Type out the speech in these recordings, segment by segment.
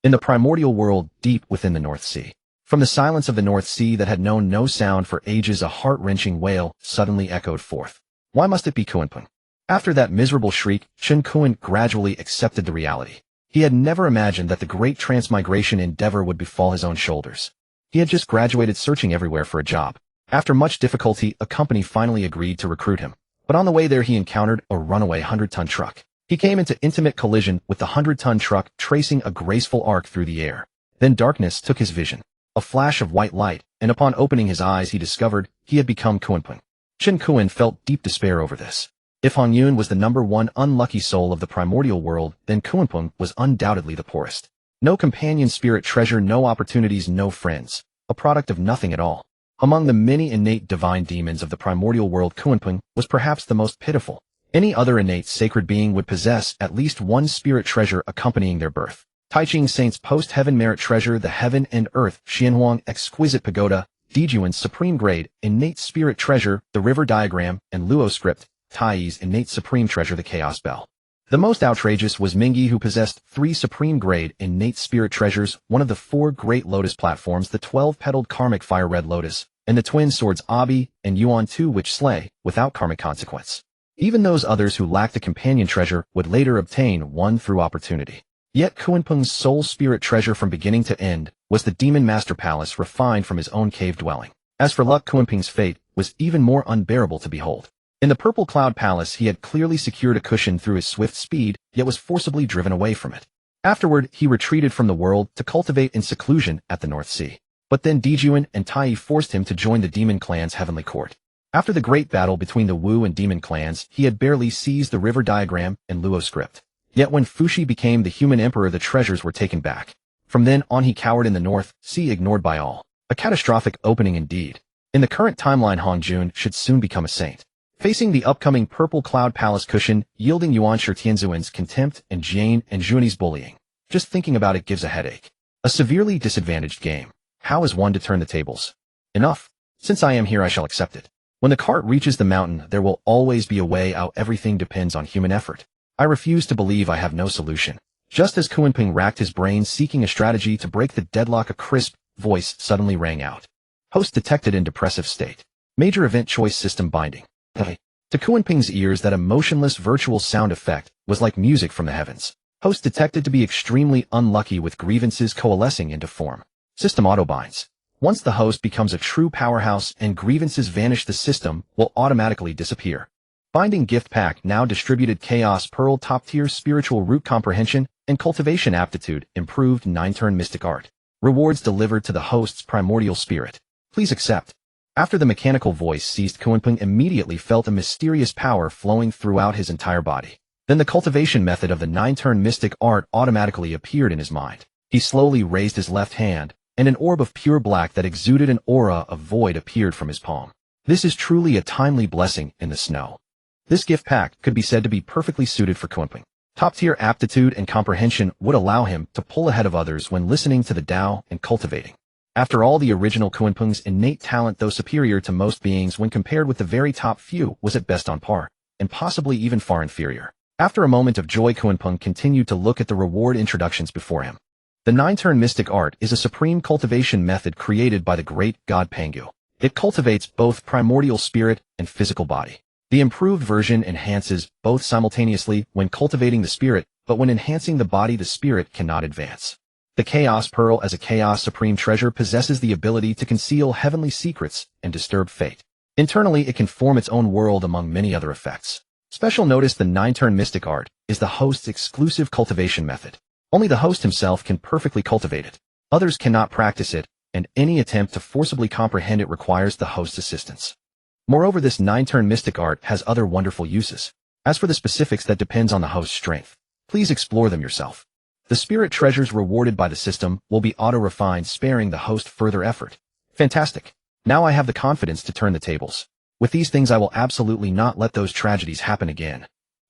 in the primordial world deep within the North Sea. From the silence of the North Sea that had known no sound for ages, a heart-wrenching wail suddenly echoed forth. Why must it be Kunpeng? After that miserable shriek, Chen Kun gradually accepted the reality. He had never imagined that the great transmigration endeavor would befall his own shoulders. He had just graduated, searching everywhere for a job. After much difficulty, a company finally agreed to recruit him. But on the way there he encountered a runaway 100-ton truck. He came into intimate collision with the 100-ton truck, tracing a graceful arc through the air. Then darkness took his vision. A flash of white light, and upon opening his eyes he discovered he had become Kunpeng. Chen Kun felt deep despair over this. If Honghuang was the #1 unlucky soul of the primordial world, then Kunpeng was undoubtedly the poorest. No companion spirit treasure, no opportunities, no friends. A product of nothing at all. Among the many innate divine demons of the primordial world, Kunpeng was perhaps the most pitiful. Any other innate sacred being would possess at least one spirit treasure accompanying their birth. Taiching Saints post-heaven merit treasure, the heaven and earth, Honghuang exquisite pagoda, Dijuan's supreme grade, innate spirit treasure, the river diagram, and Luo script, Tai's innate supreme treasure, the chaos bell. The most outrageous was Mingyi, who possessed 3 supreme grade innate spirit treasures, one of the 4 great lotus platforms, the 12-petaled karmic fire red lotus, and the twin swords Abi and Yuan 2, which slay without karmic consequence. Even those others who lacked a companion treasure would later obtain one through opportunity. Yet Kunpeng's sole spirit treasure from beginning to end was the Demon Master Palace, refined from his own cave dwelling. As for luck, Kunpeng's fate was even more unbearable to behold. In the Purple Cloud Palace he had clearly secured a cushion through his swift speed, yet was forcibly driven away from it. Afterward he retreated from the world to cultivate in seclusion at the North Sea. But then Dijuan and Tai forced him to join the Demon Clan's heavenly court. After the great battle between the Wu and Demon clans, he had barely seized the river diagram and Luo script. Yet when Fuxi became the human emperor, the treasures were taken back. From then on he cowered in the North Sea, ignored by all. A catastrophic opening indeed. In the current timeline, Hongjuan should soon become a saint. Facing the upcoming Purple Cloud Palace cushion, yielding Yuan Shitianzuan's contempt and Jian and Zhuani's bullying. Just thinking about it gives a headache. A severely disadvantaged game. How is one to turn the tables? Enough. Since I am here, I shall accept it. When the cart reaches the mountain, there will always be a way out. Everything depends on human effort. I refuse to believe I have no solution. Just as Kunpeng racked his brains seeking a strategy to break the deadlock, a crisp voice suddenly rang out. Host detected in depressive state. Major event choice system binding. To Kunpeng's ears, that emotionless virtual sound effect was like music from the heavens. Host detected to be extremely unlucky, with grievances coalescing into form. System auto-binds. Once the host becomes a true powerhouse and grievances vanish, the system will automatically disappear. Binding gift pack now distributed: Chaos Pearl, top-tier spiritual root comprehension and cultivation aptitude, improved 9-turn mystic art. Rewards delivered to the host's primordial spirit. Please accept. After the mechanical voice ceased, Kunpeng immediately felt a mysterious power flowing throughout his entire body. Then the cultivation method of the 9-turn mystic art automatically appeared in his mind. He slowly raised his left hand, and an orb of pure black that exuded an aura of void appeared from his palm. This is truly a timely blessing in the snow. This gift pack could be said to be perfectly suited for Kunpeng. Top-tier aptitude and comprehension would allow him to pull ahead of others when listening to the Tao and cultivating. After all, the original Kunpeng's innate talent, though superior to most beings when compared with the very top few, was at best on par, and possibly even far inferior. After a moment of joy, Kunpeng continued to look at the reward introductions before him. The 9-turn mystic art is a supreme cultivation method created by the great god Pangu. It cultivates both primordial spirit and physical body. The improved version enhances both simultaneously when cultivating the spirit, but when enhancing the body, the spirit cannot advance. The Chaos Pearl, as a Chaos Supreme Treasure, possesses the ability to conceal heavenly secrets and disturb fate. Internally, it can form its own world among many other effects. Special notice: the 9-turn mystic art is the host's exclusive cultivation method. Only the host himself can perfectly cultivate it. Others cannot practice it, and any attempt to forcibly comprehend it requires the host's assistance. Moreover, this 9-turn mystic art has other wonderful uses. As for the specifics, that depends on the host's strength. Please explore them yourself. The spirit treasures rewarded by the system will be auto-refined, sparing the host further effort. Fantastic. Now I have the confidence to turn the tables. With these things, I will absolutely not let those tragedies happen again.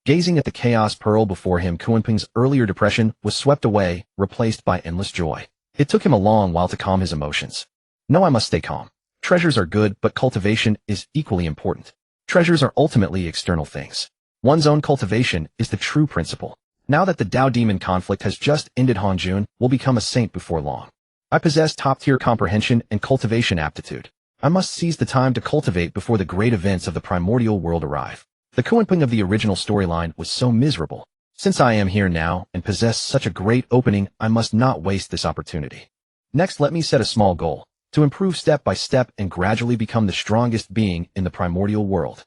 Gazing at the Chaos Pearl before him, Kunpeng's earlier depression was swept away, replaced by endless joy. It took him a long while to calm his emotions. No, I must stay calm. Treasures are good, but cultivation is equally important. Treasures are ultimately external things. One's own cultivation is the true principle. Now that the Tao Demon conflict has just ended, Hongjuan will become a saint before long. I possess top-tier comprehension and cultivation aptitude. I must seize the time to cultivate before the great events of the primordial world arrive. The Kunpeng of the original storyline was so miserable. Since I am here now and possess such a great opening, I must not waste this opportunity. Next, let me set a small goal, to improve step by step and gradually become the strongest being in the primordial world.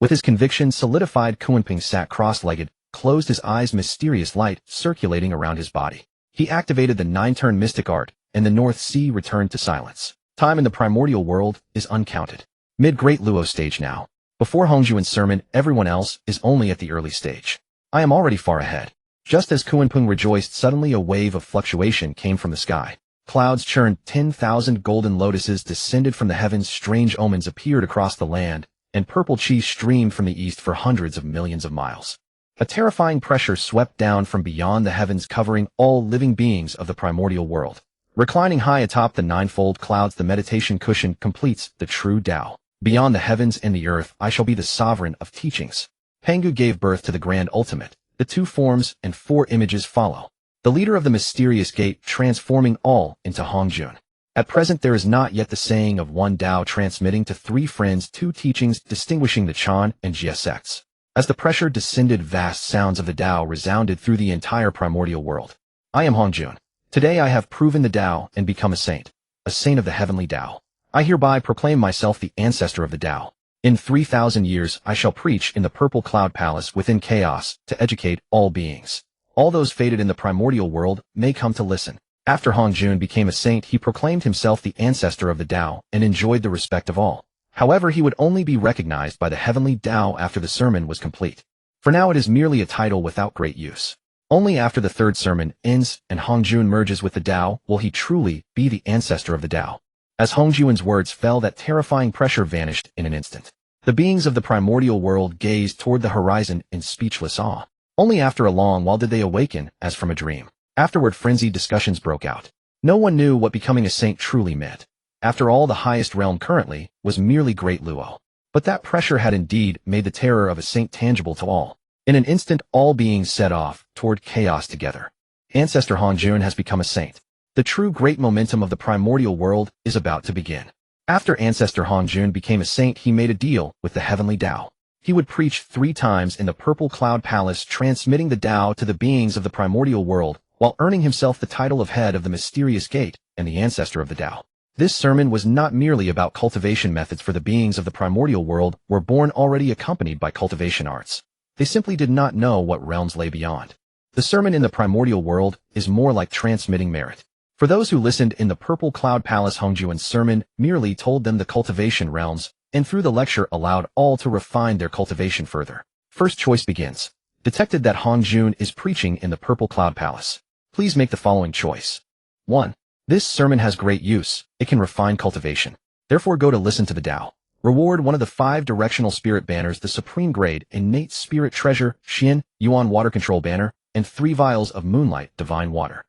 With his conviction solidified, Kunpeng sat cross-legged, closed his eyes, mysterious light circulating around his body. He activated the 9-turn mystic art, and the North Sea returned to silence. Time in the primordial world is uncounted. Mid-Great Luo stage now. Before Hongjuan's sermon, everyone else is only at the early stage. I am already far ahead. Just as Kunpeng rejoiced, suddenly a wave of fluctuation came from the sky. Clouds churned, 10,000 golden lotuses descended from the heavens, strange omens appeared across the land, and purple chi streamed from the east for hundreds of millions of miles. A terrifying pressure swept down from beyond the heavens, covering all living beings of the primordial world. Reclining high atop the ninefold clouds, the meditation cushion completes the true Tao. Beyond the heavens and the earth, I shall be the sovereign of teachings. Pengu gave birth to the grand ultimate. The 2 forms and 4 images follow. The leader of the mysterious gate, transforming all into Hongjuan. At present, there is not yet the saying of 1 Tao transmitting to 3 friends 2 teachings distinguishing the Chan and Jia sects. As the pressure descended, vast sounds of the Tao resounded through the entire primordial world. I am Hongjuan. Today I have proven the Tao and become a saint of the heavenly Tao. I hereby proclaim myself the ancestor of the Tao. In 3,000 years I shall preach in the purple cloud palace within chaos to educate all beings. All those fated in the primordial world may come to listen. After Hongjuan became a saint, he proclaimed himself the ancestor of the Tao and enjoyed the respect of all. However, he would only be recognized by the heavenly Tao after the sermon was complete. For now it is merely a title without great use. Only after the 3rd sermon ends and Hongjuan merges with the Tao will he truly be the ancestor of the Tao. As Hongjuan's words fell, that terrifying pressure vanished in an instant. The beings of the primordial world gazed toward the horizon in speechless awe. Only after a long while did they awaken as from a dream. Afterward, frenzied discussions broke out. No one knew what becoming a saint truly meant. After all, the highest realm currently was merely Great Luo. But that pressure had indeed made the terror of a saint tangible to all. In an instant, all beings set off toward chaos together. Ancestor Hongjuan has become a saint. The true great momentum of the primordial world is about to begin. After Ancestor Hongjuan became a saint, he made a deal with the heavenly Tao. He would preach 3 times in the purple cloud palace, transmitting the Tao to the beings of the primordial world, while earning himself the title of head of the mysterious gate and the ancestor of the Tao. This sermon was not merely about cultivation methods, for the beings of the primordial world were born already accompanied by cultivation arts. They simply did not know what realms lay beyond. The sermon in the primordial world is more like transmitting merit. For those who listened in the purple cloud palace, Hongjuan's sermon merely told them the cultivation realms, and through the lecture allowed all to refine their cultivation further. First choice begins. Detected that Hongjuan is preaching in the purple cloud palace. Please make the following choice. 1. This sermon has great use. It can refine cultivation. Therefore go to listen to the Tao. Reward one of the 5 directional spirit banners, the supreme grade innate spirit treasure, Xian, Yuan water control banner, and 3 vials of moonlight divine water.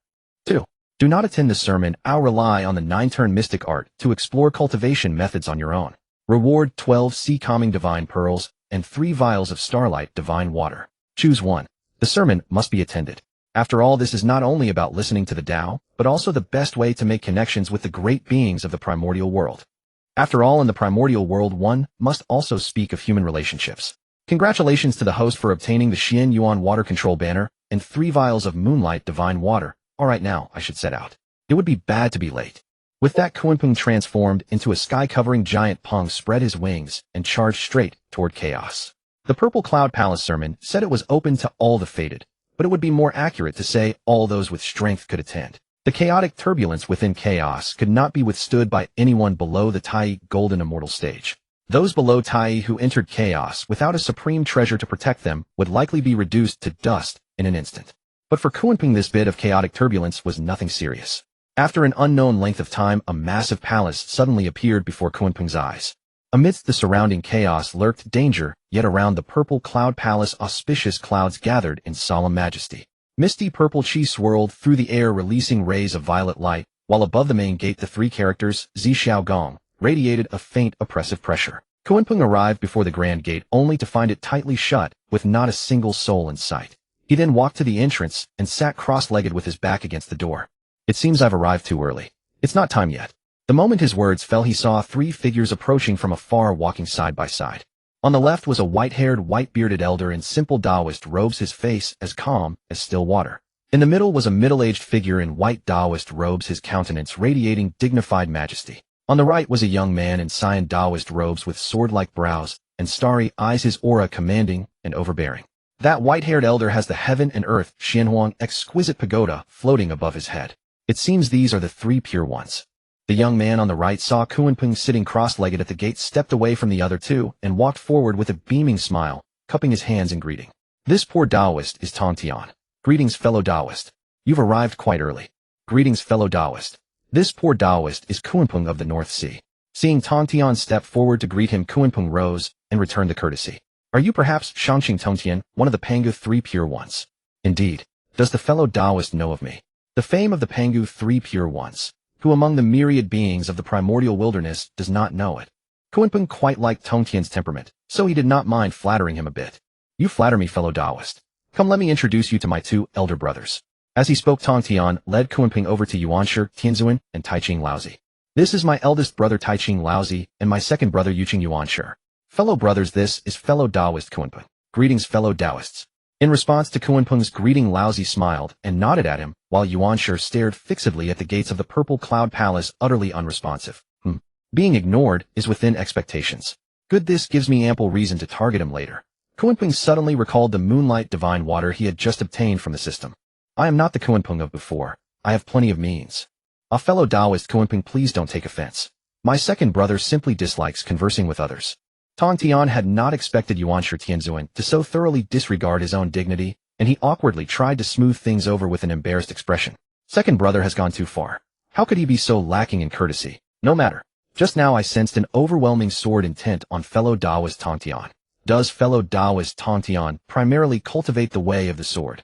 2. Do not attend this sermon. I'll rely on the 9-turn mystic art to explore cultivation methods on your own. Reward 12 sea calming divine pearls and 3 vials of starlight divine water. Choose one. The sermon must be attended. After all, this is not only about listening to the Tao, but also the best way to make connections with the great beings of the primordial world. After all, in the primordial world, one must also speak of human relationships. Congratulations to the host for obtaining the Xian Yuan water control banner and 3 vials of moonlight divine water. Alright, now I should set out. It would be bad to be late. With that, Kunpeng transformed into a sky-covering giant. Peng spread his wings and charged straight toward chaos. The Purple Cloud Palace sermon said it was open to all the fated, but it would be more accurate to say all those with strength could attend. The chaotic turbulence within chaos could not be withstood by anyone below the Tai Golden Immortal stage. Those below Tai who entered chaos without a supreme treasure to protect them would likely be reduced to dust in an instant. But for Kunpeng, this bit of chaotic turbulence was nothing serious. After an unknown length of time, a massive palace suddenly appeared before Kunpeng's eyes. Amidst the surrounding chaos lurked danger, yet around the Purple Cloud Palace auspicious clouds gathered in solemn majesty. Misty purple chi swirled through the air, releasing rays of violet light, while above the main gate the 3 characters, Zi Xiaogong, radiated a faint oppressive pressure. Kunpeng arrived before the grand gate only to find it tightly shut, with not a single soul in sight. He then walked to the entrance and sat cross-legged with his back against the door. It seems I've arrived too early. It's not time yet. The moment his words fell, he saw 3 figures approaching from afar, walking side by side. On the left was a white-haired, white-bearded elder in simple Taoist robes, his face as calm as still water. In the middle was a middle-aged figure in white Taoist robes, his countenance radiating dignified majesty. On the right was a young man in cyan Taoist robes with sword-like brows and starry eyes, his aura commanding and overbearing. That white-haired elder has the heaven and earth Honghuang exquisite pagoda floating above his head. It seems these are the 3 pure ones. The young man on the right saw Kunpeng sitting cross-legged at the gate, stepped away from the other 2, and walked forward with a beaming smile, cupping his hands in greeting. This poor Taoist is Tong Tian. Greetings, fellow Taoist. You've arrived quite early. Greetings, fellow Taoist. This poor Taoist is Kunpeng of the North Sea. Seeing Tong Tian step forward to greet him, Kunpeng rose and returned the courtesy. Are you perhaps Shangqing Tongtian, one of the Pangu 3 pure ones? Indeed. Does the fellow Taoist know of me? The fame of the Pangu 3 pure ones. Who among the myriad beings of the primordial wilderness does not know it? Kunpeng quite liked Tongtian's temperament, so he did not mind flattering him a bit. You flatter me, fellow Taoist. Come, let me introduce you to my 2 elder brothers. As he spoke, Tong Tian led Kunpeng over to Yuanshi, Tianzuan, and Taiching Laozi. This is my eldest brother Taiching Laozi, and my second brother Yuqing Yuanshi. Fellow brothers, this is fellow Taoist Kunpeng. Greetings, fellow Taoists. In response to Kunpeng's greeting, Laozi smiled and nodded at him, while Yuanshi stared fixedly at the gates of the purple cloud palace, utterly unresponsive. Being ignored is within expectations. Good, this gives me ample reason to target him later. Kunpeng suddenly recalled the moonlight divine water he had just obtained from the system. I am not the Kunpeng of before. I have plenty of means. A fellow Taoist Kunpeng, please don't take offense. My second brother simply dislikes conversing with others. Tong Tian had not expected Yuanshi Tianzuan to so thoroughly disregard his own dignity, and he awkwardly tried to smooth things over with an embarrassed expression. Second brother has gone too far. How could he be so lacking in courtesy? No matter. Just now I sensed an overwhelming sword intent on fellow Taoist Tong Tian. Does fellow Taoist Tong Tian primarily cultivate the way of the sword?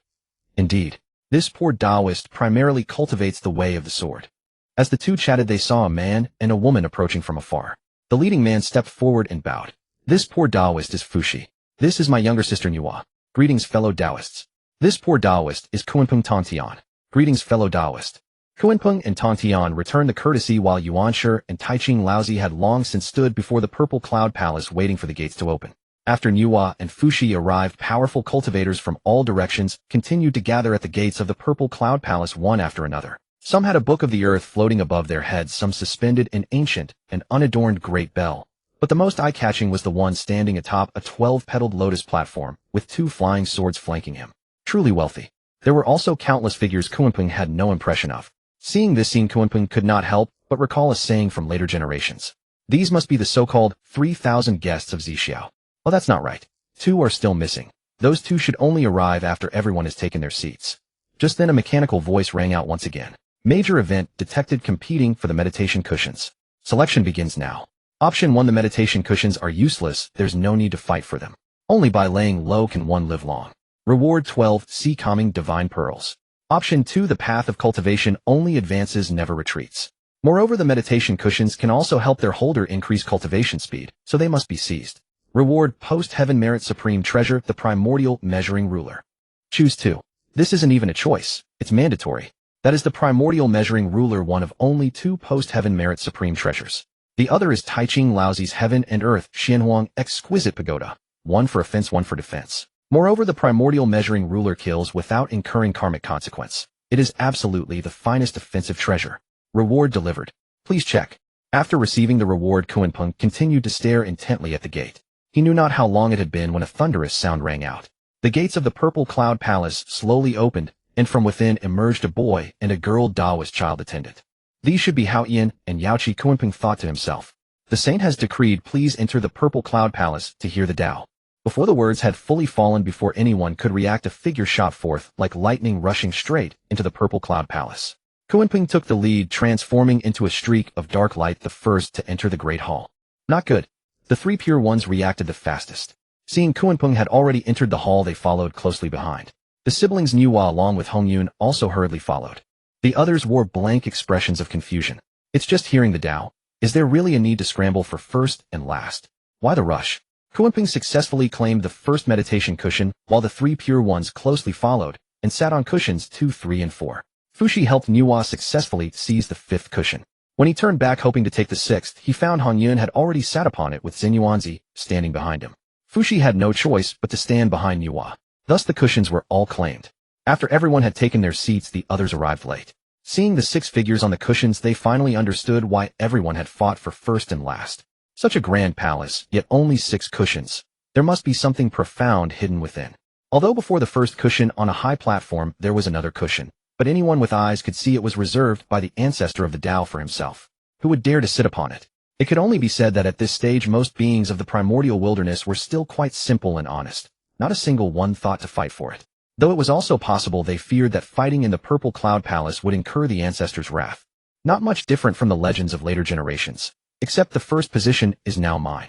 Indeed. This poor Taoist primarily cultivates the way of the sword. As the 2 chatted, they saw a man and a woman approaching from afar. The leading man stepped forward and bowed. This poor Taoist is Fushi. This is my younger sister Nuwa. Greetings, fellow Taoists. This poor Taoist is Kunpeng Tong Tian. Greetings, fellow Taoist. Kunpeng and Tong Tian returned the courtesy, while Yuanshi and Taiching Laozi had long since stood before the purple cloud palace waiting for the gates to open. After Nuwa and Fushi arrived, powerful cultivators from all directions continued to gather at the gates of the purple cloud palace, one after another. Some had a book of the earth floating above their heads, some suspended an ancient and unadorned great bell. But the most eye-catching was the one standing atop a 12-petaled lotus platform, with 2 flying swords flanking him. Truly wealthy. There were also countless figures Kunpeng had no impression of. Seeing this scene, Kunpeng could not help but recall a saying from later generations. These must be the so-called 3,000 guests of Zixiao. Well, that's not right. 2 are still missing. Those 2 should only arrive after everyone has taken their seats. Just then a mechanical voice rang out once again. Major event detected competing for the meditation cushions. Selection begins now. Option 1, the meditation cushions are useless, there's no need to fight for them. Only by laying low can one live long. Reward 12, sea calming divine pearls. Option 2, the path of cultivation only advances, never retreats. Moreover, the meditation cushions can also help their holder increase cultivation speed, so they must be seized. Reward post-heaven merit supreme treasure, the primordial measuring ruler. Choose 2. This isn't even a choice, it's mandatory. That is the primordial measuring ruler, one of only 2 post-heaven merit supreme treasures. The other is Taiching Laozi's heaven and earth Honghuang exquisite pagoda, one for offense, one for defense. Moreover, the primordial measuring ruler kills without incurring karmic consequence. It is absolutely the finest offensive treasure. Reward delivered. Please check. After receiving the reward, Kunpeng continued to stare intently at the gate. He knew not how long it had been when a thunderous sound rang out. The gates of the purple cloud palace slowly opened, and from within emerged a boy and a girl Taoist child attendant. These should be Hao Yin and Yao Qi, Kunpeng thought to himself. The saint has decreed, please enter the purple cloud palace to hear the Tao. Before the words had fully fallen, before anyone could react, a figure shot forth like lightning, rushing straight into the purple cloud palace. Kunpeng took the lead, transforming into a streak of dark light, the first to enter the great hall. Not good. The 3 pure ones reacted the fastest. Seeing Kunpeng had already entered the hall, they followed closely behind. The siblings Nuwa along with Hongyun also hurriedly followed. The others wore blank expressions of confusion. It's just hearing the Tao. Is there really a need to scramble for first and last? Why the rush? Kunpeng successfully claimed the first meditation cushion, while the 3 pure ones closely followed, and sat on cushions 2, 3, and 4. Fushi helped Nuwa successfully seize the 5th cushion. When he turned back hoping to take the 6th, he found Hongyun had already sat upon it with Xinyuanzi standing behind him. Fushi had no choice but to stand behind Nuwa. Thus the cushions were all claimed. After everyone had taken their seats, the others arrived late. Seeing the 6 figures on the cushions, they finally understood why everyone had fought for first and last. Such a grand palace, yet only 6 cushions. There must be something profound hidden within. Although before the first cushion on a high platform there was another cushion, but anyone with eyes could see it was reserved by the ancestor of the Tao for himself. Who would dare to sit upon it? It could only be said that at this stage most beings of the primordial wilderness were still quite simple and honest. Not a single one thought to fight for it. Though it was also possible they feared that fighting in the Purple Cloud Palace would incur the ancestors' wrath. Not much different from the legends of later generations. Except the first position is now mine.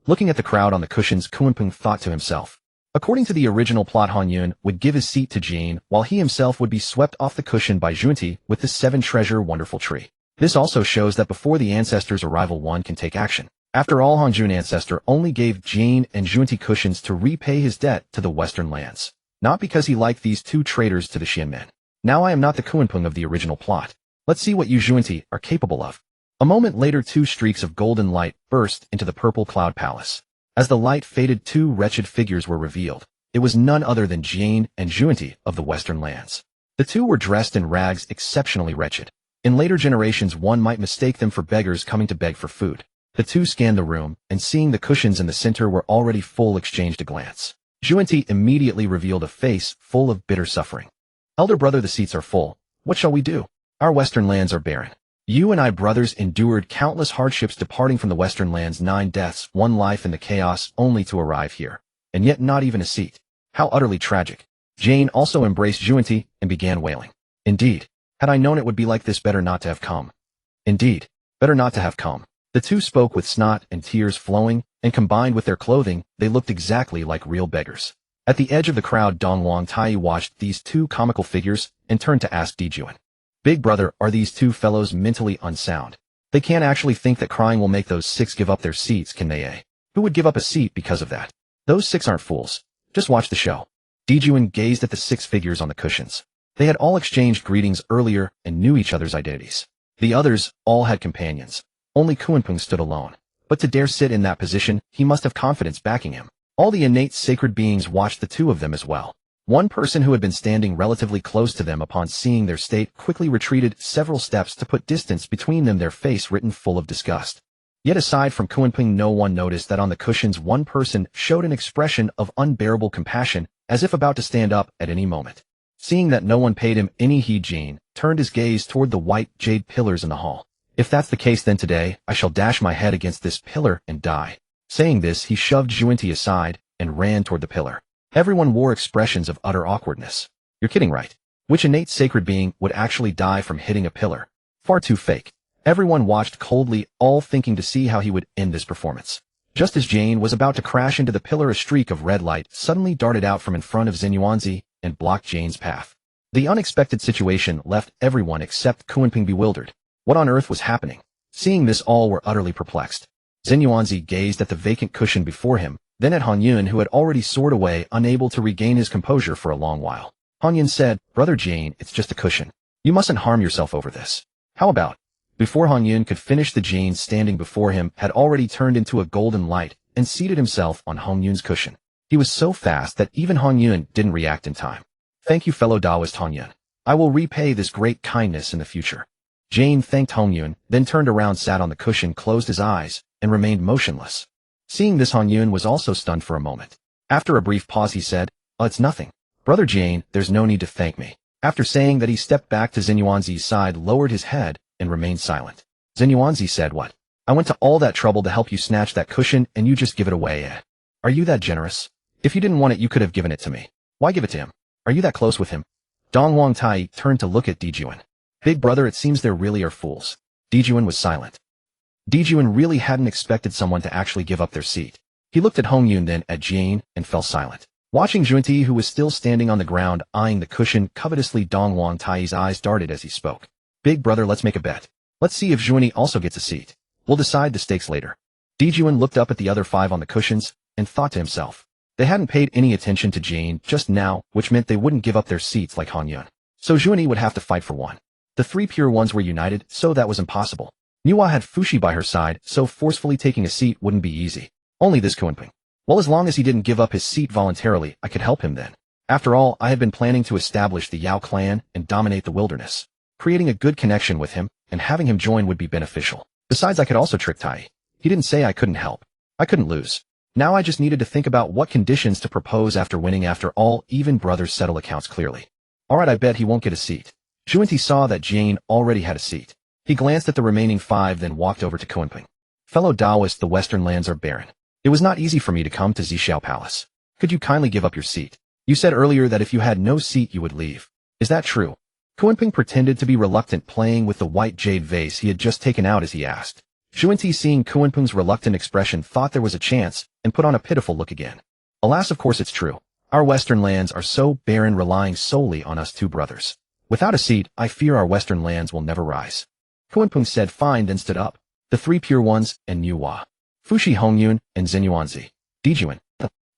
Looking at the crowd on the cushions, Kunpeng thought to himself. According to the original plot, Hongyun would give his seat to Jane, while he himself would be swept off the cushion by Junti with the 7-treasure wonderful tree. This also shows that before the ancestors' arrival one can take action. After all, Hongjun ancestor only gave Jane and Junti cushions to repay his debt to the western lands. Not because he liked these 2 traitors to the Xianmen. Now I am not the Kunpeng of the original plot. Let's see what you Junti are capable of. A moment later 2 streaks of golden light burst into the Purple Cloud Palace. As the light faded, 2 wretched figures were revealed. It was none other than Jane and Junti of the western lands. The 2 were dressed in rags exceptionally wretched. In later generations one might mistake them for beggars coming to beg for food. The 2 scanned the room, and seeing the cushions in the center were already full, exchanged a glance. Junti immediately revealed a face full of bitter suffering. Elder brother, the seats are full. What shall we do? Our western lands are barren. You and I brothers endured countless hardships departing from the western lands, 9 deaths, 1 life in the chaos, only to arrive here. And yet not even a seat. How utterly tragic. Jane also embraced Junti and began wailing. Indeed. Had I known it would be like this, better not to have come. Indeed. Better not to have come. The 2 spoke with snot and tears flowing, and combined with their clothing, they looked exactly like real beggars. At the edge of the crowd, Dongwang Tai watched these 2 comical figures and turned to ask Dijuan. Big brother, are these 2 fellows mentally unsound? They can't actually think that crying will make those 6 give up their seats, can they, eh? Who would give up a seat because of that? Those 6 aren't fools. Just watch the show. Dijuan gazed at the 6 figures on the cushions. They had all exchanged greetings earlier and knew each other's identities. The others all had companions. Only Kunpeng stood alone. But to dare sit in that position, he must have confidence backing him. All the innate sacred beings watched the 2 of them as well. One person who had been standing relatively close to them upon seeing their state quickly retreated several steps to put distance between them, their face written full of disgust. Yet aside from Kunpeng, no one noticed that on the cushions one person showed an expression of unbearable compassion, as if about to stand up at any moment. Seeing that no one paid him any heed, Jane turned his gaze toward the white jade pillars in the hall. If that's the case, then today I shall dash my head against this pillar and die. Saying this, he shoved Junti aside and ran toward the pillar. Everyone wore expressions of utter awkwardness. You're kidding, right? Which innate sacred being would actually die from hitting a pillar? Far too fake. Everyone watched coldly, all thinking to see how he would end this performance. Just as Jane was about to crash into the pillar, a streak of red light suddenly darted out from in front of Xinyuanzi and blocked Jane's path. The unexpected situation left everyone except Kunpeng bewildered. What on earth was happening? Seeing this, all were utterly perplexed. Xinyuanzi gazed at the vacant cushion before him, then at Hongyun, who had already soared away, unable to regain his composure for a long while. Hongyun said, Brother Jane, it's just a cushion. You mustn't harm yourself over this. How about? Before Hongyun could finish, the Jane standing before him had already turned into a golden light and seated himself on Hongyun's cushion. He was so fast that even Hongyun didn't react in time. Thank you, fellow Taoist Hongyun. I will repay this great kindness in the future. Jane thanked Hongyun, then turned around, sat on the cushion, closed his eyes, and remained motionless. Seeing this, Hongyun was also stunned for a moment. After a brief pause, he said, it's nothing. Brother Jane, there's no need to thank me. After saying that, he stepped back to Xinyuanzi's side, lowered his head, and remained silent. Xinyuanzi said, What? I went to all that trouble to help you snatch that cushion, and you just give it away, eh? Are you that generous? If you didn't want it, you could have given it to me. Why give it to him? Are you that close with him? Dongwang Tai turned to look at Dijuan. Big brother, it seems there really are fools. Dijuan was silent. Dijuan really hadn't expected someone to actually give up their seat. He looked at Hongyun, then at Jane, and fell silent. Watching Junti, who was still standing on the ground, eyeing the cushion covetously, Dongwang Tai's eyes darted as he spoke. Big brother, let's make a bet. Let's see if Junti also gets a seat. We'll decide the stakes later. Dijuan looked up at the other 5 on the cushions, and thought to himself. They hadn't paid any attention to Jane just now, which meant they wouldn't give up their seats like Honghuang. So Junie would have to fight for one. The three pure ones were united, so that was impossible. Nuwa had Fushi by her side, so forcefully taking a seat wouldn't be easy. Only this Kunpeng. Well, as long as he didn't give up his seat voluntarily, I could help him then. After all, I had been planning to establish the Yao clan and dominate the wilderness. Creating a good connection with him and having him join would be beneficial. Besides, I could also trick Tai. He didn't say I couldn't help. I couldn't lose. Now I just needed to think about what conditions to propose after winning. After all, even brothers settle accounts clearly. Alright, I bet he won't get a seat. Juenti saw that Jane already had a seat. He glanced at the remaining 5, then walked over to Kunpeng. Fellow Taoist, the western lands are barren. It was not easy for me to come to Zhixiao Palace. Could you kindly give up your seat? You said earlier that if you had no seat you would leave. Is that true? Kunpeng pretended to be reluctant, playing with the white jade vase he had just taken out as he asked. Juenti, seeing Kunpeng's reluctant expression, thought there was a chance and put on a pitiful look again. Alas, of course it's true. Our western lands are so barren, relying solely on us 2 brothers. Without a seat, I fear our western lands will never rise. Kunpeng said fine, then stood up. The 3 pure ones and Nuwa. Fushi, Honghuang, and Xinyuanzi. Dijuan.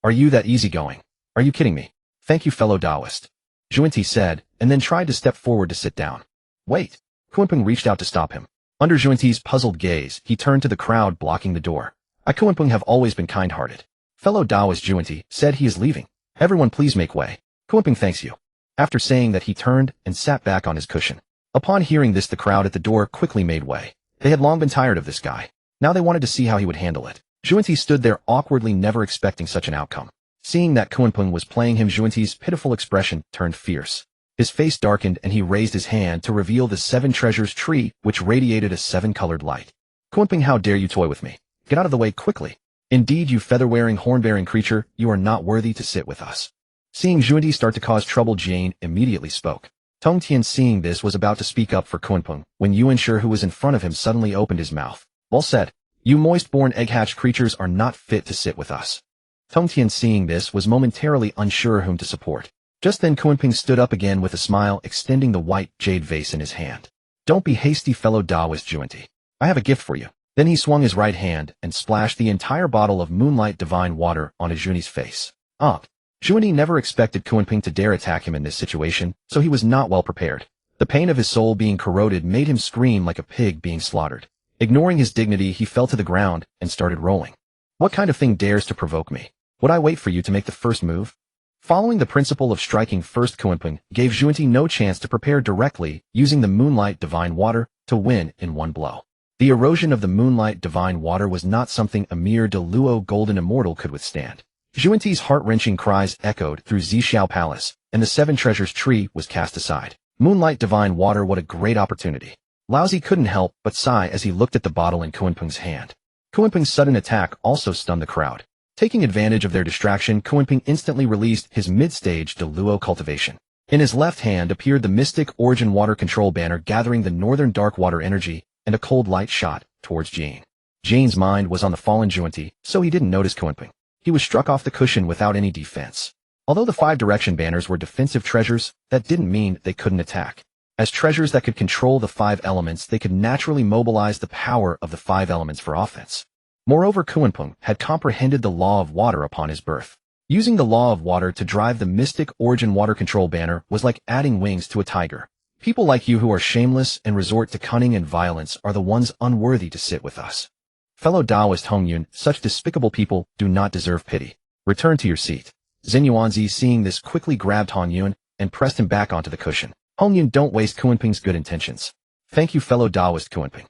Are you that easygoing? Are you kidding me? Thank you, fellow Taoist. Juenti said, and then tried to step forward to sit down. Wait. Kunpeng reached out to stop him. Under Juenti's puzzled gaze, he turned to the crowd blocking the door. I, Kunpeng, have always been kind-hearted. Fellow Taoist Juenti said he is leaving. Everyone please make way. Kunpeng thanks you. After saying that, he turned and sat back on his cushion. Upon hearing this, the crowd at the door quickly made way. They had long been tired of this guy. Now they wanted to see how he would handle it. Juenti stood there awkwardly, never expecting such an outcome. Seeing that Kunpeng was playing him, Juenti's pitiful expression turned fierce. His face darkened and he raised his hand to reveal the 7 treasures tree, which radiated a 7-colored light. Kunpeng, how dare you toy with me? Get out of the way quickly. Indeed, you feather-wearing, horn-bearing creature, you are not worthy to sit with us. Seeing Juenti start to cause trouble, Jane immediately spoke. Tong Tian, seeing this, was about to speak up for Kunpeng when Yuanshi, who was in front of him, suddenly opened his mouth. Well said. You moist-born egg-hatched creatures are not fit to sit with us. Tong Tian, seeing this, was momentarily unsure whom to support. Just then Kunpeng stood up again with a smile, extending the white jade vase in his hand. Don't be hasty, fellow Taoist Juenti. I have a gift for you. Then he swung his right hand and splashed the entire bottle of moonlight divine water on Juenti's face. Juenti never expected Kunpeng to dare attack him in this situation, so he was not well prepared. The pain of his soul being corroded made him scream like a pig being slaughtered. Ignoring his dignity, he fell to the ground and started rolling. What kind of thing dares to provoke me? Would I wait for you to make the first move? Following the principle of striking first, Kunpeng gave Juenti no chance to prepare, directly using the moonlight divine water to win in one blow. The erosion of the moonlight divine water was not something a mere Deluo golden immortal could withstand. Juenti's heart-wrenching cries echoed through Zhixiao Palace, and the 7 treasures tree was cast aside. Moonlight divine water, what a great opportunity. Laozi couldn't help but sigh as he looked at the bottle in Kunpeng's hand. Kunpeng's sudden attack also stunned the crowd. Taking advantage of their distraction, Kunpeng instantly released his mid-stage Deluo cultivation. In his left hand appeared the Mystic Origin Water Control banner, gathering the northern dark water energy, and a cold light shot towards Jane. Jane's mind was on the fallen Juenti, so he didn't notice Kunpeng. He was struck off the cushion without any defense. Although the 5 direction banners were defensive treasures, that didn't mean they couldn't attack. As treasures that could control the 5 elements, they could naturally mobilize the power of the 5 elements for offense. Moreover, Kunpeng had comprehended the law of water upon his birth. Using the law of water to drive the Mystic Origin Water Control banner was like adding wings to a tiger. People like you who are shameless and resort to cunning and violence are the ones unworthy to sit with us. Fellow Taoist Honghuang, such despicable people do not deserve pity. Return to your seat. Xinyuanzi, seeing this, quickly grabbed Honghuang and pressed him back onto the cushion. Honghuang, don't waste Kunpeng's good intentions. Thank you, fellow Taoist Kunpeng.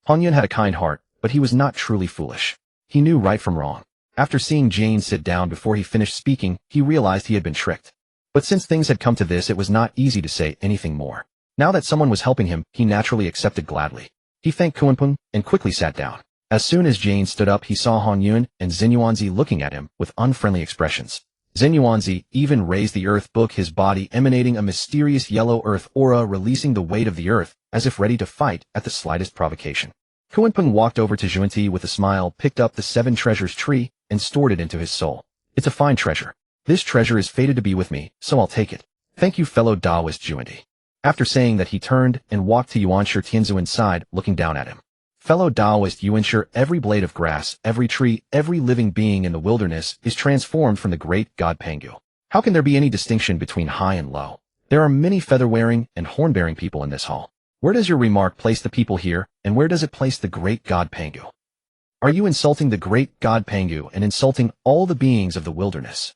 Honghuang had a kind heart, but he was not truly foolish. He knew right from wrong. After seeing Jane sit down before he finished speaking, he realized he had been tricked. But since things had come to this, it was not easy to say anything more. Now that someone was helping him, he naturally accepted gladly. He thanked Kunpeng and quickly sat down. As soon as Jane stood up, he saw Honghuang and Xinyuanzi looking at him with unfriendly expressions. Xinyuanzi even raised the earth book, his body emanating a mysterious yellow earth aura, releasing the weight of the earth, as if ready to fight at the slightest provocation. Kunpeng walked over to Juenti with a smile, picked up the 7 treasures tree, and stored it into his soul. It's a fine treasure. This treasure is fated to be with me, so I'll take it. Thank you, fellow Taoist Juenti. After saying that, he turned and walked to Yuanshi Tianzuan's side, looking down at him. Fellow Taoist, you ensure every blade of grass, every tree, every living being in the wilderness is transformed from the great god Pangu. How can there be any distinction between high and low? There are many feather-wearing and horn-bearing people in this hall. Where does your remark place the people here, and where does it place the great god Pangu? Are you insulting the great god Pangu and insulting all the beings of the wilderness?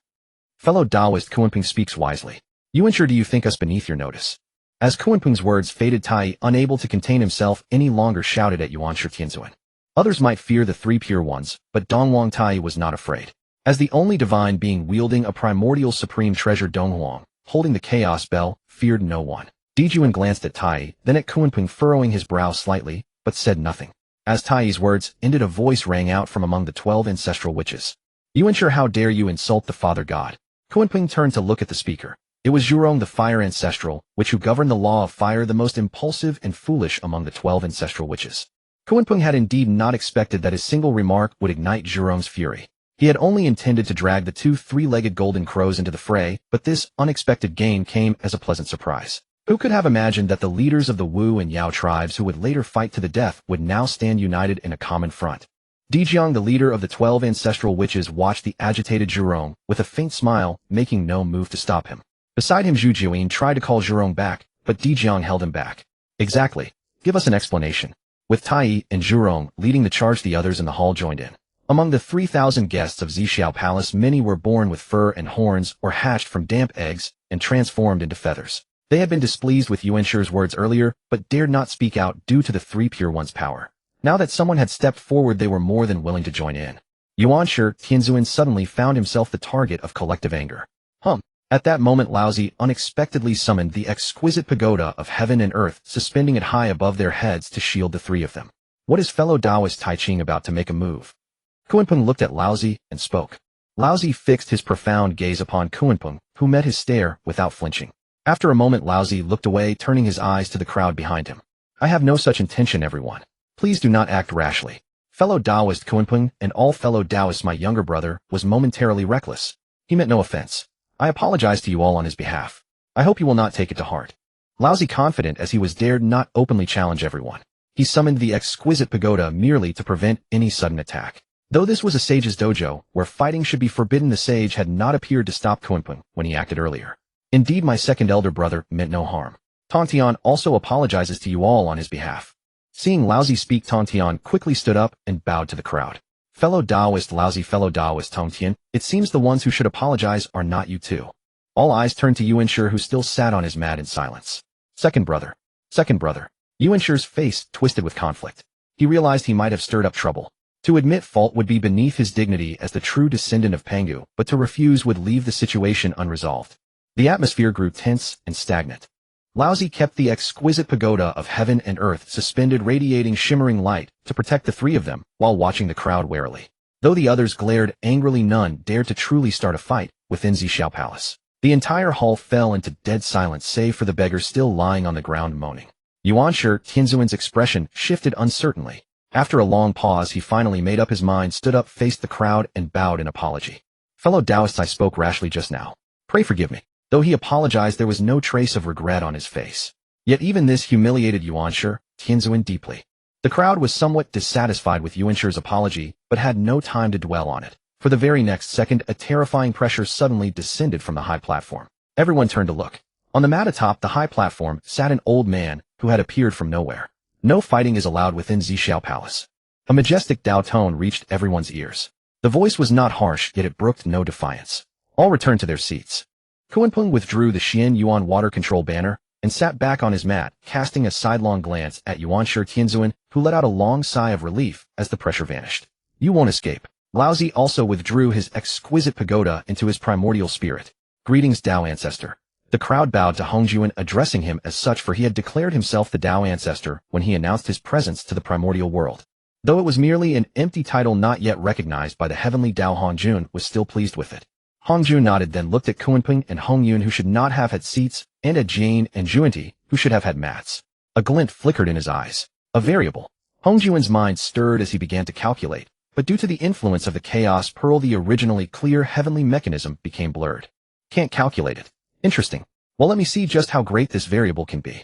Fellow Taoist, Kunpeng speaks wisely. You ensure, do you think us beneath your notice? As Kunpeng's words faded, Tai, unable to contain himself any longer, shouted at Yuan Tianzuan. Others might fear the three pure ones, but Donghuang Tai was not afraid. As the only divine being wielding a primordial supreme treasure, Donghuang, holding the chaos bell, feared no one. Dijuan glanced at Tai, then at Kunpeng, furrowing his brow slightly, but said nothing. As Tai's words ended, a voice rang out from among the 12 ancestral witches. You ensure, how dare you insult the Father God? Kunpeng turned to look at the speaker. It was Zhurong, the fire ancestral, witch who governed the law of fire, the most impulsive and foolish among the 12 ancestral witches. Kunpeng had indeed not expected that his single remark would ignite Zhurong's fury. He had only intended to drag the two three-legged golden crows into the fray, but this unexpected gain came as a pleasant surprise. Who could have imagined that the leaders of the Wu and Yao tribes, who would later fight to the death, would now stand united in a common front? Dijiang, the leader of the 12 ancestral witches, watched the agitated Zhurong with a faint smile, making no move to stop him. Beside him, Zhu Jiuyin tried to call Zhurong back, but Dijiang held him back. Exactly. Give us an explanation. With Tai and Zhurong leading the charge, the others in the hall joined in. Among the 3,000 guests of Zixiao Palace, many were born with fur and horns or hatched from damp eggs and transformed into feathers. They had been displeased with Yuanshi's words earlier, but dared not speak out due to the three pure ones' power. Now that someone had stepped forward, they were more than willing to join in. Yuanshi Tianzuan suddenly found himself the target of collective anger. At that moment, Laozi unexpectedly summoned the exquisite pagoda of heaven and earth, suspending it high above their heads to shield the three of them. What is fellow Taoist Tai Ching about to make a move? Kunpeng looked at Laozi and spoke. Laozi fixed his profound gaze upon Kunpeng, who met his stare without flinching. After a moment, Laozi looked away, turning his eyes to the crowd behind him. I have no such intention, everyone. Please do not act rashly. Fellow Taoist Kunpeng and all fellow Taoists, my younger brother was momentarily reckless. He meant no offense. I apologize to you all on his behalf. I hope you will not take it to heart. Laozi, confident as he was, dared not openly challenge everyone. He summoned the exquisite pagoda merely to prevent any sudden attack. Though this was a sage's dojo, where fighting should be forbidden, the sage had not appeared to stop Kunpeng when he acted earlier. Indeed, my second elder brother meant no harm. Tontian also apologizes to you all on his behalf. Seeing Laozi speak, Tontian quickly stood up and bowed to the crowd. Fellow Taoist Laozi, fellow Taoist Tongtian, it seems the ones who should apologize are not you two. All eyes turned to Yuanshi, who still sat on his mat in silence. Second brother. Yuanshi's face twisted with conflict. He realized he might have stirred up trouble. To admit fault would be beneath his dignity as the true descendant of Pangu, but to refuse would leave the situation unresolved. The atmosphere grew tense and stagnant. Laozi kept the exquisite pagoda of heaven and earth suspended, radiating shimmering light to protect the three of them while watching the crowd warily. Though the others glared angrily, none dared to truly start a fight within Zixiao Palace. The entire hall fell into dead silence save for the beggar still lying on the ground moaning. Yuanshi Tianzuan's expression shifted uncertainly. After a long pause, he finally made up his mind, stood up, faced the crowd, and bowed in apology. Fellow Taoists, I spoke rashly just now. Pray forgive me. Though he apologized, there was no trace of regret on his face. Yet even this humiliated Yuanshi Tianzuan deeply. The crowd was somewhat dissatisfied with Yuanshi's apology, but had no time to dwell on it. For the very next second, a terrifying pressure suddenly descended from the high platform. Everyone turned to look. On the mat atop the high platform sat an old man who had appeared from nowhere. No fighting is allowed within Zixiao Palace. A majestic Dao tone reached everyone's ears. The voice was not harsh, yet it brooked no defiance. All returned to their seats. Kunpeng withdrew the Xian Yuan water control banner and sat back on his mat, casting a sidelong glance at Yuanshi Tianzuan, who let out a long sigh of relief as the pressure vanished. You won't escape. Laozi also withdrew his exquisite pagoda into his primordial spirit. Greetings, Dao Ancestor. The crowd bowed to Honghuang, addressing him as such, for he had declared himself the Dao Ancestor when he announced his presence to the primordial world. Though it was merely an empty title not yet recognized by the heavenly Dao, Honghuang was still pleased with it. Honghuang nodded, then looked at Kunpeng and Hongyun, who should not have had seats, and at Jane and Juanti, who should have had mats. A glint flickered in his eyes. A variable. Hongjuan's mind stirred as he began to calculate, but due to the influence of the chaos pearl, the originally clear heavenly mechanism became blurred. Can't calculate it. Interesting. Well, let me see just how great this variable can be.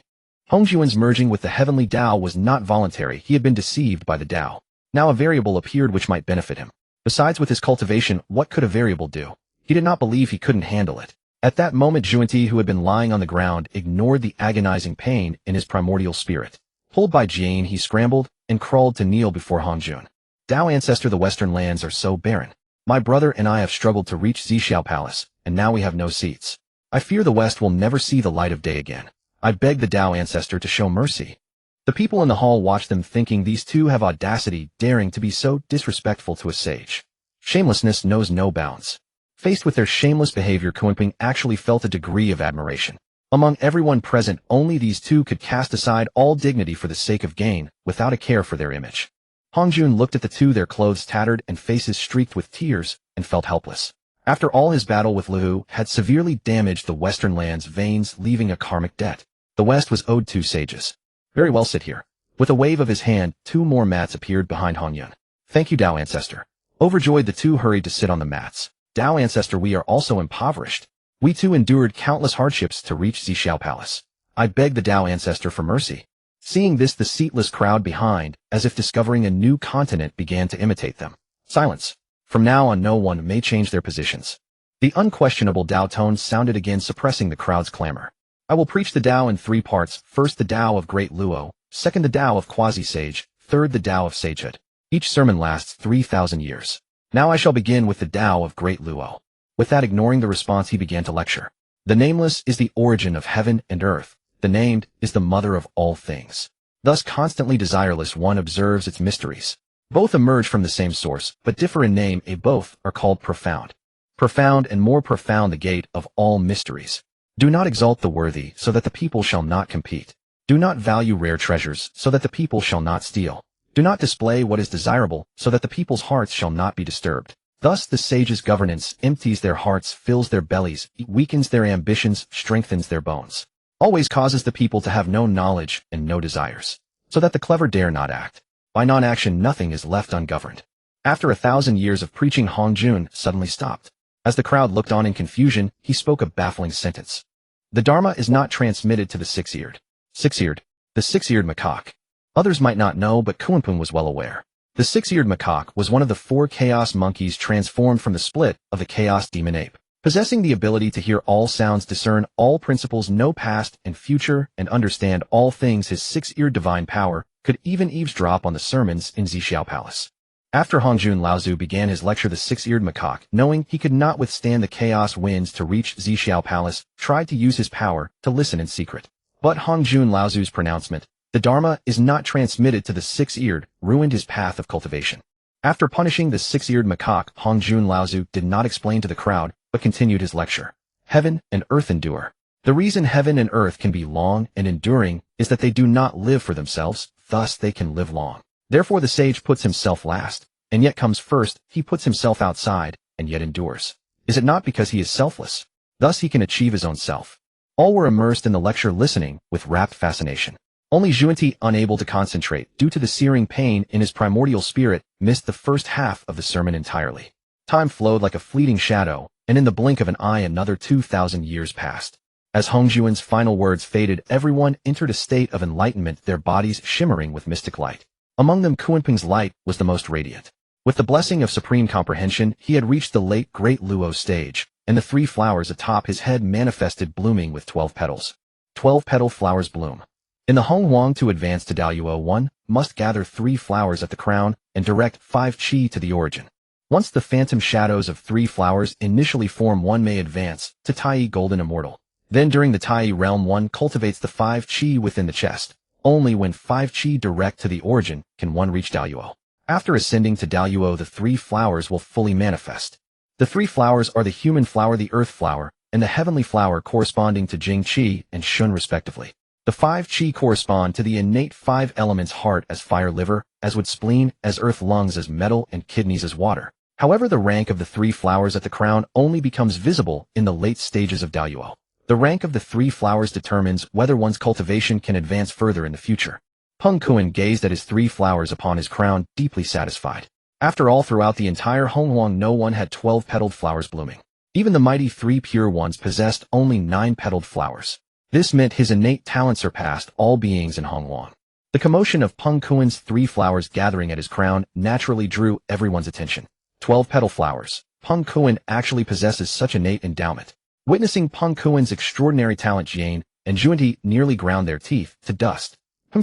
Honghuang's merging with the heavenly Tao was not voluntary. He had been deceived by the Tao. Now a variable appeared which might benefit him. Besides, with his cultivation, what could a variable do? He did not believe he couldn't handle it. At that moment, Juanti, who had been lying on the ground, ignored the agonizing pain in his primordial spirit. Pulled by Jane, he scrambled and crawled to kneel before Honghuang. Tao ancestor, the western lands are so barren. My brother and I have struggled to reach Zixiao Palace, and now we have no seats. I fear the West will never see the light of day again. I beg the Tao ancestor to show mercy. The people in the hall watched them, thinking these two have audacity, daring to be so disrespectful to a sage. Shamelessness knows no bounds. Faced with their shameless behavior, Kunpeng actually felt a degree of admiration. Among everyone present, only these two could cast aside all dignity for the sake of gain, without a care for their image. Honghuang looked at the two, their clothes tattered and faces streaked with tears, and felt helpless. After all, his battle with Liu had severely damaged the western land's veins, leaving a karmic debt. The West was owed two sages. Very well, sit here. With a wave of his hand, two more mats appeared behind Honghuang. Thank you, Tao ancestor. Overjoyed, the two hurried to sit on the mats. Tao ancestor, we are also impoverished. We too endured countless hardships to reach Zixiao Palace. I beg the Tao ancestor for mercy. Seeing this, the seatless crowd behind, as if discovering a new continent, began to imitate them. Silence. From now on, no one may change their positions. The unquestionable Tao tone sounded again, suppressing the crowd's clamor. I will preach the Tao in three parts. First, the Tao of Great Luo. Second, the Tao of Quasi-Sage. Third, the Tao of Sagehood. Each sermon lasts 3,000 years. Now I shall begin with the Tao of Great Luo. With that, ignoring the response, he began to lecture. The nameless is the origin of heaven and earth. The named is the mother of all things. Thus, constantly desireless, one observes its mysteries. Both emerge from the same source, but differ in name. Both are called profound. Profound and more profound, the gate of all mysteries. Do not exalt the worthy, so that the people shall not compete. Do not value rare treasures, so that the people shall not steal. Do not display what is desirable, so that the people's hearts shall not be disturbed. Thus the sage's governance empties their hearts, fills their bellies, weakens their ambitions, strengthens their bones. Always causes the people to have no knowledge and no desires, so that the clever dare not act. By non-action nothing is left ungoverned. After 1,000 years of preaching, Honghuang suddenly stopped. As the crowd looked on in confusion, he spoke a baffling sentence. The Dharma is not transmitted to the six-eared. Six-eared. The six-eared macaque. Others might not know, but Kunpeng was well aware. The six-eared macaque was one of the 4 chaos monkeys transformed from the split of the chaos demon ape. Possessing the ability to hear all sounds, discern all principles, know past and future, and understand all things, his six-eared divine power could even eavesdrop on the sermons in Zixiao Palace. After Honghuang, Laozu began his lecture. The six-eared macaque, knowing he could not withstand the chaos winds to reach Zixiao Palace, tried to use his power to listen in secret. But Honghuang Laozu's pronouncement, the Dharma is not transmitted to the six-eared, ruined his path of cultivation. After punishing the six-eared macaque, Honghuang Laozu did not explain to the crowd, but continued his lecture. Heaven and earth endure. The reason heaven and earth can be long and enduring is that they do not live for themselves, thus they can live long. Therefore the sage puts himself last, and yet comes first. He puts himself outside, and yet endures. Is it not because he is selfless? Thus he can achieve his own self. All were immersed in the lecture, listening with rapt fascination. Only Juanti, unable to concentrate due to the searing pain in his primordial spirit, missed the first half of the sermon entirely. Time flowed like a fleeting shadow, and in the blink of an eye another 2,000 years passed. As Hongjuan's final words faded, everyone entered a state of enlightenment, their bodies shimmering with mystic light. Among them, Kunpeng's light was the most radiant. With the blessing of supreme comprehension, he had reached the late great Luo stage, and the 3 flowers atop his head manifested, blooming with 12 petals. 12-petal flowers bloom. In the Honghuang, to advance to Daluo, one must gather 3 flowers at the crown and direct 5 qi to the origin. Once the phantom shadows of 3 flowers initially form, one may advance to Tai Golden Immortal. Then during the Tai realm, one cultivates the 5 qi within the chest. Only when 5 qi direct to the origin can one reach Daluo. After ascending to Daluo, the 3 flowers will fully manifest. The 3 flowers are the human flower, the earth flower, and the heavenly flower, corresponding to Jing Qi and Shun respectively. The 5 qi correspond to the innate 5 elements: heart as fire, liver as wood, spleen as earth, lungs as metal, and kidneys as water. However, the rank of the 3 flowers at the crown only becomes visible in the late stages of Daluo. The rank of the 3 flowers determines whether one's cultivation can advance further in the future. Peng Kuan gazed at his 3 flowers upon his crown, deeply satisfied. After all, throughout the entire Honghuang, no one had 12-petaled flowers blooming. Even the mighty 3 pure ones possessed only 9-petaled flowers. This meant his innate talent surpassed all beings in Honghuang. The commotion of Peng Kuen's 3 flowers gathering at his crown naturally drew everyone's attention. 12-petal flowers. Peng Kuen actually possesses such innate endowment. Witnessing Peng Kuen's extraordinary talent, Jian and Juanti nearly ground their teeth to dust.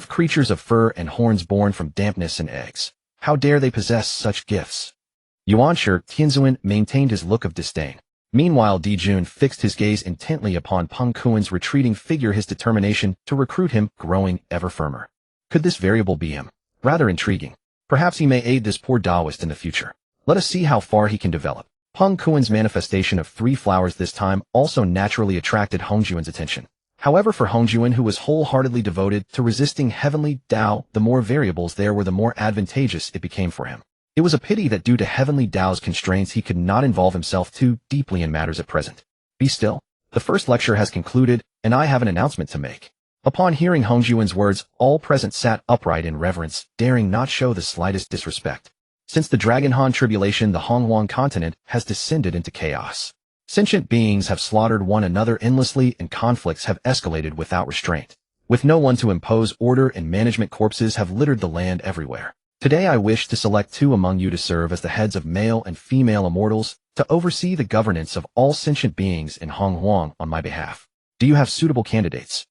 Creatures of fur and horns born from dampness and eggs. How dare they possess such gifts? Yuanshi Tianzuan maintained his look of disdain. Meanwhile, Dijun fixed his gaze intently upon Peng Kuen's retreating figure, his determination to recruit him growing ever firmer. Could this variable be him? Rather intriguing. Perhaps he may aid this poor Taoist in the future. Let us see how far he can develop. Peng Kuen's manifestation of 3 flowers this time also naturally attracted Hongjuan's attention. However, for Hongjuan, who was wholeheartedly devoted to resisting heavenly Tao, the more variables there were, the more advantageous it became for him. It was a pity that due to heavenly Tao's constraints he could not involve himself too deeply in matters at present. Be still. The first lecture has concluded, and I have an announcement to make. Upon hearing Hongjuan's words, all present sat upright in reverence, daring not show the slightest disrespect. Since the Dragon Han tribulation, the Honghuang continent has descended into chaos. Sentient beings have slaughtered one another endlessly, and conflicts have escalated without restraint. With no one to impose order, and management corpses have littered the land everywhere. Today I wish to select 2 among you to serve as the heads of male and female immortals, to oversee the governance of all sentient beings in Honghuang on my behalf. Do you have suitable candidates?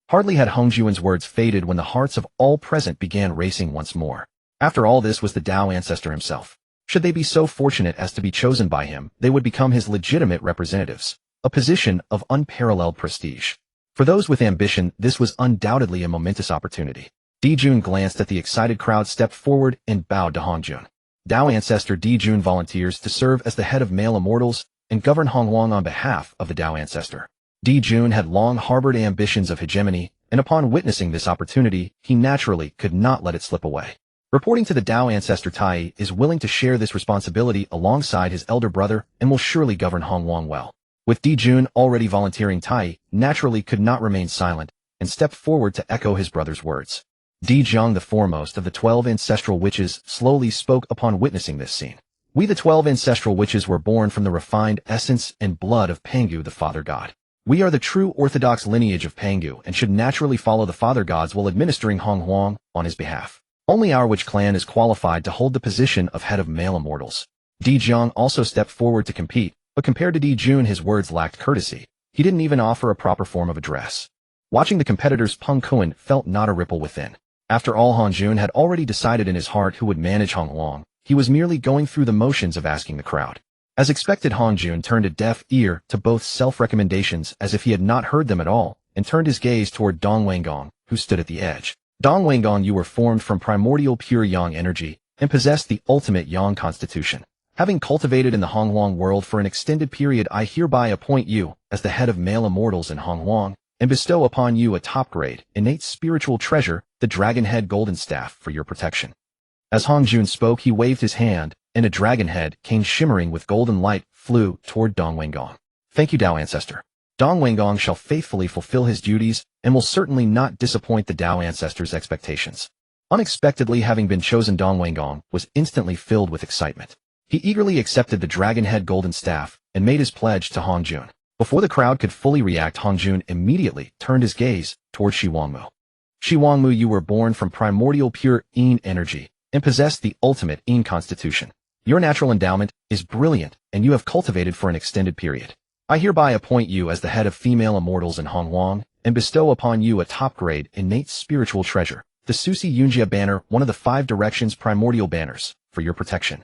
Hardly had Hongjuan's words faded when the hearts of all present began racing once more. After all, this was the Tao ancestor himself. Should they be so fortunate as to be chosen by him, they would become his legitimate representatives, a position of unparalleled prestige. For those with ambition, this was undoubtedly a momentous opportunity. Dijun glanced at the excited crowd, stepped forward, and bowed to Hongjun. Tao ancestor Dijun volunteers to serve as the head of male immortals and govern Honghuang on behalf of the Tao ancestor. Dijun had long harbored ambitions of hegemony, and upon witnessing this opportunity, he naturally could not let it slip away. Reporting to the Tao ancestor, Tai is willing to share this responsibility alongside his elder brother and will surely govern Honghuang well. With Dijun already volunteering, Tai naturally could not remain silent and stepped forward to echo his brother's words. Dijong, the foremost of the 12 ancestral witches, slowly spoke upon witnessing this scene. We, the 12 ancestral witches, were born from the refined essence and blood of Pangu, the Father God. We are the true orthodox lineage of Pangu and should naturally follow the Father Gods while administering Honghuang on his behalf. Only our witch clan is qualified to hold the position of head of male immortals. Dijong also stepped forward to compete, but compared to Dijun, his words lacked courtesy. He didn't even offer a proper form of address. Watching the competitors, Peng Kuen felt not a ripple within. After all, Hongjun had already decided in his heart who would manage Honghuang. He was merely going through the motions of asking the crowd. As expected, Hongjun turned a deaf ear to both self-recommendations as if he had not heard them at all, and turned his gaze toward Dong Wanggong, who stood at the edge. Dong Wanggong, you were formed from primordial pure yang energy, and possessed the ultimate yang constitution. Having cultivated in the Honghuang world for an extended period, I hereby appoint you as the head of male immortals in Honghuang, and bestow upon you a top-grade, innate spiritual treasure, the Dragon Head Golden Staff, for your protection. As Hongjun spoke, he waved his hand, and a dragon head, came shimmering with golden light, flew toward Dong Wanggong. Thank you, Tao Ancestor. Dong Wanggong shall faithfully fulfill his duties, and will certainly not disappoint the Tao Ancestor's expectations. Unexpectedly having been chosen, Dong Wanggong was instantly filled with excitement. He eagerly accepted the Dragon Head Golden Staff, and made his pledge to Hongjun. Before the crowd could fully react, Hongjun immediately turned his gaze toward Shi Wangmu. Shi Wangmu, you were born from primordial pure Yin energy, and possess the ultimate Yin constitution. Your natural endowment is brilliant, and you have cultivated for an extended period. I hereby appoint you as the head of female immortals in Honghuang, and bestow upon you a top-grade innate spiritual treasure, the Susi Yunjia banner, one of the 5 directions primordial banners, for your protection.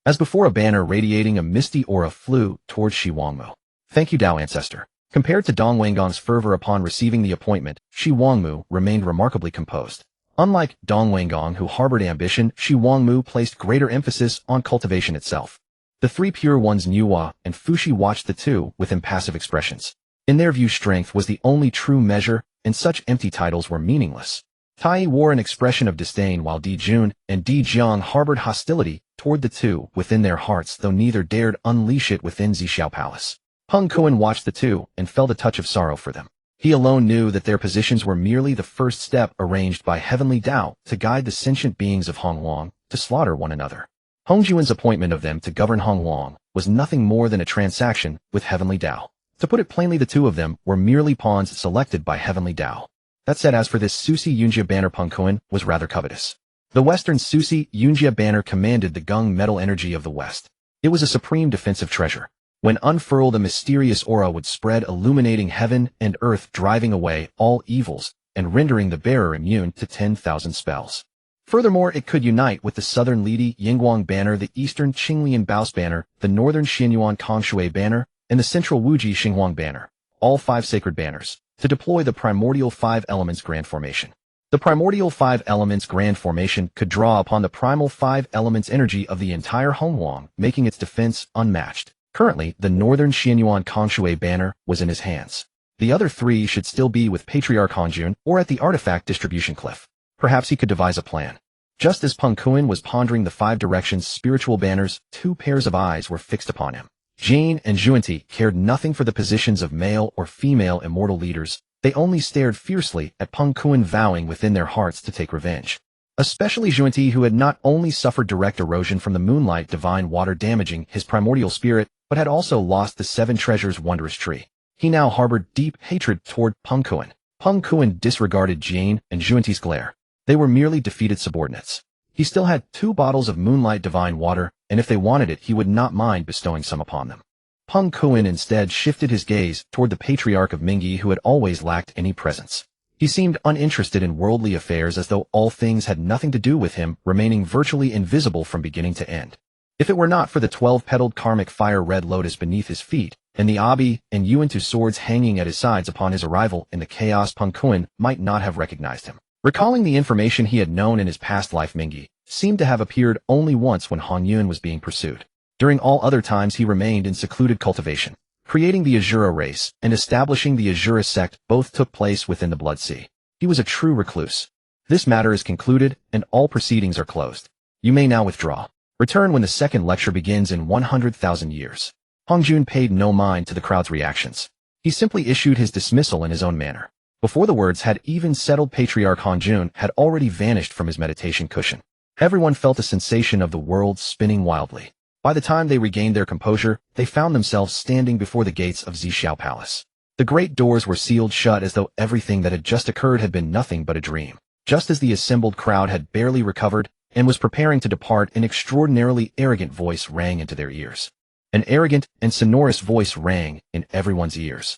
As before, a banner radiating a misty aura flew towards Shi Wangmu. Thank you, Tao Ancestor. Compared to Dong Wanggong's fervor upon receiving the appointment, Shi Wangmu remained remarkably composed. Unlike Dong Wanggong, who harbored ambition, Shi Wangmu placed greater emphasis on cultivation itself. The 3 pure ones, Nuwa and Fushi, watched the two with impassive expressions. In their view, strength was the only true measure, and such empty titles were meaningless. Tai wore an expression of disdain, while Di Jun and Di Jiang harbored hostility toward the two within their hearts, though neither dared unleash it within Zixiao Palace. Peng Kuen watched the two and felt a touch of sorrow for them. He alone knew that their positions were merely the first step arranged by Heavenly Tao to guide the sentient beings of Honghuang to slaughter one another. Hongjuan's appointment of them to govern Honghuang was nothing more than a transaction with Heavenly Tao. To put it plainly, the two of them were merely pawns selected by Heavenly Tao. That said, as for this Susi Yunjia banner, Peng Kuan was rather covetous. The Western Susi Yunjia banner commanded the Gung metal energy of the West. It was a supreme defensive treasure. When unfurled, a mysterious aura would spread, illuminating heaven and earth, driving away all evils and rendering the bearer immune to 10,000 spells. Furthermore, it could unite with the southern Lidi Yingguang banner, the eastern Qinglian Baos banner, the northern Xianyuan Kongshui banner, and the central Wuji Xinhuang banner, all 5 sacred banners, to deploy the primordial 5 elements grand formation. The primordial 5 elements grand formation could draw upon the primal 5 elements energy of the entire Honghuang, making its defense unmatched. Currently, the northern Xianyuan Kongshui banner was in his hands. The other 3 should still be with Patriarch Hanjun or at the artifact distribution cliff. Perhaps he could devise a plan. Just as Peng Kuan was pondering the 5 directions spiritual banners, 2 pairs of eyes were fixed upon him. Jane and Juanti cared nothing for the positions of male or female immortal leaders. They only stared fiercely at Peng Kuan, vowing within their hearts to take revenge. Especially Juanti, who had not only suffered direct erosion from the moonlight divine water damaging his primordial spirit, but had also lost the 7 treasures wondrous tree. He now harbored deep hatred toward Peng Kuan. Peng Kuan disregarded Jane and Juanti's glare. They were merely defeated subordinates. He still had 2 bottles of moonlight divine water, and if they wanted it, he would not mind bestowing some upon them. Peng Kuan instead shifted his gaze toward the Patriarch of Mingyi, who had always lacked any presence. He seemed uninterested in worldly affairs, as though all things had nothing to do with him, remaining virtually invisible from beginning to end. If it were not for the 12-petaled karmic fire red lotus beneath his feet, and the Abi and Yuan-Tu swords hanging at his sides upon his arrival in the chaos, Peng Kuan might not have recognized him. Recalling the information he had known in his past life, Mingyi seemed to have appeared only once when Han Yun was being pursued. During all other times he remained in secluded cultivation. Creating the Azura race and establishing the Azura sect both took place within the Blood Sea. He was a true recluse. This matter is concluded and all proceedings are closed. You may now withdraw. Return when the second lecture begins in 100,000 years. Hong Jun paid no mind to the crowd's reactions. He simply issued his dismissal in his own manner. Before the words had even settled, Patriarch Han Jun had already vanished from his meditation cushion. Everyone felt a sensation of the world spinning wildly. By the time they regained their composure, they found themselves standing before the gates of Zhixiao Palace. The great doors were sealed shut, as though everything that had just occurred had been nothing but a dream. Just as the assembled crowd had barely recovered and was preparing to depart, an extraordinarily arrogant voice rang into their ears. An arrogant and sonorous voice rang in everyone's ears.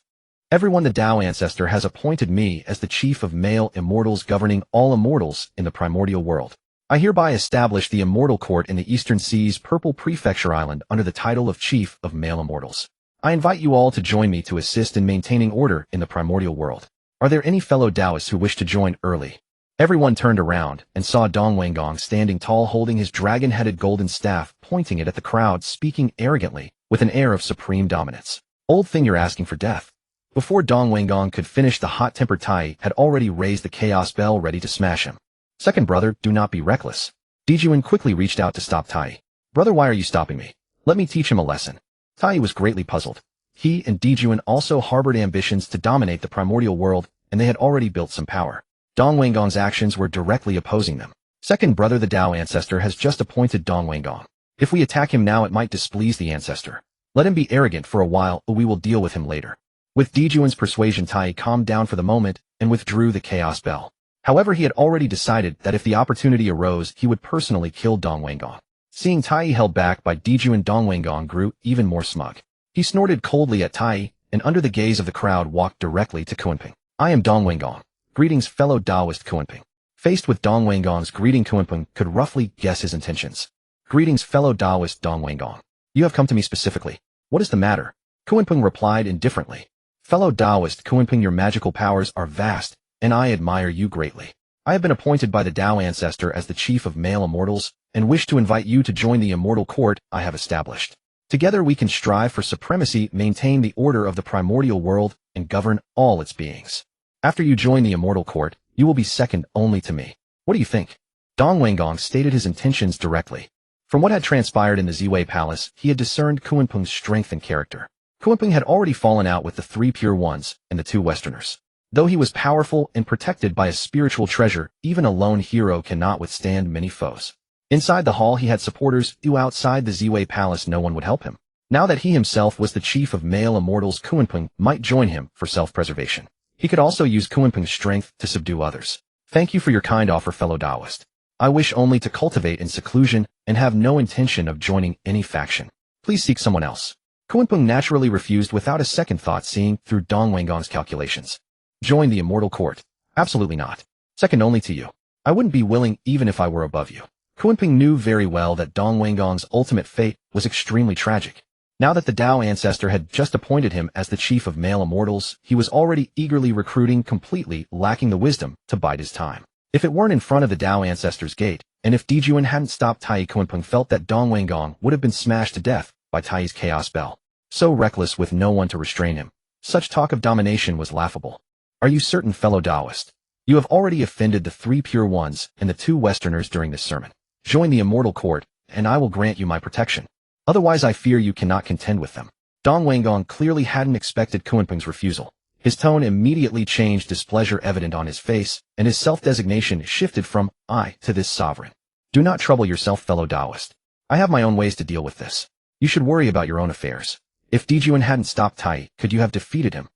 Everyone, the Tao Ancestor has appointed me as the chief of male immortals, governing all immortals in the primordial world. I hereby establish the Immortal Court in the Eastern Sea's Purple Prefecture Island under the title of Chief of Male Immortals. I invite you all to join me to assist in maintaining order in the primordial world. Are there any fellow Taoists who wish to join early? Everyone turned around and saw Dong Wenggong standing tall, holding his dragon-headed golden staff, pointing it at the crowd, speaking arrogantly with an air of supreme dominance. Old thing, you're asking for death. Before Dong Wenggong could finish, the hot-tempered Tai had already raised the chaos bell, ready to smash him. Second brother, do not be reckless. Dijuan quickly reached out to stop Tai. Brother, why are you stopping me? Let me teach him a lesson. Tai was greatly puzzled. He and Dijuan also harbored ambitions to dominate the primordial world, and they had already built some power. Dong Wenggong's actions were directly opposing them. Second brother, the Tao Ancestor has just appointed Dong Wenggong. If we attack him now, it might displease the Ancestor. Let him be arrogant for a while, but we will deal with him later. With Dijuan's persuasion, Tai calmed down for the moment and withdrew the chaos bell. However, he had already decided that if the opportunity arose, he would personally kill Dong Wenggong. Seeing Tai held back by Dijuan, Dong Wenggong grew even more smug. He snorted coldly at Tai, and under the gaze of the crowd walked directly to Kunpeng. I am Dong Wenggong. Greetings, fellow Taoist Kunpeng. Faced with Dong Wenggong's greeting, Kunpeng could roughly guess his intentions. Greetings, fellow Taoist Dong Wenggong. You have come to me specifically. What is the matter? Kunpeng replied indifferently. Fellow Taoist Kunpeng, your magical powers are vast, and I admire you greatly. I have been appointed by the Tao Ancestor as the chief of male immortals, and wish to invite you to join the immortal court I have established. Together we can strive for supremacy, maintain the order of the primordial world, and govern all its beings. After you join the immortal court, you will be second only to me. What do you think? Dong Wenggong stated his intentions directly. From what had transpired in the Ziwei Palace, he had discerned Kunpeng's strength and character. Kunpeng had already fallen out with the 3 pure ones and the 2 Westerners. Though he was powerful and protected by a spiritual treasure, even a lone hero cannot withstand many foes. Inside the hall he had supporters, who outside the Ziwei Palace no one would help him. Now that he himself was the chief of male immortals, Kunpeng might join him for self-preservation. He could also use Kunpeng's strength to subdue others. Thank you for your kind offer, fellow Taoist. I wish only to cultivate in seclusion and have no intention of joining any faction. Please seek someone else. Kunpeng naturally refused without a second thought, seeing through Dong Weigong's calculations. Join the immortal court? Absolutely not. Second only to you. I wouldn't be willing even if I were above you. Kunpeng knew very well that Dong Weigong's ultimate fate was extremely tragic. Now that the Tao ancestor had just appointed him as the chief of male immortals, he was already eagerly recruiting, completely lacking the wisdom to bide his time. If it weren't in front of the Tao ancestor's gate, and if Dijuan hadn't stopped Tai, Kunpeng felt that Dong Weigong would have been smashed to death by Tai's chaos bell. So reckless with no one to restrain him. Such talk of domination was laughable. Are you certain, fellow Taoist? You have already offended the 3 pure ones and the 2 Westerners during this sermon. Join the immortal court, and I will grant you my protection. Otherwise I fear you cannot contend with them. Dong Weigong clearly hadn't expected Kunpeng's refusal. His tone immediately changed, displeasure evident on his face, and his self-designation shifted from I to this sovereign. Do not trouble yourself, fellow Taoist. I have my own ways to deal with this. You should worry about your own affairs. If Dijuan hadn't stopped Tai, could you have defeated him?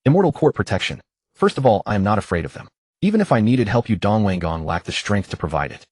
Immortal court protection. First of all, I am not afraid of them. Even if I needed help, you Dong Weigong lacked the strength to provide it.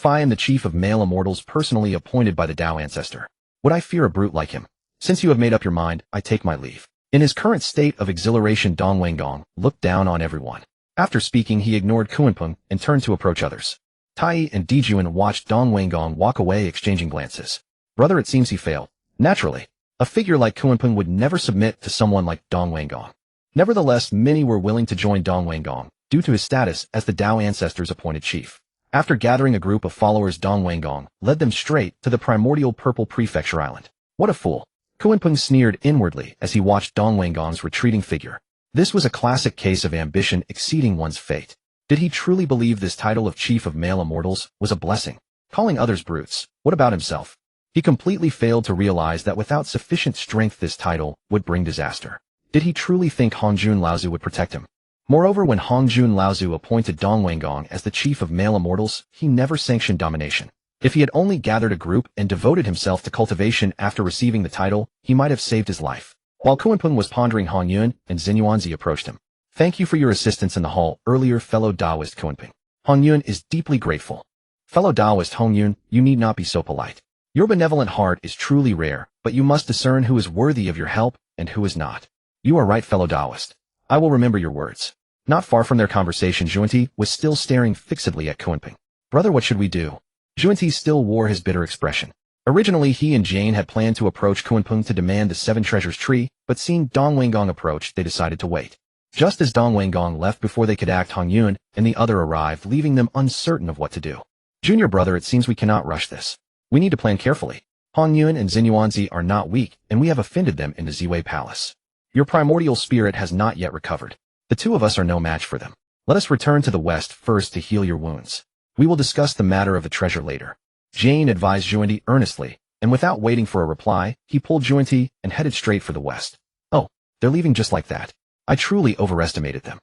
I am the chief of male immortals, personally appointed by the Tao ancestor. Would I fear a brute like him? Since you have made up your mind, I take my leave. In his current state of exhilaration, Dong Weigong looked down on everyone. After speaking, he ignored Kunpeng and turned to approach others. Tai and Dijuan watched Dong Weigong walk away, exchanging glances. Brother, it seems he failed. Naturally, a figure like Kunpeng would never submit to someone like Dong Weigong. Nevertheless, many were willing to join Dong Weigong due to his status as the Tao ancestor's appointed chief. After gathering a group of followers, Dong Weigong led them straight to the primordial purple prefecture island. What a fool! Kunpeng sneered inwardly as he watched Dong Weigong's retreating figure. This was a classic case of ambition exceeding one's fate. Did he truly believe this title of chief of male immortals was a blessing? Calling others brutes, what about himself? He completely failed to realize that without sufficient strength this title would bring disaster. Did he truly think Hongjun Laozu would protect him? Moreover, when Hongjun Laozu appointed Dong Weigong as the chief of male immortals, he never sanctioned domination. If he had only gathered a group and devoted himself to cultivation after receiving the title, he might have saved his life. While Kunpeng was pondering, Hongyun and Xinyuanzi approached him. Thank you for your assistance in the hall earlier, fellow Taoist Kunpeng. Hongyun is deeply grateful. Fellow Taoist Hongyun, you need not be so polite. Your benevolent heart is truly rare, but you must discern who is worthy of your help and who is not. You are right, fellow Taoist. I will remember your words. Not far from their conversation, Zhuanti was still staring fixedly at Kunpeng. Brother, what should we do? Zhuanti still wore his bitter expression. Originally, he and Jane had planned to approach Kunpeng to demand the 7 treasures tree, but seeing Dong Weigong approach, they decided to wait. Just as Dong Weigong left before they could act, Hongyun and the other arrived, leaving them uncertain of what to do. Junior brother, it seems we cannot rush this. We need to plan carefully. Hongyun and Xinyuanzi are not weak, and we have offended them in the Ziwei Palace. Your primordial spirit has not yet recovered. The 2 of us are no match for them. Let us return to the west first to heal your wounds. We will discuss the matter of the treasure later. Jane advised Zhuanti earnestly, and without waiting for a reply, he pulled Zhuanti and headed straight for the west. Oh, they're leaving just like that. I truly overestimated them.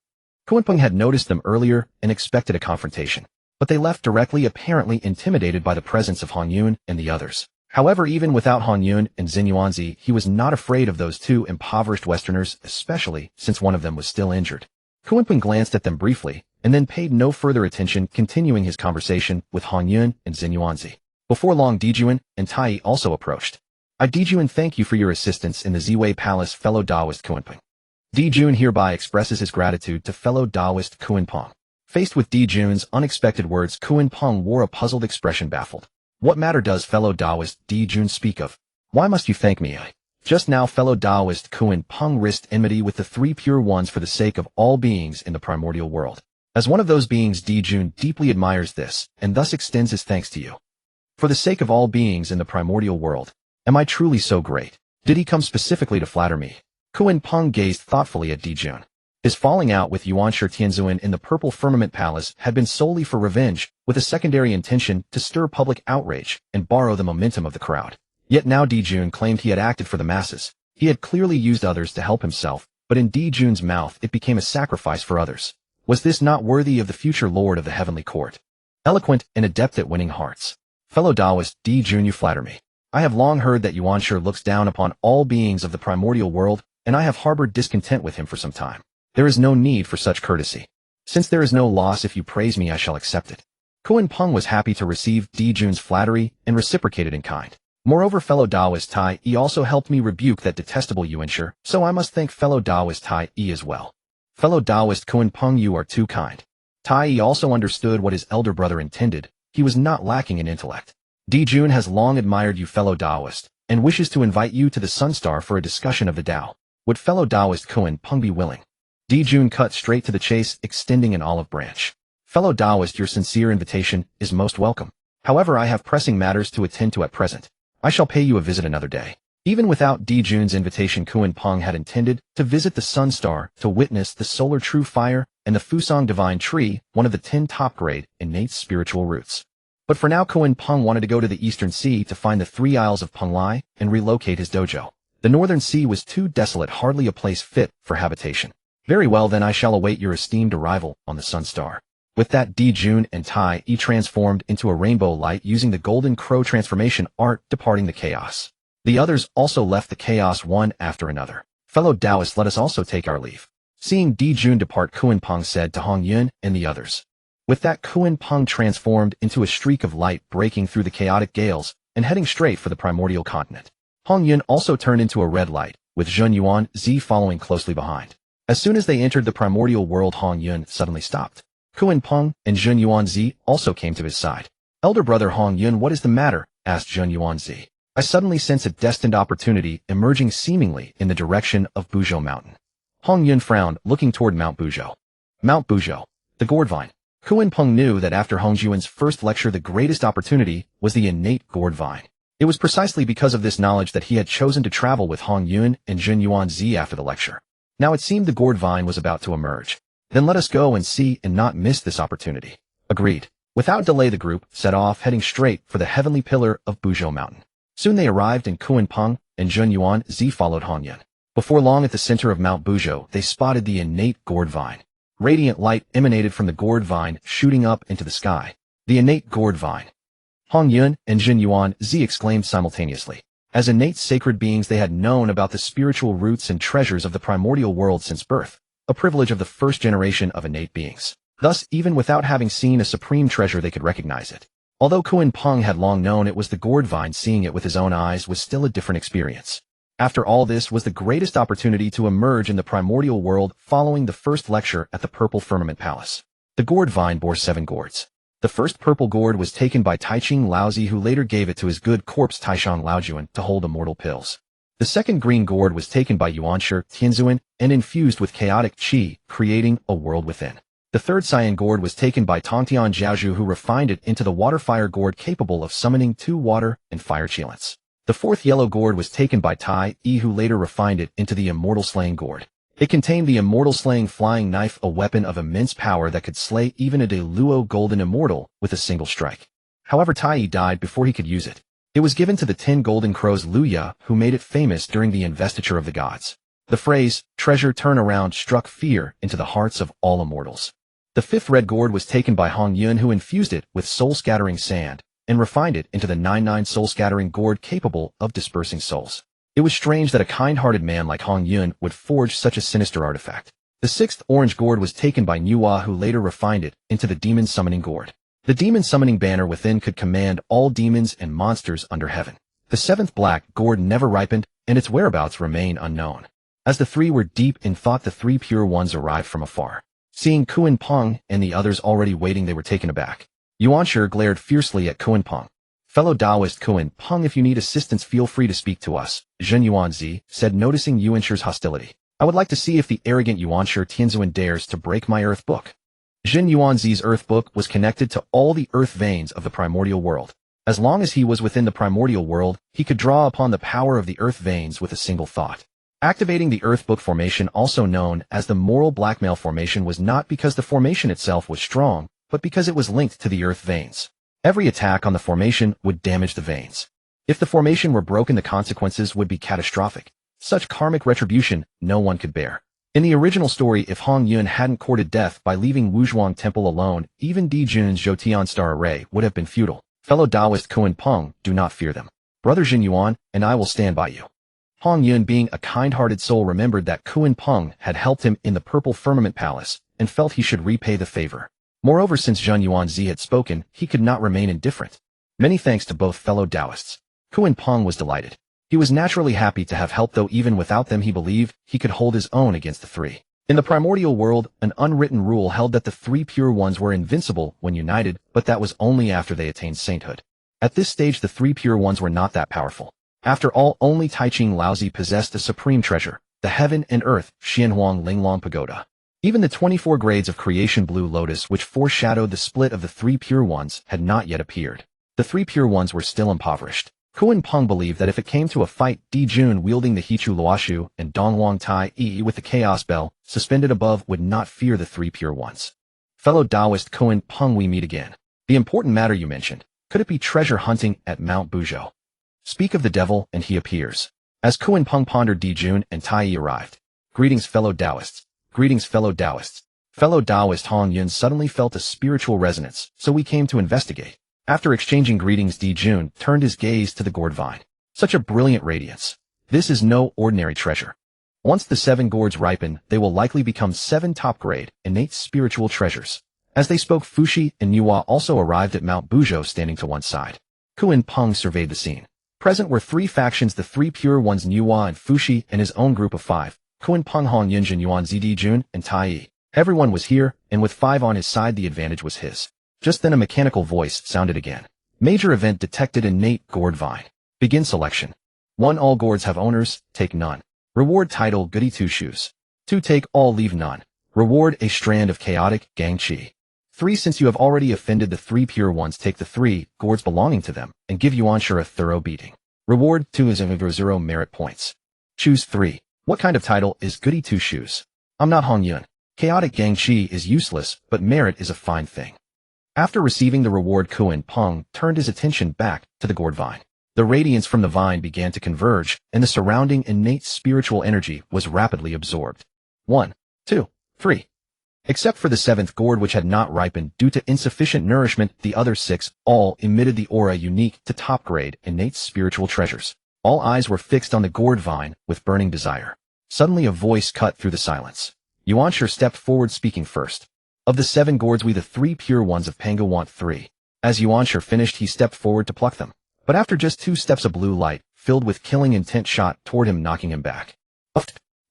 Kunpeng had noticed them earlier and expected a confrontation, but they left directly, apparently intimidated by the presence of Hongyun and the others. However, even without Hongyun and Xinyuanzi, he was not afraid of those 2 impoverished Westerners, especially since one of them was still injured. Kunpeng glanced at them briefly, and then paid no further attention, continuing his conversation with Hongyun and Xinyuanzi. Before long, Dijuan and Tai also approached. Dijuan, thank you for your assistance in the Ziwei Palace, fellow Taoist Kunpeng. Dijuan hereby expresses his gratitude to fellow Taoist Kunpeng. Faced with Dijuan's unexpected words, Kunpeng wore a puzzled expression, baffled. What matter does fellow Taoist Dijuan speak of? Why must you thank me? Just now, fellow Taoist Kunpeng risked enmity with the 3 pure ones for the sake of all beings in the primordial world. As one of those beings, Dijuan deeply admires this, and thus extends his thanks to you. For the sake of all beings in the primordial world, am I truly so great? Did he come specifically to flatter me? Kunpeng gazed thoughtfully at Dijuan. His falling out with Yuanshi Tianzuan in the Purple Firmament Palace had been solely for revenge, with a secondary intention to stir public outrage and borrow the momentum of the crowd. Yet now Dijuan claimed he had acted for the masses. He had clearly used others to help himself, but in Dijuan's mouth it became a sacrifice for others. Was this not worthy of the future lord of the heavenly court? Eloquent and adept at winning hearts. Fellow Taoist Dijuan, you flatter me. I have long heard that Yuanshi looks down upon all beings of the primordial world, and I have harbored discontent with him for some time. There is no need for such courtesy. Since there is no loss if you praise me, I shall accept it. Kunpeng was happy to receive Dijun's flattery and reciprocated in kind. Moreover, fellow Taoist Tai E also helped me rebuke that detestable Yuanshi, so I must thank fellow Taoist Tai E as well. Fellow Taoist Kunpeng, you are too kind. Tai E also understood what his elder brother intended. He was not lacking in intellect. Dijun has long admired you, fellow Taoist, and wishes to invite you to the Sunstar for a discussion of the Tao. Would fellow Taoist Kunpeng be willing? Dijun cut straight to the chase, extending an olive branch. Fellow Taoist, your sincere invitation is most welcome. However, I have pressing matters to attend to at present. I shall pay you a visit another day. Even without Dijun's invitation, Kunpeng had intended to visit the Sunstar to witness the Solar True Fire and the Fusang Divine Tree, one of the 10 top-grade innate spiritual roots. But for now, Kunpeng wanted to go to the Eastern Sea to find the 3 Isles of Penglai and relocate his dojo. The Northern Sea was too desolate, hardly a place fit for habitation. Very well, then I shall await your esteemed arrival on the Sunstar. With that, Dijun and Tai E transformed into a rainbow light using the Golden Crow transformation art, departing the chaos. The others also left the chaos one after another. Fellow Taoists, let us also take our leave. Seeing Dijun depart, Kunpeng said to Hongyun and the others. With that, Kunpeng transformed into a streak of light breaking through the chaotic gales and heading straight for the primordial continent. Hongyun also turned into a red light, with Zhenyuan Zi following closely behind. As soon as they entered the primordial world, Hongyun suddenly stopped. Kunpeng and Zhenyuan Zi also came to his side. Elder brother Hongyun, what is the matter? Asked Zhenyuan Zi. I suddenly sense a destined opportunity emerging seemingly in the direction of Buzhou Mountain. Hongyun frowned, looking toward Mount Buzhou. Mount Buzhou, the gourd vine. Kunpeng knew that after Hongjuan's first lecture, the greatest opportunity was the innate gourd vine. It was precisely because of this knowledge that he had chosen to travel with Hongyun and Zhenyuan Zi after the lecture. Now it seemed the gourd vine was about to emerge. Then let us go and see and not miss this opportunity. Agreed. Without delay, the group set off, heading straight for the heavenly pillar of Buzhou Mountain. Soon they arrived, and Kunpeng and Zhenyuan Zi followed Hongyun. Before long, at the center of Mount Buzhou, they spotted the innate gourd vine. Radiant light emanated from the gourd vine, shooting up into the sky. The innate gourd vine. Hongyun and Zhenyuan Zi exclaimed simultaneously. As innate sacred beings, they had known about the spiritual roots and treasures of the primordial world since birth, a privilege of the first generation of innate beings. Thus, even without having seen a supreme treasure, they could recognize it. Although Kunpeng had long known it was the gourd vine, seeing it with his own eyes was still a different experience. After all, this was the greatest opportunity to emerge in the primordial world following the first lecture at the Purple Firmament Palace. The gourd vine bore 7 gourds. The first purple gourd was taken by Taiching Laozi, who later gave it to his good corpse Taishang Laojuan to hold immortal pills. The second green gourd was taken by Yuanshi Tianzuan and infused with chaotic qi, creating a world within. The third cyan gourd was taken by Tongtian Jiaozhu, who refined it into the water fire gourd capable of summoning 2 water and fire cheilants. The fourth yellow gourd was taken by Tai E, who later refined it into the immortal slaying gourd. It contained the immortal slaying flying knife, a weapon of immense power that could slay even a Deluo golden immortal with a single strike. However, Tai E died before he could use it. It was given to the 10 golden crows Luya, who made it famous during the investiture of the gods. The phrase, treasure turn around, struck fear into the hearts of all immortals. The fifth red gourd was taken by Hongyun, who infused it with soul-scattering sand and refined it into the 99 soul-scattering gourd capable of dispersing souls. It was strange that a kind-hearted man like Hongyun would forge such a sinister artifact. The sixth orange gourd was taken by Nuwa, who later refined it into the demon summoning gourd. The demon summoning banner within could command all demons and monsters under heaven. The seventh black gourd never ripened, and its whereabouts remain unknown. As the 3 were deep in thought, the 3 pure ones arrived from afar. Seeing Kunpeng and the others already waiting, they were taken aback. Yuanshi glared fiercely at Kunpeng. Fellow Taoist Kunpeng, if you need assistance, feel free to speak to us, Zhenyuan Zi said, noticing Yuanshi's hostility. I would like to see if the arrogant Yuanshi Tianzuan dares to break my earth book. Zhenyuan Zi's earth book was connected to all the earth veins of the primordial world. As long as he was within the primordial world, he could draw upon the power of the earth veins with a single thought. Activating the earth book formation, also known as the moral blackmail formation, was not because the formation itself was strong, but because it was linked to the earth veins. Every attack on the formation would damage the veins. If the formation were broken, the consequences would be catastrophic. Such karmic retribution no one could bear. In the original story, if Hongyun hadn't courted death by leaving Wuzhuang Temple alone, even Dijun's Zhoutian star array would have been futile. Fellow Taoist Kunpeng, do not fear them. Brother Jin Yuan and I will stand by you. Hong Yun, being a kind-hearted soul, remembered that Kunpeng had helped him in the Purple Firmament Palace and felt he should repay the favor. Moreover, since Zhen Yuanzi had spoken, he could not remain indifferent. Many thanks to both fellow Taoists. Kunpeng was delighted. He was naturally happy to have help, though even without them he believed he could hold his own against the three. In the primordial world, an unwritten rule held that the three pure ones were invincible when united, but that was only after they attained sainthood. At this stage, the three pure ones were not that powerful. After all, only Taiching Laozi possessed a supreme treasure, the heaven and earth Xianhuang Linglong Pagoda. Even the 24 grades of creation blue lotus, which foreshadowed the split of the three pure ones, had not yet appeared. The three pure ones were still impoverished. Kunpeng believed that if it came to a fight, Di Jun wielding the Hichu Luoshu and Dongwang Tai Yi with the Chaos Bell suspended above would not fear the three pure ones. Fellow Taoist Kunpeng, we meet again. The important matter you mentioned, could it be treasure hunting at Mount Buzhou? Speak of the devil and he appears. As Kunpeng pondered, Di Jun and Tai Yi arrived. Greetings, fellow Taoists. Greetings, fellow Taoists. Fellow Taoist Hong Yun suddenly felt a spiritual resonance, so we came to investigate. After exchanging greetings, Di Jun turned his gaze to the gourd vine. Such a brilliant radiance. This is no ordinary treasure. Once the 7 gourds ripen, they will likely become 7 top-grade, innate spiritual treasures. As they spoke, Fuxi and Nuwa also arrived at Mount Buzhou, standing to one side. Kunpeng surveyed the scene. Present were 3 factions, the 3 pure ones Nuwa and Fuxi and his own group of 5, Kunpeng, Hong Yun, Jin Yuan, Di Jun, and Tai Yi. Everyone was here, and with 5 on his side the advantage was his. Just then a mechanical voice sounded again. Major event detected, innate gourd vine. Begin selection. 1. All gourds have owners, take none. Reward title, goody 2 shoes. 2. Take all, leave none. Reward a strand of chaotic gang chi. 3. Since you have already offended the 3 pure ones, take the 3 gourds belonging to them and give Yuanshi a thorough beating. Reward 2 is 0 merit points. Choose 3. What kind of title is goody 2 shoes? I'm not Hong Yun. Chaotic gang chi is useless, but merit is a fine thing. After receiving the reward, Kunpeng turned his attention back to the gourd vine. The radiance from the vine began to converge, and the surrounding innate spiritual energy was rapidly absorbed. 1, 2, 3. Except for the 7th gourd, which had not ripened due to insufficient nourishment, the other 6 all emitted the aura unique to top-grade innate spiritual treasures. All eyes were fixed on the gourd vine with burning desire. Suddenly a voice cut through the silence. Yuanshi stepped forward, speaking first. Of the 7 gourds, we the 3 pure ones of Pango want 3. As Yuanshi finished, he stepped forward to pluck them. But after just 2 steps, a blue light, filled with killing intent, shot toward him, knocking him back.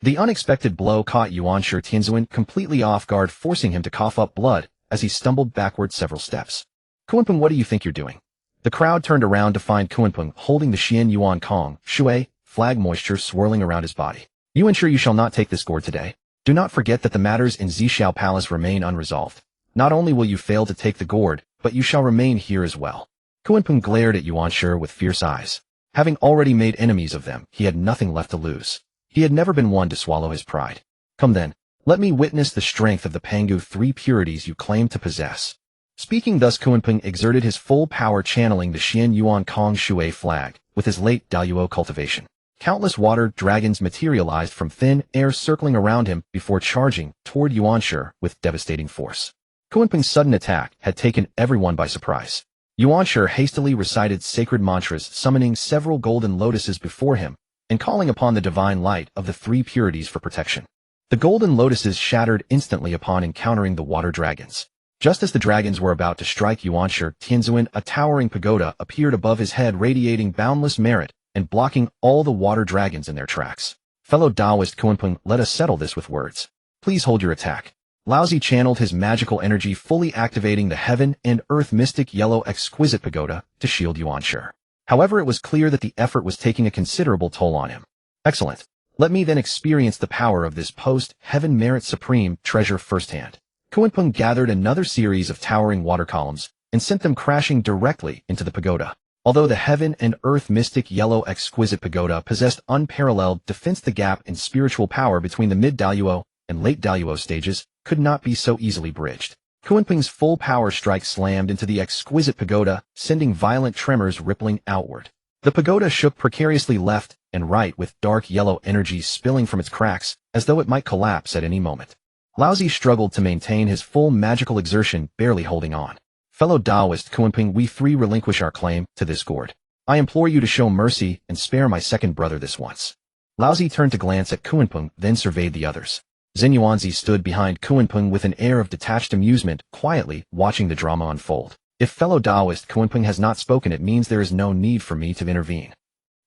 The unexpected blow caught Yuanshi Tianzuan completely off guard, forcing him to cough up blood as he stumbled backward several steps. Kunpeng, what do you think you're doing? The crowd turned around to find Kunpeng holding the Xian Yuan Kong Shui flag, moisture swirling around his body. You ensure you shall not take this gourd today. Do not forget that the matters in Zhixiao Palace remain unresolved. Not only will you fail to take the gourd, but you shall remain here as well. Kunpeng glared at Yuanshi with fierce eyes. Having already made enemies of them, he had nothing left to lose. He had never been one to swallow his pride. Come then, let me witness the strength of the Pangu 3 purities you claim to possess. Speaking thus, Kunpeng exerted his full power, channeling the Xian Yuan Kong Shui flag with his late Daluo cultivation. Countless water dragons materialized from thin air, circling around him before charging toward Yuanshi with devastating force. Kunpeng's sudden attack had taken everyone by surprise. Yuanshi hastily recited sacred mantras, summoning several golden lotuses before him and calling upon the divine light of the 3 purities for protection. The golden lotuses shattered instantly upon encountering the water dragons. Just as the dragons were about to strike Yuanshi Tianzuan, a towering pagoda appeared above his head, radiating boundless merit and blocking all the water dragons in their tracks. Fellow Taoist Kunpeng, let us settle this with words. Please hold your attack. Laozi channeled his magical energy, fully activating the heaven and earth mystic yellow exquisite pagoda to shield Yuanshi. However, it was clear that the effort was taking a considerable toll on him. Excellent. Let me then experience the power of this post-heaven merit supreme treasure firsthand. Kunpeng gathered another series of towering water columns and sent them crashing directly into the pagoda. Although the heaven and earth mystic yellow exquisite pagoda possessed unparalleled defense, the gap in spiritual power between the mid-Daluo and late Daluo stages could not be so easily bridged. Kunpeng's full power strike slammed into the exquisite pagoda, sending violent tremors rippling outward. The pagoda shook precariously left and right, with dark yellow energy spilling from its cracks as though it might collapse at any moment. Laozi struggled to maintain his full magical exertion, barely holding on. Fellow Taoist Kunpeng, we 3 relinquish our claim to this gourd. I implore you to show mercy and spare my second brother this once. Laozi turned to glance at Kunpeng, then surveyed the others. Xinyuanzi stood behind Kunpeng with an air of detached amusement, quietly watching the drama unfold. If fellow Taoist Kunpeng has not spoken, it means there is no need for me to intervene.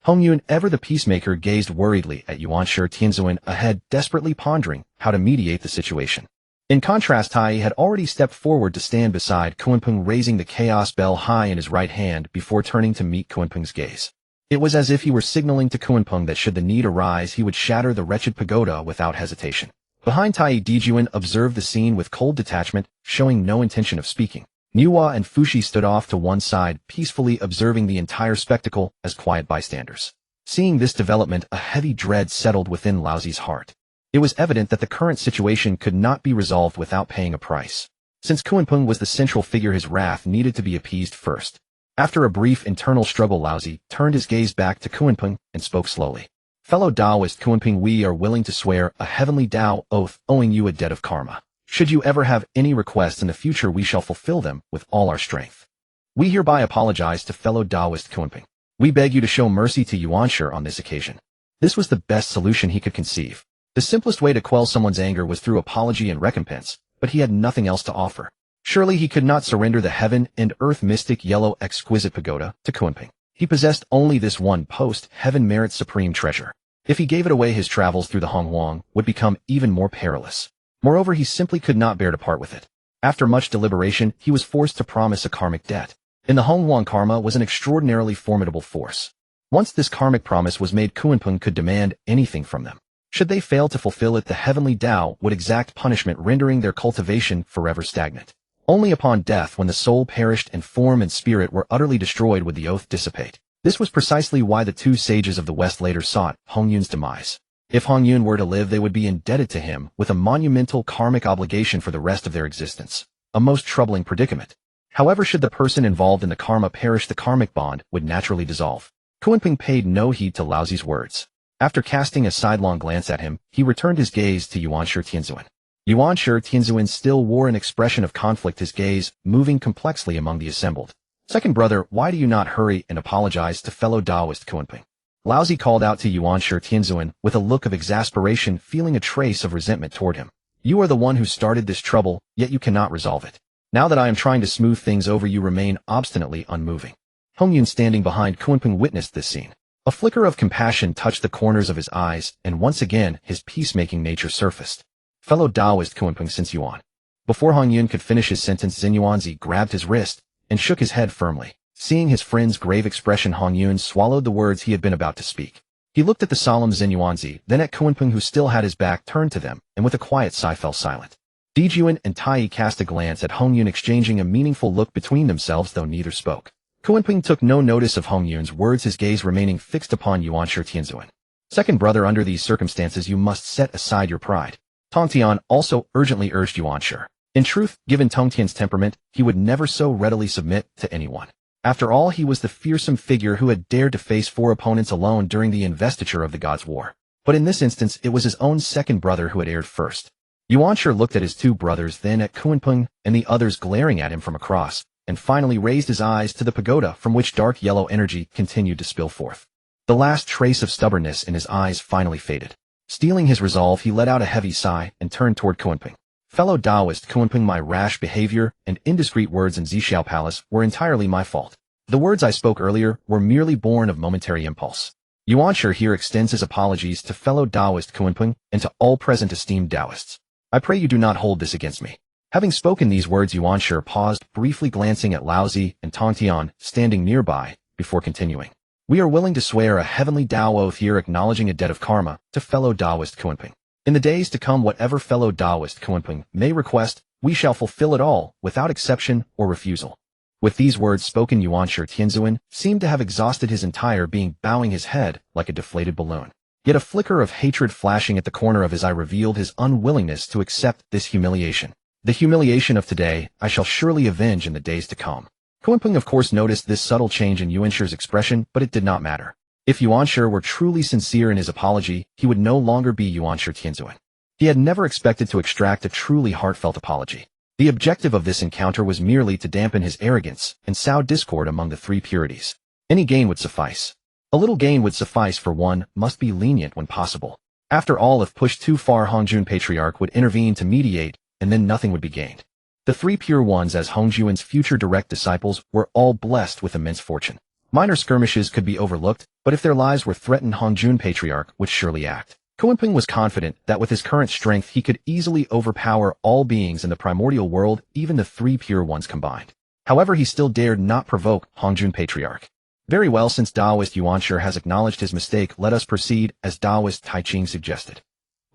Hongyun, ever the peacemaker, gazed worriedly at Yuanshi Tianzuan ahead, desperately pondering how to mediate the situation. In contrast, Tai had already stepped forward to stand beside Kunpeng, raising the chaos bell high in his right hand before turning to meet Kunpeng's gaze. It was as if he were signaling to Kunpeng that should the need arise, he would shatter the wretched pagoda without hesitation. Behind Tai, Dijuan observed the scene with cold detachment, showing no intention of speaking. Niwa and Fushi stood off to one side, peacefully observing the entire spectacle as quiet bystanders. Seeing this development, a heavy dread settled within Laozi's heart. It was evident that the current situation could not be resolved without paying a price. Since Kunpeng was the central figure, his wrath needed to be appeased first. After a brief internal struggle, Laozi turned his gaze back to Kunpeng and spoke slowly. Fellow Taoist Kunpeng, we are willing to swear a heavenly Tao oath, owing you a debt of karma. Should you ever have any requests in the future, we shall fulfill them with all our strength. We hereby apologize to fellow Taoist Kunpeng. We beg you to show mercy to Yuanshi on this occasion. This was the best solution he could conceive. The simplest way to quell someone's anger was through apology and recompense, but he had nothing else to offer. Surely he could not surrender the heaven and earth mystic yellow exquisite pagoda to Kunpeng. He possessed only this one post, heaven merits supreme treasure. If he gave it away, his travels through the Honghuang would become even more perilous. Moreover, he simply could not bear to part with it. After much deliberation, he was forced to promise a karmic debt. In the Honghuang, karma was an extraordinarily formidable force. Once this karmic promise was made, Kunpeng could demand anything from them. Should they fail to fulfill it, the heavenly Tao would exact punishment, rendering their cultivation forever stagnant. Only upon death, when the soul perished and form and spirit were utterly destroyed, would the oath dissipate. This was precisely why the two sages of the West later sought Hongyun's demise. If Hongyun were to live, they would be indebted to him with a monumental karmic obligation for the rest of their existence. A most troubling predicament. However, should the person involved in the karma perish, the karmic bond would naturally dissolve. Kunpeng paid no heed to Laozi's words. After casting a sidelong glance at him, he returned his gaze to Yuanshi Tianzuan. Yuanshi Tianzuan still wore an expression of conflict, his gaze moving complexly among the assembled. Second brother, why do you not hurry and apologize to fellow Taoist Kunpeng? Laozi called out to Yuanshi Tianzuan with a look of exasperation, feeling a trace of resentment toward him. You are the one who started this trouble, yet you cannot resolve it. Now that I am trying to smooth things over, you remain obstinately unmoving. Hongyun, standing behind Kunpeng, witnessed this scene. A flicker of compassion touched the corners of his eyes, and once again his peacemaking nature surfaced. Fellow Taoist Kunpeng, since Yuan. Before Hongyun could finish his sentence, Xinyuanzi grabbed his wrist and shook his head firmly. Seeing his friend's grave expression, Hongyun swallowed the words he had been about to speak. He looked at the solemn Xinyuanzi, then at Kunpeng, who still had his back turned to them, and with a quiet sigh fell silent. Dijuan and Tai cast a glance at Hongyun, exchanging a meaningful look between themselves, though neither spoke. Kunpeng took no notice of Hongyun's words, his gaze remaining fixed upon Yuanshi Tianzuan. Second brother, under these circumstances you must set aside your pride. Tongtian also urgently urged Yuanshi. In truth, given Tongtian's temperament, he would never so readily submit to anyone. After all, he was the fearsome figure who had dared to face 4 opponents alone during the investiture of the Gods' War. But in this instance, it was his own second brother who had erred first. Yuanshi looked at his 2 brothers, then at Kunpeng and the others glaring at him from across, and finally raised his eyes to the pagoda from which dark yellow energy continued to spill forth. The last trace of stubbornness in his eyes finally faded. Steeling his resolve, he let out a heavy sigh and turned toward Kunpeng. Fellow Taoist Kunpeng, my rash behavior and indiscreet words in Zixiao Palace were entirely my fault. The words I spoke earlier were merely born of momentary impulse. Yuanshi here extends his apologies to fellow Taoist Kunpeng and to all present esteemed Taoists. I pray you do not hold this against me. Having spoken these words, Yuanshi paused, briefly glancing at Laozi and Tongtian standing nearby, before continuing. We are willing to swear a heavenly Tao oath here, acknowledging a debt of karma to fellow Taoist Kunpeng. In the days to come, whatever fellow Taoist Kunpeng may request, we shall fulfill it all, without exception or refusal. With these words spoken, Yuanshi Tianzuan seemed to have exhausted his entire being, bowing his head like a deflated balloon. Yet a flicker of hatred flashing at the corner of his eye revealed his unwillingness to accept this humiliation. The humiliation of today I shall surely avenge in the days to come. Kunpeng of course noticed this subtle change in Yuanshi's expression, but it did not matter. If Yuanshi were truly sincere in his apology, he would no longer be Yuanshi Tianzuan. He had never expected to extract a truly heartfelt apology. The objective of this encounter was merely to dampen his arrogance and sow discord among the 3 purities. Any gain would suffice. A little gain would suffice for one, must be lenient when possible. After all, if pushed too far, Hongjuan Patriarch would intervene to mediate, and then nothing would be gained. The three pure ones as Hongjuan's future direct disciples were all blessed with immense fortune. Minor skirmishes could be overlooked, but if their lives were threatened, Hongjuan Patriarch would surely act. Kunpeng was confident that with his current strength he could easily overpower all beings in the primordial world, even the three pure ones combined. However, he still dared not provoke Hongjuan Patriarch. Very well, since Taoist Yuanshi has acknowledged his mistake, let us proceed, as Taoist Taiching suggested.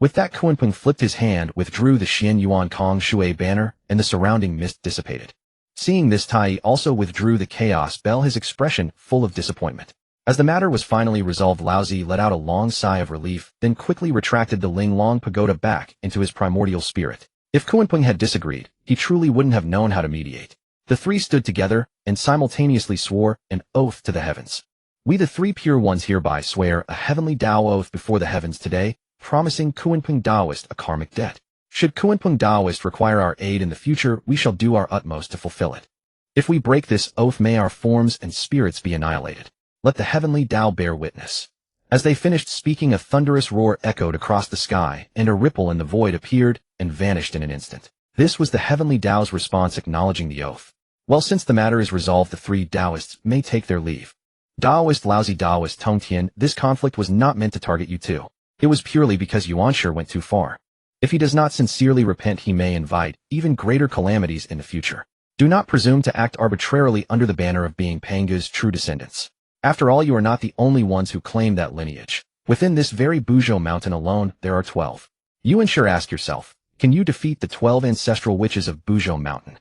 With that, Kunpeng flipped his hand, withdrew the Xian Yuan Kong Shui banner, and the surrounding mist dissipated. Seeing this, Tai also withdrew the chaos bell, his expression full of disappointment. As the matter was finally resolved, Laozi let out a long sigh of relief, then quickly retracted the Linglong Pagoda back into his primordial spirit. If Kunpeng had disagreed, he truly wouldn't have known how to mediate. The three stood together and simultaneously swore an oath to the heavens. We, the three pure ones, hereby swear a heavenly Tao oath before the heavens today, promising Kunpeng Taoist a karmic debt. Should Kunpeng Taoist require our aid in the future, we shall do our utmost to fulfill it. If we break this oath, may our forms and spirits be annihilated. Let the heavenly Tao bear witness. As they finished speaking, a thunderous roar echoed across the sky, and a ripple in the void appeared and vanished in an instant. This was the heavenly Tao's response acknowledging the oath. Well, since the matter is resolved, the three Taoists may take their leave. Taoist Laozi, Taoist Tongtian, this conflict was not meant to target you two. It was purely because Yuanshi went too far. If he does not sincerely repent, he may invite even greater calamities in the future. Do not presume to act arbitrarily under the banner of being Panga's true descendants. After all, you are not the only ones who claim that lineage. Within this very Buzhou mountain alone, there are 12. You ensure ask yourself, can you defeat the 12 ancestral witches of Buzhou mountain?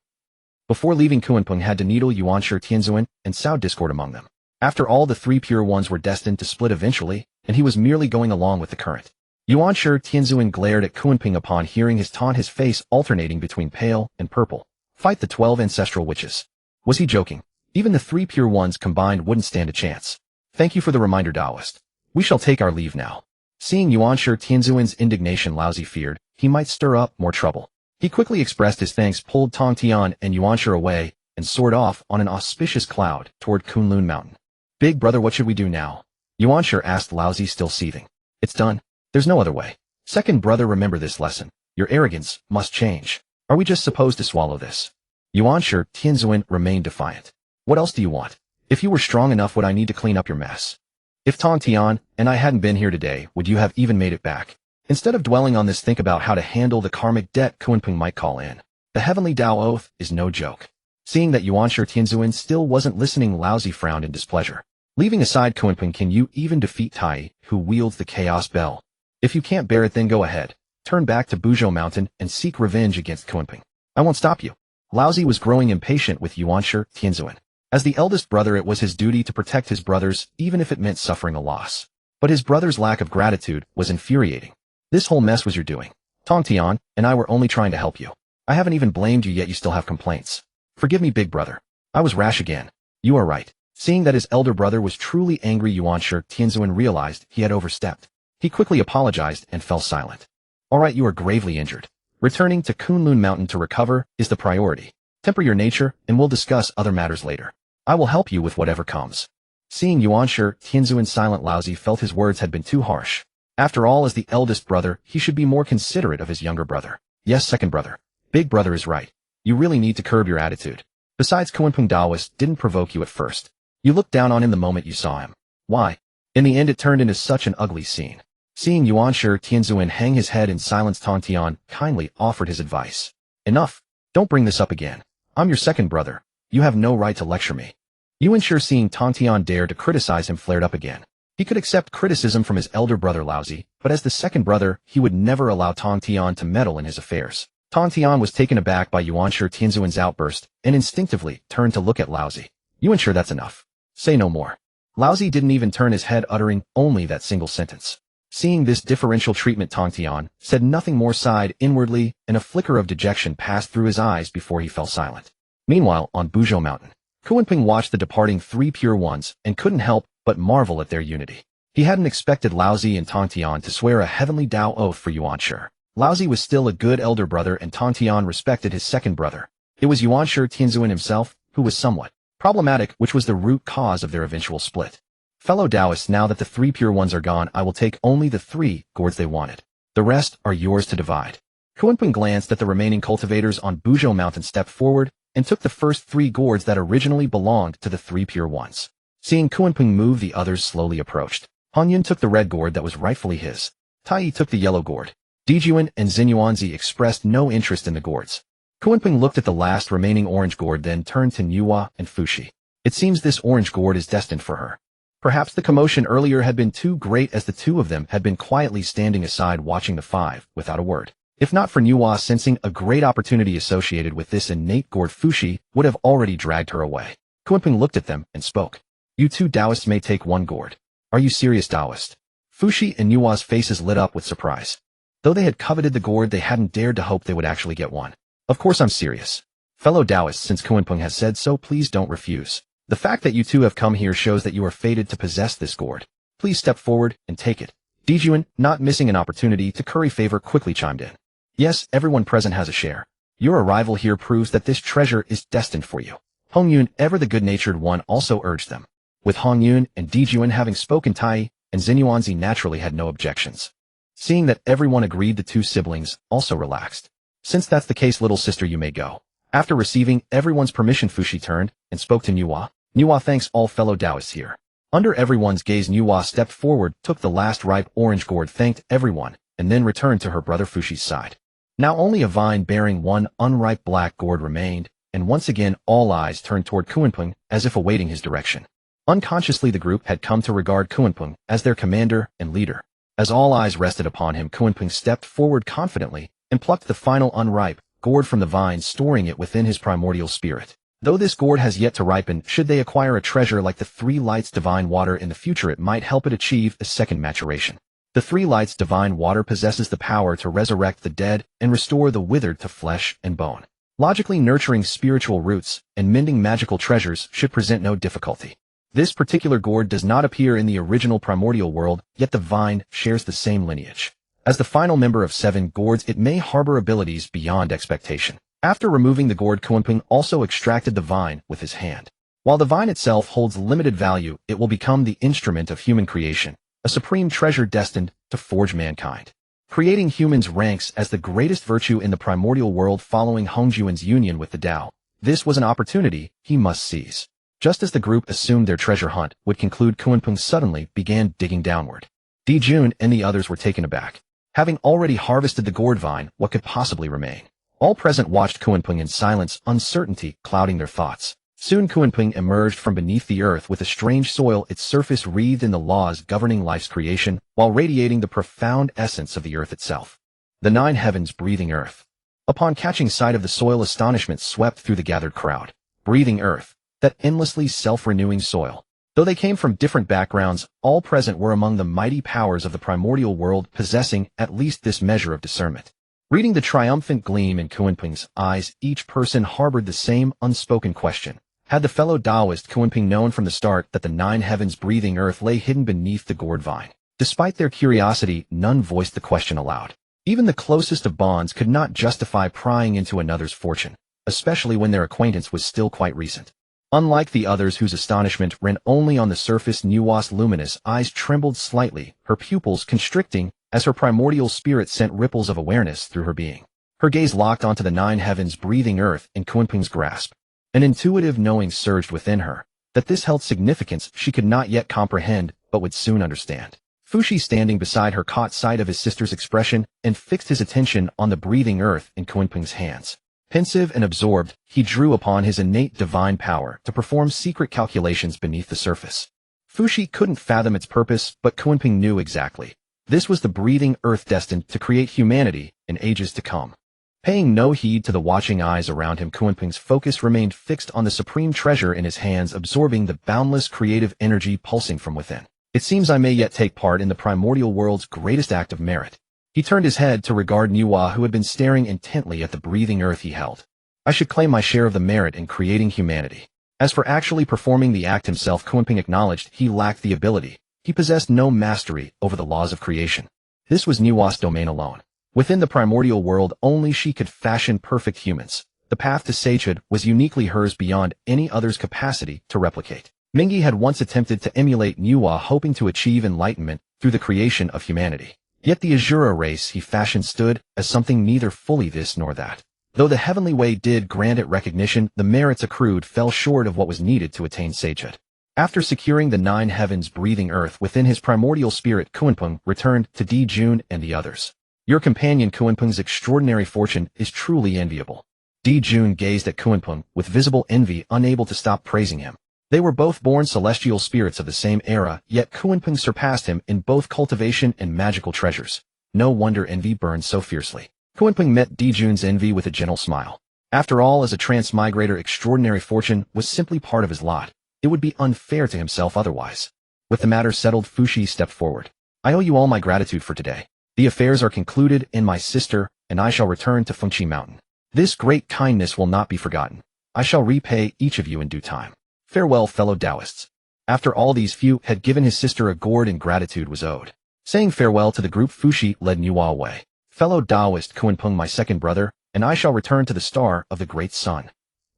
Before leaving, Kunpeng had to needle Yuanshi, Tianzuan, and sow discord among them. After all, the three pure ones were destined to split eventually, and he was merely going along with the current. Yuanshi Tianzuan glared at Kunpeng upon hearing his taunt, his face alternating between pale and purple. Fight the 12 ancestral witches. Was he joking? Even the three pure ones combined wouldn't stand a chance. Thank you for the reminder, Taoist. We shall take our leave now. Seeing Yuanshi Tianzuan's indignation, Laozi feared he might stir up more trouble. He quickly expressed his thanks, pulled Tongtian and Yuanshi away, and soared off on an auspicious cloud toward Kunlun Mountain. Big brother, what should we do now? Yuanshi asked Laozi, still seething. It's done. There's no other way. Second brother, remember this lesson. Your arrogance must change. Are we just supposed to swallow this? Yuanshi Tianzuan remained defiant. What else do you want? If you were strong enough, would I need to clean up your mess? If Tongtian and I hadn't been here today, would you have even made it back? Instead of dwelling on this, think about how to handle the karmic debt Kunpeng might call in. The heavenly Tao oath is no joke. Seeing that Yuanshi Tianzuan still wasn't listening, Laozi frowned in displeasure. Leaving aside Kunpeng, can you even defeat Tai, who wields the chaos bell? If you can't bear it, then go ahead. Turn back to Buzhou Mountain and seek revenge against Kunpeng. I won't stop you. Laozi was growing impatient with Yuanshi Tianzuan. As the eldest brother, it was his duty to protect his brothers, even if it meant suffering a loss. But his brother's lack of gratitude was infuriating. This whole mess was your doing. Tongtian and I were only trying to help you. I haven't even blamed you yet, you still have complaints. Forgive me, big brother. I was rash again. You are right. Seeing that his elder brother was truly angry, Yuanshi Tianzuan realized he had overstepped. He quickly apologized and fell silent. All right, you are gravely injured. Returning to Kunlun Mountain to recover is the priority. Temper your nature, and we'll discuss other matters later. I will help you with whatever comes. Seeing Yuanshi Tianzuan silent, Laozi felt his words had been too harsh. After all, as the eldest brother, he should be more considerate of his younger brother. Yes, second brother. Big brother is right. You really need to curb your attitude. Besides, Kunpeng Taoist didn't provoke you at first. You looked down on him the moment you saw him. Why? In the end, it turned into such an ugly scene. Seeing Yuanshi Tianzuan hang his head in silence, Tongtian kindly offered his advice. Enough. Don't bring this up again. I'm your second brother. You have no right to lecture me. Yuanshi, seeing Tongtian dare to criticize him, flared up again. He could accept criticism from his elder brother Laozi, but as the second brother, he would never allow Tongtian to meddle in his affairs. Tongtian was taken aback by Yuanshi Tianzuan's outburst and instinctively turned to look at Laozi. Yuanshi, that's enough. Say no more. Laozi didn't even turn his head, uttering only that single sentence. Seeing this differential treatment, Tongtian said nothing more, sighed inwardly, and a flicker of dejection passed through his eyes before he fell silent. Meanwhile, on Buzhou Mountain, Kunpeng watched the departing three pure ones and couldn't help but marvel at their unity. He hadn't expected Laozi and Tongtian to swear a heavenly Tao oath for Yuanshi. Laozi was still a good elder brother, and Tongtian respected his second brother. It was Yuanshi Tianzuan himself who was somewhat Problematic, which was the root cause of their eventual split. Fellow Taoists, now that the 3 pure ones are gone, I will take only the 3 gourds they wanted. The rest are yours to divide. Kunpeng glanced at the remaining cultivators on Buzhou Mountain, stepped forward, and took the first 3 gourds that originally belonged to the 3 pure ones. Seeing Kunpeng move, the others slowly approached. Honyun took the red gourd that was rightfully his. Tai took the yellow gourd. Dijuan and Xinyuanzi expressed no interest in the gourds. Kunpeng looked at the last remaining orange gourd, then turned to Nuwa and Fushi. It seems this orange gourd is destined for her. Perhaps the commotion earlier had been too great, as the 2 of them had been quietly standing aside watching the 5, without a word. If not for Nuwa sensing a great opportunity associated with this innate gourd, Fushi would have already dragged her away. Kunpeng looked at them and spoke. You 2 Taoists may take 1 gourd. Are you serious, Taoist? Fushi and Nuwa's faces lit up with surprise. Though they had coveted the gourd, they hadn't dared to hope they would actually get one. Of course I'm serious. Fellow Taoists, since Kunpeng has said so, please don't refuse. The fact that you 2 have come here shows that you are fated to possess this gourd. Please step forward and take it. Dijuan, not missing an opportunity to curry favor, quickly chimed in. Yes, everyone present has a share. Your arrival here proves that this treasure is destined for you. Hongyun, ever the good-natured one, also urged them. With Hongyun and Dijuan having spoken, Tai and Xinyuanzi naturally had no objections. Seeing that everyone agreed, the 2 siblings also relaxed. Since that's the case, little sister, you may go. After receiving everyone's permission, Fushi turned and spoke to Nuwa. Nuwa thanks all fellow Taoists here. Under everyone's gaze, Nuwa stepped forward, took the last ripe orange gourd, thanked everyone, and then returned to her brother Fushi's side. Now only a vine bearing 1 unripe black gourd remained, and once again all eyes turned toward Kunpeng as if awaiting his direction. Unconsciously, the group had come to regard Kunpeng as their commander and leader. As all eyes rested upon him, Kunpeng stepped forward confidently and plucked the final unripe gourd from the vine, storing it within his primordial spirit. Though this gourd has yet to ripen, should they acquire a treasure like the 3 lights divine water in the future, it might help it achieve a second maturation. The 3 lights divine water possesses the power to resurrect the dead and restore the withered to flesh and bone. Logically, nurturing spiritual roots and mending magical treasures should present no difficulty. This particular gourd does not appear in the original primordial world, yet the vine shares the same lineage. As the final member of 7 gourds, it may harbor abilities beyond expectation. After removing the gourd, Kunpeng also extracted the vine with his hand. While the vine itself holds limited value, it will become the instrument of human creation, a supreme treasure destined to forge mankind. Creating humans ranks as the greatest virtue in the primordial world following Hongjuan's union with the Tao. This was an opportunity he must seize. Just as the group assumed their treasure hunt would conclude, Kunpeng suddenly began digging downward. Dijun and the others were taken aback. Having already harvested the gourd vine, what could possibly remain? All present watched Kunpeng in silence, uncertainty clouding their thoughts. Soon Kunpeng emerged from beneath the earth with a strange soil, its surface wreathed in the laws governing life's creation, while radiating the profound essence of the earth itself. The 9 heavens breathing earth. Upon catching sight of the soil, astonishment swept through the gathered crowd. Breathing earth, that endlessly self-renewing soil. Though they came from different backgrounds, all present were among the mighty powers of the primordial world, possessing at least this measure of discernment. Reading the triumphant gleam in Kunpeng's eyes, each person harbored the same unspoken question. Had the fellow Taoist Kunpeng known from the start that the 9 heavens breathing earth lay hidden beneath the gourd vine? Despite their curiosity, none voiced the question aloud. Even the closest of bonds could not justify prying into another's fortune, especially when their acquaintance was still quite recent. Unlike the others, whose astonishment ran only on the surface, Nuwa's luminous eyes trembled slightly, her pupils constricting as her primordial spirit sent ripples of awareness through her being. Her gaze locked onto the 9 heavens breathing earth in Kunpeng's grasp. An intuitive knowing surged within her that this held significance she could not yet comprehend, but would soon understand. Fushi, standing beside her, caught sight of his sister's expression and fixed his attention on the breathing earth in Kunpeng's hands. Pensive and absorbed, he drew upon his innate divine power to perform secret calculations beneath the surface. Fushi couldn't fathom its purpose, but Kunpeng knew exactly. This was the breathing earth destined to create humanity in ages to come. Paying no heed to the watching eyes around him, Kunpeng's focus remained fixed on the supreme treasure in his hands, absorbing the boundless creative energy pulsing from within. It seems I may yet take part in the primordial world's greatest act of merit. He turned his head to regard Nuwa, who had been staring intently at the breathing earth he held. I should claim my share of the merit in creating humanity. As for actually performing the act himself, Kunpeng acknowledged he lacked the ability. He possessed no mastery over the laws of creation. This was Nuwa's domain alone. Within the primordial world, only she could fashion perfect humans. The path to sagehood was uniquely hers beyond any other's capacity to replicate. Mingyi had once attempted to emulate Nuwa, hoping to achieve enlightenment through the creation of humanity. Yet the Azura race he fashioned stood as something neither fully this nor that. Though the heavenly way did grant it recognition, the merits accrued fell short of what was needed to attain sagehood. After securing the 9 heavens breathing earth within his primordial spirit, Kunpeng returned to Dijun and the others. Your companion Kunpeng's extraordinary fortune is truly enviable. Dijun gazed at Kunpeng with visible envy, unable to stop praising him. They were both born celestial spirits of the same era, yet Kunpeng surpassed him in both cultivation and magical treasures. No wonder envy burned so fiercely. Kunpeng met Dijun's envy with a gentle smile. After all, as a transmigrator, extraordinary fortune was simply part of his lot. It would be unfair to himself otherwise. With the matter settled, Fushi stepped forward. I owe you all my gratitude for today. The affairs are concluded, and my sister and I shall return to Fengqi Mountain. This great kindness will not be forgotten. I shall repay each of you in due time. Farewell, fellow Taoists. After all these few had given his sister a gourd and gratitude was owed. Saying farewell to the group, Fushi led Nuwa away. Fellow Taoist Kunpeng, my second brother, and I shall return to the Star of the Great Sun.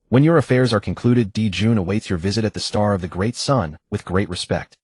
When your affairs are concluded, Dijun awaits your visit at the Star of the Great Sun with great respect.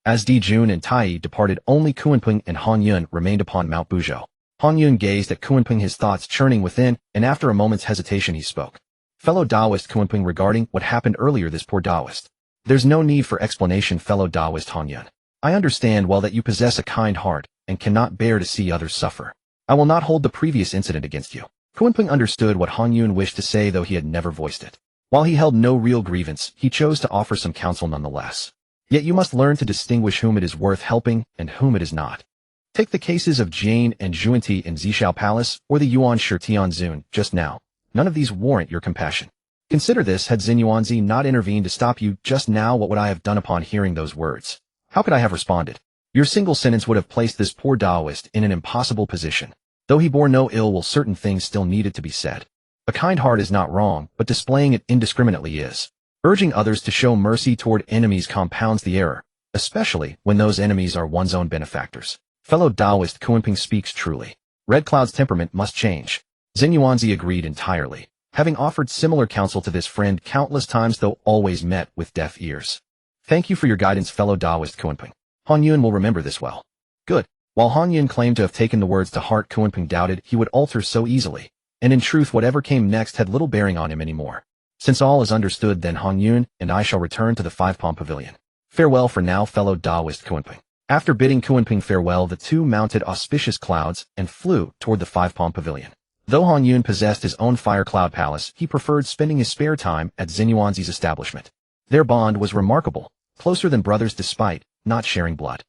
As Dijun and Taiyi departed, only Kunpeng and Hongyun remained upon Mount Buzhou. Hongyun gazed at Kunpeng, his thoughts churning within, and after a moment's hesitation he spoke. Fellow Taoist Kunpeng, regarding what happened earlier, this poor Taoist. There's no need for explanation, fellow Taoist Hongyun. I understand well that you possess a kind heart and cannot bear to see others suffer. I will not hold the previous incident against you. Kunpeng understood what Hongyun wished to say, though he had never voiced it. While he held no real grievance, he chose to offer some counsel nonetheless. Yet you must learn to distinguish whom it is worth helping and whom it is not. Take the cases of Jane and Juanti in Zishao Palace, or the Yuan Shi Tianzun just now. None of these warrant your compassion. Consider this: had Xinyuanzi not intervened to stop you just now, what would I have done upon hearing those words? How could I have responded? Your single sentence would have placed this poor Taoist in an impossible position. Though he bore no ill will, certain things still needed to be said. A kind heart is not wrong, but displaying it indiscriminately is. Urging others to show mercy toward enemies compounds the error, especially when those enemies are one's own benefactors. Fellow Taoist Kunpeng speaks truly. Red Cloud's temperament must change. Xinyuanzi agreed entirely, having offered similar counsel to this friend countless times, though always met with deaf ears. Thank you for your guidance, fellow Taoist Kunpeng. Hongyun will remember this well. Good. While Hongyun claimed to have taken the words to heart, Kunpeng doubted he would alter so easily, and in truth whatever came next had little bearing on him anymore. Since all is understood, then Hongyun and I shall return to the 5-palm pavilion. Farewell for now, fellow Taoist Kunpeng. After bidding Kunpeng farewell, the two mounted auspicious clouds and flew toward the 5-palm pavilion. Though Hongyun possessed his own fire cloud palace, he preferred spending his spare time at Xinyuanzi's establishment. Their bond was remarkable, closer than brothers despite not sharing blood.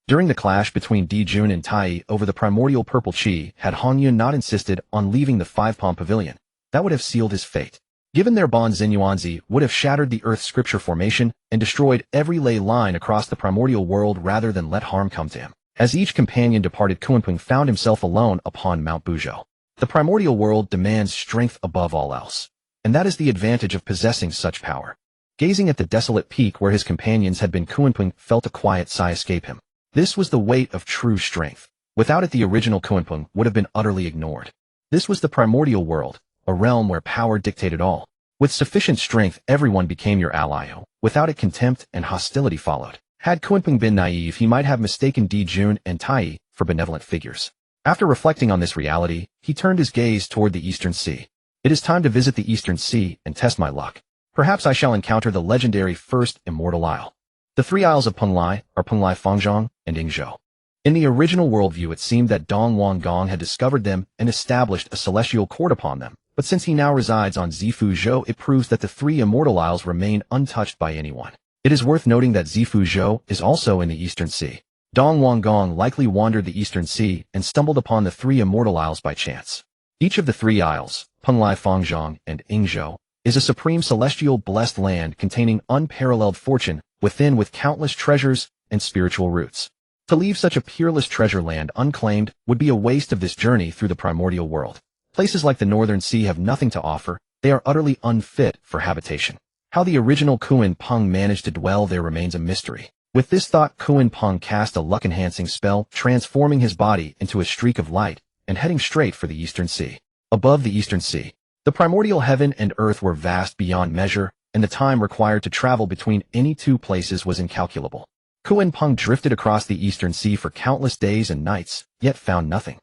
During the clash between Dijun and Taiyi over the primordial purple chi, had Hongyun not insisted on leaving the 5-palm pavilion, that would have sealed his fate. Given their bond, Xinyuanzi would have shattered the Earth scripture formation and destroyed every ley line across the primordial world rather than let harm come to him. As each companion departed, Kunpeng found himself alone upon Mount Buzhou. The primordial world demands strength above all else, and that is the advantage of possessing such power. Gazing at the desolate peak where his companions had been, Kunpeng felt a quiet sigh escape him. This was the weight of true strength. Without it, the original Kunpeng would have been utterly ignored. This was the primordial world, a realm where power dictated all. With sufficient strength, everyone became your ally. Without it, contempt and hostility followed. Had Kunpeng been naive, he might have mistaken Dijun and Taiyi for benevolent figures. After reflecting on this reality, he turned his gaze toward the Eastern Sea. It is time to visit the Eastern Sea and test my luck. Perhaps I shall encounter the legendary First Immortal Isle. The 3 isles of Penglai are Penglai Fangzhong and Yingzhou. In the original worldview, it seemed that Dong Wanggong had discovered them and established a celestial court upon them, but since he now resides on Zifuzhou, it proves that the 3 Immortal Isles remain untouched by anyone. It is worth noting that Zifuzhou is also in the Eastern Sea. Dong Wanggong likely wandered the Eastern Sea and stumbled upon the 3 Immortal Isles by chance. Each of the 3 isles, Penglai Fangzhong and Yingzhou, is a supreme celestial blessed land containing unparalleled fortune within, with countless treasures and spiritual roots. To leave such a peerless treasure land unclaimed would be a waste of this journey through the primordial world. Places like the Northern Sea have nothing to offer. They are utterly unfit for habitation. How the original Kunpeng managed to dwell there remains a mystery. With this thought, Kunpeng cast a luck-enhancing spell, transforming his body into a streak of light and heading straight for the Eastern Sea. Above the Eastern Sea, The primordial heaven and earth were vast beyond measure, and the time required to travel between any two places was incalculable. Kunpeng drifted across the eastern sea for countless days and nights, yet found nothing.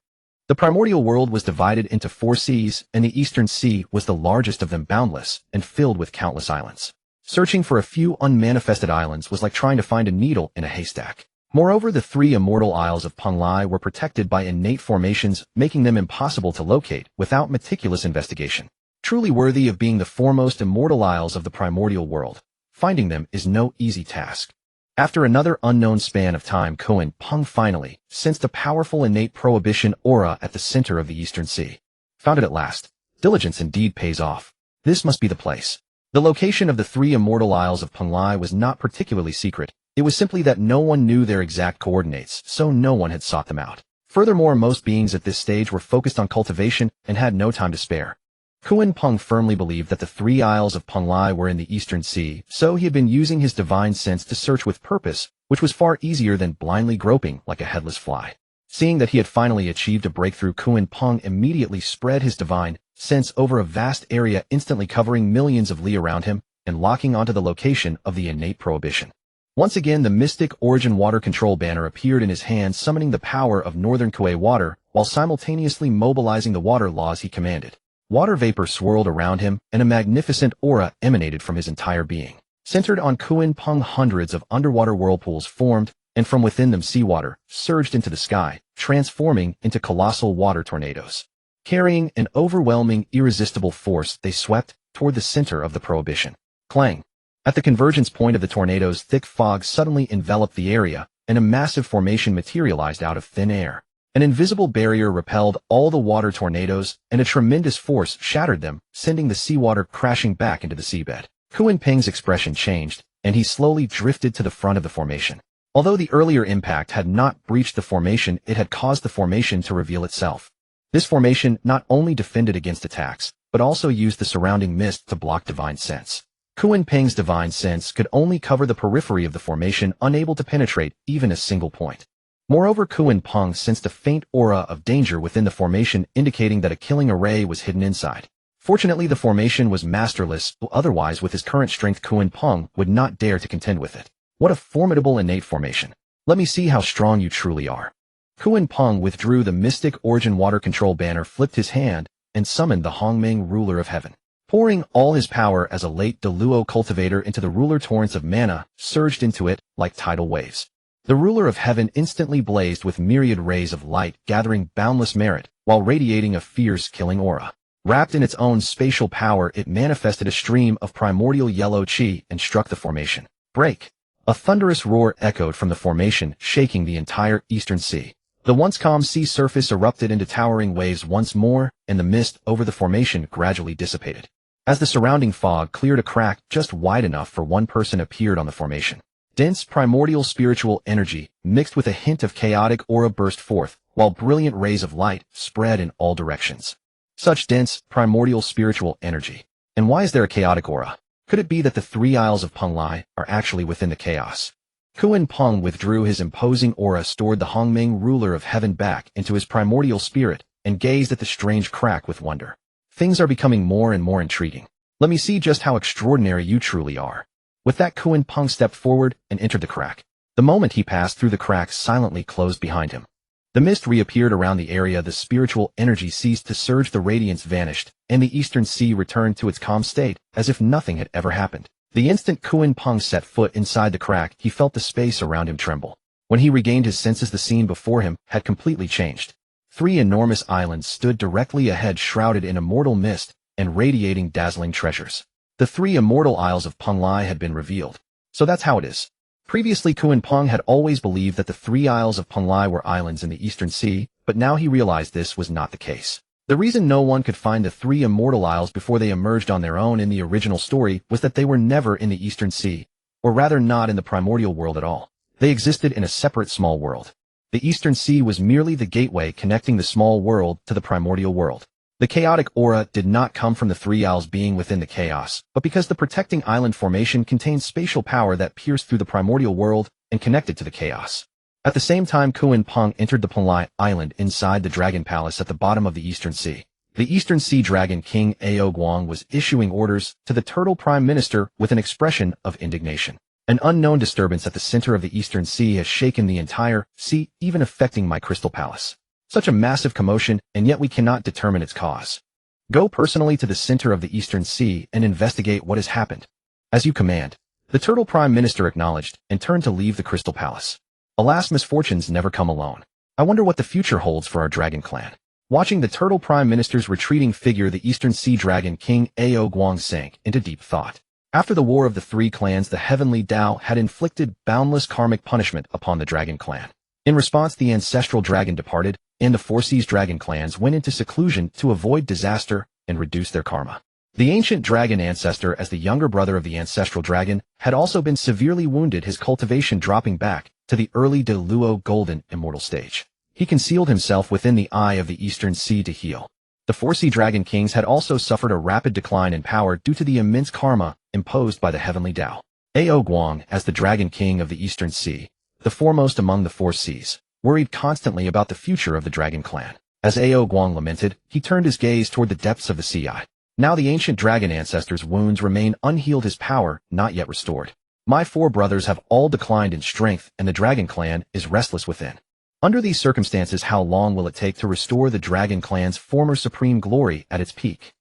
The primordial world was divided into 4 seas, and the eastern sea was the largest of them, boundless and filled with countless islands. Searching for a few unmanifested islands was like trying to find a needle in a haystack. Moreover, the 3 immortal isles of Penglai were protected by innate formations, making them impossible to locate without meticulous investigation. Truly worthy of being the foremost immortal isles of the primordial world, finding them is no easy task. After another unknown span of time, Kunpeng finally sensed a powerful innate prohibition aura at the center of the eastern sea. Found it at last. Diligence indeed pays off. This must be the place. The location of the 3 immortal isles of Penglai was not particularly secret. It was simply that no one knew their exact coordinates, so no one had sought them out. Furthermore, most beings at this stage were focused on cultivation and had no time to spare. Kunpeng firmly believed that the 3 isles of Penglai were in the eastern sea, so he had been using his divine sense to search with purpose, which was far easier than blindly groping like a headless fly. Seeing that he had finally achieved a breakthrough, Kunpeng immediately spread his divine sense over a vast area, instantly covering millions of li around him and locking onto the location of the innate prohibition. Once again, the mystic origin water control banner appeared in his hand, summoning the power of northern Kui water while simultaneously mobilizing the water laws he commanded. Water vapor swirled around him, and a magnificent aura emanated from his entire being. Centered on Kunpeng, hundreds of underwater whirlpools formed, and from within them seawater surged into the sky, transforming into colossal water tornadoes. Carrying an overwhelming, irresistible force, they swept toward the center of the prohibition. Clang! At the convergence point of the tornadoes, thick fog suddenly enveloped the area, and a massive formation materialized out of thin air. An invisible barrier repelled all the water tornadoes, and a tremendous force shattered them, sending the seawater crashing back into the seabed. Kunpeng's expression changed, and he slowly drifted to the front of the formation. Although the earlier impact had not breached the formation, it had caused the formation to reveal itself. This formation not only defended against attacks, but also used the surrounding mist to block divine sense. Kunpeng's divine sense could only cover the periphery of the formation, unable to penetrate even a single point. Moreover, Kunpeng sensed a faint aura of danger within the formation, indicating that a killing array was hidden inside. Fortunately, the formation was masterless, otherwise with his current strength Kunpeng would not dare to contend with it. What a formidable innate formation. Let me see how strong you truly are. Kunpeng withdrew the mystic origin water control banner, flipped his hand, and summoned the Honghuang ruler of heaven. Pouring all his power as a late Deluo cultivator into the ruler, torrents of mana surged into it like tidal waves. The ruler of heaven instantly blazed with myriad rays of light, gathering boundless merit, while radiating a fierce killing aura. Wrapped in its own spatial power, it manifested a stream of primordial yellow chi and struck the formation. Break! A thunderous roar echoed from the formation, shaking the entire eastern sea. The once calm sea surface erupted into towering waves once more, and the mist over the formation gradually dissipated. As the surrounding fog cleared, a crack just wide enough for one person appeared on the formation. Dense primordial spiritual energy, mixed with a hint of chaotic aura, burst forth, while brilliant rays of light spread in all directions. Such dense, primordial spiritual energy. And why is there a chaotic aura? Could it be that the 3 isles of Penglai are actually within the chaos? Kunpeng withdrew his imposing aura, stored the Honghuang ruler of heaven back into his primordial spirit, and gazed at the strange crack with wonder. Things are becoming more and more intriguing. Let me see just how extraordinary you truly are. With that, Kunpeng stepped forward and entered the crack. The moment he passed through, the crack silently closed behind him. The mist reappeared around the area, the spiritual energy ceased to surge, the radiance vanished, and the eastern sea returned to its calm state, as if nothing had ever happened. The instant Kunpeng set foot inside the crack, he felt the space around him tremble. When he regained his senses, the scene before him had completely changed. 3 enormous islands stood directly ahead, shrouded in immortal mist and radiating dazzling treasures. The 3 immortal isles of Penglai had been revealed. So that's how it is. Previously, Kunpeng had always believed that the 3 isles of Penglai were islands in the eastern sea, but now he realized this was not the case. The reason no one could find the 3 immortal isles before they emerged on their own in the original story was that they were never in the eastern sea, or rather not in the primordial world at all. They existed in a separate small world. The eastern sea was merely the gateway connecting the small world to the primordial world. The chaotic aura did not come from the 3 isles being within the chaos, but because the protecting island formation contained spatial power that pierced through the primordial world and connected to the chaos. At the same time, Kunpeng entered the Penglai island inside the Dragon Palace at the bottom of the eastern sea. The Eastern Sea Dragon King Honghuang was issuing orders to the Turtle Prime Minister with an expression of indignation. An unknown disturbance at the center of the Eastern Sea has shaken the entire sea, even affecting my Crystal Palace. Such a massive commotion, and yet we cannot determine its cause. Go personally to the center of the Eastern Sea and investigate what has happened. As you command. The Turtle Prime Minister acknowledged and turned to leave the Crystal Palace. Alas, misfortunes never come alone. I wonder what the future holds for our Dragon Clan. Watching the Turtle Prime Minister's retreating figure, the Eastern Sea Dragon King Honghuang sank into deep thought. After the War of the Three Clans, the Heavenly Tao had inflicted boundless karmic punishment upon the Dragon Clan. In response, the Ancestral Dragon departed, and the Four Seas Dragon clans went into seclusion to avoid disaster and reduce their karma. The ancient dragon ancestor, as the younger brother of the Ancestral Dragon, had also been severely wounded, his cultivation dropping back to the early Deluo Golden Immortal stage. He concealed himself within the eye of the Eastern Sea to heal. The Four Sea Dragon Kings had also suffered a rapid decline in power due to the immense karma imposed by the Heavenly Tao. Honghuang, as the Dragon King of the Eastern Sea, the foremost among the Four Seas, worried constantly about the future of the Dragon Clan. As Honghuang lamented, he turned his gaze toward the depths of the sea. Now the ancient dragon ancestor's wounds remain unhealed, his power not yet restored. My four brothers have all declined in strength, and the Dragon Clan is restless within. Under these circumstances, how long will it take to restore the Dragon Clan's former supreme glory at its peak?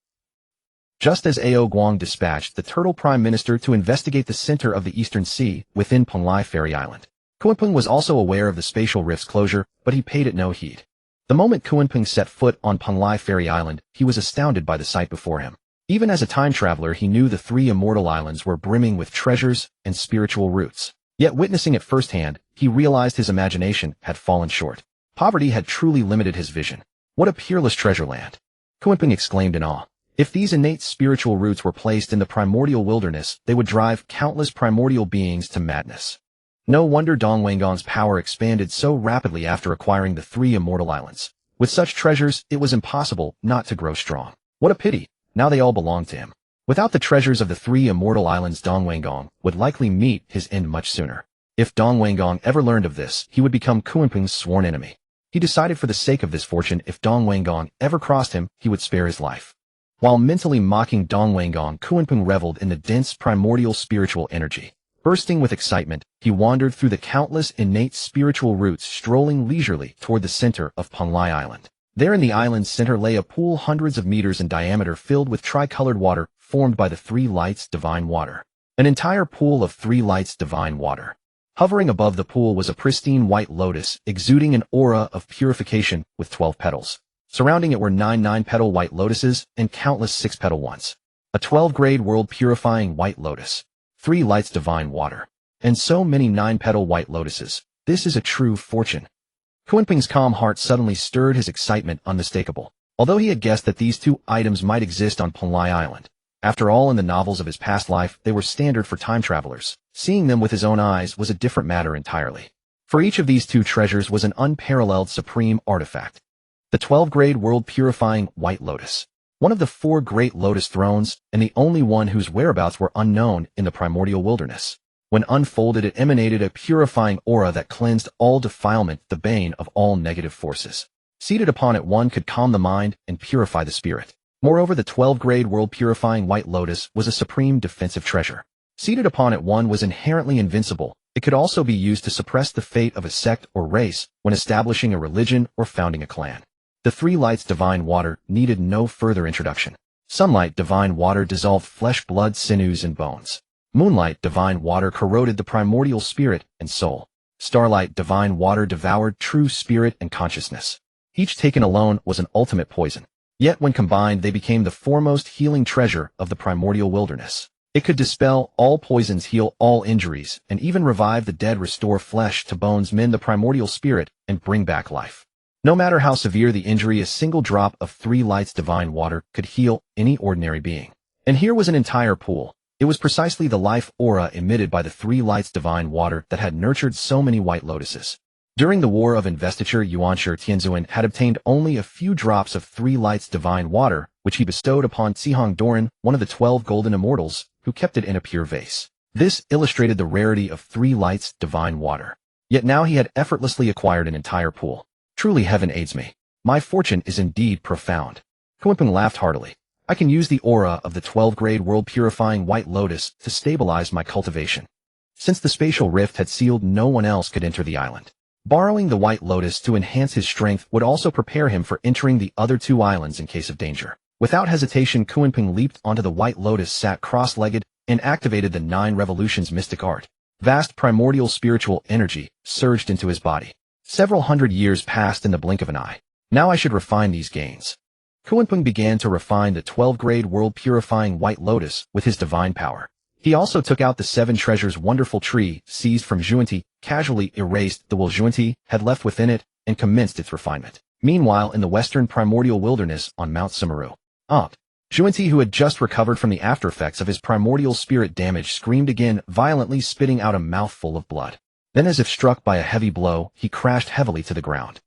Just as Honghuang dispatched the Turtle Prime Minister to investigate the center of the Eastern Sea within Penglai Fairy Island, Kunpeng was also aware of the spatial rift's closure, but he paid it no heed. The moment Kunpeng set foot on Penglai Fairy Island, he was astounded by the sight before him. Even as a time traveler, he knew the three immortal islands were brimming with treasures and spiritual roots. Yet witnessing it firsthand, he realized his imagination had fallen short. Poverty had truly limited his vision. What a peerless treasure land! Kunpeng exclaimed in awe. If these innate spiritual roots were placed in the primordial wilderness, they would drive countless primordial beings to madness. No wonder Dongwangong's power expanded so rapidly after acquiring the three immortal islands. With such treasures, it was impossible not to grow strong. What a pity! Now they all belong to him. Without the treasures of the three immortal islands, Dongwangong would likely meet his end much sooner. If Dongwangong ever learned of this, he would become Kunpeng's sworn enemy. He decided, for the sake of this fortune, if Dongwangong ever crossed him, he would spare his life. While mentally mocking Dongwangong, Kunpeng reveled in the dense primordial spiritual energy. Bursting with excitement, he wandered through the countless innate spiritual roots, strolling leisurely toward the center of Penglai Island. There in the island's center lay a pool hundreds of meters in diameter, filled with tricolored water formed by the three lights divine water. An entire pool of three lights divine water. Hovering above the pool was a pristine white lotus, exuding an aura of purification with 12 petals. Surrounding it were 9 9-petal white lotuses and countless 6-petal ones. A 12-grade world purifying white lotus. 3 lights divine water. And so many 9-petal white lotuses. This is a true fortune. Kunpeng's calm heart suddenly stirred, his excitement unmistakable. Although he had guessed that these 2 items might exist on Penglai Island. After all, in the novels of his past life, they were standard for time travelers. Seeing them with his own eyes was a different matter entirely. For each of these 2 treasures was an unparalleled supreme artifact. The 12-grade world purifying white lotus. One of the 4 great lotus thrones, and the only one whose whereabouts were unknown in the primordial wilderness. When unfolded, it emanated a purifying aura that cleansed all defilement, the bane of all negative forces. Seated upon it, one could calm the mind and purify the spirit. Moreover, the 12-grade world purifying white lotus was a supreme defensive treasure. Seated upon it, one was inherently invincible. It could also be used to suppress the fate of a sect or race when establishing a religion or founding a clan. The 3 lights divine water needed no further introduction. Sunlight divine water dissolved flesh, blood, sinews, and bones. Moonlight divine water corroded the primordial spirit and soul. Starlight divine water devoured true spirit and consciousness. Each taken alone was an ultimate poison. Yet when combined, they became the foremost healing treasure of the primordial wilderness. It could dispel all poisons, heal all injuries, and even revive the dead, restore flesh to bones, mend the primordial spirit, and bring back life. No matter how severe the injury, a single drop of 3 lights divine water could heal any ordinary being. And here was an entire pool. It was precisely the life aura emitted by the 3 lights divine water that had nurtured so many white lotuses. During the War of Investiture, Yuanshi Tianzuan had obtained only a few drops of 3 lights divine water, which he bestowed upon Cihong Doran, one of the 12 golden immortals, who kept it in a pure vase. This illustrated the rarity of 3 lights divine water. Yet now he had effortlessly acquired an entire pool. Truly, heaven aids me. My fortune is indeed profound. Kunpeng laughed heartily. I can use the aura of the 12th-grade world-purifying White Lotus to stabilize my cultivation. Since the spatial rift had sealed, no one else could enter the island. Borrowing the White Lotus to enhance his strength would also prepare him for entering the other two islands in case of danger. Without hesitation, Kunpeng leaped onto the White Lotus, sat cross-legged, and activated the 9 Revolutions mystic art. Vast primordial spiritual energy surged into his body. Several hundred years passed in the blink of an eye. Now I should refine these gains. Kunpeng began to refine the 12th-grade world-purifying White Lotus with his divine power. He also took out the 7 treasures wonderful tree seized from Zhuanti, casually erased the will Zhuanti had left within it, and commenced its refinement. Meanwhile, in the western primordial wilderness on Mount Sumeru, Zhuanti, who had just recovered from the aftereffects of his primordial spirit damage, screamed again, violently spitting out a mouthful of blood. Then, as if struck by a heavy blow, he crashed heavily to the ground.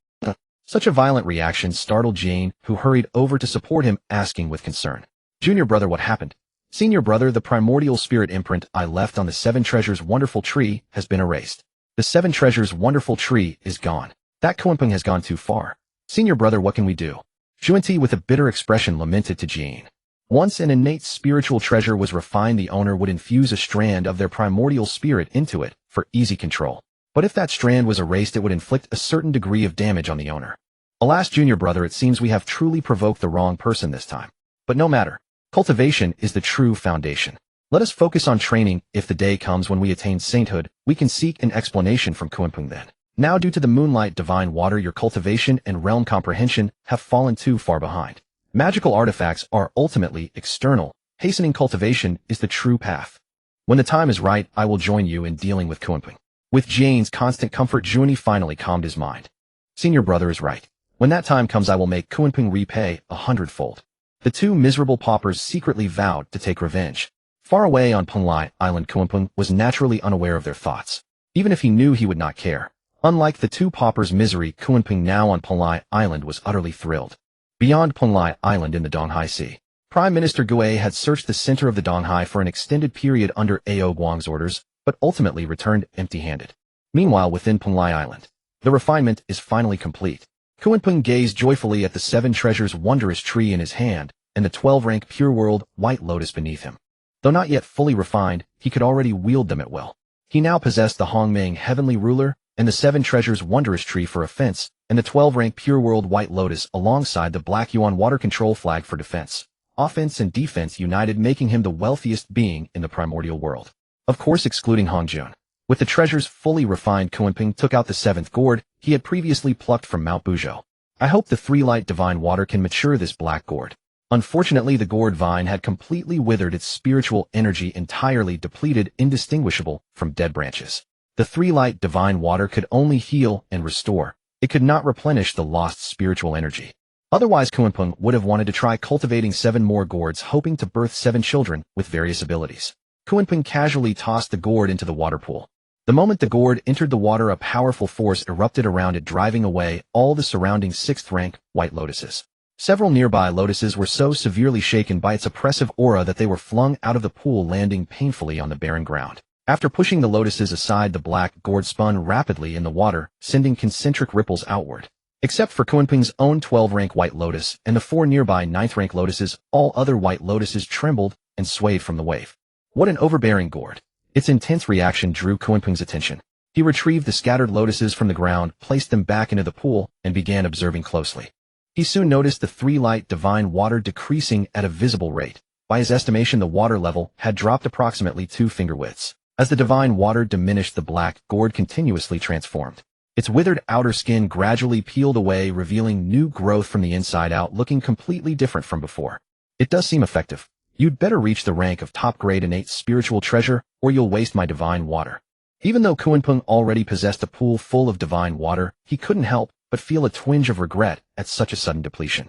Such a violent reaction startled Jane, who hurried over to support him, asking with concern, "Junior brother, what happened?" "Senior brother, the primordial spirit imprint I left on the 7 treasures wonderful tree has been erased. The 7 treasures wonderful tree is gone. That Kunpeng has gone too far. Senior brother, what can we do?" Zhuanti, with a bitter expression, lamented to Jane. Once an innate spiritual treasure was refined, the owner would infuse a strand of their primordial spirit into it for easy control. But if that strand was erased, it would inflict a certain degree of damage on the owner. Alas, junior brother, it seems we have truly provoked the wrong person this time. But no matter. Cultivation is the true foundation. Let us focus on training. If the day comes when we attain sainthood, we can seek an explanation from Kunpeng then. Now, due to the moonlight divine water, your cultivation and realm comprehension have fallen too far behind. Magical artifacts are ultimately external. Hastening cultivation is the true path. When the time is right, I will join you in dealing with Kunpeng. With Jane's constant comfort, Zhuanti finally calmed his mind. Senior brother is right. When that time comes, I will make Kunpeng repay 100-fold. The 2 miserable paupers secretly vowed to take revenge. Far away on Penglai Island, Kunpeng was naturally unaware of their thoughts. Even if he knew, he would not care. Unlike the 2 paupers' misery, Kunpeng now on Penglai Island was utterly thrilled. Beyond Penglai Island in the Donghai Sea, Prime Minister Gui had searched the center of the Donghai for an extended period under Aoguang's orders, but ultimately returned empty-handed. Meanwhile, within Penglai Island, the refinement is finally complete. Kunpeng gazed joyfully at the 7 treasures wondrous tree in his hand and the 12-rank pure world White Lotus beneath him. Though not yet fully refined, he could already wield them at will. He now possessed the Honghuang heavenly ruler and the 7 treasures wondrous tree for offense, and the 12-rank pure world White Lotus alongside the Black Yuan water control flag for defense. Offense and defense united, making him the wealthiest being in the primordial world. Of course, excluding Hongjun. With the treasures fully refined, Kunpeng took out the 7th gourd he had previously plucked from Mount Buzhou. I hope the 3-light divine water can mature this black gourd. Unfortunately, the gourd vine had completely withered, its spiritual energy entirely depleted, indistinguishable from dead branches. The 3-light divine water could only heal and restore. It could not replenish the lost spiritual energy. Otherwise, Kunpeng would have wanted to try cultivating 7 more gourds, hoping to birth 7 children with various abilities. Kunpeng casually tossed the gourd into the water pool. The moment the gourd entered the water, a powerful force erupted around it, driving away all the surrounding 6th-rank White Lotuses. Several nearby lotuses were so severely shaken by its oppressive aura that they were flung out of the pool, landing painfully on the barren ground. After pushing the lotuses aside, the black gourd spun rapidly in the water, sending concentric ripples outward. Except for Kunpeng's own 12th-rank White Lotus and the 4 nearby 9th-rank lotuses, all other White Lotuses trembled and swayed from the wave. What an overbearing gourd! Its intense reaction drew Kunpeng's attention. He retrieved the scattered lotuses from the ground, placed them back into the pool, and began observing closely. He soon noticed the 3-light divine water decreasing at a visible rate. By his estimation, the water level had dropped approximately 2 finger widths. As the divine water diminished, the black gourd continuously transformed. Its withered outer skin gradually peeled away, revealing new growth from the inside out, looking completely different from before. It does seem effective. You'd better reach the rank of top-grade innate spiritual treasure, or you'll waste my divine water. Even though Kunpeng already possessed a pool full of divine water, he couldn't help but feel a twinge of regret at such a sudden depletion.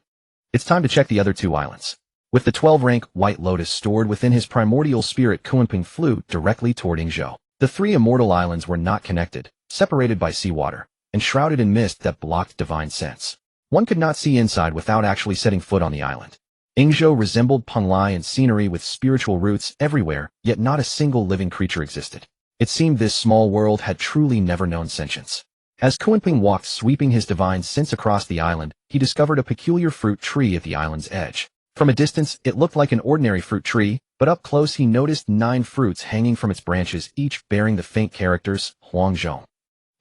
It's time to check the other 2 islands. With the 12th-rank White Lotus stored within his primordial spirit, Kunpeng flew directly toward Yingzhou. The 3 immortal islands were not connected, separated by seawater, and shrouded in mist that blocked divine sense. One could not see inside without actually setting foot on the island. Yingzhou resembled Penglai in scenery, with spiritual roots everywhere, yet not a single living creature existed. It seemed this small world had truly never known sentience. As Kunpeng walked sweeping his divine sense across the island, he discovered a peculiar fruit tree at the island's edge. From a distance, it looked like an ordinary fruit tree, but up close he noticed 9 fruits hanging from its branches, each bearing the faint characters Huangzhong.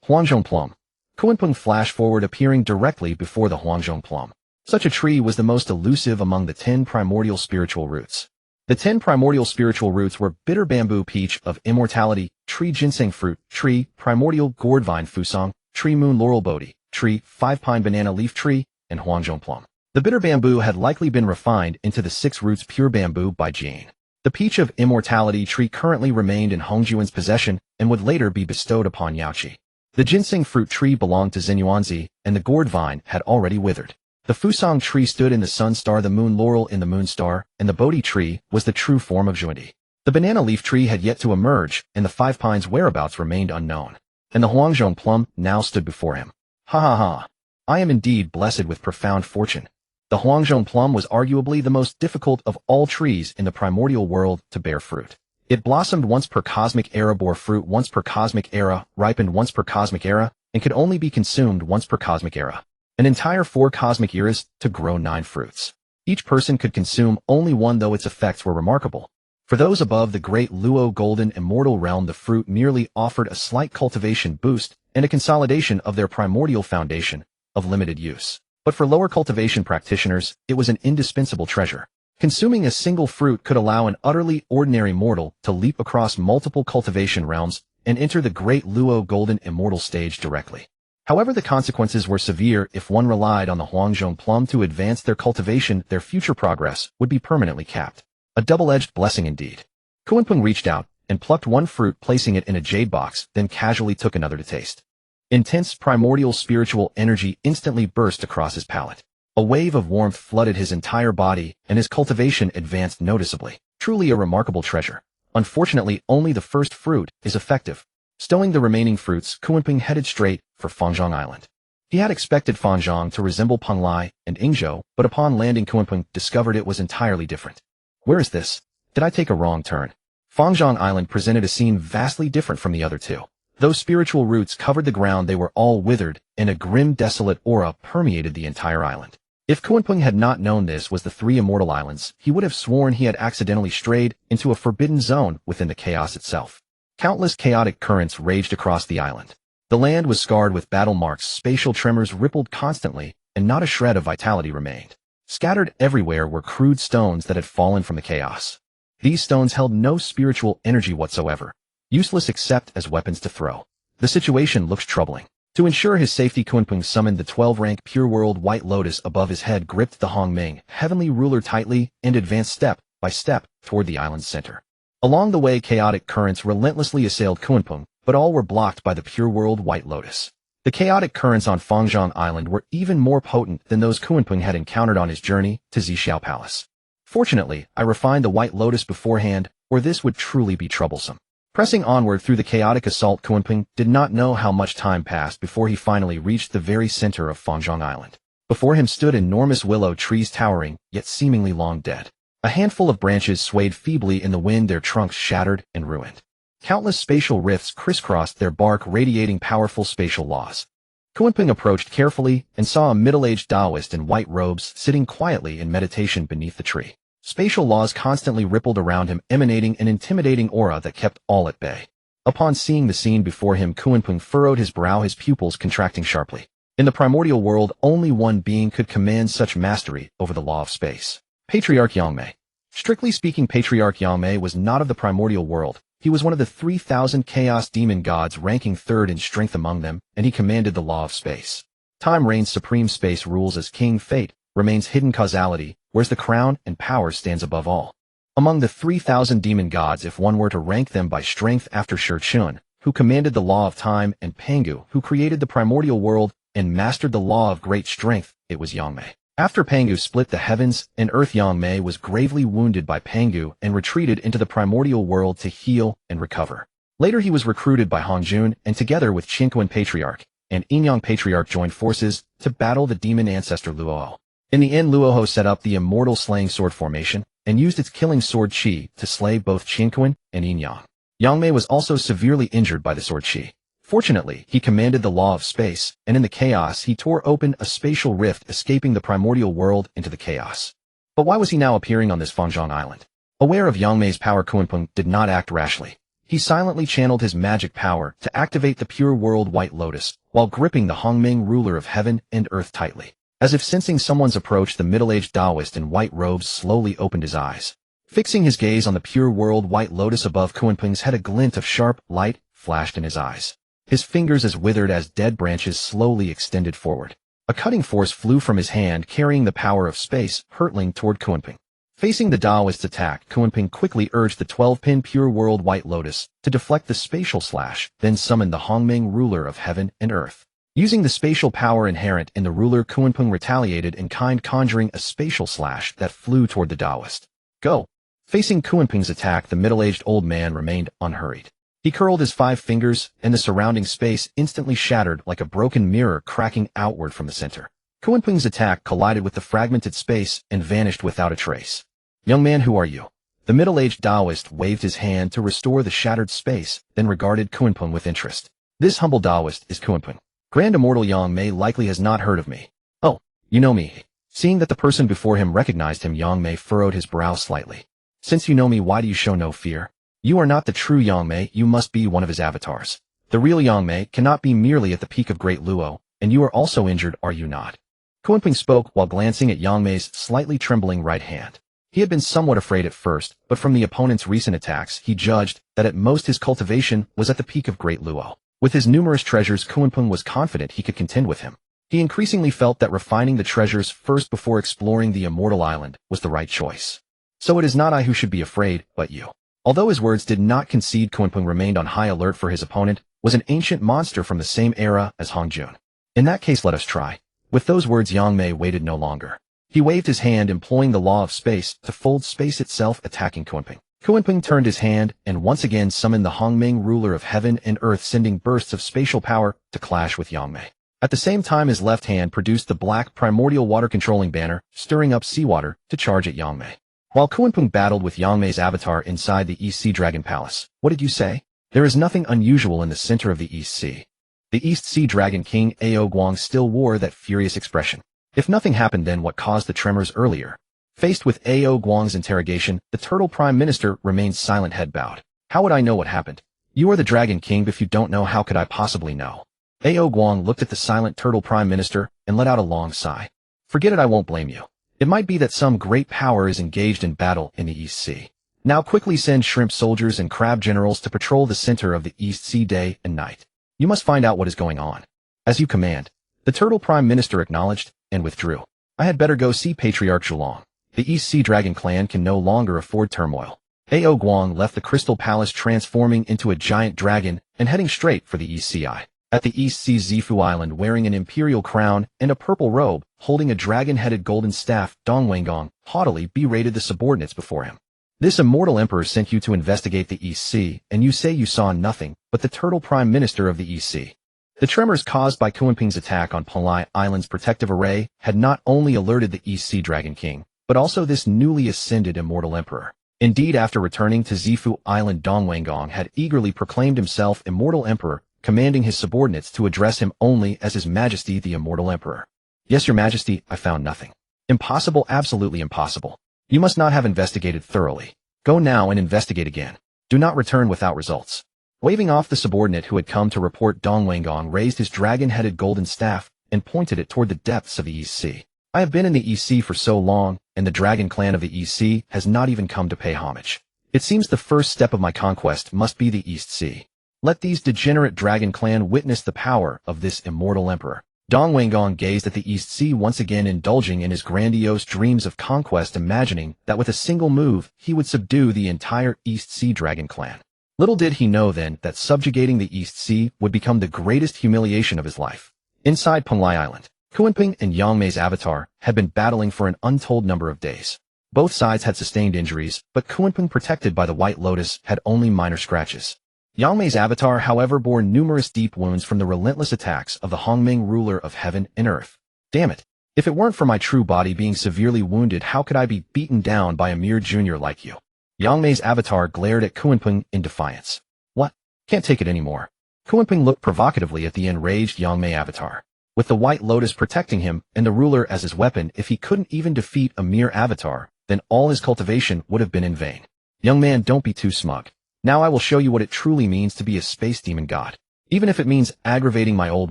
Huangzhong plum. Kunpeng flashed forward, appearing directly before the Huangzhong plum. Such a tree was the most elusive among the 10 primordial spiritual roots. The 10 primordial spiritual roots were bitter bamboo peach of immortality, tree ginseng fruit, tree primordial gourd vine fusong, tree moon laurel bodhi, tree 5-pine banana leaf tree, and Huangzhong plum. The bitter bamboo had likely been refined into the 6 roots pure bamboo by Jane. The peach of immortality tree currently remained in Hongjuan's possession and would later be bestowed upon Yaoqi. The ginseng fruit tree belonged to Xinyuanzi, and the gourd vine had already withered. The fusong tree stood in the sun star, the moon laurel in the moon star, and the bodhi tree was the true form of Zhuandi. The banana leaf tree had yet to emerge, and the 5 pines' whereabouts remained unknown. And the Huangzhong plum now stood before him. Ha ha ha. I am indeed blessed with profound fortune. The Huangzhong plum was arguably the most difficult of all trees in the primordial world to bear fruit. It blossomed once per cosmic era, bore fruit once per cosmic era, ripened once per cosmic era, and could only be consumed once per cosmic era. An entire 4 cosmic eras to grow 9 fruits. Each person could consume only one, though its effects were remarkable. For those above the great Luo golden immortal realm, the fruit merely offered a slight cultivation boost and a consolidation of their primordial foundation of limited use. But for lower cultivation practitioners, it was an indispensable treasure. Consuming a single fruit could allow an utterly ordinary mortal to leap across multiple cultivation realms and enter the great Luo golden immortal stage directly. However, the consequences were severe. If one relied on the Huangzhong plum to advance their cultivation, their future progress would be permanently capped. A double-edged blessing indeed. Kunpeng reached out and plucked one fruit, placing it in a jade box, then casually took another to taste. Intense primordial spiritual energy instantly burst across his palate. A wave of warmth flooded his entire body, and his cultivation advanced noticeably. Truly a remarkable treasure. Unfortunately, only the first fruit is effective. Stowing the remaining fruits, Kunpeng headed straight for Fangzhong Island. He had expected Fangzhong to resemble Penglai and Yingzhou, but upon landing, Kunpeng discovered it was entirely different. Where is this? Did I take a wrong turn? Fangzhong Island presented a scene vastly different from the other 2. Though spiritual roots covered the ground, they were all withered, and a grim, desolate aura permeated the entire island. If Kunpeng had not known this was the 3 immortal islands, he would have sworn he had accidentally strayed into a forbidden zone within the chaos itself. Countless chaotic currents raged across the island. The land was scarred with battle marks, spatial tremors rippled constantly, and not a shred of vitality remained. Scattered everywhere were crude stones that had fallen from the chaos. These stones held no spiritual energy whatsoever, useless except as weapons to throw. The situation looked troubling. To ensure his safety, Kunpeng summoned the 12-rank Pure World White Lotus above his head, gripped the Hongming heavenly ruler tightly, and advanced step by step toward the island's center. Along the way, chaotic currents relentlessly assailed Kunpeng, but all were blocked by the Pure World White Lotus. The chaotic currents on Fangzhong Island were even more potent than those Kunpeng had encountered on his journey to Zixiao Palace. Fortunately, I refined the White Lotus beforehand, or this would truly be troublesome. Pressing onward through the chaotic assault, Kunpeng did not know how much time passed before he finally reached the very center of Fangzhong Island. Before him stood enormous willow trees, towering, yet seemingly long dead. A handful of branches swayed feebly in the wind, their trunks shattered and ruined. Countless spatial rifts crisscrossed their bark, radiating powerful spatial laws. Kunpeng approached carefully and saw a middle-aged Taoist in white robes sitting quietly in meditation beneath the tree. Spatial laws constantly rippled around him, emanating an intimidating aura that kept all at bay. Upon seeing the scene before him, Kunpeng furrowed his brow, his pupils contracting sharply. In the primordial world, only one being could command such mastery over the law of space. Patriarch Yangmei. Strictly speaking, Patriarch Yangmei was not of the primordial world. He was one of the 3,000 chaos demon gods, ranking 3rd in strength among them, and he commanded the law of space. Time reigns supreme, space rules as king, fate remains hidden causality, whereas the crown and power stands above all. Among the 3,000 demon gods, if one were to rank them by strength after Shi Chun, who commanded the law of time, and Pangu, who created the primordial world and mastered the law of great strength, it was Yangmei. After Pangu split the heavens and earth, Yangmei was gravely wounded by Pangu and retreated into the primordial world to heal and recover. Later he was recruited by Hongjun, and together with Qinquan Patriarch and Yinyang Patriarch joined forces to battle the demon ancestor Luoho. In the end, Luoho set up the immortal slaying sword formation and used its killing sword Qi to slay both Qinquan and Yinyang. Yangmei was also severely injured by the sword Qi. Fortunately, he commanded the law of space, and in the chaos he tore open a spatial rift, escaping the primordial world into the chaos. But why was he now appearing on this Honghuang island? Aware of Yang Mei's power, Kunpeng did not act rashly. He silently channeled his magic power to activate the pure world White Lotus, while gripping the Hongmeng ruler of heaven and earth tightly. As if sensing someone's approach, the middle-aged Taoist in white robes slowly opened his eyes. Fixing his gaze on the pure world White Lotus above Kunpeng's head, a glint of sharp light flashed in his eyes. His fingers, as withered as dead branches, slowly extended forward. A cutting force flew from his hand, carrying the power of space, hurtling toward Kunpeng. Facing the Taoist's attack, Kunpeng quickly urged the 12-pin pure world White Lotus to deflect the spatial slash, then summoned the Hongmeng ruler of heaven and earth. Using the spatial power inherent in the ruler, Kunpeng retaliated in kind, conjuring a spatial slash that flew toward the Taoist. Go! Facing Kunpeng's attack, the middle-aged old man remained unhurried. He curled his 5 fingers, and the surrounding space instantly shattered like a broken mirror, cracking outward from the center. Kunpeng's attack collided with the fragmented space and vanished without a trace. Young man, who are you? The middle-aged Taoist waved his hand to restore the shattered space, then regarded Kunpeng with interest. This humble Taoist is Kunpeng. Grand Immortal Yang Mei likely has not heard of me. Oh, you know me. Seeing that the person before him recognized him, Yang Mei furrowed his brow slightly. Since you know me, why do you show no fear? You are not the true Yang Mei, you must be one of his avatars. The real Yang Mei cannot be merely at the peak of Great Luo, and you are also injured, are you not? Kunpeng spoke while glancing at Yang Mei's slightly trembling right hand. He had been somewhat afraid at first, but from the opponent's recent attacks, he judged that at most his cultivation was at the peak of Great Luo. With his numerous treasures, Kunpeng was confident he could contend with him. He increasingly felt that refining the treasures first before exploring the Immortal Island was the right choice. So it is not I who should be afraid, but you. Although his words did not concede, Kunpeng remained on high alert, for his opponent was an ancient monster from the same era as Hongjun. In that case, let us try. With those words, Yang Mei waited no longer. He waved his hand, employing the law of space to fold space itself, attacking Kunpeng. Kunpeng turned his hand and once again summoned the Hongmeng ruler of heaven and earth, sending bursts of spatial power to clash with Yang Mei. At the same time, his left hand produced the black primordial water-controlling banner, stirring up seawater to charge at Yang Mei. While Kunpeng battled with Yang Mei's avatar inside the East Sea Dragon Palace. What did you say? There is nothing unusual in the center of the East Sea. The East Sea Dragon King Honghuang still wore that furious expression. If nothing happened, then what caused the tremors earlier? Faced with Honghuang's interrogation, the Turtle Prime Minister remained silent, head bowed. How would I know what happened? You are the Dragon King. If you don't know, how could I possibly know? Honghuang looked at the silent Turtle Prime Minister and let out a long sigh. Forget it, I won't blame you. It might be that some great power is engaged in battle in the East Sea. Now quickly send shrimp soldiers and crab generals to patrol the center of the East Sea day and night. You must find out what is going on. As you command. The Turtle Prime Minister acknowledged and withdrew. I had better go see Patriarch Zhulong. The East Sea Dragon clan can no longer afford turmoil. Honghuang left the Crystal Palace, transforming into a giant dragon and heading straight for the East Sea. At the East Sea Zifu Island, wearing an imperial crown and a purple robe, holding a dragon-headed golden staff, Dong Wenggong haughtily berated the subordinates before him. This immortal emperor sent you to investigate the East Sea, and you say you saw nothing but the Turtle Prime Minister of the East Sea. The tremors caused by Kunpeng's attack on Panglai Island's protective array had not only alerted the East Sea Dragon King, but also this newly ascended immortal emperor. Indeed, after returning to Zifu Island, Dong Wenggong had eagerly proclaimed himself immortal emperor, commanding his subordinates to address him only as His Majesty the Immortal Emperor. Yes, Your Majesty, I found nothing. Impossible, absolutely impossible. You must not have investigated thoroughly. Go now and investigate again. Do not return without results. Waving off the subordinate who had come to report, Dong Wenggong raised his dragon-headed golden staff and pointed it toward the depths of the East Sea. I have been in the East Sea for so long, and the Dragon Clan of the East Sea has not even come to pay homage. It seems the first step of my conquest must be the East Sea. Let these degenerate Dragon Clan witness the power of this immortal emperor. Dong Wenggong gazed at the East Sea, once again indulging in his grandiose dreams of conquest, imagining that with a single move he would subdue the entire East Sea Dragon Clan. Little did he know then that subjugating the East Sea would become the greatest humiliation of his life. Inside Panglai Island, Kunpeng and Yang Mei's avatar had been battling for an untold number of days. Both sides had sustained injuries, but Kunpeng, protected by the White Lotus, had only minor scratches. Yang Mei's avatar, however, bore numerous deep wounds from the relentless attacks of the Hongmeng ruler of heaven and earth. Damn it! If it weren't for my true body being severely wounded, how could I be beaten down by a mere junior like you? Yang Mei's avatar glared at Kunpeng in defiance. What? Can't take it anymore. Kunpeng looked provocatively at the enraged Yangmei avatar. With the White Lotus protecting him and the ruler as his weapon, if he couldn't even defeat a mere avatar, then all his cultivation would have been in vain. Young man, don't be too smug. Now I will show you what it truly means to be a space demon god. Even if it means aggravating my old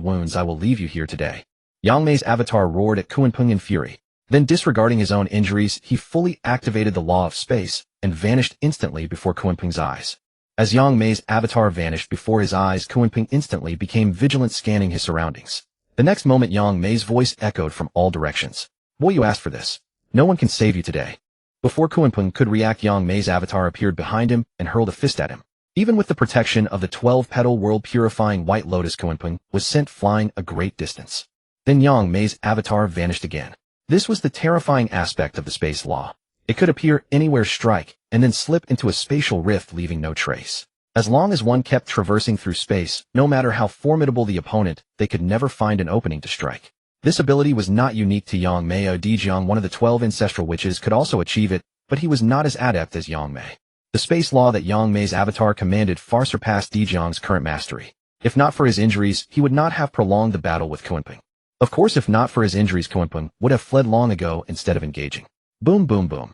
wounds, I will leave you here today. Yangmei's avatar roared at Kunpeng in fury. Then, disregarding his own injuries, he fully activated the law of space and vanished instantly before Kunpeng's eyes. As Yangmei's avatar vanished before his eyes, Kunpeng instantly became vigilant, scanning his surroundings. The next moment, Yangmei's voice echoed from all directions. Boy, you asked for this. No one can save you today. Before Kunpeng could react, Yangmei's avatar appeared behind him and hurled a fist at him. Even with the protection of the 12-petal world-purifying White Lotus, Kunpeng was sent flying a great distance. Then Yangmei's avatar vanished again. This was the terrifying aspect of the space law. It could appear anywhere, strike, and then slip into a spatial rift, leaving no trace. As long as one kept traversing through space, no matter how formidable the opponent, they could never find an opening to strike. This ability was not unique to Yangmei. Dejiang, one of the 12 ancestral witches, could also achieve it, but he was not as adept as Yangmei. The space law that Yangmei's avatar commanded far surpassed Dejiang's current mastery. If not for his injuries, he would not have prolonged the battle with Kunpeng. Of course, if not for his injuries, Kunpeng would have fled long ago instead of engaging. Boom, boom, boom.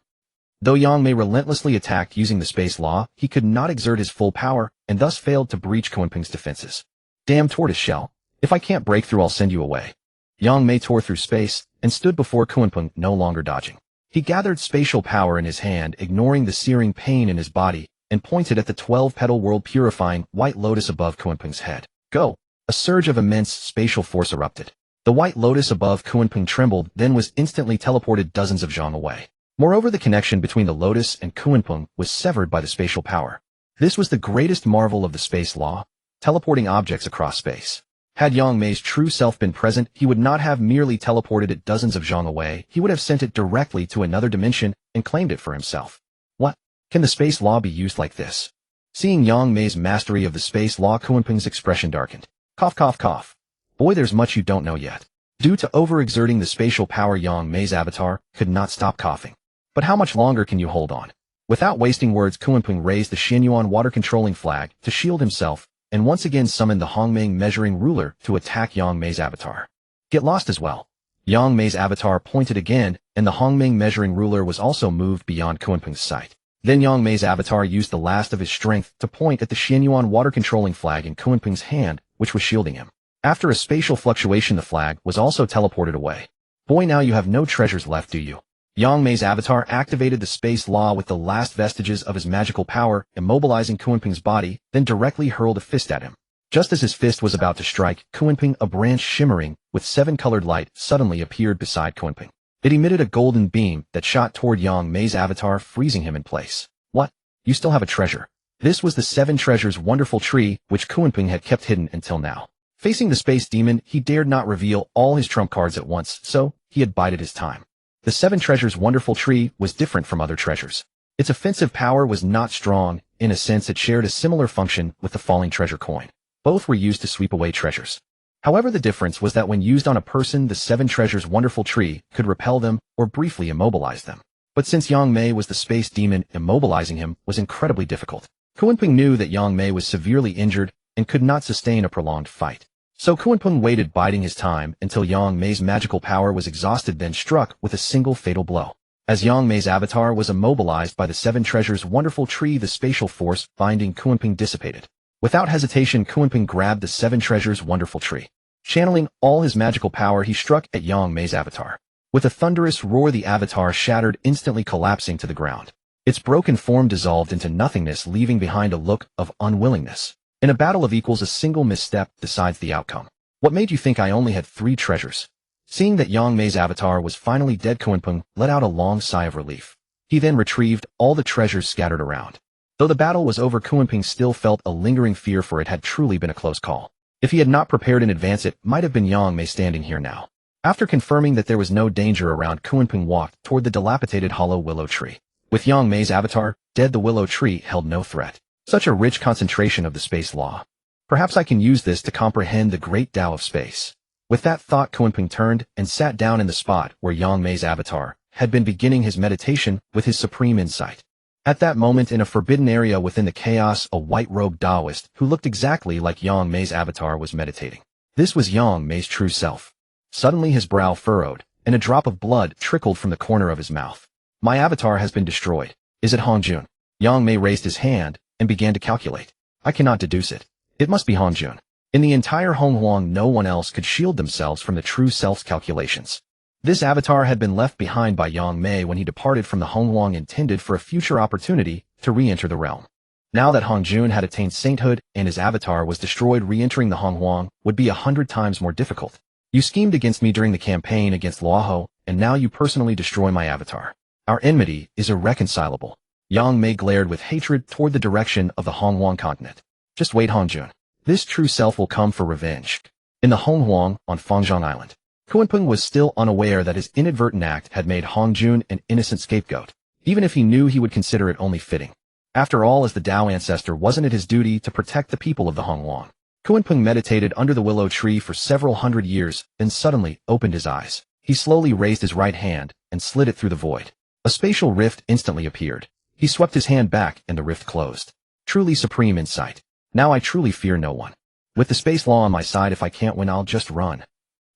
Though Yangmei relentlessly attacked using the space law, he could not exert his full power and thus failed to breach Kunpeng's defenses. Damn tortoise shell. If I can't break through, I'll send you away. Yangmei tore through space and stood before Kunpeng, no longer dodging. He gathered spatial power in his hand, ignoring the searing pain in his body, and pointed at the 12-petal world-purifying White Lotus above Kunpeng's head. Go! A surge of immense spatial force erupted. The White Lotus above Kunpeng trembled, then was instantly teleported dozens of zhang away. Moreover, the connection between the Lotus and Kunpeng was severed by the spatial power. This was the greatest marvel of the space law, teleporting objects across space. Had Yangmei's true self been present, he would not have merely teleported it dozens of zhang away, he would have sent it directly to another dimension and claimed it for himself. What? Can the space law be used like this? Seeing Yangmei's mastery of the space law, Kunpeng's expression darkened. Cough, cough, cough. Boy, there's much you don't know yet. Due to overexerting the spatial power, Yangmei's avatar could not stop coughing. But how much longer can you hold on? Without wasting words, Kunpeng raised the Xianyuan water-controlling flag to shield himself, and once again summoned the Honghuang measuring ruler to attack Yangmei's avatar. Get lost as well. Yangmei's avatar pointed again, and the Honghuang measuring ruler was also moved beyond Kunpeng's sight. Then Yangmei's avatar used the last of his strength to point at the Xianyuan water-controlling flag in Kunpeng's hand, which was shielding him. After a spatial fluctuation, the flag was also teleported away. Boy, now you have no treasures left, do you? Yangmei's avatar activated the space law with the last vestiges of his magical power, immobilizing Kunpeng's body, then directly hurled a fist at him. Just as his fist was about to strike Kunpeng, a branch shimmering with 7-colored light suddenly appeared beside Kunpeng. It emitted a golden beam that shot toward Yangmei's avatar, freezing him in place. What? You still have a treasure? This was the 7 treasures wonderful tree, which Kunpeng had kept hidden until now. Facing the space demon, he dared not reveal all his trump cards at once, so he had bided his time. The 7 treasures wonderful tree was different from other treasures. Its offensive power was not strong. In a sense, it shared a similar function with the falling treasure coin. Both were used to sweep away treasures. However, the difference was that when used on a person, the 7 treasures wonderful tree could repel them or briefly immobilize them. But since Yangmei was the space demon, immobilizing him was incredibly difficult. Kunpeng knew that Yangmei was severely injured and could not sustain a prolonged fight. So Kunpeng waited, biding his time until Yangmei's magical power was exhausted, then struck with a single fatal blow. As Yangmei's avatar was immobilized by the 7 treasures wonderful tree, the spatial force binding Kunpeng dissipated. Without hesitation, Kunpeng grabbed the 7 treasures wonderful tree. Channeling all his magical power, he struck at Yangmei's avatar. With a thunderous roar, the avatar shattered, instantly collapsing to the ground. Its broken form dissolved into nothingness, leaving behind a look of unwillingness. In a battle of equals, a single misstep decides the outcome. What made you think I only had 3 treasures? Seeing that Yangmei's avatar was finally dead, Kunpeng let out a long sigh of relief. He then retrieved all the treasures scattered around. Though the battle was over, Kunpeng still felt a lingering fear, for it had truly been a close call. If he had not prepared in advance, it might have been Yangmei standing here now. After confirming that there was no danger around, Kunpeng walked toward the dilapidated hollow willow tree. With Yangmei's avatar dead, the willow tree held no threat. Such a rich concentration of the space law. Perhaps I can use this to comprehend the great Tao of space. With that thought, Kunpeng turned and sat down in the spot where Yangmei's avatar had been beginning his meditation with his supreme insight. At that moment in a forbidden area within the chaos, a white-robed Taoist who looked exactly like Yang Mei's avatar was meditating. This was Yang Mei's true self. Suddenly his brow furrowed, and a drop of blood trickled from the corner of his mouth. My avatar has been destroyed. Is it Hongjun? Yang Mei raised his hand and began to calculate. I cannot deduce it. It must be Hongjun. In the entire Honghuang, no one else could shield themselves from the true self's calculations. This avatar had been left behind by Yang Mei when he departed from the Honghuang, intended for a future opportunity to re-enter the realm. Now that Hongjun had attained sainthood and his avatar was destroyed, re-entering the Honghuang would be 100 times more difficult. You schemed against me during the campaign against Luoho, and now you personally destroy my avatar. Our enmity is irreconcilable. Yang Mei glared with hatred toward the direction of the Honghuang continent. Just wait, Hongjun. This true self will come for revenge. In the Honghuang, on Fangzhong Island, Kunpeng was still unaware that his inadvertent act had made Hongjun an innocent scapegoat. Even if he knew, he would consider it only fitting. After all, as the Dao ancestor, wasn't it his duty to protect the people of the Honghuang? Kunpeng meditated under the willow tree for several hundred years, then suddenly opened his eyes. He slowly raised his right hand and slid it through the void. A spatial rift instantly appeared. He swept his hand back and the rift closed. Truly supreme insight. Now I truly fear no one. With the space law on my side, if I can't win, I'll just run.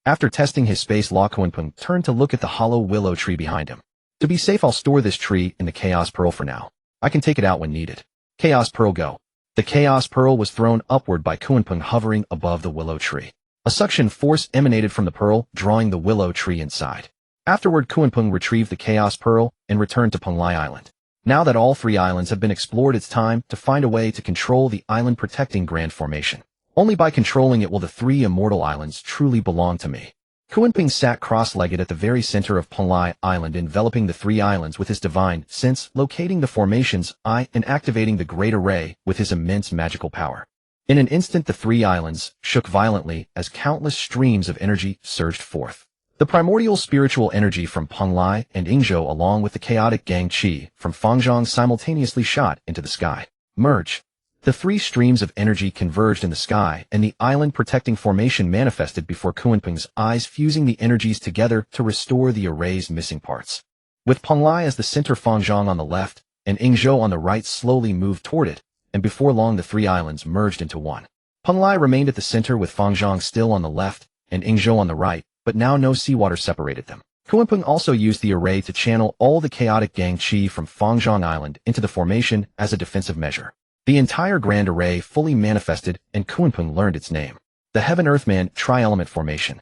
After testing his space law, Kunpeng turned to look at the hollow willow tree behind him. To be safe, I'll store this tree in the Chaos Pearl for now. I can take it out when needed. Chaos Pearl, go. The Chaos Pearl was thrown upward by Kunpeng, hovering above the willow tree. A suction force emanated from the pearl, drawing the willow tree inside. Afterward, Kunpeng retrieved the Chaos Pearl and returned to Penglai Island. Now that all 3 islands have been explored, it's time to find a way to control the island protecting Grand Formation. Only by controlling it will the 3 immortal islands truly belong to me. Kunpeng sat cross-legged at the very center of Penglai Island, enveloping the 3 islands with his divine sense, locating the formation's eye and activating the Great Array with his immense magical power. In an instant, the 3 islands shook violently as countless streams of energy surged forth. The primordial spiritual energy from Penglai and Yingzhou, along with the chaotic Gang Qi from Fangzhong, simultaneously shot into the sky. Merge. The 3 streams of energy converged in the sky, and the island-protecting formation manifested before Kunpeng's eyes, fusing the energies together to restore the array's missing parts. With Penglai as the center, Fangzhong on the left, and Yingzhou on the right slowly moved toward it, and before long the 3 islands merged into one. Penglai remained at the center with Fangzhong still on the left, and Yingzhou on the right, but now no seawater separated them. Kunpeng also used the array to channel all the chaotic Gang Qi from Fangzhong Island into the formation as a defensive measure. The entire Grand Array fully manifested, and Kunpeng learned its name. The Heaven-Earth-Man Tri-Element Formation.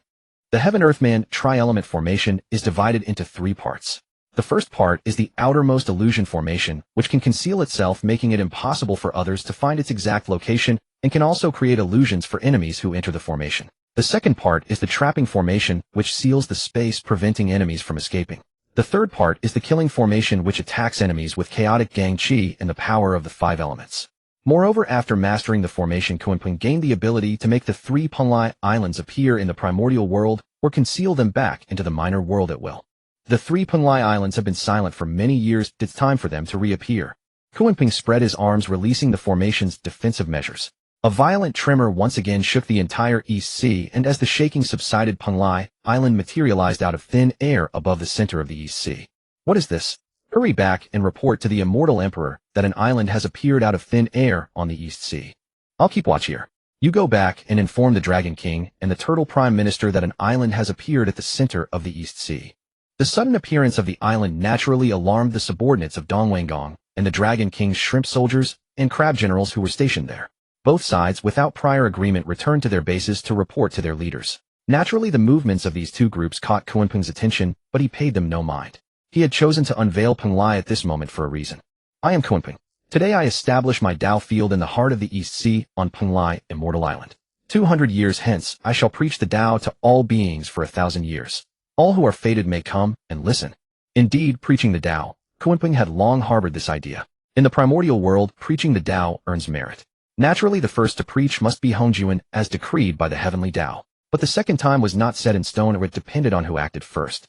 The Heaven-Earth-Man Tri-Element Formation is divided into 3 parts. The first part is the outermost illusion formation, which can conceal itself, making it impossible for others to find its exact location, and can also create illusions for enemies who enter the formation. The second part is the trapping formation, which seals the space, preventing enemies from escaping. The third part is the killing formation, which attacks enemies with chaotic Gang Qi and the power of the 5 elements. Moreover, after mastering the formation, Kunpeng gained the ability to make the 3 Penglai islands appear in the primordial world or conceal them back into the minor world at will. The 3 Penglai islands have been silent for many years. It's time for them to reappear. Kunpeng spread his arms, releasing the formation's defensive measures. A violent tremor once again shook the entire East Sea, and as the shaking subsided, Penglai Island materialized out of thin air above the center of the East Sea. What is this? Hurry back and report to the Immortal Emperor that an island has appeared out of thin air on the East Sea. I'll keep watch here. You go back and inform the Dragon King and the Turtle Prime Minister that an island has appeared at the center of the East Sea. The sudden appearance of the island naturally alarmed the subordinates of Dongwangong and the Dragon King's shrimp soldiers and crab generals who were stationed there. Both sides, without prior agreement, returned to their bases to report to their leaders. Naturally, the movements of these 2 groups caught Kunpeng's attention, but he paid them no mind. He had chosen to unveil Penglai at this moment for a reason. I am Kunpeng. Today I establish my Tao field in the heart of the East Sea on Penglai Immortal Island. 200 years hence, I shall preach the Tao to all beings for 1,000 years. All who are fated may come and listen. Indeed, preaching the Tao, Kunpeng had long harbored this idea. In the primordial world, preaching the Tao earns merit. Naturally, the first to preach must be Hongjun, as decreed by the heavenly Tao. But the second time was not set in stone, or it depended on who acted first.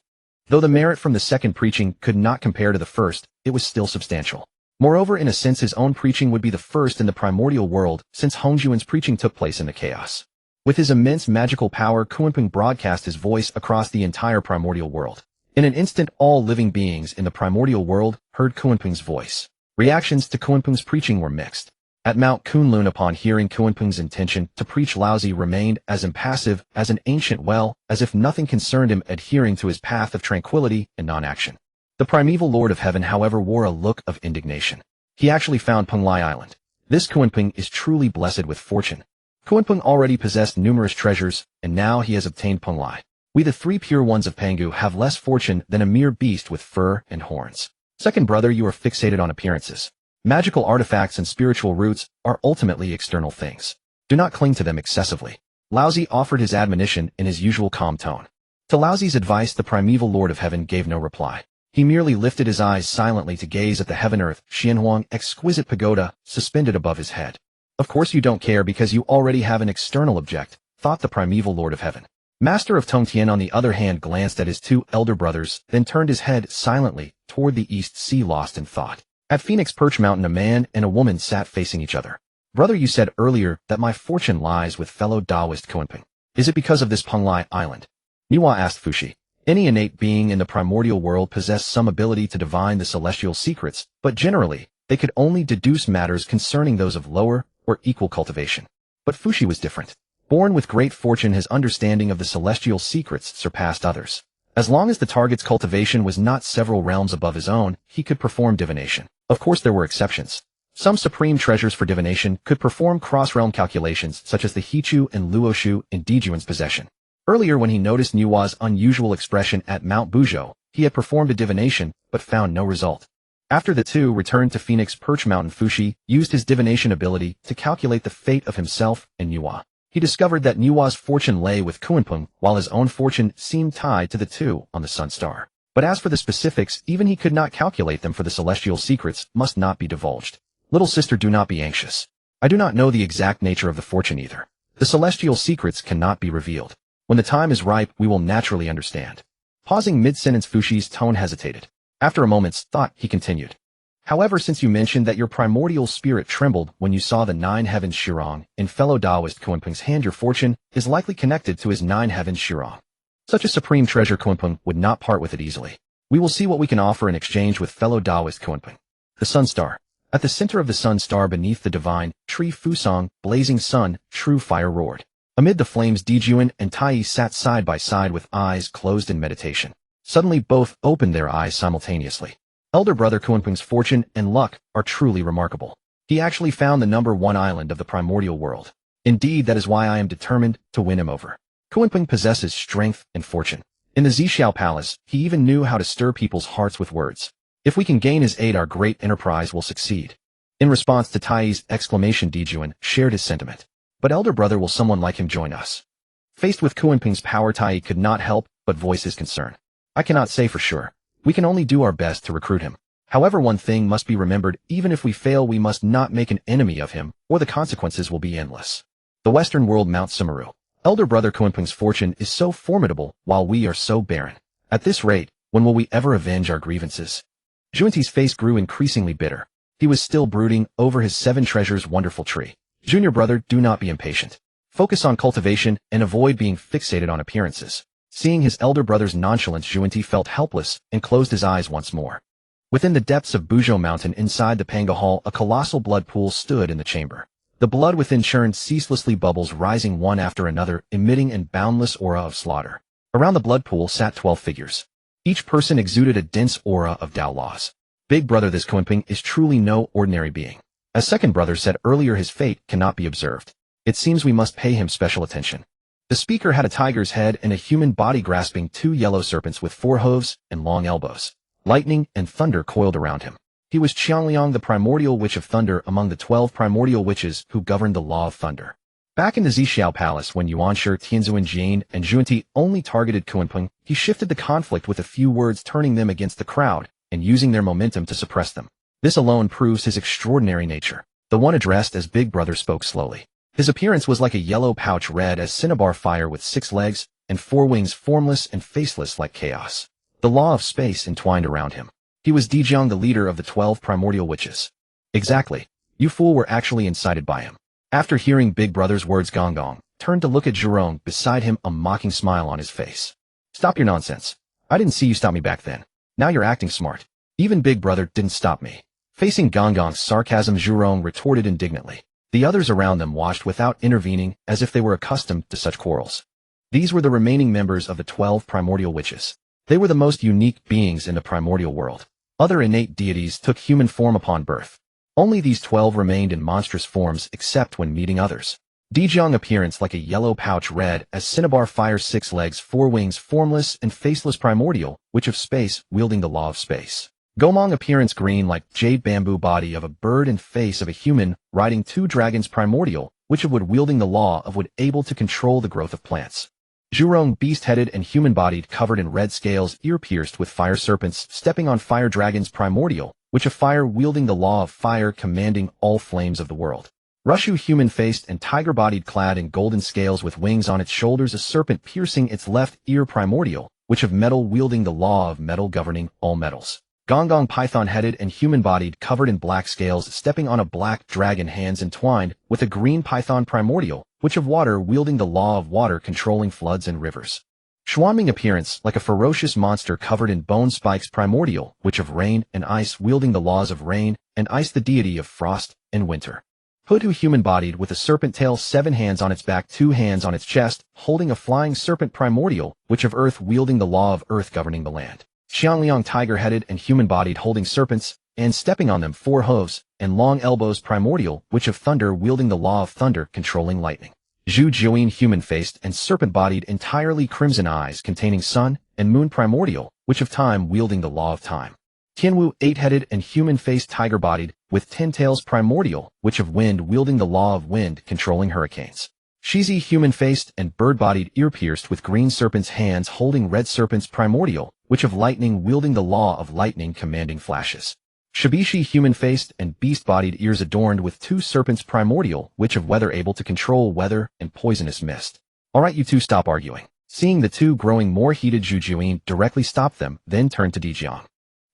Though the merit from the second preaching could not compare to the first, it was still substantial. Moreover, in a sense, his own preaching would be the first in the primordial world, since Hongjun's preaching took place in the chaos. With his immense magical power, Kunpeng broadcast his voice across the entire primordial world. In an instant, all living beings in the primordial world heard Kunpeng's voice. Reactions to Kunpeng's preaching were mixed. At Mount Kunlun, upon hearing Kunpeng's intention to preach, Laozi remained as impassive as an ancient well, as if nothing concerned him, adhering to his path of tranquility and non-action. The primeval Lord of Heaven, however, wore a look of indignation. He actually found Penglai Island. This Kunpeng is truly blessed with fortune. Kunpeng already possessed numerous treasures, and now he has obtained Penglai. We, the three pure ones of Pangu, have less fortune than a mere beast with fur and horns. Second brother, you are fixated on appearances. Magical artifacts and spiritual roots are ultimately external things. Do not cling to them excessively. Laozi offered his admonition in his usual calm tone. To Laozi's advice, the primeval Lord of Heaven gave no reply. He merely lifted his eyes silently to gaze at the heaven-earth, Honghuang exquisite pagoda, suspended above his head. Of course you don't care because you already have an external object, thought the primeval Lord of Heaven. Master of Tongtian, on the other hand, glanced at his two elder brothers, then turned his head silently toward the East Sea, lost in thought. At Phoenix Perch Mountain, a man and a woman sat facing each other. Brother, you said earlier that my fortune lies with fellow Taoist Kunpeng. Is it because of this Penglai Island? Niwa asked Fushi. Any innate being in the primordial world possessed some ability to divine the celestial secrets, but generally, they could only deduce matters concerning those of lower or equal cultivation. But Fushi was different. Born with great fortune, his understanding of the celestial secrets surpassed others. As long as the target's cultivation was not several realms above his own, he could perform divination. Of course, there were exceptions. Some supreme treasures for divination could perform cross-realm calculations, such as the Hichu and Luoshu in Dijuan's possession. Earlier, when he noticed Niwa's unusual expression at Mount Buzhou, he had performed a divination, but found no result. After the two returned to Phoenix Perch Mountain, Fushi used his divination ability to calculate the fate of himself and Niwa. He discovered that Niwa's fortune lay with Kunpeng, while his own fortune seemed tied to the two on the Sun Star. But as for the specifics, even he could not calculate them, for the celestial secrets must not be divulged. Little sister, do not be anxious. I do not know the exact nature of the fortune either. The celestial secrets cannot be revealed. When the time is ripe, we will naturally understand. Pausing mid-sentence, Fushi's tone hesitated. After a moment's thought, he continued. However, since you mentioned that your primordial spirit trembled when you saw the nine heavens Shirong in fellow Taoist Kunpeng's hand, your fortune is likely connected to his nine heavens Shirong. Such a supreme treasure, Kunpeng would not part with it easily. We will see what we can offer in exchange with fellow Taoist Kunpeng. The Sun Star. At the center of the Sun Star, beneath the divine tree Fusong, blazing sun, true fire roared. Amid the flames, Dijuan and Tai sat side by side with eyes closed in meditation. Suddenly both opened their eyes simultaneously. Elder brother Kunpeng's fortune and luck are truly remarkable. He actually found the number one island of the primordial world. Indeed, that is why I am determined to win him over. Kunpeng possesses strength and fortune. In the Zixiao Palace, he even knew how to stir people's hearts with words. If we can gain his aid, our great enterprise will succeed. In response to Tai's exclamation, Dijuan shared his sentiment. But elder brother, will someone like him join us? Faced with Kunpeng's power, Tai could not help but voice his concern. I cannot say for sure. We can only do our best to recruit him. However, one thing must be remembered, even if we fail, we must not make an enemy of him, or the consequences will be endless. The Western world, Mount Sumeru. Elder brother Kunpeng's fortune is so formidable, while we are so barren. At this rate, when will we ever avenge our grievances? Junti's face grew increasingly bitter. He was still brooding over his seven treasures wonderful tree. Junior brother, do not be impatient. Focus on cultivation and avoid being fixated on appearances. Seeing his elder brother's nonchalance, Junti felt helpless and closed his eyes once more. Within the depths of Buzhou Mountain, inside the Panga Hall, a colossal blood pool stood in the chamber. The blood within churned ceaselessly, bubbles rising one after another, emitting an boundless aura of slaughter. Around the blood pool sat 12 figures. Each person exuded a dense aura of Tao laws. Big brother, this Kunpeng is truly no ordinary being. As second brother said earlier, his fate cannot be observed. It seems we must pay him special attention. The speaker had a tiger's head and a human body, grasping two yellow serpents with 4 hooves and long elbows. Lightning and thunder coiled around him. He was Qiangliang, the primordial witch of thunder, among the 12 primordial witches who governed the law of thunder. Back in the Zixiao Palace, when Yuanshi, Tianzuan Jian, and Junti only targeted Kunpeng, he shifted the conflict with a few words, turning them against the crowd and using their momentum to suppress them. This alone proves his extraordinary nature. The one addressed as Big Brother spoke slowly. His appearance was like a yellow pouch, red as cinnabar fire, with 6 legs and 4 wings, formless and faceless like chaos. The law of space entwined around him. He was Dijiang, the leader of the 12 primordial witches. Exactly. You fool were actually incited by him. After hearing Big Brother's words, Gong turned to look at Zhurong, beside him, a mocking smile on his face. Stop your nonsense. I didn't see you stop me back then. Now you're acting smart. Even Big Brother didn't stop me. Facing Gongong's sarcasm, Zhurong retorted indignantly. The others around them watched without intervening, as if they were accustomed to such quarrels. These were the remaining members of the 12 primordial witches. They were the most unique beings in the primordial world. Other innate deities took human form upon birth. Only these 12 remained in monstrous forms except when meeting others. Dejiang appearance like a yellow pouch red as Cinnabar fire 6 legs 4 wings formless and faceless primordial, witch of space, wielding the law of space. Gomong appearance green like jade bamboo body of a bird and face of a human, riding 2 dragons primordial, witch of wood wielding the law of wood able to control the growth of plants. Zhurong beast-headed and human-bodied covered in red scales ear-pierced with fire serpents stepping on fire dragons primordial, witch of fire wielding the law of fire commanding all flames of the world. Rushu human-faced and tiger-bodied clad in golden scales with wings on its shoulders a serpent piercing its left ear primordial, witch of metal wielding the law of metal governing all metals. Gongong python-headed and human-bodied covered in black scales stepping on a black dragon hands entwined with a green python primordial, witch of water wielding the law of water controlling floods and rivers. Xuanming appearance like a ferocious monster covered in bone spikes primordial, witch of rain and ice wielding the laws of rain and ice the deity of frost and winter. Hutu human-bodied with a serpent tail 7 hands on its back 2 hands on its chest, holding a flying serpent primordial, witch of earth wielding the law of earth governing the land. Xiangliang tiger-headed and human-bodied holding serpents, and stepping on them 4 hooves, and long elbows primordial, witch of thunder wielding the law of thunder controlling lightning. Zhu Jiuyin human-faced and serpent-bodied entirely crimson eyes containing sun and moon primordial, witch of time wielding the law of time. Tianwu 8-headed and human-faced tiger-bodied, with 10 tails primordial, witch of wind wielding the law of wind controlling hurricanes. Shizi human-faced and bird-bodied ear-pierced with green serpents hands holding red serpents primordial, witch of lightning wielding the law of lightning commanding flashes. Shibishi human-faced and beast-bodied ears adorned with 2 serpents primordial, witch of weather able to control weather and poisonous mist. Alright, you two, stop arguing. Seeing the two growing more heated, Zhu Jiuyin directly stopped them, then turned to Dejiang.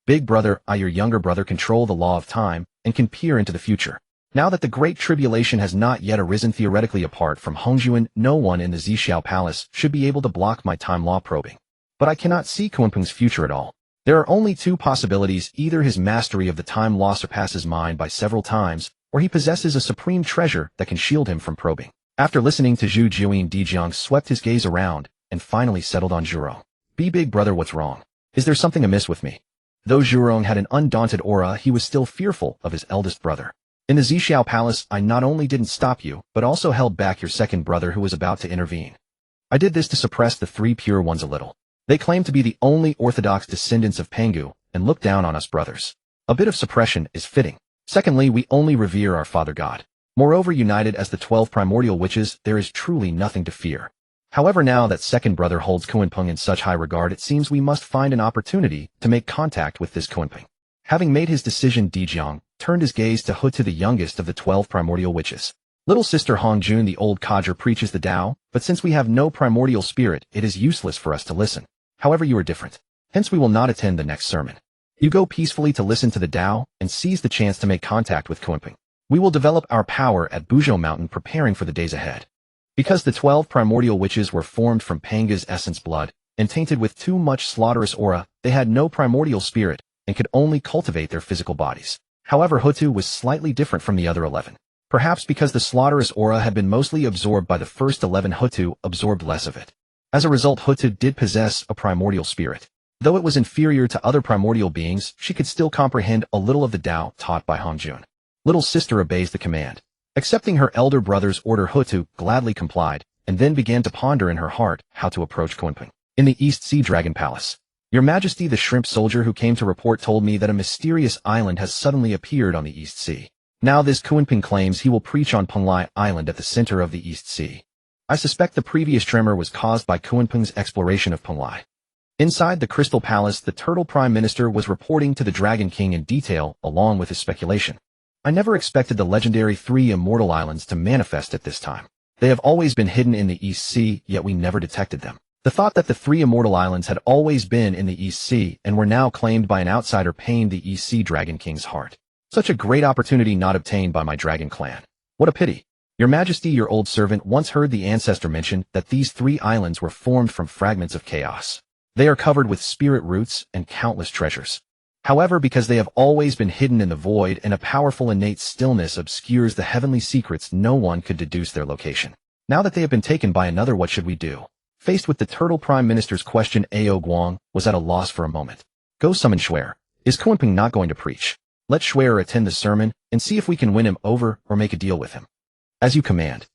Big brother, your younger brother control the law of time and can peer into the future. Now that the Great Tribulation has not yet arisen theoretically apart from Honghuang, no one in the Zixiao Palace should be able to block my time law probing. But I cannot see Kunpeng's future at all. There are only 2 possibilities, either his mastery of the time law surpasses mine by several times, or he possesses a supreme treasure that can shield him from probing. After listening to Zhu Jiuyin, Dejiang swept his gaze around, and finally settled on Zhurong. Big brother, what's wrong? Is there something amiss with me? Though Zhurong had an undaunted aura, he was still fearful of his eldest brother. In the Zixiao Palace, I not only didn't stop you, but also held back your second brother who was about to intervene. I did this to suppress the 3 pure ones a little. They claim to be the only orthodox descendants of Pengu, and look down on us brothers. A bit of suppression is fitting. Secondly, we only revere our Father God. Moreover, united as the 12 primordial witches, there is truly nothing to fear. However, now that second brother holds Kunpeng in such high regard, it seems we must find an opportunity to make contact with this Kunpeng. Having made his decision, Dejiang turned his gaze to Hutu, the youngest of the 12 primordial witches. Little sister Hongjun, the old codger, preaches the Tao, but since we have no primordial spirit, it is useless for us to listen. However, you are different. Hence we will not attend the next sermon. You go peacefully to listen to the Tao and seize the chance to make contact with Kunpeng. We will develop our power at Buzhou Mountain, preparing for the days ahead. Because the 12 primordial witches were formed from Panga's essence blood, and tainted with too much slaughterous aura, they had no primordial spirit, and could only cultivate their physical bodies. However, Hutu was slightly different from the other 11. Perhaps because the slaughterous aura had been mostly absorbed by the first 11, Hutu absorbed less of it. As a result, Hutu did possess a primordial spirit. Though it was inferior to other primordial beings, she could still comprehend a little of the Tao taught by Hongjun. Little sister obeys the command. Accepting her elder brother's order, Hutu gladly complied, and then began to ponder in her heart how to approach Kunpeng. In the East Sea Dragon Palace. Your Majesty, the shrimp soldier who came to report told me that a mysterious island has suddenly appeared on the East Sea. Now this Kunpeng claims he will preach on Penglai Island at the center of the East Sea. I suspect the previous tremor was caused by Kunpeng's exploration of Penglai. Inside the Crystal Palace, the Turtle Prime Minister was reporting to the Dragon King in detail, along with his speculation. I never expected the legendary 3 immortal islands to manifest at this time. They have always been hidden in the East Sea, yet we never detected them. The thought that the 3 immortal islands had always been in the East Sea and were now claimed by an outsider pained the East Sea Dragon King's heart. Such a great opportunity not obtained by my dragon clan. What a pity. Your Majesty, your old servant once heard the ancestor mention that these 3 islands were formed from fragments of chaos. They are covered with spirit roots and countless treasures. However, because they have always been hidden in the void and a powerful innate stillness obscures the heavenly secrets, no one could deduce their location. Now that they have been taken by another, what should we do? Faced with the Turtle Prime Minister's question, Honghuang was at a loss for a moment. Go summon Shuer. Is Kunpeng not going to preach? Let Shuer attend the sermon and see if we can win him over or make a deal with him. As you command.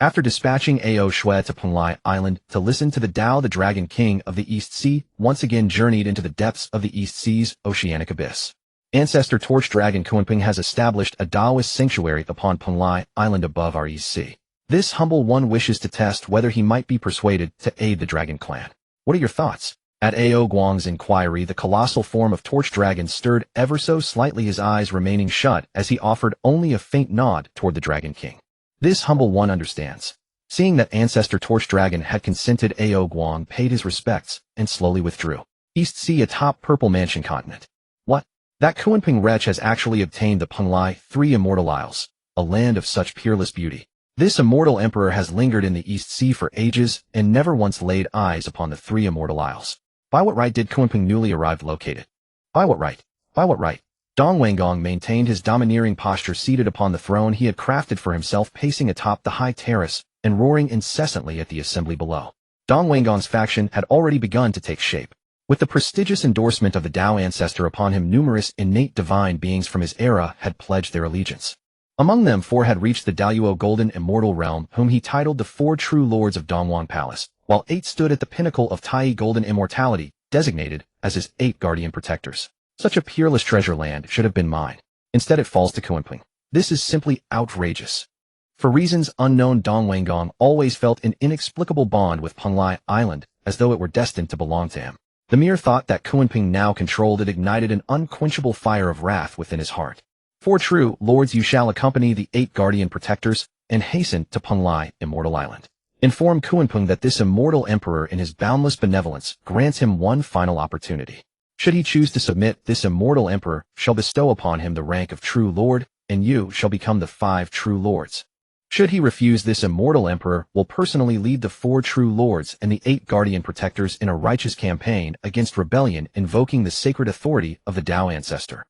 After dispatching Ao Shui to Penglai Island to listen to the Tao, the Dragon King of the East Sea once again journeyed into the depths of the East Sea's oceanic abyss. Ancestor Torch Dragon Kunpeng has established a Taoist sanctuary upon Penglai Island above our East Sea. This humble one wishes to test whether he might be persuaded to aid the Dragon Clan. What are your thoughts? At Ao Guang's inquiry, the colossal form of Torch Dragon stirred ever so slightly, his eyes remaining shut as he offered only a faint nod toward the Dragon King. This humble one understands. Seeing that Ancestor Torch Dragon had consented, Ao Guang paid his respects and slowly withdrew. East Sea atop Purple Mansion continent. What? That Kunpeng wretch has actually obtained the Penglai 3 Immortal Isles, a land of such peerless beauty. This immortal emperor has lingered in the East Sea for ages and never once laid eyes upon the 3 Immortal Isles. By what right did Kunpeng newly arrived locate it? By what right? By what right? Dong Wanggong maintained his domineering posture seated upon the throne he had crafted for himself, pacing atop the high terrace and roaring incessantly at the assembly below. Dong Wanggong's faction had already begun to take shape. With the prestigious endorsement of the Tao ancestor upon him, numerous innate divine beings from his era had pledged their allegiance. Among them, 4 had reached the Daluo Golden Immortal Realm, whom he titled the 4 True Lords of Dongwang Palace, while 8 stood at the pinnacle of Tai Golden Immortality, designated as his 8 guardian protectors. Such a peerless treasure land should have been mine. Instead it falls to Kunpeng. This is simply outrageous. For reasons unknown, Dong Wanggong always felt an inexplicable bond with Penglai Island, as though it were destined to belong to him. The mere thought that Kunpeng now controlled it ignited an unquenchable fire of wrath within his heart. 4 true lords, you shall accompany the 8 guardian protectors and hasten to Penglai Immortal Island. Inform Kunpeng that this immortal emperor in his boundless benevolence grants him one final opportunity. Should he choose to submit, this immortal emperor shall bestow upon him the rank of true lord, and you shall become the 5 true lords. Should he refuse, this immortal emperor will personally lead the 4 true lords and the 8 guardian protectors in a righteous campaign against rebellion, invoking the sacred authority of the Tao ancestor.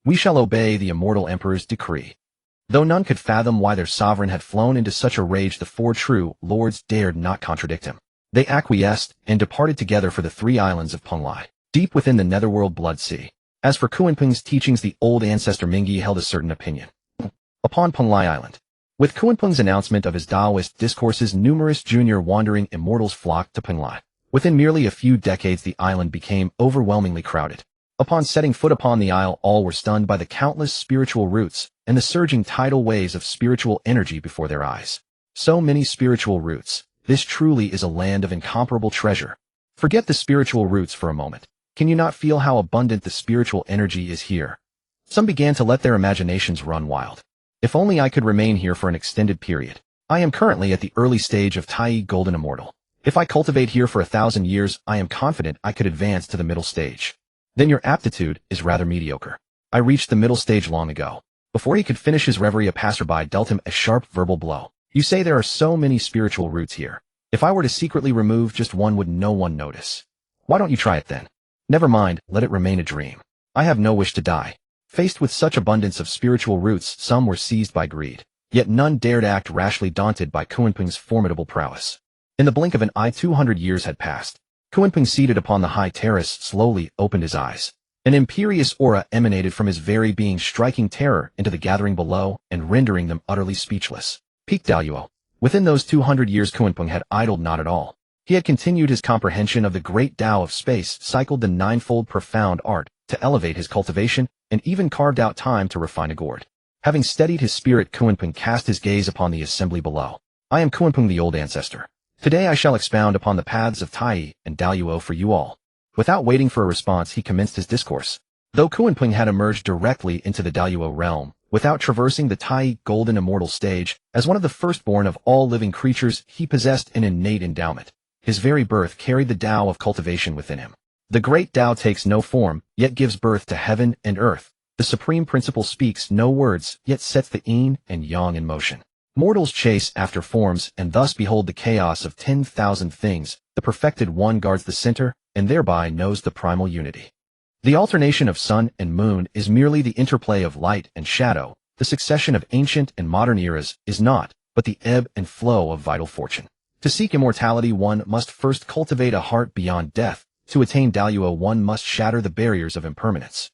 We shall obey the immortal emperor's decree. Though none could fathom why their sovereign had flown into such a rage, the 4 true lords dared not contradict him. They acquiesced and departed together for the 3 islands of Penglai, deep within the netherworld Blood Sea. As for Kunpeng's teachings, the old ancestor Mingyi held a certain opinion. Upon Penglai Island, with Kunpeng's announcement of his Taoist discourses, numerous junior wandering immortals flocked to Penglai. Within merely a few decades, the island became overwhelmingly crowded. Upon setting foot upon the isle, all were stunned by the countless spiritual roots and the surging tidal waves of spiritual energy before their eyes. So many spiritual roots. This truly is a land of incomparable treasure. Forget the spiritual roots for a moment. Can you not feel how abundant the spiritual energy is here? Some began to let their imaginations run wild. If only I could remain here for an extended period. I am currently at the early stage of Tai Golden Immortal. If I cultivate here for 1,000 years, I am confident I could advance to the middle stage. Then your aptitude is rather mediocre. I reached the middle stage long ago. Before he could finish his reverie, a passerby dealt him a sharp verbal blow. You say there are so many spiritual roots here. If I were to secretly remove just one, would no one notice? Why don't you try it then? Never mind, let it remain a dream. I have no wish to die. Faced with such abundance of spiritual roots, some were seized by greed. Yet none dared act rashly, daunted by Kunpeng's formidable prowess. In the blink of an eye, 200 years had passed. Kunpeng, seated upon the high terrace, slowly opened his eyes. An imperious aura emanated from his very being, striking terror into the gathering below and rendering them utterly speechless. Peak Daluo. Within those 200 years, Kunpeng had idled not at all. He had continued his comprehension of the great Tao of space, cycled the ninefold profound art to elevate his cultivation, and even carved out time to refine a gourd. Having steadied his spirit, Kunpeng cast his gaze upon the assembly below. I am Kunpeng, the old ancestor. Today I shall expound upon the paths of Tai and Daluo for you all. Without waiting for a response, he commenced his discourse. Though Kunpeng had emerged directly into the Daluo realm, without traversing the Tai Golden Immortal stage, as one of the firstborn of all living creatures, he possessed an innate endowment. His very birth carried the Tao of cultivation within him. The great Tao takes no form, yet gives birth to heaven and earth. The supreme principle speaks no words, yet sets the yin and yang in motion. Mortals chase after forms and thus behold the chaos of 10,000 things. The perfected one guards the center and thereby knows the primal unity. The alternation of sun and moon is merely the interplay of light and shadow. The succession of ancient and modern eras is not, but the ebb and flow of vital fortune. To seek immortality, one must first cultivate a heart beyond death. To attain Daluo, one must shatter the barriers of impermanence.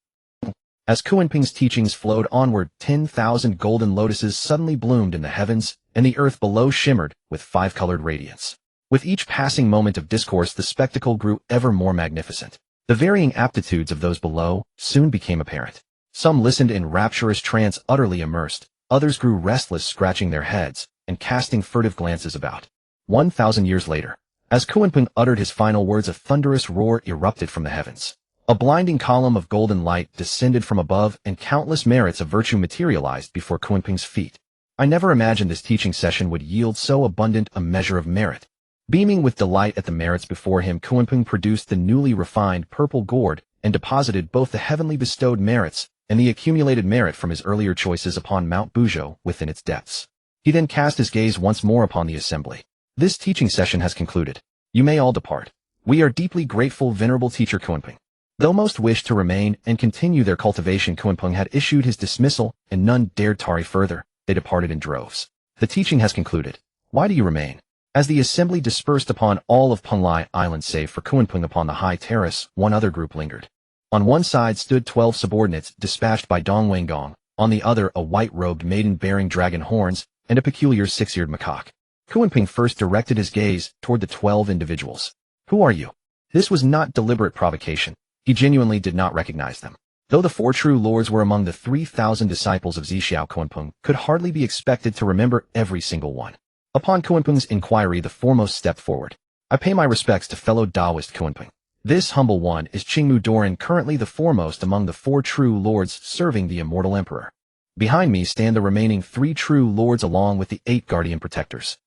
As Kunpeng's teachings flowed onward, 10,000 golden lotuses suddenly bloomed in the heavens, and the earth below shimmered with five-colored radiance. With each passing moment of discourse, the spectacle grew ever more magnificent. The varying aptitudes of those below soon became apparent. Some listened in rapturous trance, utterly immersed. Others grew restless, scratching their heads and casting furtive glances about. 1,000 years later, as Kunpeng uttered his final words, a thunderous roar erupted from the heavens. A blinding column of golden light descended from above, and countless merits of virtue materialized before Kunpeng's feet. I never imagined this teaching session would yield so abundant a measure of merit. Beaming with delight at the merits before him, Kunpeng produced the newly refined purple gourd and deposited both the heavenly bestowed merits and the accumulated merit from his earlier choices upon Mount Buzhou within its depths. He then cast his gaze once more upon the assembly. This teaching session has concluded. You may all depart. We are deeply grateful, venerable teacher Kunpeng. Though most wished to remain and continue their cultivation, Kunpeng had issued his dismissal, and none dared tarry further. They departed in droves. The teaching has concluded. Why do you remain? As the assembly dispersed upon all of Penglai Island save for Kunpeng upon the high terrace, one other group lingered. On one side stood 12 subordinates dispatched by Dong Wenggong, on the other a white-robed maiden bearing dragon horns and a peculiar six-eared macaque. Kunpeng first directed his gaze toward the 12 individuals. Who are you? This was not deliberate provocation. He genuinely did not recognize them. Though the four true lords were among the 3,000 disciples of Zixiao, Kunpeng could hardly be expected to remember every single one. Upon Kunpeng's inquiry, the foremost stepped forward. I pay my respects to fellow Taoist Kunpeng. This humble one is Qingmu Doran, currently the foremost among the four true lords serving the immortal emperor. Behind me stand the remaining 3 true lords along with the 8 guardian protectors.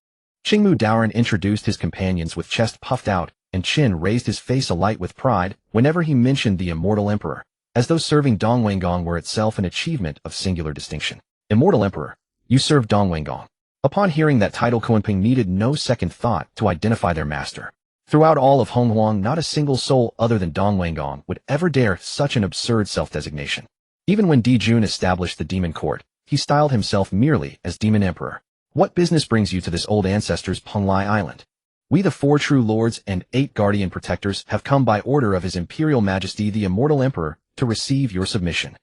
Qingmu Doran introduced his companions with chest puffed out, and Qin raised his face alight with pride whenever he mentioned the immortal emperor, as though serving Dong Wenggong were itself an achievement of singular distinction. Immortal emperor, you serve Dong Wenggong. Upon hearing that title, Kunpeng needed no second thought to identify their master. Throughout all of Honghuang, not a single soul other than Dong Wenggong would ever dare such an absurd self-designation. Even when Di Jun established the demon court, he styled himself merely as Demon Emperor. What business brings you to this old ancestor's Penglai Island? We, the 4 true lords and 8 guardian protectors, have come by order of His Imperial Majesty the Immortal Emperor to receive your submission.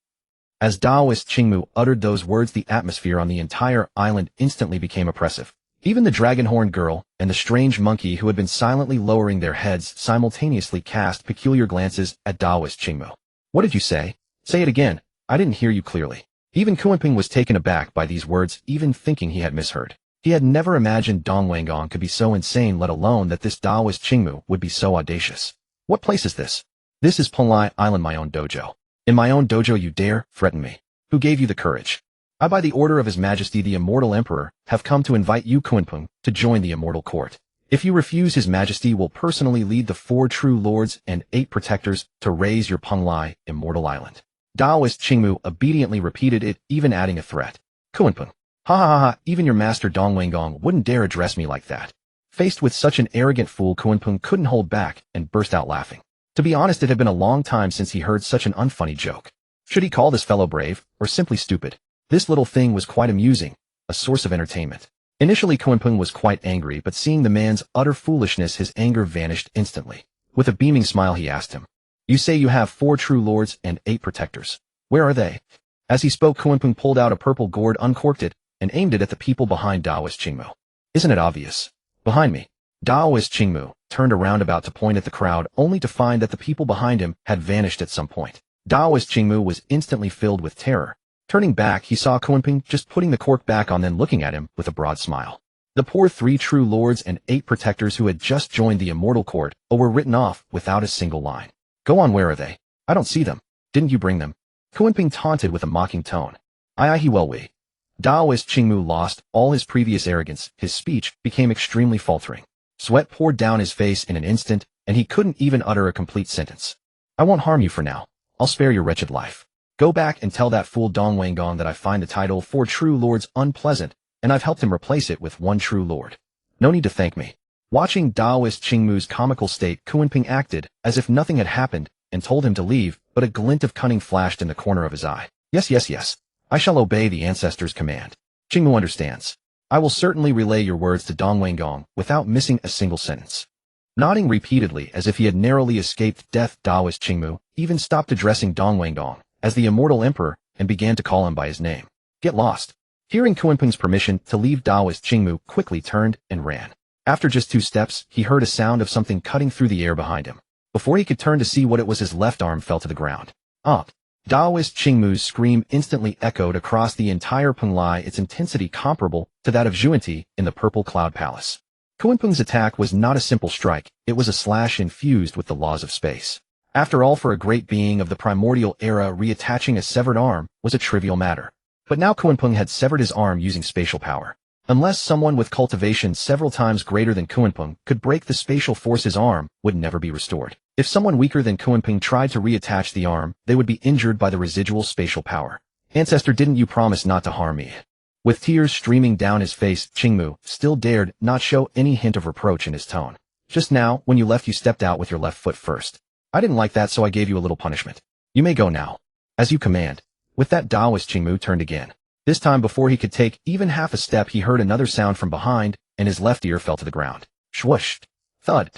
As Taoist Qingmu uttered those words, the atmosphere on the entire island instantly became oppressive. Even the dragon-horned girl and the strange monkey, who had been silently lowering their heads, simultaneously cast peculiar glances at Taoist Qingmu. What did you say? Say it again. I didn't hear you clearly. Even Kunpeng was taken aback by these words, even thinking he had misheard. He had never imagined Dong Wenggong could be so insane, let alone that this Taoist Qingmu would be so audacious. What place is this? This is Penglai Island, my own dojo. In my own dojo you dare threaten me. Who gave you the courage? I, by the order of His Majesty the Immortal Emperor, have come to invite you, Kunpeng, to join the Immortal Court. If you refuse, His Majesty will personally lead the 4 true lords and 8 protectors to raise your Penglai Immortal Island. Taoist Qingmu obediently repeated it, even adding a threat. Kunpeng. Ha ha ha ha, even your master Dong Wenggong wouldn't dare address me like that. Faced with such an arrogant fool, Kunpeng couldn't hold back and burst out laughing. To be honest, it had been a long time since he heard such an unfunny joke. Should he call this fellow brave, or simply stupid? This little thing was quite amusing, a source of entertainment. Initially, Kunpeng was quite angry, but seeing the man's utter foolishness, his anger vanished instantly. With a beaming smile, he asked him, You say you have 4 true lords and 8 protectors. Where are they? As he spoke, Kunpeng pulled out a purple gourd, uncorked it, and aimed it at the people behind Taoist Qingmu. Isn't it obvious? Behind me. Taoist Qingmu turned around about to point at the crowd, only to find that the people behind him had vanished at some point. Taoist Qingmu was instantly filled with terror. Turning back, he saw Kunpeng just putting the cork back on, then looking at him with a broad smile. The poor 3 true lords and 8 protectors who had just joined the Immortal Court were written off without a single line. Go on, where are they? I don't see them. Didn't you bring them? Kunpeng taunted with a mocking tone. Aye, he will we. Taoist Qingmu lost all his previous arrogance. His speech became extremely faltering. Sweat poured down his face in an instant, and he couldn't even utter a complete sentence. I won't harm you for now. I'll spare your wretched life. Go back and tell that fool Dong Wenggong that I find the title 4 true lords unpleasant, and I've helped him replace it with 1 true lord. No need to thank me. Watching Taoist Qingmu's comical state, Kunpeng acted as if nothing had happened and told him to leave, but a glint of cunning flashed in the corner of his eye. Yes, yes, yes. I shall obey the ancestor's command. Qingmu understands. I will certainly relay your words to Dong Wanggong without missing a single sentence. Nodding repeatedly as if he had narrowly escaped death, Taoist Qingmu even stopped addressing Dong Wanggong as the immortal emperor and began to call him by his name. Get lost. Hearing Kunpeng's permission to leave, Taoist Qingmu quickly turned and ran. After just 2 steps, he heard a sound of something cutting through the air behind him. Before he could turn to see what it was, his left arm fell to the ground. Taoist Qingmu's scream instantly echoed across the entire Penglai, its intensity comparable to that of Zhuanti in the Purple Cloud Palace. Kunpeng's attack was not a simple strike, it was a slash infused with the laws of space. After all, for a great being of the primordial era, reattaching a severed arm was a trivial matter. But now Kunpeng had severed his arm using spatial power. Unless someone with cultivation several times greater than Kunpeng could break the spatial force, his arm would never be restored. If someone weaker than Kunpeng tried to reattach the arm, they would be injured by the residual spatial power. Ancestor, didn't you promise not to harm me? With tears streaming down his face, Qingmu still dared not show any hint of reproach in his tone. Just now, when you left, you stepped out with your left foot first. I didn't like that, so I gave you a little punishment. You may go now. As you command. With that, Taoist Qingmu turned again. This time, before he could take even half a step, he heard another sound from behind, and his left ear fell to the ground. Swoosh. Thud.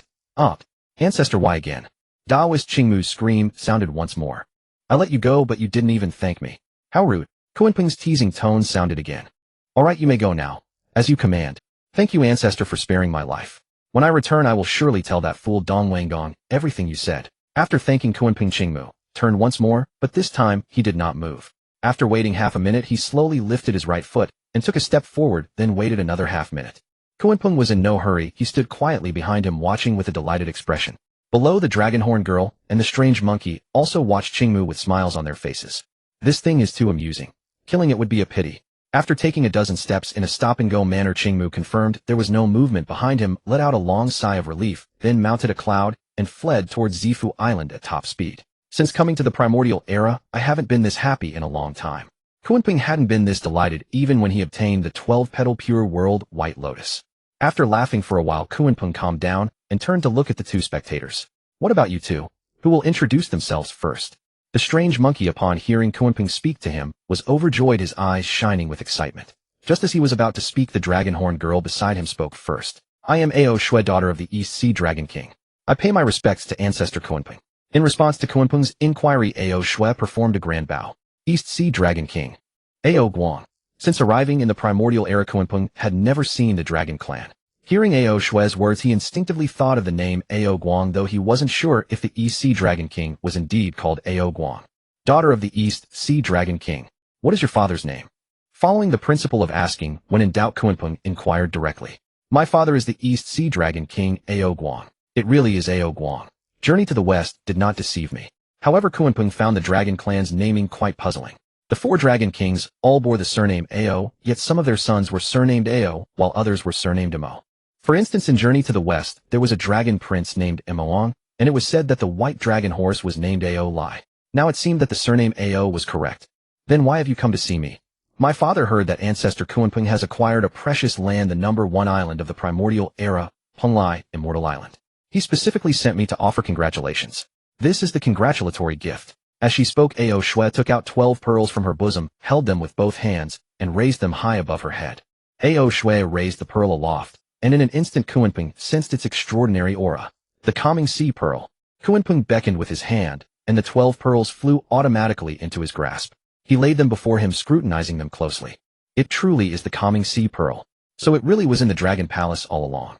Ancestor, why again? Taoist Qingmu's scream sounded once more. I let you go, but you didn't even thank me. How rude. Kunpeng's teasing tone sounded again. All right, you may go now. As you command. Thank you, Ancestor, for sparing my life. When I return, I will surely tell that fool Dong Wanggong everything you said. After thanking Kunpeng, Qingmu turned once more, but this time he did not move. After waiting half a minute, he slowly lifted his right foot and took a step forward, then waited another half minute. Kunpeng was in no hurry. He stood quietly behind him, watching with a delighted expression. Below, the dragonhorn girl and the strange monkey also watched Qingmu with smiles on their faces. This thing is too amusing. Killing it would be a pity. After taking a dozen steps in a stop-and-go manner, Qingmu confirmed there was no movement behind him, let out a long sigh of relief, then mounted a cloud and fled towards Zifu Island at top speed. Since coming to the primordial era, I haven't been this happy in a long time. Kunpeng hadn't been this delighted even when he obtained the 12-petal pure world White Lotus. After laughing for a while, Kunpeng calmed down and turned to look at the 2 spectators. What about you 2? Who will introduce themselves first? The strange monkey, upon hearing Kunpeng speak to him, was overjoyed, his eyes shining with excitement. Just as he was about to speak, the dragonhorn girl beside him spoke first. I am Ao Shui, daughter of the East Sea Dragon King. I pay my respects to Ancestor Kunpeng. In response to Kunpeng's inquiry, Ao Shui performed a grand bow. East Sea Dragon King. Ao Guang. Since arriving in the primordial era, Kunpeng had never seen the Dragon Clan. Hearing Ao Shui's words, he instinctively thought of the name Ao Guang, though he wasn't sure if the East Sea Dragon King was indeed called Ao Guang. Daughter of the East Sea Dragon King. What is your father's name? Following the principle of asking, when in doubt, Kunpeng inquired directly. My father is the East Sea Dragon King, Ao Guang. It really is Ao Guang. Journey to the West did not deceive me. However, Kunpeng found the Dragon Clan's naming quite puzzling. The 4 Dragon Kings all bore the surname Ao, yet some of their sons were surnamed Ao, while others were surnamed Mo. For instance, in Journey to the West, there was a dragon prince named Emoang, and it was said that the white dragon horse was named Ao Lai. Now it seemed that the surname Ao was correct. Then why have you come to see me? My father heard that Ancestor Kunpeng has acquired a precious land, the number 1 island of the primordial era, Penglai, Immortal Island. He specifically sent me to offer congratulations. This is the congratulatory gift. As she spoke, Ao Shui took out 12 pearls from her bosom, held them with both hands, and raised them high above her head. Ao Shui raised the pearl aloft, and in an instant Kunpeng sensed its extraordinary aura. The calming sea pearl. Kunpeng beckoned with his hand, and the 12 pearls flew automatically into his grasp. He laid them before him, scrutinizing them closely. It truly is the calming sea pearl. So it really was in the Dragon Palace all along.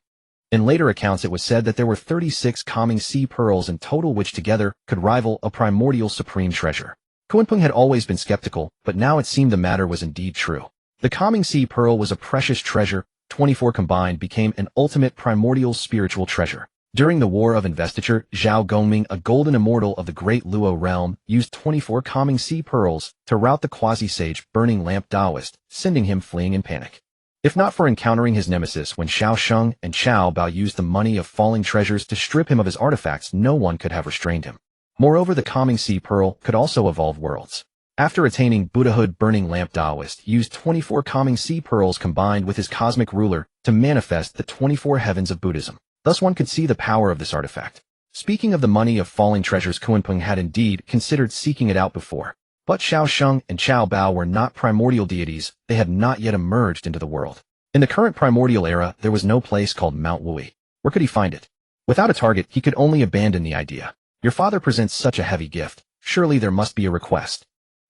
In later accounts, it was said that there were 36 calming sea pearls in total, which together could rival a primordial supreme treasure. Kunpeng had always been skeptical, but now it seemed the matter was indeed true. The calming sea pearl was a precious treasure. 24 combined became an ultimate primordial spiritual treasure. During the War of Investiture, Zhao Gongming, a golden immortal of the Great Luo realm, used 24 calming sea pearls to rout the quasi-sage Burning Lamp Taoist, sending him fleeing in panic. If not for encountering his nemesis when Xiao Sheng and Qiao Bao used the money of falling treasures to strip him of his artifacts, no one could have restrained him. Moreover, the calming sea pearl could also evolve worlds. After attaining Buddhahood, Burning Lamp Taoist used 24 calming sea pearls combined with his cosmic ruler to manifest the 24 heavens of Buddhism. Thus one could see the power of this artifact. Speaking of the money of falling treasures, Kunpeng had indeed considered seeking it out before. But Xiao Sheng and Qiao Bao were not primordial deities, they had not yet emerged into the world. In the current primordial era, there was no place called Mount Wui. Where could he find it? Without a target, he could only abandon the idea. Your father presents such a heavy gift, surely there must be a request.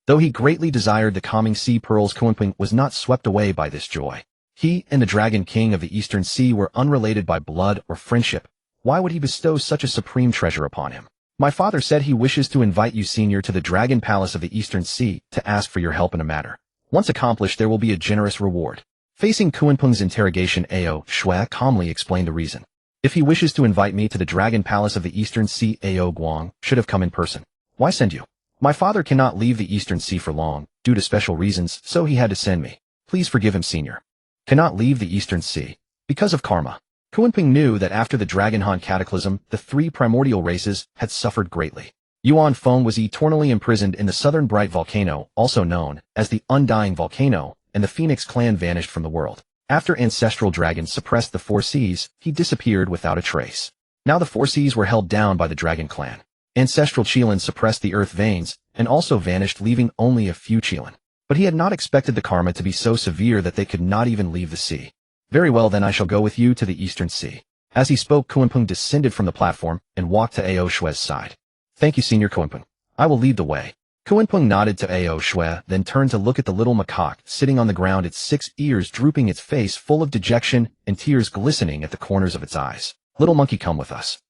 Though he greatly desired the calming sea pearls, Kunpeng was not swept away by this joy. He and the Dragon King of the Eastern Sea were unrelated by blood or friendship. Why would he bestow such a supreme treasure upon him? My father said he wishes to invite you, senior, to the Dragon Palace of the Eastern Sea to ask for your help in a matter. Once accomplished, there will be a generous reward. Facing Kunpeng's interrogation, Ao Shui calmly explained the reason. If he wishes to invite me to the Dragon Palace of the Eastern Sea, Ao Guang should have come in person. Why send you? My father cannot leave the Eastern Sea for long, due to special reasons, so he had to send me. Please forgive him, senior. Cannot leave the Eastern Sea. Because of karma. Kunpeng knew that after the Dragonhan cataclysm, the three primordial races had suffered greatly. Yuan Feng was eternally imprisoned in the southern bright volcano, also known as the Undying Volcano, and the Phoenix clan vanished from the world. After ancestral dragons suppressed the four seas, he disappeared without a trace. Now the four seas were held down by the Dragon clan. Ancestral Qilin suppressed the earth veins, and also vanished, leaving only a few Qilin. But he had not expected the karma to be so severe that they could not even leave the sea. Very well, then I shall go with you to the Eastern Sea. As he spoke, Kunpeng descended from the platform and walked to Ao Shui's side. Thank you, Senior Kunpeng. I will lead the way. Kunpeng nodded to Ao Shui, then turned to look at the little macaque sitting on the ground, its 6 ears drooping, its face full of dejection and tears glistening at the corners of its eyes. Little monkey, come with us.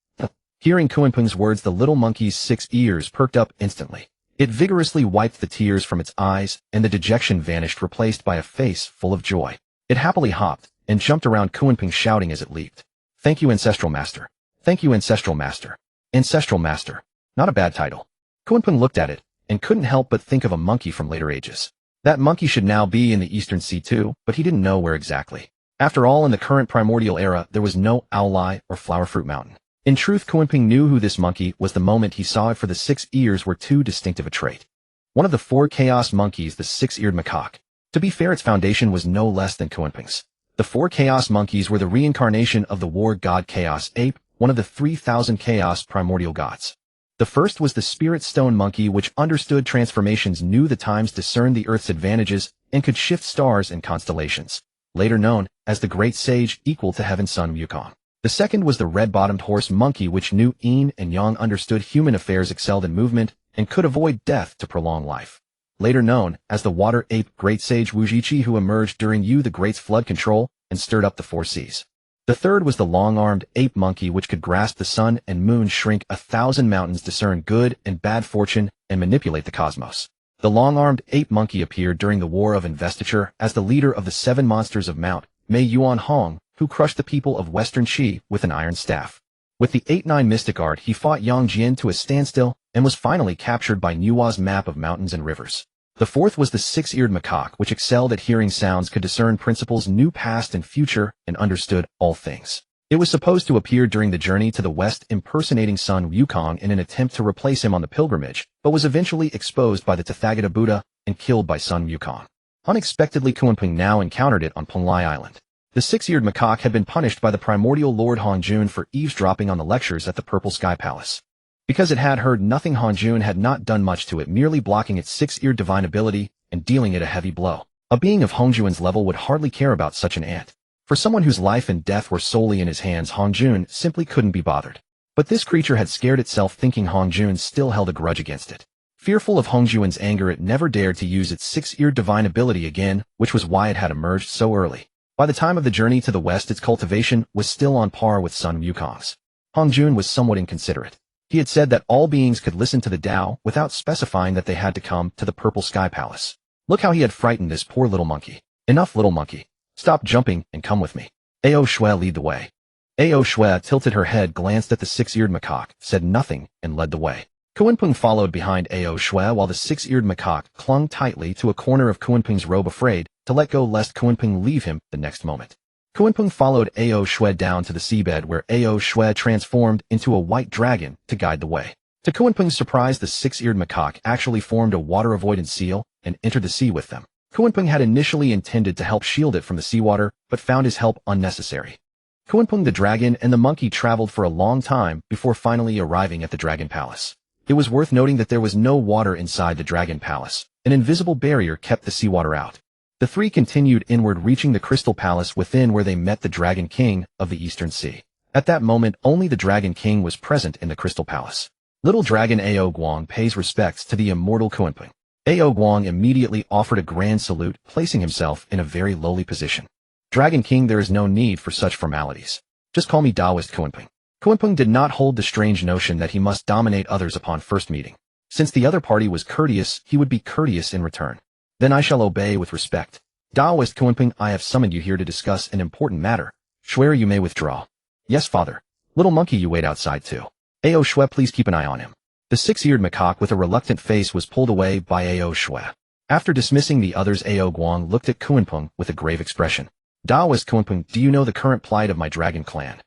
Hearing Kunpeng's words, the little monkey's 6 ears perked up instantly. It vigorously wiped the tears from its eyes, and the dejection vanished, replaced by a face full of joy. It happily hopped and jumped around Kunpeng, shouting as it leaped. Thank you, Ancestral Master. Thank you, Ancestral Master. Ancestral Master. Not a bad title. Kunpeng looked at it and couldn't help but think of a monkey from later ages. That monkey should now be in the Eastern Sea too, but he didn't know where exactly. After all, in the current primordial era, there was no Owleye or Flower Fruit Mountain. In truth, Kunpeng knew who this monkey was the moment he saw it, for the 6 ears were too distinctive a trait. One of the 4 chaos monkeys, the 6-eared macaque. To be fair, its foundation was no less than Kunpeng's. The 4 chaos monkeys were the reincarnation of the war god Chaos Ape, one of the 3,000 chaos primordial gods. The first was the spirit stone monkey, which understood transformations, knew the times, discerned the earth's advantages, and could shift stars and constellations. Later known as the great sage, equal to heaven's son Wukong. The second was the red-bottomed horse monkey, which knew yin and yang, understood human affairs, excelled in movement, and could avoid death to prolong life. Later known as the water ape, great sage Wujichi, who emerged during Yu the Great's flood control and stirred up the 4 seas. The third was the long-armed ape monkey, which could grasp the sun and moon, shrink 1,000 mountains, discern good and bad fortune, and manipulate the cosmos. The long-armed ape monkey appeared during the War of Investiture as the leader of the 7 monsters of Mount Mei Yuan Hong, who crushed the people of Western Qi with an iron staff. With the 8-9 mystic art, he fought Yang Jian to a standstill and was finally captured by Nua's map of mountains and rivers. The fourth was the 6-eared macaque, which excelled at hearing sounds, could discern principles, knew past and future, and understood all things. It was supposed to appear during the journey to the west, impersonating Sun Wukong in an attempt to replace him on the pilgrimage, but was eventually exposed by the Tathagata Buddha and killed by Sun Wukong. Unexpectedly, Kunpeng now encountered it on Penglai Island. The 6-eared macaque had been punished by the primordial Lord Hongjun for eavesdropping on the lectures at the Purple Sky Palace. Because it had heard nothing, Hongjun had not done much to it, merely blocking its 6-eared divine ability and dealing it a heavy blow. A being of Hongjun's level would hardly care about such an ant. For someone whose life and death were solely in his hands, Hongjun simply couldn't be bothered. But this creature had scared itself, thinking Hongjun still held a grudge against it. Fearful of Hongjun's anger, it never dared to use its 6-eared divine ability again, which was why it had emerged so early. By the time of the journey to the west, its cultivation was still on par with Sun Wukong's. Hongjun was somewhat inconsiderate. He had said that all beings could listen to the Tao without specifying that they had to come to the Purple Sky Palace. Look how he had frightened this poor little monkey. Enough, little monkey. Stop jumping and come with me. Ao Shui, lead the way. Ao Shui tilted her head, glanced at the 6-eared macaque, said nothing, and led the way. Kunpeng followed behind Ao Shui while the 6-eared macaque clung tightly to a corner of Kunpeng's robe, afraid to let go lest Kunpeng leave him the next moment. Kunpeng followed Ao Shui down to the seabed, where Ao Shui transformed into a white dragon to guide the way. To Kunpeng's surprise, the 6-eared macaque actually formed a water-avoidant seal and entered the sea with them. Kunpeng had initially intended to help shield it from the seawater, but found his help unnecessary. Kunpeng the dragon and the monkey traveled for a long time before finally arriving at the Dragon Palace. It was worth noting that there was no water inside the Dragon Palace. An invisible barrier kept the seawater out. The three continued inward, reaching the Crystal Palace within, where they met the Dragon King of the Eastern Sea. At that moment, only the Dragon King was present in the Crystal Palace. Little Dragon Awakens pays respects to the immortal Kunpeng. Awakens immediately offered a grand salute, placing himself in a very lowly position. Dragon King, there is no need for such formalities. Just call me Taoist Kunpeng. Kunpeng did not hold the strange notion that he must dominate others upon first meeting. Since the other party was courteous, he would be courteous in return. Then I shall obey with respect. Taoist Kunpeng, I have summoned you here to discuss an important matter. Swear you may withdraw. Yes, father. Little monkey, you wait outside too. Ao Shui, please keep an eye on him. The six-eared macaque with a reluctant face was pulled away by Ao Shui. After dismissing the others, Awakens looked at Kunpeng with a grave expression. Taoist Kunpeng, do you know the current plight of my dragon clan?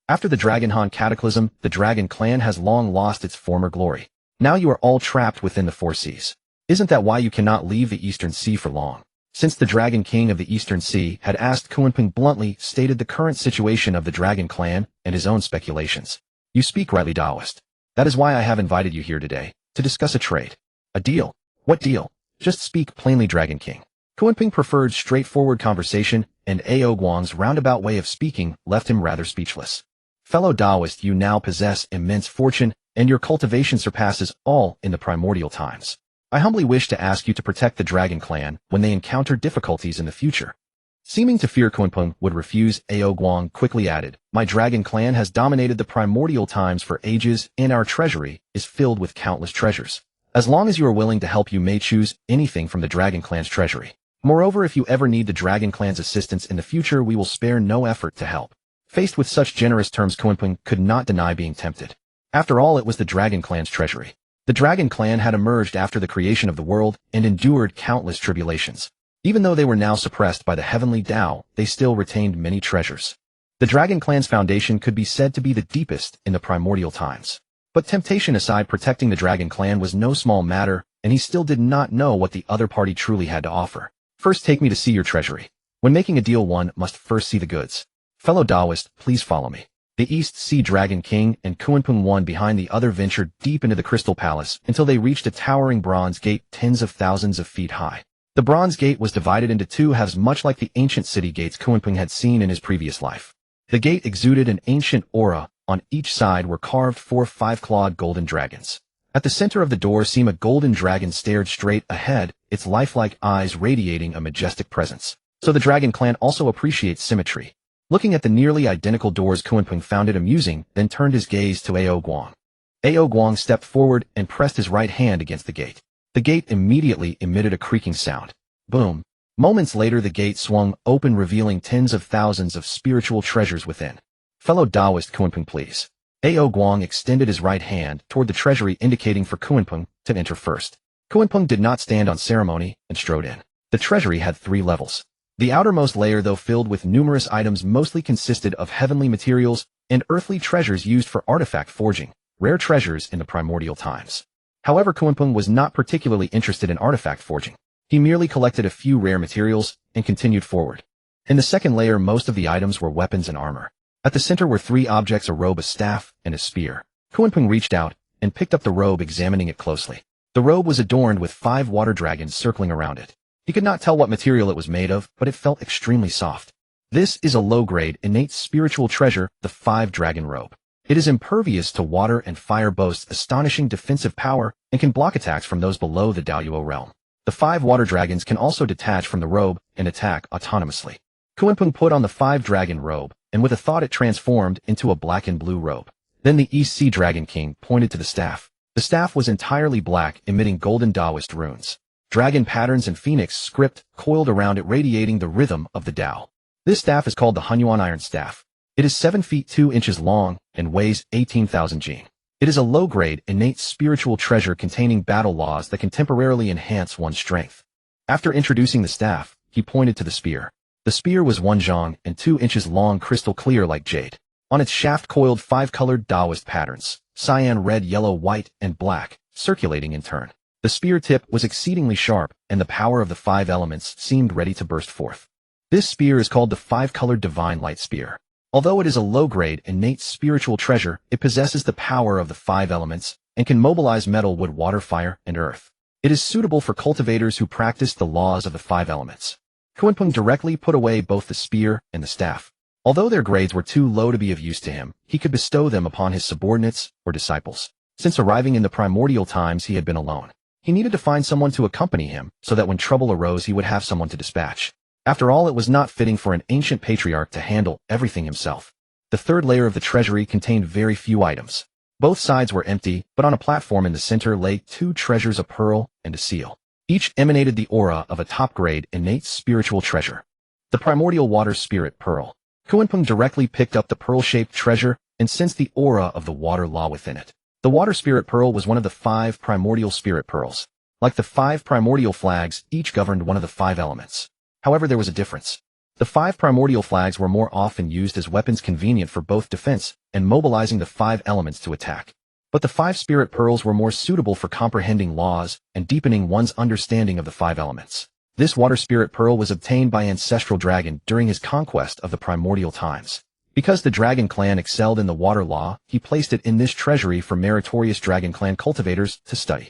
After the Dragon Han cataclysm, the dragon clan has long lost its former glory. Now you are all trapped within the four seas. Isn't that why you cannot leave the Eastern Sea for long? Since the Dragon King of the Eastern Sea had asked, Kunpeng bluntly stated the current situation of the dragon clan and his own speculations. You speak rightly, Taoist. That is why I have invited you here today, to discuss a trade. A deal? What deal? Just speak plainly, Dragon King. Kunpeng preferred straightforward conversation, and Awakens' roundabout way of speaking left him rather speechless. Fellow Taoist, you now possess immense fortune, and your cultivation surpasses all in the primordial times. I humbly wish to ask you to protect the Dragon Clan when they encounter difficulties in the future. Seeming to fear Kunpeng would refuse, Awakens quickly added, my Dragon Clan has dominated the primordial times for ages, and our treasury is filled with countless treasures. As long as you are willing to help, you may choose anything from the Dragon Clan's treasury. Moreover, if you ever need the Dragon Clan's assistance in the future, we will spare no effort to help. Faced with such generous terms, Kunpeng could not deny being tempted. After all, it was the Dragon Clan's treasury. The Dragon Clan had emerged after the creation of the world and endured countless tribulations. Even though they were now suppressed by the heavenly Tao, they still retained many treasures. The Dragon Clan's foundation could be said to be the deepest in the primordial times. But temptation aside, protecting the Dragon Clan was no small matter, and he still did not know what the other party truly had to offer. First, take me to see your treasury. When making a deal, one must first see the goods. Fellow Taoist, please follow me. The East Sea Dragon King and Kunpeng, one behind the other, ventured deep into the Crystal Palace until they reached a towering bronze gate tens of thousands of feet high. The bronze gate was divided into two halves, much like the ancient city gates Kunpeng had seen in his previous life. The gate exuded an ancient aura. On each side were carved 4 5-clawed golden dragons. At the center of the door, a golden dragon stared straight ahead, its lifelike eyes radiating a majestic presence. So the Dragon Clan also appreciates symmetry. Looking at the nearly identical doors, Kunpeng found it amusing, then turned his gaze to Awakens. Awakens stepped forward and pressed his right hand against the gate. The gate immediately emitted a creaking sound. Boom. Moments later, the gate swung open, revealing tens of thousands of spiritual treasures within. Fellow Taoist Kunpeng, please. Awakens extended his right hand toward the treasury, indicating for Kunpeng to enter first. Kunpeng did not stand on ceremony and strode in. The treasury had 3 levels. The outermost layer, though filled with numerous items, mostly consisted of heavenly materials and earthly treasures used for artifact forging, rare treasures in the primordial times. However, Kunpeng was not particularly interested in artifact forging. He merely collected a few rare materials and continued forward. In the second layer, most of the items were weapons and armor. At the center were 3 objects: a robe, a staff, and a spear. Kunpeng reached out and picked up the robe, examining it closely. The robe was adorned with 5 water dragons circling around it. He could not tell what material it was made of, but it felt extremely soft. This is a low-grade, innate spiritual treasure, the 5-dragon robe. It is impervious to water and fire, boasts astonishing defensive power, and can block attacks from those below the Daoyuo realm. The 5 water dragons can also detach from the robe and attack autonomously. Kunpeng put on the 5-dragon robe, and with a thought it transformed into a black and blue robe. Then the East Sea Dragon King pointed to the staff. The staff was entirely black, emitting golden Taoist runes. Dragon patterns and phoenix script coiled around it, radiating the rhythm of the Tao. This staff is called the Honghuang Iron Staff. It is 7 feet 2 inches long and weighs 18,000 jin. It is a low-grade, innate spiritual treasure containing battle laws that can temporarily enhance one's strength. After introducing the staff, he pointed to the spear. The spear was 1 zhang and 2 inches long, crystal clear like jade. On its shaft coiled 5-colored Taoist patterns, cyan, red, yellow, white, and black, circulating in turn. The spear tip was exceedingly sharp, and the power of the 5 elements seemed ready to burst forth. This spear is called the 5-colored Divine Light Spear. Although it is a low-grade, innate spiritual treasure, it possesses the power of the 5 elements and can mobilize metal, wood, water, fire, and earth. It is suitable for cultivators who practice the laws of the 5 elements. Kunpeng directly put away both the spear and the staff. Although their grades were too low to be of use to him, he could bestow them upon his subordinates or disciples. Since arriving in the primordial times, he had been alone. He needed to find someone to accompany him so that when trouble arose, he would have someone to dispatch. After all, it was not fitting for an ancient patriarch to handle everything himself. The third layer of the treasury contained very few items. Both sides were empty, but on a platform in the center lay 2 treasures, a pearl and a seal. Each emanated the aura of a top-grade, innate spiritual treasure. The primordial water spirit pearl. Kunpeng directly picked up the pearl-shaped treasure and sensed the aura of the water law within it. The water spirit pearl was one of the 5 primordial spirit pearls. Like the 5 primordial flags, each governed one of the 5 elements. However, there was a difference. The 5 primordial flags were more often used as weapons, convenient for both defense and mobilizing the 5 elements to attack. But the 5 spirit pearls were more suitable for comprehending laws and deepening one's understanding of the 5 elements. This water spirit pearl was obtained by Ancestral Dragon during his conquest of the primordial times. Because the Dragon Clan excelled in the water law, he placed it in this treasury for meritorious Dragon Clan cultivators to study.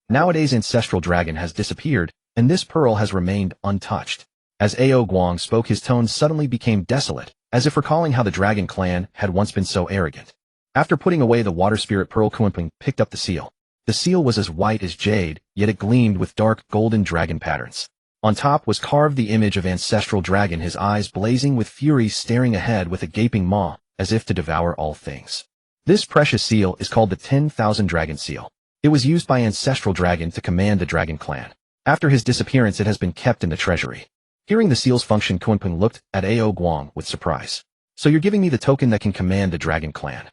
Nowadays, Ancestral Dragon has disappeared, and this pearl has remained untouched. As Honghuang spoke, his tone suddenly became desolate, as if recalling how the Dragon Clan had once been so arrogant. After putting away the water spirit pearl, Kunpeng picked up the seal. The seal was as white as jade, yet it gleamed with dark golden dragon patterns. On top was carved the image of Ancestral Dragon, his eyes blazing with fury, staring ahead with a gaping maw, as if to devour all things. This precious seal is called the 10,000 Dragon Seal. It was used by Ancestral Dragon to command the Dragon Clan. After his disappearance, it has been kept in the treasury. Hearing the seal's function, Kunpeng looked at Honghuang with surprise. So you're giving me the token that can command the Dragon Clan?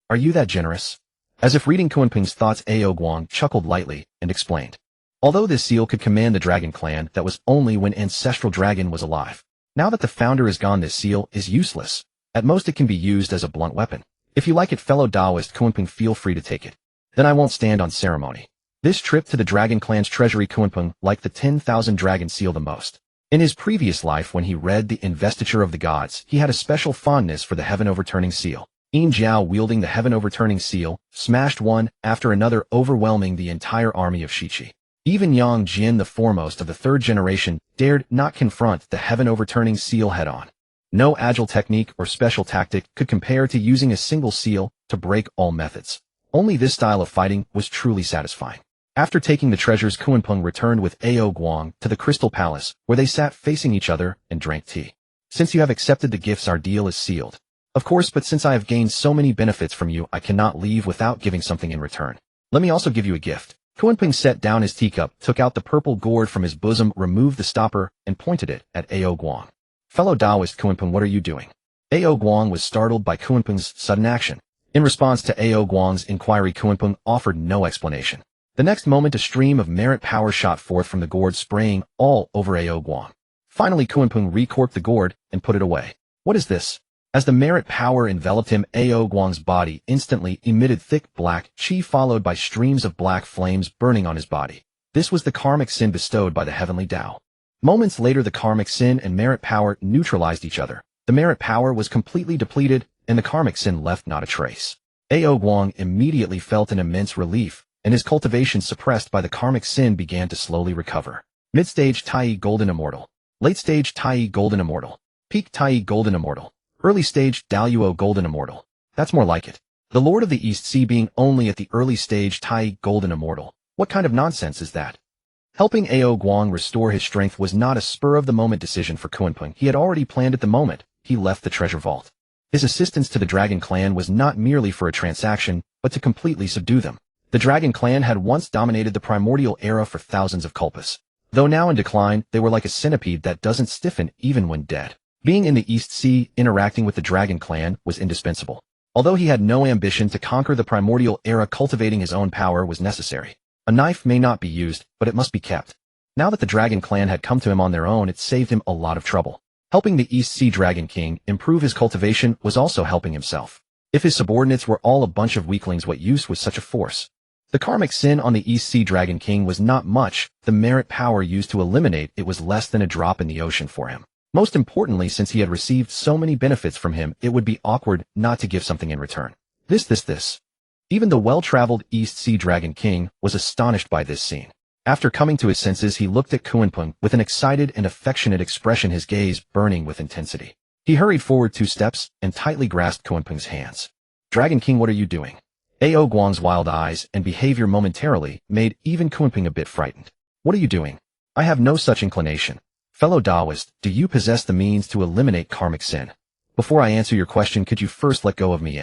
Are you that generous? As if reading Kunpeng's thoughts, Honghuang chuckled lightly and explained. Although this seal could command the Dragon Clan, that was only when Ancestral Dragon was alive. Now that the founder is gone, this seal is useless. At most, it can be used as a blunt weapon. If you like it, fellow Taoist Kunpeng, feel free to take it. Then I won't stand on ceremony. This trip to the Dragon Clan's treasury, Kunpeng liked the 10,000 Dragon Seal the most. In his previous life, when he read the Investiture of the Gods, he had a special fondness for the Heaven-Overturning Seal. Yin Jiao, wielding the Heaven-Overturning Seal, smashed one after another, overwhelming the entire army of Shichi. Even Yang Jian, the foremost of the 3rd generation, dared not confront the Heaven-Overturning Seal head-on. No agile technique or special tactic could compare to using a single seal to break all methods. Only this style of fighting was truly satisfying. After taking the treasures, Kunpeng returned with Honghuang to the Crystal Palace, where they sat facing each other and drank tea. Since you have accepted the gifts, our deal is sealed. Of course, but since I have gained so many benefits from you, I cannot leave without giving something in return. Let me also give you a gift. Kunpeng set down his teacup, took out the purple gourd from his bosom, removed the stopper, and pointed it at Honghuang. Fellow Taoist Kunpeng, what are you doing? Honghuang was startled by Kunpeng's sudden action. In response to Honghuang's inquiry, Kunpeng offered no explanation. The next moment, a stream of merit power shot forth from the gourd, spraying all over Honghuang. Finally, Kunpeng recorked the gourd and put it away. What is this? As the merit power enveloped him, Honghuang's body instantly emitted thick black chi, followed by streams of black flames burning on his body. This was the karmic sin bestowed by the heavenly Tao. Moments later, the karmic sin and merit power neutralized each other. The merit power was completely depleted, and the karmic sin left not a trace. Honghuang immediately felt an immense relief, and his cultivation suppressed by the karmic sin began to slowly recover. Mid-stage Tai Golden Immortal. Late-stage Tai Golden Immortal. Peak Tai Golden Immortal. Early stage Daluo Golden Immortal. That's more like it. The Lord of the East Sea being only at the early stage Tai Golden Immortal. What kind of nonsense is that? Helping Honghuang restore his strength was not a spur-of-the-moment decision for Kunpeng. He had already planned it the moment he left the treasure vault. His assistance to the Dragon Clan was not merely for a transaction, but to completely subdue them. The Dragon Clan had once dominated the primordial era for thousands of kalpas. Though now in decline, they were like a centipede that doesn't stiffen even when dead. Being in the East Sea, interacting with the Dragon Clan was indispensable. Although he had no ambition to conquer the primordial era, cultivating his own power was necessary. A knife may not be used, but it must be kept. Now that the Dragon Clan had come to him on their own, it saved him a lot of trouble. Helping the East Sea Dragon King improve his cultivation was also helping himself. If his subordinates were all a bunch of weaklings, what use was such a force? The karmic sin on the East Sea Dragon King was not much. The merit power used to eliminate it was less than a drop in the ocean for him. Most importantly, since he had received so many benefits from him, it would be awkward not to give something in return. This. Even the well-traveled East Sea Dragon King was astonished by this scene. After coming to his senses, he looked at Kunpeng with an excited and affectionate expression, his gaze burning with intensity. He hurried forward 2 steps and tightly grasped Kunpeng's hands. Dragon King, what are you doing? Ao Guang's wild eyes and behavior momentarily made even Kunpeng a bit frightened. What are you doing? I have no such inclination. Fellow Taoist, do you possess the means to eliminate karmic sin? Before I answer your question, could you first let go of me?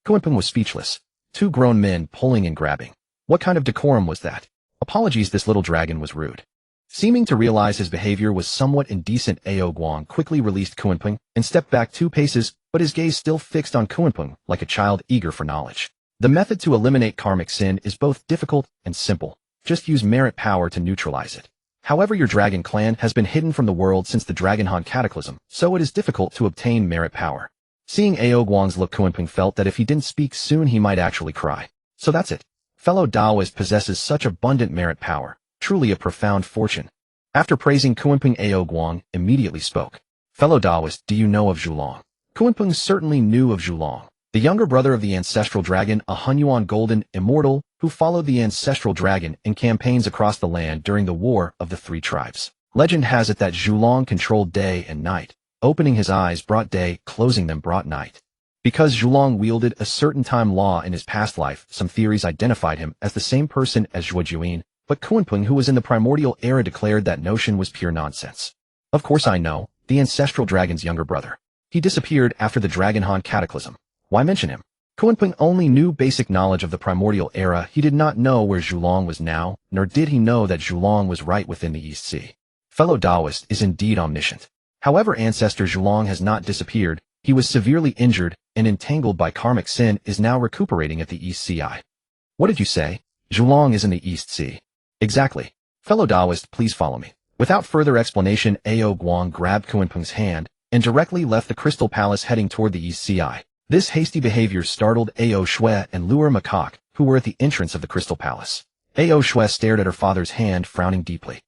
Kunpeng was speechless. 2 grown men pulling and grabbing. What kind of decorum was that? Apologies, this little dragon was rude. Seeming to realize his behavior was somewhat indecent, Ao Guang quickly released Kunpeng and stepped back 2 paces, but his gaze still fixed on Kunpeng like a child eager for knowledge. The method to eliminate karmic sin is both difficult and simple. Just use merit power to neutralize it. However, your dragon clan has been hidden from the world since the Dragonhan Cataclysm, so it is difficult to obtain merit power. Seeing Ao Guang's look, Kunpeng felt that if he didn't speak soon, he might actually cry. So that's it. Fellow Taoist possesses such abundant merit power, truly a profound fortune. After praising Kunpeng, Ao Guang immediately spoke. Fellow Taoist, do you know of Zhulong? Kunpeng certainly knew of Zhulong, the younger brother of the ancestral dragon, a Honghuang golden immortal who followed the ancestral dragon in campaigns across the land during the War of the 3 Tribes. Legend has it that Zhulong controlled day and night. Opening his eyes brought day, closing them brought night. Because Zhulong wielded a certain time law in his past life, some theories identified him as the same person as Zhuojuin, but Kunpeng, who was in the primordial era, declared that notion was pure nonsense. Of course I know, the ancestral dragon's younger brother. He disappeared after the Dragonhan Cataclysm. Why mention him? Kunpeng only knew basic knowledge of the primordial era. He did not know where Zhulong was now, nor did he know that Zhulong was right within the East Sea. Fellow Taoist is indeed omniscient. However, ancestor Zhulong has not disappeared. He was severely injured and entangled by karmic sin, is now recuperating at the East Sea. What did you say? Zhulong is in the East Sea. Exactly. Fellow Taoist, please follow me. Without further explanation, Ao Guang grabbed Kunpeng's hand and directly left the Crystal Palace, heading toward the East Sea. This hasty behavior startled Ao Shui and Luer Macaque, who were at the entrance of the Crystal Palace. Ao Shui stared at her father's hand, frowning deeply.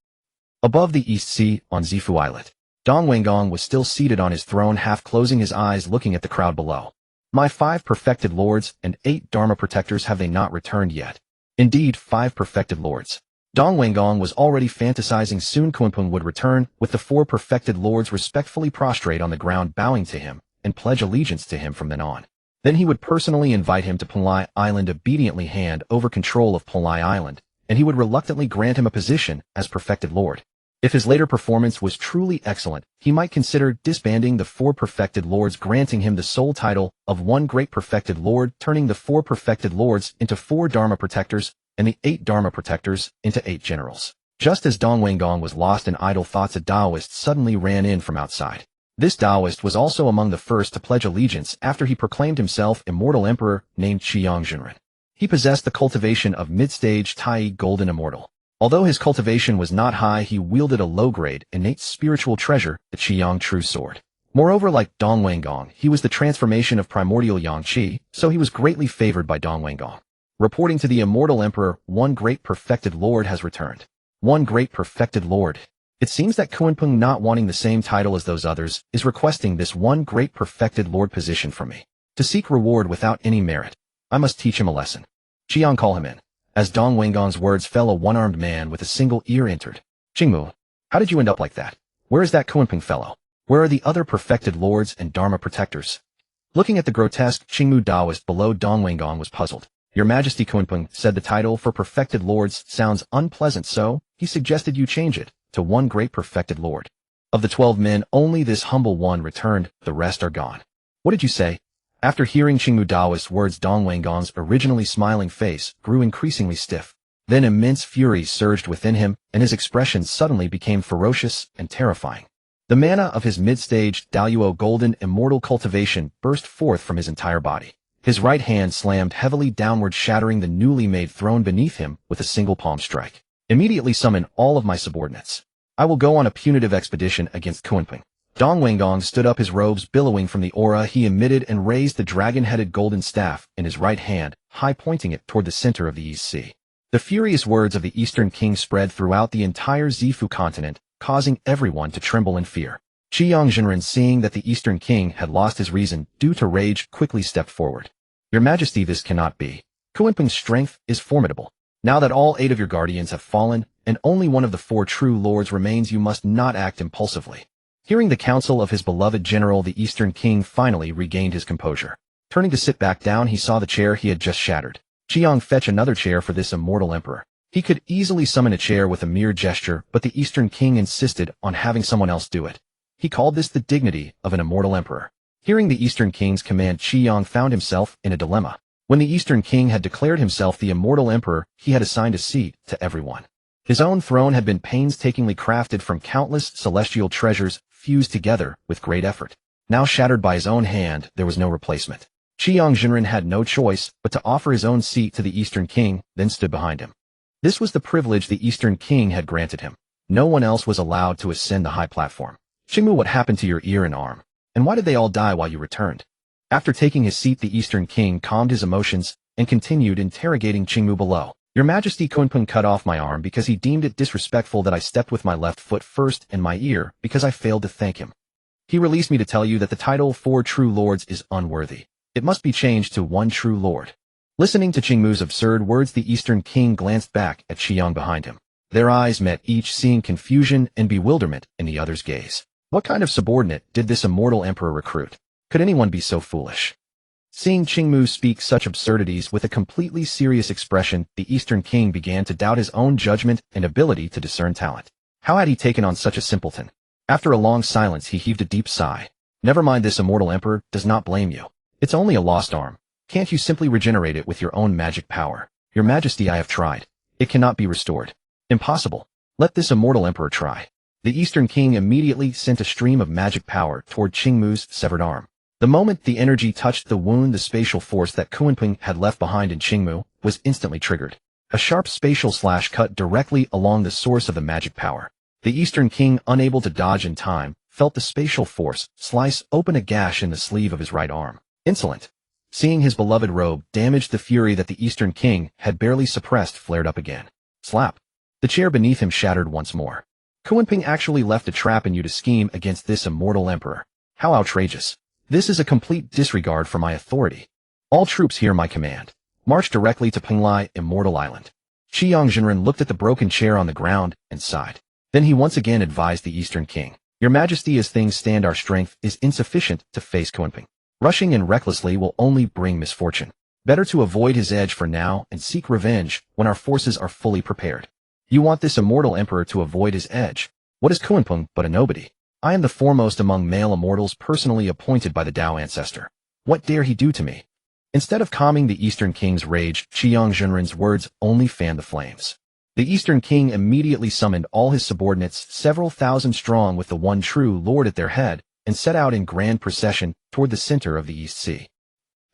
Above the East Sea, on Zifu Islet, Dong Wenggong was still seated on his throne, half closing his eyes, looking at the crowd below. My 5 perfected lords and 8 Dharma protectors, have they not returned yet? Indeed, 5 perfected lords. Dong Wenggong was already fantasizing soon Kunpeng would return, with the 4 perfected lords respectfully prostrate on the ground, bowing to him and pledge allegiance to him from then on. Then he would personally invite him to Panlai Island, obediently hand over control of Panlai Island, and he would reluctantly grant him a position as perfected lord. If his later performance was truly excellent, he might consider disbanding the 4 perfected lords, granting him the sole title of 1 great perfected lord, turning the 4 perfected lords into 4 Dharma protectors, and the 8 Dharma protectors into 8 generals. Just as Dong Wenggong was lost in idle thoughts, a Taoist suddenly ran in from outside. This Taoist was also among the first to pledge allegiance after he proclaimed himself immortal emperor, named Qiang Junren. He possessed the cultivation of mid-stage Tai Golden Immortal. Although his cultivation was not high, he wielded a low-grade, innate spiritual treasure, the Qiyang True Sword. Moreover, like Dong Wenggong, he was the transformation of primordial Yang Qi, so he was greatly favored by Dong Wenggong. Reporting to the immortal emperor, 1 great perfected lord has returned. 1 great perfected lord. It seems that Kunpeng, not wanting the same title as those others, is requesting this 1 great perfected lord position from me. To seek reward without any merit. I must teach him a lesson. Qiang, call him in. As Dong Wenggong's words fell, a 1-armed man with a single ear entered. Qingmu, how did you end up like that? Where is that Kunpeng fellow? Where are the other perfected lords and Dharma protectors? Looking at the grotesque Qingmu Taoist below, Dong Wenggong was puzzled. Your Majesty, Kunpeng said the title for perfected lords sounds unpleasant, so he suggested you change it to 1 great perfected lord. Of the 12 men, only this humble one returned, the rest are gone. What did you say? After hearing Qingmu Taoist's words, Dong Wenggong's originally smiling face grew increasingly stiff. Then immense fury surged within him, and his expression suddenly became ferocious and terrifying. The mana of his mid-stage Daluo Golden Immortal cultivation burst forth from his entire body. His right hand slammed heavily downward, shattering the newly made throne beneath him with a single palm strike. Immediately summon all of my subordinates. I will go on a punitive expedition against Kunpeng. Dong Wenggong stood up, his robes billowing from the aura he emitted, and raised the dragon-headed golden staff in his right hand, high pointing it toward the center of the East Sea. The furious words of the Eastern King spread throughout the entire Zifu continent, causing everyone to tremble in fear. Qiyang Jinren, seeing that the Eastern King had lost his reason due to rage, quickly stepped forward. Your Majesty, this cannot be. Kunpeng's strength is formidable. Now that all 8 of your guardians have fallen, and only one of the 4 true lords remains, you must not act impulsively. Hearing the counsel of his beloved general, the Eastern King finally regained his composure. Turning to sit back down, he saw the chair he had just shattered. Qiyang, fetch another chair for this immortal emperor. He could easily summon a chair with a mere gesture, but the Eastern King insisted on having someone else do it. He called this the dignity of an immortal emperor. Hearing the Eastern King's command, Qiyang found himself in a dilemma. When the Eastern King had declared himself the immortal emperor, he had assigned a seat to everyone. His own throne had been painstakingly crafted from countless celestial treasures fused together with great effort. Now shattered by his own hand, there was no replacement. Qiyang Jinren had no choice but to offer his own seat to the Eastern King, then stood behind him. This was the privilege the Eastern King had granted him. No one else was allowed to ascend the high platform. Qingmu, what happened to your ear and arm? And why did they all die while you returned? After taking his seat, the Eastern King calmed his emotions and continued interrogating Qingmu below. Your Majesty, Kunpeng cut off my arm because he deemed it disrespectful that I stepped with my left foot first, and my ear because I failed to thank him. He released me to tell you that the title 4 True Lords is unworthy. It must be changed to 1 True Lord. Listening to Qingmu's absurd words, the Eastern King glanced back at Qiyang behind him. Their eyes met, each seeing confusion and bewilderment in the other's gaze. What kind of subordinate did this immortal emperor recruit? Could anyone be so foolish? Seeing Qingmu speak such absurdities with a completely serious expression, the Eastern King began to doubt his own judgment and ability to discern talent. How had he taken on such a simpleton? After a long silence, he heaved a deep sigh. Never mind, this immortal emperor does not blame you. It's only a lost arm. Can't you simply regenerate it with your own magic power? Your Majesty, I have tried. It cannot be restored. Impossible. Let this immortal emperor try. The Eastern King immediately sent a stream of magic power toward Qingmu's severed arm. The moment the energy touched the wound, the spatial force that Kunpeng had left behind in Qingmu was instantly triggered. A sharp spatial slash cut directly along the source of the magic power. The Eastern King, unable to dodge in time, felt the spatial force slice open a gash in the sleeve of his right arm. Insolent. Seeing his beloved robe damaged, the fury that the Eastern King had barely suppressed flared up again. Slap. The chair beneath him shattered once more. Kunpeng actually left a trap in you to scheme against this immortal emperor. How outrageous. This is a complete disregard for my authority. All troops hear my command. March directly to Penglai, Immortal Island. Qiyang Jinren looked at the broken chair on the ground and sighed. Then he once again advised the Eastern King. Your Majesty, as things stand, our strength is insufficient to face Kunpeng. Rushing in recklessly will only bring misfortune. Better to avoid his edge for now and seek revenge when our forces are fully prepared. You want this immortal emperor to avoid his edge. What is Kunpeng but a nobody? I am the foremost among male immortals, personally appointed by the Tao ancestor. What dare he do to me? Instead of calming the Eastern King's rage, Qiyang Jinren's words only fanned the flames. The Eastern King immediately summoned all his subordinates, several thousand strong, with the 1 True Lord at their head, and set out in grand procession toward the center of the East Sea.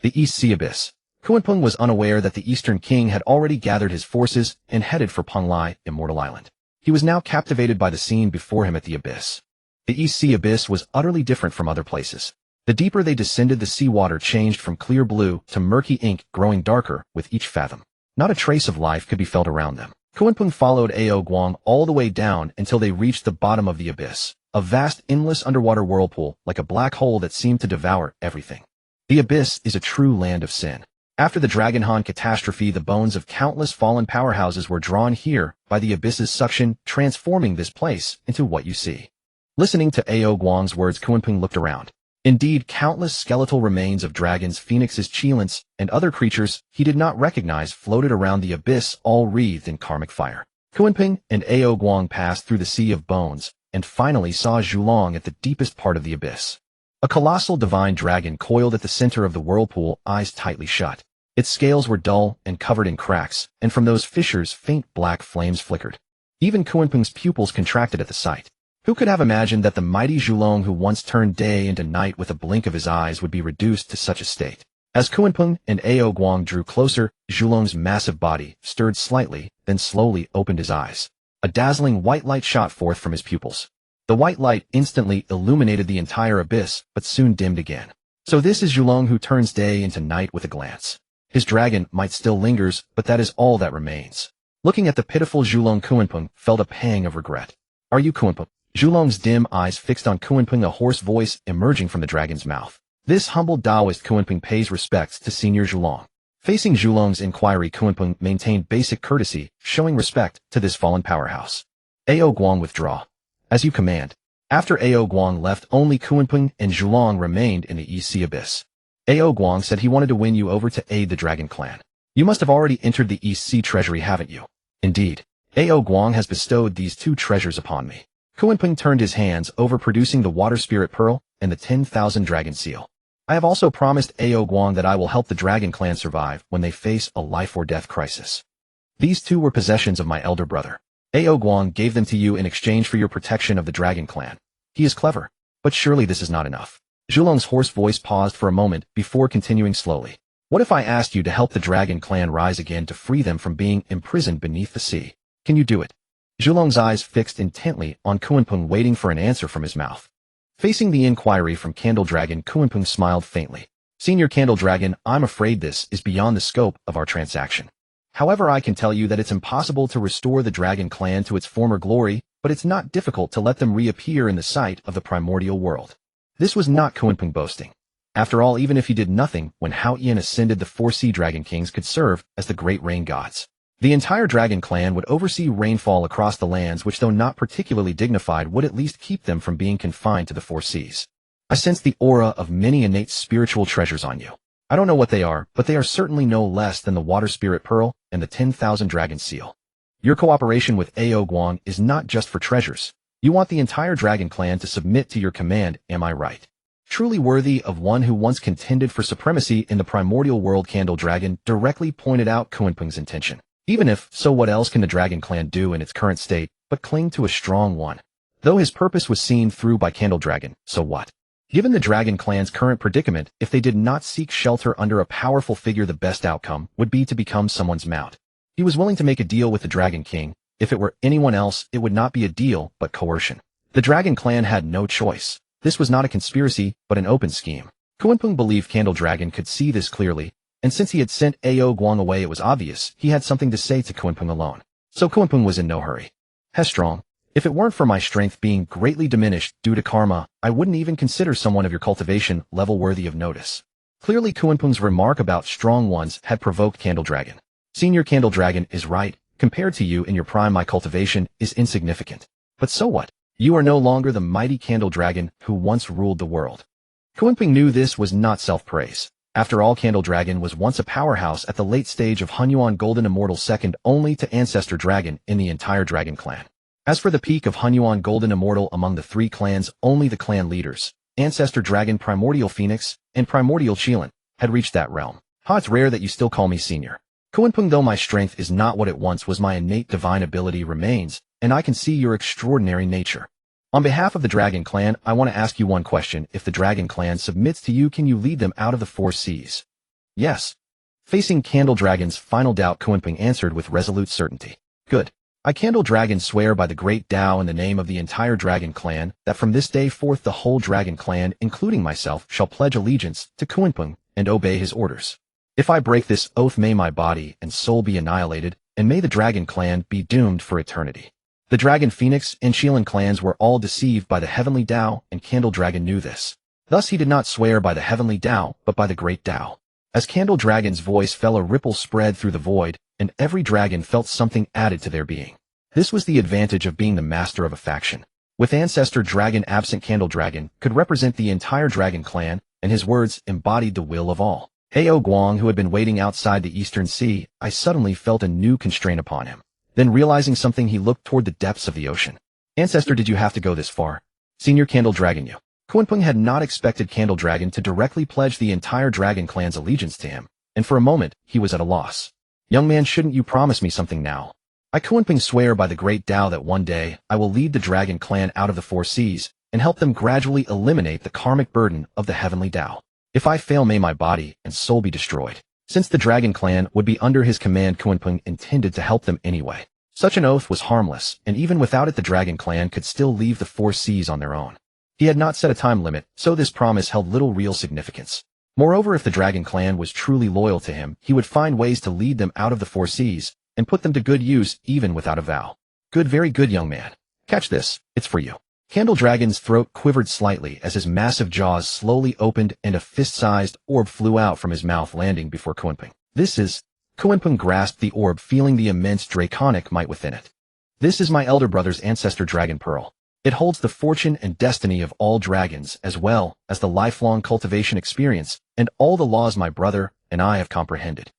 The East Sea Abyss. Kunpeng was unaware that the Eastern King had already gathered his forces and headed for Penglai, Immortal Island. He was now captivated by the scene before him at the Abyss. The East Sea Abyss was utterly different from other places. The deeper they descended, the seawater changed from clear blue to murky ink, growing darker with each fathom. Not a trace of life could be felt around them. Kunpeng followed Awakens all the way down until they reached the bottom of the abyss. A vast, endless underwater whirlpool, like a black hole that seemed to devour everything. The abyss is a true land of sin. After the Dragonhan catastrophe, the bones of countless fallen powerhouses were drawn here by the abyss's suction, transforming this place into what you see. Listening to Ao Guang's words, Kunpeng looked around. Indeed, countless skeletal remains of dragons, phoenixes, cheelants, and other creatures he did not recognize floated around the abyss, all wreathed in karmic fire. Kunpeng and Ao Guang passed through the sea of bones, and finally saw Zhulong at the deepest part of the abyss. A colossal divine dragon coiled at the center of the whirlpool, eyes tightly shut. Its scales were dull and covered in cracks, and from those fissures faint black flames flickered. Even Kunpeng's pupils contracted at the sight. Who could have imagined that the mighty Zhulong, who once turned day into night with a blink of his eyes, would be reduced to such a state? As Kunpeng and Ao Guang drew closer, Zhulong's massive body stirred slightly, then slowly opened his eyes. A dazzling white light shot forth from his pupils. The white light instantly illuminated the entire abyss, but soon dimmed again. So this is Zhulong, who turns day into night with a glance. His dragon might still lingers, but that is all that remains. Looking at the pitiful Zhulong, Kunpeng felt a pang of regret. Are you Kunpeng? Zhulong's dim eyes fixed on Kunpeng, a hoarse voice emerging from the dragon's mouth. This humble Taoist Kunpeng pays respects to Senior Zhulong. Facing Zhulong's inquiry, Kunpeng maintained basic courtesy, showing respect to this fallen powerhouse. Ao Guang, withdraw. As you command. After Ao Guang left, only Kunpeng and Zhulong remained in the East Sea Abyss. Ao Guang said he wanted to win you over to aid the Dragon Clan. You must have already entered the East Sea Treasury, haven't you? Indeed. Ao Guang has bestowed these 2 treasures upon me. Kunpeng turned his hands over, producing the Water Spirit Pearl and the 10,000 Dragon Seal. I have also promised Ao Guang that I will help the Dragon Clan survive when they face a life-or-death crisis. These 2 were possessions of my elder brother. Ao Guang gave them to you in exchange for your protection of the Dragon Clan. He is clever, but surely this is not enough. Zhulong's hoarse voice paused for a moment before continuing slowly. What if I asked you to help the Dragon Clan rise again, to free them from being imprisoned beneath the sea? Can you do it? Zhulong's eyes fixed intently on Kunpeng, waiting for an answer from his mouth. Facing the inquiry from Candle Dragon, Kunpeng smiled faintly. Senior Candle Dragon, I'm afraid this is beyond the scope of our transaction. However, I can tell you that it's impossible to restore the Dragon Clan to its former glory, but it's not difficult to let them reappear in the sight of the primordial world. This was not Kunpeng boasting. After all, even if he did nothing when Hao Yan ascended, the 4 Sea Dragon Kings could serve as the great rain gods. The entire Dragon Clan would oversee rainfall across the lands, which, though not particularly dignified, would at least keep them from being confined to the 4 seas. I sense the aura of many innate spiritual treasures on you. I don't know what they are, but they are certainly no less than the Water Spirit Pearl and the 10,000 Dragon Seal. Your cooperation with Ao Guang is not just for treasures. You want the entire Dragon Clan to submit to your command, am I right? Truly worthy of one who once contended for supremacy in the primordial world, Candle Dragon directly pointed out Kunpeng's intention. Even if, so what else can the Dragon Clan do in its current state but cling to a strong one? Though his purpose was seen through by Candle Dragon, so what? Given the Dragon Clan's current predicament, if they did not seek shelter under a powerful figure, the best outcome would be to become someone's mount. He was willing to make a deal with the Dragon King. If it were anyone else, it would not be a deal, but coercion. The Dragon Clan had no choice. This was not a conspiracy, but an open scheme. Kunpeng believed Candle Dragon could see this clearly, and since he had sent Ao Guang away, it was obvious he had something to say to Kunpeng alone. So Kunpeng was in no hurry. Hestrong, if it weren't for my strength being greatly diminished due to karma, I wouldn't even consider someone of your cultivation level worthy of notice. Clearly, Kunpeng's remark about strong ones had provoked Candle Dragon. Senior Candle Dragon is right. Compared to you in your prime, my cultivation is insignificant. But so what? You are no longer the mighty Candle Dragon who once ruled the world. Kunpeng knew this was not self-praise. After all, Candle Dragon was once a powerhouse at the late stage of Honghuang, Golden Immortal, second only to Ancestor Dragon in the entire Dragon Clan. As for the peak of Honghuang, Golden Immortal, among the 3 clans, only the clan leaders, Ancestor Dragon, Primordial Phoenix, and Primordial Qilin, had reached that realm. It's rare that you still call me senior. Kunpeng, though my strength is not what it once was, my innate divine ability remains, and I can see your extraordinary nature. On behalf of the Dragon Clan, I want to ask you one question. If the Dragon Clan submits to you, can you lead them out of the 4 seas? Yes. Facing Candle Dragon's final doubt, Kunpeng answered with resolute certainty. Good. I, Candle Dragon, swear by the great Tao in the name of the entire Dragon Clan that from this day forth the whole Dragon Clan, including myself, shall pledge allegiance to Kunpeng and obey his orders. If I break this oath, may my body and soul be annihilated, and may the Dragon Clan be doomed for eternity. The Dragon Phoenix and Qilin clans were all deceived by the heavenly Tao, and Candle Dragon knew this. Thus he did not swear by the heavenly Tao, but by the great Tao. As Candle Dragon's voice fell, a ripple spread through the void, and every dragon felt something added to their being. This was the advantage of being the master of a faction. With Ancestor Dragon absent, Candle Dragon could represent the entire Dragon Clan, and his words embodied the will of all. Ao Guang, who had been waiting outside the Eastern Sea, I suddenly felt a new constraint upon him. Then, realizing something, he looked toward the depths of the ocean. Ancestor, did you have to go this far? Senior Candle Dragon, you. Kunpeng had not expected Candle Dragon to directly pledge the entire Dragon Clan's allegiance to him, and for a moment, he was at a loss. Young man, shouldn't you promise me something now? I, Kunpeng, swear by the great Tao that one day, I will lead the Dragon Clan out of the 4 seas, and help them gradually eliminate the karmic burden of the heavenly Tao. If I fail, may my body and soul be destroyed. Since the Dragon Clan would be under his command, Kunpeng intended to help them anyway. Such an oath was harmless, and even without it, the Dragon Clan could still leave the 4 seas on their own. He had not set a time limit, so this promise held little real significance. Moreover, if the Dragon Clan was truly loyal to him, he would find ways to lead them out of the 4 seas, and put them to good use even without a vow. Good, very good, young man. Catch this, it's for you. Candle Dragon's throat quivered slightly as his massive jaws slowly opened and a fist-sized orb flew out from his mouth, landing before Kunpeng. This is... Kunpeng grasped the orb, feeling the immense draconic might within it. This is my elder brother's ancestor dragon pearl. It holds the fortune and destiny of all dragons, as well as the lifelong cultivation experience and all the laws my brother and I have comprehended.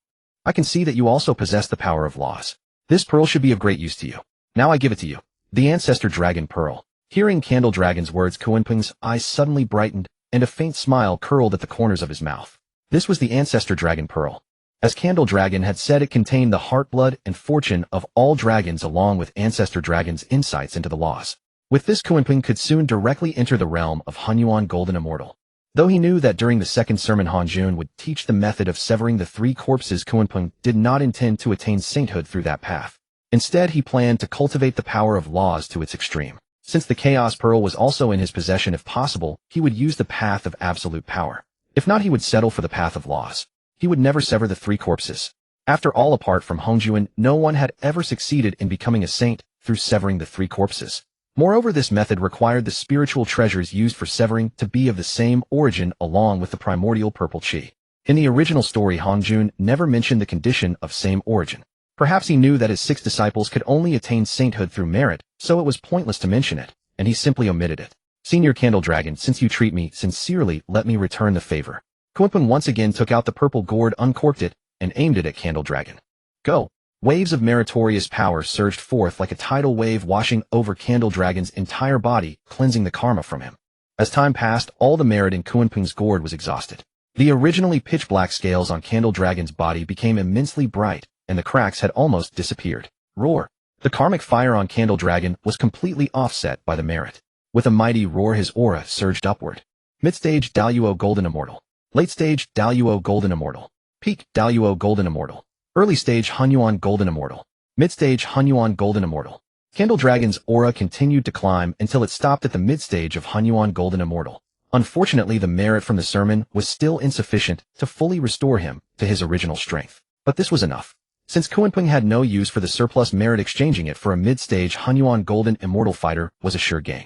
I can see that you also possess the power of laws. This pearl should be of great use to you. Now I give it to you. The ancestor dragon pearl. Hearing Candle Dragon's words, Kunpeng's eyes suddenly brightened, and a faint smile curled at the corners of his mouth. This was the ancestor dragon pearl. As Candle Dragon had said, it contained the heart, blood, and fortune of all dragons, along with ancestor dragon's insights into the laws. With this, Kunpeng could soon directly enter the realm of Honghuang Golden Immortal. Though he knew that during the second sermon Honghuang would teach the method of severing the 3 corpses, Kunpeng did not intend to attain sainthood through that path. Instead, he planned to cultivate the power of laws to its extreme. Since the Chaos Pearl was also in his possession, if possible, he would use the path of absolute power. If not, he would settle for the path of laws. He would never sever the 3 corpses. After all, apart from Honghuang, no one had ever succeeded in becoming a saint through severing the 3 corpses. Moreover, this method required the spiritual treasures used for severing to be of the same origin along with the primordial purple chi. In the original story, Honghuang never mentioned the condition of same origin. Perhaps he knew that his 6 disciples could only attain sainthood through merit, so it was pointless to mention it, and he simply omitted it. Senior Candle Dragon, since you treat me sincerely, let me return the favor. Kunpeng once again took out the purple gourd, uncorked it, and aimed it at Candle Dragon. Go! Waves of meritorious power surged forth like a tidal wave, washing over Candle Dragon's entire body, cleansing the karma from him. As time passed, all the merit in Kunpeng's gourd was exhausted. The originally pitch-black scales on Candle Dragon's body became immensely bright, and the cracks had almost disappeared. Roar! The karmic fire on Candle Dragon was completely offset by the merit. With a mighty roar, his aura surged upward. Mid-stage Daluo Golden Immortal. Late stage Daluo Golden Immortal. Peak Daluo Golden Immortal. Early stage Honghuang Golden Immortal. Mid-stage Honghuang Golden Immortal. Candle Dragon's aura continued to climb until it stopped at the mid-stage of Honghuang Golden Immortal. Unfortunately, the merit from the sermon was still insufficient to fully restore him to his original strength. But this was enough. Since Kunpeng had no use for the surplus merit, exchanging it for a mid-stage Honghuang Golden Immortal fighter was a sure gain.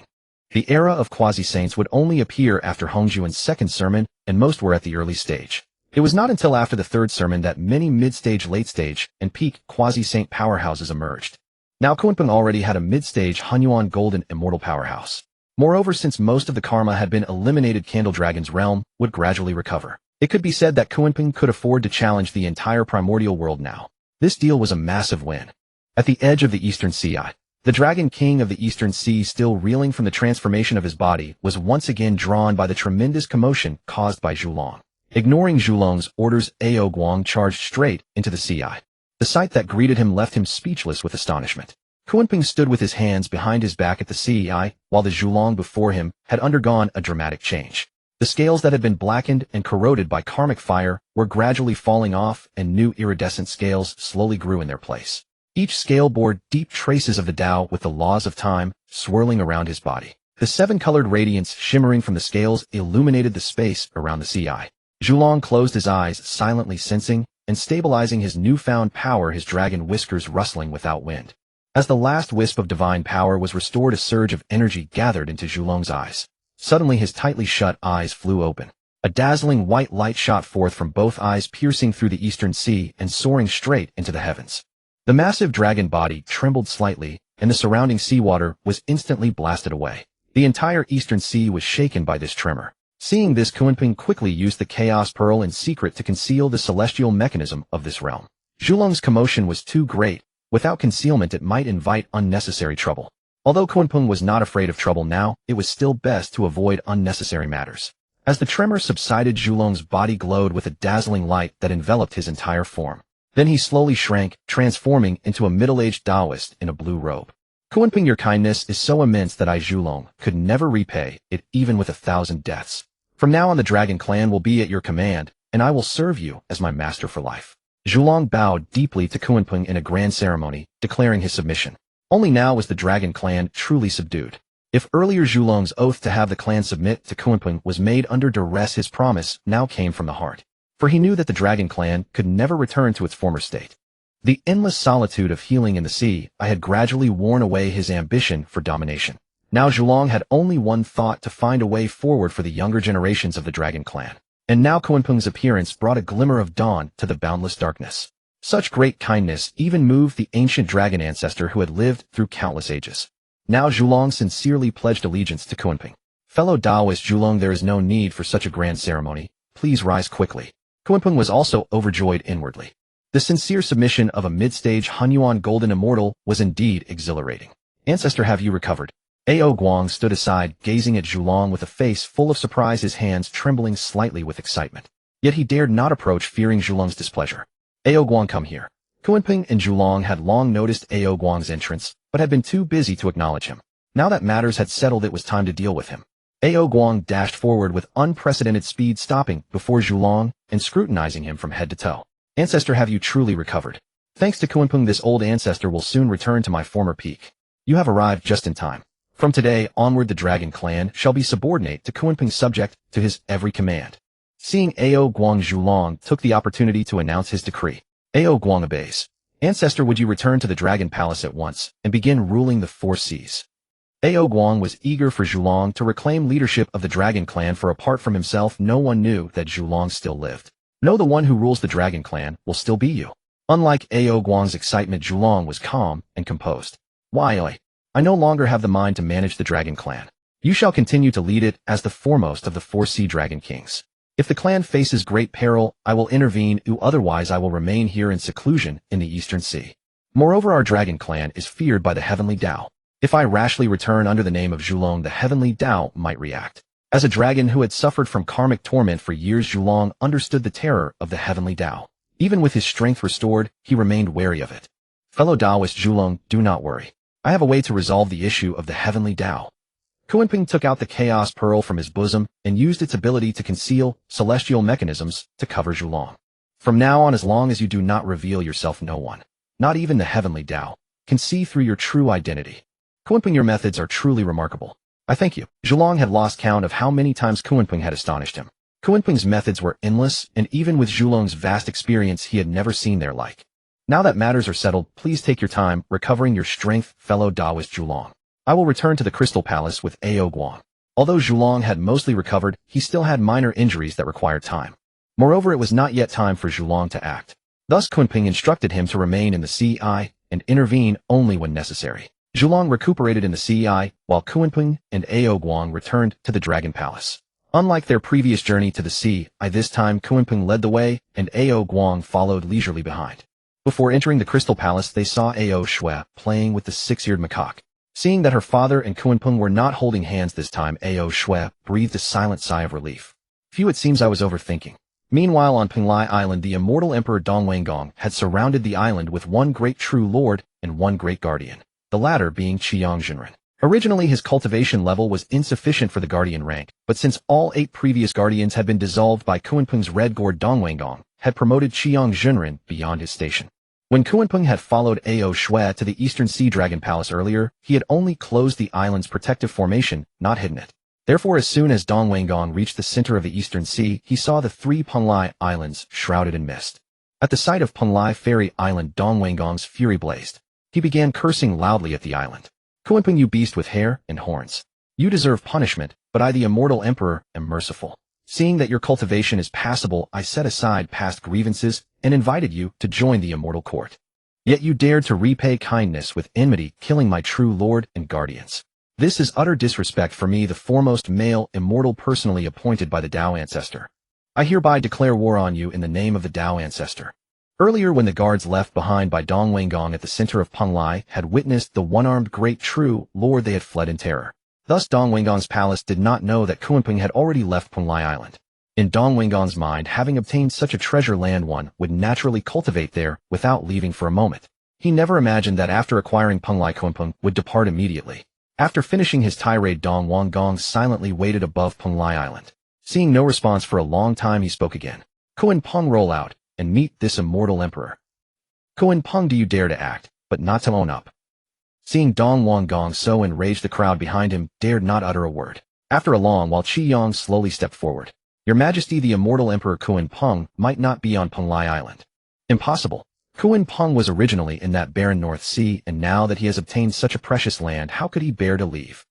The era of quasi-saints would only appear after Honghuang's second sermon, and most were at the early stage. It was not until after the third sermon that many mid-stage, late-stage, and peak quasi-saint powerhouses emerged. Now Kunpeng already had a mid-stage Honghuang Golden Immortal powerhouse. Moreover, since most of the karma had been eliminated, Candle Dragon's realm would gradually recover. It could be said that Kunpeng could afford to challenge the entire primordial world now. This deal was a massive win. At the edge of the Eastern Sea, the Dragon King of the Eastern Sea, still reeling from the transformation of his body, was once again drawn by the tremendous commotion caused by Zhulong. Ignoring Zhulong's orders, Ao Guang charged straight into the sea. The sight that greeted him left him speechless with astonishment. Kunpeng stood with his hands behind his back at the sea, while the Zhulong before him had undergone a dramatic change. The scales that had been blackened and corroded by karmic fire were gradually falling off, and new iridescent scales slowly grew in their place. Each scale bore deep traces of the Tao with the laws of time swirling around his body. The 7-colored radiance shimmering from the scales illuminated the space around the sea. Zhulong closed his eyes, silently sensing and stabilizing his newfound power, his dragon whiskers rustling without wind. As the last wisp of divine power was restored, a surge of energy gathered into Zhulong's eyes. Suddenly his tightly shut eyes flew open. A dazzling white light shot forth from both eyes, piercing through the Eastern Sea and soaring straight into the heavens. The massive dragon body trembled slightly, and the surrounding seawater was instantly blasted away. The entire Eastern Sea was shaken by this tremor. Seeing this, Kunpeng quickly used the Chaos Pearl in secret to conceal the celestial mechanism of this realm. Zhulong's commotion was too great. Without concealment, it might invite unnecessary trouble. Although Kunpeng was not afraid of trouble now, it was still best to avoid unnecessary matters. As the tremor subsided, Zhulong's body glowed with a dazzling light that enveloped his entire form. Then he slowly shrank, transforming into a middle-aged Taoist in a blue robe. Kunpeng, your kindness is so immense that I, Zhulong, could never repay it even with 1,000 deaths. From now on, the Dragon Clan will be at your command, and I will serve you as my master for life. Zhulong bowed deeply to Kunpeng in a grand ceremony, declaring his submission. Only now was the Dragon Clan truly subdued. If earlier Zhulong's oath to have the clan submit to Kunpeng was made under duress, his promise now came from the heart. For he knew that the Dragon Clan could never return to its former state. The endless solitude of healing in the sea had gradually worn away his ambition for domination. Now Zhulong had only one thought: to find a way forward for the younger generations of the Dragon Clan. And now Kunpeng's appearance brought a glimmer of dawn to the boundless darkness. Such great kindness even moved the ancient dragon ancestor who had lived through countless ages. Now Zhulong sincerely pledged allegiance to Kunpeng. Fellow Taoist Zhulong, there is no need for such a grand ceremony. Please rise quickly. Kunpeng was also overjoyed inwardly. The sincere submission of a mid-stage Honghuang golden immortal was indeed exhilarating. Ancestor, have you recovered? Guang stood aside, gazing at Zhulong with a face full of surprise, his hands trembling slightly with excitement. Yet he dared not approach, fearing Zhulong's displeasure. Guang, come here. Kunpeng and Zhulong had long noticed Guang's entrance, but had been too busy to acknowledge him. Now that matters had settled, it was time to deal with him. Guang dashed forward with unprecedented speed, stopping before Zhulong and scrutinizing him from head to toe. Ancestor, have you truly recovered? Thanks to Kunpeng, this old ancestor will soon return to my former peak. You have arrived just in time. From today onward, the Dragon Clan shall be subordinate to Kunpeng, subject to his every command. Seeing Guang, Zhulong took the opportunity to announce his decree. Guang obeys. Ancestor, would you return to the Dragon Palace at once and begin ruling the four seas? Guang was eager for Zhulong to reclaim leadership of the Dragon Clan, for apart from himself no one knew that Zhulong still lived. No, the one who rules the Dragon Clan will still be you. Unlike Guang's excitement, Zhulong was calm and composed. Why, I no longer have the mind to manage the Dragon Clan. You shall continue to lead it as the foremost of the 4 Sea Dragon Kings. If the clan faces great peril, I will intervene, otherwise I will remain here in seclusion in the Eastern Sea. Moreover, our Dragon Clan is feared by the Heavenly Tao. If I rashly return under the name of Zhulong, the Heavenly Tao might react. As a dragon who had suffered from karmic torment for years, Zhulong understood the terror of the Heavenly Tao. Even with his strength restored, he remained wary of it. Fellow Taoist Zhulong, do not worry. I have a way to resolve the issue of the Heavenly Tao. Kunpeng took out the Chaos Pearl from his bosom and used its ability to conceal celestial mechanisms to cover Zhulong. From now on, as long as you do not reveal yourself, no one, not even the Heavenly Tao, can see through your true identity. Kunpeng, your methods are truly remarkable. I thank you. Zhulong had lost count of how many times Kunpeng had astonished him. Kunpeng's methods were endless, and even with Zhulong's vast experience, he had never seen their like. Now that matters are settled, please take your time recovering your strength, fellow Taoist Zhulong. I will return to the Crystal Palace with Guang. Although Zhulong had mostly recovered, he still had minor injuries that required time. Moreover, it was not yet time for Zhulong to act. Thus Kunpeng instructed him to remain in the Sea and intervene only when necessary. Zhulong recuperated in the Sea, while Kunpeng and Guang returned to the Dragon Palace. Unlike their previous journey to the Sea, this time Kunpeng led the way and Guang followed leisurely behind. Before entering the Crystal Palace, they saw Shui playing with the 6-eared macaque. Seeing that her father and Kunpeng were not holding hands this time, Shui breathed a silent sigh of relief. Phew, it seems I was overthinking. Meanwhile, on Penglai Island, the immortal Emperor Dongwangong had surrounded the island with one great true lord and one great guardian, the latter being Qiang Junren. Originally, his cultivation level was insufficient for the guardian rank, but since all 8 previous guardians had been dissolved by Kunpeng's red gourd, Dongwangong had promoted Qiang Junren beyond his station. When Kunpeng had followed Shui to the Eastern Sea Dragon Palace earlier, he had only closed the island's protective formation, not hidden it. Therefore, as soon as Dongwangong reached the center of the Eastern Sea, he saw the 3 Penglai Islands shrouded in mist. At the sight of Penglai Fairy Island, Dongwangong's fury blazed. He began cursing loudly at the island. Kunpeng, you beast with hair and horns. You deserve punishment, but I, the immortal emperor, am merciful. Seeing that your cultivation is passable, I set aside past grievances and invited you to join the immortal court. Yet you dared to repay kindness with enmity, killing my true lord and guardians. This is utter disrespect for me, the foremost male immortal personally appointed by the Tao Ancestor. I hereby declare war on you in the name of the Tao Ancestor. Earlier, when the guards left behind by Dongwangong at the center of Penglai had witnessed the one-armed great true lord, they had fled in terror. Thus Dongwangong's palace did not know that Kunpeng had already left Penglai Island. In Dongwangong's mind, having obtained such a treasure land, one would naturally cultivate there without leaving for a moment. He never imagined that after acquiring Penglai, Kunpeng would depart immediately. After finishing his tirade, Dongwangong silently waited above Penglai Island. Seeing no response for a long time, he spoke again. Kunpeng, roll out and meet this immortal emperor. Kunpeng, do you dare to act, but not to own up? Seeing Dongwangong so enraged, the crowd behind him dared not utter a word. After a long while, Qiyang slowly stepped forward. Your Majesty, the immortal Emperor Kunpeng might not be on Penglai Island. Impossible. Kunpeng was originally in that barren North Sea, and now that he has obtained such a precious land, how could he bear to leave?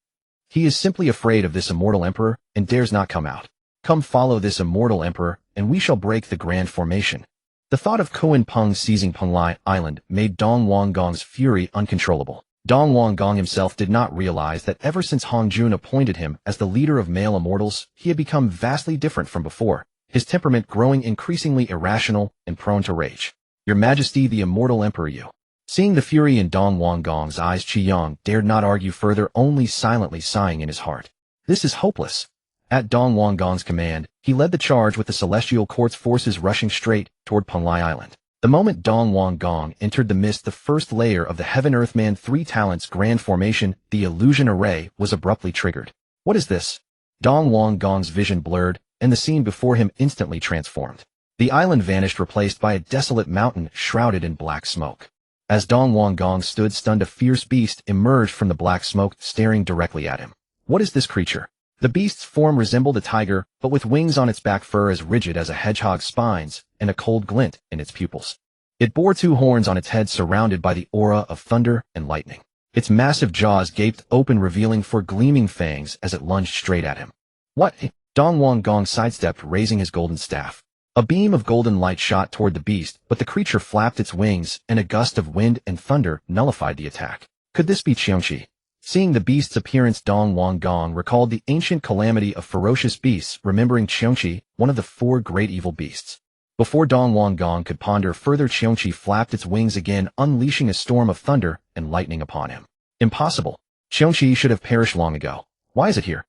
He is simply afraid of this immortal emperor and dares not come out. Come follow this immortal emperor, and we shall break the grand formation. The thought of Kunpeng seizing Penglai Island made Dong Wanggong's fury uncontrollable. Dong Wanggong himself did not realize that ever since Hongjun appointed him as the leader of male immortals, he had become vastly different from before, his temperament growing increasingly irrational and prone to rage. Your Majesty, the immortal emperor, you. Seeing the fury in Dong Wanggong's eyes, Qiyang dared not argue further, only silently sighing in his heart. This is hopeless. At Dong Wanggong's command, he led the charge with the Celestial Court's forces rushing straight toward Penglai Island. The moment Dong Wanggong entered the mist, the first layer of the Heaven-Earth-Man 3 Talents Grand Formation, the illusion array, was abruptly triggered. What is this? Dong Wanggong's vision blurred, and the scene before him instantly transformed. The island vanished, replaced by a desolate mountain shrouded in black smoke. As Dong Wanggong stood stunned, a fierce beast emerged from the black smoke, staring directly at him. What is this creature? The beast's form resembled a tiger, but with wings on its back, fur as rigid as a hedgehog's spines, and a cold glint in its pupils. It bore 2 horns on its head, surrounded by the aura of thunder and lightning. Its massive jaws gaped open, revealing 4 gleaming fangs as it lunged straight at him. What? Dong Wanggong sidestepped, raising his golden staff. A beam of golden light shot toward the beast, but the creature flapped its wings, and a gust of wind and thunder nullified the attack. Could this be Qiongqi? Seeing the beast's appearance, Dong Wanggong recalled the ancient calamity of ferocious beasts, remembering Qiongqi, one of the 4 great evil beasts. Before Dong Wanggong could ponder further, Qiongqi flapped its wings again, unleashing a storm of thunder and lightning upon him. Impossible. Qiongqi should have perished long ago. Why is it here?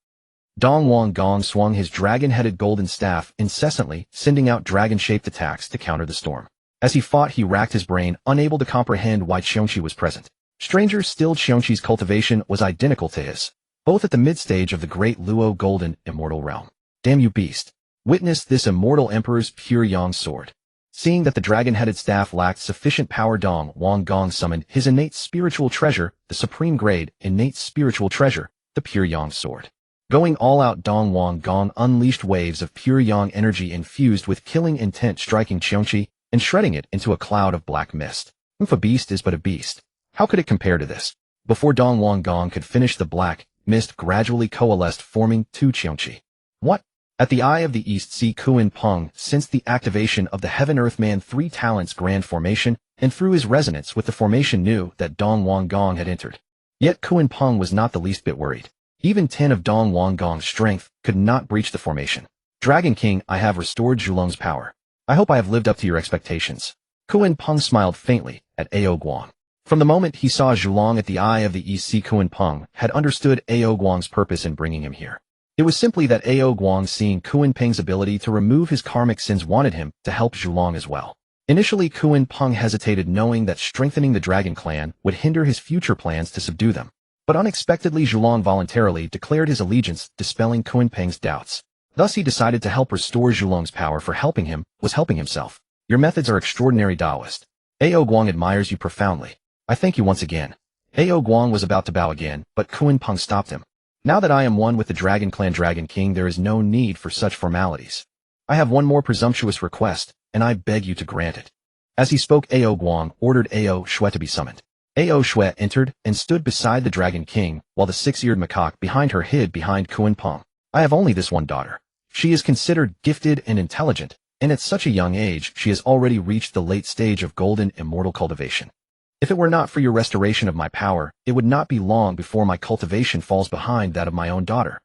Dong Wanggong swung his dragon-headed golden staff incessantly, sending out dragon-shaped attacks to counter the storm. As he fought, he racked his brain, unable to comprehend why Qiongqi was present. Stranger still, Qiongqi's cultivation was identical to his, both at the mid-stage of the great Luo golden immortal realm. Damn you, beast. Witness this immortal emperor's pure yang sword. Seeing that the dragon-headed staff lacked sufficient power, Dong Wanggong summoned his innate spiritual treasure, the supreme grade innate spiritual treasure, the pure yang sword. Going all out, Dong Wanggong unleashed waves of pure yang energy infused with killing intent, striking Qiongqi and shredding it into a cloud of black mist. If a beast is but a beast, how could it compare to this? Before Dong Wanggong could finish, the black mist gradually coalesced, forming 2 Qiongqi. What? At the eye of the East Sea, Kunpeng sensed the activation of the Heaven-Earth-Man 3 Talents Grand Formation, and through his resonance with the formation knew that Dong Wanggong had entered. Yet Kunpeng was not the least bit worried. Even 10 of Dong Wanggong's strength could not breach the formation. Dragon King, I have restored Zhulong's power. I hope I have lived up to your expectations. Kunpeng smiled faintly at Aoguang. From the moment he saw Zhulong at the eye of the East Sea, Kunpeng had understood Aoguang's purpose in bringing him here. It was simply that Aoguang, seeing Kunpeng's ability to remove his karmic sins, wanted him to help Zhulong as well. Initially, Kunpeng hesitated, knowing that strengthening the Dragon Clan would hinder his future plans to subdue them. But unexpectedly, Zhulong voluntarily declared his allegiance, dispelling Kunpeng's doubts. Thus he decided to help restore Zhulong's power, for helping him was helping himself. Your methods are extraordinary, Taoist. Aoguang admires you profoundly. I thank you once again. Aoguang was about to bow again, but Kunpeng stopped him. Now that I am one with the Dragon Clan Dragon King, there is no need for such formalities. I have one more presumptuous request, and I beg you to grant it. As he spoke, Aoguang ordered Ao Shui to be summoned. Ao Shui entered and stood beside the Dragon King, while the 6-eared macaque behind her hid behind Kunpeng. I have only this one daughter. She is considered gifted and intelligent, and at such a young age she has already reached the late stage of golden immortal cultivation. If it were not for your restoration of my power, it would not be long before my cultivation falls behind that of my own daughter.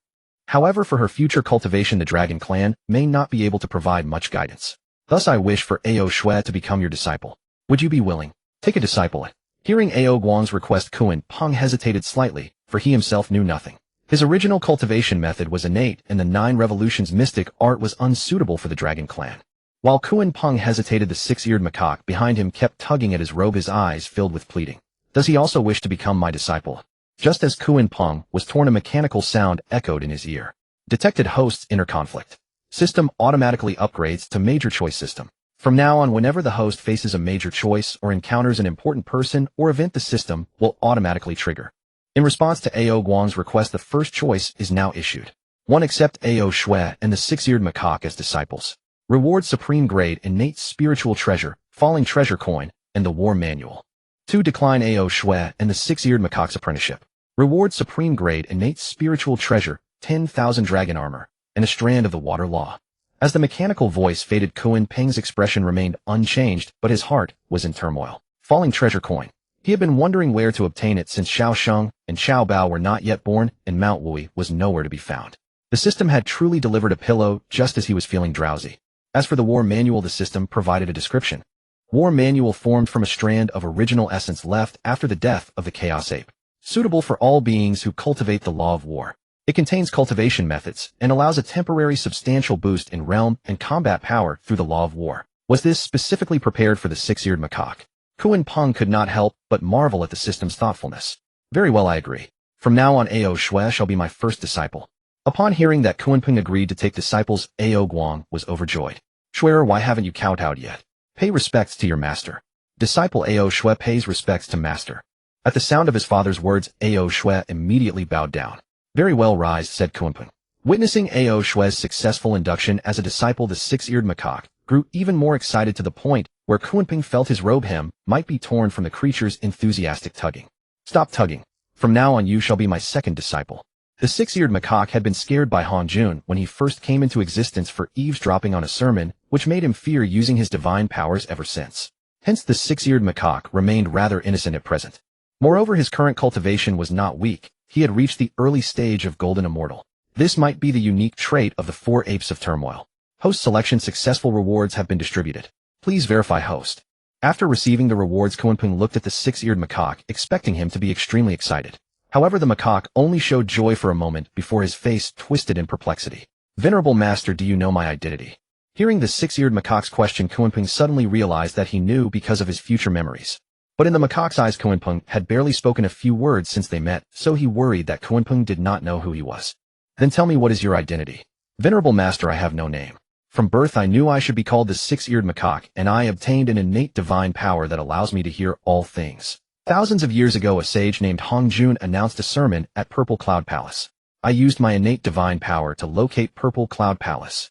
However, for her future cultivation, the Dragon Clan may not be able to provide much guidance. Thus I wish for Ao Shui to become your disciple. Would you be willing? Take a disciple. Hearing Aoguang's request, Kunpeng hesitated slightly, for he himself knew nothing. His original cultivation method was innate, and the 9 Revolutions mystic art was unsuitable for the Dragon Clan. While Kunpeng hesitated, the 6-eared macaque behind him kept tugging at his robe, his eyes filled with pleading. Does he also wish to become my disciple? Just as Kunpeng was torn, a mechanical sound echoed in his ear. Detected hosts inner conflict. System automatically upgrades to major choice system. From now on, whenever the host faces a major choice or encounters an important person or event, the system will automatically trigger. In response to Aoguang's request, the first choice is now issued. 1. Accept Ao Shui and the 6-eared macaque as disciples. Reward supreme grade innate spiritual treasure, falling treasure coin, and the war manual. 2. Decline Ao Shui and the 6-eared macaque's apprenticeship. Reward supreme grade innate spiritual treasure, 10,000 dragon armor, and a strand of the water law. As the mechanical voice faded, Kunpeng's expression remained unchanged, but his heart was in turmoil. Falling treasure coin. He had been wondering where to obtain it since Xiao Sheng and Xiao Bao were not yet born, and Mount Wui was nowhere to be found. The system had truly delivered a pillow just as he was feeling drowsy. As for the war manual, the system provided a description. War manual formed from a strand of original essence left after the death of the Chaos Ape. Suitable for all beings who cultivate the law of war. It contains cultivation methods and allows a temporary substantial boost in realm and combat power through the law of war. Was this specifically prepared for the six-eared macaque? Kunpeng could not help but marvel at the system's thoughtfulness. Very well, I agree. From now on, Ao Shui shall be my first disciple. Upon hearing that Kunpeng agreed to take disciples, Ao Guang was overjoyed. Shuier, why haven't you kowtowed yet? Pay respects to your master. Disciple Ao Shui pays respects to master. At the sound of his father's words, Ao Shui immediately bowed down. Very well, rise, said Kunpeng. Witnessing Ao Shui's successful induction as a disciple, the six-eared macaque grew even more excited to the point where Kunpeng felt his robe hem might be torn from the creature's enthusiastic tugging. Stop tugging. From now on you shall be my second disciple. The six-eared macaque had been scared by Honghuang when he first came into existence for eavesdropping on a sermon, which made him fear using his divine powers ever since. Hence the six-eared macaque remained rather innocent at present. Moreover, his current cultivation was not weak. He had reached the early stage of golden immortal. This might be the unique trait of the four apes of turmoil. Host selection successful rewards have been distributed. Please verify host. After receiving the rewards, Kunpeng looked at the six-eared macaque, expecting him to be extremely excited. However, the macaque only showed joy for a moment before his face twisted in perplexity. Venerable master, do you know my identity? Hearing the six-eared macaque's question, Kunpeng suddenly realized that he knew because of his future memories. But in the macaque's eyes, Kunpeng had barely spoken a few words since they met, so he worried that Kunpeng did not know who he was. Then tell me, what is your identity? Venerable master, I have no name. From birth I knew I should be called the six-eared macaque, and I obtained an innate divine power that allows me to hear all things. Thousands of years ago, a sage named Honghuang announced a sermon at Purple Cloud Palace. I used my innate divine power to locate Purple Cloud Palace.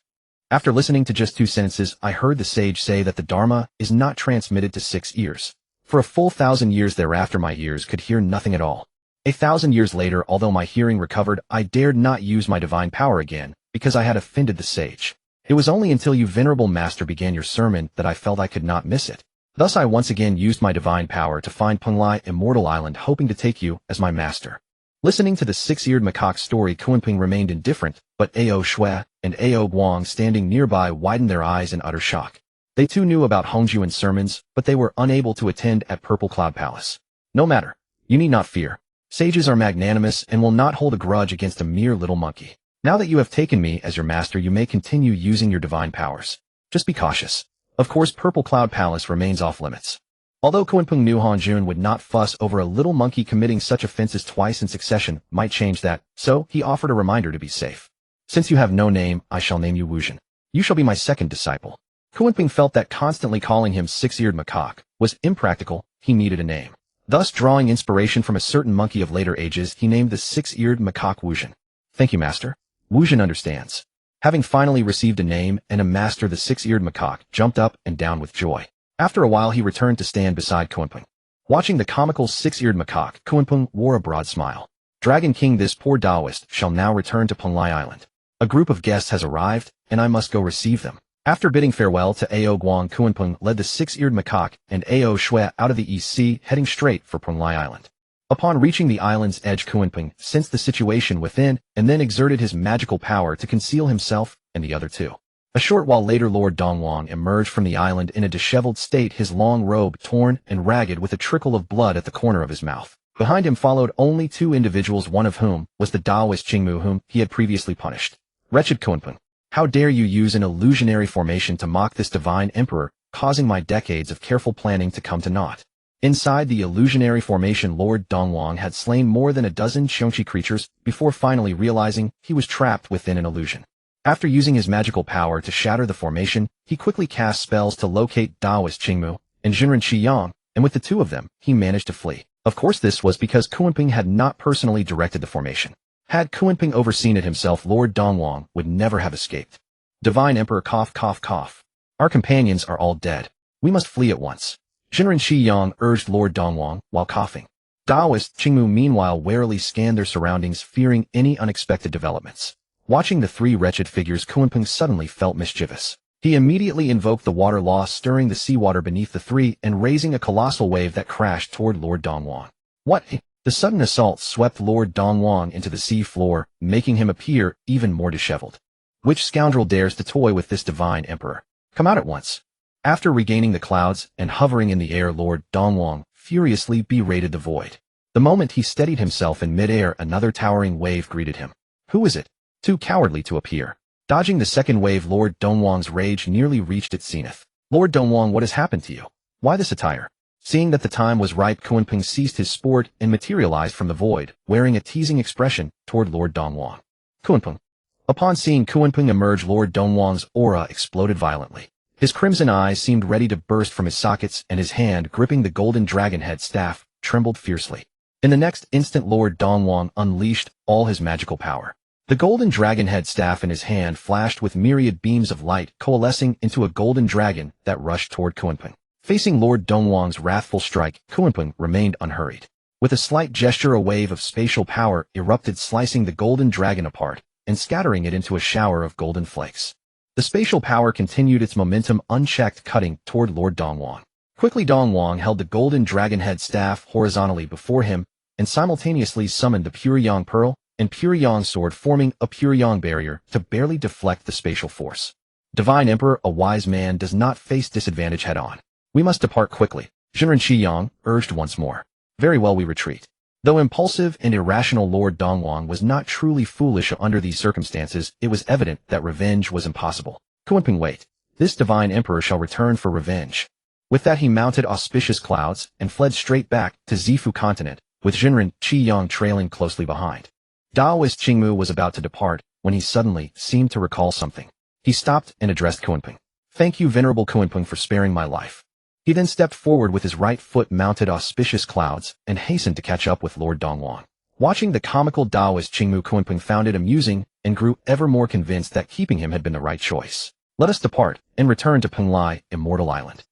After listening to just 2 sentences, I heard the sage say that the Dharma is not transmitted to 6 ears. For a full 1,000 years thereafter, my ears could hear nothing at all. 1,000 years later, although my hearing recovered, I dared not use my divine power again, because I had offended the sage. It was only until you, venerable master, began your sermon that I felt I could not miss it. Thus I once again used my divine power to find Penglai Immortal Island, hoping to take you as my master. Listening to the six-eared macaque's story, Kunpeng remained indifferent, but Ao Shui and Ao Guang standing nearby widened their eyes in utter shock. They too knew about Honghuang's sermons, but they were unable to attend at Purple Cloud Palace. No matter. You need not fear. Sages are magnanimous and will not hold a grudge against a mere little monkey. Now that you have taken me as your master, you may continue using your divine powers. Just be cautious. Of course, Purple Cloud Palace remains off limits. Although Kunpeng knew Honghuang would not fuss over a little monkey committing such offenses twice in succession might change that, so he offered a reminder to be safe. Since you have no name, I shall name you Wuzhen. You shall be my second disciple. Kunpeng felt that constantly calling him six-eared macaque was impractical. He needed a name. Thus, drawing inspiration from a certain monkey of later ages, he named the six-eared macaque Wuzhen. Thank you, master. Wuzhen understands. Having finally received a name and a master, the six-eared macaque jumped up and down with joy. After a while, he returned to stand beside Kunpeng. Watching the comical six-eared macaque, Kunpeng wore a broad smile. Dragon King, this poor Taoist shall now return to Penglai Island. A group of guests has arrived, and I must go receive them. After bidding farewell to Ao Guang, Kunpeng led the six-eared macaque and Ao Shui out of the East Sea, heading straight for Penglai Island. Upon reaching the island's edge, Kunpeng sensed the situation within and then exerted his magical power to conceal himself and the other two. A short while later, Lord Dongwang emerged from the island in a disheveled state, his long robe torn and ragged with a trickle of blood at the corner of his mouth. Behind him followed only 2 individuals, one of whom was the Taoist Qingmu whom he had previously punished. Wretched Kunpeng, how dare you use an illusionary formation to mock this divine emperor, causing my decades of careful planning to come to naught. Inside the illusionary formation, Lord Dongwang had slain more than a dozen Xiongqi creatures before finally realizing he was trapped within an illusion. After using his magical power to shatter the formation, he quickly cast spells to locate Taoist Qingmu and Jinren Qiyang, and with the 2 of them, he managed to flee. Of course, this was because Kunpeng had not personally directed the formation. Had Kunpeng overseen it himself, Lord Dongwang would never have escaped. Divine Emperor, cough, cough, cough. Our companions are all dead. We must flee at once. Jinren Qiyang urged Lord Dongwang while coughing. Daoist Qingmu meanwhile warily scanned their surroundings, fearing any unexpected developments. Watching the three wretched figures, Kunpeng suddenly felt mischievous. He immediately invoked the water law, stirring the seawater beneath the three and raising a colossal wave that crashed toward Lord Dongwang. What? The sudden assault swept Lord Dongwang into the sea floor, making him appear even more disheveled. Which scoundrel dares to toy with this divine emperor? Come out at once. After regaining the clouds and hovering in the air, Lord Dongwang furiously berated the void. The moment he steadied himself in midair, another towering wave greeted him. Who is it? Too cowardly to appear. Dodging the second wave, Lord Dongwang's rage nearly reached its zenith. Lord Dongwang, what has happened to you? Why this attire? Seeing that the time was ripe, Kunpeng ceased his sport and materialized from the void, wearing a teasing expression toward Lord Dongwang. Kunpeng. Upon seeing Kunpeng emerge, Lord Dongwang's aura exploded violently. His crimson eyes seemed ready to burst from his sockets, and his hand, gripping the golden dragon head staff, trembled fiercely. In the next instant, Lord Dongwang unleashed all his magical power. The golden dragon head staff in his hand flashed with myriad beams of light, coalescing into a golden dragon that rushed toward Kunpeng. Facing Lord Dongwang's wrathful strike, Kunpeng remained unhurried. With a slight gesture, a wave of spatial power erupted, slicing the golden dragon apart and scattering it into a shower of golden flakes. The spatial power continued its momentum unchecked, cutting toward Lord Dongwang. Quickly, Dongwang held the golden dragon head staff horizontally before him and simultaneously summoned the Pure Yang Pearl and Pure Yang Sword, forming a Pure Yang barrier to barely deflect the spatial force. Divine Emperor, a wise man does not face disadvantage head-on. We must depart quickly, Jinren Qiyang urged once more. Very well, we retreat. Though impulsive and irrational, Lord Dongwang was not truly foolish under these circumstances. It was evident that revenge was impossible. Kunpeng, wait. This divine emperor shall return for revenge. With that, he mounted auspicious clouds and fled straight back to Zifu continent, with Jinren Qiyang trailing closely behind. Daoist Qingmu was about to depart when he suddenly seemed to recall something. He stopped and addressed Kunpeng. Thank you, venerable Kunpeng, for sparing my life. He then stepped forward with his right foot, mounted auspicious clouds, and hastened to catch up with Lord Dongwang. Watching the comical Daoist Qingmu, Kunpeng found it amusing and grew ever more convinced that keeping him had been the right choice. Let us depart and return to Penglai, Immortal Island.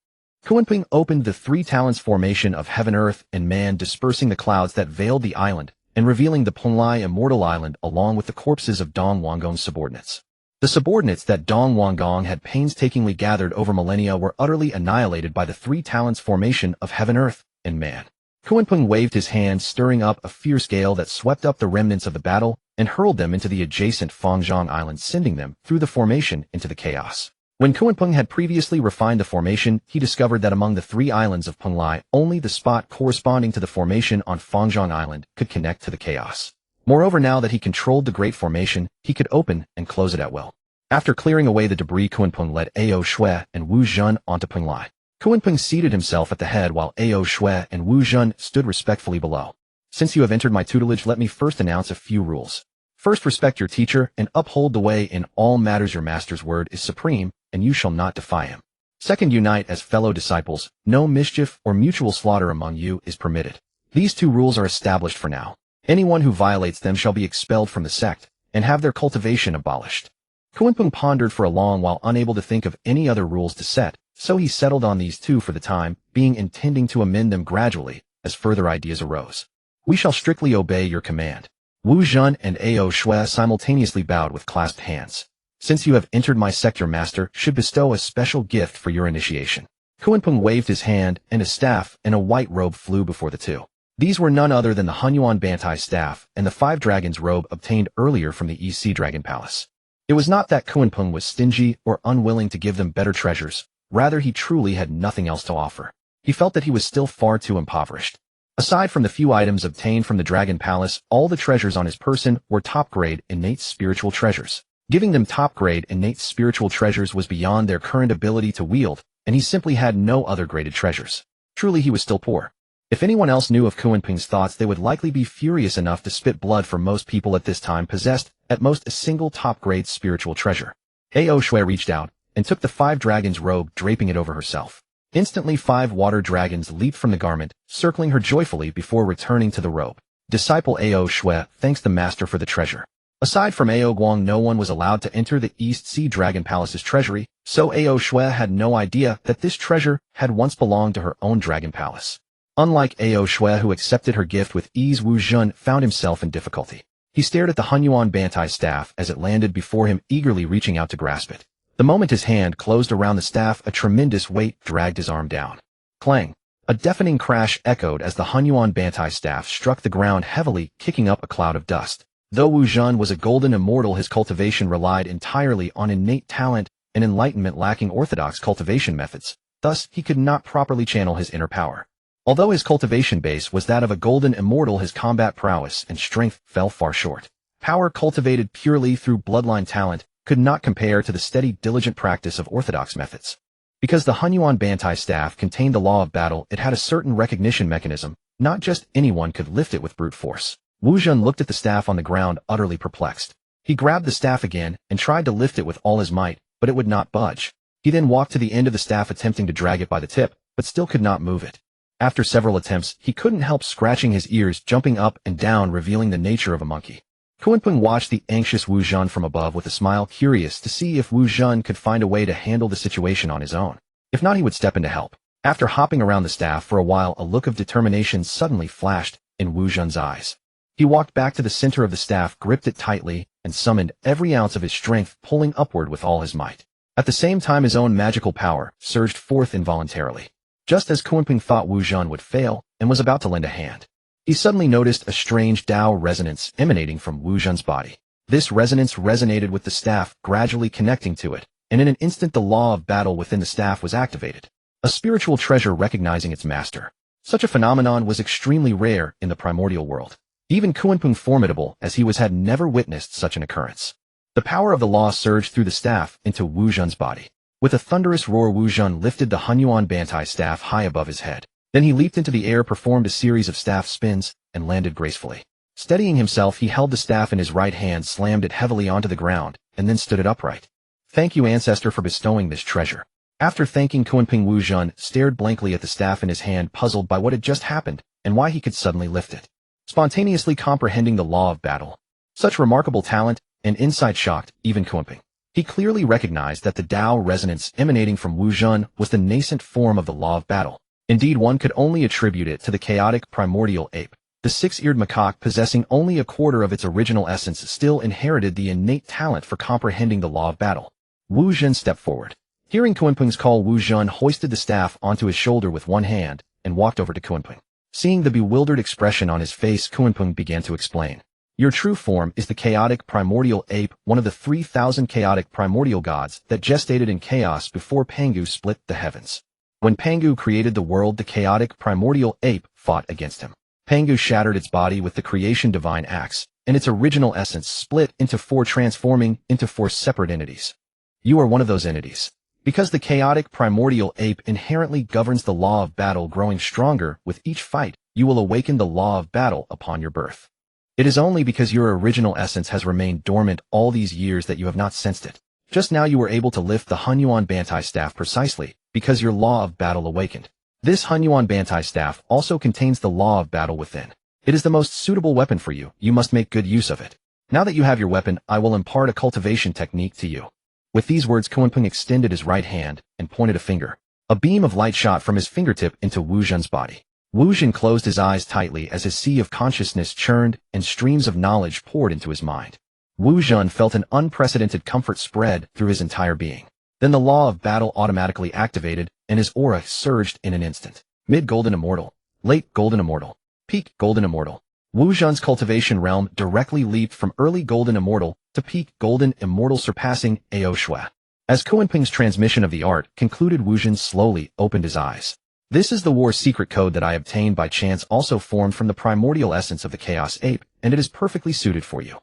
Kunpeng opened the three talents formation of heaven, earth, and man, dispersing the clouds that veiled the island and revealing the Penglai Immortal Island along with the corpses of Dong Wangong's subordinates. The subordinates that Dong Wangong had painstakingly gathered over millennia were utterly annihilated by the three talents formation of heaven, earth, and man. Kunpeng waved his hand, stirring up a fierce gale that swept up the remnants of the battle and hurled them into the adjacent Fangzhong Island, sending them through the formation into the chaos. When Kunpeng had previously refined the formation, he discovered that among the three islands of Penglai, only the spot corresponding to the formation on Fangzhong Island could connect to the chaos. Moreover, now that he controlled the Great Formation, he could open and close it at will. After clearing away the debris, Kunpeng led Ao Shui and Wu Zhen onto Penglai. Kunpeng seated himself at the head while Ao Shui and Wu Zhen stood respectfully below. Since you have entered my tutelage, let me first announce a few rules. First, respect your teacher and uphold the way in all matters. Your master's word is supreme, and you shall not defy him. Second, unite as fellow disciples. No mischief or mutual slaughter among you is permitted. These two rules are established for now. Anyone who violates them shall be expelled from the sect and have their cultivation abolished. Kunpeng pondered for a long while, unable to think of any other rules to set, so he settled on these two for the time being, intending to amend them gradually as further ideas arose. We shall strictly obey your command. Wu Zhen and Ao Shui simultaneously bowed with clasped hands. Since you have entered my sect, your master should bestow a special gift for your initiation. Kunpeng waved his hand, and a staff and a white robe flew before the two. These were none other than the Honghuang Bantai staff and the Five Dragons robe obtained earlier from the EC Dragon Palace. It was not that Kunpeng was stingy or unwilling to give them better treasures, rather he truly had nothing else to offer. He felt that he was still far too impoverished. Aside from the few items obtained from the Dragon Palace, all the treasures on his person were top-grade innate spiritual treasures. Giving them top-grade innate spiritual treasures was beyond their current ability to wield, and he simply had no other graded treasures. Truly, he was still poor. If anyone else knew of Kunpeng's thoughts, they would likely be furious enough to spit blood, for most people at this time possessed, at most, a single top-grade spiritual treasure. Ao Shui reached out and took the Five Dragons robe, draping it over herself. Instantly, 5 water dragons leaped from the garment, circling her joyfully before returning to the robe. Disciple Ao Shui thanks the master for the treasure. Aside from Ao Guang, no one was allowed to enter the East Sea Dragon Palace's treasury, so Ao Shui had no idea that this treasure had once belonged to her own Dragon Palace. Unlike Ao Shui, who accepted her gift with ease, Wu Jun found himself in difficulty. He stared at the Honghuang Bantai staff as it landed before him, eagerly reaching out to grasp it. The moment his hand closed around the staff, a tremendous weight dragged his arm down. Clang! A deafening crash echoed as the Honghuang Bantai staff struck the ground heavily, kicking up a cloud of dust. Though Wu Jun was a golden immortal, his cultivation relied entirely on innate talent and enlightenment, lacking orthodox cultivation methods. Thus, he could not properly channel his inner power. Although his cultivation base was that of a golden immortal, his combat prowess and strength fell far short. Power cultivated purely through bloodline talent could not compare to the steady, diligent practice of orthodox methods. Because the Honghuang Bantai staff contained the law of battle, it had a certain recognition mechanism. Not just anyone could lift it with brute force. Wu Jun looked at the staff on the ground, utterly perplexed. He grabbed the staff again and tried to lift it with all his might, but it would not budge. He then walked to the end of the staff, attempting to drag it by the tip, but still could not move it. After several attempts, he couldn't help scratching his ears, jumping up and down, revealing the nature of a monkey. Kunpeng watched the anxious Wu Jun from above with a smile, curious to see if Wu Jun could find a way to handle the situation on his own. If not, he would step in to help. After hopping around the staff for a while, a look of determination suddenly flashed in Wu Jun's eyes. He walked back to the center of the staff, gripped it tightly, and summoned every ounce of his strength, pulling upward with all his might. At the same time, his own magical power surged forth involuntarily. Just as Kunpeng thought Wu Jun would fail and was about to lend a hand, he suddenly noticed a strange Tao resonance emanating from Wu Jun's body. This resonance resonated with the staff, gradually connecting to it, and in an instant the law of battle within the staff was activated. A spiritual treasure recognizing its master. Such a phenomenon was extremely rare in the primordial world. Even Kunpeng, formidable as he was, had never witnessed such an occurrence. The power of the law surged through the staff into Wu Jun's body. With a thunderous roar, Wu Jun lifted the Honghuang Bantai staff high above his head. Then he leaped into the air, performed a series of staff spins, and landed gracefully. Steadying himself, he held the staff in his right hand, slammed it heavily onto the ground, and then stood it upright. Thank you, ancestor, for bestowing this treasure. After thanking Kunpeng, Wu Jun stared blankly at the staff in his hand, puzzled by what had just happened and why he could suddenly lift it. Spontaneously comprehending the law of battle. Such remarkable talent and insight shocked even Kunpeng. He clearly recognized that the Tao resonance emanating from Wu Jun was the nascent form of the law of battle. Indeed, one could only attribute it to the chaotic primordial ape. The six-eared macaque, possessing only a quarter of its original essence, still inherited the innate talent for comprehending the law of battle. Wu Jun stepped forward. Hearing Kunpeng's call, Wu Jun hoisted the staff onto his shoulder with one hand and walked over to Kunpeng. Seeing the bewildered expression on his face, Kunpeng began to explain. Your true form is the chaotic primordial ape, one of the 3,000 chaotic primordial gods that gestated in chaos before Pangu split the heavens. When Pangu created the world, the chaotic primordial ape fought against him. Pangu shattered its body with the creation divine axe, and its original essence split into four, transforming into four separate entities. You are one of those entities. Because the chaotic primordial ape inherently governs the law of battle, growing stronger with each fight, you will awaken the law of battle upon your birth. It is only because your original essence has remained dormant all these years that you have not sensed it. Just now you were able to lift the Honghuang Bantai staff precisely because your law of battle awakened. This Honghuang Bantai staff also contains the law of battle within. It is the most suitable weapon for you. You must make good use of it. Now that you have your weapon, I will impart a cultivation technique to you. With these words, Kunpeng extended his right hand and pointed a finger. A beam of light shot from his fingertip into Wu Jun's body. Wu Jun closed his eyes tightly as his sea of consciousness churned and streams of knowledge poured into his mind. Wu Jun felt an unprecedented comfort spread through his entire being. Then the law of battle automatically activated, and his aura surged in an instant. Mid-Golden Immortal, Late Golden Immortal, Peak Golden Immortal. Wu Jun's cultivation realm directly leaped from early Golden Immortal to Peak Golden Immortal, surpassing Ao Shui. As Kunpeng's transmission of the art concluded, Wu Jun slowly opened his eyes. This is the war secret code that I obtained by chance, also formed from the primordial essence of the Chaos Ape, and it is perfectly suited for you.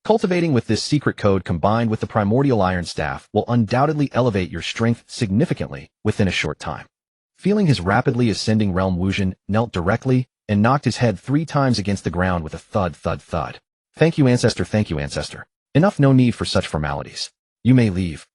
Cultivating with this secret code combined with the primordial iron staff will undoubtedly elevate your strength significantly within a short time. Feeling his rapidly ascending realm, Wu Jun knelt directly and knocked his head 3 times against the ground with a thud, thud, thud. Thank you, ancestor. Thank you, ancestor. Enough, no need for such formalities. You may leave.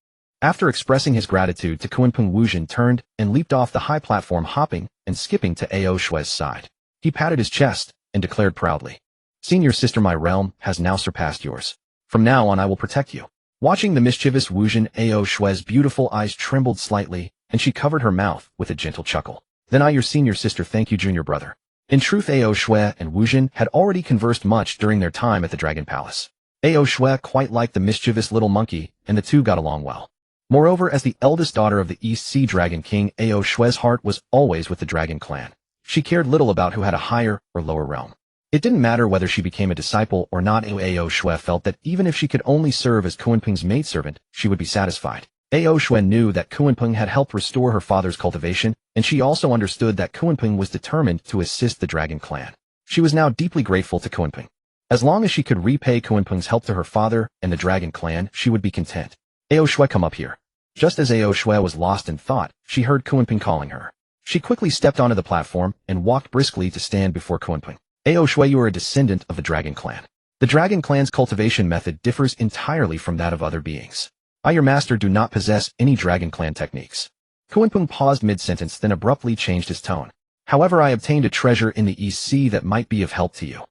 After expressing his gratitude to Kunpeng, Wu Jun turned and leaped off the high platform, hopping and skipping to Ao Shui's side. He patted his chest and declared proudly, "Senior sister, my realm has now surpassed yours. From now on I will protect you." Watching the mischievous Wu Jun, Ao Shui's beautiful eyes trembled slightly, and she covered her mouth with a gentle chuckle. Then I, your senior sister, thank you, junior brother. In truth, Ao Shui and Wu Jin had already conversed much during their time at the Dragon Palace. Ao Shui quite liked the mischievous little monkey, and the two got along well. Moreover, as the eldest daughter of the East Sea Dragon King, Ao Shui's heart was always with the Dragon Clan. She cared little about who had a higher or lower realm. It didn't matter whether she became a disciple or not. Ao Shui felt that even if she could only serve as Kunpeng's maidservant, she would be satisfied. Ao Shui knew that Kunpeng had helped restore her father's cultivation, and she also understood that Kunpeng was determined to assist the Dragon Clan. She was now deeply grateful to Kunpeng. As long as she could repay Kunpeng's help to her father and the Dragon Clan, she would be content. Ao Shui, come up here. Just as Ao Shui was lost in thought, she heard Kunpeng calling her. She quickly stepped onto the platform and walked briskly to stand before Kunpeng. Ao Shui, you are a descendant of the Dragon Clan. The Dragon Clan's cultivation method differs entirely from that of other beings. I, your master, do not possess any Dragon Clan techniques. Kunpeng paused mid-sentence, then abruptly changed his tone. However, I obtained a treasure in the East Sea that might be of help to you.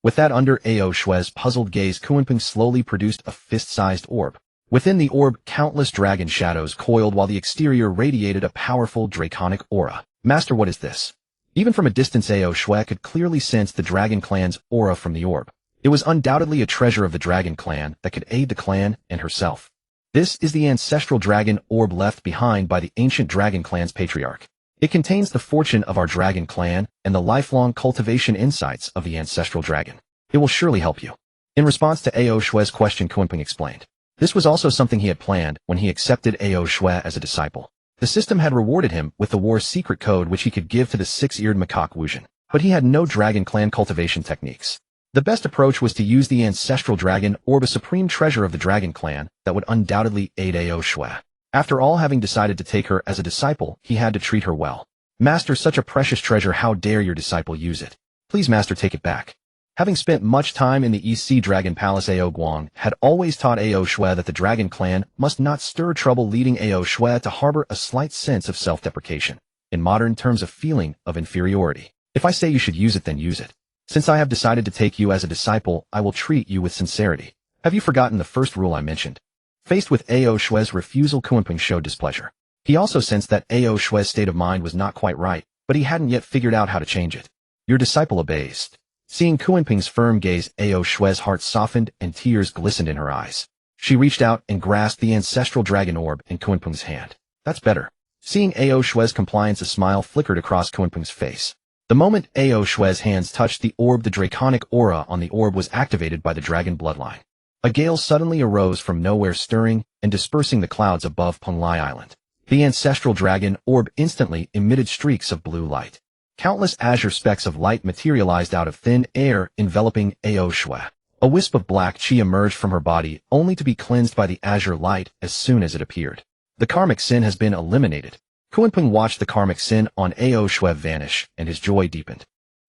With that under Ao Shui's puzzled gaze, Kunpeng slowly produced a fist-sized orb. Within the orb, countless dragon shadows coiled while the exterior radiated a powerful draconic aura. Master, what is this? Even from a distance, Ao Shui could clearly sense the Dragon Clan's aura from the orb. It was undoubtedly a treasure of the Dragon Clan that could aid the clan and herself. This is the ancestral dragon orb left behind by the ancient Dragon Clan's patriarch. It contains the fortune of our Dragon Clan and the lifelong cultivation insights of the ancestral dragon. It will surely help you. In response to Ao Shui's question, Kunpeng explained. This was also something he had planned when he accepted Ao Shui as a disciple. The system had rewarded him with the war's secret code which he could give to the six-eared macaque Wu Jin, but he had no Dragon Clan cultivation techniques. The best approach was to use the ancestral dragon orb, a supreme treasure of the Dragon Clan that would undoubtedly aid Ao Shui. After all, having decided to take her as a disciple, he had to treat her well. Master, such a precious treasure, how dare your disciple use it? Please, master, take it back. Having spent much time in the East Sea Dragon Palace, Honghuang had always taught Ao Shui that the Dragon Clan must not stir trouble, leading Ao Shui to harbor a slight sense of self-deprecation. In modern terms, a feeling of inferiority. If I say you should use it, then use it. Since I have decided to take you as a disciple, I will treat you with sincerity. Have you forgotten the first rule I mentioned? Faced with Ao Shui's refusal, Kunpeng showed displeasure. He also sensed that Ao Shui's state of mind was not quite right, but he hadn't yet figured out how to change it. Your disciple obeys. Seeing Kunpeng's firm gaze, Ao Shui's heart softened and tears glistened in her eyes. She reached out and grasped the ancestral dragon orb in Kunpeng's hand. That's better. Seeing Ao Shui's compliance, a smile flickered across Kunpeng's face. The moment Ao Shui's hands touched the orb, the draconic aura on the orb was activated by the dragon bloodline. A gale suddenly arose from nowhere, stirring and dispersing the clouds above Penglai Island. The ancestral dragon orb instantly emitted streaks of blue light. Countless azure specks of light materialized out of thin air, enveloping Ao Shui. A wisp of black chi emerged from her body, only to be cleansed by the azure light as soon as it appeared. The karmic sin has been eliminated. Kunpeng watched the karmic sin on Ao Shui vanish, and his joy deepened.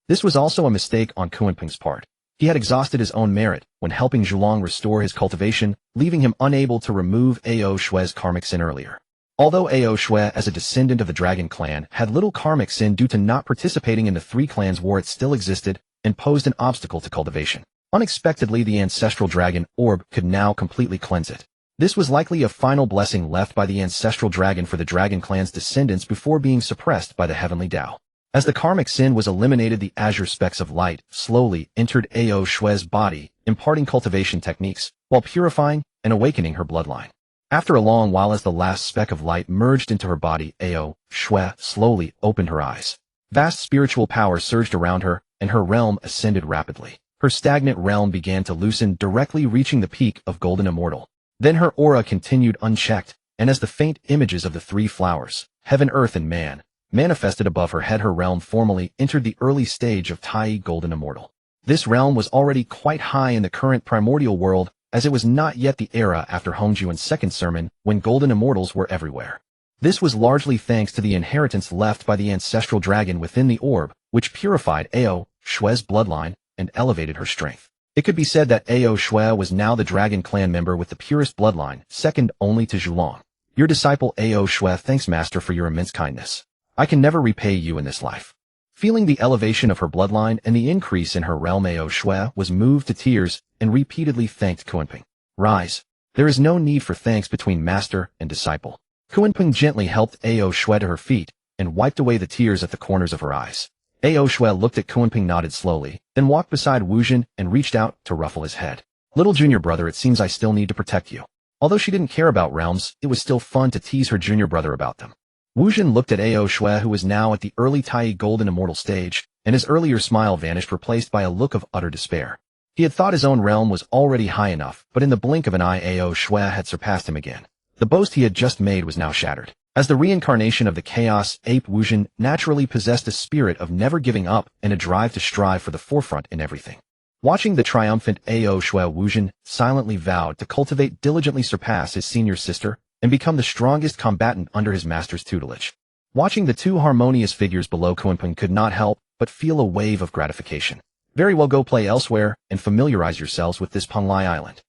This was also a mistake on Kunpeng's part. He had exhausted his own merit when helping Zhulong restore his cultivation, leaving him unable to remove Ao Shui's karmic sin earlier. Although Ao Shui, as a descendant of the Dragon Clan, had little karmic sin due to not participating in the Three Clans War, it still existed and posed an obstacle to cultivation. Unexpectedly, the ancestral dragon orb could now completely cleanse it. This was likely a final blessing left by the ancestral dragon for the Dragon Clan's descendants before being suppressed by the heavenly Tao. As the karmic sin was eliminated, the azure specks of light slowly entered Ao Shui's body, imparting cultivation techniques while purifying and awakening her bloodline. After a long while, as the last speck of light merged into her body, Ao Shui slowly opened her eyes. Vast spiritual power surged around her, and her realm ascended rapidly. Her stagnant realm began to loosen, directly reaching the peak of Golden Immortal. Then her aura continued unchecked, and as the faint images of the three flowers, heaven, earth, and man, manifested above her head, her realm formally entered the early stage of Tai Golden Immortal. This realm was already quite high in the current primordial world, as it was not yet the era after Honghuang's second sermon when golden immortals were everywhere. This was largely thanks to the inheritance left by the ancestral dragon within the orb, which purified Ao Shui's bloodline and elevated her strength. It could be said that Ao Shui was now the Dragon Clan member with the purest bloodline, second only to Zhulong. Your disciple Ao Shui, thanks master for your immense kindness. I can never repay you in this life. Feeling the elevation of her bloodline and the increase in her realm, Ao Shui was moved to tears and repeatedly thanked Kunpeng. Rise. There is no need for thanks between master and disciple. Kunpeng gently helped Ao Shui to her feet, and wiped away the tears at the corners of her eyes. Ao Shui looked at Kunpeng, nodded slowly, then walked beside Wu Jin and reached out to ruffle his head. Little junior brother, it seems I still need to protect you. Although she didn't care about realms, it was still fun to tease her junior brother about them. Wu Jin looked at Ao Shui, who was now at the early Tai Golden Immortal stage, and his earlier smile vanished, replaced by a look of utter despair. He had thought his own realm was already high enough, but in the blink of an eye Ao Shui had surpassed him again. The boast he had just made was now shattered. As the reincarnation of the Chaos Ape, Wu Jin naturally possessed a spirit of never giving up and a drive to strive for the forefront in everything. Watching the triumphant Ao Shui, Wu Jin silently vowed to diligently surpass his senior sister and become the strongest combatant under his master's tutelage. Watching the two harmonious figures below, Kunpeng could not help but feel a wave of gratification. Very well, go play elsewhere and familiarize yourselves with this Penglai island.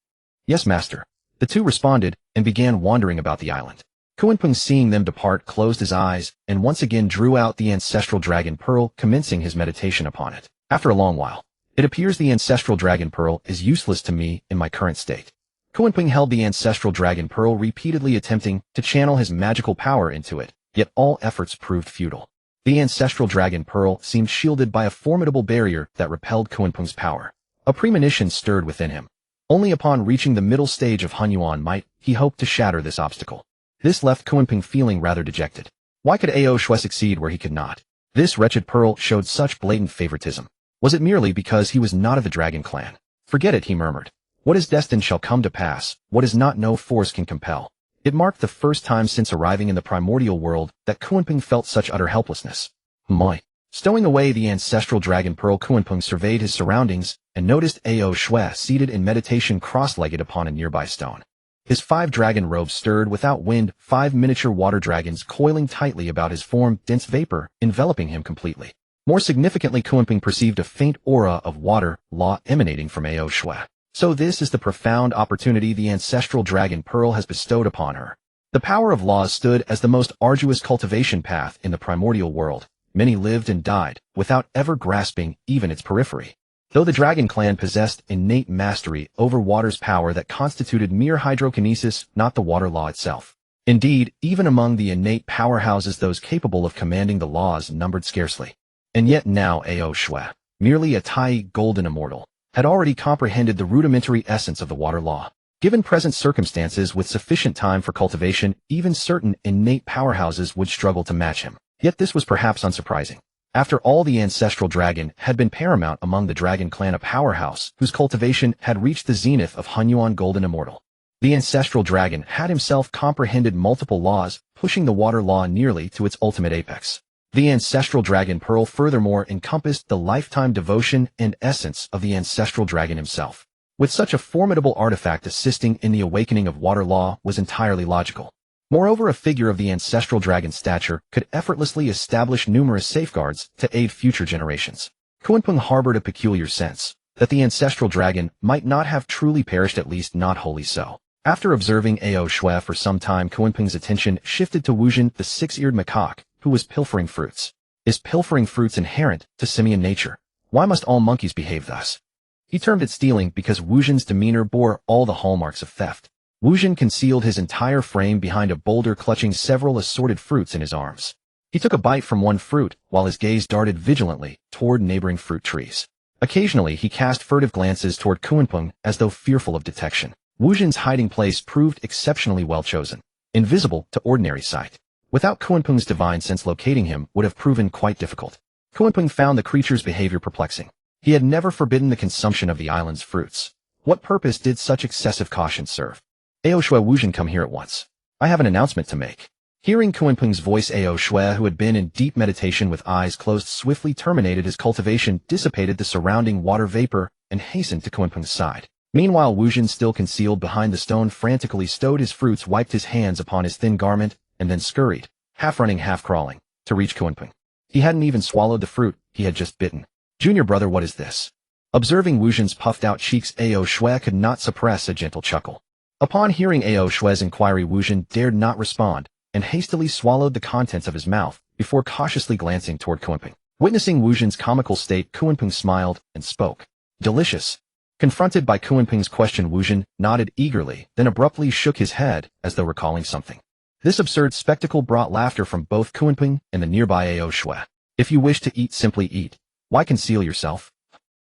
Yes, master. The two responded and began wandering about the island. Kunpeng, seeing them depart, closed his eyes and once again drew out the ancestral dragon pearl, commencing his meditation upon it. After a long while, it appears the ancestral dragon pearl is useless to me in my current state. Kunpeng held the ancestral dragon pearl, repeatedly attempting to channel his magical power into it, yet all efforts proved futile. The ancestral dragon pearl seemed shielded by a formidable barrier that repelled Kunpeng's power. A premonition stirred within him. Only upon reaching the middle stage of Honghuang might he hope to shatter this obstacle. This left Kunpeng feeling rather dejected. Why could Ao Shui succeed where he could not? This wretched pearl showed such blatant favoritism. Was it merely because he was not of the dragon clan? Forget it, he murmured. What is destined shall come to pass, what is not no force can compel. It marked the first time since arriving in the primordial world that Kunpeng felt such utter helplessness. My. Stowing away the ancestral dragon pearl, Kunpeng surveyed his surroundings and noticed Ao Shui seated in meditation, cross-legged upon a nearby stone. His 5 dragon robes stirred without wind, 5 miniature water dragons coiling tightly about his form, dense vapor enveloping him completely. More significantly, Kunpeng perceived a faint aura of water law emanating from Ao Shui. So this is the profound opportunity the ancestral dragon pearl has bestowed upon her. The power of laws stood as the most arduous cultivation path in the primordial world. Many lived and died without ever grasping even its periphery. Though the dragon clan possessed innate mastery over water's power that constituted mere hydrokinesis, not the water law itself. Indeed, even among the innate powerhouses, those capable of commanding the laws numbered scarcely. And yet now Ao Shui, merely a Tai Golden Immortal, had already comprehended the rudimentary essence of the water law. Given present circumstances with sufficient time for cultivation, even certain innate powerhouses would struggle to match him. Yet this was perhaps unsurprising. After all, the ancestral dragon had been paramount among the dragon clan, a powerhouse whose cultivation had reached the zenith of Honghuang Golden Immortal. The ancestral dragon had himself comprehended multiple laws, pushing the water law nearly to its ultimate apex. The ancestral dragon pearl furthermore encompassed the lifetime devotion and essence of the ancestral dragon himself. With such a formidable artifact assisting in the awakening of water law was entirely logical. Moreover, a figure of the ancestral dragon's stature could effortlessly establish numerous safeguards to aid future generations. Kunpeng harbored a peculiar sense that the ancestral dragon might not have truly perished, at least not wholly so. After observing Ao Shui for some time, Kunpeng's attention shifted to Wu Jin, the 6-eared macaque, who was pilfering fruits. Is pilfering fruits inherent to simian nature? Why must all monkeys behave thus? He termed it stealing because Wu Jin's demeanor bore all the hallmarks of theft. Wu Jin concealed his entire frame behind a boulder, clutching several assorted fruits in his arms. He took a bite from one fruit, while his gaze darted vigilantly toward neighboring fruit trees. Occasionally, he cast furtive glances toward Kunpeng as though fearful of detection. Wu Jin's hiding place proved exceptionally well chosen, invisible to ordinary sight. Without Kunpeng's divine sense, locating him would have proven quite difficult. Kunpeng found the creature's behavior perplexing. He had never forbidden the consumption of the island's fruits. What purpose did such excessive caution serve? Ao Shui, Wu Jin, come here at once. I have an announcement to make. Hearing Kunpeng's voice, Ao Shui, who had been in deep meditation with eyes closed, swiftly terminated his cultivation, dissipated the surrounding water vapor, and hastened to Kunpeng's side. Meanwhile, Wu Jin, still concealed behind the stone, frantically stowed his fruits, wiped his hands upon his thin garment, and then scurried, half running, half crawling, to reach Kunpeng. He hadn't even swallowed the fruit he had just bitten. Junior brother, what is this? Observing Wu Jin's puffed-out cheeks, Ao Shui could not suppress a gentle chuckle. Upon hearing Ao Shui's inquiry, Wu Jin dared not respond, and hastily swallowed the contents of his mouth before cautiously glancing toward Kunpeng. Witnessing Wu Jin's comical state, Kunpeng smiled and spoke. Delicious. Confronted by Kunpeng's question, Wu Jin nodded eagerly, then abruptly shook his head as though recalling something. This absurd spectacle brought laughter from both Kunpeng and the nearby Ao Shui. If you wish to eat, simply eat. Why conceal yourself?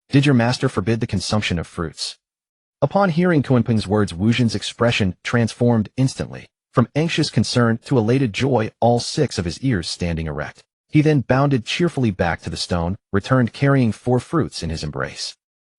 Did your master forbid the consumption of fruits? Upon hearing Kunpeng's words, Wu Zhen's expression transformed instantly, from anxious concern to elated joy, all 6 of his ears standing erect. He then bounded cheerfully back to the stone, returned carrying 4 fruits in his embrace.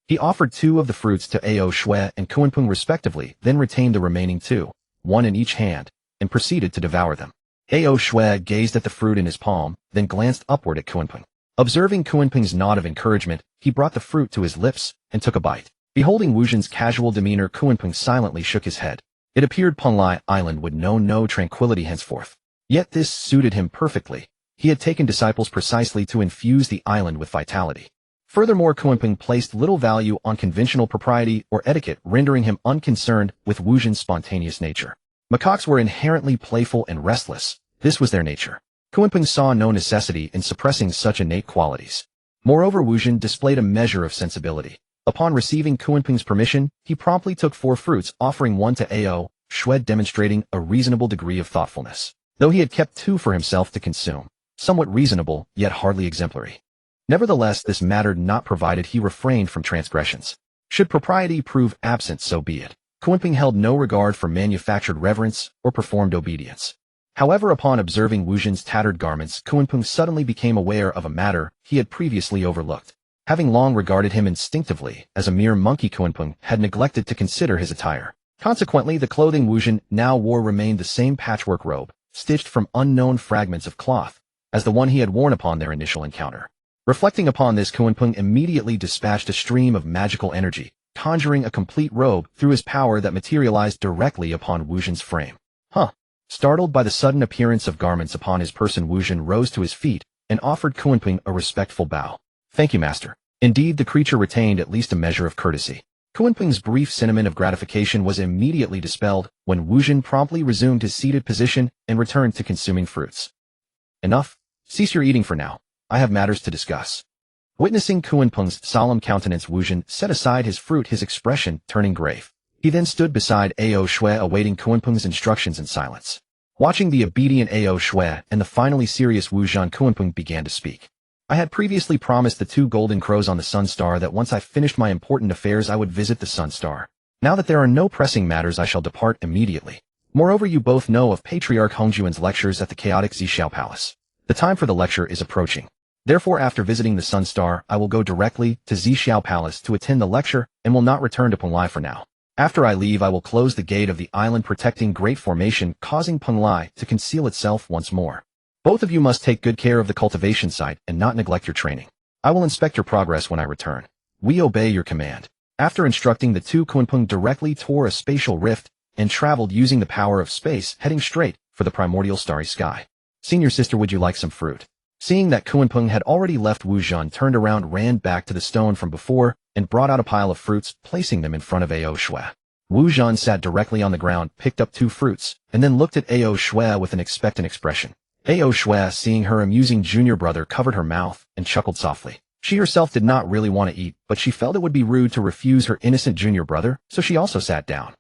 He offered 2 of the fruits to Ao Shui and Kunpeng respectively, then retained the remaining 2, 1 in each hand, and proceeded to devour them. Ao Shui gazed at the fruit in his palm, then glanced upward at Kunpeng. Observing Kunpeng's nod of encouragement, he brought the fruit to his lips and took a bite. Beholding Wu Zhen's casual demeanor, Kunpeng silently shook his head. It appeared Penglai Island would know no tranquility henceforth. Yet this suited him perfectly. He had taken disciples precisely to infuse the island with vitality. Furthermore, Kunpeng placed little value on conventional propriety or etiquette, rendering him unconcerned with Wu Zhen's spontaneous nature. Macaques were inherently playful and restless. This was their nature. Kunpeng saw no necessity in suppressing such innate qualities. Moreover, Wu Zhen displayed a measure of sensibility. Upon receiving Kunpeng's permission, he promptly took 4 fruits, offering 1 to Ao Shui, demonstrating a reasonable degree of thoughtfulness. Though he had kept 2 for himself to consume. Somewhat reasonable, yet hardly exemplary. Nevertheless, this mattered not, provided he refrained from transgressions. Should propriety prove absent, so be it. Kunpeng held no regard for manufactured reverence or performed obedience. However, upon observing Wu Zhen's tattered garments, Kunpeng suddenly became aware of a matter he had previously overlooked. Having long regarded him instinctively as a mere monkey, Kunpeng had neglected to consider his attire. Consequently, the clothing Wu Zhen now wore remained the same patchwork robe, stitched from unknown fragments of cloth, as the one he had worn upon their initial encounter. Reflecting upon this, Kunpeng immediately dispatched a stream of magical energy, conjuring a complete robe through his power that materialized directly upon Wu Zhen's frame. Startled by the sudden appearance of garments upon his person, Wu Zhen rose to his feet and offered Kunpeng a respectful bow. Thank you, master. Indeed, the creature retained at least a measure of courtesy. Kunpeng's brief sentiment of gratification was immediately dispelled when Wu Zhen promptly resumed his seated position and returned to consuming fruits. Enough. Cease your eating for now. I have matters to discuss. Witnessing Kunpeng's solemn countenance, Wu Zhen set aside his fruit, his expression turning grave. He then stood beside Ao Shui, awaiting Kunpeng's instructions in silence. Watching the obedient Ao Shui and the finally serious Wu Zhen, Kunpeng began to speak. I had previously promised the 2 golden crows on the Sun Star that once I finished my important affairs I would visit the Sun Star. Now that there are no pressing matters, I shall depart immediately. Moreover, you both know of Patriarch Honghuang's lectures at the chaotic Zhixiao Palace. The time for the lecture is approaching. Therefore, after visiting the Sun Star, I will go directly to Zhixiao Palace to attend the lecture and will not return to Penglai for now. After I leave, I will close the gate of the island, protecting Great Formation, causing Penglai to conceal itself once more. Both of you must take good care of the cultivation site and not neglect your training. I will inspect your progress when I return. We obey your command. After instructing the 2, Kunpeng directly tore a spatial rift and traveled using the power of space, heading straight for the primordial starry sky. Senior sister, would you like some fruit? Seeing that Kunpeng had already left, Wu Zhen turned around, ran back to the stone from before, and brought out a pile of fruits, placing them in front of Ao Shui. Wu Zhen sat directly on the ground, picked up 2 fruits, and then looked at Ao Shui with an expectant expression. Ao Shui, seeing her amusing junior brother, covered her mouth and chuckled softly. She herself did not really want to eat, but she felt it would be rude to refuse her innocent junior brother, so she also sat down.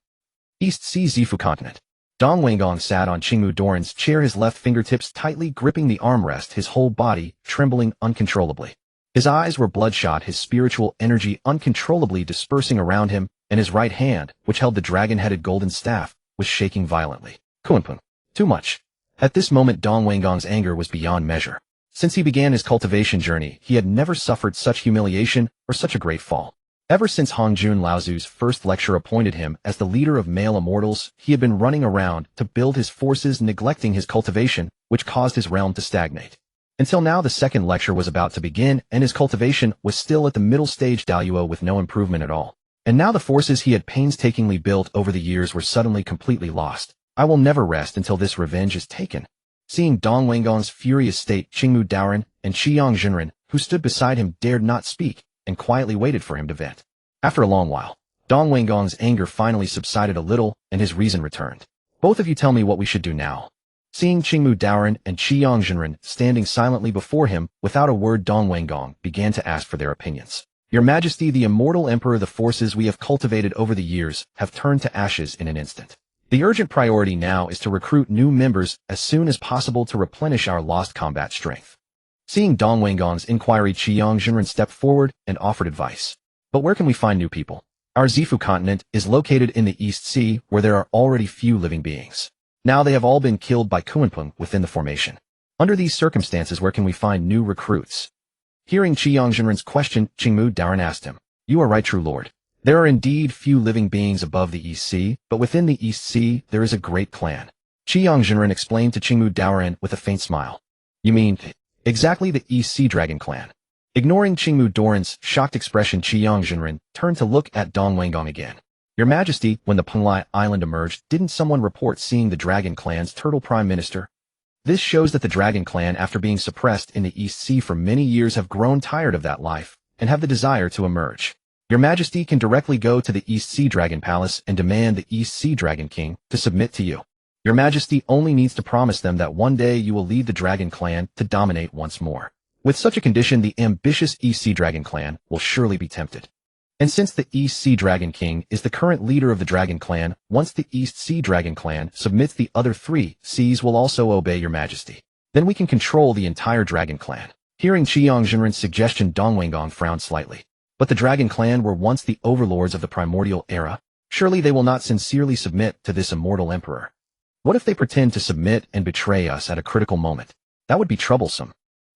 East Sea Zifu Continent. Dong Wanggong sat on Qingmu Doran's chair, his left fingertips tightly gripping the armrest, his whole body trembling uncontrollably. His eyes were bloodshot, his spiritual energy uncontrollably dispersing around him, and his right hand, which held the dragon-headed golden staff, was shaking violently. Kunpeng. Too much. At this moment, Dong Wanggong's anger was beyond measure. Since he began his cultivation journey, he had never suffered such humiliation or such a great fall. Ever since Hongjun Laozu's first lecture appointed him as the leader of male immortals, he had been running around to build his forces, neglecting his cultivation, which caused his realm to stagnate. Until now, the second lecture was about to begin, and his cultivation was still at the middle stage Daluo with no improvement at all. And now the forces he had painstakingly built over the years were suddenly completely lost. I will never rest until this revenge is taken. Seeing Dong Wanggong's furious state, Qingmu Daoran and Xiyang Zhenren, who stood beside him, dared not speak, and quietly waited for him to vent. After a long while, Dong Wanggong's anger finally subsided a little, and his reason returned. Both of you tell me what we should do now. Seeing Qingmu Daoran and Xiyang Zhenren standing silently before him, without a word, Dong Wanggong began to ask for their opinions. Your Majesty, the immortal Emperor, the forces we have cultivated over the years have turned to ashes in an instant. The urgent priority now is to recruit new members as soon as possible to replenish our lost combat strength. Seeing Dong Weigong's inquiry, Qiang Jinren stepped forward and offered advice. But where can we find new people? Our Zifu continent is located in the East Sea, where there are already few living beings. Now they have all been killed by Kunpeng within the formation. Under these circumstances, where can we find new recruits? Hearing Qiang Jinren's question, Qingmu Daoren asked him, "You are right, true lord. There are indeed few living beings above the East Sea, but within the East Sea there is a great clan." Qiang Jinren explained to Qingmu Daoren with a faint smile. "You mean exactly the East Sea Dragon clan?" Ignoring Qingmu Daoren's shocked expression, Qiang Jinren turned to look at Dong Weigong again. "Your Majesty, when the Penglai Island emerged, didn't someone report seeing the Dragon clan's turtle prime minister? This shows that the Dragon clan, after being suppressed in the East Sea for many years, have grown tired of that life and have the desire to emerge. Your Majesty can directly go to the East Sea Dragon Palace and demand the East Sea Dragon King to submit to you. Your Majesty only needs to promise them that one day you will lead the Dragon clan to dominate once more. With such a condition, the ambitious East Sea Dragon clan will surely be tempted. And since the East Sea Dragon King is the current leader of the Dragon clan, once the East Sea Dragon clan submits, the other 3 seas will also obey your Majesty. Then we can control the entire Dragon clan." Hearing Qiang Jinren's suggestion, Dong Weigong frowned slightly. But the Dragon clan were once the overlords of the primordial era. Surely they will not sincerely submit to this immortal emperor. What if they pretend to submit and betray us at a critical moment? That would be troublesome.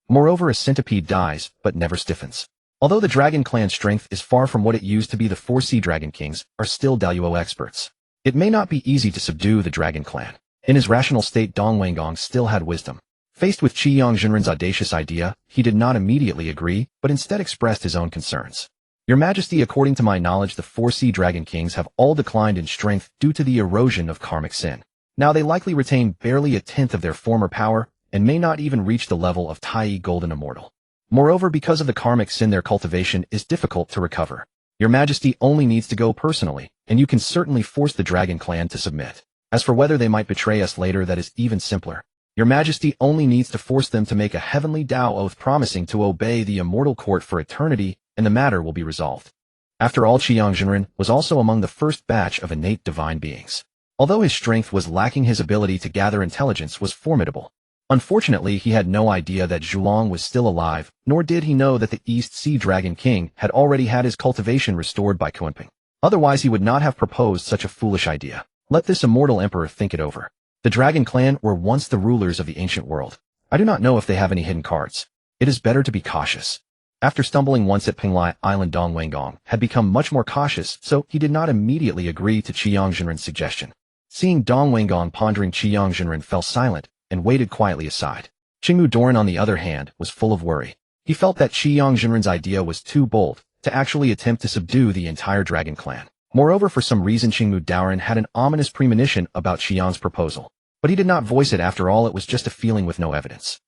Moreover, a centipede dies, but never stiffens. Although the Dragon clan's strength is far from what it used to be, the 4 Sea Dragon Kings are still Daluo experts. It may not be easy to subdue the Dragon clan. In his rational state, Dong Weigong still had wisdom. Faced with Qiang Jinren's audacious idea, he did not immediately agree, but instead expressed his own concerns. "Your Majesty, according to my knowledge, the 4 Sea Dragon Kings have all declined in strength due to the erosion of karmic sin. Now they likely retain barely a tenth of their former power, and may not even reach the level of Tai Golden Immortal. Moreover, because of the karmic sin, their cultivation is difficult to recover. Your Majesty only needs to go personally, and you can certainly force the Dragon clan to submit. As for whether they might betray us later, that is even simpler. Your Majesty only needs to force them to make a heavenly Tao oath promising to obey the immortal court for eternity, and the matter will be resolved." After all, Qiang Jinren was also among the first batch of innate divine beings. Although his strength was lacking, his ability to gather intelligence was formidable. Unfortunately, he had no idea that Zhulong was still alive, nor did he know that the East Sea Dragon King had already had his cultivation restored by Kunpeng. Otherwise, he would not have proposed such a foolish idea. Let this immortal emperor think it over. The Dragon clan were once the rulers of the ancient world. I do not know if they have any hidden cards. It is better to be cautious. After stumbling once at Penglai Island, Dong Weigong had become much more cautious, so he did not immediately agree to Qiang Jinren's suggestion. Seeing Dong Weigong pondering, Qiang Jinren fell silent and waited quietly aside. Qingmu Daoren, on the other hand, was full of worry. He felt that Qiang Jinren's idea was too bold to actually attempt to subdue the entire Dragon clan. Moreover, for some reason, Qingmu Daoren had an ominous premonition about Qiang's proposal. But he did not voice it. After all, it was just a feeling with no evidence.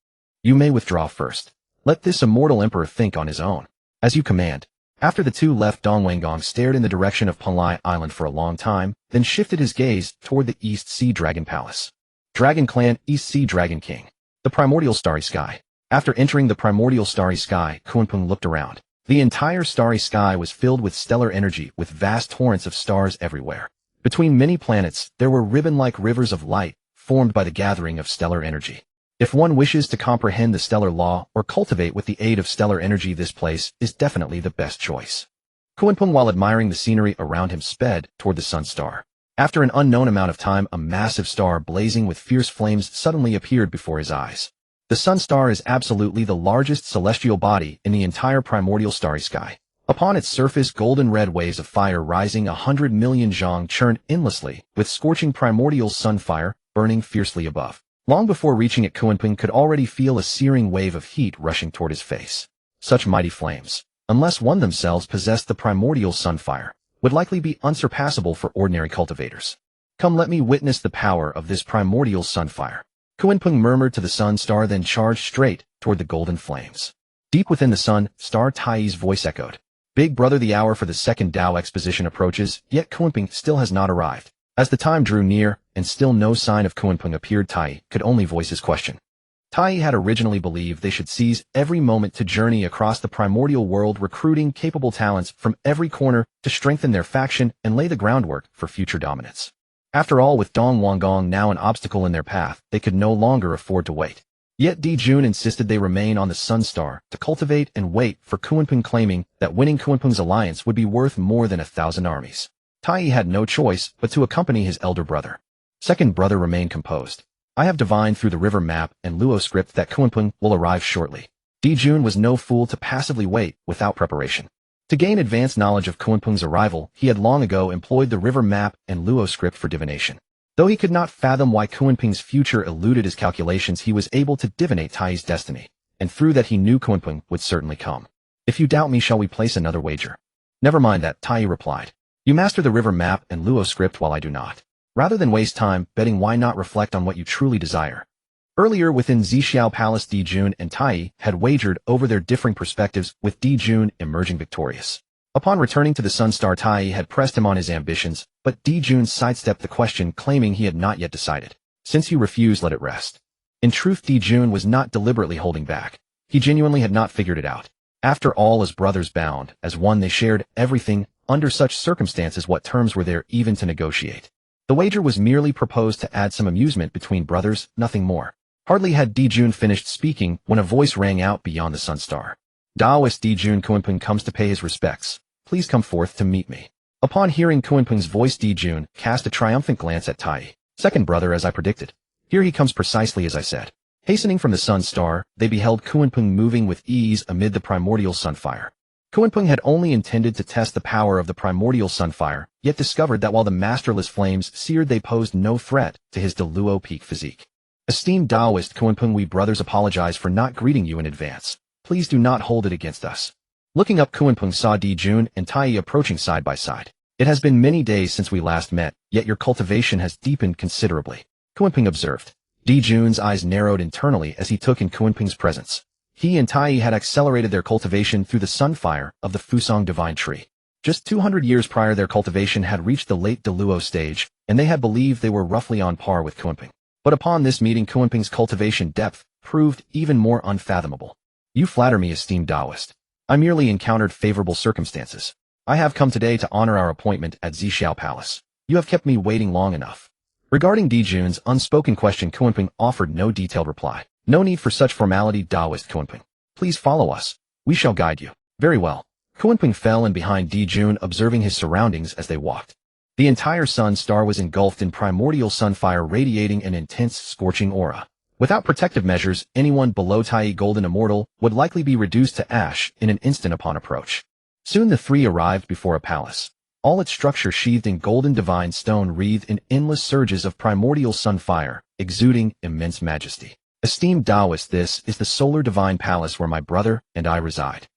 "You may withdraw first. Let this immortal emperor think on his own." "As you command." After the two left, Dong Weigong stared in the direction of Penglai Island for a long time, then shifted his gaze toward the East Sea Dragon Palace. Dragon Clan, East Sea Dragon King. The Primordial Starry Sky. After entering the Primordial Starry Sky, Kunpeng looked around. The entire starry sky was filled with stellar energy, with vast torrents of stars everywhere. Between many planets, there were ribbon-like rivers of light, formed by the gathering of stellar energy. If one wishes to comprehend the stellar law or cultivate with the aid of stellar energy, this place is definitely the best choice. Kunpeng, while admiring the scenery around him, sped toward the sun star. After an unknown amount of time, a massive star blazing with fierce flames suddenly appeared before his eyes. The sun star is absolutely the largest celestial body in the entire primordial starry sky. Upon its surface, golden red waves of fire rising 100 million zhang churned endlessly, with scorching primordial sun fire burning fiercely above. Long before reaching it, Kunpeng could already feel a searing wave of heat rushing toward his face. Such mighty flames, unless one themselves possessed the primordial sunfire, would likely be unsurpassable for ordinary cultivators. "Come, let me witness the power of this primordial sunfire." Kunpeng murmured to the sun star, then charged straight toward the golden flames. Deep within the sun star, Tai's voice echoed. "Big brother, the hour for the second Tao exposition approaches, yet Kunpeng still has not arrived." As the time drew near, and still no sign of Kunpeng appeared, Tai could only voice his question. Tai had originally believed they should seize every moment to journey across the primordial world, recruiting capable talents from every corner to strengthen their faction and lay the groundwork for future dominance. After all, with Dong Wanggong now an obstacle in their path, they could no longer afford to wait. Yet Di Jun insisted they remain on the Sun Star to cultivate and wait for Kunpeng, claiming that winning Kunpeng's alliance would be worth more than 1,000 armies. Tai had no choice but to accompany his elder brother. Second brother remained composed. I have divined through the river map and Luo script that Kunpeng will arrive shortly. Di Jun was no fool to passively wait without preparation. To gain advanced knowledge of Kunpeng's arrival, he had long ago employed the river map and Luo script for divination. Though he could not fathom why Kunpeng's future eluded his calculations, he was able to divinate Tai's destiny, and through that he knew Kunpeng would certainly come. If you doubt me, shall we place another wager? Never mind that, Tai replied. You master the river map and Luo script while I do not. Rather than waste time betting, why not reflect on what you truly desire? Earlier within Zixiao Palace, Di Jun and Tai had wagered over their differing perspectives, with Di Jun emerging victorious. Upon returning to the Sun Star, Tai had pressed him on his ambitions, but Di Jun sidestepped the question, claiming he had not yet decided. Since he refused, let it rest. In truth, Di Jun was not deliberately holding back. He genuinely had not figured it out. After all, as brothers bound, as one, they shared everything. Under such circumstances, what terms were there even to negotiate? The wager was merely proposed to add some amusement between brothers, nothing more. Hardly had Di Jun finished speaking when a voice rang out beyond the Sun Star. Taoist Di Jun, Kunpeng comes to pay his respects. Please come forth to meet me. Upon hearing Kunpeng's voice, Di Jun cast a triumphant glance at Tai. Second brother, as I predicted. Here he comes, precisely as I said. Hastening from the Sun Star, they beheld Kunpeng moving with ease amid the primordial sunfire. Kunpeng had only intended to test the power of the primordial sunfire, yet discovered that while the masterless flames seared, they posed no threat to his Deluo peak physique. Esteemed Taoist Kunpeng, we brothers apologize for not greeting you in advance. Please do not hold it against us. Looking up, Kunpeng saw Di Jun and Tai approaching side by side. It has been many days since we last met, yet your cultivation has deepened considerably, Kunpeng observed. Di Jun's eyes narrowed internally as he took in Kunpeng's presence. He and Tai had accelerated their cultivation through the sunfire of the Fusang divine tree. Just 200 years prior, their cultivation had reached the late Deluo stage, and they had believed they were roughly on par with Kunpeng. But upon this meeting, Kunpeng's cultivation depth proved even more unfathomable. You flatter me, esteemed Taoist. I merely encountered favorable circumstances. I have come today to honor our appointment at Zixiao Palace. You have kept me waiting long enough. Regarding Di Jun's unspoken question, Kunpeng offered no detailed reply. No need for such formality, Taoist Kunpeng. Please follow us. We shall guide you. Very well. Kunpeng fell in behind Di Jun, observing his surroundings as they walked. The entire Sun Star was engulfed in primordial sunfire, radiating an intense, scorching aura. Without protective measures, anyone below Tai Golden Immortal would likely be reduced to ash in an instant upon approach. Soon the three arrived before a palace. All its structure sheathed in golden divine stone, wreathed in endless surges of primordial sunfire, exuding immense majesty. Esteemed Taoist, this is the Solar Divine Palace where my brother and I reside.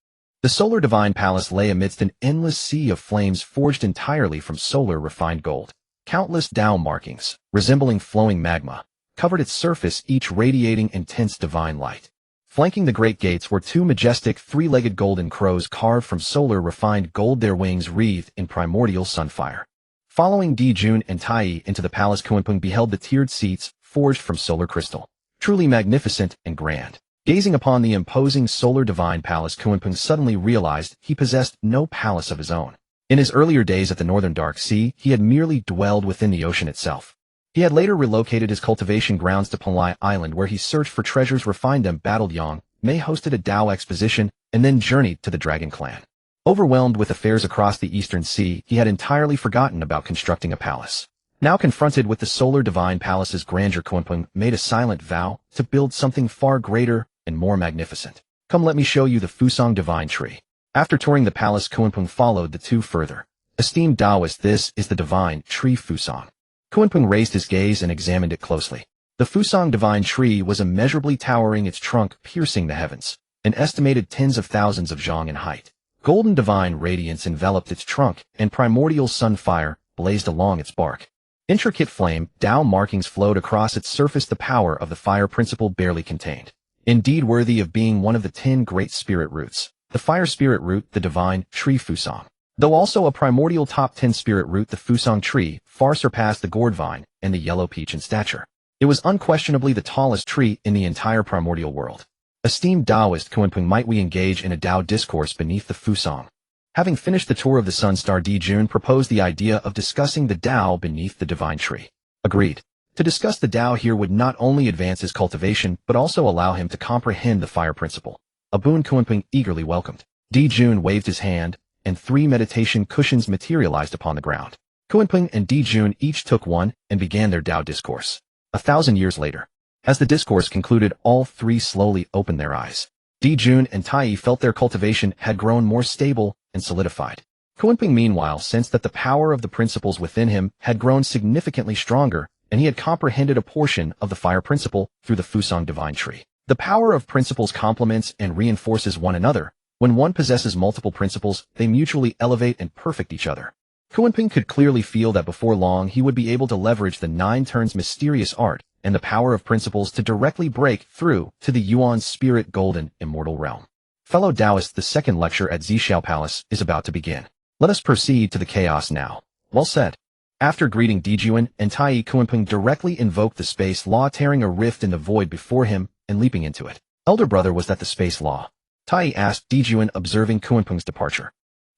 The Solar Divine Palace lay amidst an endless sea of flames forged entirely from solar refined gold. Countless Tao markings, resembling flowing magma, covered its surface, each radiating intense divine light. Flanking the great gates were two majestic three-legged golden crows carved from solar refined gold, their wings wreathed in primordial sunfire. Following Di Jun and Tai into the palace, Kunpeng beheld the tiered seats forged from solar crystal. Truly magnificent and grand. Gazing upon the imposing Solar Divine Palace, Kunpeng suddenly realized he possessed no palace of his own. In his earlier days at the Northern Dark Sea, he had merely dwelled within the ocean itself. He had later relocated his cultivation grounds to Panlai Island, where he searched for treasures, refined them, battled Yang, Mei, hosted a Tao exposition, and then journeyed to the Dragon Clan. Overwhelmed with affairs across the Eastern Sea, he had entirely forgotten about constructing a palace. Now confronted with the Solar Divine Palace's grandeur, Kunpeng made a silent vow to build something far greater and more magnificent. Come, let me show you the Fusang Divine Tree. After touring the palace, Kunpeng followed the two further. Esteemed Taoist, this is the Divine Tree Fusang. Kunpeng raised his gaze and examined it closely. The Fusang Divine Tree was immeasurably towering, its trunk piercing the heavens, an estimated tens of thousands of zhang in height. Golden divine radiance enveloped its trunk, and primordial sunfire blazed along its bark. Intricate flame, Tao markings flowed across its surface, the power of the fire principle barely contained. Indeed worthy of being one of the 10 great spirit roots. The fire spirit root, the divine tree Fusang. Though also a primordial top 10 spirit root, the Fusang tree far surpassed the gourd vine and the yellow peach in stature. It was unquestionably the tallest tree in the entire primordial world. Esteemed Taoist Kunpeng, might we engage in a Tao discourse beneath the Fusang? Having finished the tour of the Sun Star, Jun proposed the idea of discussing the Tao beneath the divine tree. Agreed. To discuss the Tao here would not only advance his cultivation, but also allow him to comprehend the fire principle. A boon Kunpeng eagerly welcomed. Jun waved his hand, and 3 meditation cushions materialized upon the ground. Kunpeng and Jun each took one and began their Tao discourse. 1,000 years later. As the discourse concluded, all 3 slowly opened their eyes. Jun and Tai felt their cultivation had grown more stable and solidified. Kunpeng meanwhile sensed that the power of the principles within him had grown significantly stronger, and he had comprehended a portion of the fire principle through the Fusang divine tree. The power of principles complements and reinforces one another. When one possesses multiple principles, they mutually elevate and perfect each other. Kunpeng could clearly feel that before long he would be able to leverage the 9 turns mysterious art and the power of principles to directly break through to the Yuan's spirit golden immortal realm. Fellow Taoists, the second lecture at Zhixiao Palace is about to begin. Let us proceed to the chaos now. Well said. After greeting Jun and Tai, Kunpeng directly invoked the space law, tearing a rift in the void before him and leaping into it. Elder brother, was that the space law? Tai asked Jun, observing Kunpeng's departure.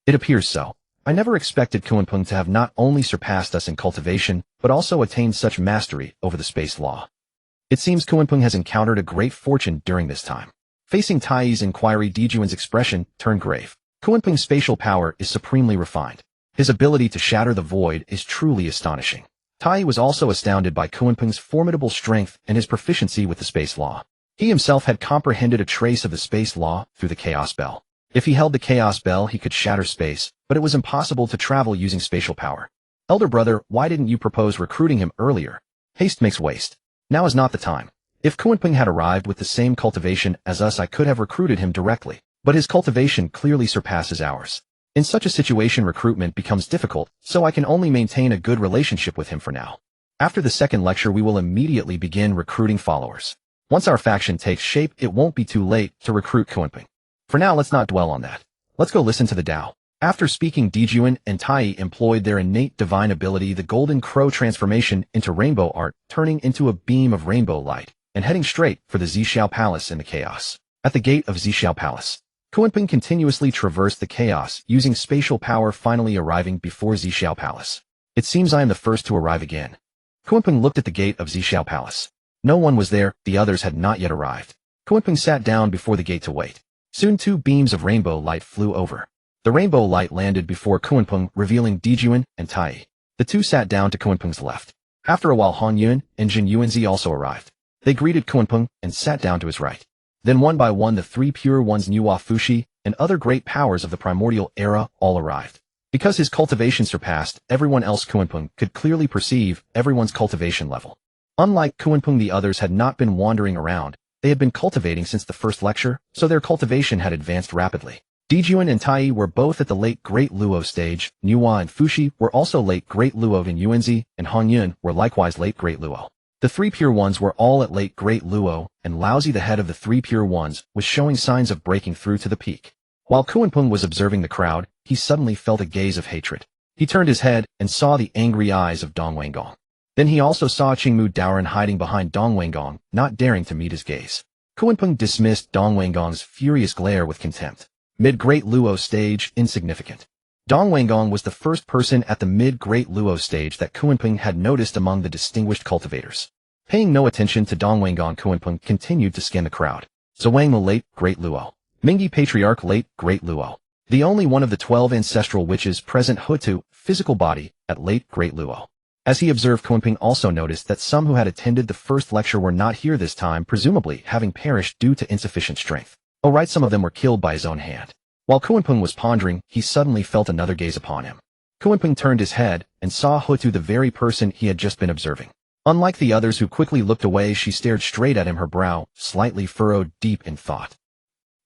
It appears so. I never expected Kunpeng to have not only surpassed us in cultivation, but also attained such mastery over the space law. It seems Kunpeng has encountered a great fortune during this time. Facing Tai's inquiry, Jun's expression turned grave. Kunpeng's spatial power is supremely refined. His ability to shatter the void is truly astonishing. Tai was also astounded by Kunpeng's formidable strength and his proficiency with the space law. He himself had comprehended a trace of the space law through the Chaos Bell. If he held the Chaos Bell, he could shatter space, but it was impossible to travel using spatial power. Elder brother, why didn't you propose recruiting him earlier? Haste makes waste. Now is not the time. If Kunpeng had arrived with the same cultivation as us, I could have recruited him directly, but his cultivation clearly surpasses ours. In such a situation, recruitment becomes difficult, so I can only maintain a good relationship with him for now. After the second lecture, we will immediately begin recruiting followers. Once our faction takes shape, it won't be too late to recruit Kunpeng. For now, let's not dwell on that. Let's go listen to the Tao. After speaking, Jun and Tai employed their innate divine ability, the Golden Crow transformation, into rainbow art, turning into a beam of rainbow light, and heading straight for the Zhixiao Palace in the chaos. At the gate of Zhixiao Palace, Kunpeng continuously traversed the chaos, using spatial power, finally arriving before Zhixiao Palace. It seems I am the first to arrive again. Kunpeng looked at the gate of Zhixiao Palace. No one was there, the others had not yet arrived. Kunpeng sat down before the gate to wait. Soon 2 beams of rainbow light flew over. The rainbow light landed before Kunpeng, revealing Jun and Tai. The 2 sat down to Kunpeng's left. After a while, Honghuang and Jin Yuanzi also arrived. They greeted Kunpeng and sat down to his right. Then one by one, the 3 pure ones, Nuwa Fushi, and other great powers of the primordial era all arrived. Because his cultivation surpassed everyone else, Kunpeng could clearly perceive everyone's cultivation level. Unlike Kunpeng, the others had not been wandering around. They had been cultivating since the first lecture, so their cultivation had advanced rapidly. Jun and Tai were both at the late Great Luo stage, Nuwa and Fushi were also late Great Luo, and Yuanzi and Honghuang were likewise late Great Luo. The 3 pure ones were all at late Great Luo, and Laozi, the head of the 3 pure ones, was showing signs of breaking through to the peak. While Kunpeng was observing the crowd, he suddenly felt a gaze of hatred. He turned his head and saw the angry eyes of Dong Wanggong. Then he also saw Qingmu Daoren hiding behind Dong Wanggong, not daring to meet his gaze. Kunpeng dismissed Dong Wanggong's furious glare with contempt. Mid-Great Luo stage, insignificant. Dong Wanggong was the first person at the mid-Great Luo stage that Kunpeng had noticed among the distinguished cultivators. Paying no attention to Dong Wanggong, Kunpeng continued to scan the crowd. Zhuangmu late Great Luo. Mingi Patriarch late Great Luo. The only one of the 12 ancestral witches present, Hutu, physical body, at late Great Luo. As he observed, Kunpeng also noticed that some who had attended the first lecture were not here this time, presumably having perished due to insufficient strength. Oh right, some of them were killed by his own hand. While Kunpeng was pondering, he suddenly felt another gaze upon him. Kunpeng turned his head and saw Hutu, the very person he had just been observing. Unlike the others who quickly looked away, she stared straight at him, her brow slightly furrowed, deep in thought.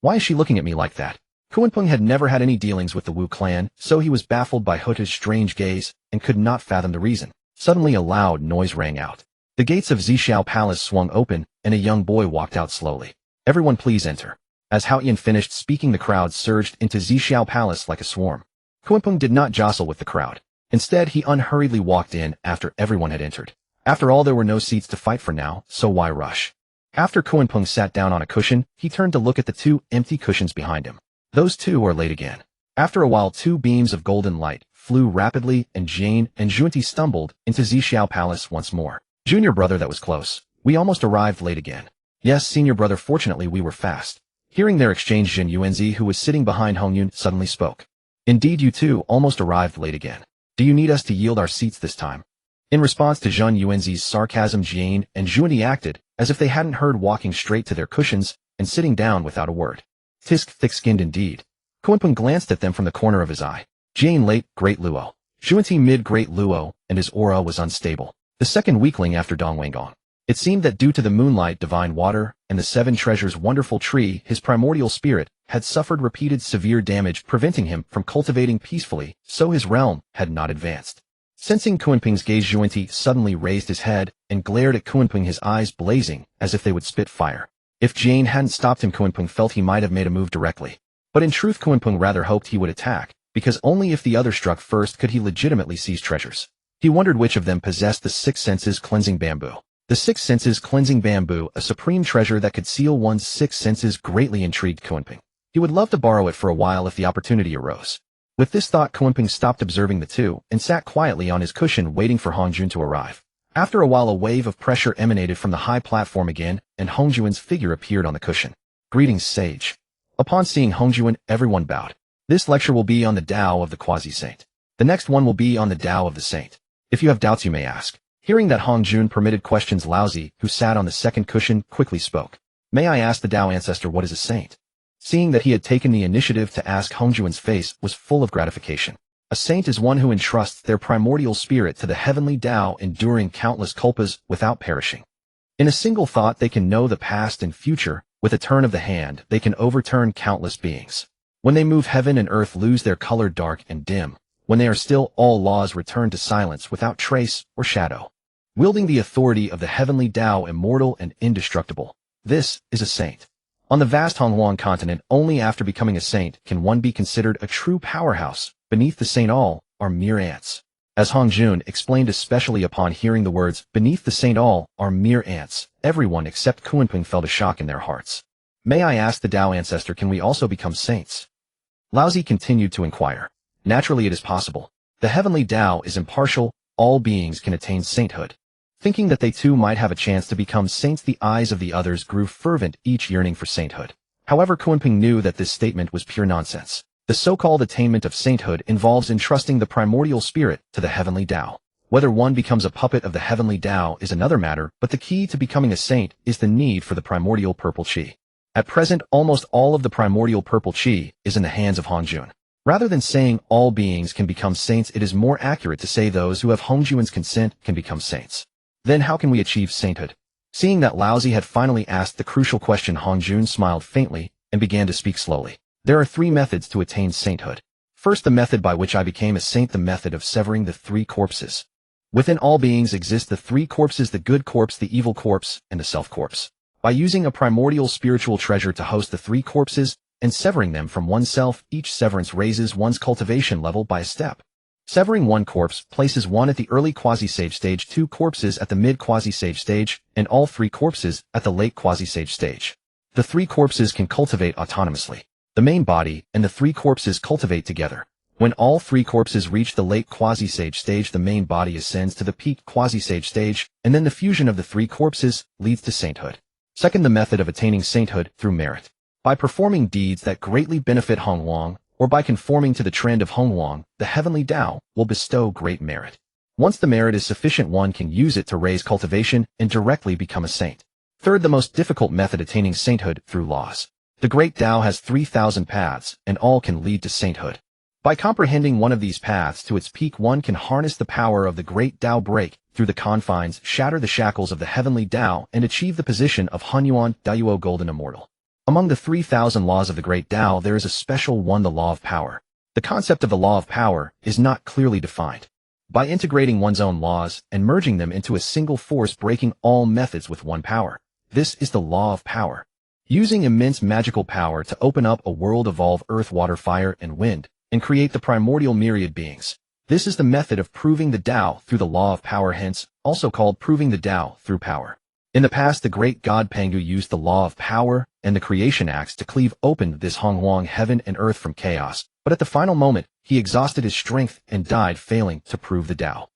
Why is she looking at me like that? Kunpeng had never had any dealings with the Wu clan, so he was baffled by Hutu's strange gaze and could not fathom the reason. Suddenly a loud noise rang out. The gates of Zhixiao Palace swung open, and a young boy walked out slowly. Everyone please enter. As Haoyan finished speaking, the crowd surged into Zhixiao Palace like a swarm. Kunpeng did not jostle with the crowd. Instead, he unhurriedly walked in after everyone had entered. After all, there were no seats to fight for now, so why rush? After Kunpeng sat down on a cushion, he turned to look at the 2 empty cushions behind him. Those 2 are late again. After a while, two beams of golden light flew rapidly, and Jane and Junti stumbled into Zixiao Palace once more. Junior brother, that was close. We almost arrived late again. Yes, senior brother, fortunately we were fast. Hearing their exchange, Jin Yuanzi, who was sitting behind Hongyun, suddenly spoke. Indeed, you too almost arrived late again. Do you need us to yield our seats this time? In response to Zhun Yuanzi's sarcasm, Jane and Junti acted as if they hadn't heard, walking straight to their cushions and sitting down without a word. Tisk, thick-skinned indeed. Kunpeng glanced at them from the corner of his eye. Jane late, great Luo. Junti mid, great Luo, and his aura was unstable. The second weakling after Dong Wanggong. It seemed that due to the moonlight, divine water, and the seven treasures wonderful tree, his primordial spirit had suffered repeated severe damage, preventing him from cultivating peacefully, so his realm had not advanced. Sensing Kunpeng's gaze, Junti suddenly raised his head and glared at Kunpeng, his eyes blazing as if they would spit fire. If Jane hadn't stopped him, Kunpeng felt he might have made a move directly. But in truth, Kunpeng rather hoped he would attack, because only if the other struck first could he legitimately seize treasures. He wondered which of them possessed the six senses cleansing bamboo. The six senses cleansing bamboo, a supreme treasure that could seal one's six senses, greatly intrigued Kunpeng. He would love to borrow it for a while if the opportunity arose. With this thought, Kunpeng stopped observing the two and sat quietly on his cushion, waiting for Hongjun to arrive. After a while, a wave of pressure emanated from the high platform again, and Hongjun's figure appeared on the cushion. Greetings, sage. Upon seeing Hongjun, everyone bowed. This lecture will be on the Tao of the quasi-saint. The next one will be on the Tao of the saint. If you have doubts, you may ask. Hearing that Hongjun permitted questions, Laozi, who sat on the second cushion, quickly spoke. May I ask the Tao ancestor, what is a saint? Seeing that he had taken the initiative to ask, Hongjun's face was full of gratification. A saint is one who entrusts their primordial spirit to the heavenly Tao, enduring countless kalpas without perishing. In a single thought, they can know the past and future. With a turn of the hand, they can overturn countless beings. When they move, heaven and earth lose their color, dark and dim. When they are still, all laws return to silence without trace or shadow. Wielding the authority of the heavenly Tao, immortal and indestructible. This is a saint. On the vast Honghuang continent, only after becoming a saint can one be considered a true powerhouse. Beneath the saint, all are mere ants. As Hongjun explained, especially upon hearing the words, beneath the saint all are mere ants, everyone except Kunpeng felt a shock in their hearts. May I ask the Tao ancestor, can we also become saints? Laozi continued to inquire. Naturally, it is possible. The heavenly Tao is impartial, all beings can attain sainthood. Thinking that they too might have a chance to become saints, the eyes of the others grew fervent, each yearning for sainthood. However, Kunpeng knew that this statement was pure nonsense. The so-called attainment of sainthood involves entrusting the primordial spirit to the heavenly Tao. Whether one becomes a puppet of the heavenly Tao is another matter, but the key to becoming a saint is the need for the primordial purple chi. At present, almost all of the primordial purple chi is in the hands of Hongjun. Rather than saying all beings can become saints, it is more accurate to say those who have Hongjun's consent can become saints. Then how can we achieve sainthood? Seeing that Laozi had finally asked the crucial question, Hongjun smiled faintly and began to speak slowly. There are three methods to attain sainthood. First, the method by which I became a saint, the method of severing the three corpses. Within all beings exist the three corpses, the good corpse, the evil corpse, and the self-corpse. By using a primordial spiritual treasure to host the three corpses and severing them from oneself, each severance raises one's cultivation level by a step. Severing one corpse places one at the early quasi-sage stage, two corpses at the mid-quasi-sage stage, and all three corpses at the late quasi-sage stage. The three corpses can cultivate autonomously. The main body and the three corpses cultivate together. When all three corpses reach the late quasi-sage stage, the main body ascends to the peak quasi-sage stage, and then the fusion of the three corpses leads to sainthood. Second, the method of attaining sainthood through merit. By performing deeds that greatly benefit Honghuang, or by conforming to the trend of Honghuang, the heavenly Tao will bestow great merit. Once the merit is sufficient, one can use it to raise cultivation and directly become a saint. Third, the most difficult method, attaining sainthood through laws. The great Tao has 3,000 paths, and all can lead to sainthood. By comprehending one of these paths to its peak, one can harness the power of the great Tao, break through the confines, shatter the shackles of the heavenly Tao, and achieve the position of Honyuan Dayuo Golden Immortal. Among the 3,000 laws of the great Tao, there is a special one, the law of power. The concept of the law of power is not clearly defined. By integrating one's own laws and merging them into a single force, breaking all methods with one power. This is the law of power. Using immense magical power to open up a world, evolve earth, water, fire, and wind, and create the primordial myriad beings. This is the method of proving the Tao through the law of power, hence also called proving the Tao through power. In the past, the great god Pangu used the law of power and the creation axe to cleave open this Honghuang heaven and earth from chaos, but at the final moment, he exhausted his strength and died, failing to prove the Tao.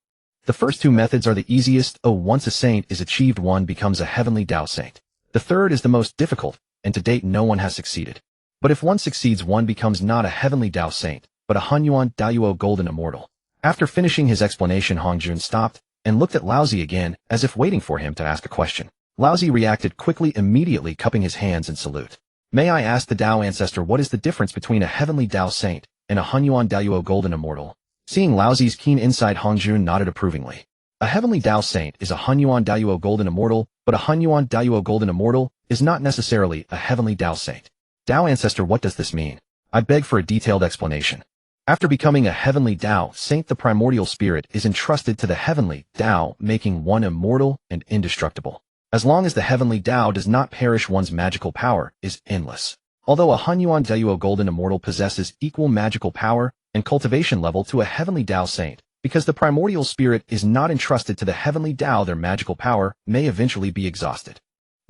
The first two methods are the easiest. Once a saint is achieved, one becomes a heavenly Tao saint. The third is the most difficult, and to date no one has succeeded. But if one succeeds, one becomes not a heavenly Tao saint, but a Honghuang Daoyuo golden immortal. After finishing his explanation, Hongjun stopped and looked at Laozi again, as if waiting for him to ask a question. Laozi reacted quickly, immediately cupping his hands in salute. May I ask the Tao ancestor, what is the difference between a heavenly Tao saint and a Honghuang Daoyuo golden immortal? Seeing Laozi's keen insight, Hongjun nodded approvingly. A heavenly Tao saint is a Honghuang Daoyuo golden immortal, but a Honghuang Daoyuo golden immortal is not necessarily a heavenly Tao saint. Tao ancestor, what does this mean? I beg for a detailed explanation. After becoming a heavenly Tao saint, the primordial spirit is entrusted to the heavenly Tao, making one immortal and indestructible. As long as the heavenly Tao does not perish, one's magical power is endless. Although a Honghuang Daoyuo golden immortal possesses equal magical power and cultivation level to a heavenly Tao saint, because the primordial spirit is not entrusted to the heavenly Tao, their magical power may eventually be exhausted.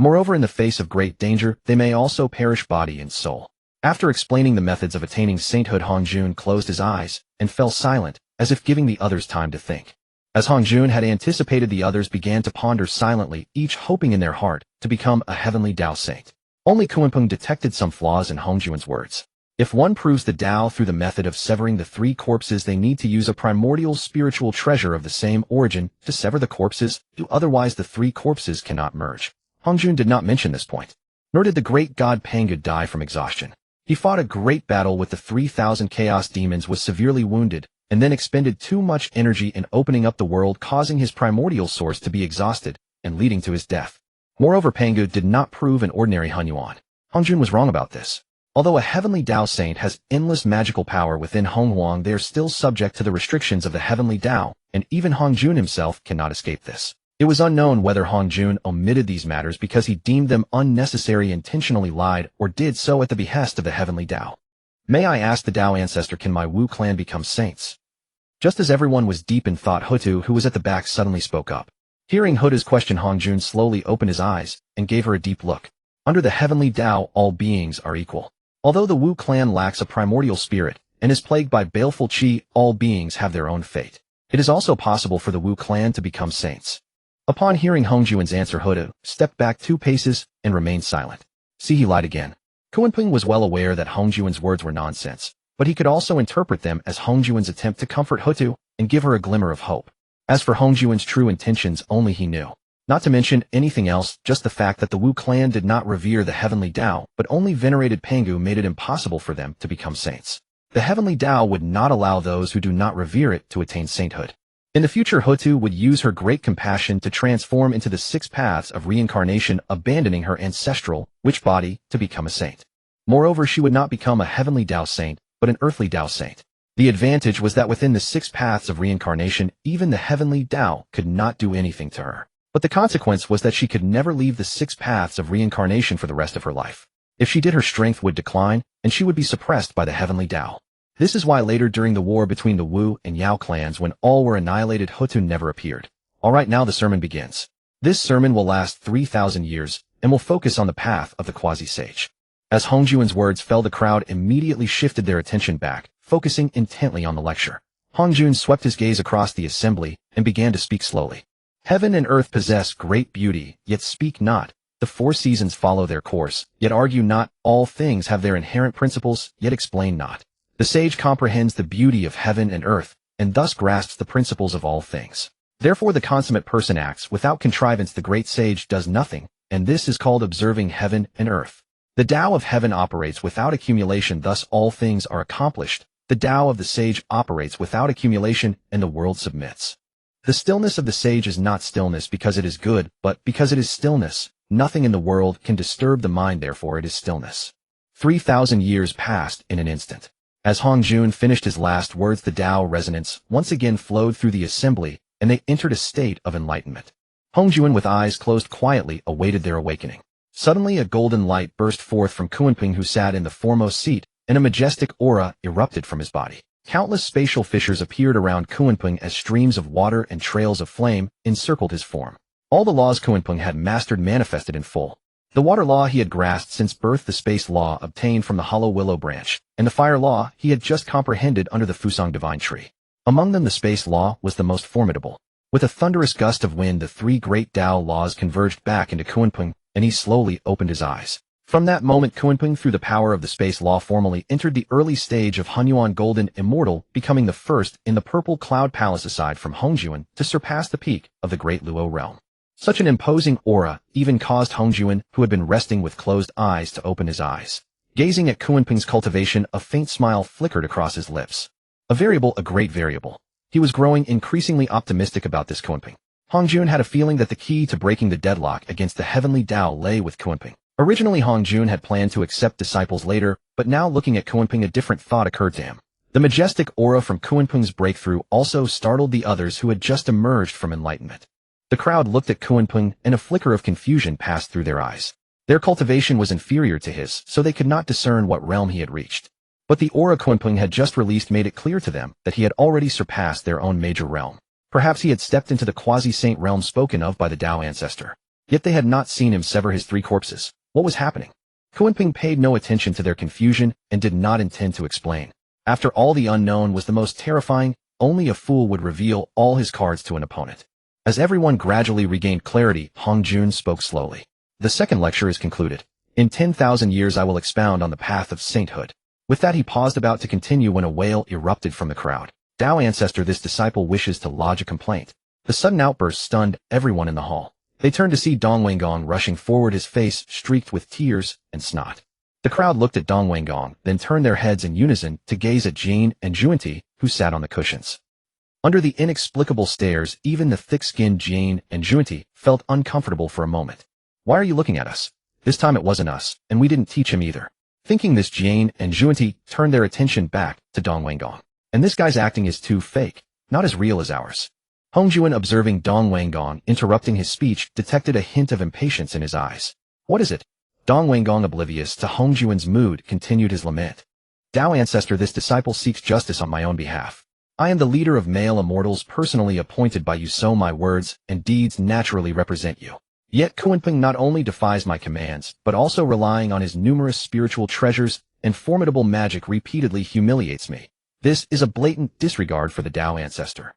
Moreover, in the face of great danger, they may also perish body and soul. After explaining the methods of attaining sainthood, Hongjun closed his eyes and fell silent, as if giving the others time to think. As Hongjun had anticipated, the others began to ponder silently, each hoping in their heart to become a heavenly Tao saint. Only Kunpeng detected some flaws in Hongjun's words. If one proves the Tao through the method of severing the three corpses, they need to use a primordial spiritual treasure of the same origin to sever the corpses, otherwise the three corpses cannot merge. Hongjun did not mention this point. Nor did the great god Pangu die from exhaustion. He fought a great battle with the 3,000 chaos demons, was severely wounded, and then expended too much energy in opening up the world, causing his primordial source to be exhausted and leading to his death. Moreover, Pangu did not prove an ordinary Honghuang. Hongjun was wrong about this. Although a heavenly Tao saint has endless magical power within Honghuang, they are still subject to the restrictions of the heavenly Tao, and even Hongjun himself cannot escape this. It was unknown whether Hongjun omitted these matters because he deemed them unnecessary, intentionally lied, or did so at the behest of the heavenly Tao. May I ask the Tao ancestor, can my Wu clan become saints? Just as everyone was deep in thought, Hutu, who was at the back, suddenly spoke up. Hearing Hutu's question, Hongjun slowly opened his eyes and gave her a deep look. Under the heavenly Tao, all beings are equal. Although the Wu clan lacks a primordial spirit and is plagued by baleful qi, all beings have their own fate. It is also possible for the Wu clan to become saints. Upon hearing Hongjun's answer, Hutu stepped back 2 paces and remained silent. See, he lied again. Kunpeng was well aware that Hongjun's words were nonsense, but he could also interpret them as Hongjun's attempt to comfort Hutu and give her a glimmer of hope. As for Hongjun's true intentions, only he knew. Not to mention anything else, just the fact that the Wu clan did not revere the heavenly Tao, but only venerated Pangu, made it impossible for them to become saints. The heavenly Tao would not allow those who do not revere it to attain sainthood. In the future, Hutu would use her great compassion to transform into the 6 paths of reincarnation, abandoning her ancestral witch body to become a saint. Moreover, she would not become a heavenly Tao saint, but an earthly Tao saint. The advantage was that within the 6 paths of reincarnation, even the heavenly Tao could not do anything to her. But the consequence was that she could never leave the 6 paths of reincarnation for the rest of her life. If she did, her strength would decline, and she would be suppressed by the heavenly Tao. This is why later, during the war between the Wu and Yao clans, when all were annihilated, Hutu never appeared. Alright, now the sermon begins. This sermon will last 3,000 years, and will focus on the path of the quasi-sage. As Hongjun's words fell, the crowd immediately shifted their attention back, focusing intently on the lecture. Hongjun swept his gaze across the assembly and began to speak slowly. Heaven and earth possess great beauty, yet speak not. The 4 seasons follow their course, yet argue not. All things have their inherent principles, yet explain not. The sage comprehends the beauty of heaven and earth, and thus grasps the principles of all things. Therefore the consummate person acts without contrivance. The great sage does nothing, and this is called observing heaven and earth. The Tao of heaven operates without accumulation, thus all things are accomplished. The Tao of the sage operates without accumulation, and the world submits. The stillness of the sage is not stillness because it is good, but because it is stillness. Nothing in the world can disturb the mind, therefore it is stillness. 3,000 years passed in an instant. As Hongjun finished his last words, the Tao resonance once again flowed through the assembly, and they entered a state of enlightenment. Hongjun, with eyes closed, quietly awaited their awakening. Suddenly a golden light burst forth from Kunpeng, who sat in the foremost seat, and a majestic aura erupted from his body. Countless spatial fissures appeared around Kunpeng as streams of water and trails of flame encircled his form. All the laws Kunpeng had mastered manifested in full. The water law he had grasped since birth, the space law obtained from the hollow willow branch, and the fire law he had just comprehended under the Fusang divine tree. Among them the space law was the most formidable. With a thunderous gust of wind the three great Tao laws converged back into Kunpeng, and he slowly opened his eyes. From that moment Kunpeng, through the power of the space law, formally entered the early stage of Honghuang Golden Immortal, becoming the first in the Purple Cloud Palace aside from Hongjuan to surpass the peak of the Great Luo realm. Such an imposing aura even caused Hongjuan, who had been resting with closed eyes, to open his eyes. Gazing at Kunpeng's cultivation, a faint smile flickered across his lips. A great variable. He was growing increasingly optimistic about this Kunpeng. Hongjuan had a feeling that the key to breaking the deadlock against the heavenly Tao lay with Kunpeng. Originally Hongjuan had planned to accept disciples later, but now looking at Kunpeng a different thought occurred to him. The majestic aura from Kunpeng's breakthrough also startled the others who had just emerged from enlightenment. The crowd looked at Kunpeng, and a flicker of confusion passed through their eyes. Their cultivation was inferior to his, so they could not discern what realm he had reached. But the aura Kunpeng had just released made it clear to them that he had already surpassed their own major realm. Perhaps he had stepped into the quasi-saint realm spoken of by the Tao ancestor. Yet they had not seen him sever his three corpses. What was happening? Kunpeng paid no attention to their confusion and did not intend to explain. After all, the unknown was the most terrifying. Only a fool would reveal all his cards to an opponent. As everyone gradually regained clarity, Hongjuan spoke slowly. The second lecture is concluded. In 10,000 years I will expound on the path of sainthood. With that he paused, about to continue, when a wail erupted from the crowd. Tao ancestor, this disciple wishes to lodge a complaint. The sudden outburst stunned everyone in the hall. They turned to see Dong Wenggong rushing forward, his face streaked with tears and snot. The crowd looked at Dong Wenggong, then turned their heads in unison to gaze at Jane and Juanti, who sat on the cushions. Under the inexplicable stares, even the thick-skinned Jane and Juanti felt uncomfortable for a moment. Why are you looking at us? This time it wasn't us, and we didn't teach him either. Thinking this, Jane and Juanti turned their attention back to Dong Wenggong. And this guy's acting is too fake, not as real as ours. Hongjuan, observing Dong Wenggong interrupting his speech, detected a hint of impatience in his eyes. What is it? Dong Wenggong, oblivious to Hongjuan's mood, continued his lament. Tao ancestor, this disciple seeks justice on my own behalf. I am the leader of male immortals, personally appointed by you, so my words and deeds naturally represent you. Yet Kunpeng not only defies my commands, but also, relying on his numerous spiritual treasures and formidable magic, repeatedly humiliates me. This is a blatant disregard for the Tao ancestor.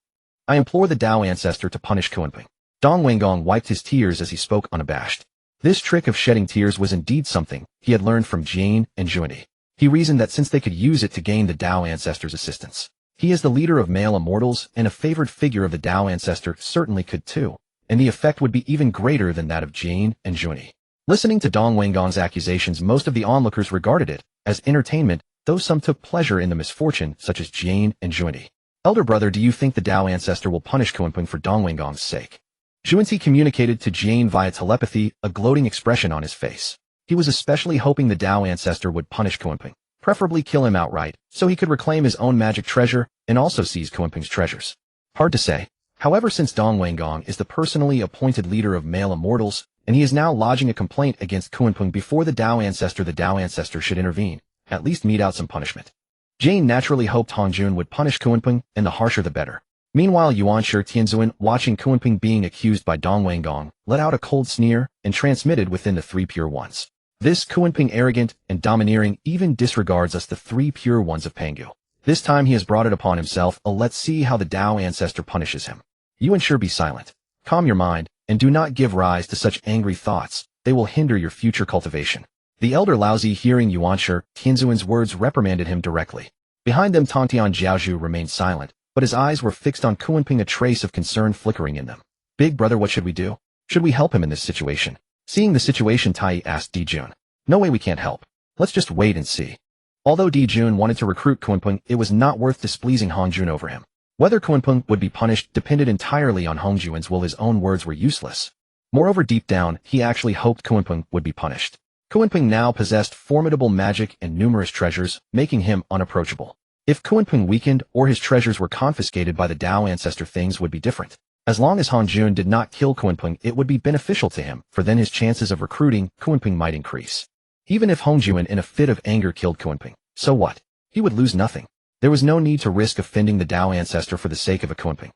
I implore the Tao ancestor to punish Kunpeng. Dong Wenggong wiped his tears as he spoke, unabashed. This trick of shedding tears was indeed something he had learned from Jane and Juanti. He reasoned that since they could use it to gain the Tao ancestor's assistance, he, as the leader of male immortals and a favored figure of the Tao ancestor, certainly could too, and the effect would be even greater than that of Jane and Juanti. Listening to Dong Wenggong's accusations, most of the onlookers regarded it as entertainment, though some took pleasure in the misfortune, such as Jane and Juanti. Elder brother, do you think the Tao ancestor will punish Kunpeng for Dong Wenggong's sake? Juanti communicated to Jane via telepathy, a gloating expression on his face. He was especially hoping the Tao ancestor would punish Kunpeng, preferably kill him outright, so he could reclaim his own magic treasure and also seize Kunpeng's treasures. Hard to say. However, since Dong Wenggong is the personally appointed leader of male immortals, and he is now lodging a complaint against Kunpeng before the Tao ancestor should intervene, at least mete out some punishment. Jane naturally hoped Hongjuan would punish Kunpeng, and the harsher the better. Meanwhile, Yuanshi Tianzuan, watching Kunpeng being accused by Dong Wenggong, let out a cold sneer and transmitted within the three pure ones. This Kunpeng, arrogant and domineering, even disregards us, the three pure ones of Pangu. This time he has brought it upon himself. Let's see how the Tao ancestor punishes him. Yuanshi, be silent. Calm your mind, and do not give rise to such angry thoughts. They will hinder your future cultivation. The elder Laozi, hearing Yuanshi Tianzuan's words, reprimanded him directly. Behind them, Tongtian Jiaozhu remained silent, but his eyes were fixed on Kunpeng, a trace of concern flickering in them. Big brother, what should we do? Should we help him in this situation? Seeing the situation, Tai asked Dijun. No way, we can't help. Let's just wait and see. Although Dijun wanted to recruit Kunpeng, it was not worth displeasing Hongjuan over him. Whether Kunpeng would be punished depended entirely on Hongjuan's will. His own words were useless. Moreover, deep down, he actually hoped Kunpeng would be punished. Kunpeng now possessed formidable magic and numerous treasures, making him unapproachable. If Kunpeng weakened or his treasures were confiscated by the Tao ancestor, things would be different. As long as Hongjuan did not kill Kunpeng, it would be beneficial to him, for then his chances of recruiting Kunpeng might increase. Even if Hongjuan in a fit of anger killed Kunpeng, so what? He would lose nothing. There was no need to risk offending the Tao ancestor for the sake of a Kunpeng.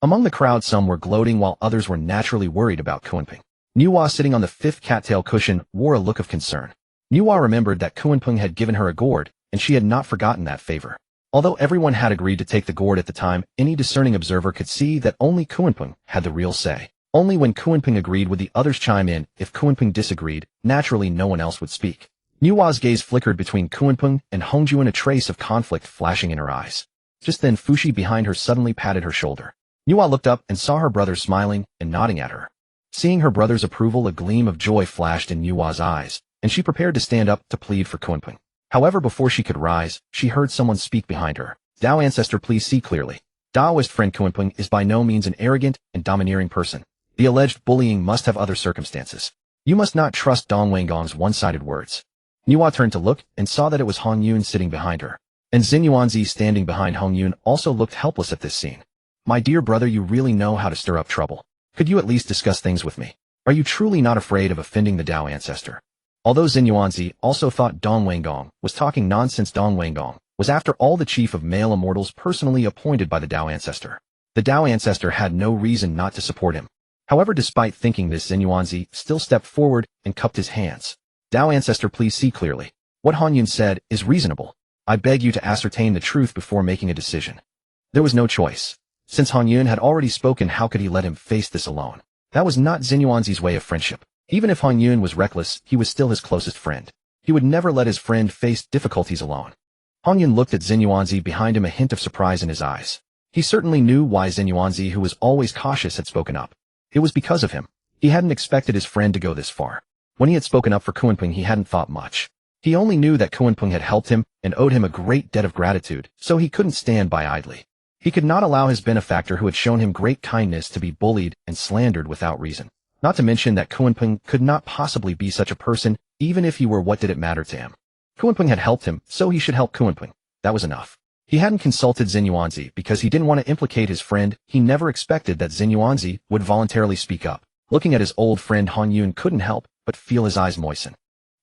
Among the crowd, some were gloating while others were naturally worried about Kunpeng. Nuwa, sitting on the fifth cattail cushion, wore a look of concern. Nuwa remembered that Kunpeng had given her a gourd, and she had not forgotten that favor. Although everyone had agreed to take the gourd at the time, any discerning observer could see that only Kunpeng had the real say. Only when Kunpeng agreed would the others chime in. If Kunpeng disagreed, naturally no one else would speak. Nuwa's gaze flickered between Kunpeng and Honghuang, a trace of conflict flashing in her eyes. Just then Fushi behind her suddenly patted her shoulder. Nuwa looked up and saw her brother smiling and nodding at her. Seeing her brother's approval, a gleam of joy flashed in Nuwa's eyes, and she prepared to stand up to plead for Kunpeng. However, before she could rise, she heard someone speak behind her. Dao ancestor, please see clearly. Daoist friend Kunpeng is by no means an arrogant and domineering person. The alleged bullying must have other circumstances. You must not trust Dong Wanggong's one-sided words. Nuwa turned to look and saw that it was Honghuang sitting behind her. And Xinyuanzi, standing behind Honghuang, also looked helpless at this scene. My dear brother, you really know how to stir up trouble. Could you at least discuss things with me? Are you truly not afraid of offending the Dao ancestor? Although Xinyuanzi also thought Dong Wanggong was talking nonsense, Dong Wanggong was after all the chief of male immortals personally appointed by the Dao ancestor. The Dao ancestor had no reason not to support him. However, despite thinking this, Xinyuanzi still stepped forward and cupped his hands. Dao ancestor, please see clearly. What Honghuang said is reasonable. I beg you to ascertain the truth before making a decision. There was no choice. Since Honghuang had already spoken, how could he let him face this alone? That was not Xinyuanzi's way of friendship. Even if Honghuang was reckless, he was still his closest friend. He would never let his friend face difficulties alone. Honghuang looked at Xinyuanzi behind him, a hint of surprise in his eyes. He certainly knew why Xinyuanzi, who was always cautious, had spoken up. It was because of him. He hadn't expected his friend to go this far. When he had spoken up for Kunpeng, he hadn't thought much. He only knew that Kunpeng had helped him and owed him a great debt of gratitude, so he couldn't stand by idly. He could not allow his benefactor, who had shown him great kindness, to be bullied and slandered without reason. Not to mention that Kunpeng could not possibly be such a person. Even if he were, what did it matter to him? Kunpeng had helped him, so he should help Kunpeng. That was enough. He hadn't consulted Xinyuanzi because he didn't want to implicate his friend. He never expected that Xinyuanzi would voluntarily speak up. Looking at his old friend, Honghuang couldn't help but feel his eyes moisten.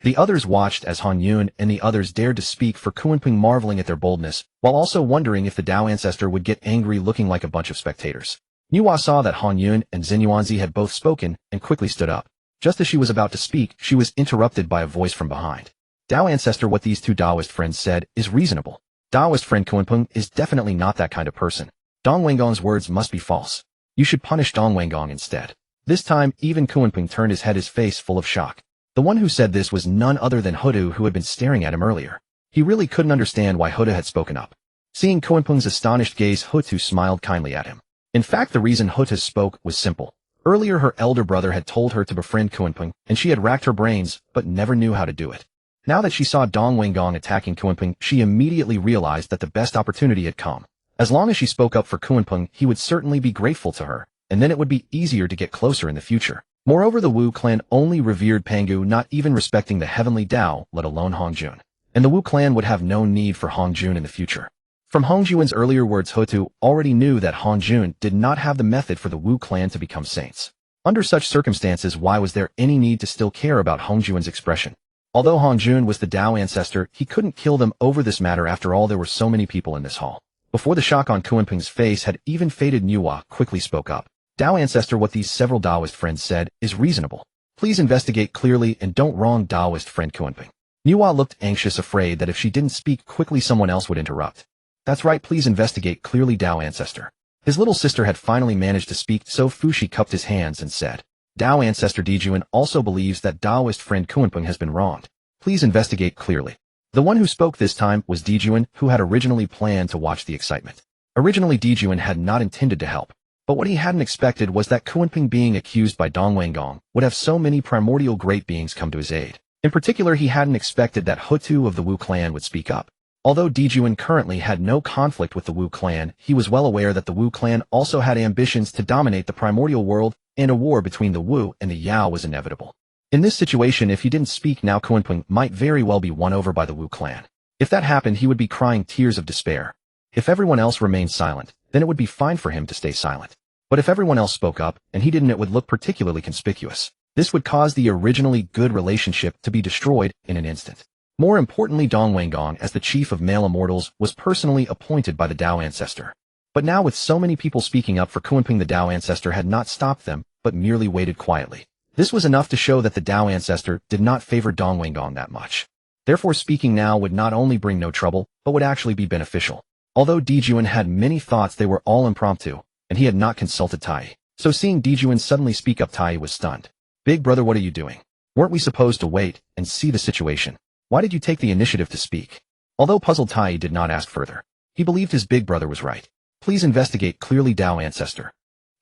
The others watched as Honghuang and the others dared to speak for Kunpeng, marveling at their boldness, while also wondering if the Dao ancestor would get angry, looking like a bunch of spectators. Nuwa saw that Honghuang and Xinyuanzi had both spoken and quickly stood up. Just as she was about to speak, she was interrupted by a voice from behind. Dao ancestor, what these two Daoist friends said is reasonable. Daoist friend Kunpeng is definitely not that kind of person. Dong Wanggong's words must be false. You should punish Dong Wanggong instead. This time, even Kunpeng turned his head, his face full of shock. The one who said this was none other than Hudu, who had been staring at him earlier. He really couldn't understand why Hudu had spoken up. Seeing Kunpeng's astonished gaze, Hudu smiled kindly at him. In fact, the reason Hutu spoke was simple. Earlier, her elder brother had told her to befriend Kunpeng, and she had racked her brains, but never knew how to do it. Now that she saw Dong Wanggong attacking Kunpeng, she immediately realized that the best opportunity had come. As long as she spoke up for Kunpeng, he would certainly be grateful to her, and then it would be easier to get closer in the future. Moreover, the Wu clan only revered Pangu, not even respecting the heavenly Dao, let alone Honghuang. And the Wu clan would have no need for Honghuang in the future. From Hongjuan's earlier words, Hutu already knew that Honghuang did not have the method for the Wu clan to become saints. Under such circumstances, why was there any need to still care about Hongjuan's expression? Although Honghuang was the Dao ancestor, he couldn't kill them over this matter. After all, there were so many people in this hall. Before the shock on Kunpeng's face had even faded, Nuwa quickly spoke up. Dao ancestor, what these several Daoist friends said is reasonable. Please investigate clearly and don't wrong Daoist friend Kunpeng. Nuwa looked anxious, afraid that if she didn't speak quickly, someone else would interrupt. That's right, please investigate clearly, Dao ancestor. His little sister had finally managed to speak, so Fushi cupped his hands and said, Dao ancestor Dijuan also believes that Daoist friend Kunpeng has been wronged. Please investigate clearly. The one who spoke this time was Dijuan, who had originally planned to watch the excitement. Originally, Dijuan had not intended to help, but what he hadn't expected was that Kunpeng being accused by Dong Wanggong would have so many primordial great beings come to his aid. In particular, he hadn't expected that Hutu of the Wu clan would speak up. Although Dijuan currently had no conflict with the Wu clan, he was well aware that the Wu clan also had ambitions to dominate the primordial world, and a war between the Wu and the Yao was inevitable. In this situation, if he didn't speak now, Kunpeng might very well be won over by the Wu clan. If that happened, he would be crying tears of despair. If everyone else remained silent, then it would be fine for him to stay silent. But if everyone else spoke up, and he didn't, it would look particularly conspicuous. This would cause the originally good relationship to be destroyed in an instant. More importantly, Dong Wanggong, as the chief of male immortals, was personally appointed by the Dao ancestor. But now, with so many people speaking up for Kunpeng, the Dao ancestor had not stopped them, but merely waited quietly. This was enough to show that the Tao ancestor did not favor Dong Wenggong that much. Therefore speaking now would not only bring no trouble, but would actually be beneficial. Although Dijuan had many thoughts, they were all impromptu, and he had not consulted Tai. So seeing Dijuan suddenly speak up, Tai was stunned. Big brother, what are you doing? Weren't we supposed to wait and see the situation? Why did you take the initiative to speak? Although puzzled, Tai did not ask further. He believed his big brother was right. Please investigate clearly, Tao ancestor.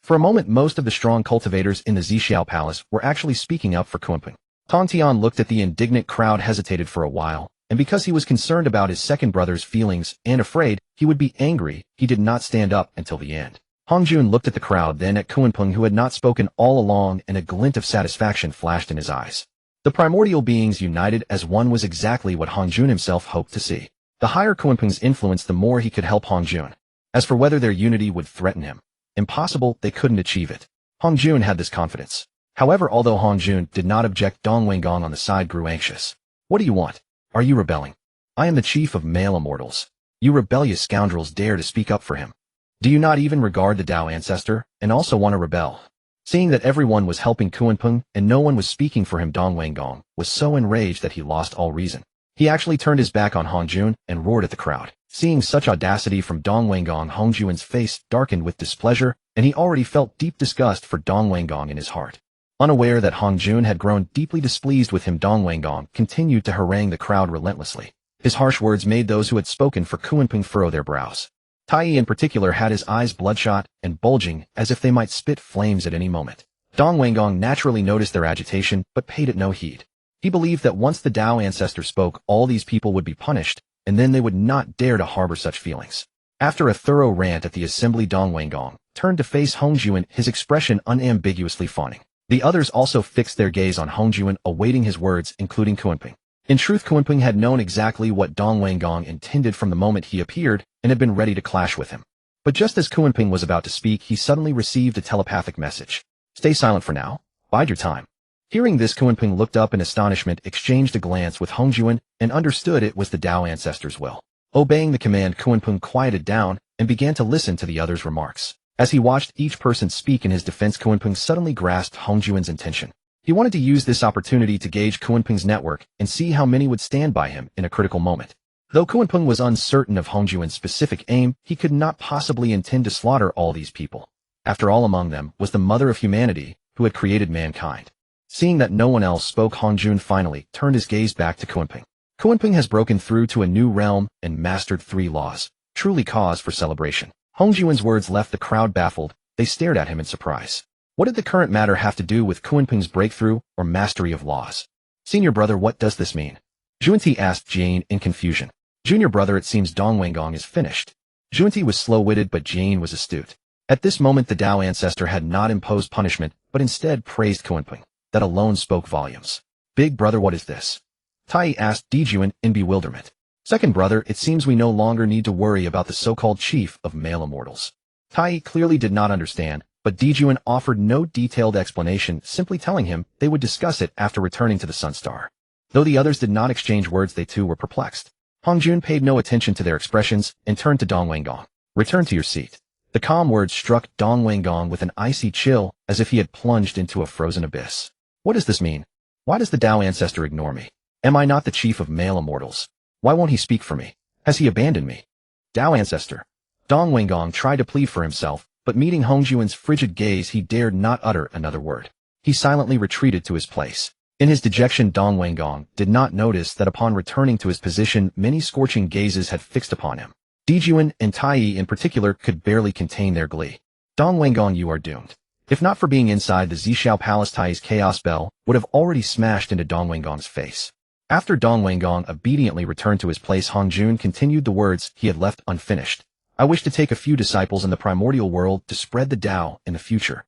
For a moment, most of the strong cultivators in the Zixiao Palace were actually speaking up for Kunpeng. Tong Tian looked at the indignant crowd, hesitated for a while, and because he was concerned about his second brother's feelings and afraid he would be angry, he did not stand up until the end. Hongjun looked at the crowd, then at Kunpeng, who had not spoken all along, and a glint of satisfaction flashed in his eyes. The primordial beings united as one was exactly what Hongjun himself hoped to see. The higher Kunpeng's influence, the more he could help Hongjun. As for whether their unity would threaten him, impossible, they couldn't achieve it. Hongjun had this confidence. However, although Hongjun did not object, Dong Wenggong on the side grew anxious. What do you want? Are you rebelling? I am the chief of male immortals. You rebellious scoundrels dare to speak up for him. Do you not even regard the Tao ancestor, and also want to rebel? Seeing that everyone was helping Kunpeng and no one was speaking for him, Dong Wenggong was so enraged that he lost all reason. He actually turned his back on Hongjun and roared at the crowd. Seeing such audacity from Dong Wenggong, Hongjun's face darkened with displeasure, and he already felt deep disgust for Dong Wenggong in his heart. Unaware that Hongjun had grown deeply displeased with him, Dong Wenggong continued to harangue the crowd relentlessly. His harsh words made those who had spoken for Kunpeng furrow their brows. Tai in particular had his eyes bloodshot and bulging as if they might spit flames at any moment. Dong Wenggong naturally noticed their agitation, but paid it no heed. He believed that once the Tao ancestor spoke, all these people would be punished, and then they would not dare to harbor such feelings. After a thorough rant at the assembly, Dong Wenggong turned to face Hongjun, his expression unambiguously fawning. The others also fixed their gaze on Hongjun, awaiting his words, including Kunpeng. In truth, Kunpeng had known exactly what Dong Wenggong intended from the moment he appeared and had been ready to clash with him. But just as Kunpeng was about to speak, he suddenly received a telepathic message. Stay silent for now. Bide your time. Hearing this, Kunpeng looked up in astonishment, exchanged a glance with Hongjun, and understood it was the Tao ancestor's will. Obeying the command, Kunpeng quieted down and began to listen to the others' remarks. As he watched each person speak in his defense, Kunpeng suddenly grasped Hongjun's intention. He wanted to use this opportunity to gauge Kunpeng's network and see how many would stand by him in a critical moment. Though Kunpeng was uncertain of Hongjun's specific aim, he could not possibly intend to slaughter all these people. After all, among them was the mother of humanity who had created mankind. Seeing that no one else spoke, Hongjun finally turned his gaze back to Kunpeng. Kunpeng has broken through to a new realm and mastered 3 laws. Truly cause for celebration. Hongjun's words left the crowd baffled. They stared at him in surprise. What did the current matter have to do with Kunpeng's breakthrough or mastery of laws? Senior brother, what does this mean? Junti asked Jane in confusion. Junior brother, it seems Dong Wenggong is finished. Junti was slow-witted, but Jane was astute. At this moment, the Tao ancestor had not imposed punishment, but instead praised Kunpeng. That alone spoke volumes. Big brother, what is this? Tai asked Dijuan in bewilderment. Second brother, it seems we no longer need to worry about the so-called chief of male immortals. Tai clearly did not understand, but Dijuan offered no detailed explanation, simply telling him they would discuss it after returning to the Sunstar. Though the others did not exchange words, they too were perplexed. Hongjun paid no attention to their expressions and turned to Dong Wenggong. Return to your seat. The calm words struck Dong Wenggong with an icy chill, as if he had plunged into a frozen abyss. What does this mean? Why does the Tao ancestor ignore me? Am I not the chief of male immortals? Why won't he speak for me? Has he abandoned me? Tao ancestor. Dong Wenggong tried to plead for himself, but meeting Hongjun's frigid gaze, he dared not utter another word. He silently retreated to his place. In his dejection, Dong Wenggong did not notice that upon returning to his position, many scorching gazes had fixed upon him. Dijuan and Tai in particular could barely contain their glee. Dong Wenggong, you are doomed. If not for being inside the Zixiao Palace, Tai's chaos bell would have already smashed into Dong Wenggong's face. After Dong Wenggong obediently returned to his place, Hongjun continued the words he had left unfinished. I wish to take a few disciples in the primordial world to spread the Tao in the future.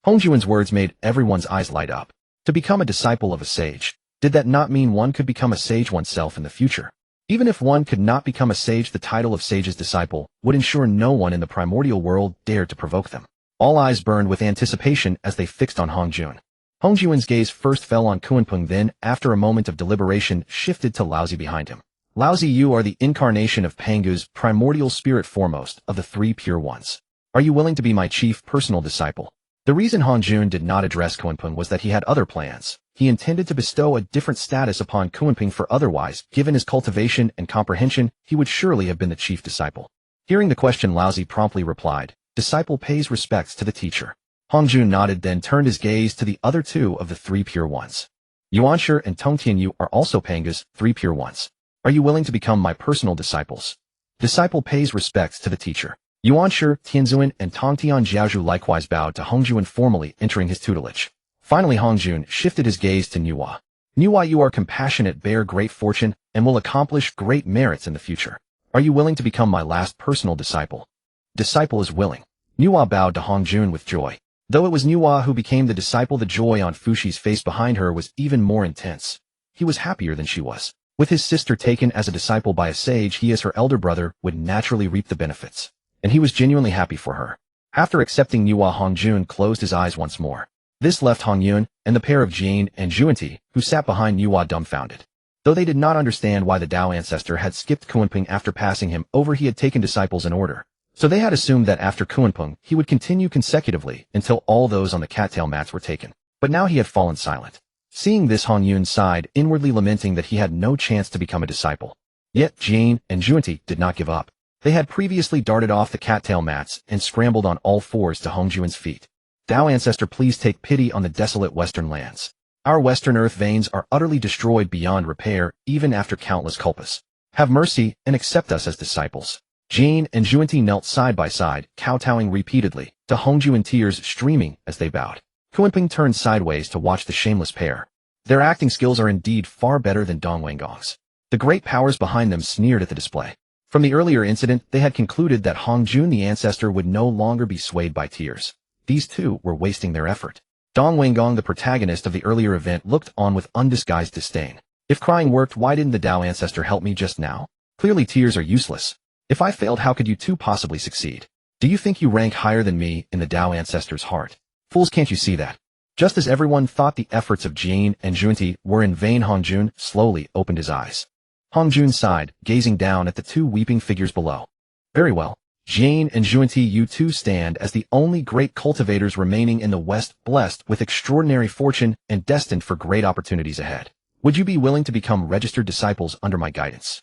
Hongjun's words made everyone's eyes light up. To become a disciple of a sage, did that not mean one could become a sage oneself in the future? Even if one could not become a sage, the title of sage's disciple would ensure no one in the primordial world dared to provoke them. All eyes burned with anticipation as they fixed on Hongjun. Hongjun's gaze first fell on Kunpeng, then, after a moment of deliberation, shifted to Laozi behind him. Laozi, you are the incarnation of Pangu's primordial spirit, foremost of the 3 pure ones. Are you willing to be my chief personal disciple? The reason Hongjun did not address Kunpeng was that he had other plans. He intended to bestow a different status upon Kunpeng, for otherwise, given his cultivation and comprehension, he would surely have been the chief disciple. Hearing the question, Laozi promptly replied, "Disciple pays respects to the teacher." Hongjun nodded, then turned his gaze to the other two of the three pure ones. Yuanshi and Tong Tianyu are also Panga's three pure ones. Are you willing to become my personal disciples? Disciple pays respects to the teacher. Yuanshi, Tianzuan, and Tong Tianjiaozhu likewise bowed to Hongjun, formally entering his tutelage. Finally, Hongjun shifted his gaze to Nuwa. Nuwa, you are compassionate, bear great fortune, and will accomplish great merits in the future. Are you willing to become my last personal disciple? Disciple is willing. Nuwa bowed to Hongjun with joy. Though it was Nuwa who became the disciple, the joy on Fushi's face behind her was even more intense. He was happier than she was. With his sister taken as a disciple by a sage, he as her elder brother would naturally reap the benefits. And he was genuinely happy for her. After accepting Nuwa, Hongjun closed his eyes once more. This left Hongyun and the pair of Jane and Juanti, who sat behind Nuwa, dumbfounded. Though they did not understand why the Tao ancestor had skipped Kunpeng after passing him over, he had taken disciples in order. So they had assumed that after Kunpeng, he would continue consecutively until all those on the cattail mats were taken. But now he had fallen silent. Seeing this, Hongyun sighed, inwardly lamenting that he had no chance to become a disciple. Yet Jane and Juanti did not give up. They had previously darted off the cattail mats and scrambled on all fours to Hongjun's feet. Tao ancestor, please take pity on the desolate western lands. Our western earth veins are utterly destroyed beyond repair, even after countless culpas. Have mercy and accept us as disciples. Jane and Juanti knelt side by side, kowtowing repeatedly, to Hongjun, tears streaming as they bowed. Kunpeng turned sideways to watch the shameless pair. Their acting skills are indeed far better than Dong Wangong's. The great powers behind them sneered at the display. From the earlier incident, they had concluded that Hongjun the ancestor would no longer be swayed by tears. These two were wasting their effort. Dong Wangong, the protagonist of the earlier event, looked on with undisguised disdain. If crying worked, why didn't the Tao ancestor help me just now? Clearly tears are useless. If I failed, how could you two possibly succeed? Do you think you rank higher than me in the Tao ancestor's heart? Fools, can't you see that? Just as everyone thought the efforts of Jane and Juanti were in vain, Hongjun slowly opened his eyes. Hongjun sighed, gazing down at the two weeping figures below. Very well. Jane and Juanti, you two stand as the only great cultivators remaining in the West, blessed with extraordinary fortune and destined for great opportunities ahead. Would you be willing to become registered disciples under my guidance?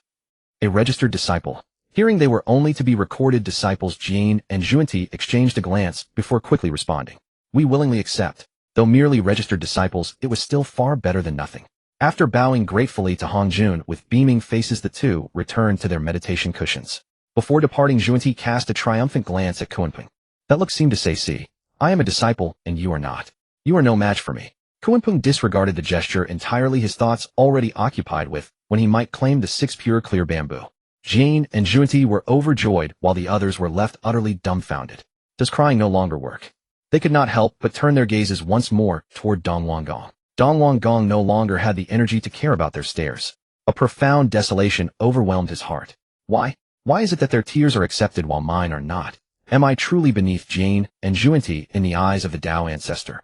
A registered disciple. Hearing they were only to be recorded disciples, Jane and Juanti exchanged a glance before quickly responding. We willingly accept. Though merely registered disciples, it was still far better than nothing. After bowing gratefully to Hongjun with beaming faces, the two returned to their meditation cushions. Before departing, Juanti cast a triumphant glance at Kunpeng. That look seemed to say, see, I am a disciple and you are not. You are no match for me. Kunpeng disregarded the gesture entirely, his thoughts already occupied with when he might claim the 6 pure clear bamboo. Jane and Juanti were overjoyed while the others were left utterly dumbfounded. Does crying no longer work? They could not help but turn their gazes once more toward Dong Wangong. Dong Wangong no longer had the energy to care about their stares. A profound desolation overwhelmed his heart. Why? Why is it that their tears are accepted while mine are not? Am I truly beneath Jane and Juanti in the eyes of the Tao ancestor?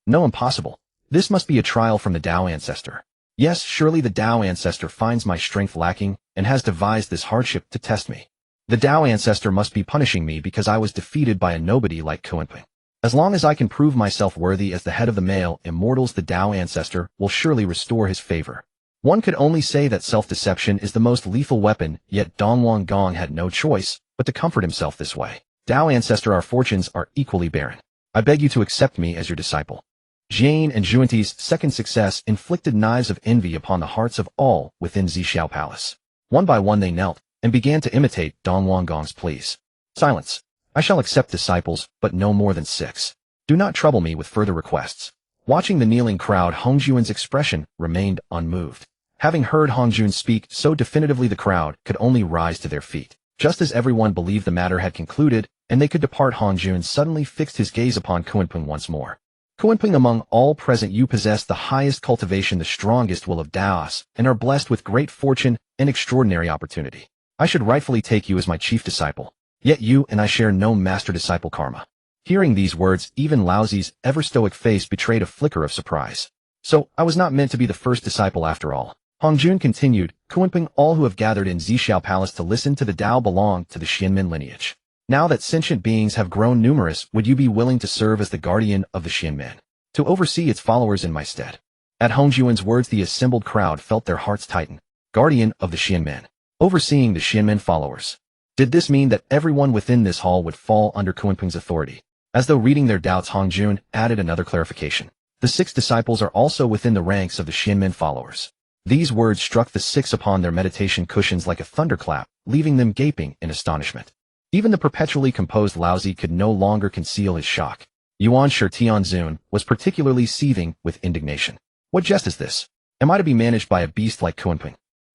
No, impossible. This must be a trial from the Tao ancestor. Yes, surely the Tao ancestor finds my strength lacking and has devised this hardship to test me. The Tao ancestor must be punishing me because I was defeated by a nobody like Kunpeng. As long as I can prove myself worthy as the head of the male immortals, the Tao ancestor will surely restore his favor. One could only say that self-deception is the most lethal weapon, yet Dong Wangong had no choice but to comfort himself this way. Tao ancestor, our fortunes are equally barren. I beg you to accept me as your disciple. Jane and Juanti's second success inflicted knives of envy upon the hearts of all within Zhixiao Palace. One by one they knelt and began to imitate Dong Wangong's pleas. Silence. I shall accept disciples, but no more than 6. Do not trouble me with further requests. Watching the kneeling crowd, Hongjun's expression remained unmoved. Having heard Hongjun speak so definitively, the crowd could only rise to their feet. Just as everyone believed the matter had concluded, and they could depart, Hongjun suddenly fixed his gaze upon Kunpeng once more. Kunpeng, among all present, you possess the highest cultivation, the strongest will of Taos, and are blessed with great fortune and extraordinary opportunity. I should rightfully take you as my chief disciple. Yet you and I share no master-disciple karma. Hearing these words, even Laozi's ever-stoic face betrayed a flicker of surprise. So, I was not meant to be the first disciple after all. Hongjun continued, Kunpeng, all who have gathered in Zhixiao Palace to listen to the Tao belong to the Xianmin lineage. Now that sentient beings have grown numerous, would you be willing to serve as the guardian of the Xianmen, to oversee its followers in my stead? At Hongjuan's words, the assembled crowd felt their hearts tighten. Guardian of the Xianmen, overseeing the Xianmen followers. Did this mean that everyone within this hall would fall under Kunpeng's authority? As though reading their doubts, Hongjun added another clarification. The 6 disciples are also within the ranks of the Xianmen followers. These words struck the 6 upon their meditation cushions like a thunderclap, leaving them gaping in astonishment. Even the perpetually composed Laozi could no longer conceal his shock. Yuan Shi Tianzun was particularly seething with indignation. What jest is this? Am I to be managed by a beast like Kunpeng?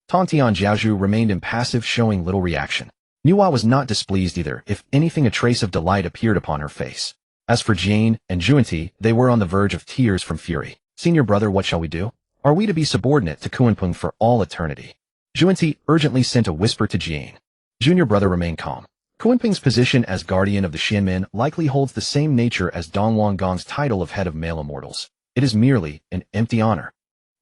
Tongtian Jiaozhu remained impassive, showing little reaction. Nuo was not displeased either. If anything, a trace of delight appeared upon her face. As for Jane and Juanti, they were on the verge of tears from fury. Senior brother, what shall we do? Are we to be subordinate to Kunpeng for all eternity? Juanti urgently sent a whisper to Jane. Junior brother, remain calm. Kunpeng's position as guardian of the Xianmen likely holds the same nature as Dongwang Gong's title of head of male immortals. It is merely an empty honor.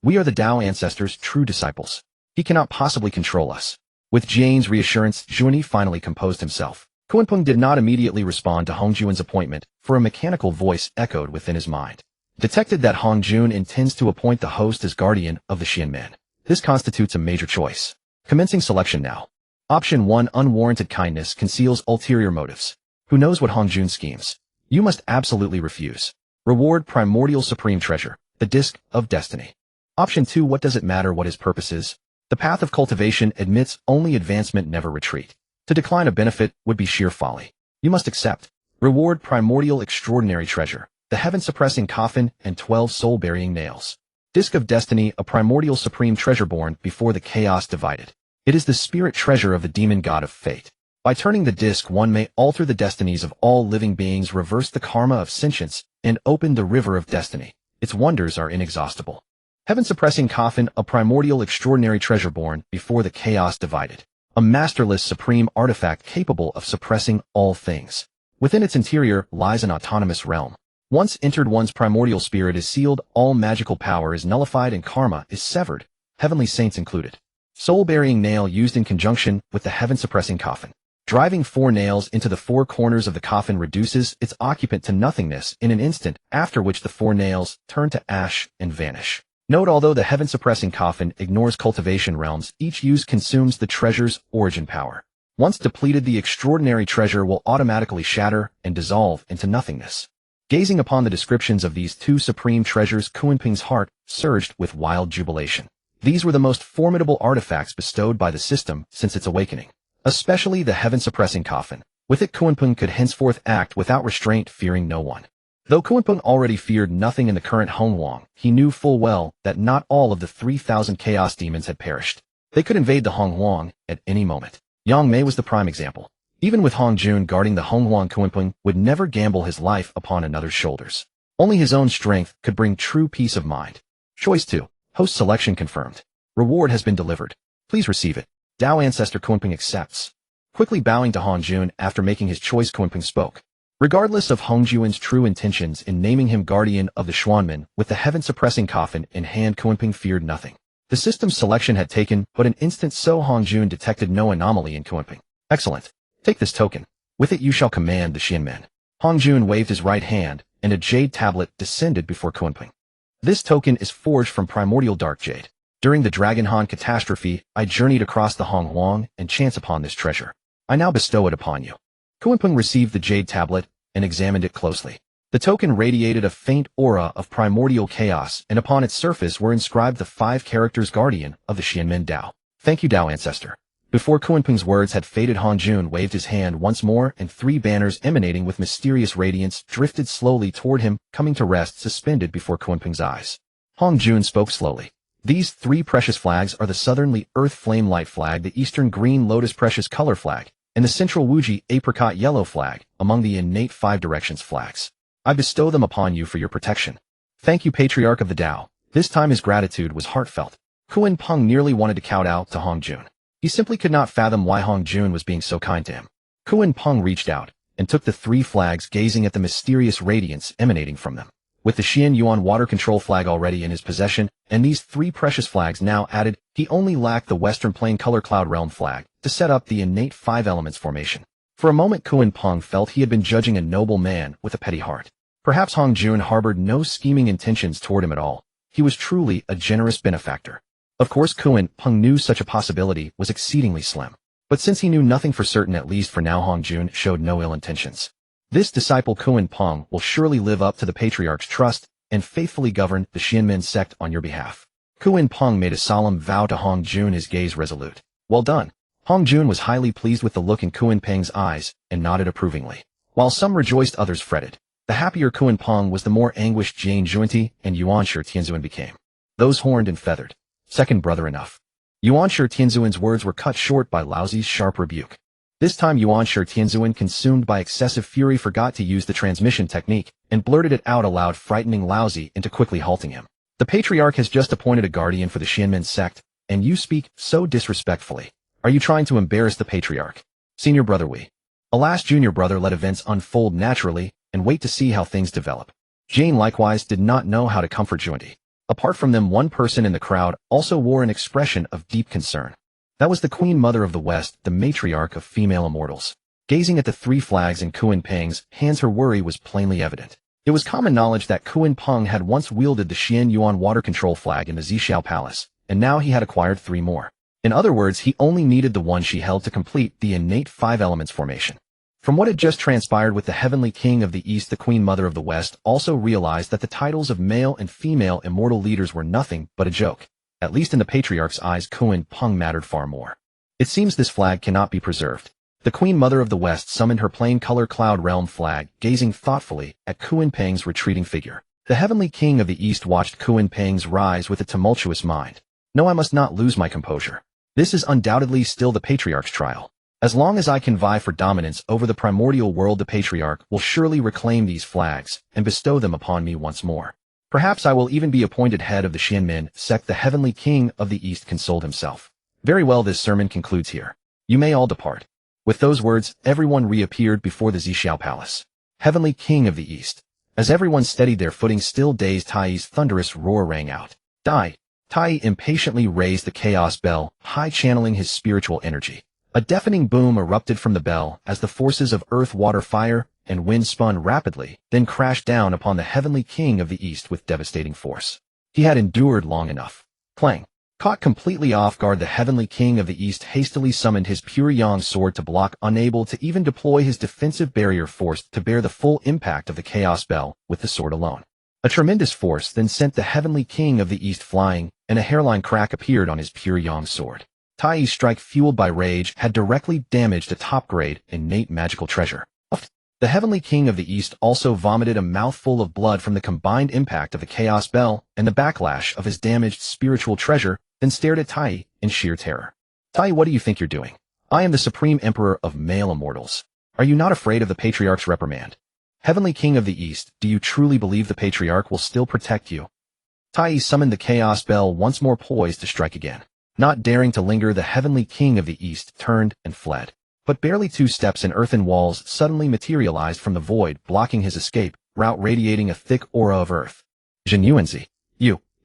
We are the Tao ancestors' true disciples. He cannot possibly control us. With Jane's reassurance, Juanti finally composed himself. Kunpeng did not immediately respond to Hongjuan's appointment, for a mechanical voice echoed within his mind. Detected that Hongjun intends to appoint the host as guardian of the Xianmen. This constitutes a major choice. Commencing selection now. Option 1, unwarranted kindness conceals ulterior motives. Who knows what Hongjun schemes? You must absolutely refuse. Reward, primordial supreme treasure, the disc of destiny. Option 2, what does it matter what his purpose is? The path of cultivation admits only advancement, never retreat. To decline a benefit would be sheer folly. You must accept. Reward, primordial extraordinary treasure, the heaven-suppressing coffin and 12 soul-burying nails. Disc of destiny, a primordial supreme treasure born before the chaos divided. It is the spirit treasure of the demon god of fate. By turning the disc, one may alter the destinies of all living beings, reverse the karma of sentience, and open the river of destiny. Its wonders are inexhaustible. Heaven-suppressing coffin, a primordial extraordinary treasure born before the chaos divided. A masterless supreme artifact capable of suppressing all things. Within its interior lies an autonomous realm. Once entered, one's primordial spirit is sealed, all magical power is nullified and karma is severed, heavenly saints included. Soul-burying nail used in conjunction with the heaven-suppressing coffin. Driving 4 nails into the 4 corners of the coffin reduces its occupant to nothingness in an instant, after which the 4 nails turn to ash and vanish. Note, although the heaven-suppressing coffin ignores cultivation realms, each use consumes the treasure's origin power. Once depleted, the extraordinary treasure will automatically shatter and dissolve into nothingness. Gazing upon the descriptions of these 2 supreme treasures, Kunpeng's heart surged with wild jubilation. These were the most formidable artifacts bestowed by the system since its awakening. Especially the heaven-suppressing coffin. With it, Kunpeng could henceforth act without restraint, fearing no one. Though Kunpeng already feared nothing in the current Honghuang, he knew full well that not all of the 3,000 chaos demons had perished. They could invade the Honghuang at any moment. Yang Mei was the prime example. Even with Hongjun guarding the Honghuang, Kunpeng would never gamble his life upon another's shoulders. Only his own strength could bring true peace of mind. Choice 2. Host selection confirmed. Reward has been delivered. Please receive it. Tao ancestor Kunpeng accepts. Quickly bowing to Hongjun after making his choice, Kunpeng spoke. Regardless of Hongjuan's true intentions in naming him guardian of the Xuanmen, with the heaven-suppressing coffin in hand, Kunpeng feared nothing. The system's selection had taken but an instant, so Hongjun detected no anomaly in Kunpeng. Excellent. Take this token. With it you shall command the Xianmen. Hongjun waved his right hand, and a jade tablet descended before Kunpeng. This token is forged from primordial dark jade. During the Dragon Han catastrophe, I journeyed across the Honghuang and chanced upon this treasure. I now bestow it upon you. Kunpeng received the jade tablet and examined it closely. The token radiated a faint aura of primordial chaos, and upon its surface were inscribed the 5 characters guardian of the Xianmen Tao. Thank you, Tao ancestor. Before Kunpeng's words had faded, Hongjun waved his hand once more, and 3 banners emanating with mysterious radiance drifted slowly toward him, coming to rest suspended before Kunpeng's eyes. Hongjun spoke slowly. These 3 precious flags are the Southernly Earth Flame Light flag, the Eastern Green Lotus Precious Color flag, and the Central Wuji Apricot Yellow flag, among the innate 5 directions flags. I bestow them upon you for your protection. Thank you, Patriarch of the Tao. This time his gratitude was heartfelt. Kunpeng nearly wanted to kowtow to Hongjun. He simply could not fathom why Hongjun was being so kind to him. Kunpeng reached out and took the 3 flags, gazing at the mysterious radiance emanating from them. With the Xian Yuan water control flag already in his possession, and these 3 precious flags now added, he only lacked the Western Plain Color Cloud Realm flag to set up the innate 5 elements formation. For a moment Kunpeng felt he had been judging a noble man with a petty heart. Perhaps Hongjun harbored no scheming intentions toward him at all. He was truly a generous benefactor. Of course Kunpeng knew such a possibility was exceedingly slim. But since he knew nothing for certain, at least for now, Hongjun showed no ill intentions. This disciple Kunpeng will surely live up to the patriarch's trust and faithfully govern the Xianmen sect on your behalf. Kunpeng made a solemn vow to Hongjun, his gaze resolute. Well done. Hongjun was highly pleased with the look in Kunpeng's eyes and nodded approvingly. While some rejoiced, others fretted. The happier Kunpeng was, the more anguished Jane Junti and Yuanshi Tianzuan became. Those horned and feathered. Second brother enough. Yuanshi Tianzuan's words were cut short by Laozi's sharp rebuke. This time Yuanshi Tianzuan, consumed by excessive fury, forgot to use the transmission technique and blurted it out aloud, frightening Laozi into quickly halting him. The patriarch has just appointed a guardian for the Xianmen sect, and you speak so disrespectfully. Are you trying to embarrass the patriarch? Senior brother Wei. Alas, junior brother let events unfold naturally and wait to see how things develop. Jane likewise did not know how to comfort Junti. Apart from them, one person in the crowd also wore an expression of deep concern. That was the Queen Mother of the West, the matriarch of female immortals. Gazing at the three flags in Kunpeng's hands, her worry was plainly evident. It was common knowledge that Kunpeng had once wielded the Xian Yuan water control flag in the Zixiao Palace, and now he had acquired 3 more. In other words, he only needed the one she held to complete the innate 5 elements formation. From what had just transpired with the Heavenly King of the East, the Queen Mother of the West also realized that the titles of male and female immortal leaders were nothing but a joke. At least in the patriarch's eyes, Kunpeng mattered far more. It seems this flag cannot be preserved. The Queen Mother of the West summoned her plain-color Cloud Realm flag, gazing thoughtfully at Kunpeng's retreating figure. The Heavenly King of the East watched Kunpeng's rise with a tumultuous mind. No, I must not lose my composure. This is undoubtedly still the patriarch's trial. As long as I can vie for dominance over the primordial world, the patriarch will surely reclaim these flags and bestow them upon me once more. Perhaps I will even be appointed head of the Xianmen sect, the Heavenly King of the East consoled himself. Very well, this sermon concludes here. You may all depart. With those words, everyone reappeared before the Zixiao Palace. Heavenly King of the East. As everyone steadied their footing, still dazed, Tai's thunderous roar rang out. Die! Tai impatiently raised the chaos bell, high channeling his spiritual energy. A deafening boom erupted from the bell as the forces of earth, water, fire, and wind spun rapidly, then crashed down upon the Heavenly King of the East with devastating force. He had endured long enough. Clang! Caught completely off guard, the Heavenly King of the East hastily summoned his pure yang sword to block, unable to even deploy his defensive barrier, forced to bear the full impact of the chaos bell with the sword alone. A tremendous force then sent the Heavenly King of the East flying, and a hairline crack appeared on his pure yang sword. Tai's strike, fueled by rage, had directly damaged a top-grade innate magical treasure. The Heavenly King of the East also vomited a mouthful of blood from the combined impact of the Chaos Bell and the backlash of his damaged spiritual treasure, then stared at Tai in sheer terror. Tai, what do you think you're doing? I am the Supreme Emperor of male immortals. Are you not afraid of the Patriarch's reprimand? Heavenly King of the East, do you truly believe the Patriarch will still protect you? Tai summoned the Chaos Bell, once more poised to strike again. Not daring to linger, the Heavenly King of the East turned and fled. But barely 2 steps, and earthen walls suddenly materialized from the void, blocking his escape route, radiating a thick aura of earth. Zhen Yuanzi.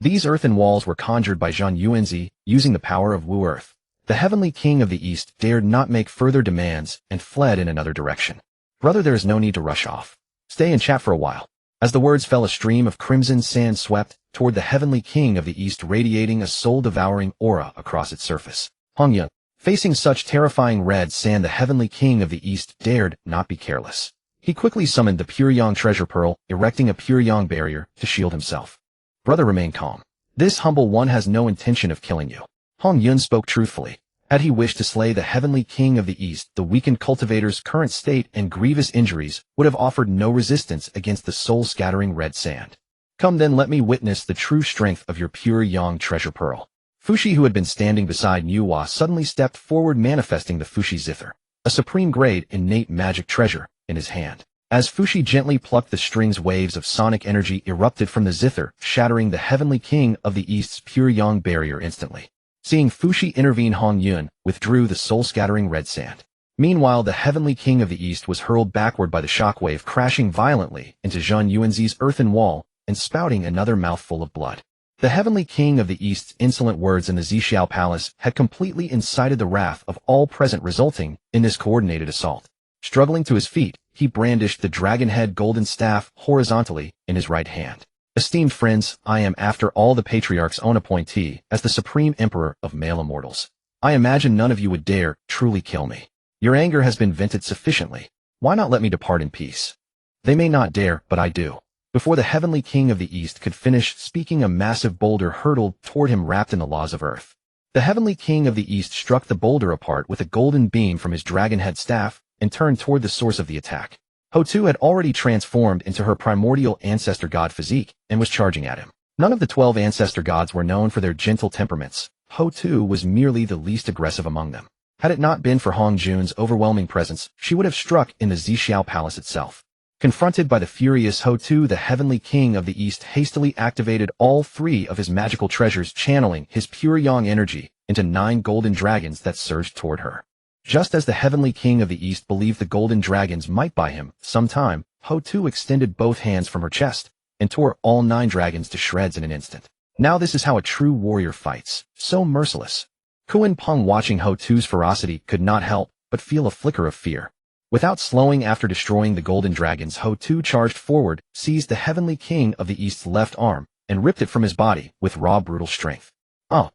These earthen walls were conjured by Zhen Yuanzi using the power of Wu Earth. The Heavenly King of the East dared not make further demands and fled in another direction. Brother, there is no need to rush off. Stay and chat for a while. As the words fell, a stream of crimson sand swept toward the Heavenly King of the East, radiating a soul-devouring aura across its surface. Honghuang. Facing such terrifying red sand, the Heavenly King of the East dared not be careless. He quickly summoned the Pure Yang treasure pearl, erecting a Pure Yang barrier to shield himself. Brother, remain calm. This humble one has no intention of killing you. Honghuang spoke truthfully. Had he wished to slay the Heavenly King of the East, the weakened cultivator's current state and grievous injuries would have offered no resistance against the soul-scattering red sand. Come then, let me witness the true strength of your Pure Yang treasure pearl. Fushi, who had been standing beside Nuwa, suddenly stepped forward, manifesting the Fushi Zither, a supreme-grade innate magic treasure, in his hand. As Fushi gently plucked the strings, waves of sonic energy erupted from the Zither, shattering the Heavenly King of the East's Pure Yang barrier instantly. Seeing Fushi intervene, Honghuang withdrew the soul-scattering red sand. Meanwhile, the Heavenly King of the East was hurled backward by the shockwave, crashing violently into Zhen Yuanzi's earthen wall and spouting another mouthful of blood. The Heavenly King of the East's insolent words in the Zixiao Palace had completely incited the wrath of all present, resulting in this coordinated assault. Struggling to his feet, he brandished the dragon-head golden staff horizontally in his right hand. Esteemed friends, I am after all the Patriarch's own appointee as the Supreme Emperor of male immortals. I imagine none of you would dare truly kill me. Your anger has been vented sufficiently. Why not let me depart in peace? They may not dare, but I do. Before the Heavenly King of the East could finish speaking, a massive boulder hurtled toward him wrapped in the laws of Earth. The Heavenly King of the East struck the boulder apart with a golden beam from his dragon-head staff and turned toward the source of the attack. Ho-Tu had already transformed into her primordial ancestor god physique and was charging at him. None of the 12 ancestor gods were known for their gentle temperaments. Ho-Tu was merely the least aggressive among them. Had it not been for Hongjun's overwhelming presence, she would have struck in the Zixiao Palace itself. Confronted by the furious Ho-Tu, the Heavenly King of the East hastily activated all 3 of his magical treasures, channeling his pure yang energy into 9 golden dragons that surged toward her. Just as the Heavenly King of the East believed the golden dragons might buy him some time, Ho-Tu extended both hands from her chest and tore all 9 dragons to shreds in an instant. Now this is how a true warrior fights, so merciless. Kunpeng, watching Ho-Tu's ferocity, could not help but feel a flicker of fear. Without slowing after destroying the golden dragons, Ho-Tu charged forward, seized the Heavenly King of the East's left arm, and ripped it from his body with raw brutal strength. Oh!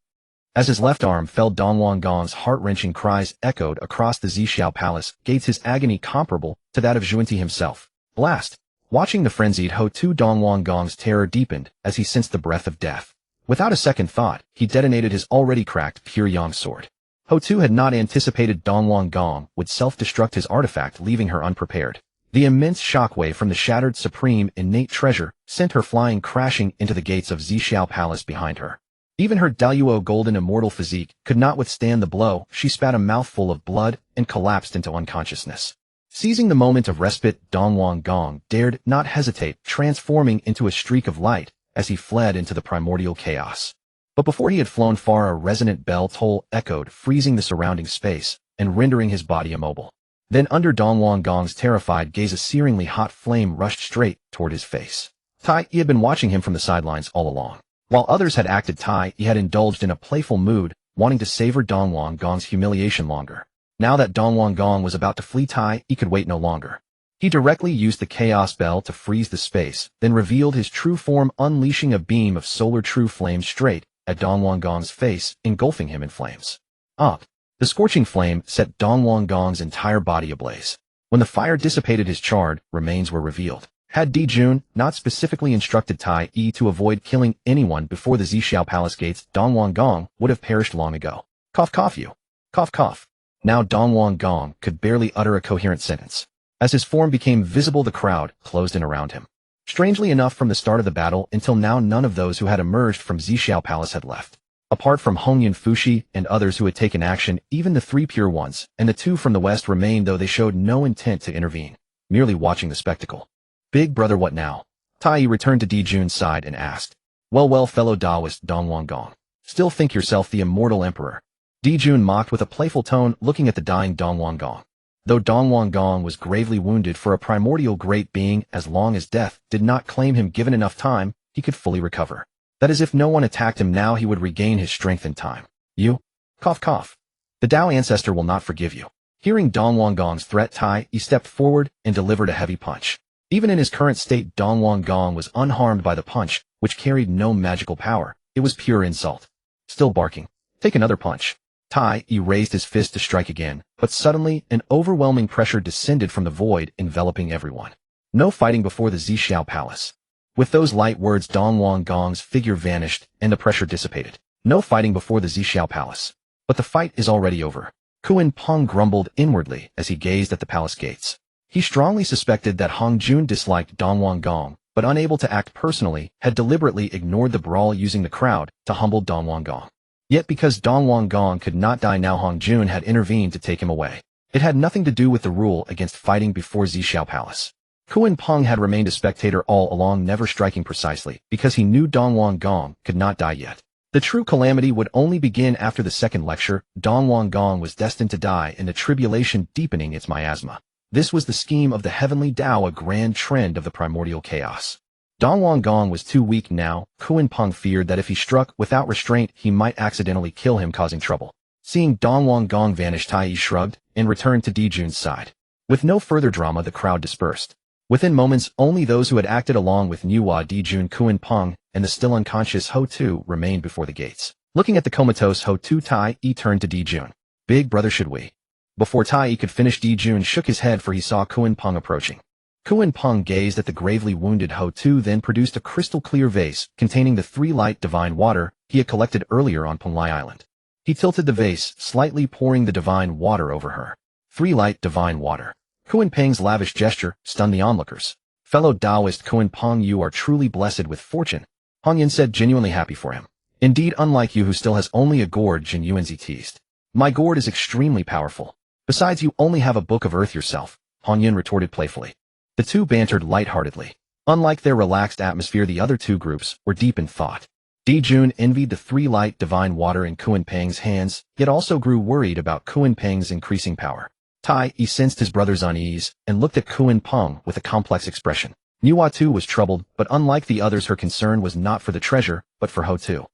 As his left arm fell, Dongwon-Gong's heart-wrenching cries echoed across the Zixiao Palace gates, his agony comparable to that of Zhuanti himself. Blast! Watching the frenzied Ho-Tu, Dongwon-Gong's terror deepened as he sensed the breath of death. Without a second thought, he detonated his already cracked pure yang sword. Ho-Tu had not anticipated Dongwon-Gong would self-destruct his artifact, leaving her unprepared. The immense shockwave from the shattered supreme innate treasure sent her flying crashing into the gates of Zixiao Palace behind her. Even her Daluo golden immortal physique could not withstand the blow. She spat a mouthful of blood and collapsed into unconsciousness. Seizing the moment of respite, Dongwon-Gong dared not hesitate, transforming into a streak of light as he fled into the primordial chaos. But before he had flown far, a resonant bell toll echoed, freezing the surrounding space and rendering his body immobile. Then under Dongwon-Gong's terrified gaze, a searingly hot flame rushed straight toward his face. Tai Yi had been watching him from the sidelines all along. While others had acted, Tai Yi had indulged in a playful mood, wanting to savor Dongwon-Gong's humiliation longer. Now that Dongwon-Gong was about to flee, Tai Yi could wait no longer. He directly used the Chaos Bell to freeze the space, then revealed his true form, unleashing a beam of solar true flame straight at Dongwon-Gong's face, engulfing him in flames. The scorching flame set Dongwon-Gong's entire body ablaze. When the fire dissipated, his charred remains were revealed. Had Dijun not specifically instructed Tai Yi to avoid killing anyone before the Zixiao Palace gates, Dongwon-Gong would have perished long ago. Cough cough you. Cough cough. Now Dongwon-Gong could barely utter a coherent sentence. As his form became visible, the crowd closed in around him. Strangely enough, from the start of the battle until now, none of those who had emerged from Zixiao Palace had left. Apart from Hongyun Fushi and others who had taken action, even the 3 pure ones and the 2 from the west remained, though they showed no intent to intervene, merely watching the spectacle. Big brother, what now? Tai Yi returned to Dijun's side and asked. Well, fellow Taoist Dongwon-Gong. Still think yourself the immortal emperor? Dijun mocked with a playful tone, looking at the dying Dongwon-Gong. Though Dongwon-Gong was gravely wounded, for a primordial great being, as long as death did not claim him, given enough time, he could fully recover. That is, if no one attacked him now, he would regain his strength in time. You? Cough cough. The Tao ancestor will not forgive you. Hearing Dongwon-Gong's threat, Tai Yi stepped forward and delivered a heavy punch. Even in his current state, Dongwon-Gong was unharmed by the punch, which carried no magical power. It was pure insult. Still barking. Take another punch. Tai Yi raised his fist to strike again, but suddenly an overwhelming pressure descended from the void, enveloping everyone. No fighting before the Zixiao Palace. With those light words, Dongwon-Gong's figure vanished and the pressure dissipated. No fighting before the Zixiao Palace. But the fight is already over. Kunpeng grumbled inwardly as he gazed at the palace gates. He strongly suspected that Hongjun disliked Dongwon-Gong, but unable to act personally, had deliberately ignored the brawl, using the crowd to humble Dongwon-Gong. Yet because Dongwon-Gong could not die now, Hongjun had intervened to take him away. It had nothing to do with the rule against fighting before Zixiao Palace. Kunpeng had remained a spectator all along, never striking precisely, because he knew Dongwon-Gong could not die yet. The true calamity would only begin after the second lecture. Dongwon-Gong was destined to die, and the tribulation deepening its miasma. This was the scheme of the heavenly Tao, a grand trend of the primordial chaos. Dongwon-Gong was too weak now. Kunpeng feared that if he struck without restraint, he might accidentally kill him, causing trouble. Seeing Dongwon-Gong vanish, Tai Yi shrugged and returned to Dijun's side. With no further drama, the crowd dispersed. Within moments, only those who had acted along with Nuwa Dijun Kunpeng and the still unconscious Ho-Tu remained before the gates. Looking at the comatose Ho-Tu, Tai-E turned to Dijun. Big brother, should we? Before Tai-E could finish, Dijun shook his head, for he saw Kunpeng approaching. Kunpeng gazed at the gravely wounded Ho-Tu, then produced a crystal-clear vase containing the 3 light divine water he had collected earlier on Penglai Island. He tilted the vase, slightly pouring the divine water over her. 3 light divine water. Kunpeng's lavish gesture stunned the onlookers. Fellow Taoist Kunpeng, you are truly blessed with fortune, Hongyan said, genuinely happy for him. Indeed, unlike you who still has only a gourd, Jin Yuanzi teased. My gourd is extremely powerful. Besides, you only have a book of earth yourself, Hongyan retorted playfully. The two bantered lightheartedly. Unlike their relaxed atmosphere, the other two groups were deep in thought. Dijun envied the 3 light divine water in Kunpeng's hands, yet also grew worried about Kunpeng's increasing power. Tai-E sensed his brother's unease and looked at Kunpeng with a complex expression. Nuwa too was troubled, but unlike the others, her concern was not for the treasure, but for Ho-Tu.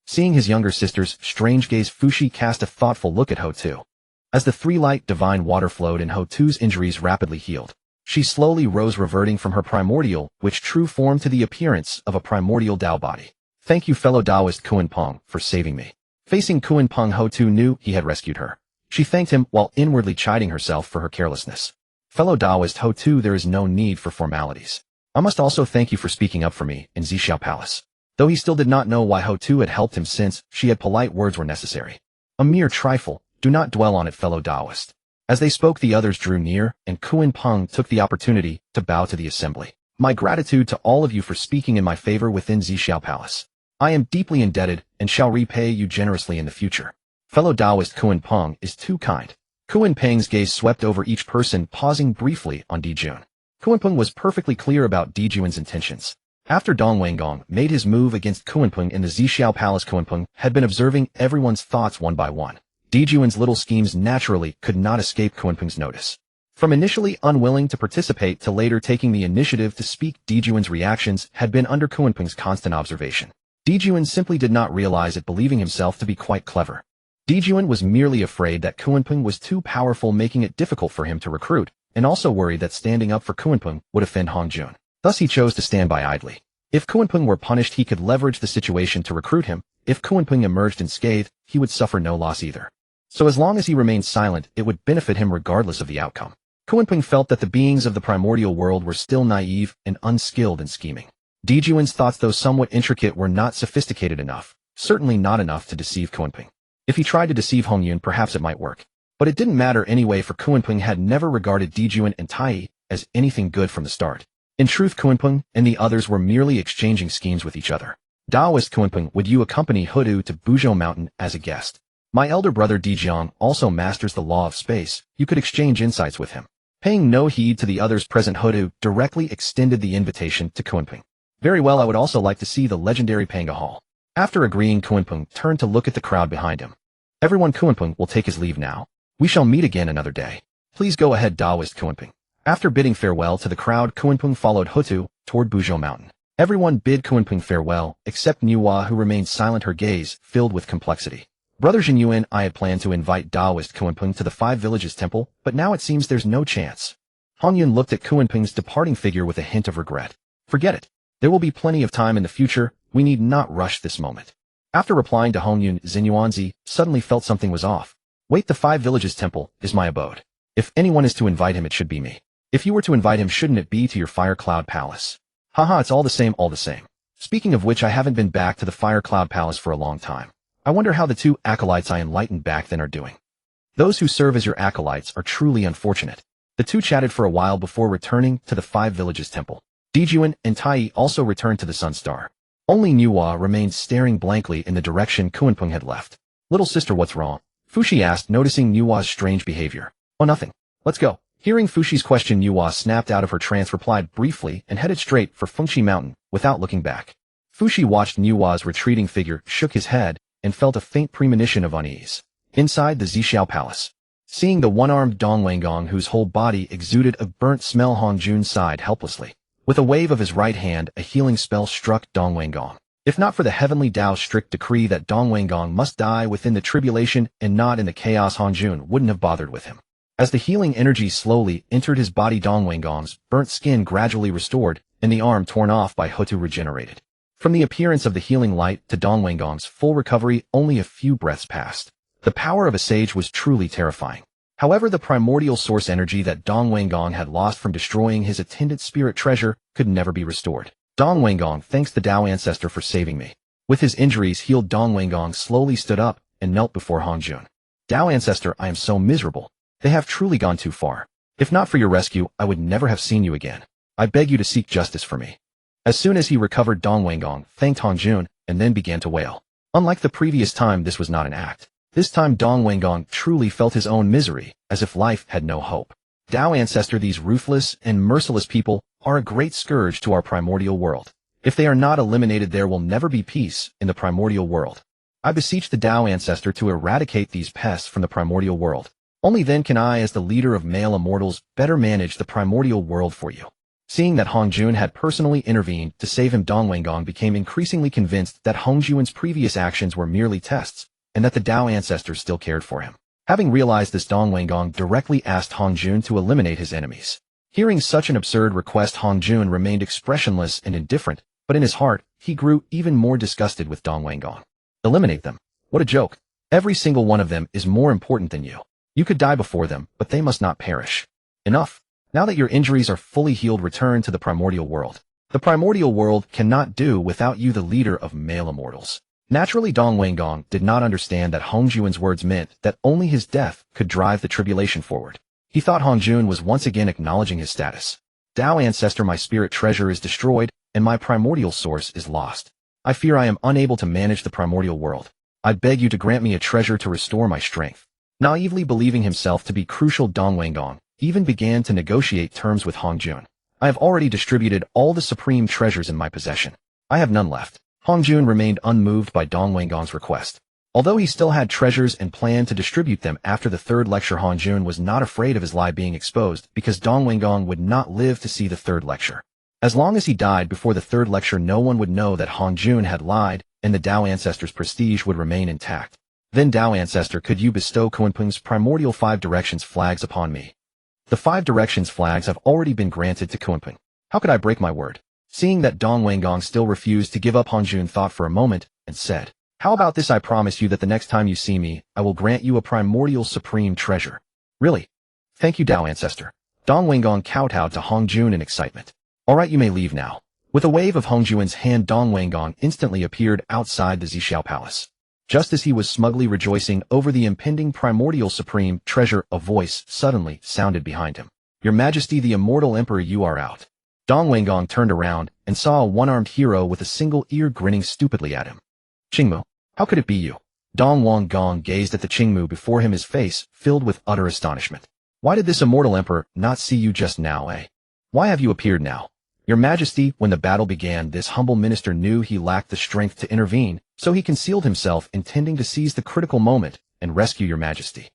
Seeing his younger sister's strange gaze, Fushi cast a thoughtful look at Ho-Tu. As the 3 light divine water flowed and Ho-Tu's injuries rapidly healed, she slowly rose, reverting from her primordial, true form to the appearance of a primordial Tao body. Thank you, fellow Taoist Kunpeng, for saving me. Facing Kunpeng, Ho-Tu knew he had rescued her. She thanked him while inwardly chiding herself for her carelessness. Fellow Taoist Ho-Tu, there is no need for formalities. I must also thank you for speaking up for me in Zixiao Palace. Though he still did not know why Ho-Tu had helped him, since she had polite words were necessary. A mere trifle, do not dwell on it, fellow Taoist. As they spoke, the others drew near, and Kunpeng took the opportunity to bow to the assembly. My gratitude to all of you for speaking in my favor within Zixiao Palace. I am deeply indebted and shall repay you generously in the future. Fellow Taoist Kunpeng is too kind. Kunpeng's gaze swept over each person, pausing briefly on Dijun. Kunpeng was perfectly clear about Dijun's intentions. After Dong Wanggong made his move against Kunpeng in the Zixiao Palace, Kunpeng had been observing everyone's thoughts one by one. Dijun's little schemes naturally could not escape Kunpeng's notice. From initially unwilling to participate to later taking the initiative to speak, Dijun's reactions had been under Kunpeng's constant observation. Dijun simply did not realize it, believing himself to be quite clever. Dijun was merely afraid that Kunpeng was too powerful, making it difficult for him to recruit, and also worried that standing up for Kunpeng would offend Hongjun. Thus he chose to stand by idly. If Kunpeng were punished, he could leverage the situation to recruit him. If Kunpeng emerged unscathed, he would suffer no loss either. So as long as he remained silent, it would benefit him regardless of the outcome. Kunpeng felt that the beings of the primordial world were still naive and unskilled in scheming. Dijun's thoughts, though somewhat intricate, were not sophisticated enough, certainly not enough to deceive Kunpeng. If he tried to deceive Hongyun, perhaps it might work. But it didn't matter anyway, for Kunpeng had never regarded Dijun and Tai as anything good from the start. In truth, Kunpeng and the others were merely exchanging schemes with each other. Taoist Kunpeng, would you accompany Ho-Tu to Buzhou Mountain as a guest? My elder brother Dijiang also masters the law of space. You could exchange insights with him. Paying no heed to the others present, Ho-Tu directly extended the invitation to Kunpeng. Very well, I would also like to see the legendary Panga Hall. After agreeing, Kunpeng turned to look at the crowd behind him. Everyone, Kunpeng will take his leave now. We shall meet again another day. Please go ahead, Taoist Kunpeng. After bidding farewell to the crowd, Kunpeng followed Ho-Tu toward Buzhou Mountain. Everyone bid Kunpeng farewell, except Nuwa, who remained silent, her gaze filled with complexity. Brother Jinyuan, I had planned to invite Taoist Kunpeng to the 5 Villages Temple, but now it seems there's no chance. Hongyun looked at Kunpeng's departing figure with a hint of regret. Forget it. There will be plenty of time in the future. We need not rush this moment. After replying to Hongyun, Xinyuanzi suddenly felt something was off. Wait, the 5 Villages Temple is my abode. If anyone is to invite him, it should be me. If you were to invite him, shouldn't it be to your Fire Cloud Palace? Haha, it's all the same, all the same. Speaking of which, I haven't been back to the Fire Cloud Palace for a long time. I wonder how the 2 acolytes I enlightened back then are doing. Those who serve as your acolytes are truly unfortunate. The 2 chatted for a while before returning to the 5 Villages Temple. Dijuan and Tai also returned to the Sun Star. Only Nuwa remained staring blankly in the direction Kunpeng had left. Little sister, what's wrong? Fushi asked, noticing Nuwa's strange behavior. Oh, nothing. Let's go. Hearing Fushi's question, Nuwa snapped out of her trance, replied briefly, and headed straight for Fengshi Mountain without looking back. Fushi watched Nuwa's retreating figure, shook his head, and felt a faint premonition of unease. Inside the Zixiao Palace, seeing the one-armed Dong Wanggong, whose whole body exuded a burnt smell, Hongjun sighed helplessly. With a wave of his right hand, a healing spell struck Dong Wanggong. If not for the heavenly Tao's strict decree that Dong Wanggong must die within the tribulation and not in the chaos, Hongjun wouldn't have bothered with him. As the healing energy slowly entered his body, Dong Wangong's burnt skin gradually restored, and the arm torn off by Hutu regenerated. From the appearance of the healing light to Dong Wangong's full recovery, only a few breaths passed. The power of a sage was truly terrifying. However, the primordial source energy that Dong Wangong had lost from destroying his attendant spirit treasure could never be restored. Dong Wangong thanks the Tao ancestor for saving me. With his injuries healed, Dong Wangong slowly stood up and knelt before Hongjun. Tao ancestor, I am so miserable. They have truly gone too far. If not for your rescue, I would never have seen you again. I beg you to seek justice for me. As soon as he recovered, Dong Wangong thanked Hongjun and then began to wail. Unlike the previous time, this was not an act. This time Dong Wangong truly felt his own misery, as if life had no hope. Tao ancestor, these ruthless and merciless people are a great scourge to our primordial world. If they are not eliminated, there will never be peace in the primordial world. I beseech the Tao ancestor to eradicate these pests from the primordial world. Only then can I, as the leader of male immortals, better manage the primordial world for you. Seeing that Hongjun had personally intervened to save him, Dong Wangong became increasingly convinced that Hongjun's previous actions were merely tests, and that the Tao ancestor still cared for him. Having realized this, Dong Wangong directly asked Hongjun to eliminate his enemies. Hearing such an absurd request, Hongjun remained expressionless and indifferent, but in his heart, he grew even more disgusted with Dong Wangong. Eliminate them? What a joke. Every single one of them is more important than you. You could die before them, but they must not perish. Enough. Now that your injuries are fully healed, return to the primordial world. The primordial world cannot do without you, the leader of male immortals. Naturally, Dong Wangong did not understand that Hongjun's words meant that only his death could drive the tribulation forward. He thought Hongjun was once again acknowledging his status. Tao ancestor, my spirit treasure is destroyed, and my primordial source is lost. I fear I am unable to manage the primordial world. I beg you to grant me a treasure to restore my strength. Naively believing himself to be crucial, Dong Wangong even began to negotiate terms with Hongjun. I have already distributed all the supreme treasures in my possession. I have none left. Hongjun remained unmoved by Dong Wangong's request. Although he still had treasures and planned to distribute them after the third lecture, Hongjun was not afraid of his lie being exposed because Dong Wangong would not live to see the third lecture. As long as he died before the third lecture, no one would know that Hongjun had lied, and the Tao ancestor's prestige would remain intact. Then, Tao ancestor, could you bestow Kunpeng's primordial 5 directions flags upon me? The 5 directions flags have already been granted to Kunpeng. How could I break my word? Seeing that Dong Wangong still refused to give up, Hongjun thought for a moment and said, how about this? I promise you that the next time you see me, I will grant you a primordial supreme treasure. Really? Thank you, Tao ancestor. Dong Wangong kowtowed to Hongjun in excitement. Alright, you may leave now. With a wave of Hongjun's hand, Dong Wangong instantly appeared outside the Zixiao Palace. Just as he was smugly rejoicing over the impending primordial supreme treasure, a voice suddenly sounded behind him. Your Majesty, the immortal emperor, you are out. Dong Wangong turned around and saw a one-armed hero with a single ear grinning stupidly at him. Qingmu, how could it be you? Dong Wangong gazed at the Qingmu before him, his face filled with utter astonishment. Why did this immortal emperor not see you just now, eh? Why have you appeared now? Your Majesty, when the battle began, this humble minister knew he lacked the strength to intervene, so he concealed himself, intending to seize the critical moment and rescue your Majesty.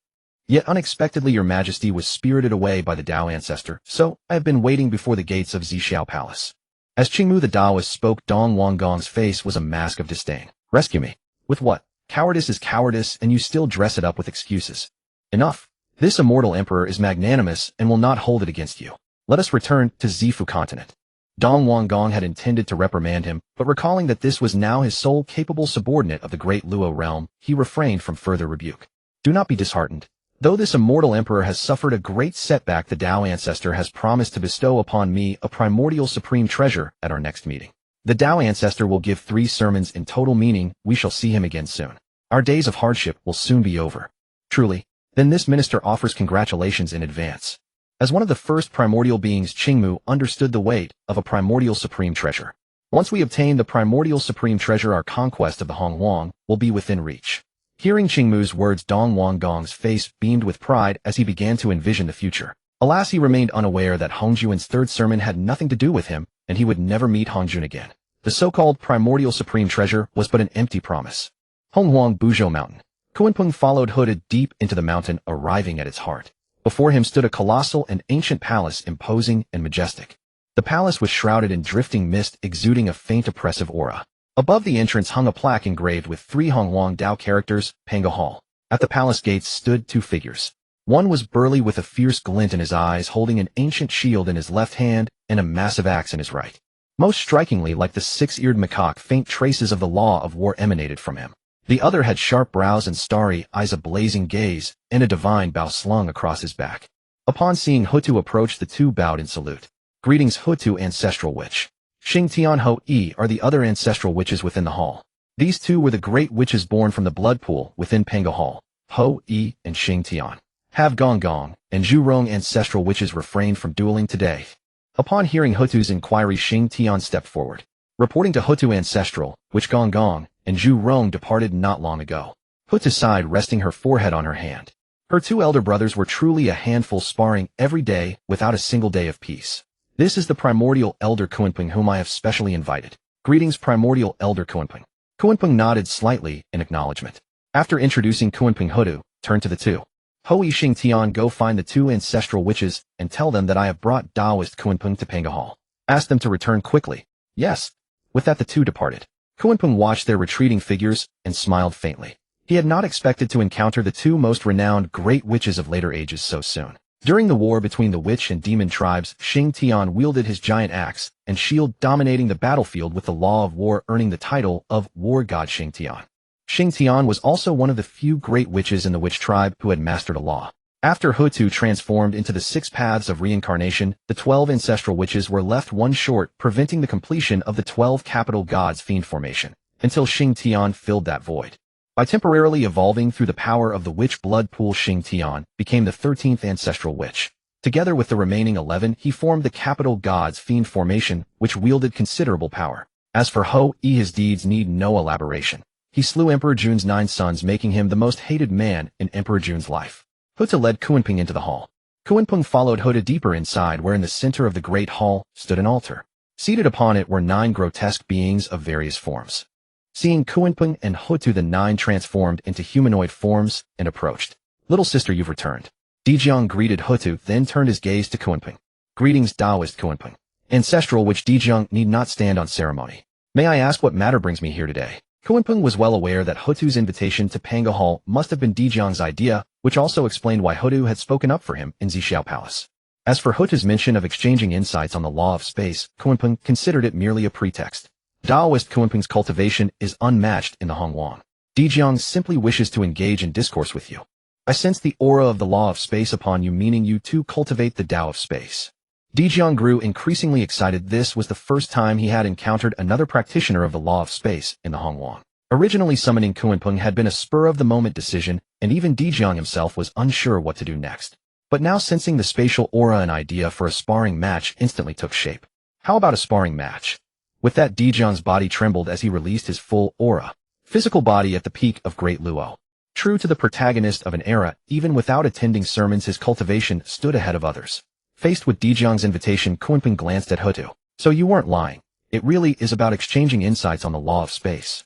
Yet unexpectedly, your Majesty was spirited away by the Tao ancestor, so I have been waiting before the gates of Zixiao Palace. As Qingmu the Taoist spoke, Dong Wangong's face was a mask of disdain. Rescue me? With what? Cowardice is cowardice, and you still dress it up with excuses. Enough. This immortal emperor is magnanimous and will not hold it against you. Let us return to Zifu continent. Dong Wangong had intended to reprimand him, but recalling that this was now his sole capable subordinate of the great Luo realm, he refrained from further rebuke. Do not be disheartened. Though this immortal emperor has suffered a great setback, the Tao ancestor has promised to bestow upon me a primordial supreme treasure at our next meeting. The Tao ancestor will give 3 sermons in total, meaning we shall see him again soon. Our days of hardship will soon be over. Truly. Then this minister offers congratulations in advance. As one of the first primordial beings, Qingmu understood the weight of a primordial supreme treasure. Once we obtain the primordial supreme treasure, our conquest of the Honghuang will be within reach. Hearing Qingmu's words, Dong Wangong's face beamed with pride as he began to envision the future. Alas, he remained unaware that Hongjun's third sermon had nothing to do with him, and he would never meet Hongjun again. The so-called primordial supreme treasure was but an empty promise. Honghuang Buzhou Mountain. Kunpeng followed hooded deep into the mountain, arriving at its heart. Before him stood a colossal and ancient palace, imposing and majestic. The palace was shrouded in drifting mist, exuding a faint oppressive aura. Above the entrance hung a plaque engraved with 3 Honghuang Dao characters, Pango Hall. At the palace gates stood 2 figures. One was burly with a fierce glint in his eyes, holding an ancient shield in his left hand and a massive axe in his right. Most strikingly, like the six-eared macaque, faint traces of the law of war emanated from him. The other had sharp brows and starry eyes, a blazing gaze, and a divine bow slung across his back. Upon seeing Hutu approach, the two bowed in salute. Greetings, Hutu ancestral witch. Xing Tian Ho Yi are the other ancestral witches within the hall. These two were the great witches born from the blood pool within Penga Hall. Ho Yi and Xing Tian. Have Gong Gong and Zhu Rong ancestral witches refrained from dueling today. Upon hearing Hutu's inquiry, Xing Tian stepped forward. Reporting to Hutu ancestral, which Gong Gong and Zhu Rong departed not long ago. Hutu sighed, resting her forehead on her hand. Her two elder brothers were truly a handful, sparring every day without a single day of peace. This is the primordial elder Kunpeng, whom I have specially invited. Greetings, primordial elder Kunpeng. Kunpeng nodded slightly in acknowledgement. After introducing Kunpeng, Hutu turned to the two. Hoi Xing Tian, go find the two ancestral witches and tell them that I have brought Taoist Kunpeng to Penga Hall. Ask them to return quickly. Yes. With that, the two departed. Kunpeng watched their retreating figures and smiled faintly. He had not expected to encounter the two most renowned great witches of later ages so soon. During the war between the witch and demon tribes, Xing Tian wielded his giant axe and shield, dominating the battlefield with the law of war, earning the title of War God Xing Tian. Xing Tian was also one of the few great witches in the witch tribe who had mastered a law. After Hutu transformed into the 6 paths of reincarnation, the 12 ancestral witches were left one short, preventing the completion of the 12 capital gods fiend formation, until Xing Tian filled that void. By temporarily evolving through the power of the witch blood pool, Xing Tian became the 13th ancestral witch. Together with the remaining 11, he formed the capital gods fiend formation, which wielded considerable power. As for Ho Yi, his deeds need no elaboration. He slew Emperor Jun's 9 sons, making him the most hated man in Emperor Jun's life. Hutu led Kunpeng into the hall. Kunpeng followed Hutu deeper inside, where in the center of the great hall stood an altar. Seated upon it were 9 grotesque beings of various forms. Seeing Kunpeng and Hutu, the 9 transformed into humanoid forms and approached. Little sister, you've returned. Dijiang greeted Hutu, then turned his gaze to Kunpeng. Greetings, Taoist Kunpeng. Ancestral witch Dijiang need not stand on ceremony. May I ask what matter brings me here today? Kunpeng was well aware that Hutu's invitation to Penga Hall must have been Dijiang's idea, which also explained why Hutu had spoken up for him in Zixiao Palace. As for Hutu's mention of exchanging insights on the law of space, Kunpeng considered it merely a pretext. Taoist Kunpeng's cultivation is unmatched in the Honghuang. Dijiang simply wishes to engage in discourse with you. I sense the aura of the law of space upon you, meaning you too cultivate the Tao of space. Dijiang grew increasingly excited. This was the first time he had encountered another practitioner of the law of space in the Honghuang. Originally, summoning Kunpeng had been a spur-of-the-moment decision, and even Dijiang himself was unsure what to do next. But now, sensing the spatial aura, an idea for a sparring match instantly took shape. How about a sparring match? With that, Dijiang's body trembled as he released his full aura. Physical body at the peak of Great Luo. True to the protagonist of an era, even without attending sermons, his cultivation stood ahead of others. Faced with Dijiang's invitation, Kunpeng glanced at Hutu. So you weren't lying. It really is about exchanging insights on the law of space.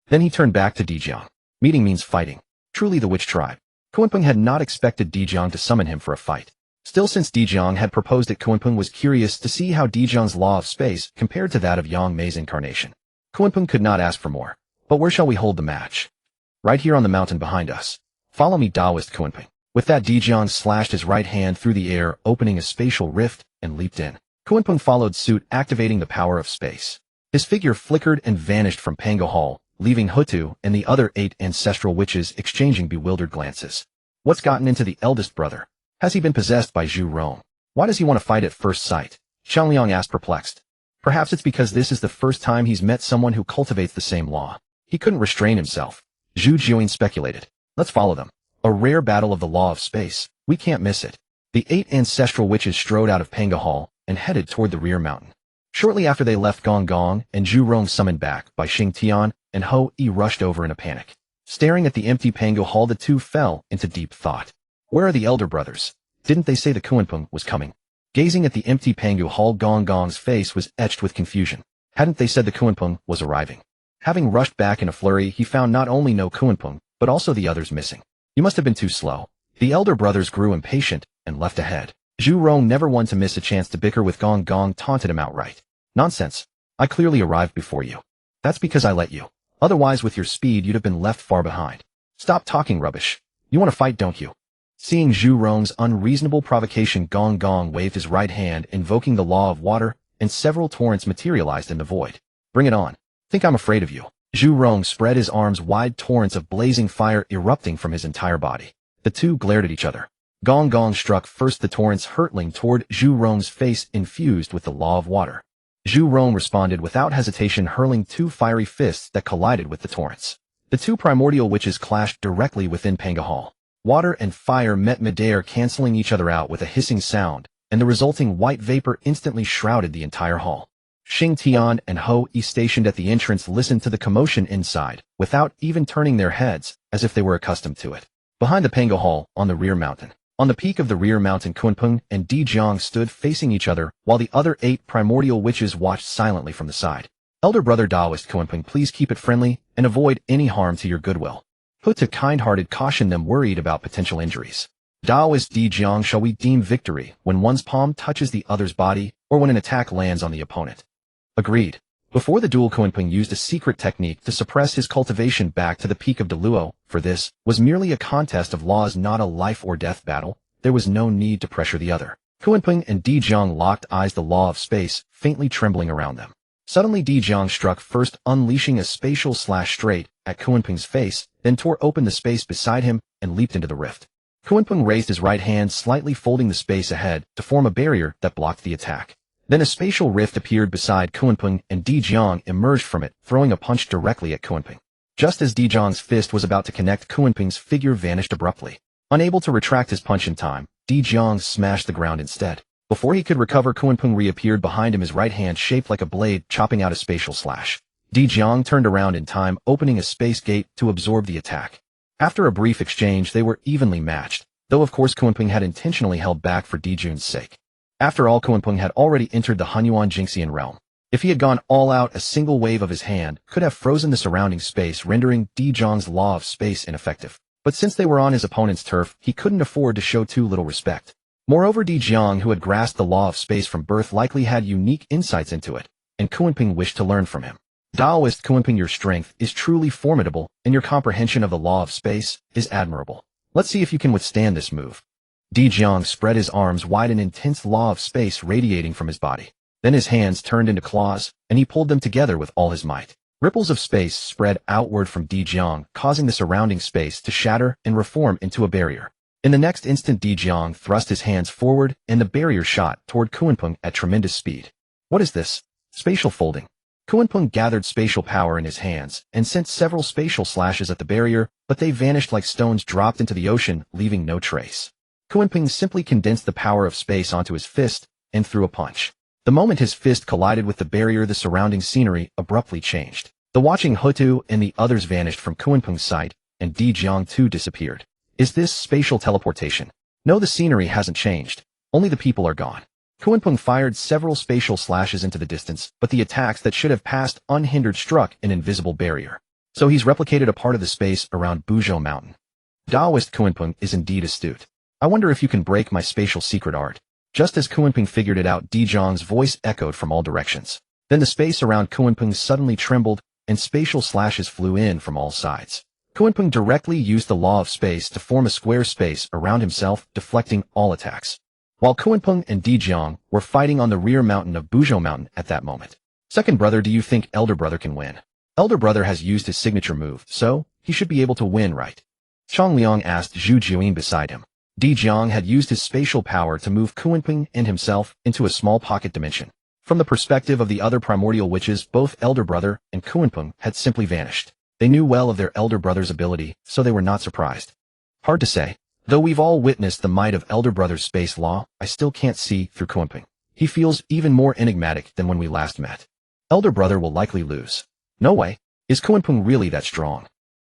Then he turned back to Dijiang. Meeting means fighting. Truly the witch tribe. Kunpeng had not expected Dijiang to summon him for a fight. Still, since Dijiang had proposed it, Kunpeng was curious to see how Dijiang's law of space compared to that of Yang Mei's incarnation. Kunpeng could not ask for more. But where shall we hold the match? Right here on the mountain behind us. Follow me, Taoist Kunpeng. With that, Dijiang slashed his right hand through the air, opening a spatial rift, and leaped in. Kunpeng followed suit, activating the power of space. His figure flickered and vanished from Penga Hall, leaving Hutu and the other 8 ancestral witches exchanging bewildered glances. What's gotten into the eldest brother? Has he been possessed by Zhu Rong? Why does he want to fight at first sight? Xiangliang asked, perplexed. Perhaps it's because this is the first time he's met someone who cultivates the same law. He couldn't restrain himself. Zhu Jiuyin speculated. Let's follow them. A rare battle of the law of space. We can't miss it. The 8 ancestral witches strode out of Penga Hall and headed toward the rear mountain. Shortly after they left, Gong Gong and Zhu Rong, summoned back by Xing Tian and Ho Yi, rushed over in a panic. Staring at the empty Penga Hall, the two fell into deep thought. Where are the elder brothers? Didn't they say the Kunpeng was coming? Gazing at the empty Penga Hall, Gong Gong's face was etched with confusion. Hadn't they said the Kunpeng was arriving? Having rushed back in a flurry, he found not only no Kunpeng, but also the others missing. You must have been too slow. The elder brothers grew impatient and left ahead. Zhu Rong, never one to miss a chance to bicker with Gong Gong, taunted him outright. Nonsense. I clearly arrived before you. That's because I let you. Otherwise, with your speed, you'd have been left far behind. Stop talking rubbish. You want to fight, don't you? Seeing Zhu Rong's unreasonable provocation, Gong Gong waved his right hand, invoking the law of water, and several torrents materialized in the void. Bring it on. Think I'm afraid of you. Zhu Rong spread his arms wide, torrents of blazing fire erupting from his entire body. The two glared at each other. Gong Gong struck first, the torrents hurtling toward Zhu Rong's face infused with the law of water. Zhu Rong responded without hesitation, hurling two fiery fists that collided with the torrents. The two primordial witches clashed directly within Panga Hall. Water and fire met midair, canceling each other out with a hissing sound, and the resulting white vapor instantly shrouded the entire hall. Xing Tian and Ho Yi, stationed at the entrance, listened to the commotion inside, without even turning their heads, as if they were accustomed to it. Behind the Panga Hall, on the rear mountain. On the peak of the rear mountain, Kunpeng and Di Jiang stood facing each other, while the other 8 primordial witches watched silently from the side. Elder brother Taoist Kunpeng, please keep it friendly, and avoid any harm to your goodwill. Huta kind-hearted cautioned them, worried about potential injuries. Taoist Di Jiang, shall we deem victory when one's palm touches the other's body, or when an attack lands on the opponent? Agreed. Before the duel, Kunpeng used a secret technique to suppress his cultivation back to the peak of Deluo. For this was merely a contest of laws, not a life or death battle. There was no need to pressure the other. Kunpeng and Di Jiang locked eyes, the law of space faintly trembling around them. Suddenly Di Jiang struck first, unleashing a spatial slash straight at Kunpeng's face, then tore open the space beside him and leaped into the rift. Kunpeng raised his right hand, slightly folding the space ahead to form a barrier that blocked the attack. Then a spatial rift appeared beside Kunpeng, and Di Jiang emerged from it, throwing a punch directly at Kunpeng. Just as Di Jiang's fist was about to connect, Kunpeng's figure vanished abruptly. Unable to retract his punch in time, Di Jiang smashed the ground instead. Before he could recover, Kunpeng reappeared behind him, his right hand shaped like a blade, chopping out a spatial slash. Di Jiang turned around in time, opening a space gate to absorb the attack. After a brief exchange, they were evenly matched, though of course Kunpeng had intentionally held back for Di Jun's sake. After all, Kunpeng had already entered the Honghuang Jinxian realm. If he had gone all out, a single wave of his hand could have frozen the surrounding space, rendering Di Jiang's law of space ineffective. But since they were on his opponent's turf, he couldn't afford to show too little respect. Moreover, Di Jiang, who had grasped the law of space from birth, likely had unique insights into it, and Kunpeng wished to learn from him. Taoist Kunpeng, your strength is truly formidable, and your comprehension of the law of space is admirable. Let's see if you can withstand this move. Di Jiang spread his arms wide, an intense law of space radiating from his body. Then his hands turned into claws, and he pulled them together with all his might. Ripples of space spread outward from Di Jiang, causing the surrounding space to shatter and reform into a barrier. In the next instant, Di Jiang thrust his hands forward, and the barrier shot toward Kunpeng at tremendous speed. What is this? Spatial folding. Kunpeng gathered spatial power in his hands and sent several spatial slashes at the barrier, but they vanished like stones dropped into the ocean, leaving no trace. Kunpeng simply condensed the power of space onto his fist and threw a punch. The moment his fist collided with the barrier, the surrounding scenery abruptly changed. The watching Hutu and the others vanished from Kunpeng's sight, and Di Jiang too disappeared. Is this spatial teleportation? No, the scenery hasn't changed. Only the people are gone. Kunpeng fired several spatial slashes into the distance, but the attacks that should have passed unhindered struck an invisible barrier. So he's replicated a part of the space around Buzhou Mountain. Taoist Kunpeng is indeed astute. I wonder if you can break my spatial secret art. Just as Kunpeng figured it out, Di Jiang's voice echoed from all directions. Then the space around Kunpeng suddenly trembled, and spatial slashes flew in from all sides. Kunpeng directly used the law of space to form a square space around himself, deflecting all attacks. While Kunpeng and Di Jiang were fighting on the rear mountain of Buzhou Mountain at that moment. Second brother, do you think elder brother can win? Elder brother has used his signature move, so he should be able to win, right? Chang Liang asked Zhu Juyin beside him. Di Jiang had used his spatial power to move Kunpeng and himself into a small pocket dimension. From the perspective of the other primordial witches, both elder brother and Kunpeng had simply vanished. They knew well of their elder brother's ability, so they were not surprised. Hard to say. Though we've all witnessed the might of elder brother's space law, I still can't see through Kunpeng. He feels even more enigmatic than when we last met. Elder brother will likely lose. No way. Is Kunpeng really that strong?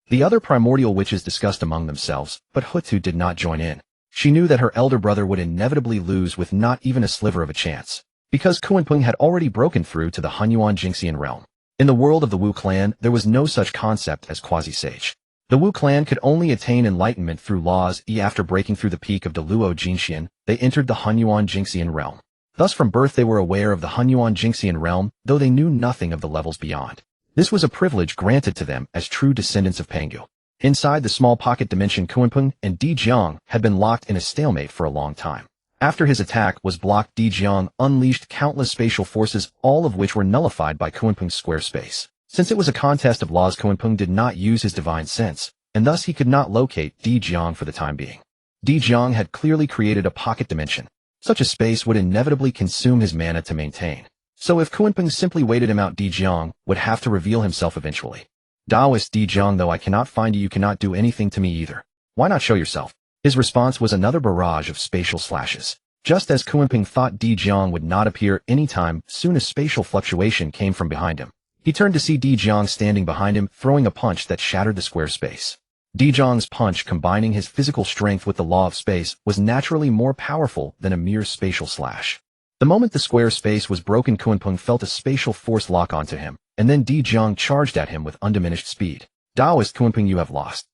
The other primordial witches discussed among themselves, but Hutu did not join in. She knew that her elder brother would inevitably lose with not even a sliver of a chance, because Kunpeng had already broken through to the Honghuang Jinxian realm. In the world of the Wu clan, there was no such concept as quasi-sage. The Wu clan could only attain enlightenment through laws. After breaking through the peak of Deluo Jinxian, they entered the Honghuang Jinxian realm. Thus from birth they were aware of the Honghuang Jinxian realm, though they knew nothing of the levels beyond. This was a privilege granted to them as true descendants of Pangu. Inside the small pocket dimension, Kunpeng and Di Jiang had been locked in a stalemate for a long time. After his attack was blocked, Di Jiang unleashed countless spatial forces, all of which were nullified by Kunpeng's square space. Since it was a contest of laws, Kunpeng did not use his divine sense, and thus he could not locate Di Jiang for the time being. Di Jiang had clearly created a pocket dimension. Such a space would inevitably consume his mana to maintain. So if Kunpeng simply waited him out, Di Jiang would have to reveal himself eventually. Taoist Di Jiang, though I cannot find you, you cannot do anything to me either. Why not show yourself? His response was another barrage of spatial slashes. Just as Kunpeng thought Di Jiang would not appear anytime soon, a spatial fluctuation came from behind him. He turned to see Di Jiang standing behind him, throwing a punch that shattered the square space. Di Jiang's punch, combining his physical strength with the law of space, was naturally more powerful than a mere spatial slash. The moment the square space was broken, Kunpeng felt a spatial force lock onto him, and then Di Jiang charged at him with undiminished speed. Taoist Kunpeng, you have lost.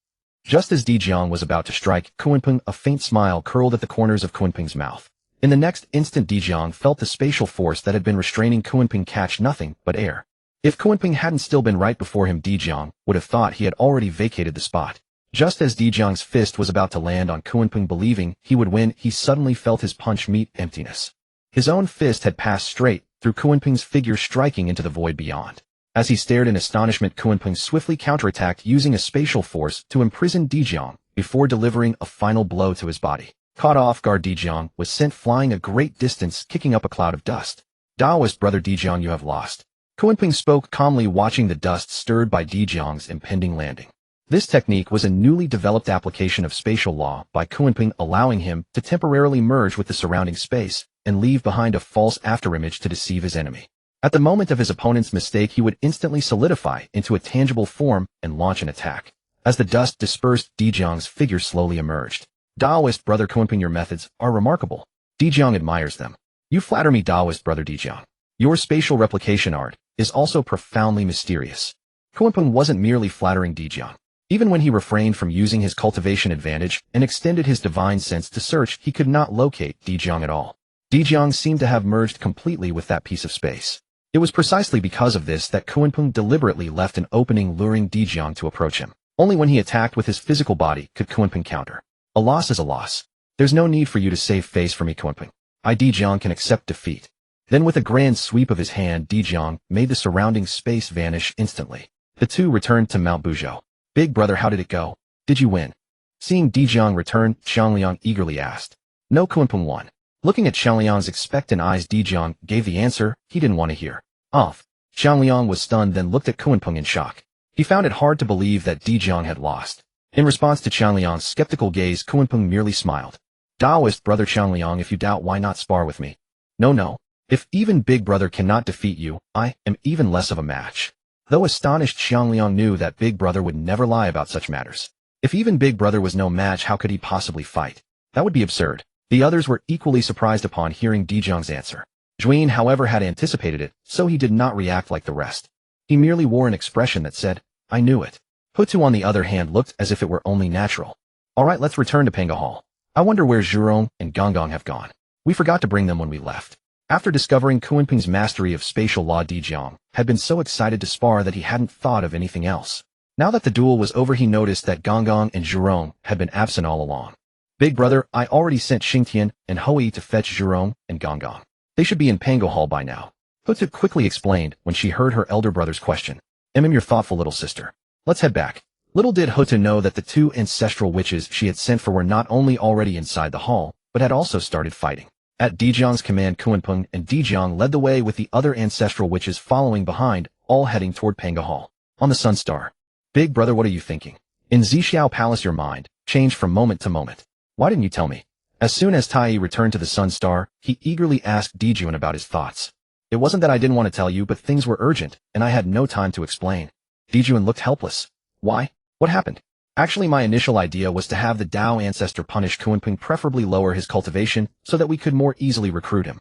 Just as Di Jiang was about to strike Kunpeng, a faint smile curled at the corners of Kunpeng's mouth. In the next instant, Di Jiang felt the spatial force that had been restraining Kunpeng catch nothing but air. If Kunpeng hadn't still been right before him, Di Jiang would have thought he had already vacated the spot. Just as Di Jiang's fist was about to land on Kunpeng, believing he would win, he suddenly felt his punch meet emptiness. His own fist had passed straight through Kunpeng's figure, striking into the void beyond. As he stared in astonishment, Kunpeng swiftly counterattacked, using a spatial force to imprison Di Jiang before delivering a final blow to his body. Caught off guard, Di Jiang was sent flying a great distance, kicking up a cloud of dust. Taoist brother Di Jiang, you have lost. Kunpeng spoke calmly, watching the dust stirred by Di Jiang's impending landing. This technique was a newly developed application of spatial law by Kunpeng, allowing him to temporarily merge with the surrounding space and leave behind a false afterimage to deceive his enemy. At the moment of his opponent's mistake, he would instantly solidify into a tangible form and launch an attack. As the dust dispersed, Di Jiang's figure slowly emerged. Taoist brother Kunpeng, your methods are remarkable. Di Jiang admires them. You flatter me, Taoist brother Di Jiang. Your spatial replication art is also profoundly mysterious. Kunpeng wasn't merely flattering Di Jiang. Even when he refrained from using his cultivation advantage and extended his divine sense to search, he could not locate Di Jiang at all. Di Jiang seemed to have merged completely with that piece of space. It was precisely because of this that Kunpeng deliberately left an opening, luring Di Jiang to approach him. Only when he attacked with his physical body could Kunpeng counter. A loss is a loss. There's no need for you to save face for me, Kunpeng. Di Jiang can accept defeat. Then with a grand sweep of his hand, Di Jiang made the surrounding space vanish instantly. The two returned to Mount Buzhou. Big brother, how did it go? Did you win? Seeing Di Jiang return, Xiangliang eagerly asked. No, Kunpeng won. Looking at Xiangliang's expectant eyes, Di Jiang gave the answer he didn't want to hear. Off. Xiangliang was stunned, then looked at Kunpeng in shock. He found it hard to believe that Di Jiang had lost. In response to Xiangliang's skeptical gaze, Kunpeng merely smiled. Taoist brother Xiangliang, if you doubt, why not spar with me? No. If even big brother cannot defeat you, I am even less of a match. Though astonished, Xiangliang knew that big brother would never lie about such matters. If even big brother was no match, how could he possibly fight? That would be absurd. The others were equally surprised upon hearing Di Jiang's answer. Zhuin, however, had anticipated it, so he did not react like the rest. He merely wore an expression that said, I knew it. Hutu, on the other hand, looked as if it were only natural. Alright, let's return to Panga Hall. I wonder where Zhurong and Gongong have gone. We forgot to bring them when we left. After discovering Kunpeng's mastery of spatial law, Di Jiang had been so excited to spar that he hadn't thought of anything else. Now that the duel was over, he noticed that Gongong and Zhurong had been absent all along. Big brother, I already sent Xingtian and Hui to fetch Zhurong and Gongong. They should be in Pango Hall by now. Hutu quickly explained when she heard her elder brother's question. Your thoughtful little sister. Let's head back. Little did Hutu know that the two ancestral witches she had sent for were not only already inside the hall, but had also started fighting. At Di Jiang's command, Kunpeng and Di Jiang led the way, with the other ancestral witches following behind, all heading toward Panga Hall. On the Sun Star. Big brother, what are you thinking? In Zixiao Palace, your mind changed from moment to moment. Why didn't you tell me? As soon as Tai returned to the Sun Star, he eagerly asked Di Jiang about his thoughts. It wasn't that I didn't want to tell you, but things were urgent, and I had no time to explain. Di Jiang looked helpless. Why? What happened? Actually, my initial idea was to have the Dao ancestor punish Kunpeng, preferably lower his cultivation, so that we could more easily recruit him.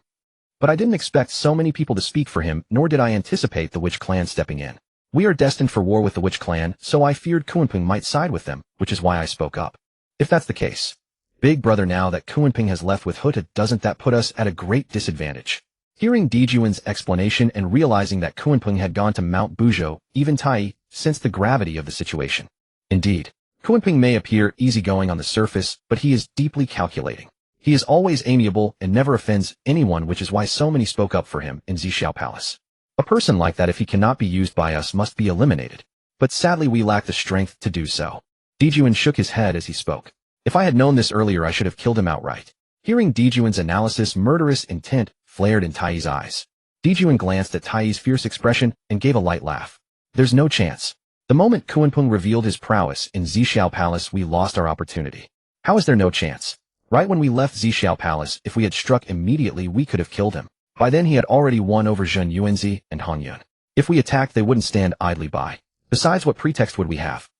But I didn't expect so many people to speak for him, nor did I anticipate the Witch Clan stepping in. We are destined for war with the Witch Clan, so I feared Kunpeng might side with them, which is why I spoke up. If that's the case, big brother, now that Kunpeng has left with Huta, doesn't that put us at a great disadvantage? Hearing Di Jiang's explanation and realizing that Kunpeng had gone to Mount Buzhou, even Tai sensed the gravity of the situation. Indeed, Kunpeng may appear easygoing on the surface, but he is deeply calculating. He is always amiable and never offends anyone, which is why so many spoke up for him in Zixiao Palace. A person like that, if he cannot be used by us, must be eliminated. But sadly we lack the strength to do so. Dijuan shook his head as he spoke. If I had known this earlier, I should have killed him outright. Hearing Dijuan's analysis, murderous intent flared in Tai's eyes. Dijuan glanced at Tai's fierce expression and gave a light laugh. There's no chance. The moment Kunpeng revealed his prowess in Zixiao Palace, we lost our opportunity. How is there no chance? Right when we left Zixiao Palace, if we had struck immediately, we could have killed him. By then he had already won over Zhen Yuanzi and Honghuang. If we attacked, they wouldn't stand idly by. Besides, what pretext would we have?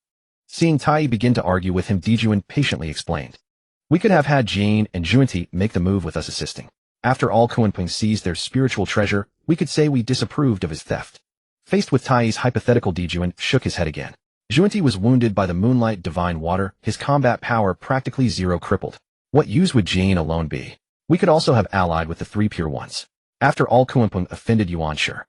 Seeing Tai begin to argue with him, Dijuan patiently explained. We could have had Jane and Juanti make the move with us assisting. After all, Kunpeng seized their spiritual treasure, we could say we disapproved of his theft. Faced with Tai's hypothetical, Dijuan shook his head again. Juanti was wounded by the moonlight divine water, his combat power practically zero, crippled. What use would Jane alone be? We could also have allied with the three pure ones. After all, Kunpeng offended Yuanshi.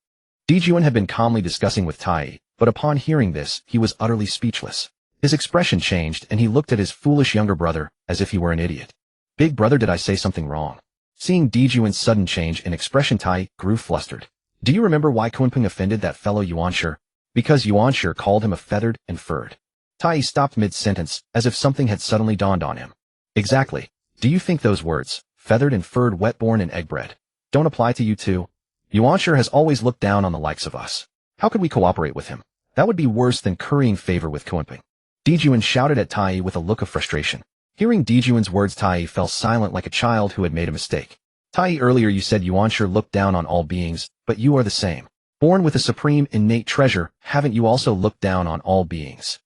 Dijuan had been calmly discussing with Tai, but upon hearing this, he was utterly speechless. His expression changed and he looked at his foolish younger brother as if he were an idiot. Big brother, did I say something wrong? Seeing Dijuan's sudden change in expression, Tai grew flustered. Do you remember why Kunpeng offended that fellow Yuanshi? Because Yuanshi called him a feathered and furred. Tai stopped mid-sentence, as if something had suddenly dawned on him. Exactly. Do you think those words, feathered and furred, wet-born and egg-bred, don't apply to you too? Yuanshi has always looked down on the likes of us. How could we cooperate with him? That would be worse than currying favor with Kunpeng. Dijuan shouted at Tai with a look of frustration. Hearing Dijuan's words, Tai fell silent like a child who had made a mistake. Tai, earlier you said Yuanshi looked down on all beings, but you are the same. Born with a supreme innate treasure, haven't you also looked down on all beings?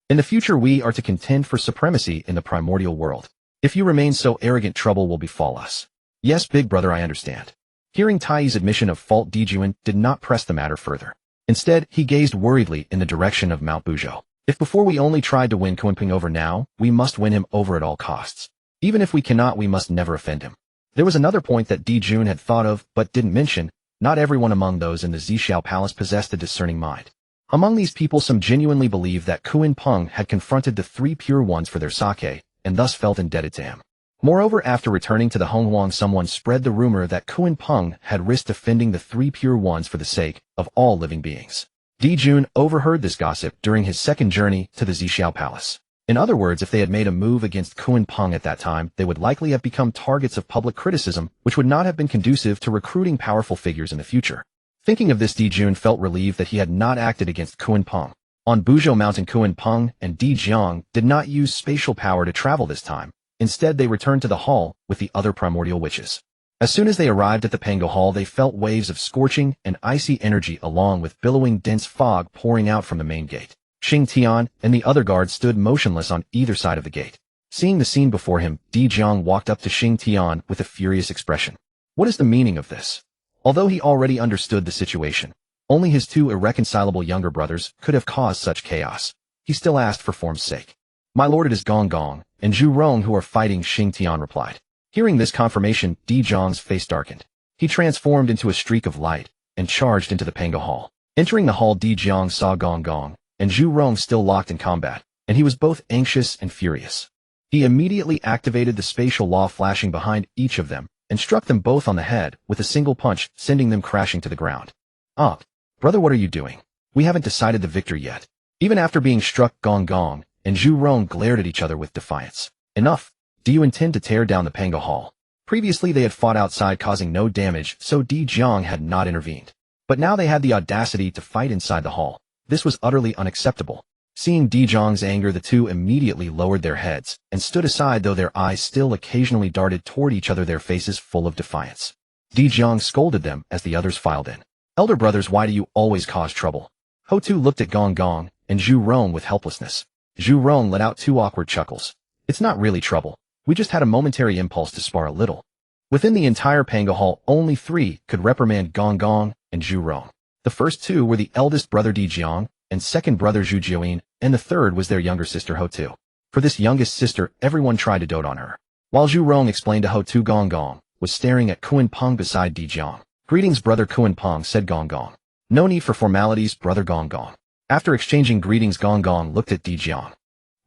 In the future we are to contend for supremacy in the primordial world. If you remain so arrogant, trouble will befall us. Yes, big brother, I understand. Hearing Tai's admission of fault, Dijuan did not press the matter further. Instead, he gazed worriedly in the direction of Mount Buzhou. If before we only tried to win Kunpeng over, now we must win him over at all costs. Even if we cannot, we must never offend him. There was another point that Dijuan had thought of but didn't mention. Not everyone among those in the Zixiao Palace possessed a discerning mind. Among these people, some genuinely believed that Kunpeng had confronted the three pure ones for their sake, and thus felt indebted to him. Moreover, after returning to the Honghuang, someone spread the rumor that Kunpeng had risked offending the three pure ones for the sake of all living beings. Dijuan overheard this gossip during his second journey to the Zixiao Palace. In other words, if they had made a move against Kunpeng at that time, they would likely have become targets of public criticism, which would not have been conducive to recruiting powerful figures in the future. Thinking of this, Dijuan felt relieved that he had not acted against Kunpeng. On Buzhou Mountain, Kunpeng and Dijiang did not use spatial power to travel this time. Instead, they returned to the hall with the other primordial witches. As soon as they arrived at the Pango Hall, they felt waves of scorching and icy energy along with billowing dense fog pouring out from the main gate. Xing Tian and the other guards stood motionless on either side of the gate. Seeing the scene before him, Dijiang walked up to Xing Tian with a furious expression. What is the meaning of this? Although he already understood the situation, only his two irreconcilable younger brothers could have caused such chaos. He still asked for form's sake. My lord, it is Gong Gong and Zhu Rong who are fighting, Xing Tian replied. Hearing this confirmation, Dijiang's face darkened. He transformed into a streak of light and charged into the Pango Hall. Entering the hall, Dijiang saw Gong Gong and Zhu Rong still locked in combat, and he was both anxious and furious. He immediately activated the spatial law flashing behind each of them and struck them both on the head with a single punch, sending them crashing to the ground. Ah, brother, what are you doing? We haven't decided the victor yet. Even after being struck, Gong Gong and Zhu Rong glared at each other with defiance. Enough. Do you intend to tear down the Pango Hall? Previously they had fought outside causing no damage, so Dijiang had not intervened. But now they had the audacity to fight inside the hall. This was utterly unacceptable. Seeing Dijiang's anger, the two immediately lowered their heads and stood aside, though their eyes still occasionally darted toward each other, their faces full of defiance. Dijiang scolded them as the others filed in. Elder brothers, why do you always cause trouble? Ho Tu looked at Gong Gong and Zhu Rong with helplessness. Zhu Rong let out two awkward chuckles. It's not really trouble. We just had a momentary impulse to spar a little. Within the entire Pango Hall, only three could reprimand Gong Gong and Zhu Rong. The first two were the eldest brother Dijiang and second brother Zhu Jiuyin, and the third was their younger sister Ho Tu. For this youngest sister, everyone tried to dote on her. While Zhu Rong explained to Ho Tu, Gong Gong was staring at Kunpeng beside Dijiang. Greetings, brother Kunpeng, said Gong Gong. No need for formalities, brother Gong Gong. After exchanging greetings, Gong Gong looked at Dijiang.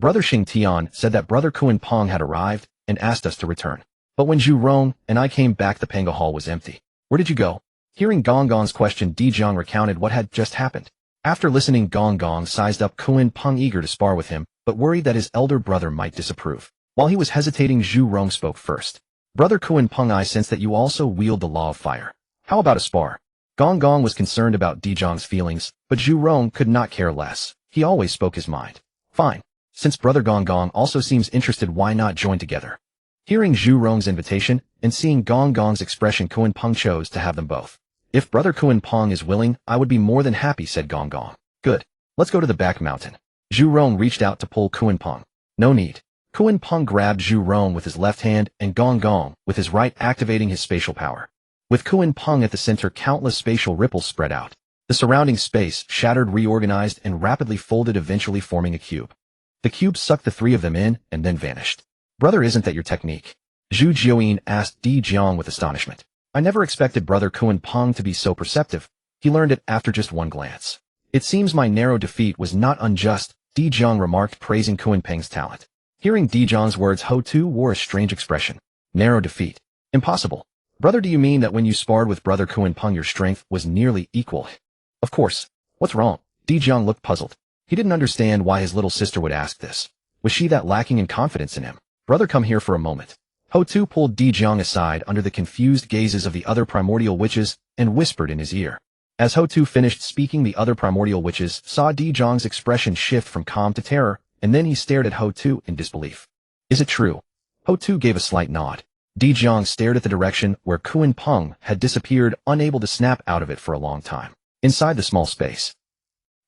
Brother Xing Tian said that Brother Kunpeng had arrived and asked us to return. But when Zhu Rong and I came back, the Panga Hall was empty. Where did you go? Hearing Gong Gong's question, Di Jiang recounted what had just happened. After listening, Gong Gong sized up Kunpeng, eager to spar with him, but worried that his elder brother might disapprove. While he was hesitating, Zhu Rong spoke first. Brother Kunpeng, I sense that you also wield the law of fire. How about a spar? Gong Gong was concerned about Di Jiang's feelings, but Zhu Rong could not care less. He always spoke his mind. Fine. Since Brother Gong Gong also seems interested, why not join together? Hearing Zhu Rong's invitation and seeing Gong Gong's expression, Kunpeng chose to have them both. If Brother Kunpeng is willing, I would be more than happy, said Gong Gong. Good. Let's go to the back mountain. Zhu Rong reached out to pull Kunpeng. No need. Kunpeng grabbed Zhu Rong with his left hand and Gong Gong with his right, activating his spatial power. With Kunpeng at the center, countless spatial ripples spread out. The surrounding space shattered, reorganized, and rapidly folded, eventually forming a cube. The cube sucked the three of them in and then vanished. Brother, isn't that your technique? Zhu Jiuyin asked Di Jiang with astonishment. I never expected Brother Kunpeng to be so perceptive. He learned it after just one glance. It seems my narrow defeat was not unjust, Di Jiang remarked, praising Kunpeng's talent. Hearing Di Jiang's words, Ho Tu wore a strange expression. Narrow defeat. Impossible. Brother, do you mean that when you sparred with Brother Kunpeng your strength was nearly equal? Of course. What's wrong? Di Jiang looked puzzled. He didn't understand why his little sister would ask this. Was she that lacking in confidence in him? Brother, come here for a moment. Ho Tu pulled Di Jiang aside under the confused gazes of the other primordial witches and whispered in his ear. As Ho Tu finished speaking, the other primordial witches saw Di Jiang's expression shift from calm to terror, and then he stared at Ho Tu in disbelief. Is it true? Ho Tu gave a slight nod. Di Jiang stared at the direction where Kunpeng had disappeared, unable to snap out of it for a long time. Inside the small space.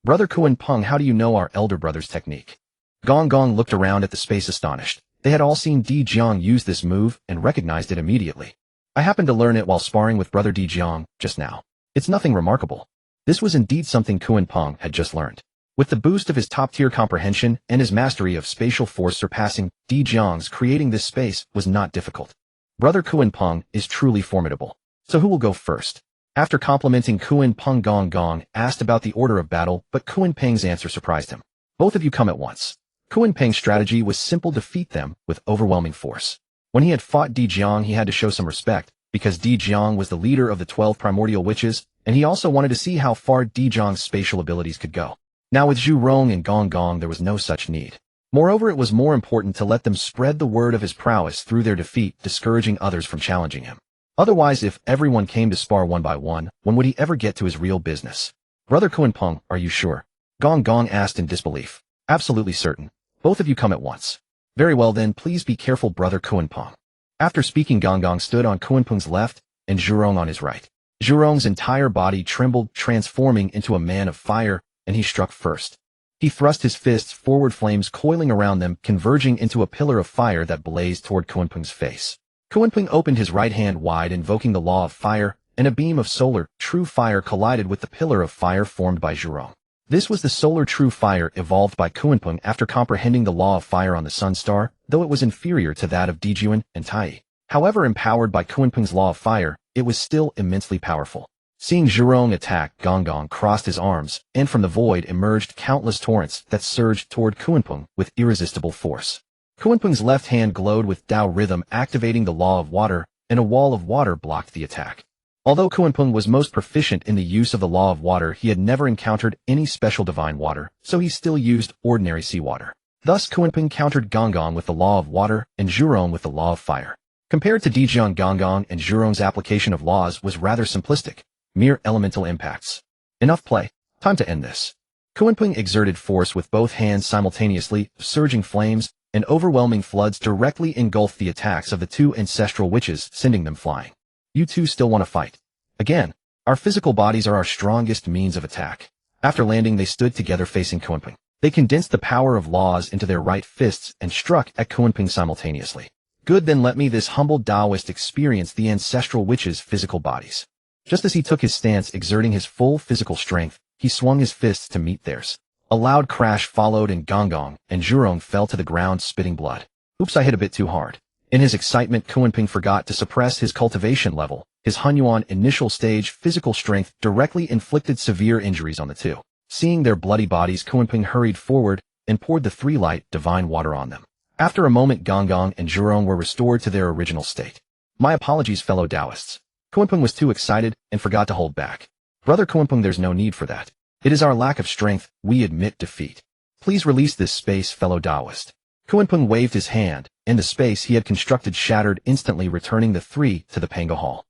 Brother Kunpeng, how do you know our elder brother's technique? Gong Gong looked around at the space astonished. They had all seen Di Jiang use this move and recognized it immediately. I happened to learn it while sparring with Brother Di Jiang just now. It's nothing remarkable. This was indeed something Kunpeng had just learned. With the boost of his top-tier comprehension and his mastery of spatial force surpassing Di Jiang's, creating this space was not difficult. Brother Kunpeng is truly formidable. So who will go first? After complimenting Kunpeng, Gong Gong asked about the order of battle, but Kunpeng's answer surprised him. Both of you come at once. Kunpeng's strategy was simple: defeat them with overwhelming force. When he had fought Di Jiang, he had to show some respect, because Di Jiang was the leader of the 12 primordial witches, and he also wanted to see how far Di Jiang's spatial abilities could go. Now with Zhu Rong and Gong Gong, there was no such need. Moreover, it was more important to let them spread the word of his prowess through their defeat, discouraging others from challenging him. Otherwise, if everyone came to spar one by one, when would he ever get to his real business? Brother Kunpeng, are you sure? Gong Gong asked in disbelief. Absolutely certain. Both of you come at once. Very well then, please be careful, Brother Kunpeng. After speaking, Gong Gong stood on Kunpeng's left and Zhu Rong on his right. Zhu Rong's entire body trembled, transforming into a man of fire, and he struck first. He thrust his fists forward, flames coiling around them, converging into a pillar of fire that blazed toward Kunpeng's face. Kunpeng opened his right hand wide, invoking the law of fire, and a beam of solar, true fire collided with the pillar of fire formed by Zhu Rong. This was the solar true fire evolved by Kunpeng after comprehending the law of fire on the Sun Star, though it was inferior to that of Dijuan and Tai. However, empowered by Kunpeng's law of fire, it was still immensely powerful. Seeing Zhu Rong attack, Gong Gong crossed his arms, and from the void emerged countless torrents that surged toward Kunpeng with irresistible force. Kunpeng's left hand glowed with Dao rhythm, activating the law of water, and a wall of water blocked the attack. Although Kunpeng was most proficient in the use of the law of water, he had never encountered any special divine water, so he still used ordinary seawater. Thus, Kunpeng countered Gong Gong with the law of water and Zhu Rong with the law of fire. Compared to Dijiang, Gong Gong and Zhu Rong's application of laws was rather simplistic, mere elemental impacts. Enough play. Time to end this. Kunpeng exerted force with both hands simultaneously, surging flames and overwhelming floods directly engulfed the attacks of the two ancestral witches, sending them flying. You two still want to fight? Again, our physical bodies are our strongest means of attack. After landing, they stood together facing Kunpeng. They condensed the power of laws into their right fists and struck at Kunpeng simultaneously. Good, then let me, this humble Taoist, experience the ancestral witches' physical bodies. Just as he took his stance, exerting his full physical strength, he swung his fists to meet theirs. A loud crash followed, and Gong Gong and Zhu Rong fell to the ground, spitting blood. Oops, I hit a bit too hard. In his excitement, Kunpeng forgot to suppress his cultivation level. His Honghuang initial stage physical strength directly inflicted severe injuries on the two. Seeing their bloody bodies, Kunpeng hurried forward and poured the 3 light, divine water on them. After a moment, Honghuang and Zhurong were restored to their original state. My apologies, fellow Taoists. Kunpeng was too excited and forgot to hold back. Brother Kunpeng, there's no need for that. It is our lack of strength, we admit defeat. Please release this space, fellow Taoist. Kunpeng waved his hand, and the space he had constructed shattered, instantly returning the 3 to the Pango Hall.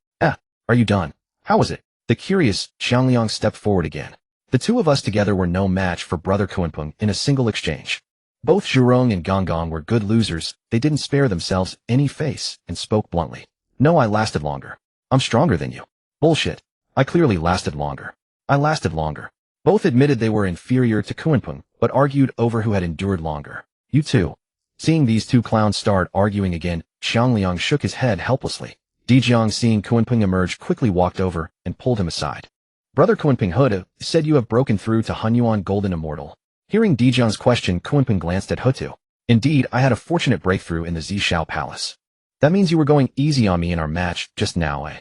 Are you done? How was it? The curious Xiangliang stepped forward again. The 2 of us together were no match for Brother Kunpeng in a single exchange. Both Zhurong and Honghuang were good losers. They didn't spare themselves any face and spoke bluntly. No, I lasted longer. I'm stronger than you. Bullshit. I clearly lasted longer. I lasted longer. Both admitted they were inferior to Kunpeng, but argued over who had endured longer. You too. Seeing these 2 clowns start arguing again, Xiangliang shook his head helplessly. Dijiang, seeing Kunpeng emerge, quickly walked over and pulled him aside. Brother Kunpeng, Hutu said you have broken through to Honghuang Golden Immortal. Hearing Dijiang's question, Kunpeng glanced at Hutu. Indeed, I had a fortunate breakthrough in the Zishao Palace. That means you were going easy on me in our match just now, eh?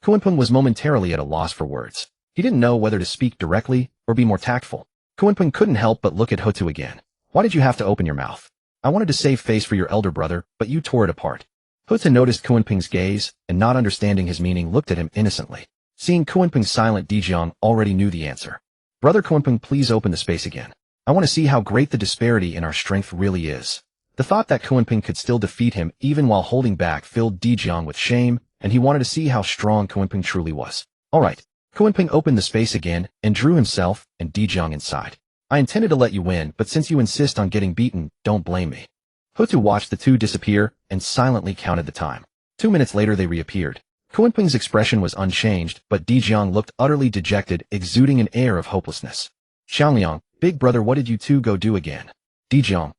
Kunpeng was momentarily at a loss for words. He didn't know whether to speak directly or be more tactful. Kunpeng couldn't help but look at Hutu again. Why did you have to open your mouth? I wanted to save face for your elder brother, but you tore it apart. Hutu noticed Kunpeng's gaze, and not understanding his meaning, looked at him innocently. Seeing Kunpeng silent, Dijiang already knew the answer. Brother Kunpeng, please open the space again. I want to see how great the disparity in our strength really is. The thought that Kunpeng could still defeat him even while holding back filled Dijiang with shame, and he wanted to see how strong Kunpeng truly was. Alright. Kunpeng opened the space again and drew himself and Dijiang inside. I intended to let you win, but since you insist on getting beaten, don't blame me. Hutu watched the 2 disappear and silently counted the time. 2 minutes later they reappeared. Kunpeng's expression was unchanged, but Dijiang looked utterly dejected, exuding an air of hopelessness. Xiangliang, big brother, what did you 2 go do again? Dijiang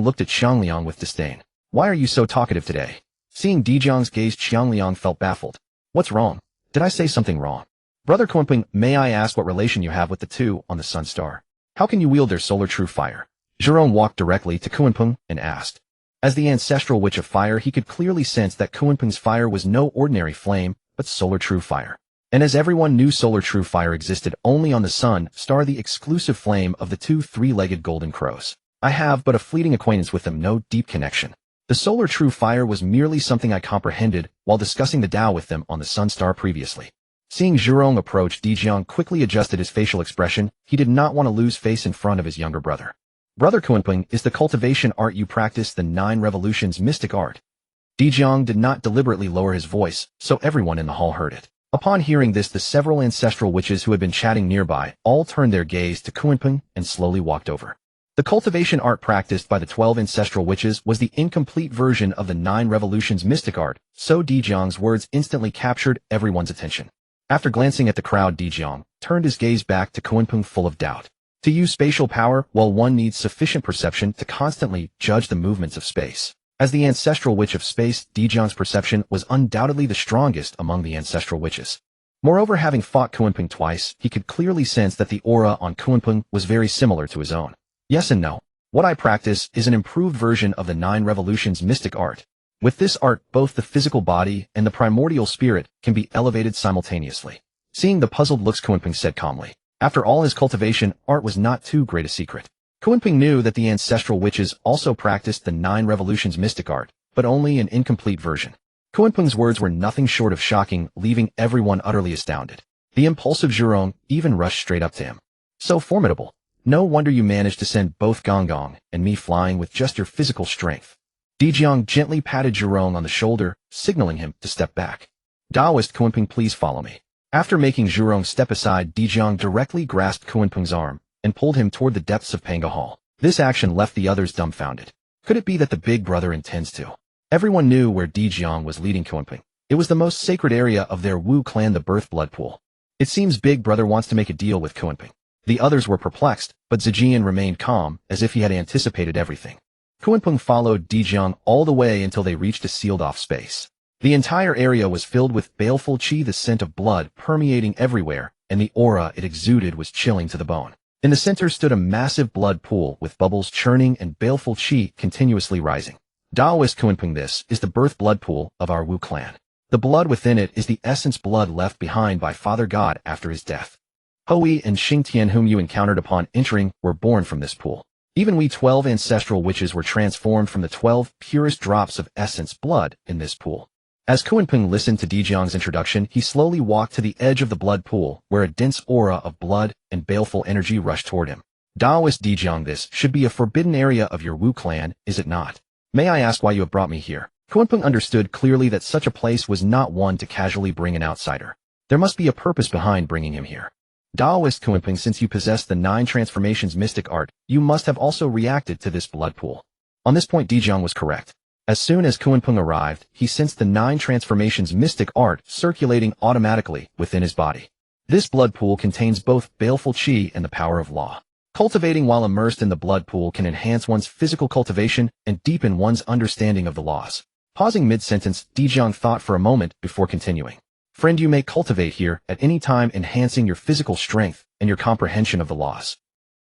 looked at Xiangliang with disdain. Why are you so talkative today? Seeing Dijiang's gaze, Xiangliang felt baffled. What's wrong? Did I say something wrong? Brother Kunpeng, may I ask what relation you have with the 2 on the Sun Star? How can you wield their solar true fire? Zhurong walked directly to Kunpeng and asked. As the ancestral witch of fire, he could clearly sense that Kunpeng's fire was no ordinary flame, but solar true fire. And as everyone knew, solar true fire existed only on the Sun Star, the exclusive flame of the 2 3-legged golden crows. I have but a fleeting acquaintance with them, no deep connection. The solar true fire was merely something I comprehended while discussing the Tao with them on the Sun Star previously. Seeing Zhurong approach, Dijiang quickly adjusted his facial expression. He did not want to lose face in front of his younger brother. Brother Kunpeng, is the cultivation art you practice the 9 revolutions mystic art? Dijiang did not deliberately lower his voice, so everyone in the hall heard it. Upon hearing this, the several ancestral witches who had been chatting nearby all turned their gaze to Kunpeng and slowly walked over. The cultivation art practiced by the 12 ancestral witches was the incomplete version of the 9 revolutions mystic art, so Dijiang's words instantly captured everyone's attention. After glancing at the crowd, Dijiang turned his gaze back to Kunpeng full of doubt. To use spatial power, well, one needs sufficient perception to constantly judge the movements of space. As the ancestral witch of space, Dijiang's perception was undoubtedly the strongest among the ancestral witches. Moreover, having fought Kunpeng twice, he could clearly sense that the aura on Kunpeng was very similar to his own. Yes and no. What I practice is an improved version of the 9 revolutions mystic art. With this art, both the physical body and the primordial spirit can be elevated simultaneously. Seeing the puzzled looks, Kunpeng said calmly. After all, his cultivation art was not too great a secret. Kunpeng knew that the ancestral witches also practiced the 9 revolutions mystic art, but only an incomplete version. Kunpeng's words were nothing short of shocking, leaving everyone utterly astounded. The impulsive Zhurong even rushed straight up to him. So formidable. No wonder you managed to send both Honghuang and me flying with just your physical strength. Dijiang gently patted Zhurong on the shoulder, signaling him to step back. Taoist Kunpeng, please follow me. After making Zhurong step aside, Dijiang directly grasped Kunpeng's arm and pulled him toward the depths of Panga Hall. This action left the others dumbfounded. Could it be that the big brother intends to? Everyone knew where Dijiang was leading Kunpeng. It was the most sacred area of their Wu clan, the birth blood pool. It seems big brother wants to make a deal with Kunpeng. The others were perplexed, but Zijian remained calm, as if he had anticipated everything. Kunpeng followed Dijiang all the way until they reached a sealed-off space. The entire area was filled with baleful qi, the scent of blood permeating everywhere, and the aura it exuded was chilling to the bone. In the center stood a massive blood pool with bubbles churning and baleful qi continuously rising. Taoist Kunpeng, this is the birth blood pool of our Wu clan. The blood within it is the essence blood left behind by Father God after his death. Hui and Xingtian, whom you encountered upon entering, were born from this pool. Even we 12 ancestral witches were transformed from the 12 purest drops of essence blood in this pool. As Kunpeng listened to Dijiang's introduction, he slowly walked to the edge of the blood pool, where a dense aura of blood and baleful energy rushed toward him. Daoist Dijiang, this should be a forbidden area of your Wu clan, is it not? May I ask why you have brought me here? Kunpeng understood clearly that such a place was not one to casually bring an outsider. There must be a purpose behind bringing him here. Daoist Kunpeng, since you possess the 9 transformations mystic art, you must have also reacted to this blood pool. On this point, Dijiang was correct. As soon as Kunpeng arrived, he sensed the 9 transformations mystic art circulating automatically within his body. This blood pool contains both baleful qi and the power of law. Cultivating while immersed in the blood pool can enhance one's physical cultivation and deepen one's understanding of the laws. Pausing mid-sentence, Dijiang thought for a moment before continuing. Friend, you may cultivate here at any time, enhancing your physical strength and your comprehension of the laws.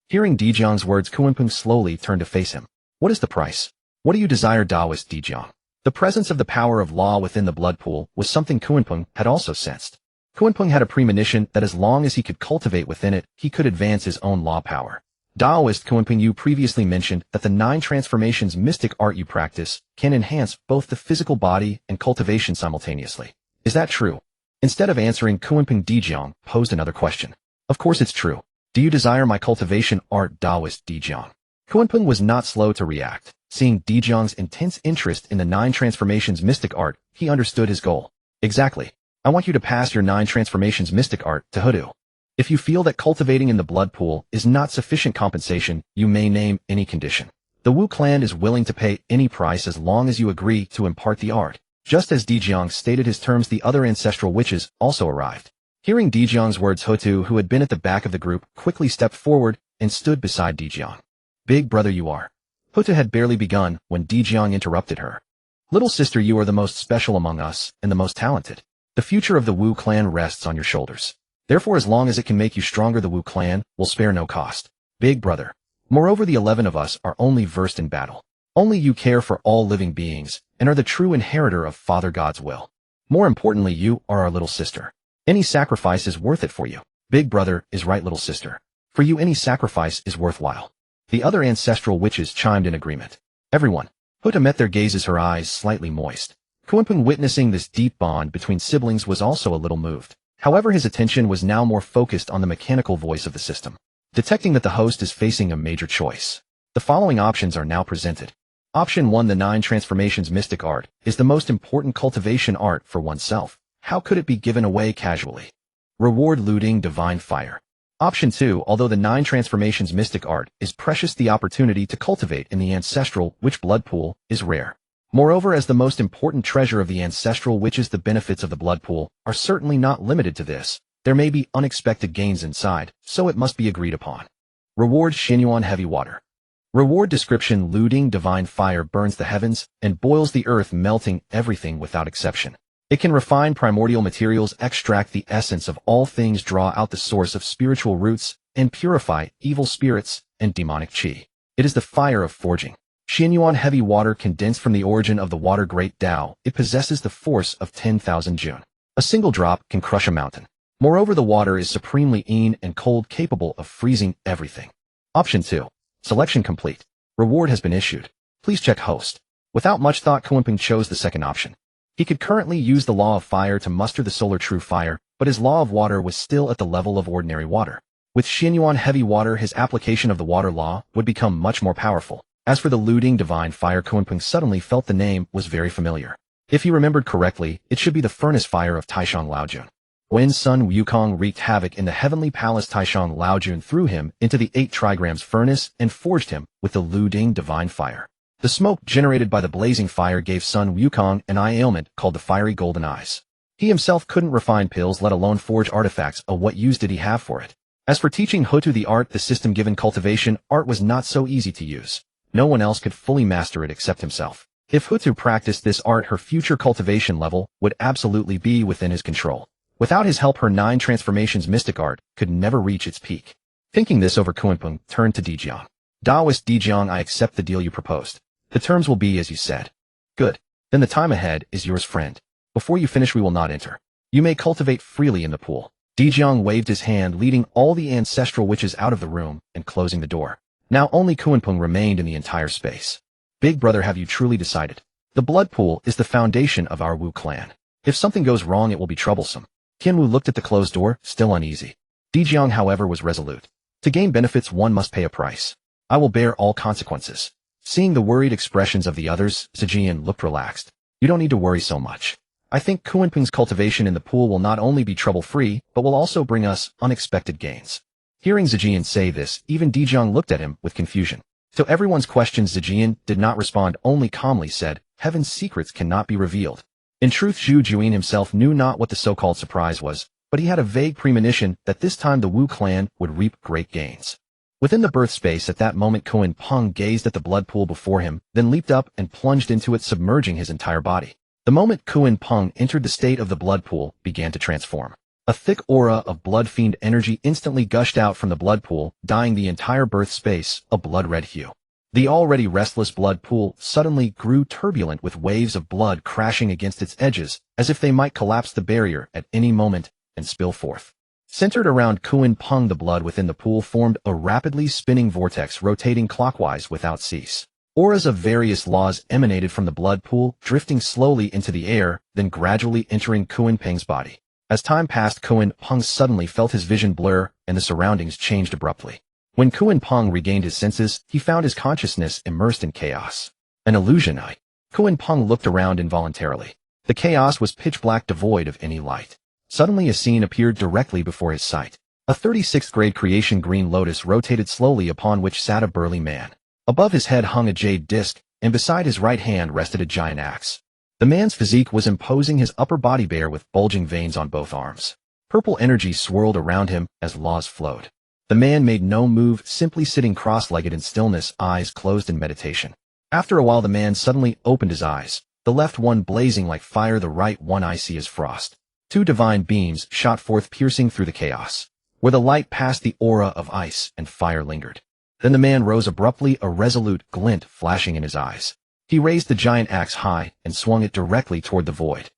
Hearing Dijiang's words, Kunpeng slowly turned to face him. What is the price? What do you desire, Daoist Dijiang? The presence of the power of law within the blood pool was something Kunpeng had also sensed. Kunpeng had a premonition that as long as he could cultivate within it, he could advance his own law power. Daoist Kunpeng, you previously mentioned that the 9 transformations mystic art you practice can enhance both the physical body and cultivation simultaneously. Is that true? Instead of answering, Kunpeng, Dijiang posed another question. Of course it's true. Do you desire my cultivation art, Daoist Dijiang? Kunpeng was not slow to react. Seeing Dijiang's intense interest in the 9 transformations mystic art, he understood his goal. Exactly. I want you to pass your 9 transformations mystic art to Hutu. If you feel that cultivating in the blood pool is not sufficient compensation, you may name any condition. The Wu clan is willing to pay any price as long as you agree to impart the art. Just as Dijiang stated his terms, the other ancestral witches also arrived. Hearing Dijiang's words, Hutu, who had been at the back of the group, quickly stepped forward and stood beside Dijiang. Big brother, you are. Hutu had barely begun when Dijiang interrupted her. Little sister, you are the most special among us and the most talented. The future of the Wu clan rests on your shoulders. Therefore, as long as it can make you stronger, the Wu clan will spare no cost. Big brother. Moreover, the 11 of us are only versed in battle. Only you care for all living beings and are the true inheritor of Father God's will. More importantly, you are our little sister. Any sacrifice is worth it for you. Big brother is right, little sister. For you, any sacrifice is worthwhile. The other ancestral witches chimed in agreement. Everyone. Hutu met their gazes, her eyes slightly moist. Kunpeng, witnessing this deep bond between siblings, was also a little moved. However, his attention was now more focused on the mechanical voice of the system. Detecting that the host is facing a major choice, the following options are now presented. Option 1. The 9 transformations mystic art is the most important cultivation art for oneself. How could it be given away casually? Reward: looting divine fire. Option 2. Although the 9 transformations mystic art is precious, the opportunity to cultivate in the ancestral witch blood pool is rare. Moreover, as the most important treasure of the ancestral witches, the benefits of the blood pool are certainly not limited to this. There may be unexpected gains inside, so it must be agreed upon. Reward: Xinyuan heavy water. Reward description: looting divine fire burns the heavens and boils the earth, melting everything without exception. It can refine primordial materials, extract the essence of all things, draw out the source of spiritual roots, and purify evil spirits and demonic qi. It is the fire of forging. Xinyuan heavy water, condensed from the origin of the water great Tao. It possesses the force of 10,000 Jun. A single drop can crush a mountain. Moreover, the water is supremely in and cold, capable of freezing everything. Option 2. Selection complete. Reward has been issued. Please check host. Without much thought, Kunpeng chose the second option. He could currently use the law of fire to muster the solar true fire, but his law of water was still at the level of ordinary water. With Xinyuan heavy water, his application of the water law would become much more powerful. As for the looting divine fire, Kunpeng suddenly felt the name was very familiar. If he remembered correctly, it should be the furnace fire of Taishang Laojun. When Sun Wukong wreaked havoc in the heavenly palace, Taishang Laojun threw him into the 8 trigrams furnace and forged him with the looting divine fire. The smoke generated by the blazing fire gave Sun Wukong an eye ailment called the fiery golden eyes. He himself couldn't refine pills, let alone forge artifacts. What use did he have for it? As for teaching Hutu the art, the system given cultivation art was not so easy to use. No one else could fully master it except himself. If Hutu practiced this art, her future cultivation level would absolutely be within his control. Without his help, her 9 transformations mystic art could never reach its peak. Thinking this over, Kunpeng turned to Dijiang. Daoist Dijiang, I accept the deal you proposed. The terms will be as you said. Good. Then the time ahead is yours, friend. Before you finish, we will not enter. You may cultivate freely in the pool. Dijiang waved his hand, leading all the ancestral witches out of the room and closing the door. Now only Kunpeng remained in the entire space. Big brother, have you truly decided? The blood pool is the foundation of our Wu clan. If something goes wrong, it will be troublesome. Qianwu looked at the closed door, still uneasy. Dijiang, however, was resolute. To gain benefits, one must pay a price. I will bear all consequences. Seeing the worried expressions of the others, Zijian looked relaxed. You don't need to worry so much. I think Kunpeng's cultivation in the pool will not only be trouble-free, but will also bring us unexpected gains. Hearing Zijian say this, even Dijiang looked at him with confusion. To everyone's questions, Zijian did not respond, only calmly said, Heaven's secrets cannot be revealed. In truth, Zhu Juin himself knew not what the so-called surprise was, but he had a vague premonition that this time the Wu clan would reap great gains. Within the birth space at that moment, Kunpeng gazed at the blood pool before him, then leaped up and plunged into it, submerging his entire body. The moment Kunpeng entered the state of the blood pool began to transform. A thick aura of blood fiend energy instantly gushed out from the blood pool, dyeing the entire birth space a blood-red hue. The already restless blood pool suddenly grew turbulent, with waves of blood crashing against its edges, as if they might collapse the barrier at any moment and spill forth. Centered around Kunpeng, the blood within the pool formed a rapidly spinning vortex, rotating clockwise without cease. Auras of various laws emanated from the blood pool, drifting slowly into the air, then gradually entering Kunpeng's body. As time passed, Kunpeng suddenly felt his vision blur, and the surroundings changed abruptly. When Kunpeng regained his senses, he found his consciousness immersed in chaos. An illusion. Kunpeng looked around involuntarily. The chaos was pitch black, devoid of any light. Suddenly a scene appeared directly before his sight. A 36th grade creation green lotus rotated slowly, upon which sat a burly man. Above his head hung a jade disc, and beside his right hand rested a giant axe. The man's physique was imposing, his upper body bare with bulging veins on both arms. Purple energy swirled around him as laws flowed. The man made no move, simply sitting cross-legged in stillness, eyes closed in meditation. After a while, the man suddenly opened his eyes, the left one blazing like fire, the right one icy as frost. Two divine beams shot forth, piercing through the chaos. Where the light passed, the aura of ice and fire lingered. Then the man rose abruptly, a resolute glint flashing in his eyes. He raised the giant axe high and swung it directly toward the void.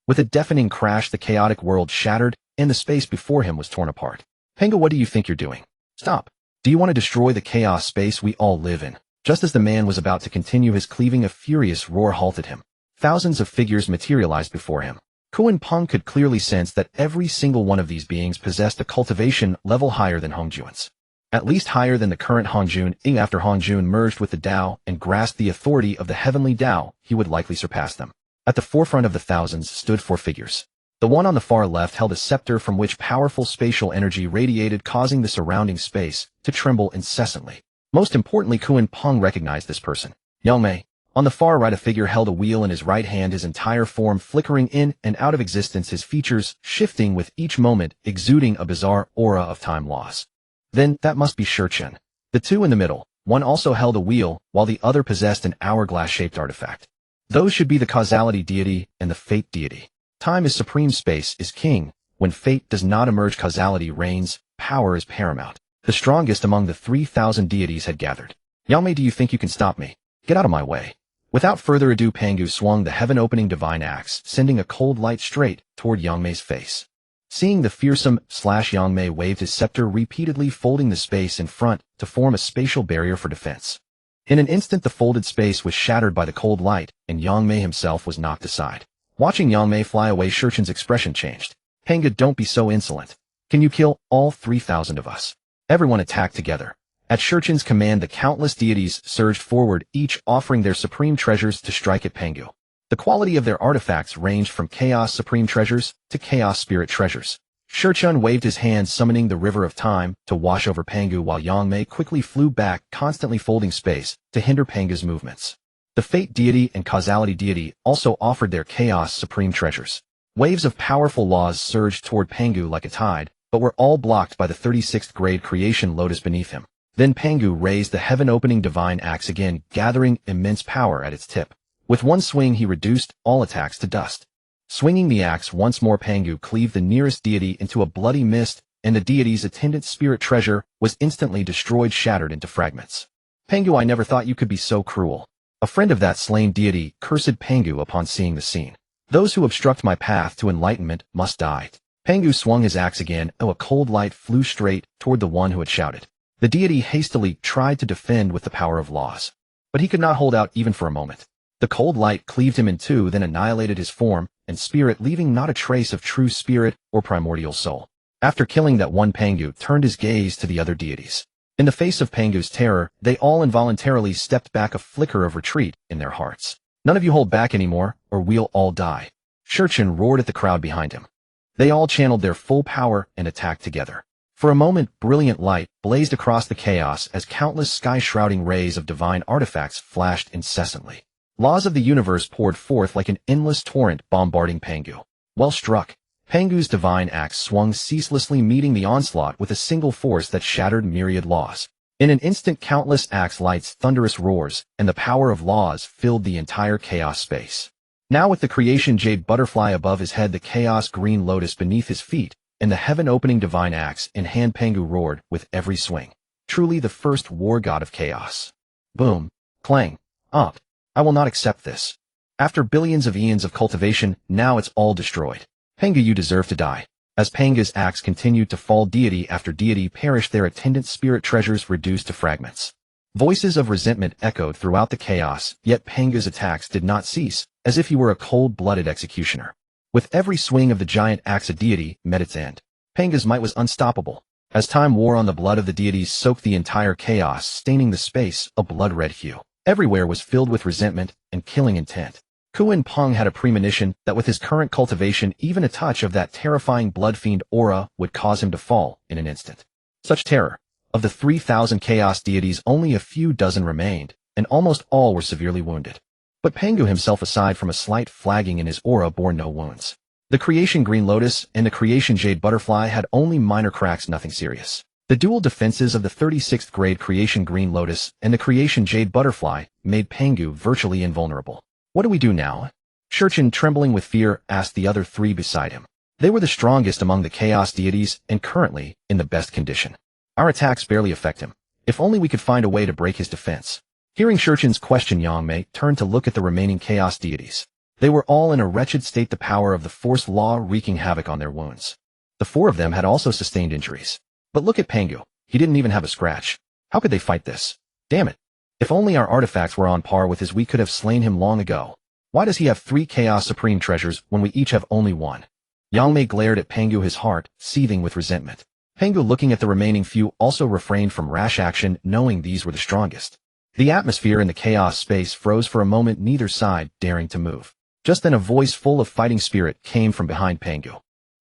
With a deafening crash, the chaotic world shattered, and the space before him was torn apart. Pengu, what do you think you're doing? Stop. Do you want to destroy the chaos space we all live in? Just as the man was about to continue his cleaving, a furious roar halted him. Thousands of figures materialized before him. Kunpeng could clearly sense that every single one of these beings possessed a cultivation level higher than Hongjuan's. At least higher than the current Hongjuan. After Hongjuan merged with the Tao and grasped the authority of the heavenly Tao, he would likely surpass them. At the forefront of the thousands stood four figures. The one on the far left held a scepter from which powerful spatial energy radiated, causing the surrounding space to tremble incessantly. Most importantly, Kunpeng recognized this person. Yang Mei. On the far right, a figure held a wheel in his right hand, his entire form flickering in and out of existence, his features shifting with each moment, exuding a bizarre aura of time loss. Then, that must be Shurchen. The two in the middle, one also held a wheel, while the other possessed an hourglass-shaped artifact. Those should be the causality deity and the fate deity. Time is supreme, space is king. When fate does not emerge, causality reigns, power is paramount. The strongest among the 3,000 deities had gathered. Yang Mei, do you think you can stop me? Get out of my way. Without further ado, Pengu swung the heaven-opening divine axe, sending a cold light straight toward Yang Mei's face. Seeing the fearsome Yang Mei waved his scepter, repeatedly folding the space in front to form a spatial barrier for defense. In an instant, the folded space was shattered by the cold light, and Yang Mei himself was knocked aside. Watching Yang Mei fly away, Shurchen's expression changed. Pengu, don't be so insolent. Can you kill all 3,000 of us? Everyone attacked together. At Shurchen's command, the countless deities surged forward, each offering their supreme treasures to strike at Pengu. The quality of their artifacts ranged from chaos supreme treasures to chaos spirit treasures. Shurchen waved his hand, summoning the river of time to wash over Pengu, while Yang Mei quickly flew back, constantly folding space to hinder Pengu's movements. The fate deity and causality deity also offered their chaos supreme treasures. Waves of powerful laws surged toward Pengu like a tide, but were all blocked by the 36th grade creation lotus beneath him. Then Pengu raised the heaven-opening divine axe again, gathering immense power at its tip. With one swing, he reduced all attacks to dust. Swinging the axe once more, Pengu cleaved the nearest deity into a bloody mist, and the deity's attendant spirit treasure was instantly destroyed, shattered into fragments. Pengu, I never thought you could be so cruel. A friend of that slain deity cursed Pengu upon seeing the scene. Those who obstruct my path to enlightenment must die. Pengu swung his axe again, a cold light flew straight toward the one who had shouted. The deity hastily tried to defend with the power of laws. But he could not hold out even for a moment. The cold light cleaved him in two, then annihilated his form and spirit, leaving not a trace of true spirit or primordial soul. After killing that one, Pangu turned his gaze to the other deities. In the face of Pangu's terror, they all involuntarily stepped back, a flicker of retreat in their hearts. None of you hold back anymore, or we'll all die. Shurchen roared at the crowd behind him. They all channeled their full power and attacked together. For a moment, brilliant light blazed across the chaos as countless sky-shrouding rays of divine artifacts flashed incessantly. Laws of the universe poured forth like an endless torrent, bombarding Pangu. Well struck. Pangu's divine axe swung ceaselessly, meeting the onslaught with a single force that shattered myriad laws. In an instant, countless axe lights, thunderous roars, and the power of laws filled the entire chaos space. Now, with the creation jade butterfly above his head, the chaos green lotus beneath his feet, and the heaven-opening divine axe in hand, Pangu roared with every swing. Truly the first war god of chaos. Boom. Clang. Up. I will not accept this. After billions of eons of cultivation, now it's all destroyed. Pangu, you deserve to die. As Pangu's axe continued to fall, deity after deity perished, their attendant spirit treasures reduced to fragments. Voices of resentment echoed throughout the chaos, yet Pangu's attacks did not cease, as if he were a cold-blooded executioner. With every swing of the giant axe, a deity met its end. Pangu's might was unstoppable. As time wore on, the blood of the deities soaked the entire chaos, staining the space a blood-red hue. Everywhere was filled with resentment and killing intent. Kunpeng had a premonition that with his current cultivation, even a touch of that terrifying blood fiend aura would cause him to fall in an instant. Such terror. Of the 3,000 chaos deities, only a few dozen remained, and almost all were severely wounded. But Pangu himself, aside from a slight flagging in his aura, bore no wounds. The creation green lotus and the creation jade butterfly had only minor cracks, nothing serious. The dual defenses of the 36th grade creation green lotus and the creation jade butterfly made Pangu virtually invulnerable. What do we do now? Shurchen, trembling with fear, asked the other three beside him. They were the strongest among the chaos deities and currently in the best condition. Our attacks barely affect him. If only we could find a way to break his defense. Hearing Shurchen's question, Yang Mei turned to look at the remaining chaos deities. They were all in a wretched state, the power of the force law wreaking havoc on their wounds. The four of them had also sustained injuries. But look at Pangu. He didn't even have a scratch. How could they fight this? Damn it. If only our artifacts were on par with his, we could have slain him long ago. Why does he have 3 Chaos Supreme treasures when we each have only 1? Yang Mei glared at Pangu, his heart seething with resentment. Pangu, looking at the remaining few, also refrained from rash action, knowing these were the strongest. The atmosphere in the chaos space froze for a moment, neither side daring to move. Just then a voice full of fighting spirit came from behind Pangu.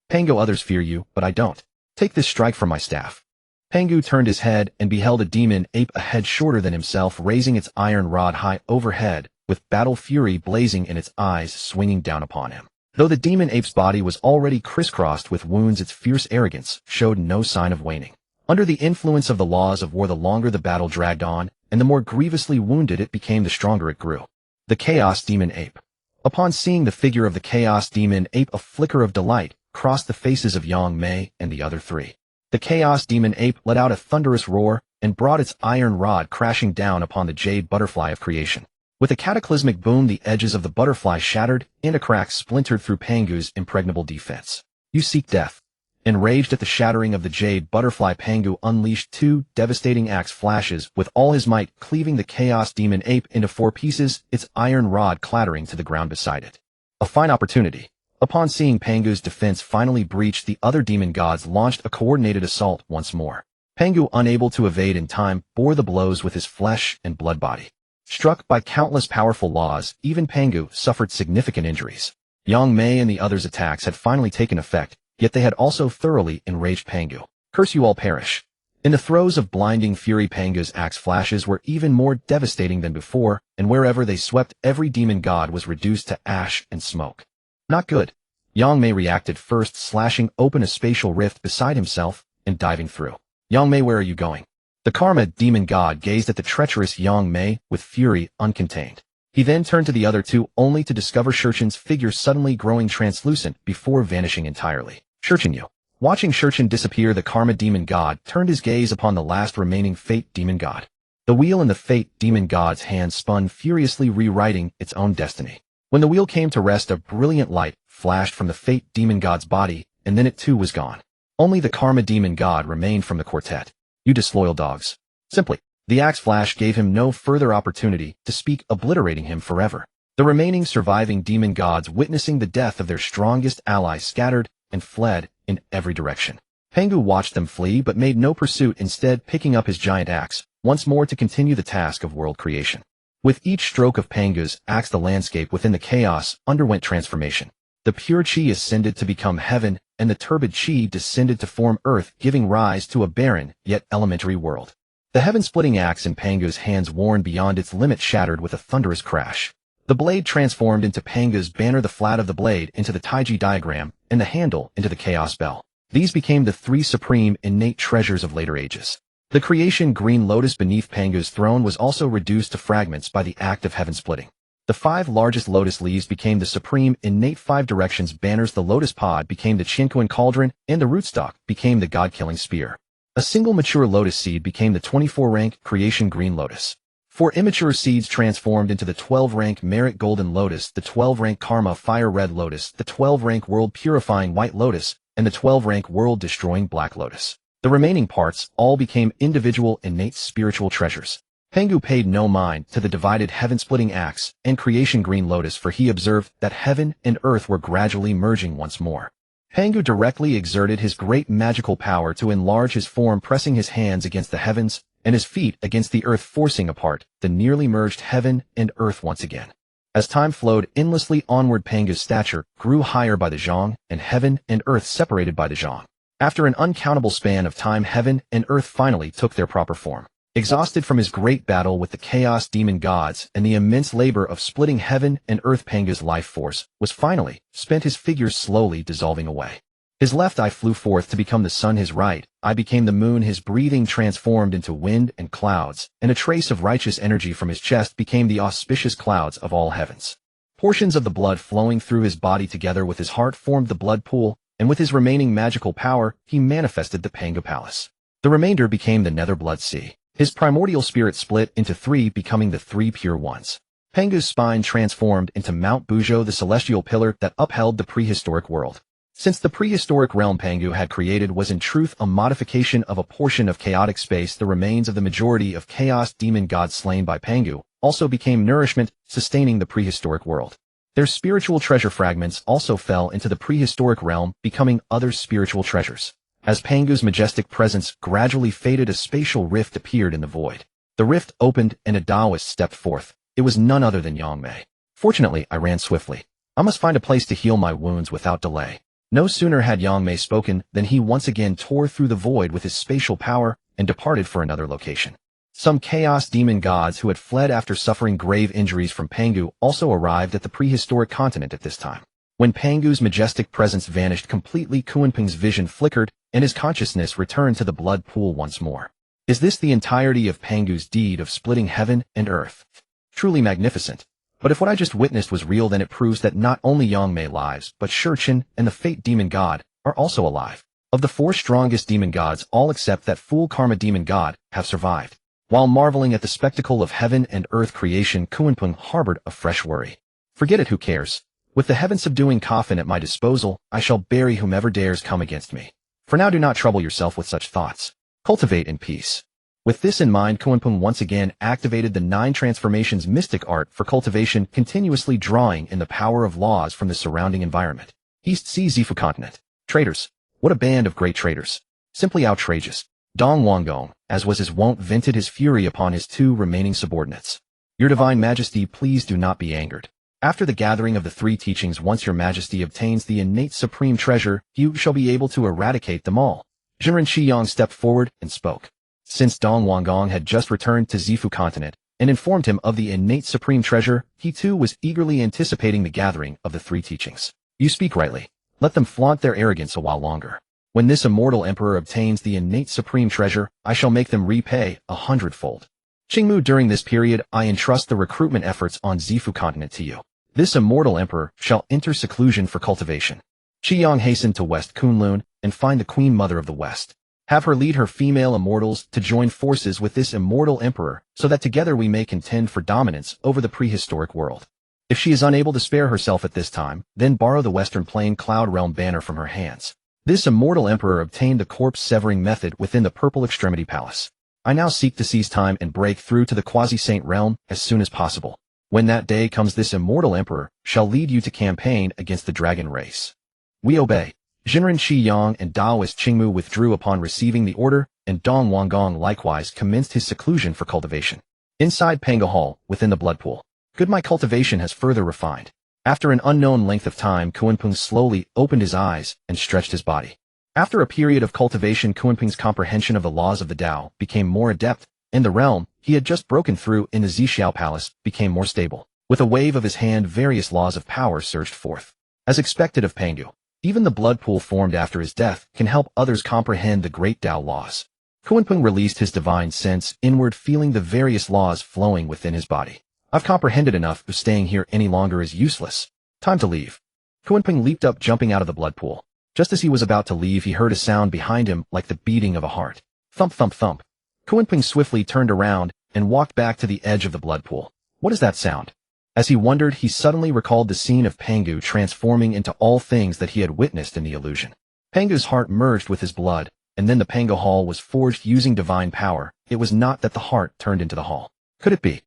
Pangu, others fear you, but I don't. Take this strike from my staff. Pangu turned his head and beheld a demon ape, a head shorter than himself, raising its iron rod high overhead, with battle fury blazing in its eyes, swinging down upon him. Though the demon ape's body was already crisscrossed with wounds, its fierce arrogance showed no sign of waning. Under the influence of the laws of war, the longer the battle dragged on, and the more grievously wounded it became, the stronger it grew. The Chaos Demon Ape. Upon seeing the figure of the Chaos Demon Ape, a flicker of delight crossed the faces of Yang Mei and the other three. The Chaos Demon Ape let out a thunderous roar and brought its iron rod crashing down upon the jade butterfly of creation. With a cataclysmic boom, the edges of the butterfly shattered, and a crack splintered through Pangu's impregnable defense. You seek death. Enraged at the shattering of the jade butterfly, Pangu unleashed 2 devastating axe flashes with all his might, cleaving the Chaos Demon Ape into 4 pieces, its iron rod clattering to the ground beside it. A fine opportunity. Upon seeing Pangu's defense finally breached, the other demon gods launched a coordinated assault once more. Pangu, unable to evade in time, bore the blows with his flesh and blood body. Struck by countless powerful laws, even Pangu suffered significant injuries. Yang Mei and the others' attacks had finally taken effect, yet they had also thoroughly enraged Pangu. Curse you all, perish. In the throes of blinding fury, Pangu's axe flashes were even more devastating than before, and wherever they swept, every demon god was reduced to ash and smoke. Not good. Yang Mei reacted first, slashing open a spatial rift beside himself and diving through. Yang Mei, where are you going? The Karma demon god gazed at the treacherous Yang Mei with fury uncontained. He then turned to the other two, only to discover Shurchen's figure suddenly growing translucent before vanishing entirely. Shurchen, you. Watching Shurchen disappear, the Karma demon god turned his gaze upon the last remaining Fate demon god. The wheel in the Fate demon god's hand spun furiously, rewriting its own destiny. When the wheel came to rest, a brilliant light flashed from the Fate demon god's body, and then it too was gone. Only the Karma demon god remained from the quartet. You disloyal dogs. Simply, the axe flash gave him no further opportunity to speak, obliterating him forever. The remaining surviving demon gods, witnessing the death of their strongest ally, scattered and fled in every direction. Pengu watched them flee but made no pursuit, instead picking up his giant axe, once more to continue the task of world creation. With each stroke of Pengu's axe, the landscape within the chaos underwent transformation. The pure chi ascended to become heaven, and the turbid chi descended to form earth, giving rise to a barren, yet elementary world. The heaven-splitting axe in Pengu's hands, worn beyond its limit, shattered with a thunderous crash. The blade transformed into Pengu's banner, the flat of the blade into the Taiji diagram, and the handle into the chaos bell. These became the three supreme innate treasures of later ages. The creation green lotus beneath Pengu's throne was also reduced to fragments by the act of heaven splitting. The 5 largest lotus leaves became the supreme innate 5 directions banners, the lotus pod became the Chinquan cauldron, and the rootstock became the god-killing spear. A single mature lotus seed became the 24-rank creation green lotus. 4 immature seeds transformed into the 12-rank merit golden lotus, the 12-rank karma fire red lotus, the 12-rank world purifying white lotus, and the 12-rank world destroying black lotus. The remaining parts all became individual innate spiritual treasures. Pengu paid no mind to the divided heaven-splitting axe and creation green lotus, for he observed that heaven and earth were gradually merging once more. Pengu directly exerted his great magical power to enlarge his form, pressing his hands against the heavens and his feet against the earth, forcing apart the nearly merged heaven and earth once again. As time flowed endlessly onward, Pengu's stature grew higher by the zhang, and heaven and earth separated by the zhang. After an uncountable span of time, heaven and earth finally took their proper form. Exhausted from his great battle with the chaos demon gods and the immense labor of splitting heaven and earth, Pengu's life force was finally spent, his figure slowly dissolving away. His left eye flew forth to become the sun, his right eye became the moon, his breathing transformed into wind and clouds, and a trace of righteous energy from his chest became the auspicious clouds of all heavens. Portions of the blood flowing through his body together with his heart formed the blood pool, and with his remaining magical power, he manifested the Pengu Palace. The remainder became the Nether Blood Sea. His primordial spirit split into 3, becoming the 3 pure ones. Pengu's spine transformed into Mount Buzhou, the celestial pillar that upheld the prehistoric world. Since the prehistoric realm Pengu had created was in truth a modification of a portion of chaotic space, the remains of the majority of chaos demon gods slain by Pengu also became nourishment, sustaining the prehistoric world. Their spiritual treasure fragments also fell into the prehistoric realm, becoming other spiritual treasures. As Pengu's majestic presence gradually faded, a spatial rift appeared in the void. The rift opened and a Taoist stepped forth. It was none other than Yang Mei. Fortunately, I ran swiftly. I must find a place to heal my wounds without delay. No sooner had Yang Mei spoken than he once again tore through the void with his spatial power and departed for another location. Some chaos demon gods who had fled after suffering grave injuries from Pengu also arrived at the prehistoric continent at this time. When Pengu's majestic presence vanished completely, Kunpeng's vision flickered, and his consciousness returned to the blood pool once more. Is this the entirety of Pengu's deed of splitting heaven and earth? Truly magnificent. But if what I just witnessed was real, then it proves that not only Yang Mei lives, but Shurchen and the Fate demon god are also alive. Of the 4 strongest demon gods, all except that fool Karma demon god have survived. While marveling at the spectacle of heaven and earth creation, Kunpeng harbored a fresh worry. Forget it, who cares? With the heaven-subduing coffin at my disposal, I shall bury whomever dares come against me. For now, do not trouble yourself with such thoughts. Cultivate in peace. With this in mind, Kunpeng once again activated the 9 transformations mystic art for cultivation, continuously drawing in the power of laws from the surrounding environment. East Sea Zifu continent. Traitors. What a band of great traitors. Simply outrageous. Dong Wanggong, as was his wont, vented his fury upon his 2 remaining subordinates. Your divine majesty, please do not be angered. After the gathering of the 3 teachings, once your majesty obtains the innate supreme treasure, you shall be able to eradicate them all. Jinren Shiyang stepped forward and spoke. Since Dong Wanggong had just returned to Zifu continent and informed him of the innate supreme treasure, he too was eagerly anticipating the gathering of the 3 teachings. You speak rightly. Let them flaunt their arrogance a while longer. When this immortal emperor obtains the innate supreme treasure, I shall make them repay 100-fold. Qingmu, during this period, I entrust the recruitment efforts on Zifu continent to you. This immortal emperor shall enter seclusion for cultivation. Qiyang hastened to West Kunlun and find the Queen Mother of the West. Have her lead her female immortals to join forces with this immortal emperor, so that together we may contend for dominance over the prehistoric world. If she is unable to spare herself at this time, then borrow the Western Plain Cloud Realm banner from her hands. This immortal emperor obtained the corpse-severing method within the Purple Extremity Palace. I now seek to seize time and break through to the quasi-saint realm as soon as possible. When that day comes, this immortal emperor shall lead you to campaign against the dragon race. We obey. Jinren Qiyang and Daoist Qingmu withdrew upon receiving the order, and Dong Wanggong likewise commenced his seclusion for cultivation. Inside Panga Hall, within the blood pool. Good, my cultivation has further refined. After an unknown length of time, Kunpeng slowly opened his eyes and stretched his body. After a period of cultivation, Kunpeng's comprehension of the laws of the Tao became more adept, and the realm he had just broken through in the Zixiao Palace became more stable. With a wave of his hand, various laws of power surged forth. As expected of Pangu, even the blood pool formed after his death can help others comprehend the great Tao laws. Kunpeng released his divine sense inward, feeling the various laws flowing within his body. I've comprehended enough, but staying here any longer is useless. Time to leave. Kunpeng leaped up, jumping out of the blood pool. Just as he was about to leave, he heard a sound behind him like the beating of a heart. Thump, thump, thump. Kunpeng swiftly turned around and walked back to the edge of the blood pool. What is that sound? As he wondered, he suddenly recalled the scene of Pangu transforming into all things that he had witnessed in the illusion. Pangu's heart merged with his blood, and then the Panga Hall was forged using divine power. It was not that the heart turned into the hall. Could it be?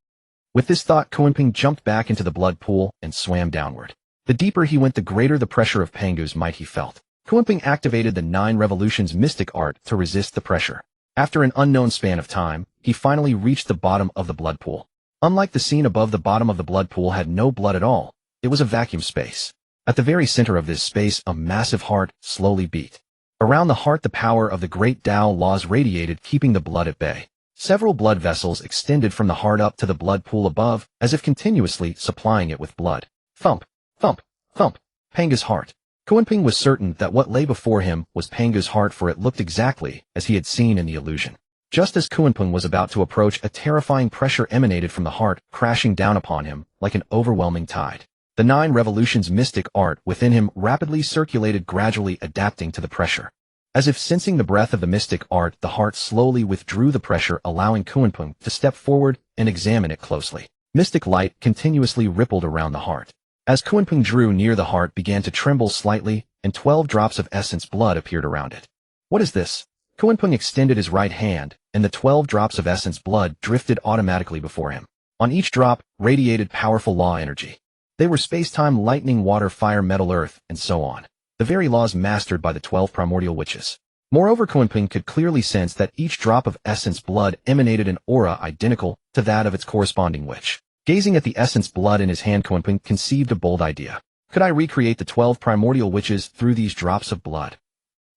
With this thought, Kunpeng jumped back into the blood pool and swam downward. The deeper he went, the greater the pressure of Pangu's might he felt. Kunpeng activated the 9 Revolutions mystic art to resist the pressure. After an unknown span of time, he finally reached the bottom of the blood pool. Unlike the scene above, the bottom of the blood pool had no blood at all. It was a vacuum space. At the very center of this space, a massive heart slowly beat. Around the heart, the power of the great Tao laws radiated, keeping the blood at bay. Several blood vessels extended from the heart up to the blood pool above, as if continuously supplying it with blood. Thump, thump, thump. Panga's heart. Kunpeng was certain that what lay before him was Panga's heart, for it looked exactly as he had seen in the illusion. Just as Kunpeng was about to approach, a terrifying pressure emanated from the heart, crashing down upon him like an overwhelming tide. The 9 Revolutions mystic art within him rapidly circulated, gradually adapting to the pressure. As if sensing the breath of the mystic art, the heart slowly withdrew the pressure, allowing Kunpeng to step forward and examine it closely. Mystic light continuously rippled around the heart. As Kunpeng drew near, the heart began to tremble slightly, and 12 drops of essence blood appeared around it. What is this? Kunpeng extended his right hand, and the 12 drops of essence blood drifted automatically before him. On each drop radiated powerful law energy. They were space-time, lightning, water, fire, metal, earth, and so on. The very laws mastered by the 12 primordial witches. Moreover, Kunpeng could clearly sense that each drop of essence blood emanated an aura identical to that of its corresponding witch. Gazing at the essence blood in his hand, Kunpeng conceived a bold idea. Could I recreate the 12 primordial witches through these drops of blood?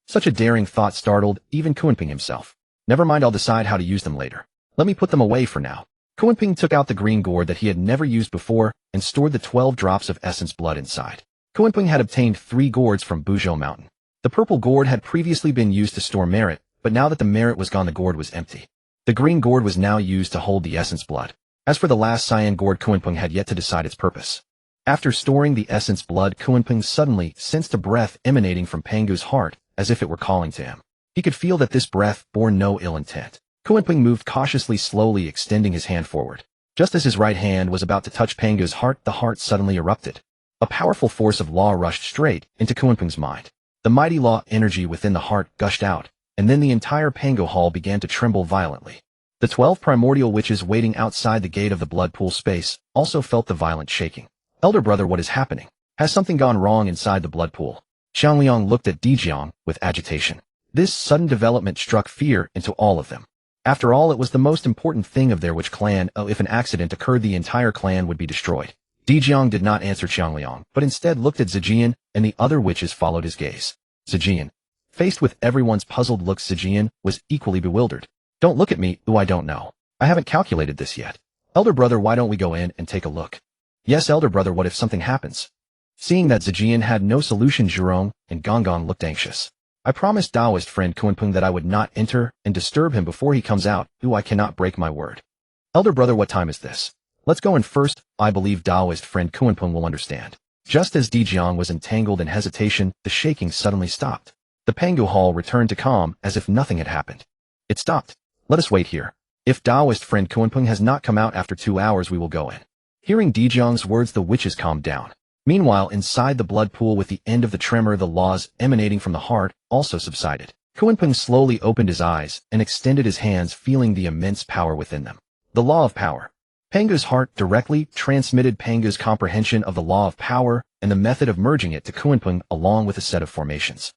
Such a daring thought startled even Kunpeng himself. Never mind, I'll decide how to use them later. Let me put them away for now. Kunpeng took out the green gourd that he had never used before and stored the 12 drops of essence blood inside. Kunpeng had obtained 3 gourds from Buzhou Mountain. The purple gourd had previously been used to store merit, but now that the merit was gone, the gourd was empty. The green gourd was now used to hold the essence blood. As for the last cyan gourd, Kunpeng had yet to decide its purpose. After storing the essence blood, Kunpeng suddenly sensed a breath emanating from Pangu's heart, as if it were calling to him. He could feel that this breath bore no ill intent. Kunpeng moved cautiously, slowly extending his hand forward. Just as his right hand was about to touch Pangu's heart, the heart suddenly erupted. A powerful force of law rushed straight into Kunpeng's mind. The mighty law energy within the heart gushed out, and then the entire Pango Hall began to tremble violently. The 12 primordial witches waiting outside the gate of the blood pool space also felt the violent shaking. Elder brother, what is happening? Has something gone wrong inside the blood pool? Xiangliang looked at Dijiang with agitation. This sudden development struck fear into all of them. After all, it was the most important thing of their witch clan. If an accident occurred, the entire clan would be destroyed. Dijiang did not answer Xiangliang, but instead looked at Zijian, and the other witches followed his gaze. Zijian. Faced with everyone's puzzled looks, Zijian was equally bewildered. Don't look at me, I don't know. I haven't calculated this yet. Elder brother, why don't we go in and take a look? Yes, elder brother, what if something happens? Seeing that Zijian had no solution, Zhurong and Gongong looked anxious. I promised Taoist friend Kunpeng that I would not enter and disturb him before he comes out. I cannot break my word. Elder brother, what time is this? Let's go in first. I believe Taoist friend Kunpeng will understand. Just as Dijiang was entangled in hesitation, the shaking suddenly stopped. The Pangu Hall returned to calm as if nothing had happened. It stopped. Let us wait here. If Taoist friend Kunpeng has not come out after 2 hours, we will go in. Hearing Dijiang's words, the witches calmed down. Meanwhile, inside the blood pool with the end of the tremor, the laws emanating from the heart also subsided. Kunpeng slowly opened his eyes and extended his hands, feeling the immense power within them. The law of power. Panga's heart directly transmitted Panga's comprehension of the law of power and the method of merging it to Kunpeng along with a set of formations.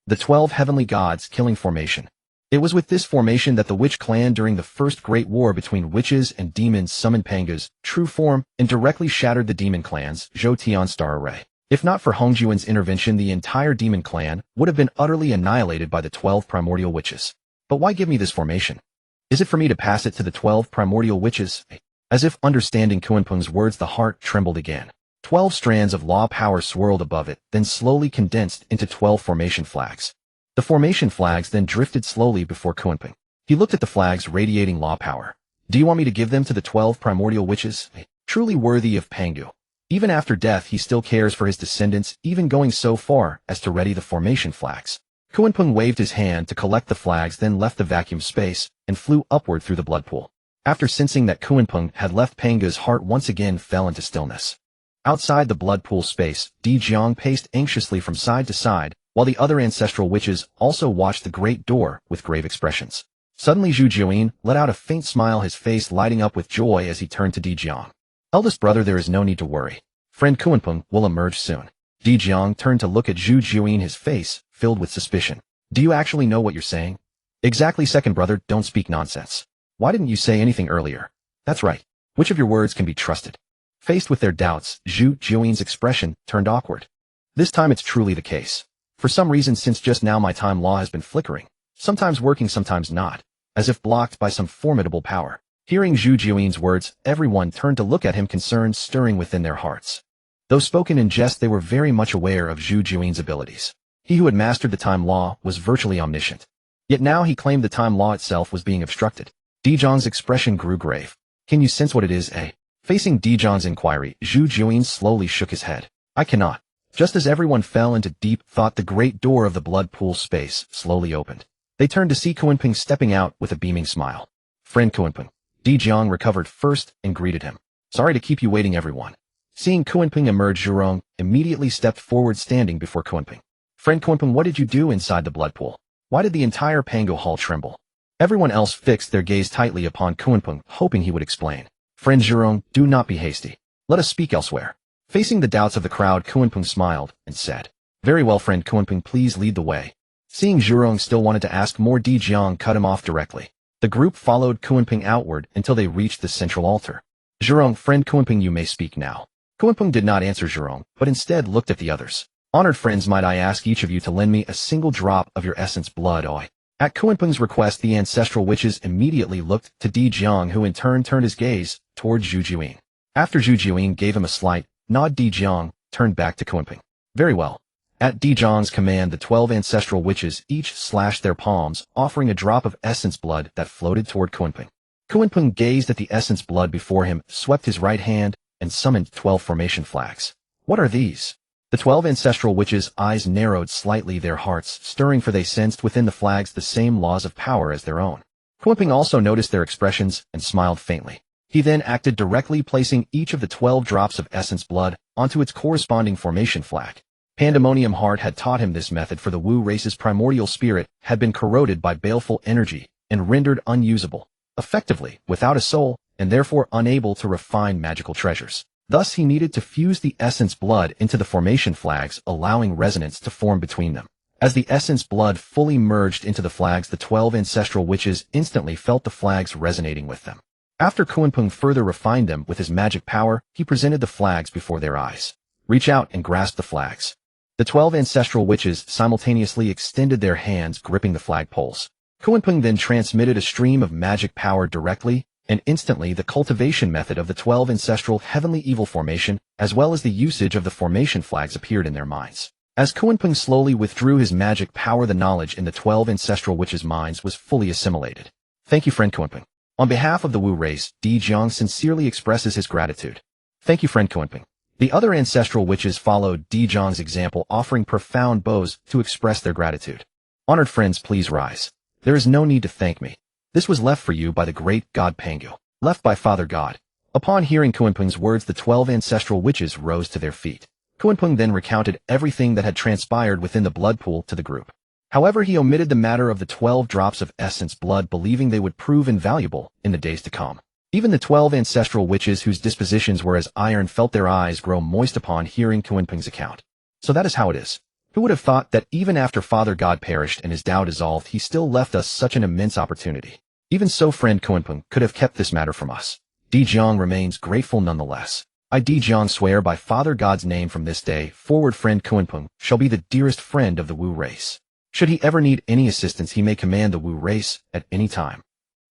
The 12 heavenly gods killing formation. It was with this formation that the witch clan during the first great war between witches and demons summoned Panga's true form and directly shattered the demon clan's Zhou Tian star array. If not for Honghuang's intervention, the entire demon clan would have been utterly annihilated by the 12 primordial witches. But why give me this formation? Is it for me to pass it to the 12 primordial witches? As if understanding Kunpeng's words, the heart trembled again. 12 strands of law power swirled above it, then slowly condensed into 12 formation flags. The formation flags then drifted slowly before Kunpeng. He looked at the flags radiating law power. Do you want me to give them to the 12 primordial witches? Truly worthy of Pangu. Even after death, he still cares for his descendants, even going so far as to ready the formation flags. Kunpeng waved his hand to collect the flags, then left the vacuum space and flew upward through the blood pool. After sensing that Kunpeng had left, Panga's heart once again fell into stillness. Outside the blood pool space, Di Jiang paced anxiously from side to side, while the other ancestral witches also watched the great door with grave expressions. Suddenly Zhu Jiuyin let out a faint smile, his face lighting up with joy as he turned to Di Jiang. Eldest brother, there is no need to worry. Friend Kunpeng will emerge soon. Di Jiang turned to look at Zhu Jiuyin, his face filled with suspicion. Do you actually know what you're saying? Exactly, second brother, don't speak nonsense. Why didn't you say anything earlier? That's right. Which of your words can be trusted? Faced with their doubts, Zhu Jiuyin's expression turned awkward. This time it's truly the case. For some reason, since just now my time law has been flickering, sometimes working, sometimes not, as if blocked by some formidable power. Hearing Zhu Jiuyin's words, everyone turned to look at him, concern stirring within their hearts. Though spoken in jest, they were very much aware of Zhu Jiuyin's abilities. He who had mastered the time law was virtually omniscient. Yet now he claimed the time law itself was being obstructed. Di Jiang's expression grew grave. Can you sense what it is, eh? Facing Di Jiang's inquiry, Zhu Jiuyin slowly shook his head. I cannot. Just as everyone fell into deep thought, the great door of the blood pool space slowly opened. They turned to see Kunpeng stepping out with a beaming smile. Friend Kunpeng. Di Jiang recovered first and greeted him. Sorry to keep you waiting, everyone. Seeing Kunpeng emerge, Zhurong immediately stepped forward, standing before Kunpeng. Friend Kunpeng, what did you do inside the blood pool? Why did the entire Pango Hall tremble? Everyone else fixed their gaze tightly upon Kunpeng, hoping he would explain. Friend Zhurong, do not be hasty. Let us speak elsewhere. Facing the doubts of the crowd, Kunpeng smiled and said, Very well, friend Kunpeng, please lead the way. Seeing Zhurong still wanted to ask more, Di Jiang cut him off directly. The group followed Kunpeng outward until they reached the central altar. Zhurong, friend Kunpeng, you may speak now. Kunpeng did not answer Zhurong, but instead looked at the others. Honored friends, might I ask each of you to lend me a single drop of your essence blood, oi? At Kunpeng's request, the ancestral witches immediately looked to Di Jiang, who in turn turned his gaze toward Zhu Jiuyin. After Zhu Jiuyin gave him a slight nod, Di Jiang turned back to Kunpeng. Very well. At Di Jiang's command, the 12 ancestral witches each slashed their palms, offering a drop of essence blood that floated toward Kunpeng. Kunpeng gazed at the essence blood before him, swept his right hand, and summoned 12 formation flags. What are these? The 12 ancestral witches' eyes narrowed slightly, their hearts stirring, for they sensed within the flags the same laws of power as their own. Kunpeng also noticed their expressions and smiled faintly. He then acted directly, placing each of the 12 drops of essence blood onto its corresponding formation flag. Pandemonium Heart had taught him this method, for the Wu race's primordial spirit had been corroded by baleful energy and rendered unusable, effectively without a soul, and therefore unable to refine magical treasures. Thus he needed to fuse the essence blood into the formation flags, allowing resonance to form between them. As the essence blood fully merged into the flags, the 12 ancestral witches instantly felt the flags resonating with them. After Kunpeng further refined them with his magic power, he presented the flags before their eyes. Reach out and grasp the flags. The 12 ancestral witches simultaneously extended their hands, gripping the flagpoles. Kunpeng then transmitted a stream of magic power directly, and instantly the cultivation method of the 12 ancestral heavenly evil formation, as well as the usage of the formation flags, appeared in their minds. As Kunpeng slowly withdrew his magic power, the knowledge in the 12 ancestral witches' minds was fully assimilated. Thank you, friend Kunpeng. On behalf of the Wu race, Di Jiang sincerely expresses his gratitude. Thank you, friend Kunpeng. The other ancestral witches followed Di Jiang's example, offering profound bows to express their gratitude. Honored friends, please rise. There is no need to thank me. This was left for you by the great god Pangu, left by Father God. Upon hearing Kunpeng's words, the 12 ancestral witches rose to their feet. Kunpeng then recounted everything that had transpired within the blood pool to the group. However, he omitted the matter of the 12 drops of essence blood, believing they would prove invaluable in the days to come. Even the 12 ancestral witches whose dispositions were as iron felt their eyes grow moist upon hearing Kunpeng's account. So that is how it is. Who would have thought that even after Father God perished and his Tao dissolved, he still left us such an immense opportunity? Even so, friend Kunpeng could have kept this matter from us. Di Jiang remains grateful nonetheless. I Di Jiang swear by Father God's name from this day forward friend Kunpeng shall be the dearest friend of the Wu race. Should he ever need any assistance, he may command the Wu race at any time.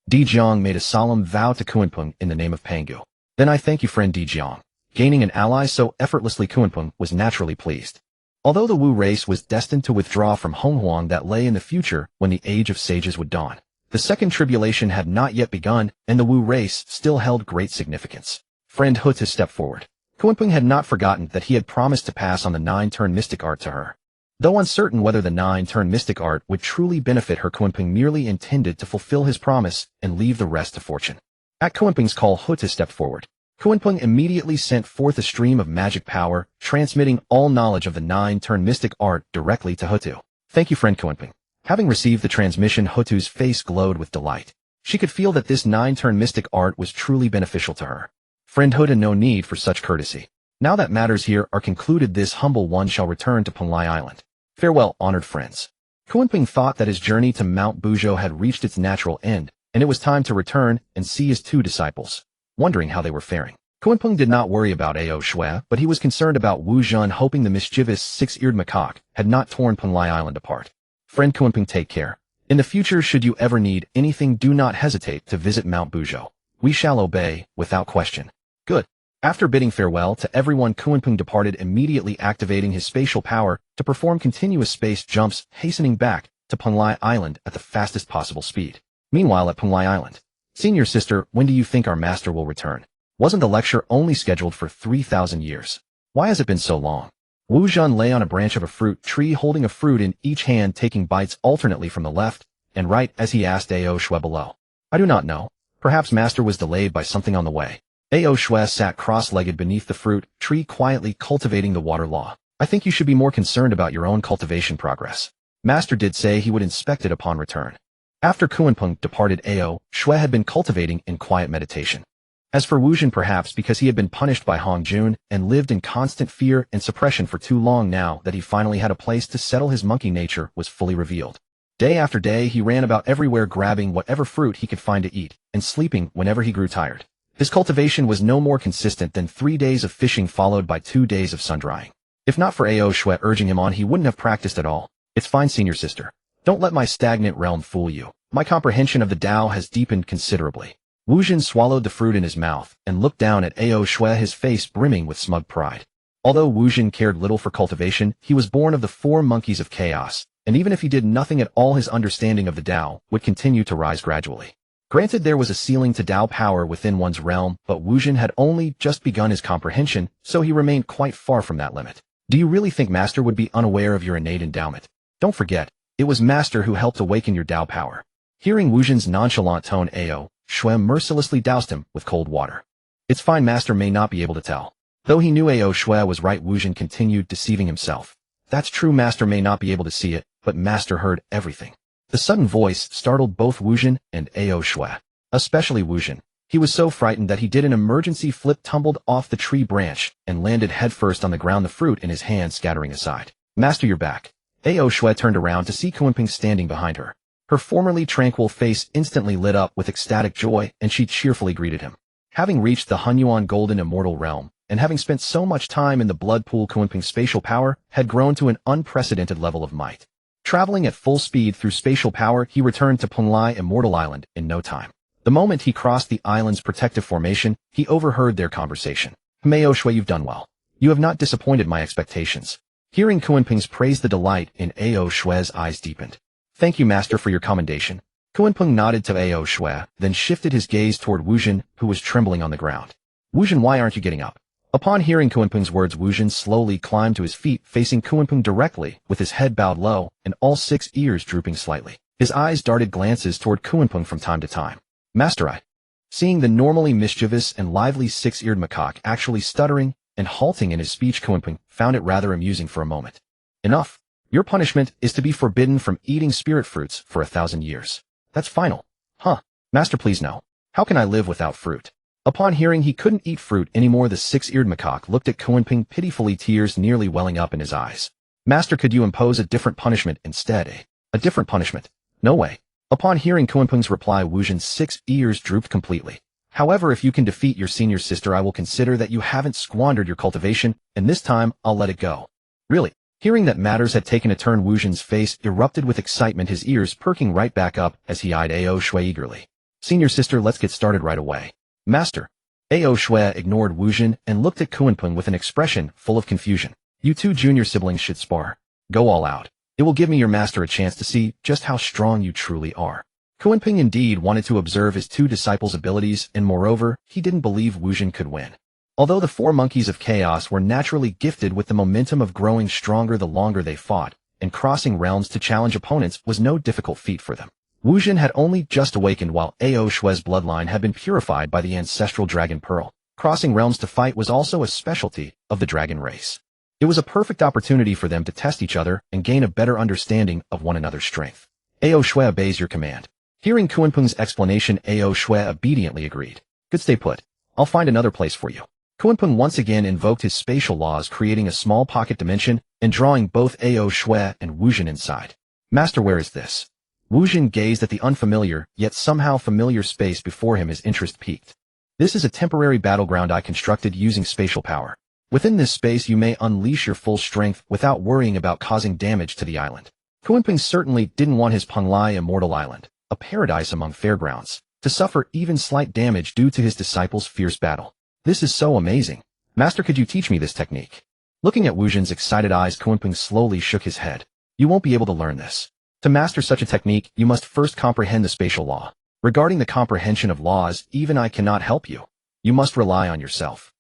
Di Jiang made a solemn vow to Kunpeng in the name of Pangu. Then I thank you, friend Di Jiang. Gaining an ally so effortlessly, Kunpeng was naturally pleased. Although the Wu race was destined to withdraw from Honghuang, that lay in the future when the age of sages would dawn. The second tribulation had not yet begun, and the Wu race still held great significance. Friend Hutu stepped forward. Kunpeng had not forgotten that he had promised to pass on the 9-turn mystic art to her. Though uncertain whether the 9-turn mystic art would truly benefit her, Kunpeng merely intended to fulfill his promise and leave the rest to fortune. At Kunpeng's call, Hutu stepped forward. Kunpeng immediately sent forth a stream of magic power, transmitting all knowledge of the 9-turn mystic art directly to Hutu. Thank you, friend Kunpeng. Having received the transmission, Hutu's face glowed with delight. She could feel that this 9-turn mystic art was truly beneficial to her. Friend Hutu, no need for such courtesy. Now that matters here are concluded, this humble one shall return to Penglai Island. Farewell, honored friends. Kunpeng thought that his journey to Mount Buzhou had reached its natural end, and it was time to return and see his 2 disciples, wondering how they were faring. Kunpeng did not worry about Ao Shui, but he was concerned about Wu Zhen, hoping the mischievous 6-eared macaque had not torn Penglai Island apart. Friend Kunpeng, take care. In the future, should you ever need anything, do not hesitate to visit Mount Buzhou. We shall obey, without question. Good. After bidding farewell to everyone, Kunpeng departed, immediately activating his spatial power to perform continuous space jumps, hastening back to Penglai Island at the fastest possible speed. Meanwhile, at Penglai Island, Senior Sister, when do you think our master will return? Wasn't the lecture only scheduled for 3,000 years? Why has it been so long? Wu Zhen lay on a branch of a fruit tree, holding a fruit in each hand, taking bites alternately from the left and right as he asked Ao Shui below. I do not know. Perhaps master was delayed by something on the way. Ao Shui sat cross-legged beneath the fruit tree, quietly cultivating the water law. I think you should be more concerned about your own cultivation progress. Master did say he would inspect it upon return. After Kunpeng departed, Ao Shui had been cultivating in quiet meditation. As for Wu Zhen, perhaps because he had been punished by Hong Jun and lived in constant fear and suppression for too long, now that he finally had a place to settle, his monkey nature was fully revealed. Day after day, he ran about everywhere, grabbing whatever fruit he could find to eat and sleeping whenever he grew tired. His cultivation was no more consistent than 3 days of fishing followed by 2 days of sun-drying. If not for Ao Shui urging him on, he wouldn't have practiced at all. It's fine, Senior Sister. Don't let my stagnant realm fool you. My comprehension of the Tao has deepened considerably. Wu Zhen swallowed the fruit in his mouth and looked down at Ao Shui, his face brimming with smug pride. Although Wu Zhen cared little for cultivation, he was born of the 4 monkeys of chaos, and even if he did nothing at all, his understanding of the Tao would continue to rise gradually. Granted, there was a ceiling to Tao power within one's realm, but Wu Zhen had only just begun his comprehension, so he remained quite far from that limit. Do you really think Master would be unaware of your innate endowment? Don't forget, it was Master who helped awaken your Tao power. Hearing Wu Zhen's nonchalant tone, Ao Shui mercilessly doused him with cold water. It's fine, Master may not be able to tell. Though he knew Ao Shui was right, Wu Zhen continued, deceiving himself. That's true, Master may not be able to see it, but Master heard everything. The sudden voice startled both Wu Zhen and Ao Shui, especially Wu Zhen. He was so frightened that he did an emergency flip, tumbled off the tree branch, and landed headfirst on the ground, the fruit in his hand scattering aside. Master, you're back. Ao Shui turned around to see Kunpeng standing behind her. Her formerly tranquil face instantly lit up with ecstatic joy, and she cheerfully greeted him. Having reached the Honghuang golden immortal realm, and having spent so much time in the blood pool, Kunpeng's spatial power had grown to an unprecedented level of might. Traveling at full speed through spatial power, he returned to Penglai Immortal Island in no time. The moment he crossed the island's protective formation, he overheard their conversation. Ao Shui, you've done well. You have not disappointed my expectations. Hearing Kunpeng's praise, the delight in Ao Shui's eyes deepened. Thank you, Master, for your commendation. Kunpeng nodded to Ao Shui, then shifted his gaze toward Wu Zhen, who was trembling on the ground. Wu Zhen, why aren't you getting up? Upon hearing Kunpeng's words, Wu Zhen slowly climbed to his feet, facing Kunpeng directly, with his head bowed low and all 6 ears drooping slightly. His eyes darted glances toward Kunpeng from time to time. Master, seeing the normally mischievous and lively 6-eared macaque actually stuttering and halting in his speech. Kunpeng found it rather amusing for a moment. Enough. Your punishment is to be forbidden from eating spirit fruits for 1,000 years. That's final. Huh. Master, please no. How can I live without fruit? Upon hearing he couldn't eat fruit anymore, the six-eared macaque looked at Kunpeng pitifully, tears nearly welling up in his eyes. Master, could you impose a different punishment instead? A different punishment? No way. Upon hearing Kunpeng's reply, Wu Zhen's 6 ears drooped completely. However, if you can defeat your senior sister, I will consider that you haven't squandered your cultivation, and this time I'll let it go. Really? Hearing that matters had taken a turn, Wu Zhen's face erupted with excitement, his ears perking right back up as he eyed Ao Shui eagerly. Senior sister, let's get started right away. Master. Ao Shui ignored Wu Zhen and looked at Kunpeng with an expression full of confusion. You two junior siblings should spar. Go all out. It will give me, your master, a chance to see just how strong you truly are. Kunpeng indeed wanted to observe his two disciples' abilities, and moreover, he didn't believe Wu Zhen could win. Although the 4 monkeys of chaos were naturally gifted with the momentum of growing stronger the longer they fought, and crossing realms to challenge opponents was no difficult feat for them. Wu Zhen had only just awakened, while Ao Shui's bloodline had been purified by the ancestral dragon pearl. Crossing realms to fight was also a specialty of the dragon race. It was a perfect opportunity for them to test each other and gain a better understanding of one another's strength. Ao Shui obeys your command. Hearing Kunpeng's explanation, Ao Shui obediently agreed. Good, stay put. I'll find another place for you. Kunpeng once again invoked his spatial laws, creating a small pocket dimension and drawing both Ao Shui and Wu Zhen inside. Master, where is this? Wu Zhen gazed at the unfamiliar, yet somehow familiar space before him, his interest piqued. This is a temporary battleground I constructed using spatial power. Within this space you may unleash your full strength without worrying about causing damage to the island. Kunpeng certainly didn't want his Penglai immortal island, a paradise among fairgrounds, to suffer even slight damage due to his disciples' fierce battle. This is so amazing. Master, could you teach me this technique? Looking at Wu Zhen's excited eyes, Kunpeng slowly shook his head. You won't be able to learn this. To master such a technique, you must first comprehend the spatial law. Regarding the comprehension of laws, even I cannot help you. You must rely on yourself.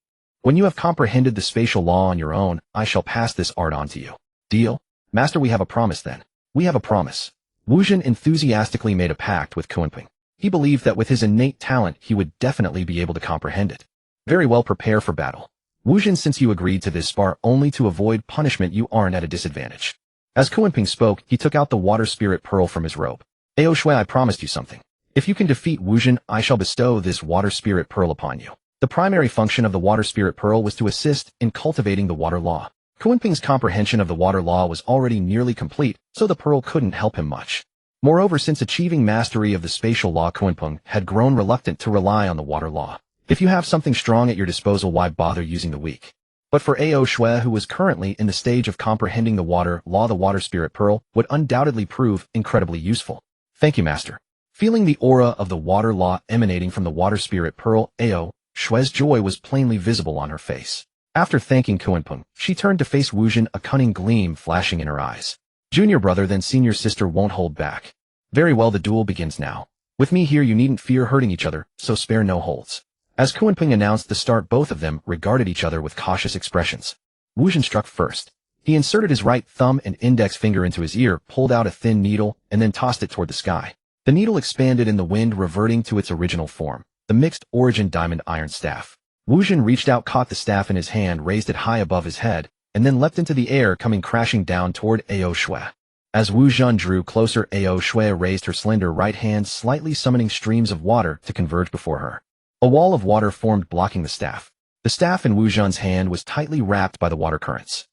When you have comprehended the spatial law on your own, I shall pass this art on to you. Deal? Master, we have a promise then. We have a promise. Wu Zhen enthusiastically made a pact with Kunpeng. He believed that with his innate talent he would definitely be able to comprehend it. Very well, prepare for battle. Wu Zhen, since you agreed to this spar only to avoid punishment, you aren't at a disadvantage. As Kunpeng spoke, he took out the water spirit pearl from his robe. Ao Shui, I promised you something. If you can defeat Wu Zhen, I shall bestow this water spirit pearl upon you. The primary function of the water spirit pearl was to assist in cultivating the water law. Kunpeng's comprehension of the water law was already nearly complete, so the pearl couldn't help him much. Moreover, since achieving mastery of the spatial law, Kunpeng had grown reluctant to rely on the water law. If you have something strong at your disposal, why bother using the weak? But for Ao Shui, who was currently in the stage of comprehending the water law, the water spirit pearl would undoubtedly prove incredibly useful. Thank you, Master. Feeling the aura of the water law emanating from the water spirit pearl, Ao Shui's joy was plainly visible on her face. After thanking Kunpeng, she turned to face Wu Zhen, a cunning gleam flashing in her eyes. Junior brother, then senior sister, won't hold back. Very well, the duel begins now. With me here you needn't fear hurting each other, so spare no holds. As Kunpeng announced the start, both of them regarded each other with cautious expressions. Wu Zhen struck first. He inserted his right thumb and index finger into his ear, pulled out a thin needle, and then tossed it toward the sky. The needle expanded in the wind, reverting to its original form, the mixed origin diamond iron staff. Wu Zhen reached out, caught the staff in his hand, raised it high above his head, and then leapt into the air, coming crashing down toward Ao Shui. As Wu Zhen drew closer, Ao Shui raised her slender right hand, slightly summoning streams of water to converge before her. A wall of water formed, blocking the staff. The staff in Wu Zhen's hand was tightly wrapped by the water currents.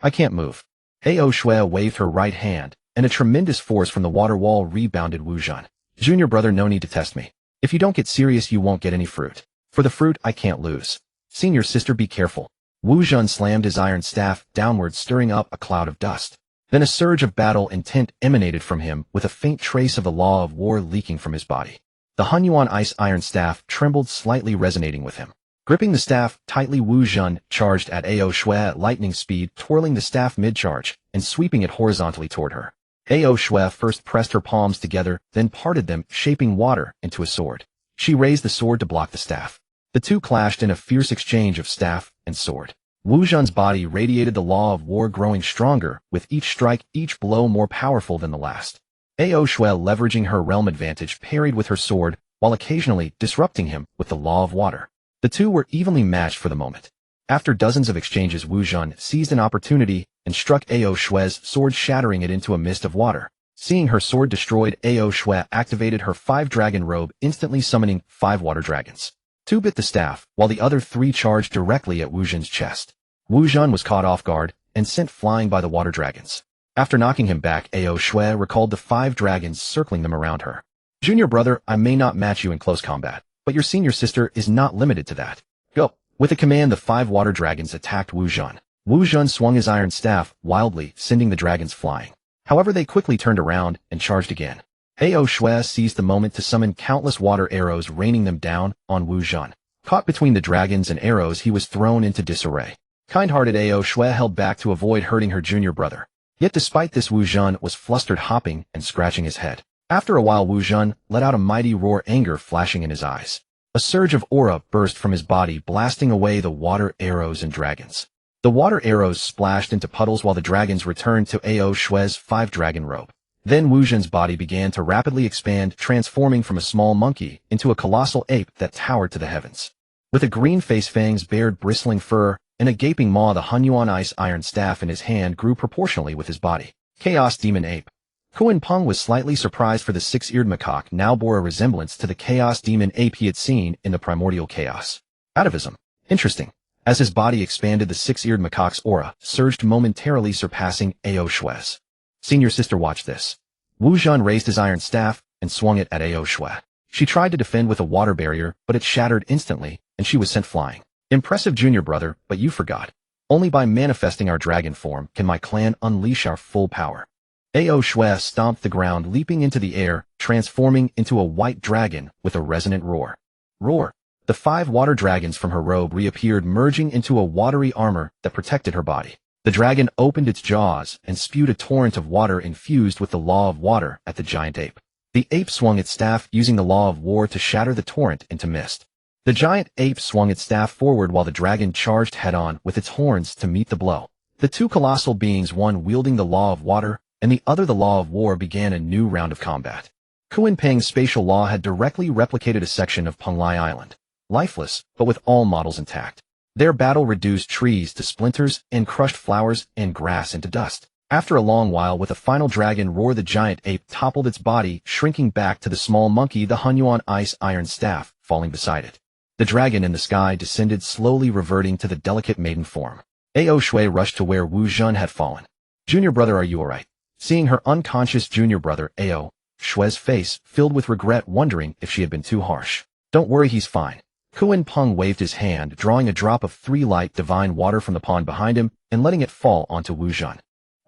I can't move. Ao Shui waved her right hand, and a tremendous force from the water wall rebounded Wu Zhen. Junior brother, no need to test me. If you don't get serious, you won't get any fruit. For the fruit, I can't lose. Senior sister, be careful. Wu Zhen slammed his iron staff downward, stirring up a cloud of dust. Then a surge of battle intent emanated from him, with a faint trace of the law of war leaking from his body. The Honghuang ice iron staff trembled slightly, resonating with him. Gripping the staff tightly, Wu Zhen charged at Ao Shui at lightning speed, twirling the staff mid-charge and sweeping it horizontally toward her. Ao Shui first pressed her palms together, then parted them, shaping water into a sword. She raised the sword to block the staff. The two clashed in a fierce exchange of staff and sword. Wu Zhen's body radiated the law of war, growing stronger, with each strike, each blow more powerful than the last. Ao Shui, leveraging her realm advantage, parried with her sword, while occasionally disrupting him with the law of water. The two were evenly matched for the moment. After dozens of exchanges, Wu Zhan seized an opportunity and struck Ao Shue's sword, shattering it into a mist of water. Seeing her sword destroyed, Ao Shue activated her 5-dragon robe, instantly summoning 5 water dragons. 2 bit the staff, while the other 3 charged directly at Wu Zhan's chest. Wu Zhan was caught off guard and sent flying by the water dragons. After knocking him back, Ao Shue recalled the 5 dragons circling them around her. Junior brother, I may not match you in close combat, but your senior sister is not limited to that. Go. With a command, the 5 water dragons attacked Wu Zhan. Wu Zhan swung his iron staff wildly, sending the dragons flying. However, they quickly turned around and charged again. Ao Shue seized the moment to summon countless water arrows, raining them down on Wu Zhan. Caught between the dragons and arrows, he was thrown into disarray. Kind-hearted Ao Shue held back to avoid hurting her junior brother. Yet despite this, Wu Zhan was flustered, hopping and scratching his head. After a while, Wu Zhan let out a mighty roar, anger flashing in his eyes. A surge of aura burst from his body, blasting away the water arrows and dragons. The water arrows splashed into puddles while the dragons returned to Ao Shue's 5-dragon robe. Then Wu Zhan's body began to rapidly expand, transforming from a small monkey into a colossal ape that towered to the heavens. With a green face, fangs, bared bristling fur, and a gaping maw, the Honghuang ice iron staff in his hand grew proportionally with his body. Chaos Demon Ape. Kunpeng was slightly surprised, for the 6-eared macaque now bore a resemblance to the Chaos Demon Ape he had seen in the primordial chaos. Atavism. Interesting. As his body expanded, the 6-eared macaque's aura surged, momentarily surpassing Ao Shue's. Senior sister, watch this. Wu Zhan raised his iron staff and swung it at Ao Shue. She tried to defend with a water barrier, but it shattered instantly, and she was sent flying. Impressive, junior brother, but you forgot. Only by manifesting our dragon form can my clan unleash our full power. Ao Shue stomped the ground, leaping into the air, transforming into a white dragon with a resonant roar. Roar! The 5 water dragons from her robe reappeared, merging into a watery armor that protected her body. The dragon opened its jaws and spewed a torrent of water infused with the law of water at the giant ape. The ape swung its staff, using the law of war to shatter the torrent into mist. The giant ape swung its staff forward while the dragon charged head-on with its horns to meet the blow. The 2 colossal beings, one wielding the law of water and the other the law of war, began a new round of combat. Kunpeng's spatial law had directly replicated a section of Penglai Island. Lifeless, but with all models intact. Their battle reduced trees to splinters and crushed flowers and grass into dust. After a long while, with a final dragon roar, the giant ape toppled its body, shrinking back to the small monkey, the Honghuang ice iron staff falling beside it. The dragon in the sky descended, slowly reverting to the delicate maiden form. Ao Shue rushed to where Wu Zhan had fallen. Junior brother, are you alright? Seeing her unconscious junior brother, Ao Shue's face filled with regret, wondering if she had been too harsh. Don't worry, he's fine. Kunpeng waved his hand, drawing a drop of 3 light divine water from the pond behind him and letting it fall onto Wu Zhan.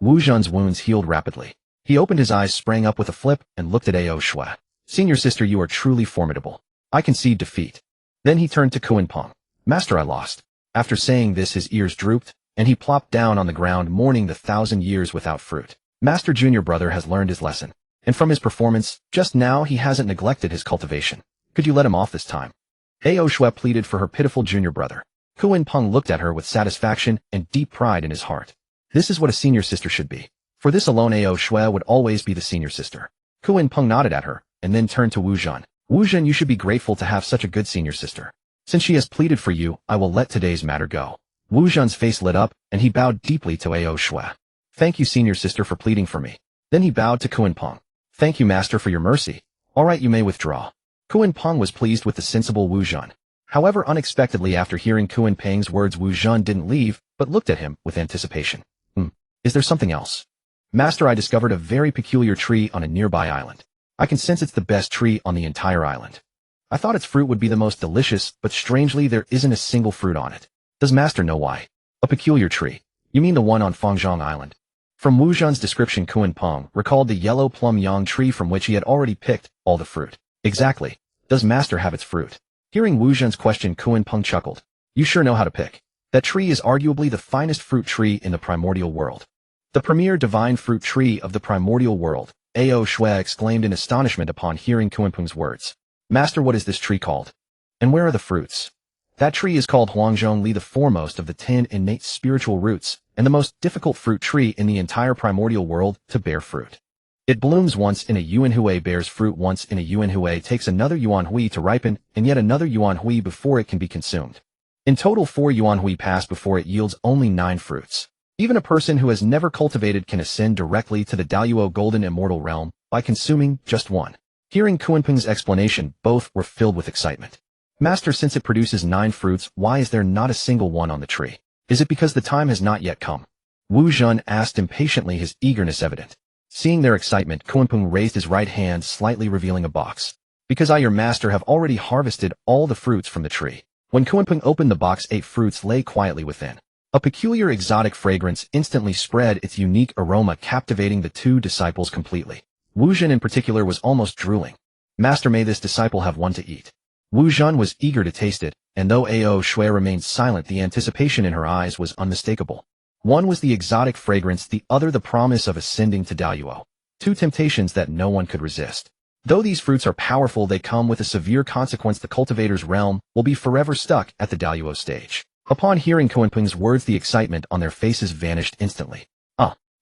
Wu Zhan's wounds healed rapidly. He opened his eyes, sprang up with a flip, and looked at Ao Shue. Senior sister, you are truly formidable. I concede defeat. Then he turned to Kunpeng. Master, I lost. After saying this, his ears drooped, and he plopped down on the ground, mourning the 1,000 years without fruit. Master, junior brother has learned his lesson. And from his performance just now, he hasn't neglected his cultivation. Could you let him off this time? Ao Shue pleaded for her pitiful junior brother. Kunpeng looked at her with satisfaction and deep pride in his heart. This is what a senior sister should be. For this alone, Ao Shue would always be the senior sister. Kunpeng nodded at her, and then turned to Wu Zhan. Wu Zhan, you should be grateful to have such a good senior sister. Since she has pleaded for you, I will let today's matter go. Wu Zhan's face lit up, and he bowed deeply to Ao Shue. Thank you, senior sister, for pleading for me. Then he bowed to Kunpeng. Thank you, master, for your mercy. All right, you may withdraw. Kunpeng was pleased with the sensible Wu Zhan. However, unexpectedly, after hearing Kunpeng's words, Wu Zhan didn't leave, but looked at him with anticipation. Is there something else? Master, I discovered a very peculiar tree on a nearby island. I can sense it's the best tree on the entire island. I thought its fruit would be the most delicious, but strangely there isn't a single fruit on it. Does master know why? A peculiar tree. You mean the one on Fengzhang Island? From Wu Zhan's description, Kunpeng recalled the yellow plum yang tree from which he had already picked all the fruit. Exactly. Does master have its fruit? Hearing Wu Zhan's question, Kunpeng chuckled. You sure know how to pick. That tree is arguably the finest fruit tree in the primordial world. The premier divine fruit tree of the primordial world, Ao Shue exclaimed in astonishment upon hearing Kunpeng's words. Master, what is this tree called? And where are the fruits? That tree is called Huangzhong Li, the foremost of the 10 innate spiritual roots, and the most difficult fruit tree in the entire primordial world to bear fruit. It blooms once in a yuan hui, bears fruit once in a yuan hui, takes another yuan hui to ripen, and yet another yuan hui before it can be consumed. In total 4 yuanhui pass before it yields only 9 fruits. Even a person who has never cultivated can ascend directly to the Daluo Golden Immortal Realm by consuming just one. Hearing Kunpeng's explanation, both were filled with excitement. Master, since it produces 9 fruits, why is there not a single one on the tree? Is it because the time has not yet come? Wu Zhen asked impatiently, his eagerness evident. Seeing their excitement, Kunpeng raised his right hand, slightly revealing a box. Because I, your master, have already harvested all the fruits from the tree. When Kunpeng opened the box, 8 fruits lay quietly within. A peculiar exotic fragrance instantly spread its unique aroma, captivating the 2 disciples completely. Wu Zhen in particular was almost drooling. Master, may this disciple have one to eat. Wu Zhen was eager to taste it, and though Ao Shui remained silent, the anticipation in her eyes was unmistakable. One was the exotic fragrance, the other the promise of ascending to Daluo. 2 temptations that no one could resist. Though these fruits are powerful, they come with a severe consequence. The cultivator's realm will be forever stuck at the Daluo stage. Upon hearing Kunpeng's words, the excitement on their faces vanished instantly.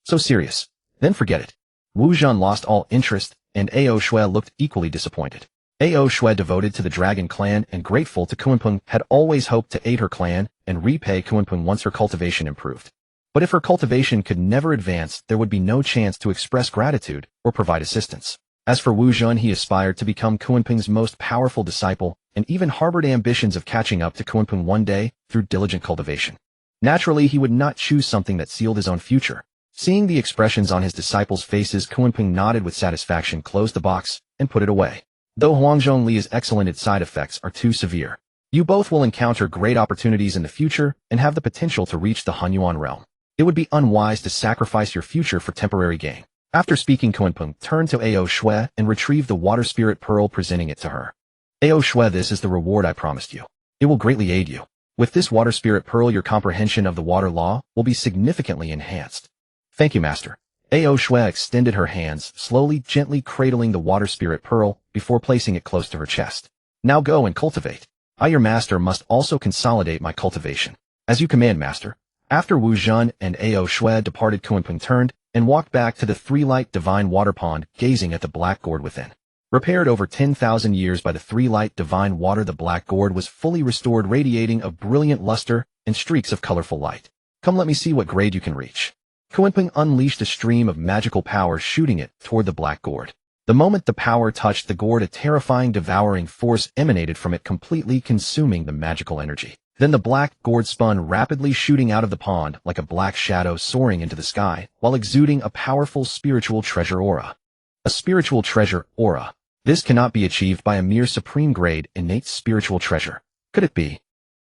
So serious. Then forget it. Wu Zhen lost all interest, and Ao Shui looked equally disappointed. Ao Shui, devoted to the Dragon Clan and grateful to Kunpeng, had always hoped to aid her clan and repay Kunpeng once her cultivation improved. But if her cultivation could never advance, there would be no chance to express gratitude or provide assistance. As for Wu Zhen, he aspired to become Kunpeng's most powerful disciple and even harbored ambitions of catching up to Kunpeng one day through diligent cultivation. Naturally, he would not choose something that sealed his own future. Seeing the expressions on his disciples' faces, Kunpeng nodded with satisfaction, closed the box, and put it away. Though Huangzhong Li's excellent, its side effects are too severe. You both will encounter great opportunities in the future and have the potential to reach the Honghuang realm. It would be unwise to sacrifice your future for temporary gain. After speaking, Kunpeng turned to Ao Shui and retrieved the water spirit pearl, presenting it to her. Ao Shui, this is the reward I promised you. It will greatly aid you. With this water spirit pearl, your comprehension of the water law will be significantly enhanced. Thank you, master. Ao Shui extended her hands, slowly, gently cradling the water spirit pearl before placing it close to her chest. Now go and cultivate. I, your master, must also consolidate my cultivation. As you command, master. After Wu Zhen and Ao Shui departed, Kunpeng turned and walked back to the 3-light divine water pond, gazing at the black gourd within. Repaired over 10,000 years by the 3-light divine water, the black gourd was fully restored, radiating a brilliant luster and streaks of colorful light. Come, let me see what grade you can reach. Kunpeng unleashed a stream of magical power, shooting it toward the black gourd. The moment the power touched the gourd, a terrifying, devouring force emanated from it, completely consuming the magical energy. Then the black gourd spun rapidly, shooting out of the pond like a black shadow, soaring into the sky, while exuding a powerful spiritual treasure aura. A spiritual treasure aura. This cannot be achieved by a mere supreme grade innate spiritual treasure. Could it be?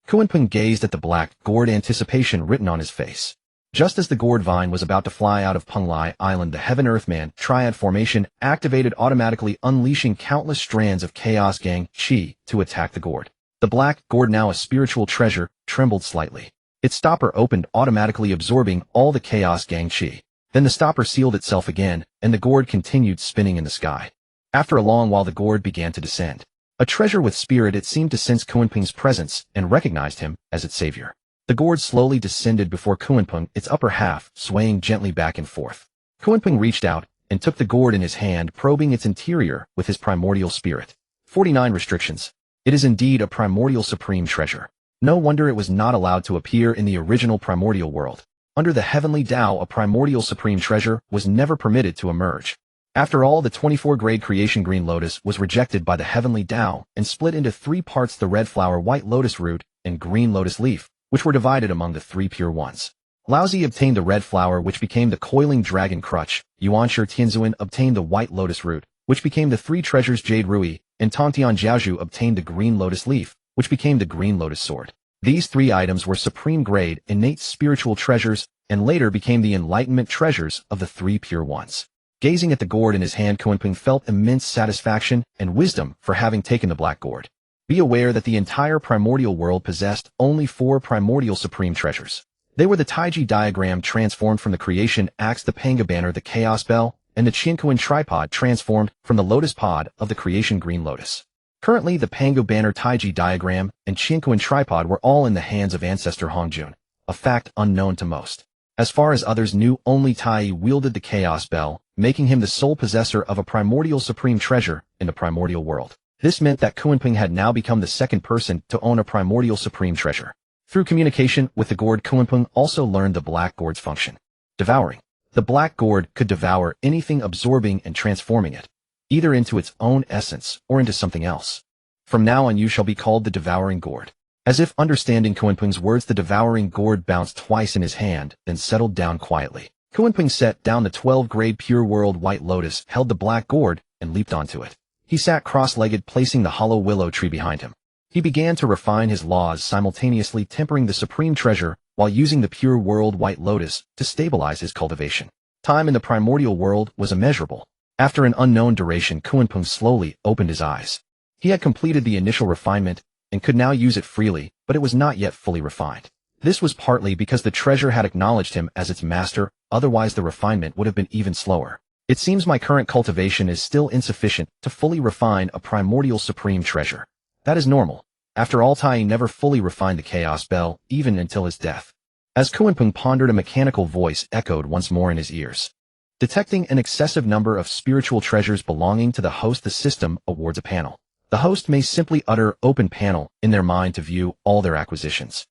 Kunpeng gazed at the black gourd, anticipation written on his face. Just as the gourd vine was about to fly out of Penglai Island, the Heaven-Earth-Man triad formation activated, automatically unleashing countless strands of Chaos Gang Chi to attack the gourd. The black gourd, now a spiritual treasure, trembled slightly. Its stopper opened, automatically absorbing all the Chaos Gang Chi. Then the stopper sealed itself again, and the gourd continued spinning in the sky. After a long while, the gourd began to descend. A treasure with spirit, it seemed to sense Kunpeng's presence and recognized him as its savior. The gourd slowly descended before Kunpeng, its upper half swaying gently back and forth. Kunpeng reached out and took the gourd in his hand, probing its interior with his primordial spirit. 49 restrictions. It is indeed a primordial supreme treasure. No wonder it was not allowed to appear in the original primordial world. Under the heavenly Tao, a primordial supreme treasure was never permitted to emerge. After all, the 24-grade creation green lotus was rejected by the heavenly Tao and split into 3 parts: the red flower, white lotus root, and green lotus leaf, which were divided among the 3 pure ones. Laozi obtained the red flower, which became the coiling dragon crutch. Yuanshi Tianzuan obtained the white lotus root, which became the 3 treasures jade rui, and Tongtian Jiaozhu obtained the green lotus leaf, which became the green lotus sword. These 3 items were supreme grade, innate spiritual treasures, and later became the enlightenment treasures of the 3 pure ones. Gazing at the gourd in his hand, Kunpeng felt immense satisfaction and wisdom for having taken the black gourd. Be aware that the entire primordial world possessed only 4 primordial supreme treasures. They were the Taiji diagram transformed from the creation axe, the Panga banner, the chaos bell, and the Qiankuan tripod transformed from the lotus pod of the creation green lotus. Currently, the Pango banner, Taiji diagram, and Qiankuan tripod were all in the hands of ancestor Hongjun, a fact unknown to most. As far as others knew, only Tai wielded the chaos bell, making him the sole possessor of a primordial supreme treasure in the primordial world. This meant that Kunpeng had now become the second person to own a primordial supreme treasure. Through communication with the gourd, Kunpeng also learned the black gourd's function. Devouring. The black gourd could devour anything, absorbing and transforming it, either into its own essence or into something else. From now on you shall be called the devouring gourd. As if understanding Kunpeng's words, the devouring gourd bounced twice in his hand, then settled down quietly. Kunpeng set down the 12-grade pure world white lotus, held the black gourd, and leaped onto it. He sat cross-legged, placing the hollow willow tree behind him. He began to refine his laws, simultaneously tempering the supreme treasure while using the pure world white lotus to stabilize his cultivation. Time in the primordial world was immeasurable. After an unknown duration, Kunpeng slowly opened his eyes. He had completed the initial refinement and could now use it freely, but it was not yet fully refined. This was partly because the treasure had acknowledged him as its master, otherwise the refinement would have been even slower. It seems my current cultivation is still insufficient to fully refine a primordial supreme treasure. That is normal. After all, Tai never fully refined the Chaos Bell, even until his death. As Kunpeng pondered, a mechanical voice echoed once more in his ears. Detecting an excessive number of spiritual treasures belonging to the host, the system awards a panel. The host may simply utter open panel in their mind to view all their acquisitions.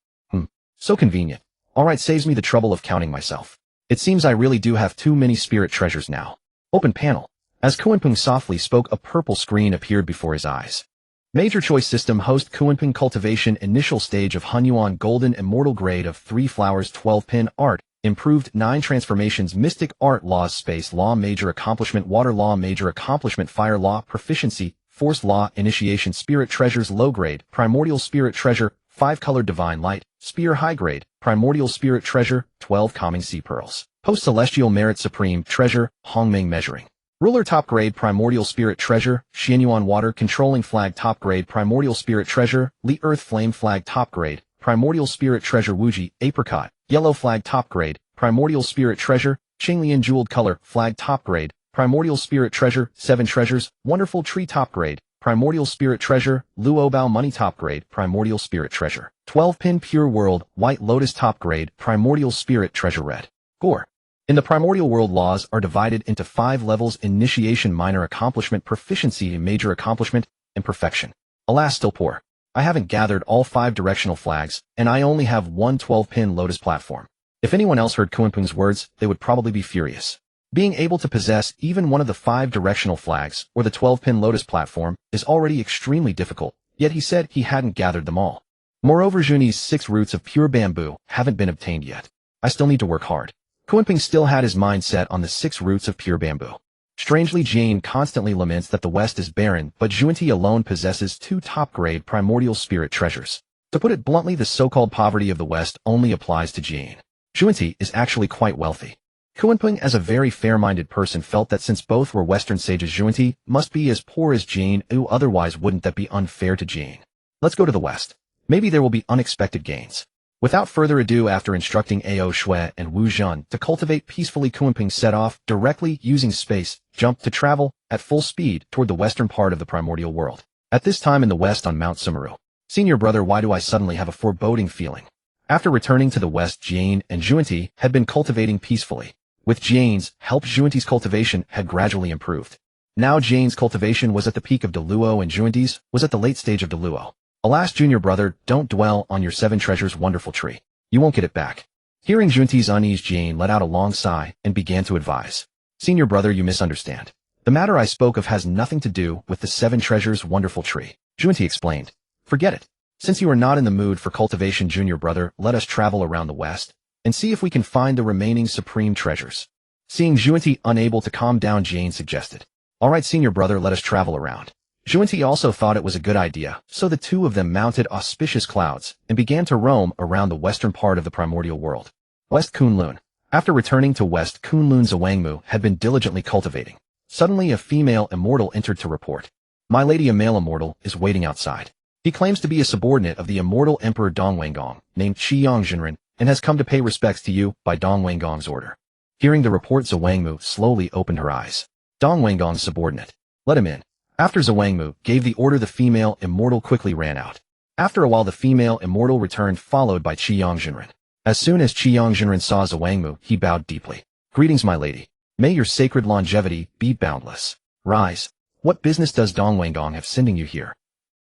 So convenient. Alright, saves me the trouble of counting myself. It seems I really do have too many spirit treasures now. Open panel. As Kunpeng softly spoke, a purple screen appeared before his eyes. Major choice system host Kunpeng cultivation initial stage of Honghuang golden immortal grade of 3 flowers 12-pin art, improved 9 transformations mystic art laws space law major accomplishment water law major accomplishment fire law proficiency force law initiation spirit treasures low grade primordial spirit treasure 5-colored divine light spear high grade primordial spirit treasure 12 calming sea pearls post celestial merit supreme treasure Hongmeng measuring ruler top grade primordial spirit treasure Xianyuan water controlling flag top grade primordial spirit treasure Li earth flame flag top grade primordial spirit treasure Wuji apricot yellow flag top grade primordial spirit treasure Qinglian jeweled color flag top grade primordial spirit treasure 7 treasures wonderful tree top grade primordial spirit treasure Luobao money top grade primordial spirit treasure 12-pin pure world white lotus top grade primordial spirit treasure red gore. In the primordial world, laws are divided into 5 levels: initiation, minor accomplishment, proficiency, major accomplishment, and perfection. Alas, still poor. I haven't gathered all 5 directional flags, and I only have one 12-pin lotus platform. If anyone else heard Kunpeng's words, they would probably be furious. Being able to possess even one of the 5 directional flags or the 12-pin lotus platform is already extremely difficult, yet he said he hadn't gathered them all. Moreover, Juni's 6 roots of pure bamboo haven't been obtained yet. I still need to work hard. Kunpeng still had his mind set on the 6 roots of pure bamboo. Strangely, Jane constantly laments that the West is barren, but Junti alone possesses 2 top-grade primordial spirit treasures. To put it bluntly, the so-called poverty of the West only applies to Jane. Junti is actually quite wealthy. Kunpeng, as a very fair-minded person, felt that since both were Western sages, Junti must be as poor as Jane, otherwise wouldn't that be unfair to Jane? Let's go to the West. Maybe there will be unexpected gains. Without further ado, after instructing Ao Shui and Wu Zhen to cultivate peacefully, Kunpeng set off, directly using space jump to travel at full speed toward the western part of the primordial world. At this time in the west on Mount Sumeru. Senior brother, why do I suddenly have a foreboding feeling? After returning to the west, Jane and Junti had been cultivating peacefully. With Jane's help, Junti's cultivation had gradually improved. Now Jane's cultivation was at the peak of Deluo and Junti's was at the late stage of Deluo. Alas, junior brother, don't dwell on your 7 treasures wonderful tree. You won't get it back. Hearing Junti's unease, Jane let out a long sigh and began to advise. Senior brother, you misunderstand. The matter I spoke of has nothing to do with the 7 treasures wonderful tree. Junti explained. Forget it. Since you are not in the mood for cultivation, junior brother, let us travel around the west and see if we can find the remaining supreme treasures. Seeing Junti unable to calm down, Jane suggested. Alright, senior brother, let us travel around. Junti also thought it was a good idea, so the 2 of them mounted auspicious clouds and began to roam around the western part of the primordial world. West Kunlun. After returning to West Kunlun, Zawangmu had been diligently cultivating. Suddenly a female immortal entered to report. My lady, a male immortal, is waiting outside. He claims to be a subordinate of the immortal emperor Dongwangong, named Qiyang Jinren, and has come to pay respects to you by Dongwangong's order. Hearing the report, Zawangmu slowly opened her eyes. Dongwangong's subordinate. Let him in. After Zawangmu gave the order, the female immortal quickly ran out. After a while, the female immortal returned, followed by Qiyang Jinren. As soon as Qiyang Jinren saw Zawangmu, he bowed deeply. Greetings, my lady. May your sacred longevity be boundless. Rise. What business does Dongwangong have sending you here?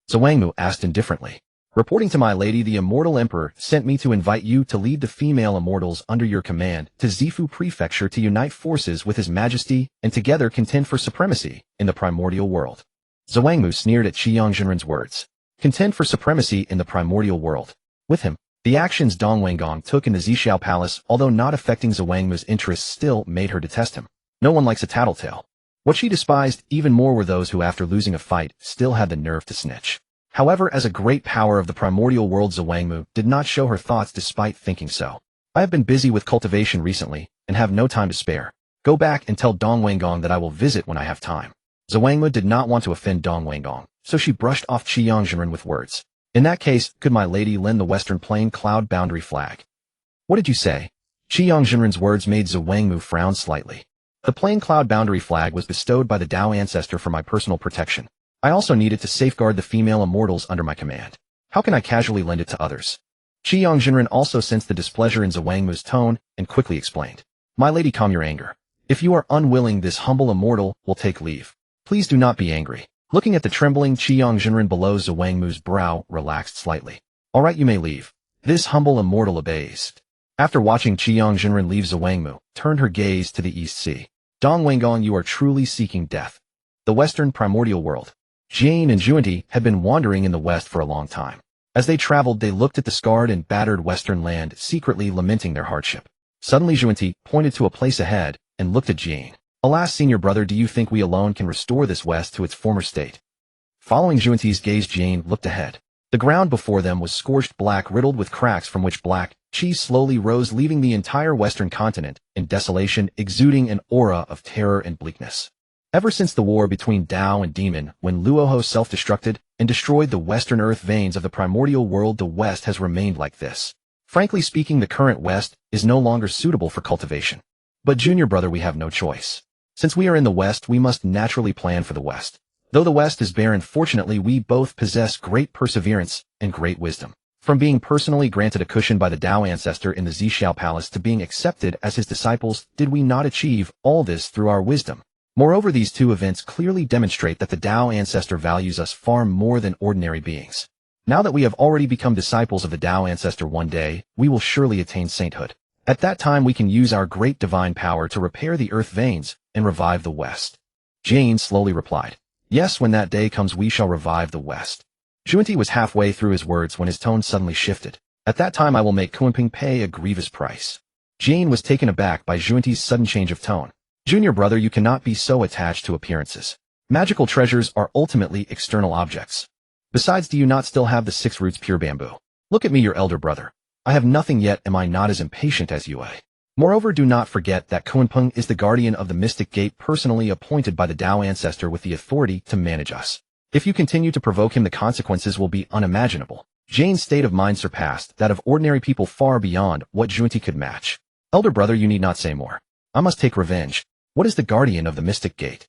Zawangmu asked indifferently. Reporting to my lady, the immortal emperor sent me to invite you to lead the female immortals under your command to Zifu Prefecture to unite forces with his majesty and together contend for supremacy in the primordial world. Zhuangmu sneered at Qi Yongzhenren's words. Contend for supremacy in the primordial world. With him, the actions Dong Wenggong took in the Zhixiao Palace, although not affecting Zhuangmu's interests, still made her detest him. No one likes a tattletale. What she despised even more were those who, after losing a fight, still had the nerve to snitch. However, as a great power of the primordial world, Zhuangmu did not show her thoughts despite thinking so. I have been busy with cultivation recently and have no time to spare. Go back and tell Dong Wenggong that I will visit when I have time. Zhuangmu did not want to offend Dong Wenggong, so she brushed off Qi Yongzhenren with words. In that case, could my lady lend the Western Plain Cloud Boundary flag? What did you say? Qi Yongzhenren's words made Zhuangmu frown slightly. The Plain Cloud Boundary flag was bestowed by the Dao ancestor for my personal protection. I also need it to safeguard the female immortals under my command. How can I casually lend it to others? Qi Yongzhenren also sensed the displeasure in Zhuangmu's tone and quickly explained. My lady, calm your anger. If you are unwilling, this humble immortal will take leave. Please do not be angry. Looking at the trembling Qi Yongzhenren below, Zhuangmu's brow relaxed slightly. All right, you may leave. This humble immortal obeys. After watching Qi Yongzhenren leave, Zhuangmu turned her gaze to the East Sea. Dong Wenggong, you are truly seeking death. The Western primordial world. Jane and Junti had been wandering in the west for a long time. As they traveled, they looked at the scarred and battered western land, secretly lamenting their hardship. Suddenly Junti pointed to a place ahead and looked at Jane. Alas, senior brother, do you think we alone can restore this west to its former state? Following Junti's gaze, Jane looked ahead. The ground before them was scorched black, riddled with cracks from which black cheese slowly rose, leaving the entire western continent in desolation, exuding an aura of terror and bleakness. Ever since the war between Dao and Demon, when Luoho self-destructed and destroyed the western earth veins of the primordial world, the West has remained like this. Frankly speaking, the current West is no longer suitable for cultivation. But junior brother, we have no choice. Since we are in the West, we must naturally plan for the West. Though the West is barren, fortunately we both possess great perseverance and great wisdom. From being personally granted a cushion by the Dao ancestor in the Zhixiao Palace to being accepted as his disciples, did we not achieve all this through our wisdom? Moreover, these two events clearly demonstrate that the Dao ancestor values us far more than ordinary beings. Now that we have already become disciples of the Dao ancestor, one day, we will surely attain sainthood. At that time, we can use our great divine power to repair the earth veins and revive the West. Jane slowly replied. Yes, when that day comes, we shall revive the West. Junti was halfway through his words when his tone suddenly shifted. At that time, I will make Kunpeng pay a grievous price. Jane was taken aback by Junti's sudden change of tone. Junior brother, you cannot be so attached to appearances. Magical treasures are ultimately external objects. Besides, do you not still have the 6 roots pure bamboo? Look at me, your elder brother. I have nothing yet. Am I not as impatient as you? Moreover, do not forget that Kunpeng is the guardian of the mystic gate, personally appointed by the Dao ancestor with the authority to manage us. If you continue to provoke him, the consequences will be unimaginable. Jane's state of mind surpassed that of ordinary people far beyond what Junti could match. Elder brother, you need not say more. I must take revenge. What is the guardian of the mystic gate?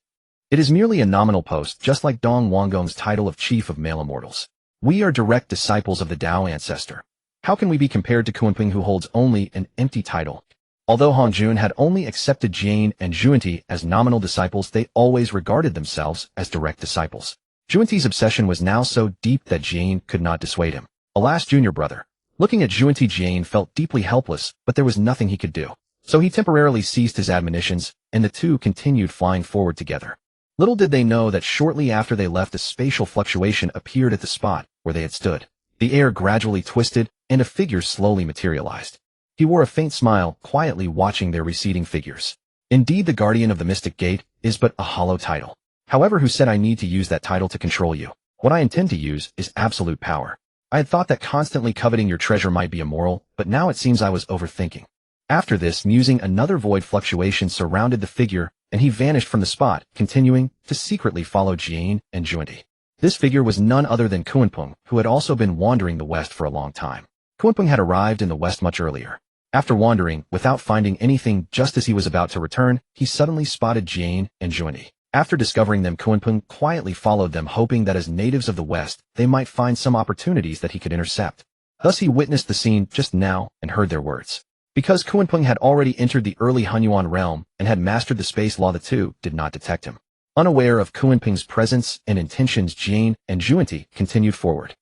It is merely a nominal post, just like Dong Wenggong's title of chief of male immortals. We are direct disciples of the Dao ancestor. How can we be compared to Kunpeng, who holds only an empty title? Although Hongjun had only accepted Jane and Junti as nominal disciples, they always regarded themselves as direct disciples. Junti's obsession was now so deep that Jane could not dissuade him. Alas, junior brother. Looking at Junti, Jane felt deeply helpless, but there was nothing he could do. So he temporarily ceased his admonitions, and the two continued flying forward together. Little did they know that shortly after they left, a spatial fluctuation appeared at the spot where they had stood. The air gradually twisted, and a figure slowly materialized. He wore a faint smile, quietly watching their receding figures. Indeed, the guardian of the mystic gate is but a hollow title. However, who said I need to use that title to control you? What I intend to use is absolute power. I had thought that constantly coveting your treasure might be immoral, but now it seems I was overthinking. After this musing, another void fluctuation surrounded the figure, and he vanished from the spot, continuing to secretly follow Jane and Junti. This figure was none other than Kunpeng, who had also been wandering the west for a long time. Kunpeng had arrived in the west much earlier. After wandering, without finding anything, just as he was about to return, he suddenly spotted Jane and Junti. After discovering them, Kunpeng quietly followed them, hoping that as natives of the west, they might find some opportunities that he could intercept. Thus he witnessed the scene just now and heard their words. Because Kunpeng had already entered the early Honghuang realm and had mastered the space law, the two did not detect him. Unaware of Kunpeng's presence and intentions, Jane and Junti continued forward.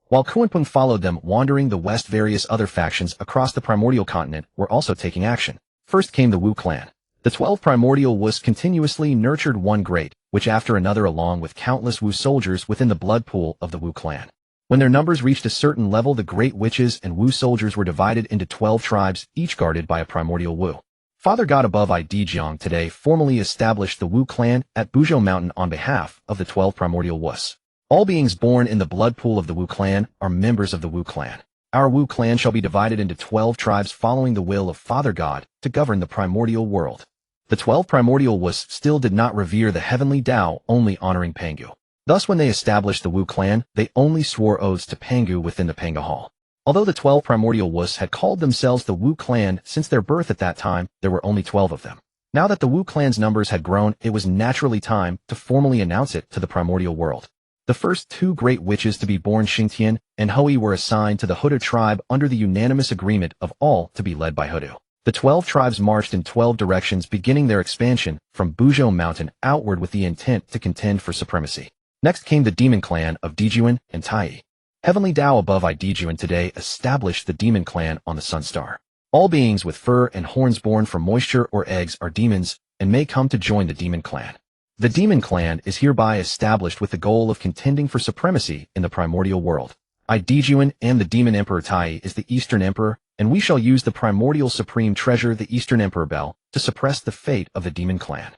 While Kunpeng followed them wandering the west, various other factions across the primordial continent were also taking action. First came the Wu clan. The 12 primordial Wus continuously nurtured one great witch after another along with countless Wu soldiers within the blood pool of the Wu clan. When their numbers reached a certain level, the great witches and Wu soldiers were divided into 12 tribes, each guarded by a primordial Wu. Father God above Idijiang today formally established the Wu clan at Buzhou Mountain on behalf of the 12 primordial Wus. All beings born in the blood pool of the Wu clan are members of the Wu clan. Our Wu clan shall be divided into 12 tribes following the will of Father God to govern the primordial world. The 12 primordial Wus still did not revere the heavenly Tao, only honoring Pangu. Thus when they established the Wu clan, they only swore oaths to Pangu within the Panga Hall. Although the 12 primordial Wus had called themselves the Wu clan since their birth at that time, there were only 12 of them. Now that the Wu clan's numbers had grown, it was naturally time to formally announce it to the primordial world. The first two great witches to be born, Xingtian and Hui, were assigned to the Hudu tribe under the unanimous agreement of all to be led by Hudu. The 12 tribes marched in 12 directions, beginning their expansion from Buzhou Mountain outward with the intent to contend for supremacy. Next came the demon clan of Dijuan and Tai. Heavenly Tao above Idijuan today established the demon clan on the Sun Star. All beings with fur and horns born from moisture or eggs are demons and may come to join the demon clan. The demon clan is hereby established with the goal of contending for supremacy in the primordial world. Idijuan and the demon emperor Tai is the Eastern Emperor, and we shall use the primordial supreme treasure, the Eastern Emperor Bell, to suppress the fate of the demon clan.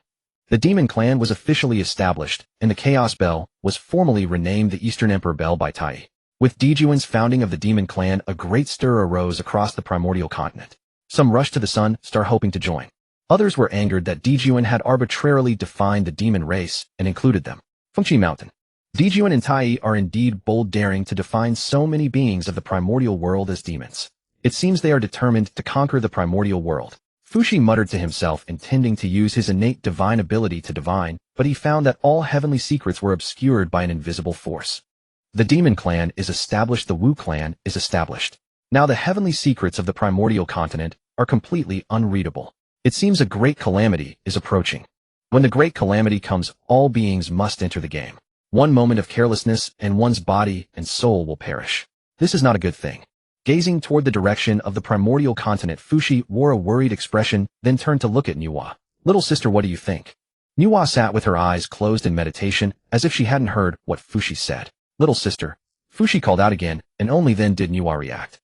The demon clan was officially established, and the Chaos Bell was formally renamed the Eastern Emperor Bell by Tai. With Dijuan's founding of the demon clan, a great stir arose across the primordial continent. Some rushed to the Sun Star hoping to join. Others were angered that Dijuan had arbitrarily defined the demon race and included them. Fengqi Mountain. Dijuan and Tai are indeed bold, daring to define so many beings of the primordial world as demons. It seems they are determined to conquer the primordial world. Fuxi muttered to himself, intending to use his innate divine ability to divine, but he found that all heavenly secrets were obscured by an invisible force. The demon clan is established, the Wu clan is established. Now the heavenly secrets of the primordial continent are completely unreadable. It seems a great calamity is approaching. When the great calamity comes, all beings must enter the game. One moment of carelessness and one's body and soul will perish. This is not a good thing. Gazing toward the direction of the primordial continent, Fuxi wore a worried expression, then turned to look at Nuwa. Little sister, what do you think? Nuwa sat with her eyes closed in meditation, as if she hadn't heard what Fuxi said. Little sister. Fuxi called out again, and only then did Nuwa react.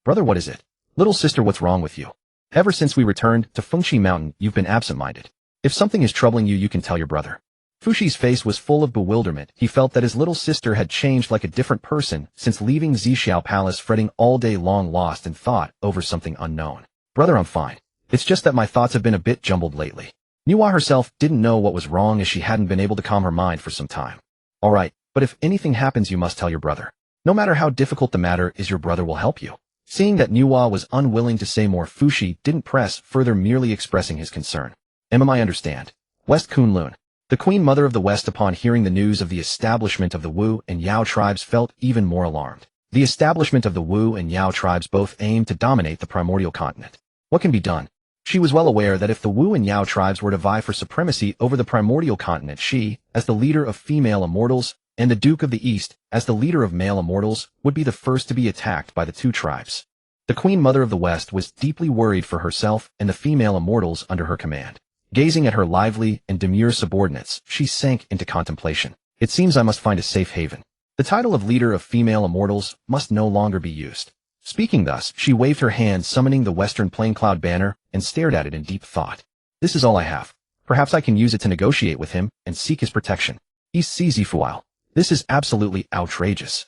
Brother, what is it? Little sister, what's wrong with you? Ever since we returned to Fengqi Mountain, you've been absent-minded. If something is troubling you, you can tell your brother. Fuxi's face was full of bewilderment. He felt that his little sister had changed like a different person since leaving Zixiao Palace, fretting all day long, lost in thought over something unknown. Brother, I'm fine. It's just that my thoughts have been a bit jumbled lately. Nuwa herself didn't know what was wrong, as she hadn't been able to calm her mind for some time. All right, but if anything happens, you must tell your brother. No matter how difficult the matter is, your brother will help you. Seeing that Nuwa was unwilling to say more, Fuxi didn't press further, merely expressing his concern. I understand. West Kunlun. The Queen Mother of the West, upon hearing the news of the establishment of the Wu and Yao tribes, felt even more alarmed. The establishment of the Wu and Yao tribes both aimed to dominate the primordial continent. What can be done? She was well aware that if the Wu and Yao tribes were to vie for supremacy over the primordial continent, she, as the leader of female immortals, and the Duke of the East, as the leader of male immortals, would be the first to be attacked by the two tribes. The Queen Mother of the West was deeply worried for herself and the female immortals under her command. Gazing at her lively and demure subordinates, she sank into contemplation. It seems I must find a safe haven. The title of leader of female immortals must no longer be used. Speaking thus, she waved her hand, summoning the Western Plaincloud banner, and stared at it in deep thought. This is all I have. Perhaps I can use it to negotiate with him and seek his protection. East Zizifuao. This is absolutely outrageous.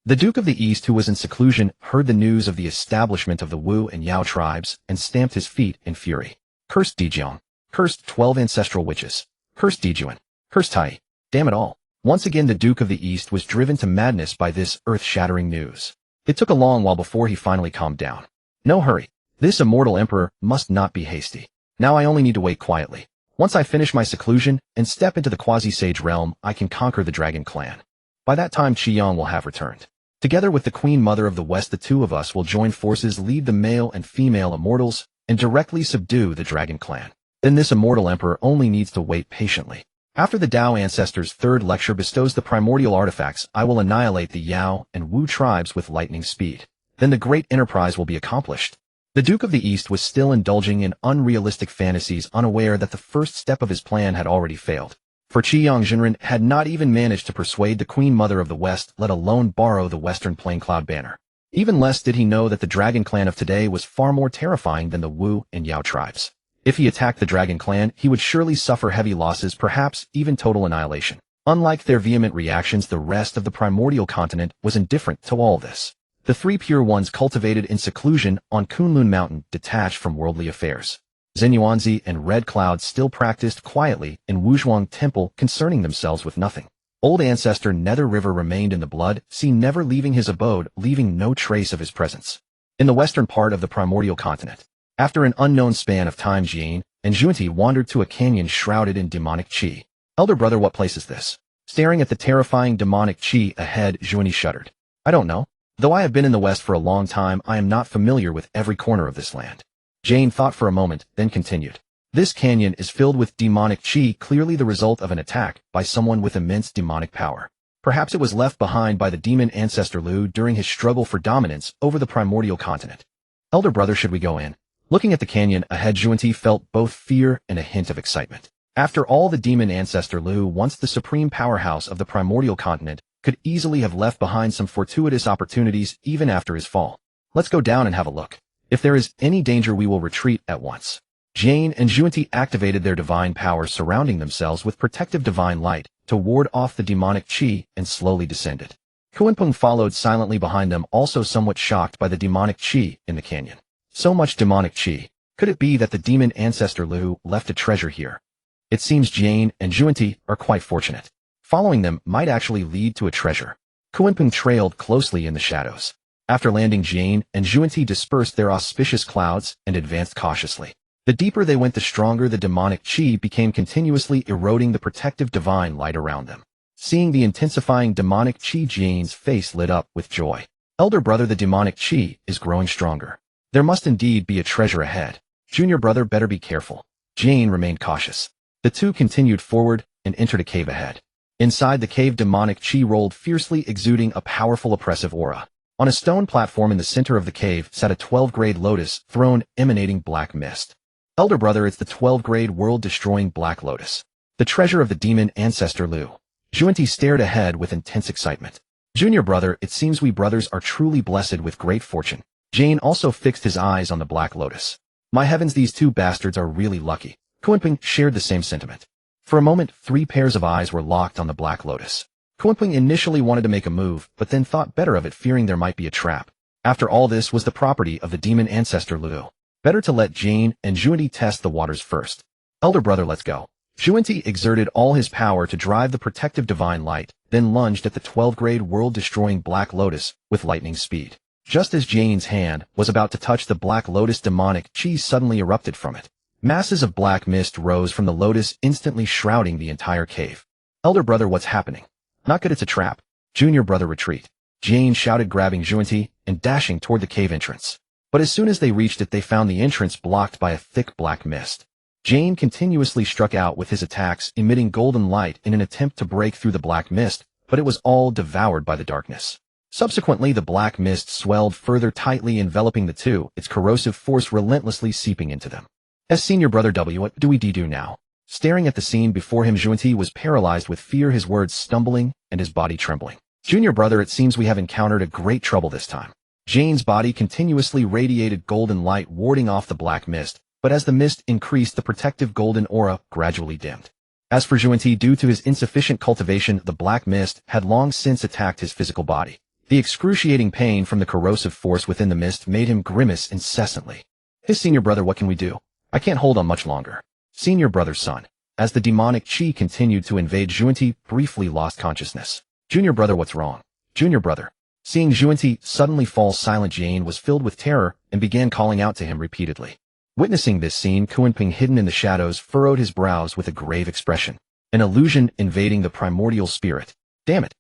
The Duke of the East, who was in seclusion, heard the news of the establishment of the Wu and Yao tribes and stamped his feet in fury. Cursed Dijiang. Cursed 12 ancestral witches. Cursed Dijuan. Cursed Tai. Damn it all. Once again the Duke of the East was driven to madness by this earth-shattering news. It took a long while before he finally calmed down. No hurry. This immortal emperor must not be hasty. Now I only need to wait quietly. Once I finish my seclusion and step into the quasi-sage realm, I can conquer the Dragon Clan. By that time, Qiyang will have returned. Together with the Queen Mother of the West, the two of us will join forces, lead the male and female immortals, and directly subdue the Dragon Clan. Then this immortal emperor only needs to wait patiently. After the Tao Ancestors' third lecture bestows the primordial artifacts, I will annihilate the Yao and Wu tribes with lightning speed. Then the great enterprise will be accomplished. The Duke of the East was still indulging in unrealistic fantasies, unaware that the first step of his plan had already failed. For Qi Yongzhenren had not even managed to persuade the Queen Mother of the West, let alone borrow the Western Plaincloud banner. Even less did he know that the Dragon Clan of today was far more terrifying than the Wu and Yao tribes. If he attacked the Dragon Clan, he would surely suffer heavy losses, perhaps even total annihilation. Unlike their vehement reactions, the rest of the primordial continent was indifferent to all this. The three pure ones cultivated in seclusion on Kunlun Mountain detached from worldly affairs. Xinyuanzi and Red Cloud still practiced quietly in Honghuang Temple, concerning themselves with nothing. Old ancestor Nether River remained in the blood, seen never leaving his abode, leaving no trace of his presence. In the western part of the primordial continent, after an unknown span of time, Jane and Junti wandered to a canyon shrouded in demonic chi. Elder brother, what place is this? Staring at the terrifying demonic chi ahead, Junti shuddered. I don't know. Though I have been in the West for a long time, I am not familiar with every corner of this land. Jane thought for a moment, then continued. This canyon is filled with demonic chi, clearly the result of an attack by someone with immense demonic power. Perhaps it was left behind by the demon ancestor Lu during his struggle for dominance over the primordial continent. Elder brother, should we go in? Looking at the canyon ahead, Junti felt both fear and a hint of excitement. After all, the demon ancestor Lu, once the supreme powerhouse of the primordial continent, could easily have left behind some fortuitous opportunities even after his fall. Let's go down and have a look. If there is any danger, we will retreat at once. Jane and Junti activated their divine powers, surrounding themselves with protective divine light to ward off the demonic chi, and slowly descended. Kunpeng followed silently behind them, also somewhat shocked by the demonic chi in the canyon. So much demonic chi. Could it be that the demon ancestor Lu left a treasure here? It seems Jane and Junti are quite fortunate. Following them might actually lead to a treasure. Kunpeng trailed closely in the shadows. After landing, Jane and Junti dispersed their auspicious clouds and advanced cautiously. The deeper they went, the stronger the demonic chi became, continuously eroding the protective divine light around them. Seeing the intensifying demonic chi, Jane's face lit up with joy. Elder brother, the demonic chi is growing stronger. There must indeed be a treasure ahead. Junior brother, better be careful. Jane remained cautious. The two continued forward and entered a cave ahead. Inside the cave, demonic chi rolled fiercely, exuding a powerful oppressive aura. On a stone platform in the center of the cave sat a 12-grade lotus throne emanating black mist. Elder brother, it's the 12-grade world-destroying black lotus, the treasure of the demon ancestor Lu. Junti stared ahead with intense excitement. Junior brother, it seems we brothers are truly blessed with great fortune. Jane also fixed his eyes on the black lotus. My heavens, these two bastards are really lucky. Kunpeng shared the same sentiment. For a moment, three pairs of eyes were locked on the black lotus. Kunpeng initially wanted to make a move, but then thought better of it, fearing there might be a trap. After all, this was the property of the demon ancestor Lu. Better to let Jane and Junti test the waters first. Elder brother, let's go. Junti exerted all his power to drive the protective divine light, then lunged at the 12-grade world-destroying black lotus with lightning speed. Just as Jane's hand was about to touch the black lotus, demonic chi suddenly erupted from it. Masses of black mist rose from the lotus, instantly shrouding the entire cave. Elder brother, what's happening? Not good, it's a trap. Junior brother, retreat. Jane shouted, grabbing Junti and dashing toward the cave entrance. But as soon as they reached it, they found the entrance blocked by a thick black mist. Jane continuously struck out with his attacks, emitting golden light in an attempt to break through the black mist, but it was all devoured by the darkness. Subsequently, the black mist swelled further, tightly enveloping the two, its corrosive force relentlessly seeping into them. As senior brother W, what do we do now? Staring at the scene before him, Junti was paralyzed with fear, his words stumbling and his body trembling. Junior brother, it seems we have encountered a great trouble this time. Jane's body continuously radiated golden light, warding off the black mist, but as the mist increased, the protective golden aura gradually dimmed. As for Junti, due to his insufficient cultivation, the black mist had long since attacked his physical body. The excruciating pain from the corrosive force within the mist made him grimace incessantly. His senior brother, what can we do? I can't hold on much longer. Senior brother's son. As the demonic chi continued to invade, Junti briefly lost consciousness. Junior brother, what's wrong? Junior brother. Seeing Junti suddenly fall silent, Jane was filled with terror and began calling out to him repeatedly. Witnessing this scene, Kunpeng, hidden in the shadows, furrowed his brows with a grave expression. An illusion invading the primordial spirit. Damn it.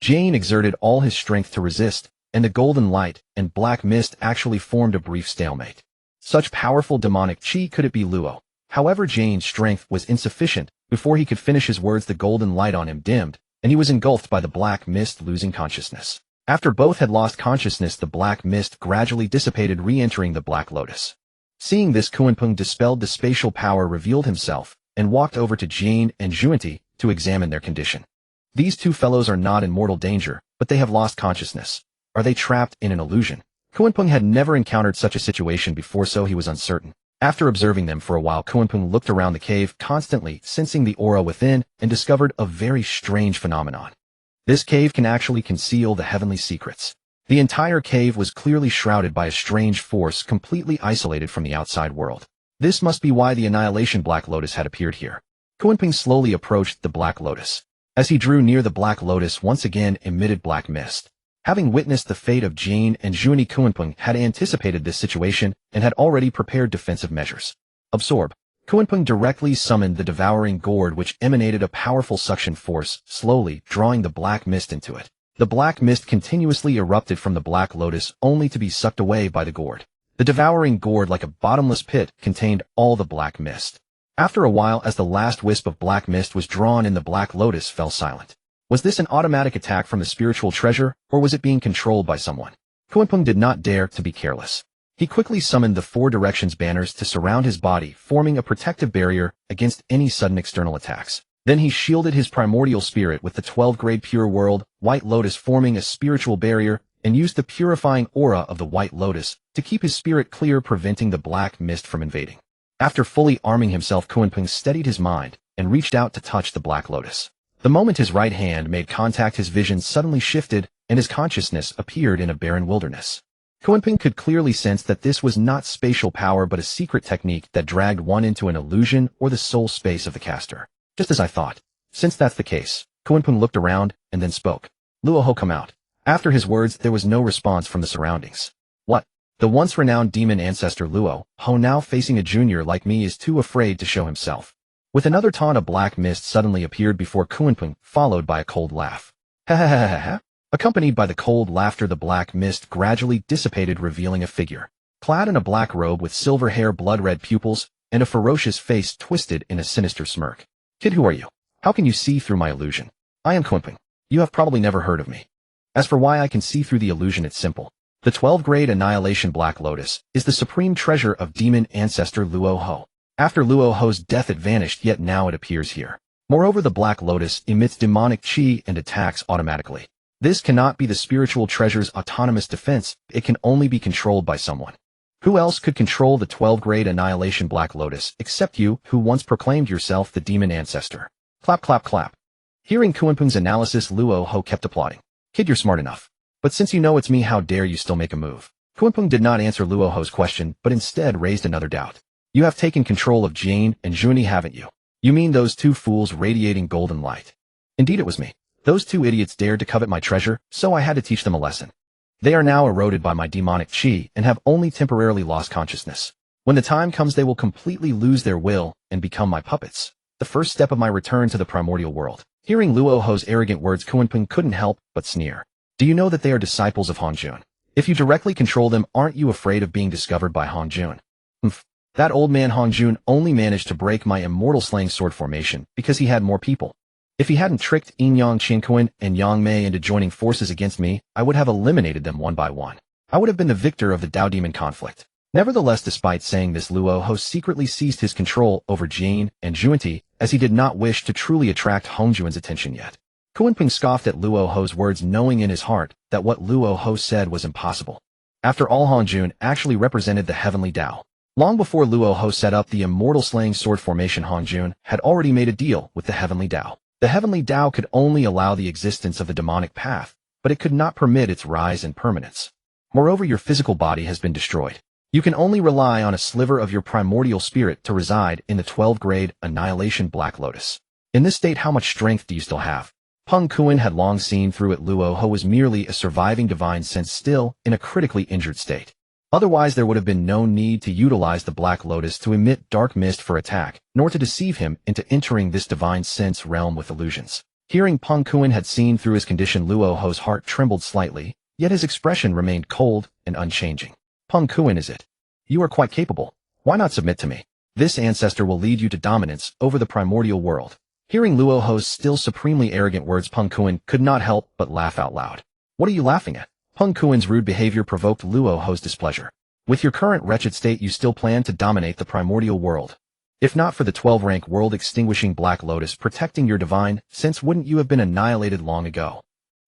Jane exerted all his strength to resist, and the golden light and black mist actually formed a brief stalemate. Such powerful demonic chi, could it be Luo? However, Jane's strength was insufficient Before he could finish his words, the golden light on him dimmed, and he was engulfed by the black mist, losing consciousness. After both had lost consciousness, the black mist gradually dissipated, re-entering the Black Lotus. Seeing this, Kunpeng dispelled the spatial power, revealed himself, and walked over to Jane and Junti to examine their condition. These two fellows are not in mortal danger, but they have lost consciousness. Are they trapped in an illusion? Kunpeng had never encountered such a situation before, so he was uncertain. After observing them for a while, Kunpeng looked around the cave, constantly sensing the aura within, and discovered a very strange phenomenon. This cave can actually conceal the heavenly secrets. The entire cave was clearly shrouded by a strange force, completely isolated from the outside world. This must be why the Annihilation Black Lotus had appeared here. Kunpeng slowly approached the Black Lotus. As he drew near, the Black Lotus once again emitted black mist. Having witnessed the fate of Jane and Junti, Kunpeng had anticipated this situation and had already prepared defensive measures. Absorb. Kunpeng directly summoned the devouring gourd, which emanated a powerful suction force, slowly drawing the black mist into it. The black mist continuously erupted from the Black Lotus, only to be sucked away by the gourd. The devouring gourd, like a bottomless pit, contained all the black mist. After a while, as the last wisp of black mist was drawn in, the Black Lotus fell silent. Was this an automatic attack from the spiritual treasure, or was it being controlled by someone? Kunpeng did not dare to be careless. He quickly summoned the Four Directions banners to surround his body, forming a protective barrier against any sudden external attacks. Then he shielded his primordial spirit with the 12-grade Pure World, White Lotus, forming a spiritual barrier, and used the purifying aura of the White Lotus to keep his spirit clear, preventing the black mist from invading. After fully arming himself, Kunpeng steadied his mind and reached out to touch the Black Lotus. The moment his right hand made contact, his vision suddenly shifted, and his consciousness appeared in a barren wilderness. Kunpeng could clearly sense that this was not spatial power, but a secret technique that dragged one into an illusion or the soul space of the caster. Just as I thought. Since that's the case, Kunpeng looked around and then spoke. Luo Ho, come out. After his words, there was no response from the surroundings. What? The once renowned demon ancestor Luo Ho, now facing a junior like me, is too afraid to show himself. With another taunt, a black mist suddenly appeared before Kunpeng, followed by a cold laugh. Ha ha ha ha ha. Accompanied by the cold laughter, the black mist gradually dissipated, revealing a figure. Clad in a black robe with silver hair, blood-red pupils, and a ferocious face twisted in a sinister smirk. Kid, who are you? How can you see through my illusion? I am Kunpeng. You have probably never heard of me. As for why I can see through the illusion, it's simple. The 12-grade Annihilation Black Lotus is the supreme treasure of demon ancestor Luo Ho. After Luo Ho's death, it vanished, yet now it appears here. Moreover, the Black Lotus emits demonic chi and attacks automatically. This cannot be the spiritual treasure's autonomous defense. It can only be controlled by someone. Who else could control the 12-grade Annihilation Black Lotus except you, who once proclaimed yourself the demon ancestor? Clap, clap, clap. Hearing Kunpeng's analysis, Luo Ho kept applauding. Kid, you're smart enough. But since you know it's me, how dare you still make a move? Kunpeng did not answer Luo Ho's question, but instead raised another doubt. You have taken control of Jane and Junti, haven't you? You mean those two fools radiating golden light? Indeed, it was me. Those two idiots dared to covet my treasure, so I had to teach them a lesson. They are now eroded by my demonic chi and have only temporarily lost consciousness. When the time comes, they will completely lose their will and become my puppets. The first step of my return to the primordial world. Hearing Luo Ho's arrogant words, Kunpeng couldn't help but sneer. Do you know that they are disciples of Hongjun? If you directly control them, aren't you afraid of being discovered by Hongjun? That old man Hongjun only managed to break my immortal slaying sword formation because he had more people. If he hadn't tricked Yin Yang Qinquan and Yang Mei into joining forces against me, I would have eliminated them one by one. I would have been the victor of the Dao Demon conflict. Nevertheless, despite saying this, Luo Ho secretly seized his control over Jane and Junti, as he did not wish to truly attract Hongjuan's attention yet. Kunpeng scoffed at Luo Ho's words, knowing in his heart that what Luo Ho said was impossible. After all, Hongjun actually represented the heavenly Dao. Long before Luo Ho set up the immortal slaying sword formation, Hongjun had already made a deal with the heavenly Dao. The heavenly Dao could only allow the existence of the demonic path, but it could not permit its rise and permanence. Moreover, your physical body has been destroyed. You can only rely on a sliver of your primordial spirit to reside in the 12-grade Annihilation Black Lotus. In this state, how much strength do you still have? Peng Kuan had long seen through it. Luo Ho was merely a surviving divine sense, still in a critically injured state. Otherwise, there would have been no need to utilize the Black Lotus to emit dark mist for attack, nor to deceive him into entering this divine sense realm with illusions. Hearing Peng Kuan had seen through his condition, Luo Ho's heart trembled slightly, yet his expression remained cold and unchanging. Peng Kuan, is it? You are quite capable. Why not submit to me? This ancestor will lead you to dominance over the primordial world. Hearing Luo Ho's still supremely arrogant words, Peng Kuan could not help but laugh out loud. What are you laughing at? Peng Kuan's rude behavior provoked Luo Ho's displeasure. With your current wretched state, you still plan to dominate the primordial world. If not for the 12-rank world-extinguishing Black Lotus protecting your divine sense, wouldn't you have been annihilated long ago?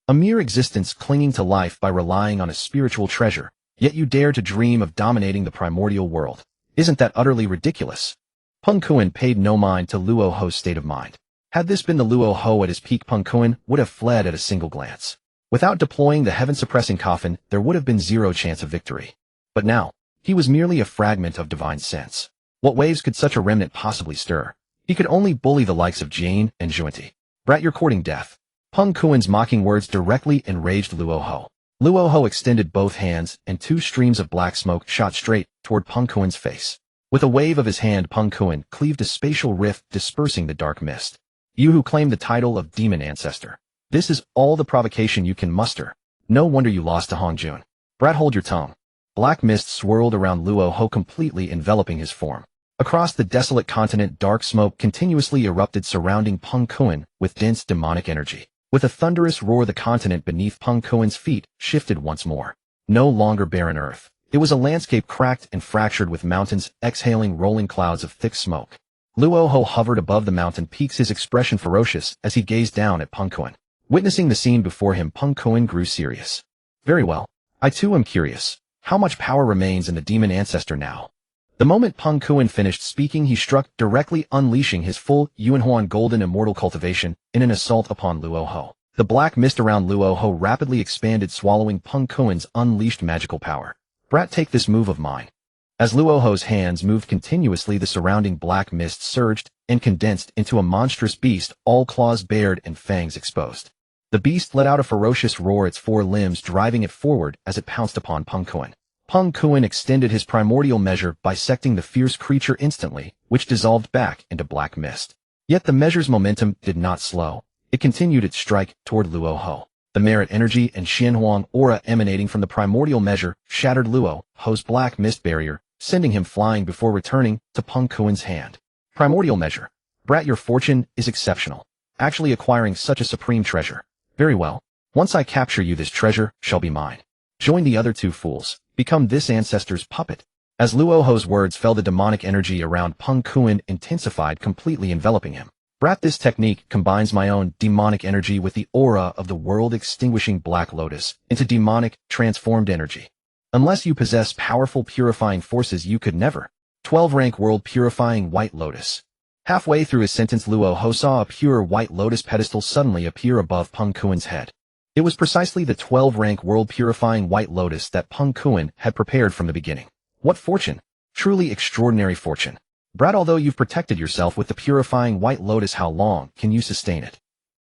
A mere existence clinging to life by relying on a spiritual treasure, yet you dare to dream of dominating the primordial world. Isn't that utterly ridiculous? Peng Kuan paid no mind to Luo Ho's state of mind. Had this been the Luo Ho at his peak, Peng Kuan would have fled at a single glance. Without deploying the heaven-suppressing coffin, there would have been zero chance of victory. But now, he was merely a fragment of divine sense. What waves could such a remnant possibly stir? He could only bully the likes of Jane and Zhuanti. Brat, you're courting death. Peng Kuan's mocking words directly enraged Luo Ho. Luo Ho extended both hands, and 2 streams of black smoke shot straight toward Peng Kuan's face. With a wave of his hand, Peng Kuan cleaved a spatial rift, dispersing the dark mist. You who claim the title of Demon Ancestor. This is all the provocation you can muster. No wonder you lost to Hongjun. Brat, hold your tongue. Black mist swirled around Luo Ho, completely enveloping his form. Across the desolate continent, dark smoke continuously erupted, surrounding Peng Kuan with dense demonic energy. With a thunderous roar, the continent beneath Peng Kuan's feet shifted once more. No longer barren earth. It was a landscape cracked and fractured, with mountains exhaling rolling clouds of thick smoke. Luo Ho hovered above the mountain peaks, his expression ferocious as he gazed down at Peng Kuan. Witnessing the scene before him, Peng Kuan grew serious. Very well. I too am curious. How much power remains in the demon ancestor now? The moment Peng Kuan finished speaking, he struck directly, unleashing his full Honghuang golden immortal cultivation in an assault upon Luo Ho. The black mist around Luo Ho rapidly expanded, swallowing Peng Kuan's unleashed magical power. Brat, take this move of mine. As Luo Ho's hands moved continuously, the surrounding black mist surged and condensed into a monstrous beast, all claws bared and fangs exposed. The beast let out a ferocious roar, its 4 limbs driving it forward as it pounced upon Peng Kuan. Peng Kuan extended his primordial measure, bisecting the fierce creature instantly, which dissolved back into black mist. Yet the measure's momentum did not slow. It continued its strike toward Luo Ho. The merit energy and Honghuang aura emanating from the primordial measure shattered Luo Ho's black mist barrier, sending him flying before returning to Peng Kuan's hand. Primordial measure. Brat, your fortune is exceptional. Actually acquiring such a supreme treasure. Very well. Once I capture you, this treasure shall be mine. Join the other 2 fools. Become this ancestor's puppet. As Luo Ho's words fell, the demonic energy around Peng Kuan intensified, completely enveloping him. Brat, this technique combines my own demonic energy with the aura of the world-extinguishing Black Lotus into demonic, transformed energy. Unless you possess powerful purifying forces, you could never. 12-rank world purifying White Lotus. Halfway through his sentence, Luo Ho saw a pure White Lotus pedestal suddenly appear above Peng Kuan's head. It was precisely the 12-rank world purifying White Lotus that Peng Kuan had prepared from the beginning. What fortune! Truly extraordinary fortune. Brat, although you've protected yourself with the purifying White Lotus, how long can you sustain it?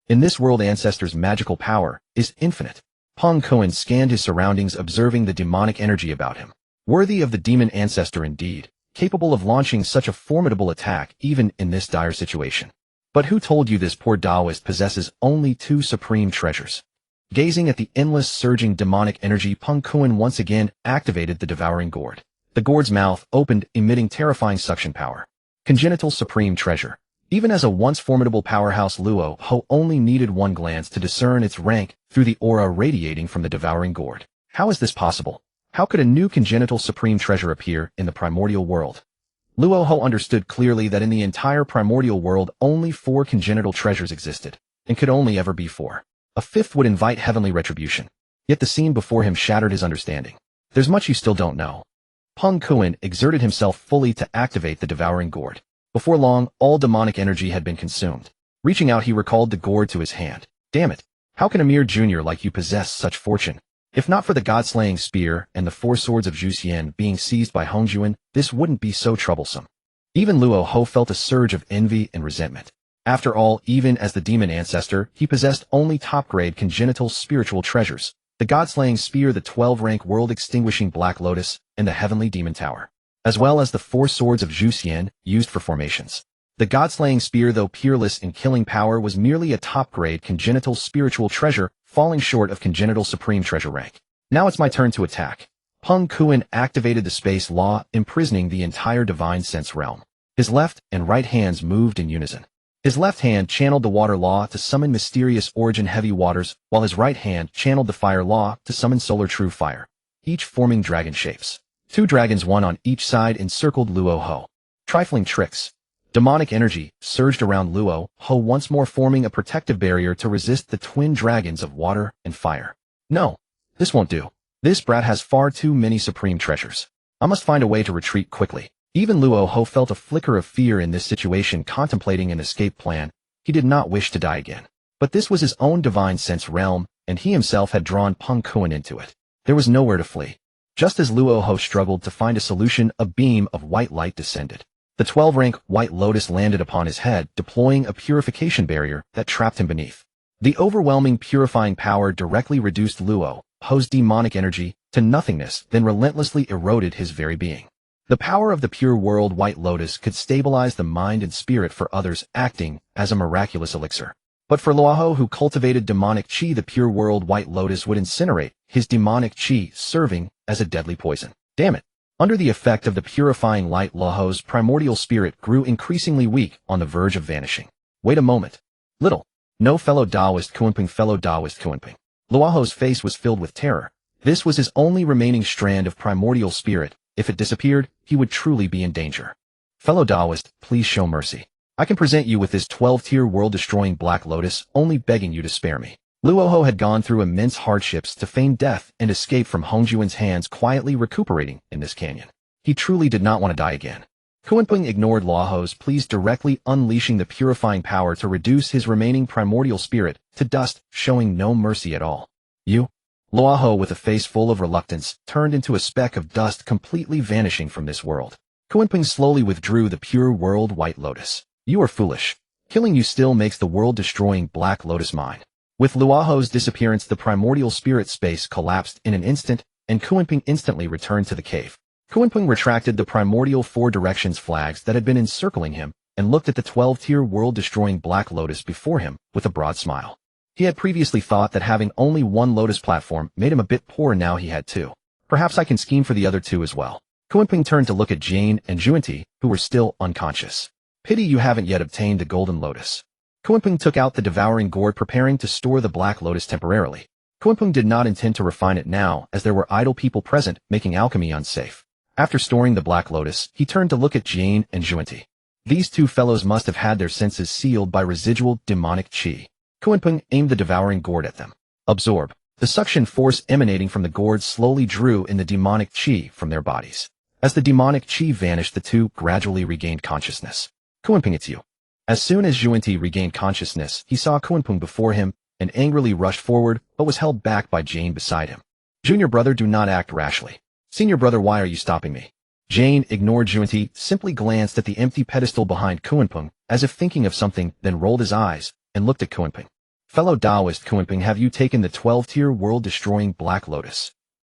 In this world, ancestor's magical power is infinite. Peng Kuan scanned his surroundings, observing the demonic energy about him. Worthy of the demon ancestor indeed, capable of launching such a formidable attack even in this dire situation. But who told you this poor Taoist possesses only 2 supreme treasures? Gazing at the endless surging demonic energy, Peng Kuan once again activated the devouring gourd. The gourd's mouth opened, emitting terrifying suction power. Congenital supreme treasure. Even as a once formidable powerhouse, Luo Ho only needed one glance to discern its rank through the aura radiating from the devouring gourd. How is this possible? How could a new congenital supreme treasure appear in the primordial world? Luo Ho understood clearly that in the entire primordial world only 4 congenital treasures existed, and could only ever be 4. A 5th would invite heavenly retribution. Yet the scene before him shattered his understanding. There's much you still don't know. Peng Kuan exerted himself fully to activate the devouring gourd. Before long, all demonic energy had been consumed. Reaching out, he recalled the gourd to his hand. Damn it! How can a mere junior like you possess such fortune? If not for the god-slaying spear and the 4 swords of Zhu Xian being seized by Hongjuan, this wouldn't be so troublesome. Even Luo Ho felt a surge of envy and resentment. After all, even as the demon ancestor, he possessed only top-grade congenital spiritual treasures: the god-slaying spear, the 12-rank world-extinguishing Black Lotus, and the heavenly demon tower, as well as the 4 swords of Zhu Xian used for formations. The god-slaying spear, though peerless in killing power, was merely a top-grade congenital spiritual treasure, falling short of congenital supreme treasure rank. Now it's my turn to attack. Peng Kuan activated the space law, imprisoning the entire divine sense realm. His left and right hands moved in unison. His left hand channeled the water law to summon mysterious origin heavy waters, while his right hand channeled the fire law to summon solar true fire, each forming dragon shapes. 2 dragons, one on each side, encircled Luo Ho. Trifling tricks. Demonic energy surged around Luo Ho, once more forming a protective barrier to resist the twin dragons of water and fire. No, this won't do. This brat has far too many supreme treasures. I must find a way to retreat quickly. Even Luo Ho felt a flicker of fear in this situation, contemplating an escape plan. He did not wish to die again. But this was his own divine sense realm, and he himself had drawn Peng Kuan into it. There was nowhere to flee. Just as Luo Ho struggled to find a solution, a beam of white light descended. The 12-rank White Lotus landed upon his head, deploying a purification barrier that trapped him beneath. The overwhelming purifying power directly reduced Luo Ho's demonic energy to nothingness, then relentlessly eroded his very being. The power of the pure world White Lotus could stabilize the mind and spirit for others, acting as a miraculous elixir. But for Luo Ho, who cultivated demonic chi, the pure world White Lotus would incinerate his demonic chi, serving as a deadly poison. Damn it. Under the effect of the purifying light, Luo Ho's primordial spirit grew increasingly weak, on the verge of vanishing. Wait a moment. Little. No, fellow Taoist Kunpeng, fellow Taoist Kunpeng. Luo Ho's face was filled with terror. This was his only remaining strand of primordial spirit. If it disappeared, he would truly be in danger. Fellow Taoist, please show mercy. I can present you with this 12-tier world-destroying Black Lotus, only begging you to spare me. Luo Ho had gone through immense hardships to feign death and escape from Honghuang's hands, quietly recuperating in this canyon. He truly did not want to die again. Kunpeng ignored Luo Ho's pleas, directly unleashing the purifying power to reduce his remaining primordial spirit to dust, showing no mercy at all. You? Luo Ho, with a face full of reluctance, turned into a speck of dust, completely vanishing from this world. Kunpeng slowly withdrew the pure world White Lotus. You are foolish. Killing you still makes the world-destroying Black Lotus mine. With Luo Ho's disappearance, the primordial spirit space collapsed in an instant, and Kunpeng instantly returned to the cave. Kunpeng retracted the primordial 4 directions flags that had been encircling him, and looked at the 12-tier world-destroying Black Lotus before him with a broad smile. He had previously thought that having only one Lotus platform made him a bit poor, now he had 2. Perhaps I can scheme for the other 2 as well. Kunpeng turned to look at Jane and Juanti, who were still unconscious. Pity you haven't yet obtained the Golden Lotus. Kunpeng took out the devouring gourd, preparing to store the Black Lotus temporarily. Kunpeng did not intend to refine it now, as there were idle people present, making alchemy unsafe. After storing the Black Lotus, he turned to look at Jane and Juanti. These 2 fellows must have had their senses sealed by residual demonic chi. Kunpeng aimed the devouring gourd at them. Absorb. The suction force emanating from the gourd slowly drew in the demonic chi from their bodies. As the demonic chi vanished, the 2 gradually regained consciousness. Kunpeng, it's you. As soon as Juanti regained consciousness, he saw Kunpeng before him and angrily rushed forward, but was held back by Jane beside him. Junior brother, do not act rashly. Senior brother, why are you stopping me? Jane ignored Juanti, simply glanced at the empty pedestal behind Kunpeng, as if thinking of something, then rolled his eyes and looked at Kunpeng. Fellow Taoist Kunpeng, have you taken the 12-tier world-destroying Black Lotus?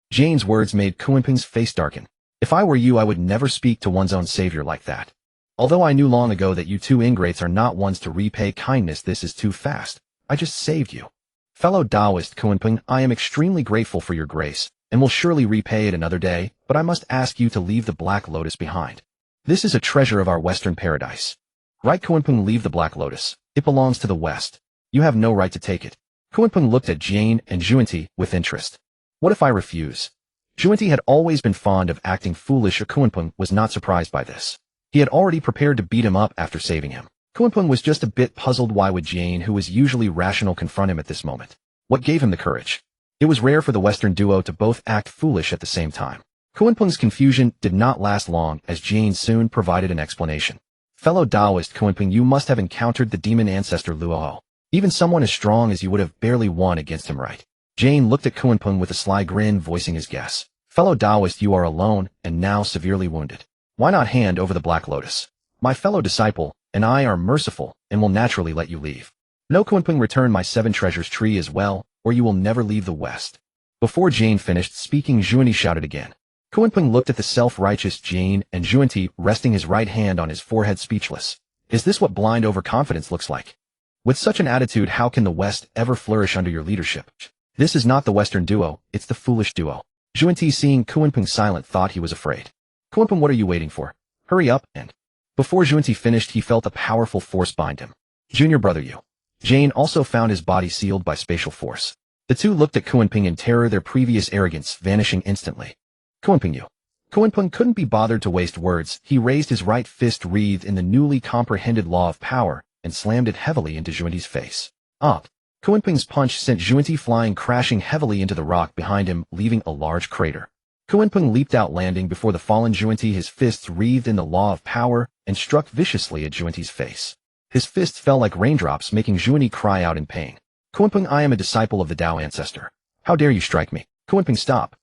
Jane's words made Kunpeng's face darken. If I were you, I would never speak to one's own savior like that. Although I knew long ago that you 2 ingrates are not ones to repay kindness, this is too fast. I just saved you. Fellow Taoist Kunpeng, I am extremely grateful for your grace, and will surely repay it another day, but I must ask you to leave the Black Lotus behind. This is a treasure of our Western paradise. Right, Kunpeng, leave the Black Lotus. It belongs to the West. You have no right to take it. Kunpeng looked at Jane and Juanti with interest. What if I refuse? Juanti had always been fond of acting foolish, or Kunpeng was not surprised by this. He had already prepared to beat him up after saving him. Kunpeng was just a bit puzzled. Why would Jane, who was usually rational, confront him at this moment? What gave him the courage? It was rare for the Western duo to both act foolish at the same time. Kunpeng's confusion did not last long, as Jane soon provided an explanation. Fellow Taoist Kunpeng, you must have encountered the demon ancestor Luo Ho. Even someone as strong as you would have barely won against him, right? Jane looked at Kunpeng with a sly grin, voicing his guess. Fellow Taoist, you are alone, and now severely wounded. Why not hand over the Black Lotus? My fellow disciple and I are merciful, and will naturally let you leave. No, Kunpeng, return my 7 treasures tree as well, or you will never leave the West. Before Jane finished speaking, Juanti shouted again. Kunpeng looked at the self-righteous Jane and Juanti, resting his right hand on his forehead, speechless. Is this what blind overconfidence looks like? With such an attitude, how can the West ever flourish under your leadership? This is not the Western duo, it's the foolish duo. Juanti, seeing Kunpeng silent, thought he was afraid. Kunpeng, what are you waiting for? Hurry up and Before Junti finished, he felt a powerful force bind him. Junior brother Yu. Jane also found his body sealed by spatial force. The two looked at Kunpeng in terror, their previous arrogance vanishing instantly. Kunpeng Yu. Kunpeng couldn't be bothered to waste words. He raised his right fist wreathed in the newly comprehended law of power and slammed it heavily into Junti's face. Kunpeng's punch sent Junti flying crashing heavily into the rock behind him, leaving a large crater. Kunpeng leaped out, landing before the fallen Junti, his fists wreathed in the law of power, and struck viciously at Junti's face. His fists fell like raindrops, making Junti cry out in pain. Kunpeng, I am a disciple of the Dao ancestor. How dare you strike me? Kunpeng, stop.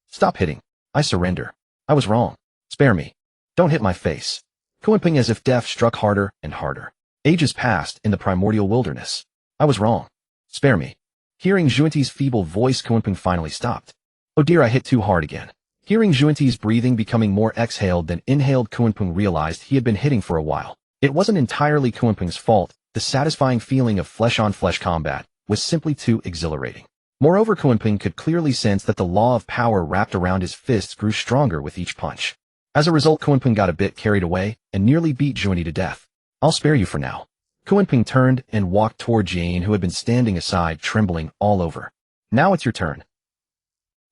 Stop hitting. I surrender. I was wrong. Spare me. Don't hit my face. Kunpeng, as if deaf, struck harder and harder. Ages passed in the primordial wilderness. I was wrong. Spare me. Hearing Junti's feeble voice, Kunpeng finally stopped. Oh dear, I hit too hard again. Hearing Junti's breathing becoming more exhaled than inhaled, Kunpeng realized he had been hitting for a while. It wasn't entirely Kunpeng's fault. The satisfying feeling of flesh-on-flesh combat was simply too exhilarating. Moreover, Kunpeng could clearly sense that the law of power wrapped around his fists grew stronger with each punch. As a result, Kunpeng got a bit carried away and nearly beat Junti to death. I'll spare you for now. Kunpeng turned and walked toward Jane, who had been standing aside, trembling all over. Now it's your turn.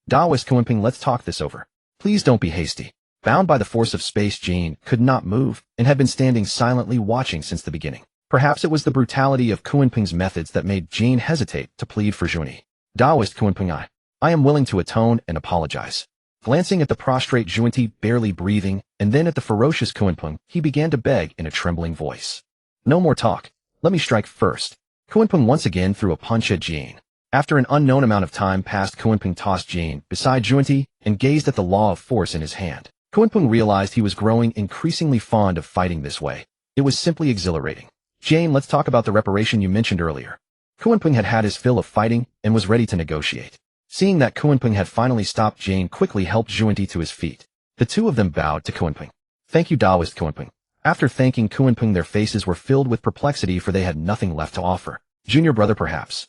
Daoist Kunpeng, let's talk this over. Please don't be hasty. Bound by the force of space, Jane could not move and had been standing silently watching since the beginning. Perhaps it was the brutality of Kunpeng's methods that made Jane hesitate to plead for Junti. Daoist Kunpeng, I am willing to atone and apologize. Glancing at the prostrate Junti, barely breathing, and then at the ferocious Kunpeng, he began to beg in a trembling voice. No more talk. Let me strike first. Kunpeng once again threw a punch at Jane. After an unknown amount of time passed, Kunpeng tossed Jane beside Junti and gazed at the law of force in his hand. Kunpeng realized he was growing increasingly fond of fighting this way. It was simply exhilarating. Jane, let's talk about the reparation you mentioned earlier. Kunpeng had had his fill of fighting and was ready to negotiate. Seeing that Kunpeng had finally stopped, Jane quickly helped Junti to his feet. The two of them bowed to Kunpeng. Thank you, Daoist Kunpeng. After thanking Kunpeng, their faces were filled with perplexity, for they had nothing left to offer. Junior brother, perhaps.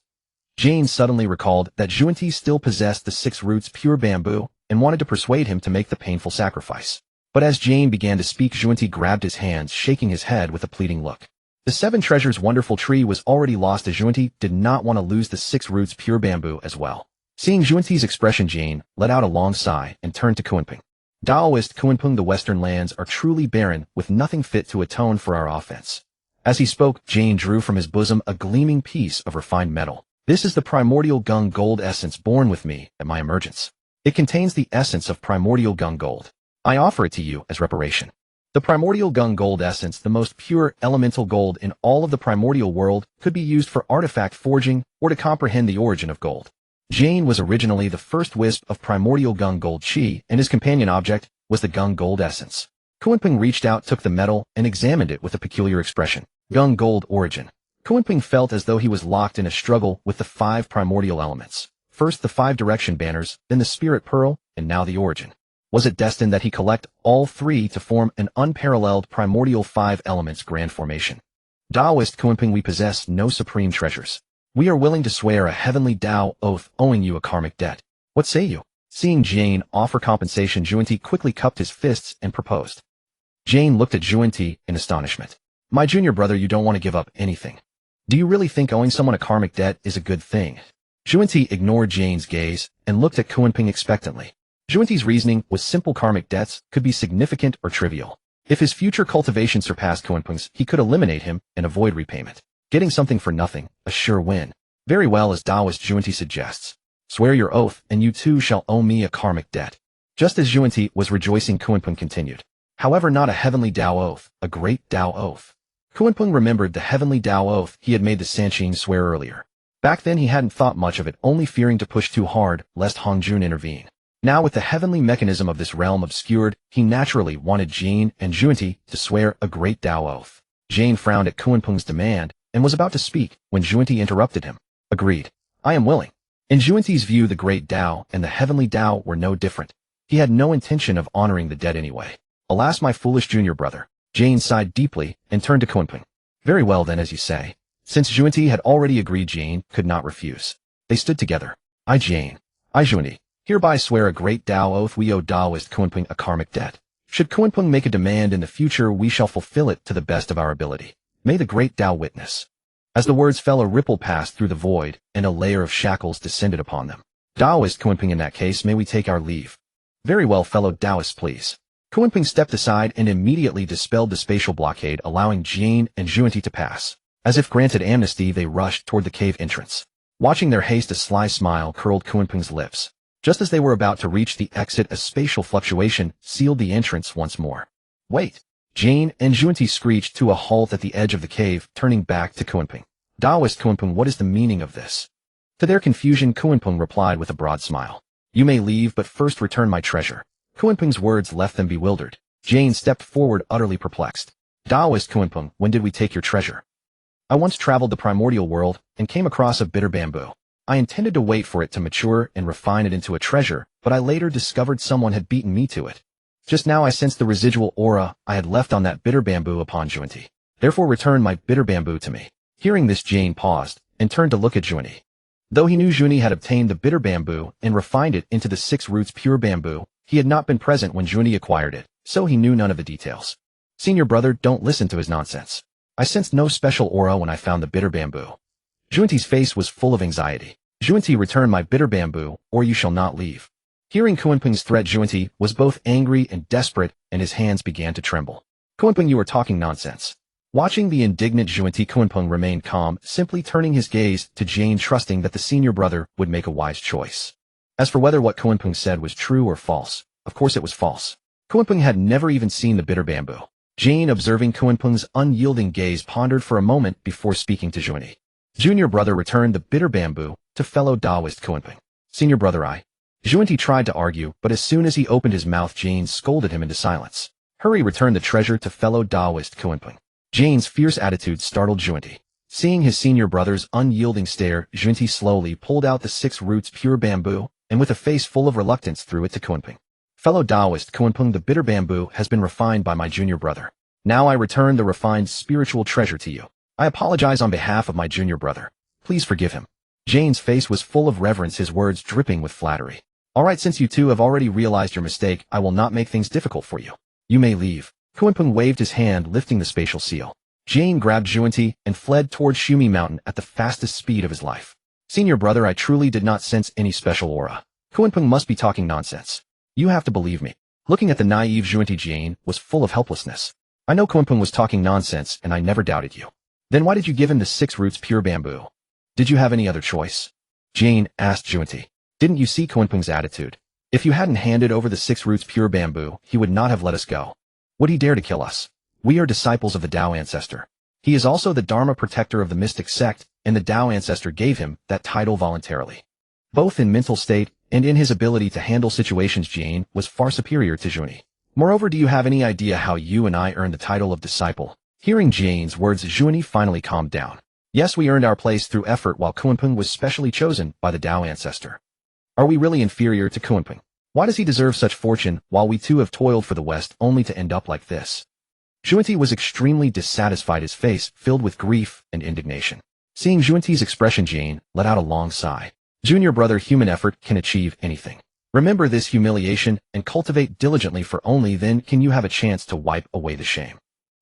Jane suddenly recalled that Junti still possessed the 6 roots pure bamboo and wanted to persuade him to make the painful sacrifice. But as Jane began to speak, Junti grabbed his hands, shaking his head with a pleading look. The 7 treasures wonderful tree was already lost, as Junti did not want to lose the 6 roots pure bamboo as well. Seeing Junti's expression, Jane let out a long sigh and turned to Kunpeng. Daoist Kunpeng, the western lands are truly barren, with nothing fit to atone for our offense. As he spoke, Jane drew from his bosom a gleaming piece of refined metal. This is the primordial gung gold essence born with me at my emergence. It contains the essence of primordial gung gold. I offer it to you as reparation. The primordial gung gold essence, the most pure elemental gold in all of the primordial world, could be used for artifact forging or to comprehend the origin of gold. Jane was originally the first wisp of primordial gung gold chi, and his companion object was the gung gold essence. Kunpeng reached out, took the metal, and examined it with a peculiar expression. Gung gold origin. Kunpeng felt as though he was locked in a struggle with the 5 primordial elements. First the 5 direction banners, then the spirit pearl, and now the origin. Was it destined that he collect all 3 to form an unparalleled primordial 5 elements grand formation? Daoist Kunpeng, we possess no supreme treasures. We are willing to swear a heavenly Dao oath, owing you a karmic debt. What say you? Seeing Jane offer compensation, Junti quickly cupped his fists and proposed. Jane looked at Junti in astonishment. My junior brother, you don't want to give up anything. Do you really think owing someone a karmic debt is a good thing? Junti ignored Jane's gaze and looked at Kunpeng expectantly. Junti's reasoning was simple: karmic debts could be significant or trivial. If his future cultivation surpassed Kunpeng's, he could eliminate him and avoid repayment. Getting something for nothing, a sure win. Very well, as Daoist Junti suggests. Swear your oath, and you too shall owe me a karmic debt. Just as Junti was rejoicing, Kunpeng continued. However, not a heavenly Dao oath, a great Dao oath. Kunpeng remembered the heavenly Dao oath he had made the Sanqing swear earlier. Back then he hadn't thought much of it, only fearing to push too hard, lest Hongjun intervene. Now with the heavenly mechanism of this realm obscured, he naturally wanted Jane and Junti to swear a great Dao oath. Jane frowned at Kunpeng's demand, and was about to speak when Junti interrupted him. Agreed. I am willing. In Junti's view, the great Dao and the heavenly Dao were no different. He had no intention of honoring the dead anyway. Alas, my foolish junior brother. Jane sighed deeply and turned to Kunpeng. Very well then, as you say. Since Junti had already agreed, Jane could not refuse. They stood together. I, Jane. I, Junti. Hereby swear a great Dao oath. We owe Daoist Kunpeng a karmic debt. Should Kunpeng make a demand in the future, we shall fulfill it to the best of our ability. May the great Tao witness. As the words fell, a ripple passed through the void, and a layer of shackles descended upon them. Taoist Kunpeng, in that case, may we take our leave? Very well, fellow Taoists, please. Kunpeng stepped aside and immediately dispelled the spatial blockade, allowing Jane and Junti to pass. As if granted amnesty, they rushed toward the cave entrance. Watching their haste, a sly smile curled Kunpeng's lips. Just as they were about to reach the exit, a spatial fluctuation sealed the entrance once more. Wait! Jane and Junti screeched to a halt at the edge of the cave, turning back to Kunpeng. Taoist Kunpeng, what is the meaning of this? To their confusion, Kunpeng replied with a broad smile. You may leave, but first return my treasure. Kunpeng's words left them bewildered. Jane stepped forward, utterly perplexed. Taoist Kunpeng, when did we take your treasure? I once traveled the primordial world and came across a bitter bamboo. I intended to wait for it to mature and refine it into a treasure, but I later discovered someone had beaten me to it. Just now I sensed the residual aura I had left on that bitter bamboo upon Junti. Therefore return my bitter bamboo to me. Hearing this, Jane paused and turned to look at Junti. Though he knew Junti had obtained the bitter bamboo and refined it into the 6 roots pure bamboo, he had not been present when Junti acquired it, so he knew none of the details. Senior brother, don't listen to his nonsense. I sensed no special aura when I found the bitter bamboo. Junti's face was full of anxiety. Junti, return my bitter bamboo, or you shall not leave. Hearing Kunpeng's threat, Junti was both angry and desperate, and his hands began to tremble. Kunpeng, you are talking nonsense. Watching the indignant Junti, Kunpeng remained calm, simply turning his gaze to Jane, trusting that the senior brother would make a wise choice. As for whether what Kunpeng said was true or false, of course it was false. Kunpeng had never even seen the bitter bamboo. Jane, observing Kunpeng's unyielding gaze, pondered for a moment before speaking to Junti. Junior brother, returned the bitter bamboo to fellow Taoist Kunpeng. Senior brother, Junti tried to argue, but as soon as he opened his mouth, Jane scolded him into silence. Hurry, return the treasure to fellow Taoist Kunpeng. Jane's fierce attitude startled Junti. Seeing his senior brother's unyielding stare, Junti slowly pulled out the 6 roots pure bamboo, and with a face full of reluctance threw it to Kunpeng. Fellow Taoist Kunpeng, the bitter bamboo has been refined by my junior brother. Now I return the refined spiritual treasure to you. I apologize on behalf of my junior brother. Please forgive him. Jane's face was full of reverence, his words dripping with flattery. All right, since you two have already realized your mistake, I will not make things difficult for you. You may leave. Kunpeng waved his hand, lifting the spatial seal. Jane grabbed Junti and fled toward Shumi Mountain at the fastest speed of his life. Senior brother, I truly did not sense any special aura. Kunpeng must be talking nonsense. You have to believe me. Looking at the naive Junti, Jane was full of helplessness. I know Kunpeng was talking nonsense, and I never doubted you. Then why did you give him the 6 roots pure bamboo? Did you have any other choice? Jane asked Junti. Didn't you see Kunpeng's attitude? If you hadn't handed over the 6 roots pure bamboo, he would not have let us go. Would he dare to kill us? We are disciples of the Tao ancestor. He is also the Dharma protector of the mystic sect, and the Tao ancestor gave him that title voluntarily. Both in mental state and in his ability to handle situations, Jane was far superior to Junti. Moreover, do you have any idea how you and I earned the title of disciple? Hearing Jane's words, Junti finally calmed down. Yes, we earned our place through effort, while Kunpeng was specially chosen by the Tao ancestor. Are we really inferior to Kunpeng? Why does he deserve such fortune, while we too have toiled for the West only to end up like this? Junti was extremely dissatisfied, his face filled with grief and indignation. Seeing Junti's expression, Jane let out a long sigh. Junior brother, human effort can achieve anything. Remember this humiliation and cultivate diligently, for only then can you have a chance to wipe away the shame.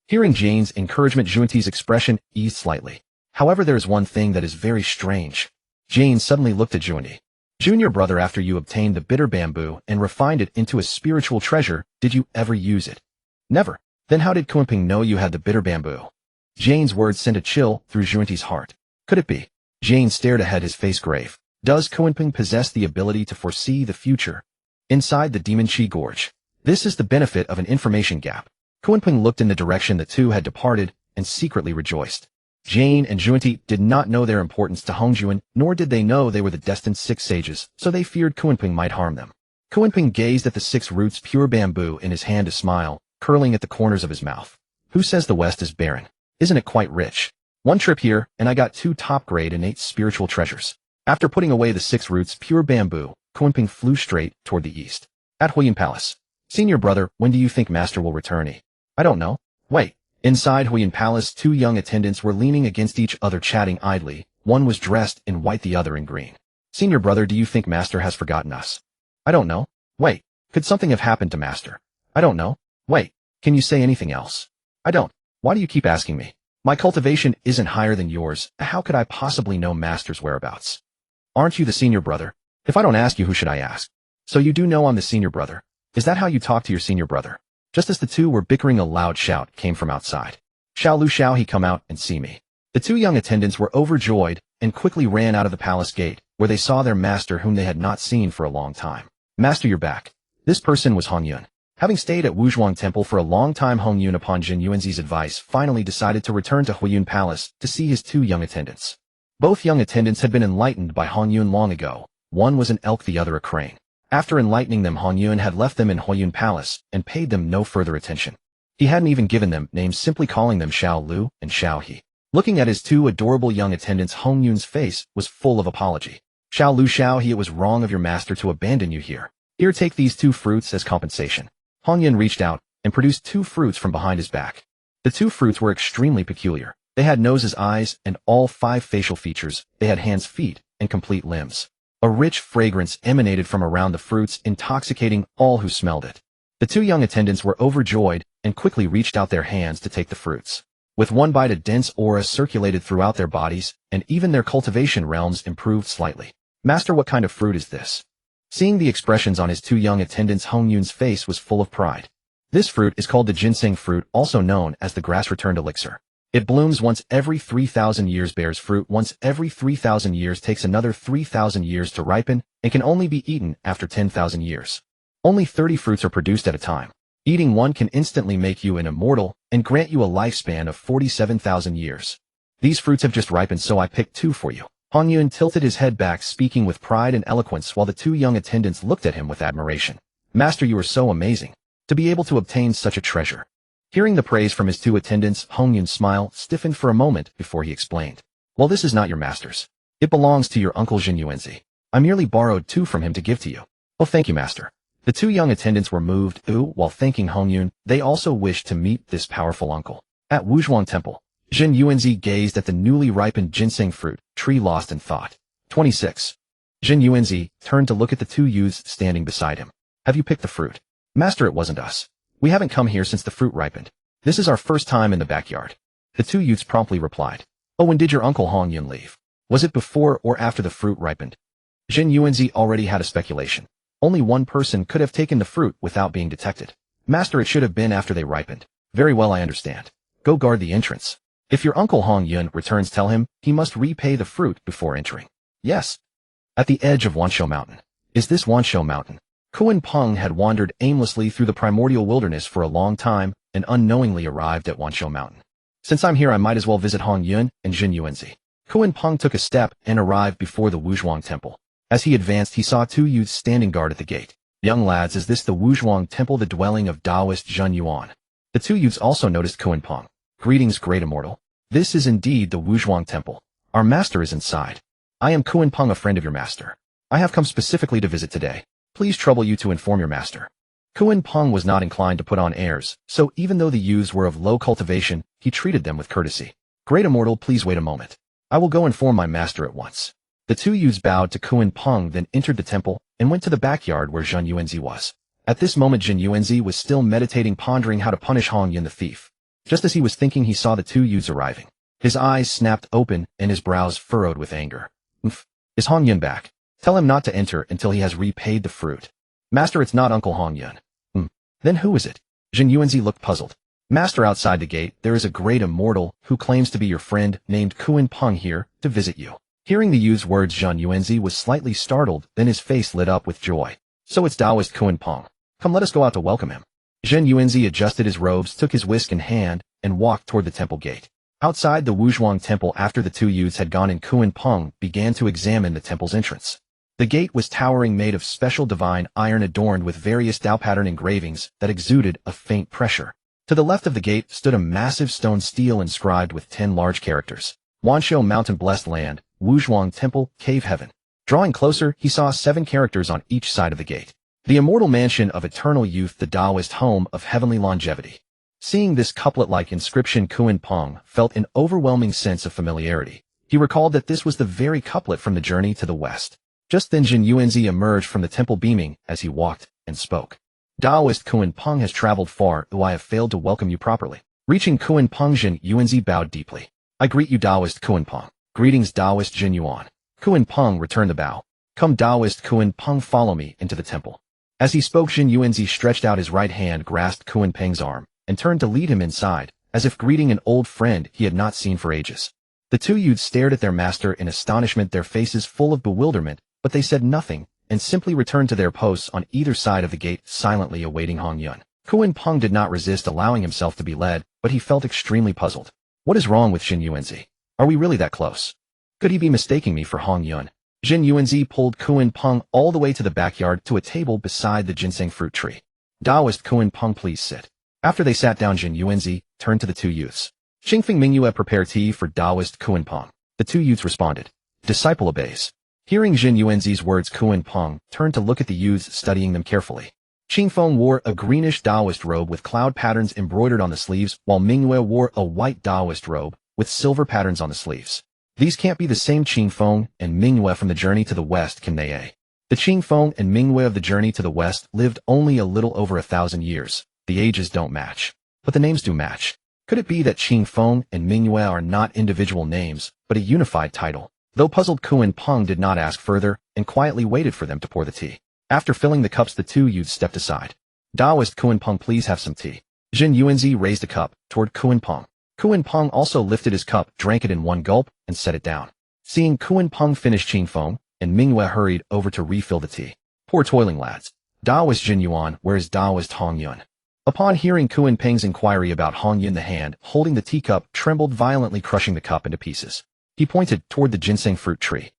Hearing Jane's encouragement, Junti's expression eased slightly. However, there is one thing that is very strange. Jane suddenly looked at Junti. Junior brother, after you obtained the bitter bamboo and refined it into a spiritual treasure, did you ever use it? Never. Then how did Kunpeng know you had the bitter bamboo? Jane's words sent a chill through Junti's heart. Could it be? Jane stared ahead, his face grave. Does Kunpeng possess the ability to foresee the future? Inside the Demon Chi Gorge. This is the benefit of an information gap. Kunpeng looked in the direction the two had departed and secretly rejoiced. Jane and Junti did not know their importance to Honghuang, nor did they know they were the destined 6 sages, so they feared Kunpeng might harm them. Kunpeng gazed at the 6 roots pure bamboo in his hand, a smile curling at the corners of his mouth. Who says the West is barren? Isn't it quite rich? One trip here, and I got 2 top-grade innate spiritual treasures. After putting away the 6 roots pure bamboo, Kunpeng flew straight toward the east. At Huiyun Palace. Senior brother, when do you think Master will return? I don't know. Wait. Inside Huiyun Palace, 2 young attendants were leaning against each other, chatting idly. One was dressed in white, the other in green. Senior brother, do you think Master has forgotten us? I don't know. Wait. Could something have happened to Master? I don't know. Wait, can you say anything else? I don't. Why do you keep asking me? My cultivation isn't higher than yours. How could I possibly know Master's whereabouts? Aren't you the senior brother? If I don't ask you, who should I ask? So you do know I'm the senior brother. Is that how you talk to your senior brother? Just as the two were bickering, a loud shout came from outside. Xiao Lu, shall he come out and see me? The two young attendants were overjoyed and quickly ran out of the palace gate, where they saw their master, whom they had not seen for a long time. Master, you're back. This person was Hongyun. Having stayed at Honghuang Temple for a long time, Hongyun, upon Jin Yuanzi's advice, finally decided to return to Huiyun Palace to see his two young attendants. Both young attendants had been enlightened by Hongyun long ago. One was an elk, the other a crane. After enlightening them, Hongyun had left them in Huiyun Palace and paid them no further attention. He hadn't even given them names, simply calling them Xiao Lu and Xiao He. Looking at his two adorable young attendants, Hongyun's face was full of apology. Xiao Lu, Xiao He, it was wrong of your master to abandon you here. Here, take these two fruits as compensation. Hongyun reached out and produced two fruits from behind his back. The two fruits were extremely peculiar. They had noses, eyes, and all 5 facial features. They had hands, feet, and complete limbs. A rich fragrance emanated from around the fruits, intoxicating all who smelled it. The two young attendants were overjoyed and quickly reached out their hands to take the fruits. With one bite, a dense aura circulated throughout their bodies, and even their cultivation realms improved slightly. Master, what kind of fruit is this? Seeing the expressions on his two young attendants, Hongyun's face was full of pride. This fruit is called the ginseng fruit, also known as the grass-returned elixir. It blooms once every 3,000 years, bears fruit once every 3,000 years, takes another 3,000 years to ripen, and can only be eaten after 10,000 years. Only 30 fruits are produced at a time. Eating one can instantly make you an immortal and grant you a lifespan of 47,000 years. These fruits have just ripened, so I picked 2 for you. Hongyun tilted his head back, speaking with pride and eloquence, while the two young attendants looked at him with admiration. Master, you are so amazing. To be able to obtain such a treasure. Hearing the praise from his two attendants, Hongyun's smile stiffened for a moment before he explained. Well, this is not your master's. It belongs to your uncle Jin Yuanzi. I merely borrowed 2 from him to give to you. Oh, thank you, master. The two young attendants were moved, while thanking Hongyun, they also wished to meet this powerful uncle. At Honghuang Temple, Jin Yuanzi gazed at the newly ripened ginseng fruit tree, lost in thought. 26. Jin Yuanzi turned to look at the two youths standing beside him. Have you picked the fruit? Master, it wasn't us. We haven't come here since the fruit ripened. This is our first time in the backyard. The two youths promptly replied. Oh, when did your uncle Hongyun leave? Was it before or after the fruit ripened? Jin Yuanzi already had a speculation. Only one person could have taken the fruit without being detected. Master, it should have been after they ripened. Very well, I understand. Go guard the entrance. If your uncle Hongyun returns, tell him he must repay the fruit before entering. Yes. At the edge of Wanshou Mountain. Is this Wanshou Mountain? Kunpeng had wandered aimlessly through the primordial wilderness for a long time and unknowingly arrived at Wanshou Mountain. Since I'm here, I might as well visit Hongyun and Jin Yuanzi. Kunpeng took a step and arrived before the Honghuang Temple. As he advanced, he saw 2 youths standing guard at the gate. Young lads, is this the Honghuang Temple, the dwelling of Taoist Zhen Yuan? The 2 youths also noticed Kunpeng. Greetings, great immortal. This is indeed the Honghuang Temple. Our master is inside. I am Kunpeng, a friend of your master. I have come specifically to visit today. Please trouble you to inform your master. Kunpeng was not inclined to put on airs, so even though the youths were of low cultivation, he treated them with courtesy. Great immortal, please wait a moment. I will go inform my master at once. The 2 youths bowed to Kunpeng, then entered the temple and went to the backyard where Jin Yuanzi was. At this moment, Jin Yuanzi was still meditating, pondering how to punish Hongyun the thief. Just as he was thinking, he saw the 2 youths arriving. His eyes snapped open and his brows furrowed with anger. Is Hongyun back? Tell him not to enter until he has repaid the fruit. Master, it's not Uncle Hongyun. Then who is it? Jin Yuanzi looked puzzled. Master, outside the gate, there is a great immortal who claims to be your friend named Kunpeng here to visit you. Hearing the youth's words, Jin Yuanzi was slightly startled, then his face lit up with joy. So it's Taoist Kunpeng. Come, let us go out to welcome him. Jin Yuanzi adjusted his robes, took his whisk in hand, and walked toward the temple gate. Outside the Honghuang Temple, after the 2 youths had gone in, Kunpeng began to examine the temple's entrance. The gate was towering, made of special divine iron adorned with various Tao pattern engravings that exuded a faint pressure. To the left of the gate stood a massive stone stele inscribed with 10 large characters. Wanshou Mountain, Blessed Land, Honghuang Temple, Cave Heaven. Drawing closer, he saw 7 characters on each side of the gate. The immortal mansion of eternal youth, the Taoist home of heavenly longevity. Seeing this couplet-like inscription, Kunpeng felt an overwhelming sense of familiarity. He recalled that this was the very couplet from the journey to the west. Just then Jin Yuanzi emerged from the temple, beaming as he walked and spoke. Taoist Kunpeng has traveled far, though I have failed to welcome you properly. Reaching Kunpeng, Jin Yuanzi bowed deeply. I greet you, Taoist Kunpeng. Greetings, Taoist Jin Yuan. Kunpeng returned the bow. Come, Taoist Kunpeng, follow me into the temple. As he spoke, Jin Yuanzi stretched out his right hand, grasped Kunpeng's arm, and turned to lead him inside, as if greeting an old friend he had not seen for ages. The two youths stared at their master in astonishment, their faces full of bewilderment, but they said nothing, and simply returned to their posts on either side of the gate, silently awaiting Honghuang. Kunpeng did not resist allowing himself to be led, but he felt extremely puzzled. What is wrong with Jin Yuanzi? Are we really that close? Could he be mistaking me for Honghuang? Jin Yuanzi pulled Kunpeng all the way to the backyard to a table beside the ginseng fruit tree. Taoist Kunpeng, please sit. After they sat down, Jin Yuanzi turned to the two youths. Qingfeng Mingyue, prepare tea for Taoist Kunpeng. The two youths responded. Disciple obeys. Hearing Jin Yuanzi's words, Kunpeng turned to look at the youths, studying them carefully. Qingfeng wore a greenish Taoist robe with cloud patterns embroidered on the sleeves, while Mingyue wore a white Taoist robe with silver patterns on the sleeves. These can't be the same Qingfeng and Mingyue from the journey to the west, can they? The Qingfeng and Mingyue of the journey to the west lived only a little over 1,000 years. The ages don't match, but the names do match. Could it be that Qingfeng and Mingyue are not individual names, but a unified title? Though puzzled, Kunpeng did not ask further and quietly waited for them to pour the tea. After filling the cups, the two youths stepped aside. Taoist Kunpeng, please have some tea. Jin Yuanzi raised a cup toward Kunpeng. Kunpeng also lifted his cup, drank it in one gulp, and set it down. Seeing Kunpeng finish, Qingfeng and Mingyue hurried over to refill the tea. Poor toiling lads. Taoist Jin Yuan, where is Taoist Honghuang? Upon hearing Kunpeng's inquiry about Honghuang, the hand holding the teacup trembled violently, crushing the cup into pieces. He pointed toward the ginseng fruit tree.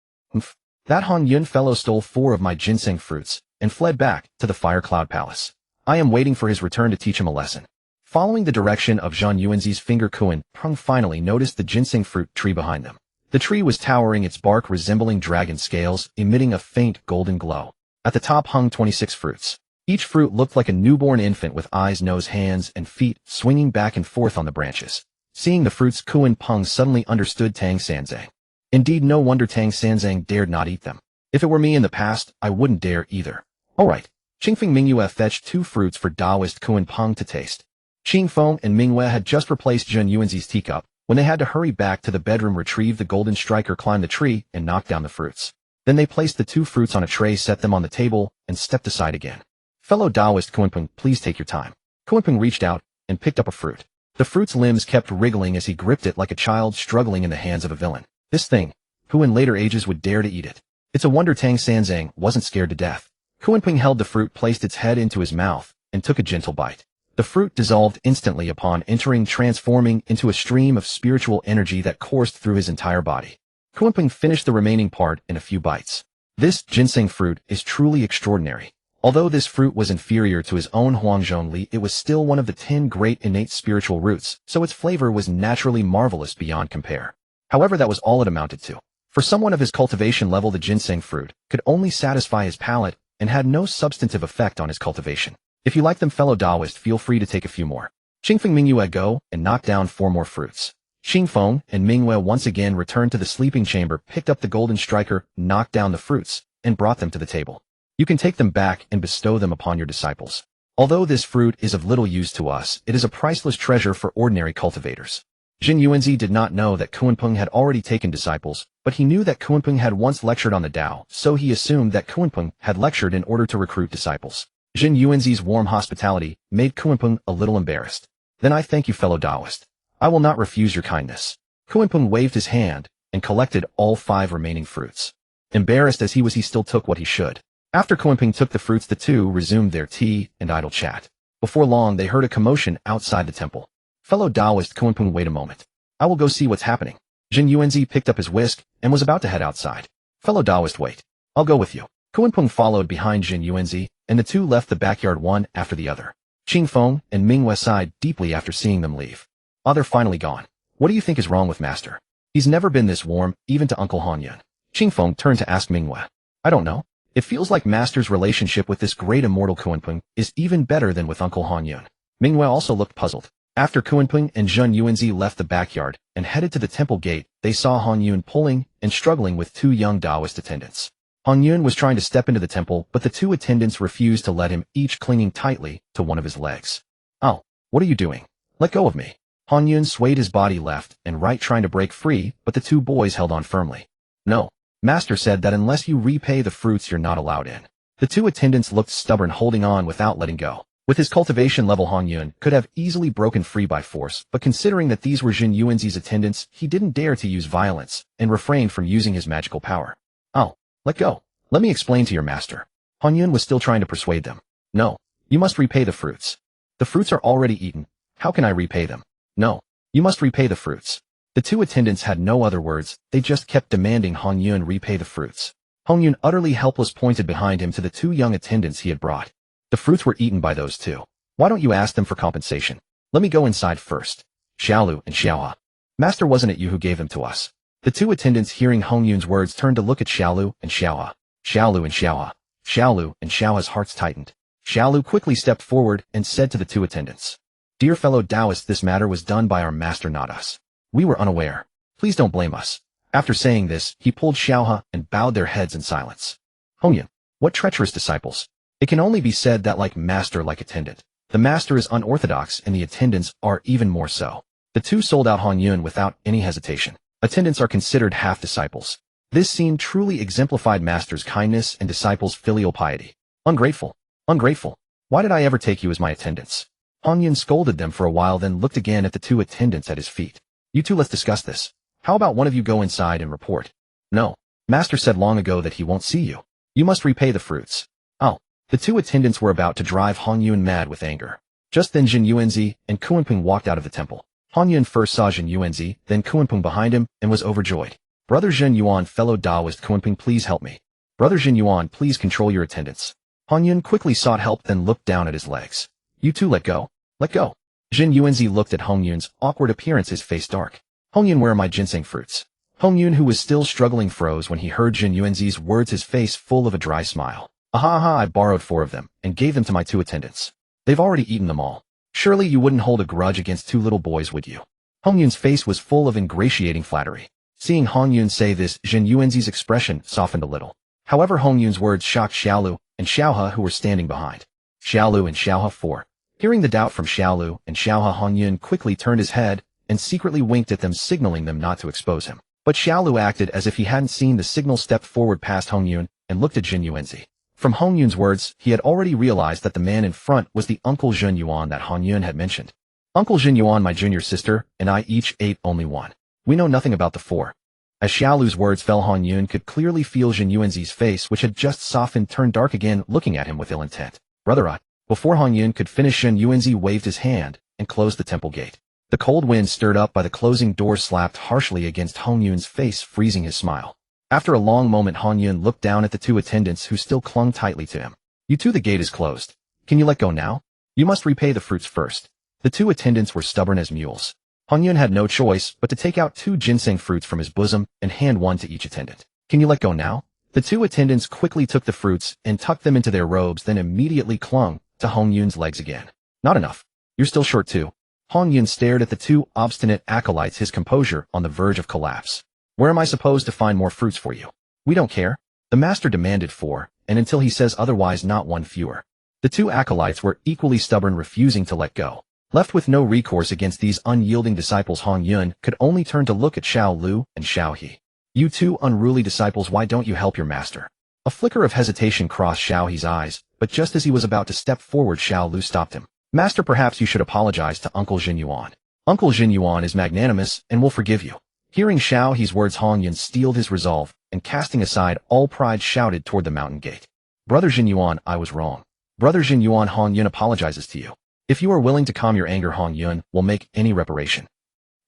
That Honghuang fellow stole 4 of my ginseng fruits and fled back to the Fire Cloud Palace. I am waiting for his return to teach him a lesson. Following the direction of Jin Yuanzi's finger, Kunpeng finally noticed the ginseng fruit tree behind them. The tree was towering, its bark resembling dragon scales, emitting a faint golden glow. At the top hung 26 fruits. Each fruit looked like a newborn infant with eyes, nose, hands, and feet swinging back and forth on the branches. Seeing the fruits, Kunpeng suddenly understood Tang Sanzang. Indeed, no wonder Tang Sanzang dared not eat them. If it were me in the past, I wouldn't dare either. All right. Qingfeng Mingyue fetched 2 fruits for Taoist Kunpeng to taste. Qingfeng and Mingyue had just replaced Jin Yuanzi's teacup when they had to hurry back to the bedroom, retrieve the golden striker, climb the tree, and knock down the fruits. Then they placed the 2 fruits on a tray, set them on the table, and stepped aside again. Fellow Taoist Kunpeng, please take your time. Kunpeng reached out and picked up a fruit. The fruit's limbs kept wriggling as he gripped it like a child struggling in the hands of a villain. This thing, who in later ages would dare to eat it? It's a wonder Tang Sanzang wasn't scared to death. Kunpeng held the fruit, placed its head into his mouth, and took a gentle bite. The fruit dissolved instantly upon entering, transforming into a stream of spiritual energy that coursed through his entire body. Kunpeng finished the remaining part in a few bites. This ginseng fruit is truly extraordinary. Although this fruit was inferior to his own Huangjong Li, it was still one of the 10 great innate spiritual roots, so its flavor was naturally marvelous beyond compare. However, that was all it amounted to. For someone of his cultivation level, the ginseng fruit could only satisfy his palate and had no substantive effect on his cultivation. If you like them, fellow Taoist, feel free to take a few more. Qingfeng Mingyue go and knocked down 4 more fruits. Qingfeng and Mingyue once again returned to the sleeping chamber, picked up the golden striker, knocked down the fruits, and brought them to the table. You can take them back and bestow them upon your disciples. Although this fruit is of little use to us, it is a priceless treasure for ordinary cultivators. Jin Yuanzi did not know that Kunpeng had already taken disciples, but he knew that Kunpeng had once lectured on the Tao, so he assumed that Kunpeng had lectured in order to recruit disciples. Jin Yuanzi's warm hospitality made Kunpeng a little embarrassed. Then I thank you, fellow Taoist. I will not refuse your kindness. Kunpeng waved his hand and collected all 5 remaining fruits. Embarrassed as he was, he still took what he should. After Kunpeng took the fruits, the two resumed their tea and idle chat. Before long, they heard a commotion outside the temple. Fellow Taoist Kunpeng, wait a moment. I will go see what's happening. Jin Yuanzi picked up his whisk and was about to head outside. Fellow Taoist, wait. I'll go with you. Kunpeng followed behind Jin Yuanzi, and the two left the backyard one after the other. Qingfeng and Mingyue sighed deeply after seeing them leave. Ah, they're finally gone. What do you think is wrong with Master? He's never been this warm, even to Uncle Honghuang. Qingfeng turned to ask Mingyue. I don't know. It feels like Master's relationship with this great immortal Kunpeng is even better than with Uncle Honghuang. Mingyue also looked puzzled. After Kunpeng and Jin Yuanzi left the backyard and headed to the temple gate, they saw Honghuang pulling and struggling with 2 young Taoist attendants. Hongyun was trying to step into the temple, but the two attendants refused to let him, each clinging tightly to one of his legs. "Oh, what are you doing? Let go of me." Hongyun swayed his body left and right trying to break free, but the two boys held on firmly. "No. Master said that unless you repay the fruits you're not allowed in." The two attendants looked stubborn, holding on without letting go. With his cultivation level, Hongyun could have easily broken free by force, but considering that these were Jin Yuanzi's attendants, he didn't dare to use violence and refrained from using his magical power. "Oh, let go. Let me explain to your master." Hongyun was still trying to persuade them. "No, you must repay the fruits." "The fruits are already eaten. How can I repay them?" "No, you must repay the fruits." The two attendants had no other words, they just kept demanding Hongyun repay the fruits. Hongyun, utterly helpless, pointed behind him to the two young attendants he had brought. "The fruits were eaten by those two. Why don't you ask them for compensation? Let me go inside first." "Xiaolu and Xiaoha. Master, wasn't it you who gave them to us?" The two attendants, hearing Hongyun's words, turned to look at Xiaolu and Xiaoha. "Xiaolu and Xiaoha." Xiaolu and Xiaoha's hearts tightened. Xiaolu quickly stepped forward and said to the two attendants, "Dear fellow Taoists, this matter was done by our master, not us. We were unaware. Please don't blame us." After saying this, he pulled Xiaoha and bowed their heads in silence. "Hongyun, what treacherous disciples. It can only be said that like master, like attendant. The master is unorthodox and the attendants are even more so." The two sold out Hongyun without any hesitation. Attendants are considered half disciples. This scene truly exemplified master's kindness and disciples' filial piety. "Ungrateful. Ungrateful. Why did I ever take you as my attendants?" Hongyun scolded them for a while, then looked again at the two attendants at his feet. "You two, let's discuss this. How about one of you go inside and report?" "No. Master said long ago that he won't see you. You must repay the fruits." "Oh." The two attendants were about to drive Hongyun mad with anger. Just then Jin Yuanzi and Kunpeng walked out of the temple. Hongyun first saw Jin Yuanzi, then Kunpeng behind him, and was overjoyed. "Brother Jin Yuan, fellow Taoist Kunpeng, please help me. Brother Jin Yuan, please control your attendants." Hongyun quickly sought help, then looked down at his legs. "You two, let go. Let go." Jin Yuanzi looked at Hongyun's awkward appearance, his face dark. "Hongyun, where are my ginseng fruits?" Hongyun, who was still struggling, froze when he heard Jin Yuanzi's words, his face full of a dry smile. Aha, I borrowed 4 of them and gave them to my two attendants. They've already eaten them all. Surely you wouldn't hold a grudge against 2 little boys, would you?" Hongyun's face was full of ingratiating flattery. Seeing Hongyun say this, Jin Yuanzi's expression softened a little. However, Hongyun's words shocked Xiaolu and Xiaoha, who were standing behind. Xiaolu and Xiaoha 4. Hearing the doubt from Xiaolu and Xiaoha, Hongyun quickly turned his head and secretly winked at them, signaling them not to expose him. But Xiaolu acted as if he hadn't seen the signal, stepped forward past Hongyun and looked at Jin Yuanzi. From Hongyun's words, he had already realized that the man in front was the Uncle Jin Yuan that Hongyun had mentioned. "Uncle Jin Yuan, my junior sister, and I each ate only 1. We know nothing about the 4. As Xiaolu's words fell, Hongyun could clearly feel Jin Yuanzi's face, which had just softened, turned dark again, looking at him with ill intent. "Brother, Before Hongyun could finish, Jin Yuanzi waved his hand and closed the temple gate. The cold wind stirred up by the closing door slapped harshly against Hongyun's face, freezing his smile. After a long moment, Hongyun looked down at the two attendants who still clung tightly to him. "You two, the gate is closed. Can you let go now? You must repay the fruits first." The two attendants were stubborn as mules. Hongyun had no choice but to take out 2 ginseng fruits from his bosom and hand 1 to each attendant. "Can you let go now?" The two attendants quickly took the fruits and tucked them into their robes, then immediately clung to Hongyun's legs again. "Not enough. You're still short too." Hongyun stared at the 2 obstinate acolytes, his composure on the verge of collapse. "Where am I supposed to find more fruits for you?" "We don't care." The master demanded 4, and until he says otherwise, not 1 fewer. The 2 acolytes were equally stubborn, refusing to let go. Left with no recourse against these unyielding disciples, Hongyun could only turn to look at Xiao Lu and Xiao He. "You 2 unruly disciples, why don't you help your master?" A flicker of hesitation crossed Xiao He's eyes, but just as he was about to step forward, Xiao Lu stopped him. "Master, perhaps you should apologize to Uncle Jin Yuan. Uncle Jin Yuan is magnanimous and will forgive you." Hearing Xiao He's words, Hongyun steeled his resolve and, casting aside all pride, shouted toward the mountain gate. "Brother Jin Yuan, I was wrong. Brother Jin Yuan, Hongyun apologizes to you. If you are willing to calm your anger, Hongyun will make any reparation."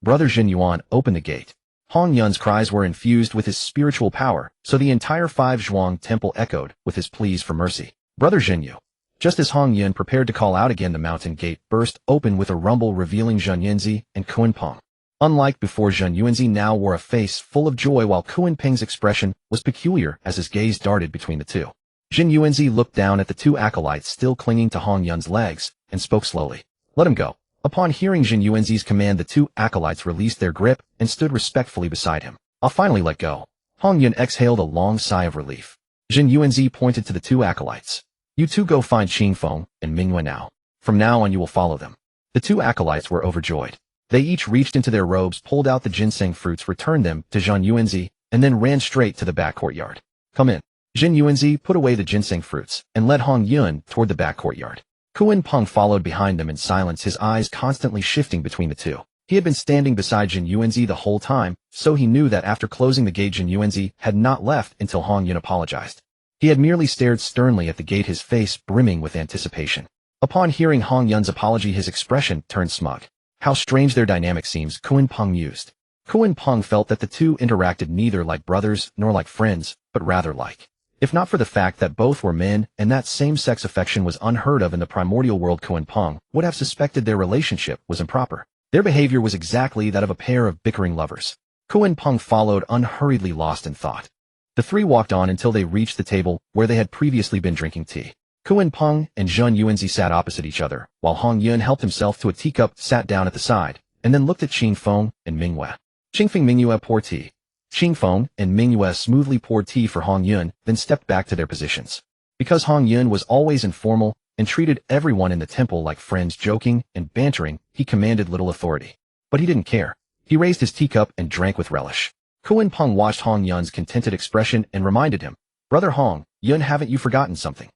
"Brother Jin Yuan, open the gate." Hongyun's cries were infused with his spiritual power, so the entire 5 Zhuang temple echoed with his pleas for mercy. "Brother Jinyu." Just as Hongyun prepared to call out again, the mountain gate burst open with a rumble, revealing Jin Yuanzi and Kunpeng. Unlike before, Jin Yuanzi now wore a face full of joy, while Kunpeng's expression was peculiar as his gaze darted between the two. Jin Yuanzi looked down at the 2 acolytes still clinging to Hongyun's legs and spoke slowly. "Let him go." Upon hearing Jin Yuanzi's command, the 2 acolytes released their grip and stood respectfully beside him. "I'll finally let go." Hongyun exhaled a long sigh of relief. Jin Yuanzi pointed to the two acolytes. You two go find Qingfeng and Mingyue now. From now on you will follow them. The two acolytes were overjoyed. They each reached into their robes, pulled out the ginseng fruits, returned them to Jin Yuanzi, and then ran straight to the back courtyard. Come in. Jin Yuanzi put away the ginseng fruits and led Honghuang toward the back courtyard. Kunpeng followed behind them in silence, his eyes constantly shifting between the two. He had been standing beside Jin Yuanzi the whole time, so he knew that after closing the gate Jin Yuanzi had not left until Honghuang apologized. He had merely stared sternly at the gate, his face brimming with anticipation. Upon hearing Honghuang's apology, his expression turned smug. How strange their dynamic seems, Kunpeng mused. Kunpeng felt that the two interacted neither like brothers nor like friends, but rather like. If not for the fact that both were men and that same-sex affection was unheard of in the primordial world, Kunpeng would have suspected their relationship was improper. Their behavior was exactly that of a pair of bickering lovers. Kunpeng followed unhurriedly, lost in thought. The three walked on until they reached the table where they had previously been drinking tea. Kunpeng and Jin Yuanzi sat opposite each other, while Honghuang helped himself to a teacup, sat down at the side, and then looked at Qingfeng and Mingyue. Qingfeng Mingyue poured tea. Qingfeng and Mingyue smoothly poured tea for Honghuang, then stepped back to their positions. Because Honghuang was always informal and treated everyone in the temple like friends, joking and bantering, he commanded little authority. But he didn't care. He raised his teacup and drank with relish. Kunpeng watched Honghuang's contented expression and reminded him, Brother Honghuang, haven't you forgotten something?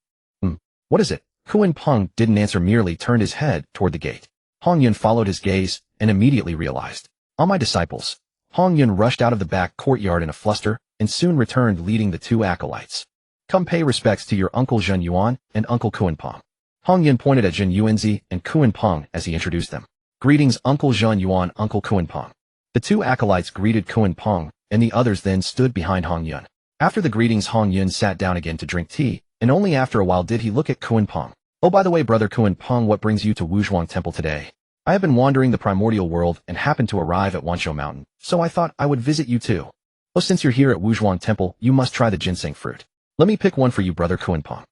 What is it? Kunpeng didn't answer, merely turned his head toward the gate. Honghuang followed his gaze and immediately realized. All my disciples. Honghuang rushed out of the back courtyard in a fluster and soon returned leading the two acolytes. Come pay respects to your Uncle Jin Yuan and Uncle Kunpeng. Honghuang pointed at Jin Yuanzi and Kunpeng as he introduced them. Greetings, Uncle Jin Yuan, Uncle Kunpeng. The two acolytes greeted Kunpeng, and the others then stood behind Honghuang. After the greetings, Honghuang sat down again to drink tea, and only after a while did he look at Kunpeng. Oh, by the way, Brother Kunpeng, what brings you to Honghuang Temple today? I have been wandering the primordial world and happened to arrive at Wanshou Mountain, so I thought I would visit you too. Oh, since you're here at Honghuang Temple, you must try the ginseng fruit. Let me pick one for you, Brother Kunpeng.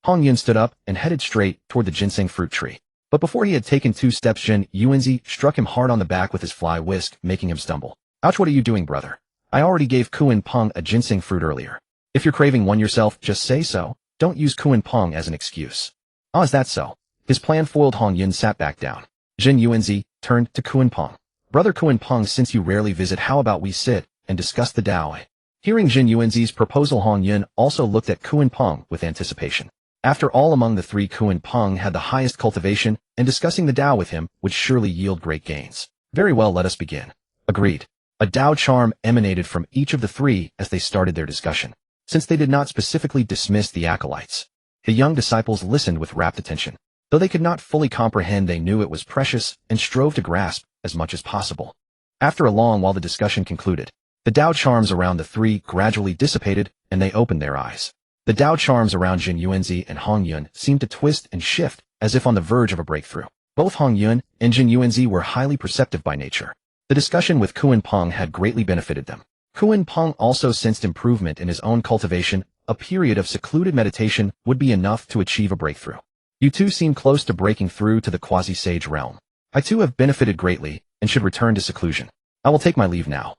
Honghuang stood up and headed straight toward the ginseng fruit tree. But before he had taken 2 steps, Jin Yuanzi struck him hard on the back with his fly whisk, making him stumble. Ouch, what are you doing, brother? I already gave Kunpeng a ginseng fruit earlier. If you're craving one yourself, just say so. Don't use Kunpeng as an excuse. Oh, is that so? His plan foiled. Honghuang sat back down. Jin Yuanzi turned to Kunpeng. Brother Kunpeng, since you rarely visit, how about we sit and discuss the Dao? Hearing Jin Yuanzi's proposal, Honghuang also looked at Kunpeng with anticipation. After all, among the three, Kunpeng had the highest cultivation, and discussing the Dao with him would surely yield great gains. Very well, let us begin. Agreed. A Dao charm emanated from each of the three as they started their discussion. Since they did not specifically dismiss the acolytes, the young disciples listened with rapt attention. Though they could not fully comprehend, they knew it was precious and strove to grasp as much as possible. After a long while, the discussion concluded. The Dao charms around the three gradually dissipated, and they opened their eyes. The Dao charms around Jin Yuanzi and Honghuang seemed to twist and shift, as if on the verge of a breakthrough. Both Honghuang and Jin Yuanzi were highly perceptive by nature. The discussion with Kunpeng had greatly benefited them. Kunpeng also sensed improvement in his own cultivation. A period of secluded meditation would be enough to achieve a breakthrough. You two seem close to breaking through to the quasi-sage realm. I too have benefited greatly and should return to seclusion. I will take my leave now.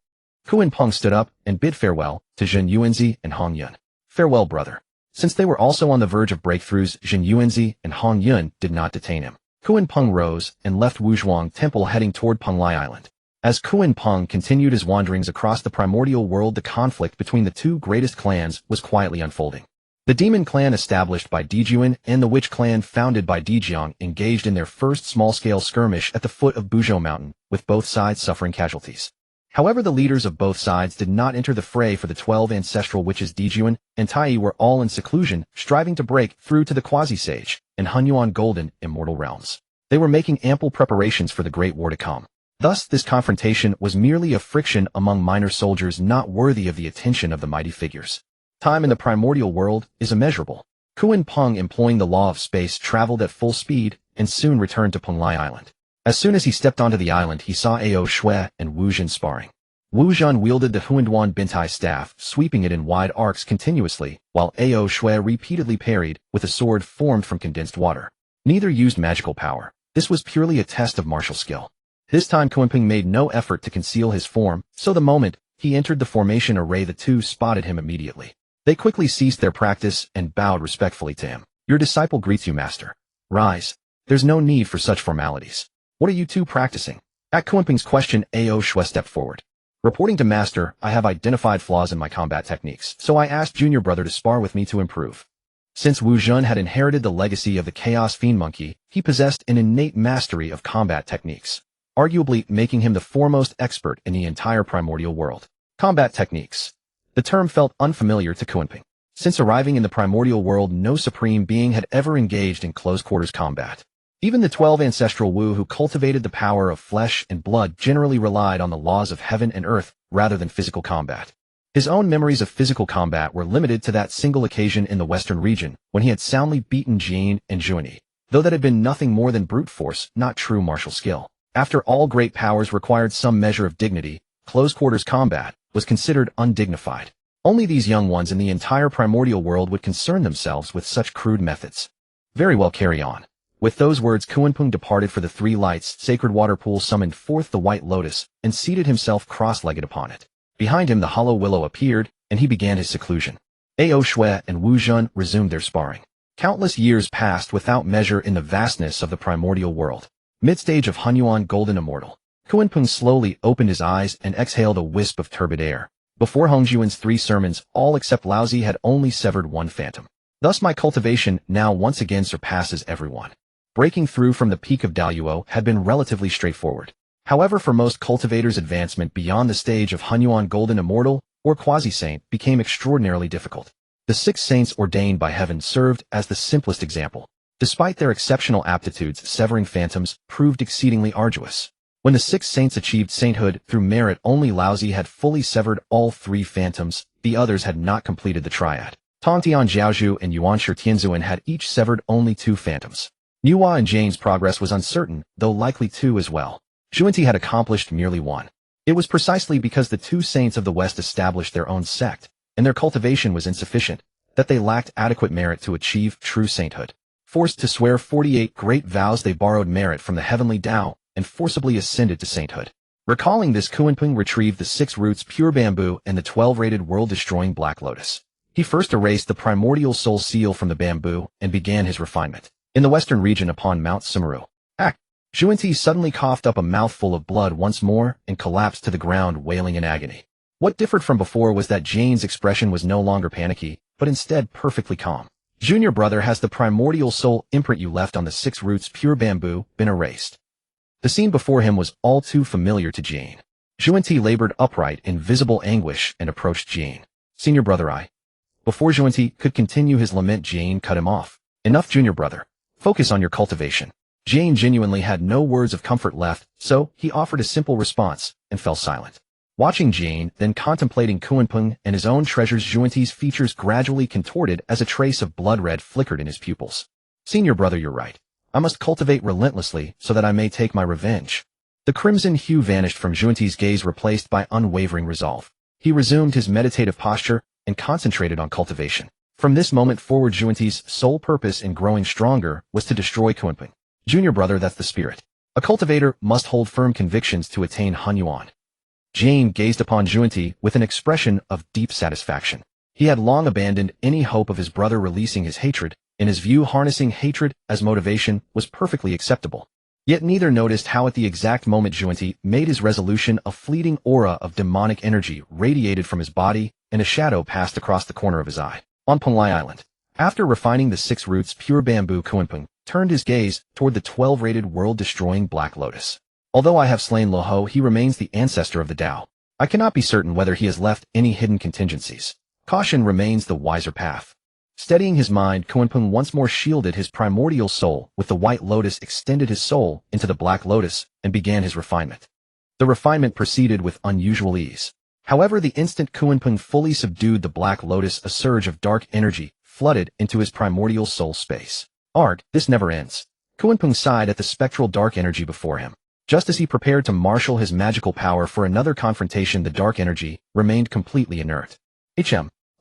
Kunpeng stood up and bid farewell to Jin Yuanzi and Honghuang. Farewell, brother. Since they were also on the verge of breakthroughs, Jin Yuanzi and Honghuang did not detain him. Kunpeng rose and left Honghuang Temple, heading toward Penglai Island. As Kunpeng continued his wanderings across the primordial world, the conflict between the two greatest clans was quietly unfolding. The demon clan established by Dijuan and the witch clan founded by Dijiang engaged in their first small-scale skirmish at the foot of Buzhou Mountain, with both sides suffering casualties. However, the leaders of both sides did not enter the fray, for the 12 ancestral witches Dijuan and Tai were all in seclusion, striving to break through to the quasi-sage and Honghuang golden immortal realms. They were making ample preparations for the great war to come. Thus, this confrontation was merely a friction among minor soldiers, not worthy of the attention of the mighty figures. Time in the primordial world is immeasurable. Kunpeng, employing the law of space, traveled at full speed and soon returned to Penglai Island. As soon as he stepped onto the island, he saw Ao Shui and Wu Jin sparring. Wu Jin wielded the Huanduan Bintai staff, sweeping it in wide arcs continuously, while Ao Shui repeatedly parried with a sword formed from condensed water. Neither used magical power. This was purely a test of martial skill. This time Kunpeng made no effort to conceal his form, so the moment he entered the formation array, the two spotted him immediately. They quickly ceased their practice and bowed respectfully to him. Your disciple greets you, master. Rise. There's no need for such formalities. What are you two practicing? At Kunpeng's question, Ao Shui stepped forward. Reporting to master, I have identified flaws in my combat techniques, so I asked junior brother to spar with me to improve. Since Wu Jun had inherited the legacy of the Chaos Fiend Monkey, he possessed an innate mastery of combat techniques, arguably making him the foremost expert in the entire primordial world. Combat techniques. The term felt unfamiliar to Kunpeng. Since arriving in the primordial world, no supreme being had ever engaged in close-quarters combat. Even the 12 ancestral Wu who cultivated the power of flesh and blood generally relied on the laws of heaven and earth rather than physical combat. His own memories of physical combat were limited to that single occasion in the western region when he had soundly beaten Jin and Junie, though that had been nothing more than brute force, not true martial skill. After all great powers required some measure of dignity, close-quarters combat was considered undignified. Only these young ones in the entire primordial world would concern themselves with such crude methods. Very well, carry on. With those words, Kunpeng departed for the Three Lights sacred water pool, summoned forth the White Lotus, and seated himself cross-legged upon it. Behind him the hollow willow appeared, and he began his seclusion. Ao Shui and Wu Jun resumed their sparring. Countless years passed without measure in the vastness of the primordial world. Mid-stage of Honghuang Golden Immortal. Kunpeng slowly opened his eyes and exhaled a wisp of turbid air. Before Hongjuan's 3 sermons, all except Laozi had only severed 1 phantom. Thus my cultivation now once again surpasses everyone. Breaking through from the peak of Daluo had been relatively straightforward. However, for most cultivators, advancement beyond the stage of Honghuang Golden Immortal or Quasi-Saint became extraordinarily difficult. The 6 saints ordained by heaven served as the simplest example. Despite their exceptional aptitudes, severing phantoms proved exceedingly arduous. When the 6 saints achieved sainthood through merit, only Laozi had fully severed all 3 phantoms, the others had not completed the triad. Tongtian Jiaozhu and Yuanshi Tianzuan had each severed only 2 phantoms. Nuwa and Jane's progress was uncertain, though likely 2 as well. Zhuanti had accomplished merely 1. It was precisely because the 2 saints of the West established their own sect, and their cultivation was insufficient, that they lacked adequate merit to achieve true sainthood. Forced to swear 48 great vows, they borrowed merit from the heavenly Tao and forcibly ascended to sainthood. Recalling this, Kunpeng retrieved the 6 roots pure bamboo and the 12-rated world-destroying Black Lotus. He first erased the primordial soul seal from the bamboo and began his refinement. In the western region upon Mount Sumeru, Zhuanti suddenly coughed up a mouthful of blood once more and collapsed to the ground, wailing in agony. What differed from before was that Jane's expression was no longer panicky, but instead perfectly calm. Junior brother, has the primordial soul imprint you left on the 6 roots pure bamboo been erased? The scene before him was all too familiar to Jane. Zhuanti labored upright in visible anguish and approached Jane. Senior brother, I. Before Zhuanti could continue his lament, Jane cut him off. Enough, junior brother. Focus on your cultivation. Jane genuinely had no words of comfort left, so he offered a simple response and fell silent. Watching Jane, then contemplating Kunpeng and his own treasures, Zhuanti's features gradually contorted as a trace of blood red flickered in his pupils. Senior brother, you're right. I must cultivate relentlessly so that I may take my revenge. The crimson hue vanished from Zhuanti's gaze, replaced by unwavering resolve. He resumed his meditative posture and concentrated on cultivation. From this moment forward, Zhuanti's sole purpose in growing stronger was to destroy Kunpeng. Junior brother, that's the spirit. A cultivator must hold firm convictions to attain Honghuang. Jane gazed upon Zhuanti with an expression of deep satisfaction. He had long abandoned any hope of his brother releasing his hatred. In his view, harnessing hatred as motivation was perfectly acceptable. Yet neither noticed how at the exact moment Zhuanti made his resolution, a fleeting aura of demonic energy radiated from his body, and a shadow passed across the corner of his eye. On Penglai Island, after refining the 6 roots pure bamboo, Kunpeng turned his gaze toward the 12-rated world-destroying Black Lotus. Although I have slain Loho, he remains the ancestor of the Tao. I cannot be certain whether he has left any hidden contingencies. Caution remains the wiser path. Steadying his mind, Kunpeng once more shielded his primordial soul with the White Lotus, extended his soul into the Black Lotus, and began his refinement. The refinement proceeded with unusual ease. However, the instant Kunpeng fully subdued the Black Lotus, a surge of dark energy flooded into his primordial soul space. Art, this never ends. Kunpeng sighed at the spectral dark energy before him. Just as he prepared to marshal his magical power for another confrontation, the dark energy remained completely inert.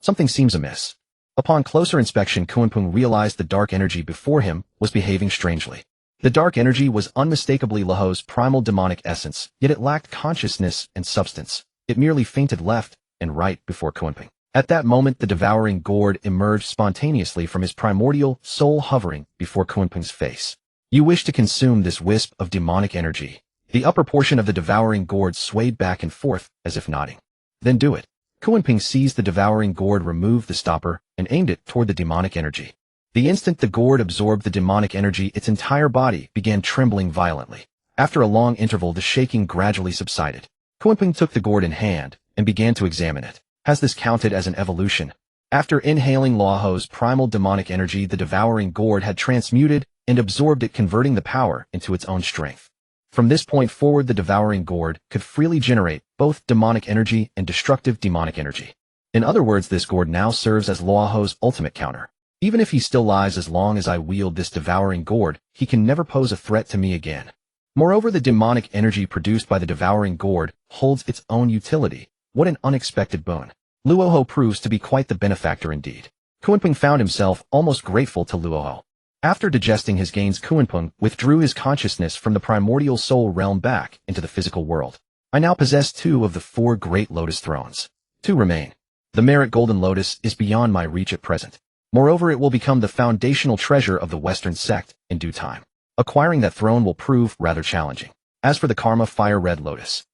Something seems amiss. Upon closer inspection, Kunpeng realized the dark energy before him was behaving strangely. The dark energy was unmistakably Laho's primal demonic essence, yet it lacked consciousness and substance. It merely fainted left and right before Kunpeng. At that moment, the devouring gourd emerged spontaneously from his primordial soul, hovering before Kunpeng's face. You wish to consume this wisp of demonic energy. The upper portion of the devouring gourd swayed back and forth, as if nodding. Then do it. Kunpeng seized the devouring gourd, removed the stopper, and aimed it toward the demonic energy. The instant the gourd absorbed the demonic energy, its entire body began trembling violently. After a long interval, the shaking gradually subsided. Kunpeng took the gourd in hand and began to examine it. Has this counted as an evolution? After inhaling Luoho's primal demonic energy, the devouring gourd had transmuted and absorbed it, converting the power into its own strength. From this point forward, the devouring gourd could freely generate both demonic energy and destructive demonic energy. In other words, this gourd now serves as Luoho's ultimate counter. Even if he still lies, as long as I wield this devouring gourd, he can never pose a threat to me again. Moreover, the demonic energy produced by the devouring gourd holds its own utility. What an unexpected boon. Luoho proves to be quite the benefactor indeed. Kunpeng found himself almost grateful to Luoho. After digesting his gains, Kunpeng withdrew his consciousness from the primordial soul realm back into the physical world. I now possess 2 of the 4 great lotus thrones. 2 remain. The Merit Golden Lotus is beyond my reach at present. Moreover, it will become the foundational treasure of the Western sect in due time. Acquiring that throne will prove rather challenging. As for the Karma Fire Red Lotus,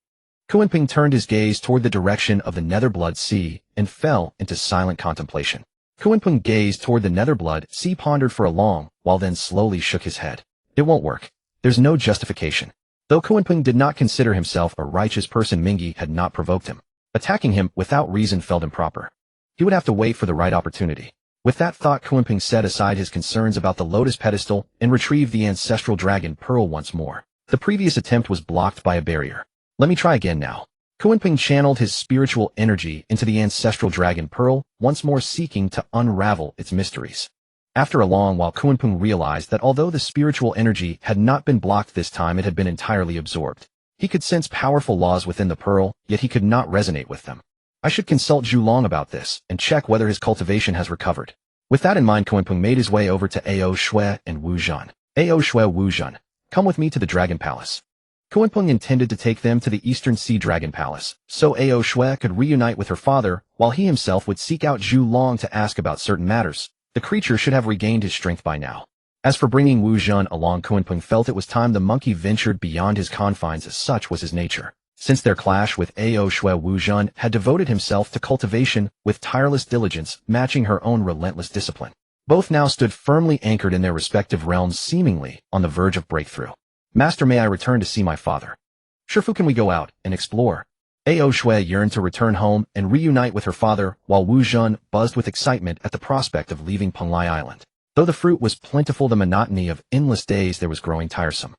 Kunpeng turned his gaze toward the direction of the Netherblood Sea and fell into silent contemplation. Kunpeng gazed toward the Netherblood Sea, pondered for a long while, then slowly shook his head. It won't work. There's no justification. Though Kunpeng did not consider himself a righteous person, Mingi had not provoked him. Attacking him without reason felt improper. He would have to wait for the right opportunity. With that thought, Kunpeng set aside his concerns about the lotus pedestal and retrieved the ancestral dragon pearl once more. The previous attempt was blocked by a barrier. Let me try again now. Kunpeng channeled his spiritual energy into the ancestral dragon pearl, once more seeking to unravel its mysteries. After a long while, Kunpeng realized that although the spiritual energy had not been blocked this time, it had been entirely absorbed. He could sense powerful laws within the pearl, yet he could not resonate with them. I should consult Zhulong about this and check whether his cultivation has recovered. With that in mind, Kunpeng made his way over to Ao Shui and Wu Zhan. Ao Shui, Wu Zhan, come with me to the Dragon Palace. Kunpeng intended to take them to the Eastern Sea Dragon Palace, so Ao Shui could reunite with her father, while he himself would seek out Zhulong to ask about certain matters. The creature should have regained his strength by now. As for bringing Wu Zhan along, Kunpeng felt it was time the monkey ventured beyond his confines, as such was his nature. Since their clash with Ao Shui, Wu Zhan had devoted himself to cultivation with tireless diligence, matching her own relentless discipline. Both now stood firmly anchored in their respective realms, seemingly on the verge of breakthrough. Master, may I return to see my father? Shifu, can we go out and explore? Ao Shui yearned to return home and reunite with her father, while Wu Zhan buzzed with excitement at the prospect of leaving Penglai Island. Though the fruit was plentiful, the monotony of endless days there was growing tiresome.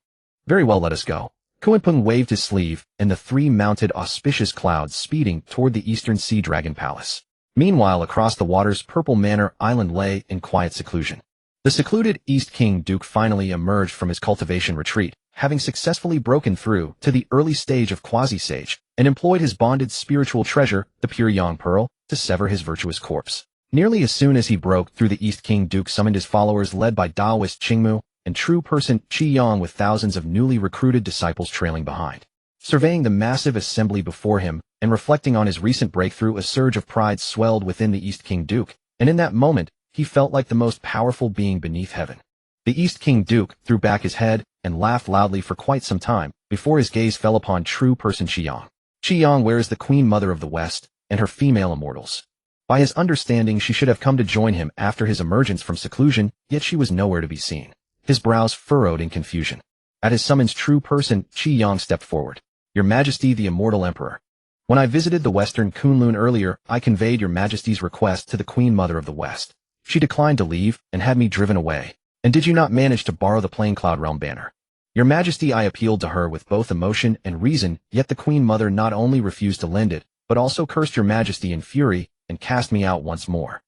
Very well, let us go. Kunpeng waved his sleeve, and the 3 mounted auspicious clouds, speeding toward the Eastern Sea Dragon Palace. Meanwhile, across the waters, Purple Manor Island lay in quiet seclusion. The secluded East King Duke finally emerged from his cultivation retreat, having successfully broken through to the early stage of Quasi-Sage, and employed his bonded spiritual treasure, the Pure Yang Pearl, to sever his virtuous corpse. Nearly as soon as he broke through, the East King Duke summoned his followers, led by Taoist Qingmu and true person Qi Yang, with thousands of newly recruited disciples trailing behind. Surveying the massive assembly before him and reflecting on his recent breakthrough, a surge of pride swelled within the East King Duke, and in that moment, he felt like the most powerful being beneath heaven. The East King Duke threw back his head and laughed loudly for quite some time before his gaze fell upon true person Qi Yang. Qi Yang, where is the Queen Mother of the West and her female immortals? By his understanding, she should have come to join him after his emergence from seclusion, yet she was nowhere to be seen. His brows furrowed in confusion. At his summons, true person Qi Yang stepped forward. Your Majesty, the Immortal Emperor. When I visited the Western Kunlun earlier, I conveyed your Majesty's request to the Queen Mother of the West. She declined to leave and had me driven away. And did you not manage to borrow the Plain Cloud Realm banner? Your Majesty, I appealed to her with both emotion and reason, yet the Queen Mother not only refused to lend it, but also cursed your Majesty in fury and cast me out once more.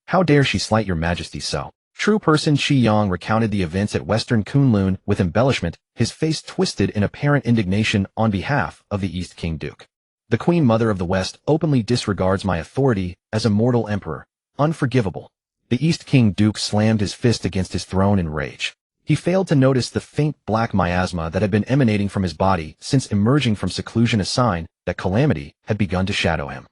How dare she slight your Majesty so? True person Qi Yang recounted the events at Western Kunlun with embellishment, his face twisted in apparent indignation on behalf of the East King Duke. The Queen Mother of the West openly disregards my authority as Immortal Emperor. Unforgivable. The East King Duke slammed his fist against his throne in rage. He failed to notice the faint black miasma that had been emanating from his body since emerging from seclusion, a sign that calamity had begun to shadow him.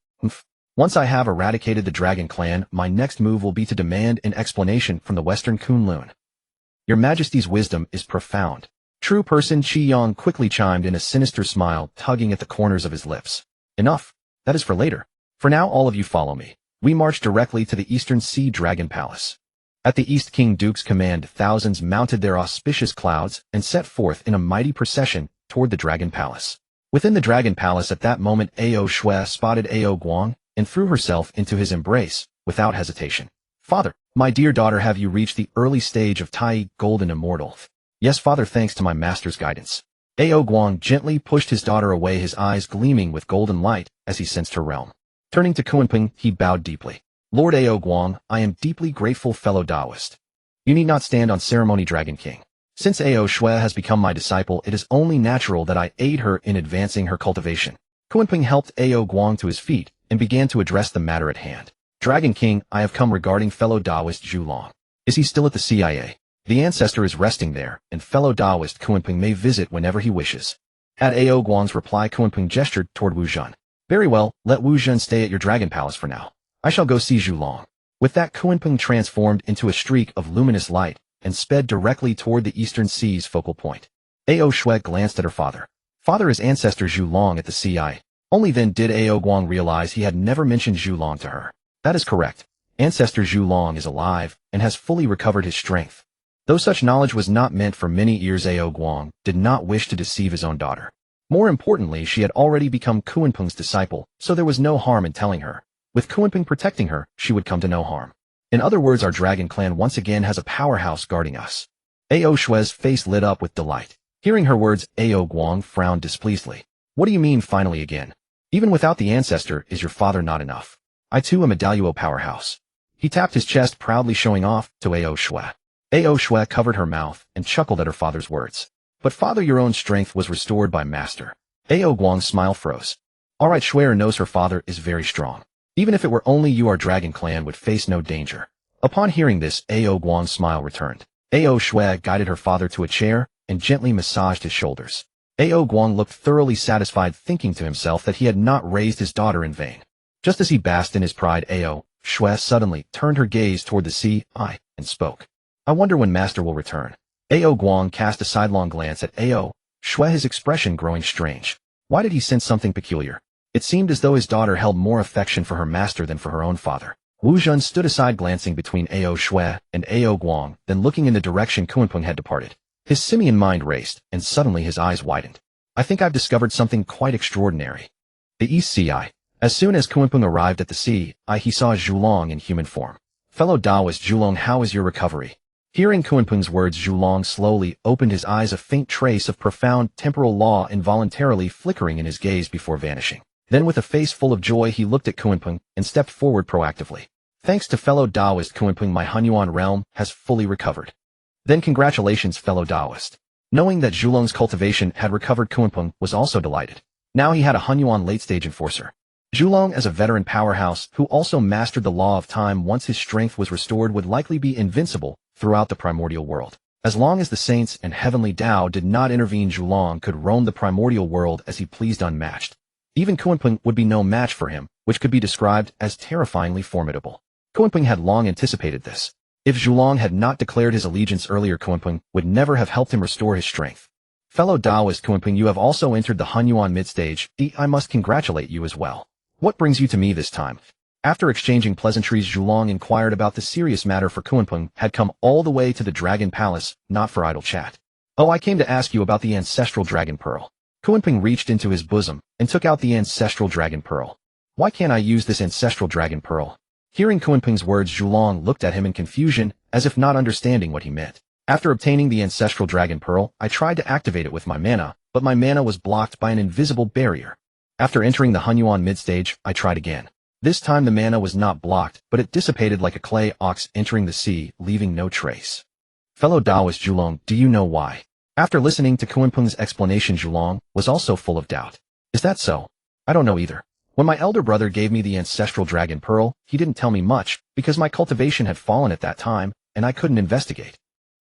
Once I have eradicated the Dragon Clan, my next move will be to demand an explanation from the Western Kunlun. Your Majesty's wisdom is profound. True person Qi Yang quickly chimed in, a sinister smile tugging at the corners of his lips. Enough. That is for later. For now, all of you follow me. We march directly to the Eastern Sea Dragon Palace. At the East King Duke's command, thousands mounted their auspicious clouds and set forth in a mighty procession toward the Dragon Palace. Within the Dragon Palace at that moment, Ao Shui spotted Ao Guang and threw herself into his embrace without hesitation. Father, my dear daughter, have you reached the early stage of Tai Golden Immortal? Yes, father, thanks to my master's guidance. Ao Guang gently pushed his daughter away, his eyes gleaming with golden light as he sensed her realm. Turning to Kunpeng, he bowed deeply. Lord Ao Guang, I am deeply grateful, fellow Taoist. You need not stand on ceremony, Dragon King. Since Ao Shui has become my disciple, it is only natural that I aid her in advancing her cultivation. Kunpeng helped Ao Guang to his feet and began to address the matter at hand. Dragon King, I have come regarding fellow Taoist Zhulong. Is he still at the CIA? The ancestor is resting there, and fellow Taoist Kunpeng may visit whenever he wishes. At Ao Guang's reply, Kunpeng gestured toward Wu Zhen. Very well, let Wu Zhen stay at your Dragon Palace for now. I shall go see Zhulong. With that, Kunpeng transformed into a streak of luminous light and sped directly toward the Eastern Sea's focal point. Ao Shui glanced at her father. Father is ancestor Zhulong at the CIA. Only then did Ao Guang realize he had never mentioned Zhulong to her. That is correct. Ancestor Zhulong is alive and has fully recovered his strength. Though such knowledge was not meant for many ears, Ao Guang did not wish to deceive his own daughter. More importantly, she had already become Kunpeng's disciple, so there was no harm in telling her. With Kunpeng protecting her, she would come to no harm. In other words, our Dragon Clan once again has a powerhouse guarding us. Ao Shui's face lit up with delight. Hearing her words, Ao Guang frowned displeasedly. What do you mean finally again? Even without the ancestor, is your father not enough? I too am a Daluo powerhouse. He tapped his chest, proudly showing off to Ao Shui. Ao Shui covered her mouth and chuckled at her father's words. But father, your own strength was restored by master. Ao Guang's smile froze. Alright, Shui knows her father is very strong. Even if it were only you, our Dragon Clan would face no danger. Upon hearing this, Ao Guang's smile returned. Ao Shui guided her father to a chair and gently massaged his shoulders. Ao Guang looked thoroughly satisfied, thinking to himself that he had not raised his daughter in vain. Just as he basked in his pride, Ao Shui suddenly turned her gaze toward the sea, and spoke. I wonder when master will return. Ao Guang cast a sidelong glance at Ao Shui, his expression growing strange. Why did he sense something peculiar? It seemed as though his daughter held more affection for her master than for her own father. Wu Zhen stood aside, glancing between Ao Shui and Ao Guang, then looking in the direction Kunpeng had departed. His simian mind raced, and suddenly his eyes widened. I think I've discovered something quite extraordinary. The East Sea. As soon as Kunpeng arrived at the sea, he saw Zhulong in human form. Fellow Taoist Zhulong, how is your recovery? Hearing Kunpeng's words, Zhulong slowly opened his eyes, a faint trace of profound temporal law involuntarily flickering in his gaze before vanishing. Then with a face full of joy, he looked at Kunpeng and stepped forward proactively. Thanks to fellow Taoist Kunpeng, my Honghuang realm has fully recovered. Then congratulations, fellow Taoist. Knowing that Zhulong's cultivation had recovered, Kunpeng was also delighted. Now he had a Honghuang late-stage enforcer. Zhulong, as a veteran powerhouse who also mastered the law of time once his strength was restored, would likely be invincible throughout the primordial world. As long as the saints and heavenly Tao did not intervene, Zhulong could roam the primordial world as he pleased, unmatched. Even Kunpeng would be no match for him, which could be described as terrifyingly formidable. Kunpeng had long anticipated this. If Zhulong had not declared his allegiance earlier, Kunpeng would never have helped him restore his strength. Fellow Taoist Kunpeng, you have also entered the Honghuang mid-stage. I must congratulate you as well. What brings you to me this time? After exchanging pleasantries, Zhulong inquired about the serious matter, for Kunpeng had come all the way to the Dragon Palace, not for idle chat. Oh, I came to ask you about the ancestral Dragon Pearl. Kunpeng reached into his bosom and took out the ancestral Dragon Pearl. Why can't I use this ancestral Dragon Pearl? Hearing Kunpeng's words, Zhulong looked at him in confusion, as if not understanding what he meant. After obtaining the ancestral Dragon Pearl, I tried to activate it with my mana, but my mana was blocked by an invisible barrier. After entering the Honghuang mid-stage, I tried again. This time the mana was not blocked, but it dissipated like a clay ox entering the sea, leaving no trace. Fellow Taoist Zhulong, do you know why? After listening to Kunpeng's explanation, Zhulong was also full of doubt. Is that so? I don't know either. When my elder brother gave me the ancestral Dragon Pearl, he didn't tell me much, because my cultivation had fallen at that time, and I couldn't investigate.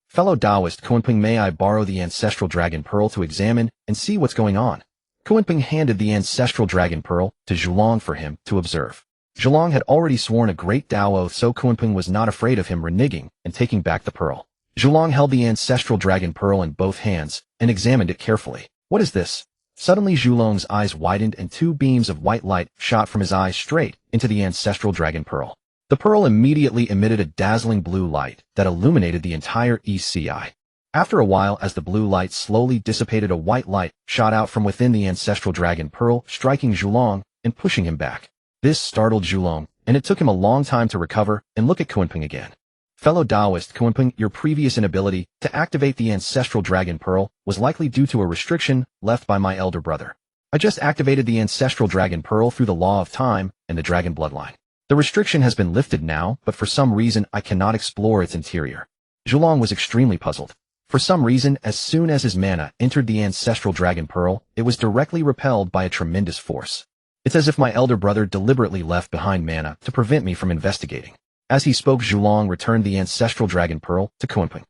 Fellow Taoist Kunpeng, may I borrow the ancestral Dragon Pearl to examine and see what's going on? Kunpeng handed the ancestral Dragon Pearl to Zhulong for him to observe. Zhulong had already sworn a great Tao oath, so Kunpeng was not afraid of him reneging and taking back the pearl. Zhulong held the ancestral dragon pearl in both hands and examined it carefully. What is this? Suddenly Zhulong's eyes widened and two beams of white light shot from his eyes straight into the ancestral dragon pearl. The pearl immediately emitted a dazzling blue light that illuminated the entire ECI. After a while, as the blue light slowly dissipated, a white light shot out from within the ancestral dragon pearl, striking Zhulong and pushing him back. This startled Zhulong, and it took him a long time to recover and look at Kunpeng again. Fellow Taoist Kunpeng, your previous inability to activate the ancestral dragon pearl was likely due to a restriction left by my elder brother. I just activated the ancestral dragon pearl through the law of time and the dragon bloodline. The restriction has been lifted now, but for some reason I cannot explore its interior. Zhulong was extremely puzzled. For some reason, as soon as his mana entered the ancestral dragon pearl, it was directly repelled by a tremendous force. It's as if my elder brother deliberately left behind mana to prevent me from investigating. As he spoke, Zhulong returned the ancestral dragon pearl to Kunpeng.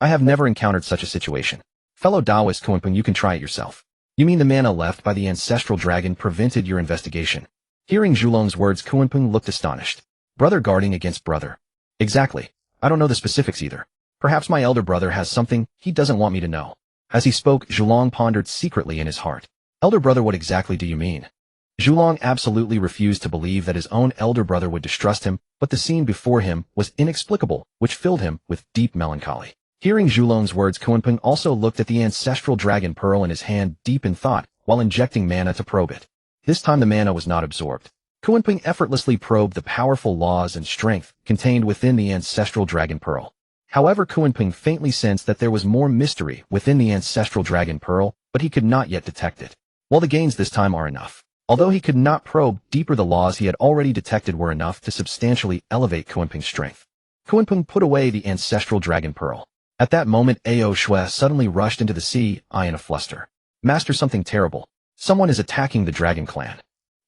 I have never encountered such a situation. Fellow Taoist Kunpeng, you can try it yourself. You mean the mana left by the ancestral dragon prevented your investigation? Hearing Zhulong's words, Kunpeng looked astonished. Brother guarding against brother. Exactly. I don't know the specifics either. Perhaps my elder brother has something he doesn't want me to know. As he spoke, Zhulong pondered secretly in his heart. Elder brother, what exactly do you mean? Zhulong absolutely refused to believe that his own elder brother would distrust him, but the scene before him was inexplicable, which filled him with deep melancholy. Hearing Zhulong's words, Kunpeng also looked at the ancestral dragon pearl in his hand, deep in thought, while injecting mana to probe it. This time the mana was not absorbed. Kunpeng effortlessly probed the powerful laws and strength contained within the ancestral dragon pearl. However, Kunpeng faintly sensed that there was more mystery within the ancestral dragon pearl, but he could not yet detect it. While the gains this time are enough. Although he could not probe deeper, the laws he had already detected were enough to substantially elevate Kunpeng's strength. Kunpeng put away the ancestral dragon pearl. At that moment, Ao Shui suddenly rushed into the sea, in a fluster. Master, something terrible. Someone is attacking the dragon clan.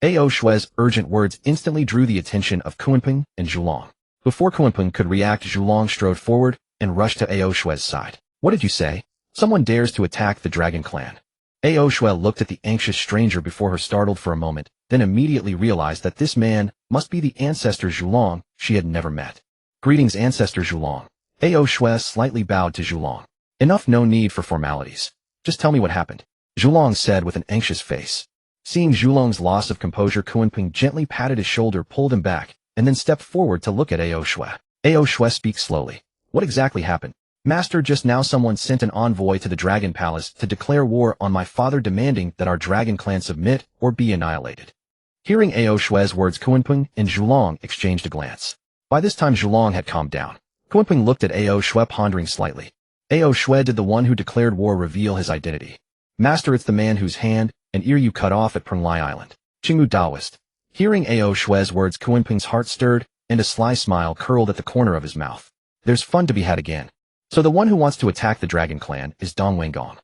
Ao Shui's urgent words instantly drew the attention of Kunpeng and Zhulong. Before Kunpeng could react, Zhulong strode forward and rushed to Ao Shui's side. What did you say? Someone dares to attack the dragon clan. Ao Shui looked at the anxious stranger before her, startled for a moment, then immediately realized that this man must be the ancestor Zhulong she had never met. Greetings, ancestor Zhulong. Ao Shui slightly bowed to Zhulong. Enough, no need for formalities. Just tell me what happened, Zhulong said with an anxious face. Seeing Zhulong's loss of composure, Kunpeng gently patted his shoulder, pulled him back, and then stepped forward to look at Ao Shui. Ao Shui speaks slowly. What exactly happened? Master, just now someone sent an envoy to the Dragon Palace to declare war on my father, demanding that our dragon clan submit or be annihilated. Hearing Ao Shui's words, Kunpeng and Zhulong exchanged a glance. By this time Zhulong had calmed down. Kunpeng looked at Ao Shui, pondering slightly. Ao Shui, did the one who declared war reveal his identity? Master, it's the man whose hand and ear you cut off at Prenglai Island. Qingwu Taoist. Hearing Ao Shui's words, Kunpeng's heart stirred, and a sly smile curled at the corner of his mouth. There's fun to be had again. So the one who wants to attack the dragon clan is Dong Wenggong.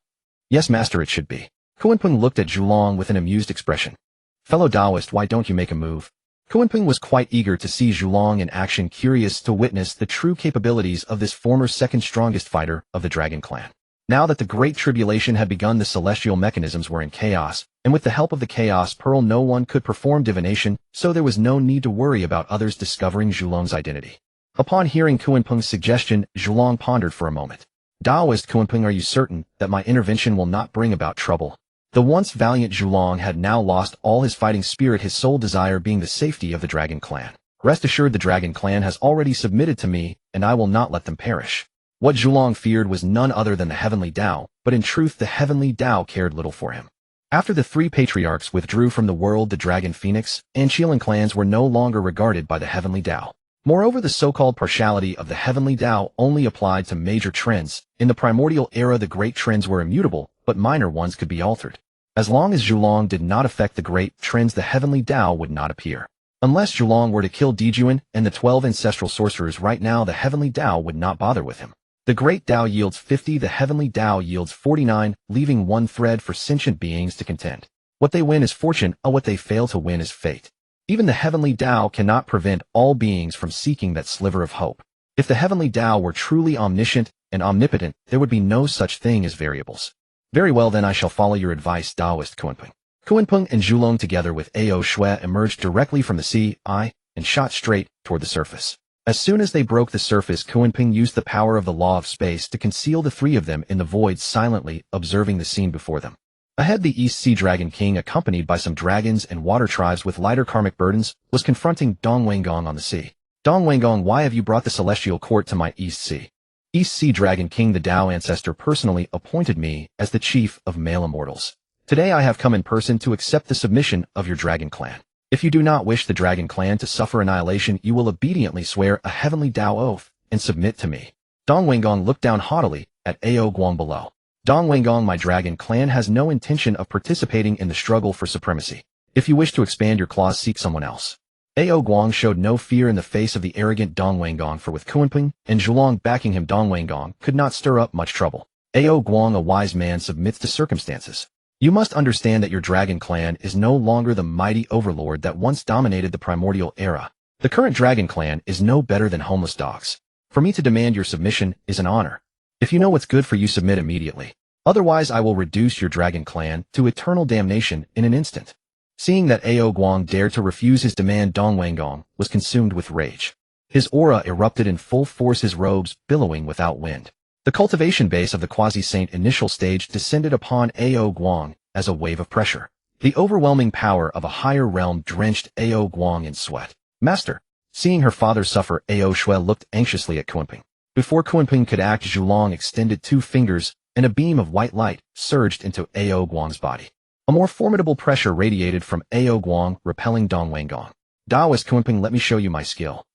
Yes, master, it should be. Kunpeng looked at Zhulong with an amused expression. Fellow Taoist, why don't you make a move? Kunpeng was quite eager to see Zhulong in action, curious to witness the true capabilities of this former second strongest fighter of the dragon clan. Now that the Great Tribulation had begun, the celestial mechanisms were in chaos, and with the help of the Chaos Pearl no one could perform divination, so there was no need to worry about others discovering Zhulong's identity. Upon hearing Kunpeng's suggestion, Zhulong pondered for a moment. Taoist Kunpeng, are you certain that my intervention will not bring about trouble? The once valiant Zhulong had now lost all his fighting spirit, his sole desire being the safety of the dragon clan. Rest assured, the dragon clan has already submitted to me, and I will not let them perish. What Zhulong feared was none other than the heavenly Tao, but in truth the heavenly Tao cared little for him. After the three patriarchs withdrew from the world, the dragon phoenix and Qiling clans were no longer regarded by the heavenly Tao. Moreover, the so-called partiality of the heavenly Tao only applied to major trends. In the primordial era, the great trends were immutable, but minor ones could be altered. As long as Zhulong did not affect the great trends, the heavenly Tao would not appear. Unless Zhulong were to kill Dijuan and the 12 ancestral sorcerers right now, the heavenly Tao would not bother with him. The great Tao yields 50, the heavenly Tao yields 49, leaving one thread for sentient beings to contend. What they win is fortune, what they fail to win is fate. Even the heavenly Tao cannot prevent all beings from seeking that sliver of hope. If the heavenly Tao were truly omniscient and omnipotent, there would be no such thing as variables. Very well, then I shall follow your advice, Taoist Kunpeng. Kunpeng and Zhulong together with Ao Shui emerged directly from the sea, and shot straight toward the surface. As soon as they broke the surface, Kunpeng used the power of the law of space to conceal the three of them in the void, silently observing the scene before them. Ahead, the East Sea Dragon King, accompanied by some dragons and water tribes with lighter karmic burdens, was confronting Dong Weigong on the sea. Dong Weigong, why have you brought the celestial court to my East Sea? East Sea Dragon King, the Tao ancestor personally appointed me as the chief of male immortals. Today I have come in person to accept the submission of your dragon clan. If you do not wish the dragon clan to suffer annihilation, you will obediently swear a heavenly Tao oath and submit to me. Dong Weigong looked down haughtily at Ao Guang below. Dong Weigong, my dragon clan has no intention of participating in the struggle for supremacy. If you wish to expand your claws, seek someone else. Ao Guang showed no fear in the face of the arrogant Dong Weigong, for with Kunpeng and Zhulong backing him, Dong Weigong could not stir up much trouble. Ao Guang, a wise man, submits to circumstances. You must understand that your dragon clan is no longer the mighty overlord that once dominated the primordial era. The current dragon clan is no better than homeless dogs. For me to demand your submission is an honor. If you know what's good for you, submit immediately. Otherwise, I will reduce your dragon clan to eternal damnation in an instant. Seeing that Ao Guang dared to refuse his demand, Dong Weigong was consumed with rage. His aura erupted in full force, his robes billowing without wind. The cultivation base of the quasi-saint initial stage descended upon Ao Guang as a wave of pressure. The overwhelming power of a higher realm drenched Ao Guang in sweat. Master. Seeing her father suffer, Ao Shui looked anxiously at Kunpeng. Before Kunpeng could act, Zhulong extended 2 fingers, and a beam of white light surged into Ao Guang's body. A more formidable pressure radiated from Ao Guang, repelling Dong Weigong. Daoist Kunpeng, let me show you my skill.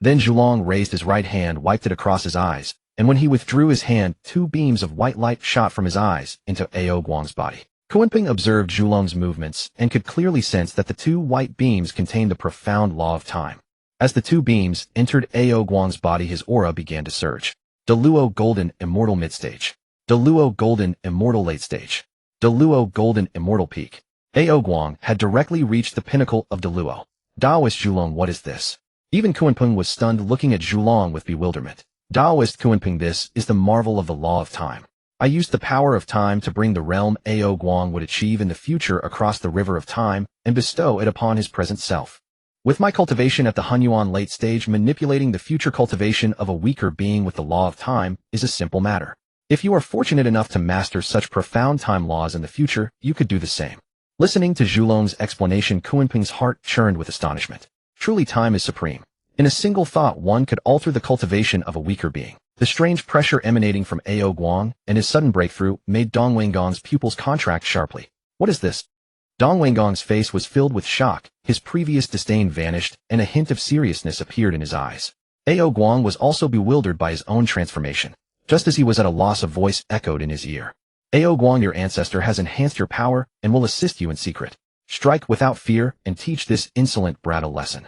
Then Zhulong raised his right hand, wiped it across his eyes, and when he withdrew his hand, 2 beams of white light shot from his eyes into Ao Guang's body. Kunpeng observed Zhulong's movements and could clearly sense that the 2 white beams contained the profound law of time. As the 2 beams entered Ao Guang's body, his aura began to surge. Deluo Golden Immortal Midstage. Deluo Golden Immortal Late Stage. Deluo Golden Immortal Peak. Ao Guang had directly reached the pinnacle of Deluo. Daoist Zhulong, what is this? Even Kunpeng was stunned, looking at Zhulong with bewilderment. Daoist Kunpeng, this is the marvel of the law of time. I used the power of time to bring the realm Ao Guang would achieve in the future across the river of time and bestow it upon his present self. With my cultivation at the Honghuang late stage, manipulating the future cultivation of a weaker being with the law of time is a simple matter. If you are fortunate enough to master such profound time laws in the future, you could do the same. Listening to Zhulong's explanation, Kunpeng's heart churned with astonishment. Truly, time is supreme. In a single thought, one could alter the cultivation of a weaker being. The strange pressure emanating from Ao Guang and his sudden breakthrough made Dong Weigong's pupils contract sharply. What is this? Dong Weigong's face was filled with shock, his previous disdain vanished, and a hint of seriousness appeared in his eyes. Ao Guang was also bewildered by his own transformation. Just as he was at a loss, a voice echoed in his ear. Ao Guang, your ancestor has enhanced your power and will assist you in secret. Strike without fear and teach this insolent brat a lesson.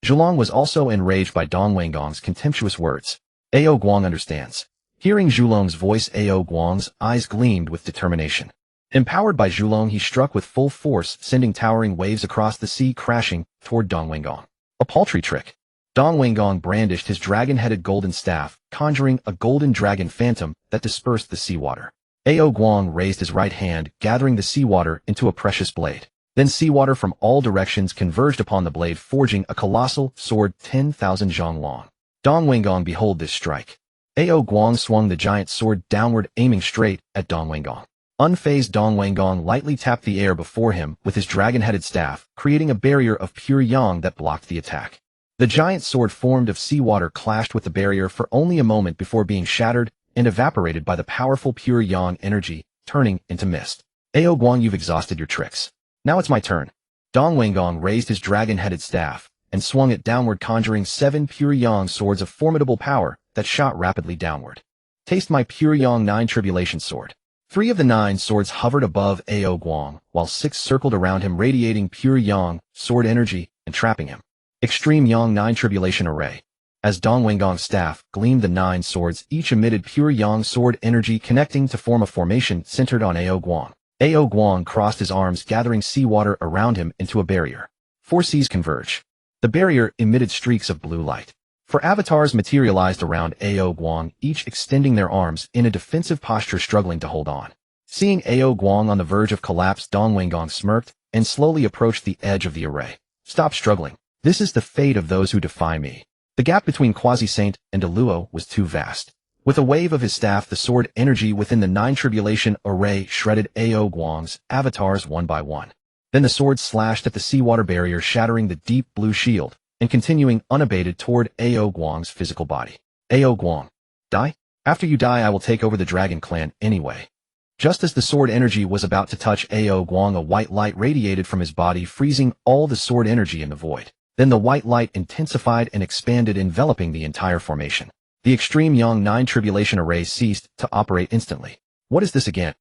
Zhulong was also enraged by Dong Weigong's contemptuous words. Ao Guang understands. Hearing Zhulong's voice, Ao Guang's eyes gleamed with determination. Empowered by Zhulong, he struck with full force, sending towering waves across the sea, crashing toward Dong Weigong. A paltry trick. Dong Weigong brandished his dragon-headed golden staff, conjuring a golden dragon phantom that dispersed the seawater. Ao Guang raised his right hand, gathering the seawater into a precious blade. Then seawater from all directions converged upon the blade, forging a colossal sword 10,000 zhang long. Dong Weigong, behold this strike. Ao Guang swung the giant sword downward, aiming straight at Dong Weigong. Unfazed, Dong Weigong lightly tapped the air before him with his dragon-headed staff, creating a barrier of pure yang that blocked the attack. The giant sword formed of seawater clashed with the barrier for only a moment before being shattered and evaporated by the powerful pure yang energy, turning into mist. Ao Guang, you've exhausted your tricks. Now it's my turn. Dong Weigong raised his dragon-headed staff and swung it downward, conjuring 7 pure yang swords of formidable power that shot rapidly downward. Taste my pure yang 9 tribulation sword. 3 of the 9 swords hovered above Ao Guang, while 6 circled around him, radiating pure yang sword energy and trapping him. Extreme Yang 9 Tribulation Array. As Dong Weigong's staff gleamed, the 9 swords each emitted pure yang sword energy, connecting to form a formation centered on Ao Guang. Ao Guang crossed his arms, gathering seawater around him into a barrier. 4 seas converge. The barrier emitted streaks of blue light. 4 avatars materialized around Ao Guang, each extending their arms in a defensive posture, struggling to hold on. Seeing Ao Guang on the verge of collapse, Dong Weigong smirked, and slowly approached the edge of the array. Stop struggling. This is the fate of those who defy me. The gap between Quasi-Saint and Deluo was too vast. With a wave of his staff, the sword energy within the Nine Tribulation array shredded Awakens' avatars one by one. Then the sword slashed at the seawater barrier, shattering the deep blue shield, and continuing unabated toward Awakens' physical body. Awakens, die? After you die, I will take over the Dragon Clan anyway. Just as the sword energy was about to touch Awakens, a white light radiated from his body, freezing all the sword energy in the void. Then the white light intensified and expanded, enveloping the entire formation. The Extreme Young Nine Tribulation array ceased to operate instantly. What is this again?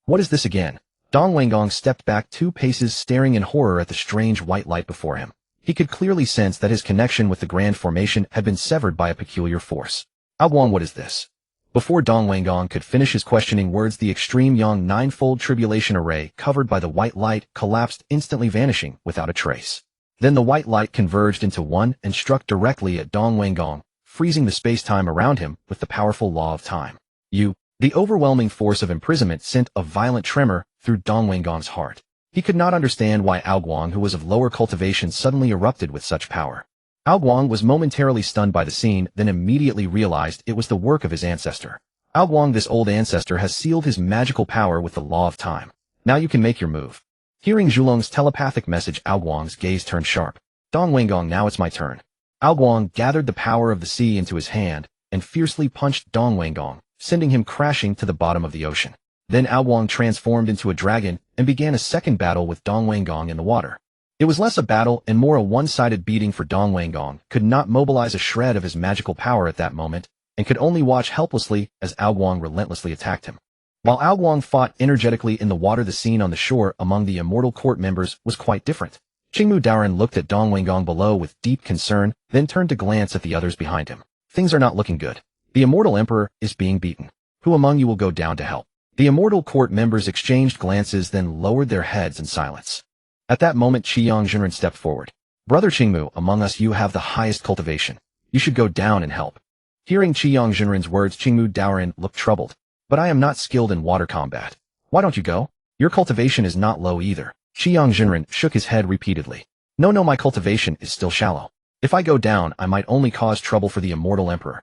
What is this again? Dong Wanggong stepped back 2 paces, staring in horror at the strange white light before him. He could clearly sense that his connection with the Grand Formation had been severed by a peculiar force. Awakens, what is this? Before Dong Wanggong could finish his questioning words, the Extreme Young Ninefold Tribulation array, covered by the white light, collapsed, instantly vanishing without a trace. Then the white light converged into one and struck directly at Dong Wanggong, freezing the space-time around him with the powerful law of time. The overwhelming force of imprisonment sent a violent tremor through Dong Wanggong's heart. He could not understand why Awakens, who was of lower cultivation, suddenly erupted with such power. Awakens was momentarily stunned by the scene, then immediately realized it was the work of his ancestor. Awakens, this old ancestor, has sealed his magical power with the law of time. Now you can make your move. Hearing Zhulong's telepathic message, Awakens' gaze turned sharp. Dong Wanggong, now it's my turn. Awakens gathered the power of the sea into his hand and fiercely punched Dong Wanggong, sending him crashing to the bottom of the ocean. Then Awakens transformed into a dragon and began a second battle with Dong Wanggong in the water. It was less a battle and more a one-sided beating, for Dong Wanggong could not mobilize a shred of his magical power at that moment and could only watch helplessly as Awakens relentlessly attacked him. While Awakens fought energetically in the water, the scene on the shore among the Immortal Court members was quite different. Qingmu Daoren looked at Dong Wanggong below with deep concern, then turned to glance at the others behind him. Things are not looking good. The Immortal Emperor is being beaten. Who among you will go down to help? The Immortal Court members exchanged glances, then lowered their heads in silence. At that moment, Qiyang Zhenren stepped forward. Brother Qingmu, among us you have the highest cultivation. You should go down and help. Hearing Qiyang Zhenren's words, Qingmu Daoren looked troubled. But I am not skilled in water combat. Why don't you go? Your cultivation is not low either. Qiyang Zhenren shook his head repeatedly. No, my cultivation is still shallow. If I go down, I might only cause trouble for the Immortal Emperor.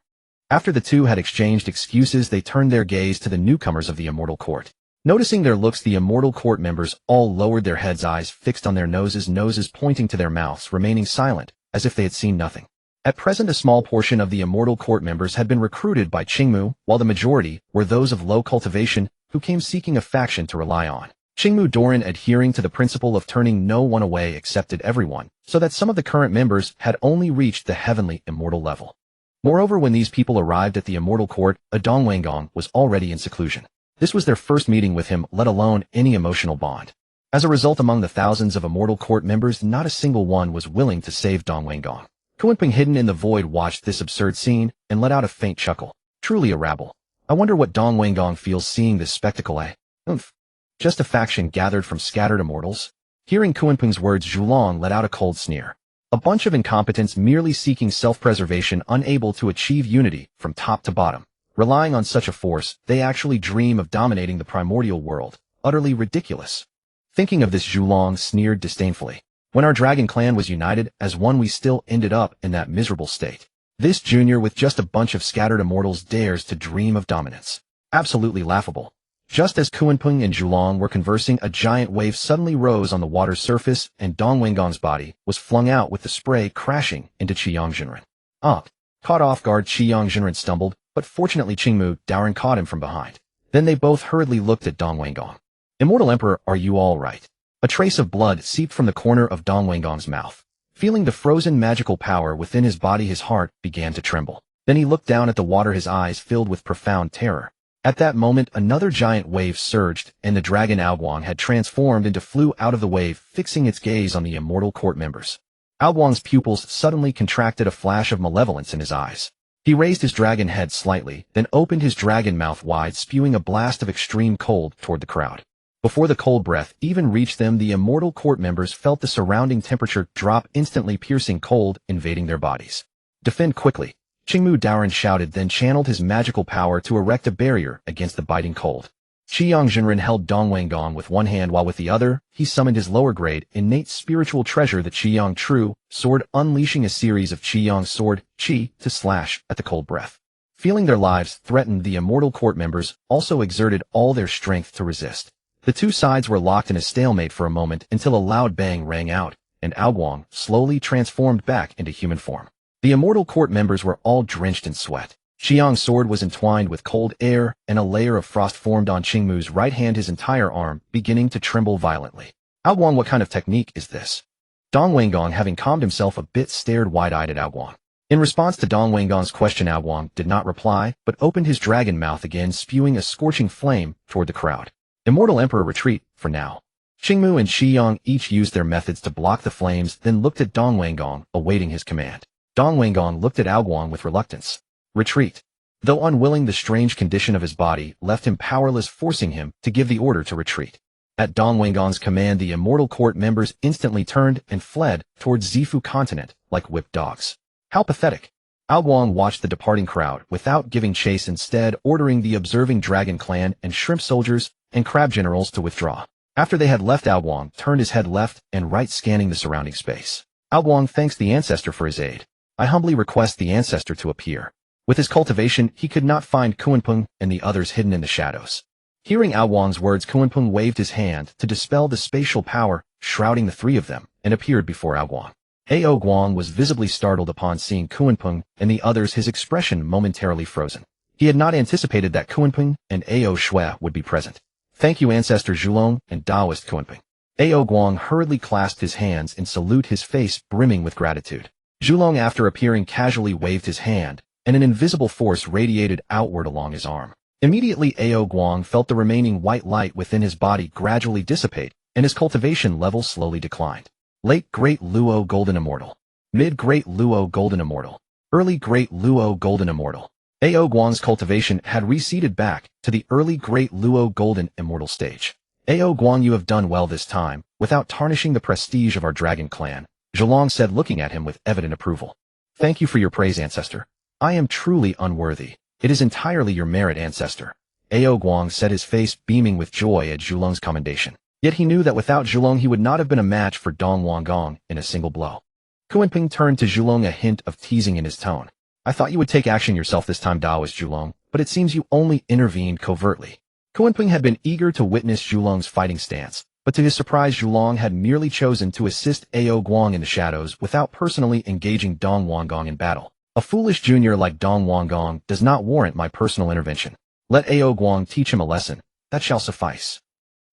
After the two had exchanged excuses, they turned their gaze to the newcomers of the Immortal Court. Noticing their looks, the Immortal Court members all lowered their heads, eyes fixed on their noses pointing to their mouths, remaining silent, as if they had seen nothing. At present, a small portion of the Immortal Court members had been recruited by Qingmu, while the majority were those of low cultivation who came seeking a faction to rely on. Qingmu Daoren, adhering to the principle of turning no one away, accepted everyone, so that some of the current members had only reached the heavenly immortal level. Moreover, when these people arrived at the Immortal Court, Dong Wanggong was already in seclusion. This was their first meeting with him, let alone any emotional bond. As a result, among the thousands of Immortal Court members, not a single one was willing to save Dong Wanggong. Kunpeng, hidden in the void, watched this absurd scene and let out a faint chuckle. Truly a rabble. I wonder what Dong Wanggong feels seeing this spectacle, eh? Just a faction gathered from scattered immortals? Hearing Kunpeng's words, Zhulong let out a cold sneer. A bunch of incompetents merely seeking self-preservation, unable to achieve unity from top to bottom. Relying on such a force, they actually dream of dominating the primordial world. Utterly ridiculous. Thinking of this, Zhulong sneered disdainfully. When our Dragon Clan was united as one, we still ended up in that miserable state. This junior with just a bunch of scattered immortals dares to dream of dominance. Absolutely laughable. Just as Kunpeng and Zhulong were conversing, a giant wave suddenly rose on the water's surface, and Dong Wanggong's body was flung out with the spray crashing into Qiyang Zhenren. Caught off guard, Qiyang Zhenren stumbled, but fortunately Qingmu Daoren caught him from behind. Then they both hurriedly looked at Dong Wanggong. Immortal Emperor, are you all right? A trace of blood seeped from the corner of Dong Wanggong's mouth. Feeling the frozen magical power within his body, his heart began to tremble. Then he looked down at the water, his eyes filled with profound terror. At that moment, another giant wave surged, and the dragon Awakens had transformed flew out of the wave, fixing its gaze on the Immortal Court members. Awakens's pupils suddenly contracted, a flash of malevolence in his eyes. He raised his dragon head slightly, then opened his dragon mouth wide, spewing a blast of extreme cold toward the crowd. Before the cold breath even reached them, the Immortal Court members felt the surrounding temperature drop, instantly piercing cold invading their bodies. Defend quickly, Qingmu Daoren shouted, then channeled his magical power to erect a barrier against the biting cold. Qiyang Zhenren held Dongwang Gong with one hand while with the other, he summoned his lower grade, innate spiritual treasure the Qiyang True Sword, unleashing a series of Qiyang Sword, Qi, to slash at the cold breath. Feeling their lives threatened, the immortal court members also exerted all their strength to resist. The two sides were locked in a stalemate for a moment until a loud bang rang out, and Honghuang slowly transformed back into human form. The immortal court members were all drenched in sweat. Qiyang's sword was entwined with cold air, and a layer of frost formed on Qingmu's right hand, his entire arm beginning to tremble violently. Honghuang, what kind of technique is this? Dongwang Gong, having calmed himself a bit, stared wide-eyed at Honghuang. In response to Dongwang Gong's question, Honghuang did not reply, but opened his dragon mouth again, spewing a scorching flame toward the crowd. Immortal Emperor, retreat, for now. Qingmu and Qiyang each used their methods to block the flames, then looked at Dongwang Gong, awaiting his command. Dongwang Gong looked at Honghuang with reluctance. Retreat. Though unwilling, the strange condition of his body left him powerless, forcing him to give the order to retreat. At Dongwang Gong's command, the immortal court members instantly turned and fled towards Zifu continent like whipped dogs. How pathetic. Honghuang watched the departing crowd without giving chase, instead ordering the observing dragon clan and shrimp soldiers and crab generals to withdraw. After they had left, Honghuang turned his head left and right, scanning the surrounding space. Honghuang thanks the ancestor for his aid. I humbly request the ancestor to appear. With his cultivation, he could not find Kunpeng and the others hidden in the shadows. Hearing Honghuang's words, Kunpeng waved his hand to dispel the spatial power shrouding the three of them and appeared before Honghuang. Honghuang was visibly startled upon seeing Kunpeng and the others, his expression momentarily frozen. He had not anticipated that Kunpeng and Ao Shui would be present. Thank you, Ancestor Zhulong and Taoist Kunpeng. Honghuang hurriedly clasped his hands in salute, his face brimming with gratitude. Zhulong, after appearing, casually waved his hand, and an invisible force radiated outward along his arm. Immediately, Honghuang felt the remaining white light within his body gradually dissipate, and his cultivation level slowly declined. Late Great Luo Golden Immortal. Mid Great Luo Golden Immortal. Early Great Luo Golden Immortal. Honghuang's cultivation had receded back to the early Great Luo Golden Immortal stage. Honghuang, you have done well this time, without tarnishing the prestige of our dragon clan, Zhulong said, looking at him with evident approval. Thank you for your praise, Ancestor. I am truly unworthy. It is entirely your merit, Ancestor. Honghuang said, his face beaming with joy at Zhulong's commendation. Yet he knew that without Zhulong he would not have been a match for Dongwang Gong in a single blow. Kunpeng turned to Zhulong, a hint of teasing in his tone. I thought you would take action yourself this time, Taoist Zhulong, but it seems you only intervened covertly. Kunpeng had been eager to witness Zhulong's fighting stance, but to his surprise, Zhulong had merely chosen to assist Honghuang in the shadows without personally engaging Dongwang Gong in battle. A foolish junior like Dongwang Gong does not warrant my personal intervention. Let Honghuang teach him a lesson. That shall suffice.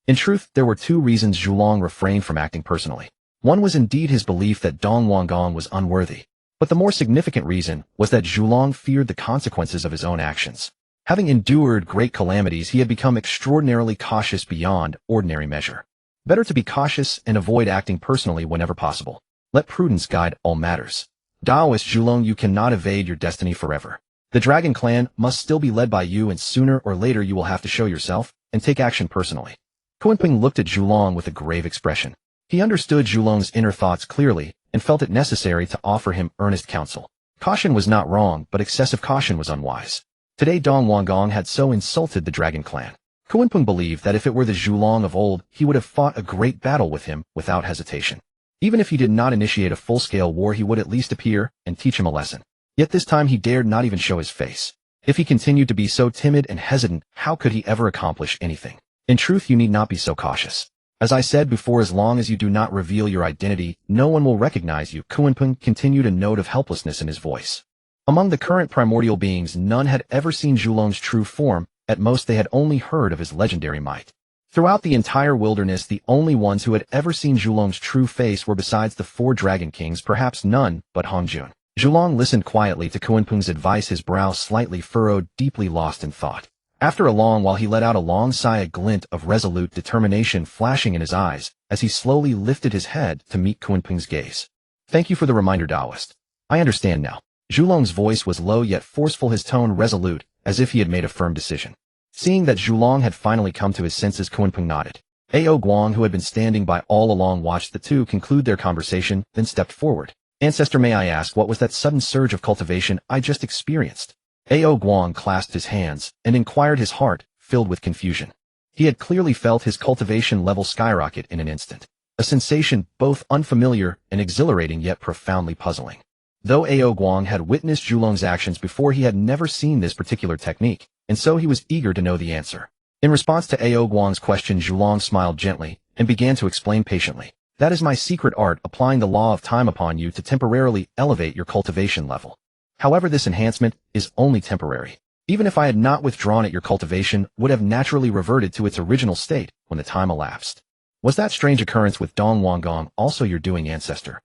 In truth, there were two reasons Zhulong refrained from acting personally. One was indeed his belief that Dongwang Gong was unworthy, but the more significant reason was that Zhulong feared the consequences of his own actions. Having endured great calamities, he had become extraordinarily cautious beyond ordinary measure. Better to be cautious and avoid acting personally whenever possible. Let prudence guide all matters. Taoist Zhulong, you cannot evade your destiny forever. The Dragon Clan must still be led by you, and sooner or later you will have to show yourself and take action personally. Kunpeng looked at Zhulong with a grave expression. He understood Zhulong's inner thoughts clearly and felt it necessary to offer him earnest counsel. Caution was not wrong, but excessive caution was unwise. Today Dongwang Gong had so insulted the Dragon Clan. Kunpeng believed that if it were the Zhulong of old, he would have fought a great battle with him without hesitation. Even if he did not initiate a full-scale war, he would at least appear and teach him a lesson. Yet this time he dared not even show his face. If he continued to be so timid and hesitant, how could he ever accomplish anything? In truth, you need not be so cautious. As I said before, as long as you do not reveal your identity, no one will recognize you. Kunpeng continued, a note of helplessness in his voice. Among the current primordial beings, none had ever seen Zhulong's true form. At most, they had only heard of his legendary might. Throughout the entire wilderness, the only ones who had ever seen Zhulong's true face were, besides the four Dragon Kings, perhaps none but Hongjun. Zhulong listened quietly to Kunpeng's advice, his brow slightly furrowed, deeply lost in thought. After a long while, he let out a long sigh, a glint of resolute determination flashing in his eyes as he slowly lifted his head to meet Kunpeng's gaze. Thank you for the reminder, Taoist. I understand now. Zhulong's voice was low yet forceful, his tone resolute, as if he had made a firm decision. Seeing that Zhulong had finally come to his senses, Kunpeng nodded. Honghuang, who had been standing by all along, watched the two conclude their conversation, then stepped forward. Ancestor, may I ask, what was that sudden surge of cultivation I just experienced? Honghuang clasped his hands and inquired, his heart filled with confusion. He had clearly felt his cultivation level skyrocket in an instant. A sensation both unfamiliar and exhilarating yet profoundly puzzling. Though Honghuang had witnessed Zhulong's actions before, he had never seen this particular technique, and so he was eager to know the answer. In response to Honghuang's question, Zhulong smiled gently and began to explain patiently. That is my secret art, applying the law of time upon you to temporarily elevate your cultivation level. However, this enhancement is only temporary. Even if I had not withdrawn it, your cultivation would have naturally reverted to its original state when the time elapsed. Was that strange occurrence with Dong Wanggong also your doing, ancestor?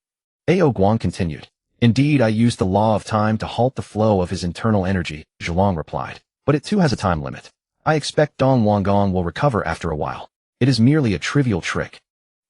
Honghuang continued. Indeed, I used the law of time to halt the flow of his internal energy, Zhulong replied. But it too has a time limit. I expect Dong Wanggong will recover after a while. It is merely a trivial trick.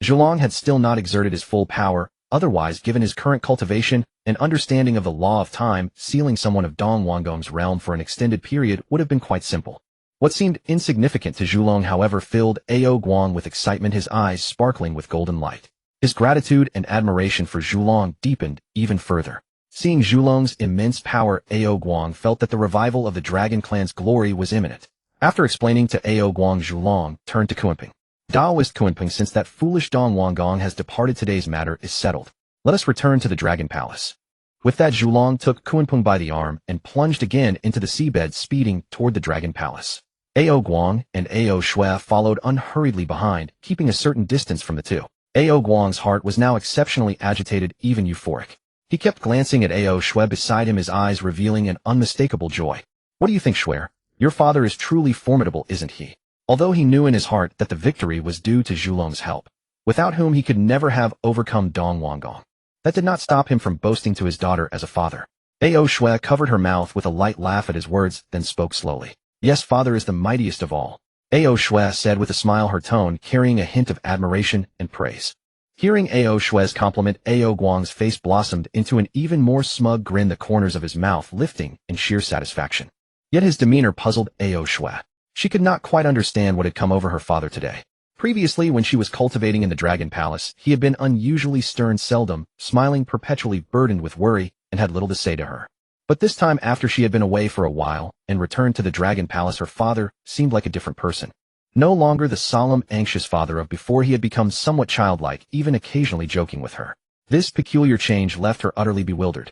Zhulong had still not exerted his full power, otherwise, given his current cultivation and understanding of the law of time, sealing someone of Dong Wanggong's realm for an extended period would have been quite simple. What seemed insignificant to Zhulong, however, filled Honghuang with excitement, his eyes sparkling with golden light. His gratitude and admiration for Zhulong deepened even further. Seeing Zhulong's immense power, Honghuang felt that the revival of the Dragon Clan's glory was imminent. After explaining to Honghuang, Zhulong turned to Kunpeng. Taoist Kunpeng, since that foolish Dong Wanggong has departed, today's matter is settled. Let us return to the Dragon Palace. With that, Zhulong took Kunpeng by the arm and plunged again into the seabed, speeding toward the Dragon Palace. Honghuang and Shui followed unhurriedly behind, keeping a certain distance from the two. Honghuang's heart was now exceptionally agitated, even euphoric. He kept glancing at Shui beside him, his eyes revealing an unmistakable joy. What do you think, Shui? Your father is truly formidable, isn't he? Although he knew in his heart that the victory was due to Zhulong's help, without whom he could never have overcome Dong Wanggong. That did not stop him from boasting to his daughter as a father. Shui covered her mouth with a light laugh at his words, then spoke slowly. Yes, father is the mightiest of all. Shui said with a smile, her tone carrying a hint of admiration and praise. Hearing Shui's compliment, Honghuang's face blossomed into an even more smug grin, the corners of his mouth lifting in sheer satisfaction. Yet his demeanor puzzled Shui. She could not quite understand what had come over her father today. Previously, when she was cultivating in the Dragon Palace, he had been unusually stern, seldom, smiling, perpetually burdened with worry, and had little to say to her. But this time, after she had been away for a while and returned to the Dragon Palace, her father seemed like a different person. No longer the solemn, anxious father of before, he had become somewhat childlike, even occasionally joking with her. This peculiar change left her utterly bewildered.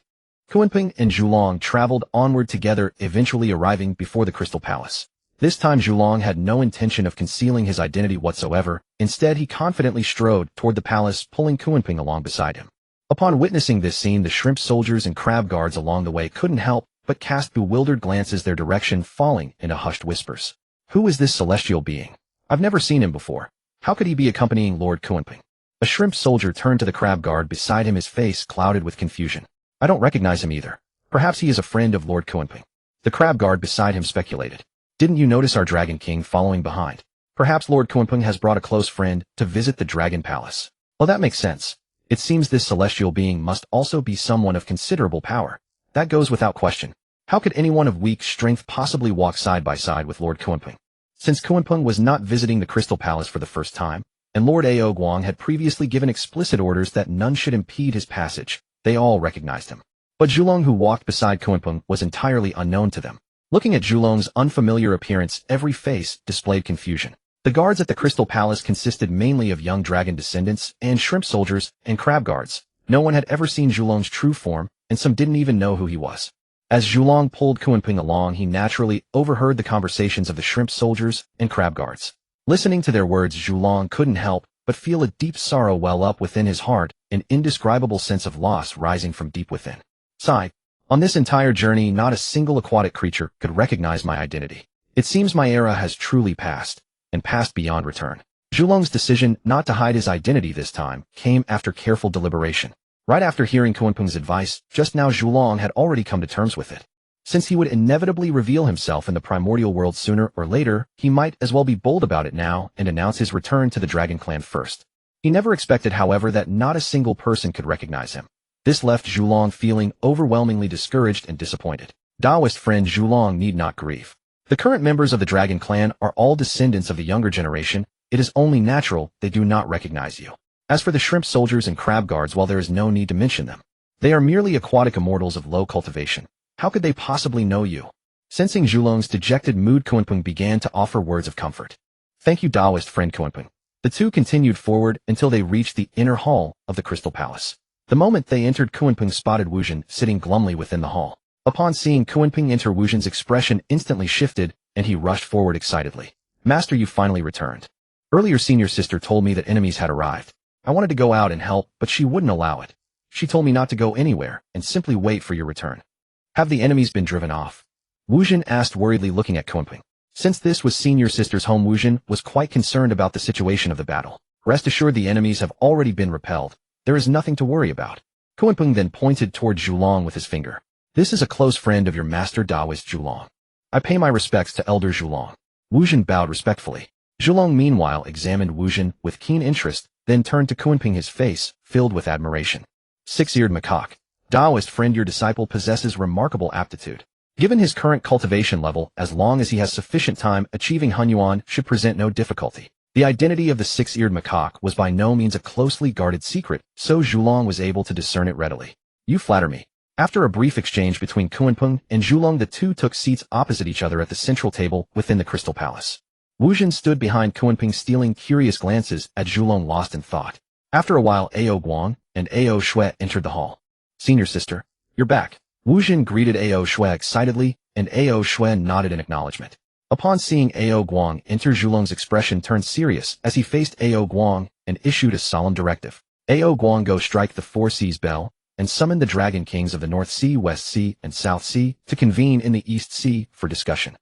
Kunpeng and Zhulong traveled onward together, eventually arriving before the Crystal Palace. This time Zhulong had no intention of concealing his identity whatsoever. Instead, he confidently strode toward the palace, pulling Kunpeng along beside him. Upon witnessing this scene, the shrimp soldiers and crab guards along the way couldn't help but cast bewildered glances their direction, falling into hushed whispers. Who is this celestial being? I've never seen him before. How could he be accompanying Lord Kunpeng? A shrimp soldier turned to the crab guard beside him, his face clouded with confusion. I don't recognize him either. Perhaps he is a friend of Lord Kunpeng. The crab guard beside him speculated. Didn't you notice our Dragon King following behind? Perhaps Lord Kunpeng has brought a close friend to visit the Dragon Palace. Well, that makes sense. It seems this celestial being must also be someone of considerable power. That goes without question. How could anyone of weak strength possibly walk side by side with Lord Kunpeng? Since Kunpeng was not visiting the Crystal Palace for the first time, and Lord Honghuang had previously given explicit orders that none should impede his passage, they all recognized him. But Zhulong, who walked beside Kunpeng, was entirely unknown to them. Looking at Zhulong's unfamiliar appearance, every face displayed confusion. The guards at the Crystal Palace consisted mainly of young dragon descendants and shrimp soldiers and crab guards. No one had ever seen Zhulong's true form, and some didn't even know who he was. As Zhulong pulled Kunpeng along, he naturally overheard the conversations of the shrimp soldiers and crab guards. Listening to their words, Zhulong couldn't help but feel a deep sorrow well up within his heart, an indescribable sense of loss rising from deep within. Sigh. On this entire journey, not a single aquatic creature could recognize my identity. It seems my era has truly passed, and passed beyond return. Zhulong's decision not to hide his identity this time came after careful deliberation. Right after hearing Kunpeng's advice, just now Zhulong had already come to terms with it. Since he would inevitably reveal himself in the primordial world sooner or later, he might as well be bold about it now and announce his return to the Dragon Clan first. He never expected, however, that not a single person could recognize him. This left Zhulong feeling overwhelmingly discouraged and disappointed. Taoist friend, Zhulong need not grieve. The current members of the Dragon Clan are all descendants of the younger generation. It is only natural they do not recognize you. As for the shrimp soldiers and crab guards, while there is no need to mention them, they are merely aquatic immortals of low cultivation. How could they possibly know you? Sensing Zhulong's dejected mood, Kunpeng began to offer words of comfort. Thank you, Taoist friend Kunpeng. The two continued forward until they reached the inner hall of the Crystal Palace. The moment they entered, Kunpeng spotted Wu Zhen sitting glumly within the hall. Upon seeing Kunpeng enter, Wu Zhen's expression instantly shifted, and he rushed forward excitedly. Master, you finally returned. Earlier, senior sister told me that enemies had arrived. I wanted to go out and help, but she wouldn't allow it. She told me not to go anywhere and simply wait for your return. Have the enemies been driven off? Wu Zhen asked worriedly, looking at Kunpeng. Since this was senior sister's home, Wu Zhen was quite concerned about the situation of the battle. Rest assured, the enemies have already been repelled. There is nothing to worry about. Kunpeng then pointed toward Zhulong with his finger. This is a close friend of your master, Taoist Zhulong. I pay my respects to Elder Zhulong. Wu Zhen bowed respectfully. Zhulong meanwhile examined Wu Zhen with keen interest, then turned to Kunpeng, his face filled with admiration. Six-eared macaque. Taoist friend, your disciple possesses remarkable aptitude. Given his current cultivation level, as long as he has sufficient time, achieving Honghuang should present no difficulty. The identity of the six-eared macaque was by no means a closely guarded secret, so Zhulong was able to discern it readily. You flatter me. After a brief exchange between Kunpeng and Zhulong, the two took seats opposite each other at the central table within the Crystal Palace. Wu Zhen stood behind Kunpeng, stealing curious glances at Zhulong, lost in thought. After a while, Ao and Ao Shui entered the hall. Senior sister, you're back. Wu Zhen greeted Ao Shui excitedly, and Ao Shui nodded in acknowledgement. Upon seeing Ao Guang enter, Zhulong's expression turned serious as he faced Ao Guang and issued a solemn directive. Ao Guang, go strike the Four Seas bell, and summon the Dragon Kings of the North Sea, West Sea, and South Sea to convene in the East Sea for discussion.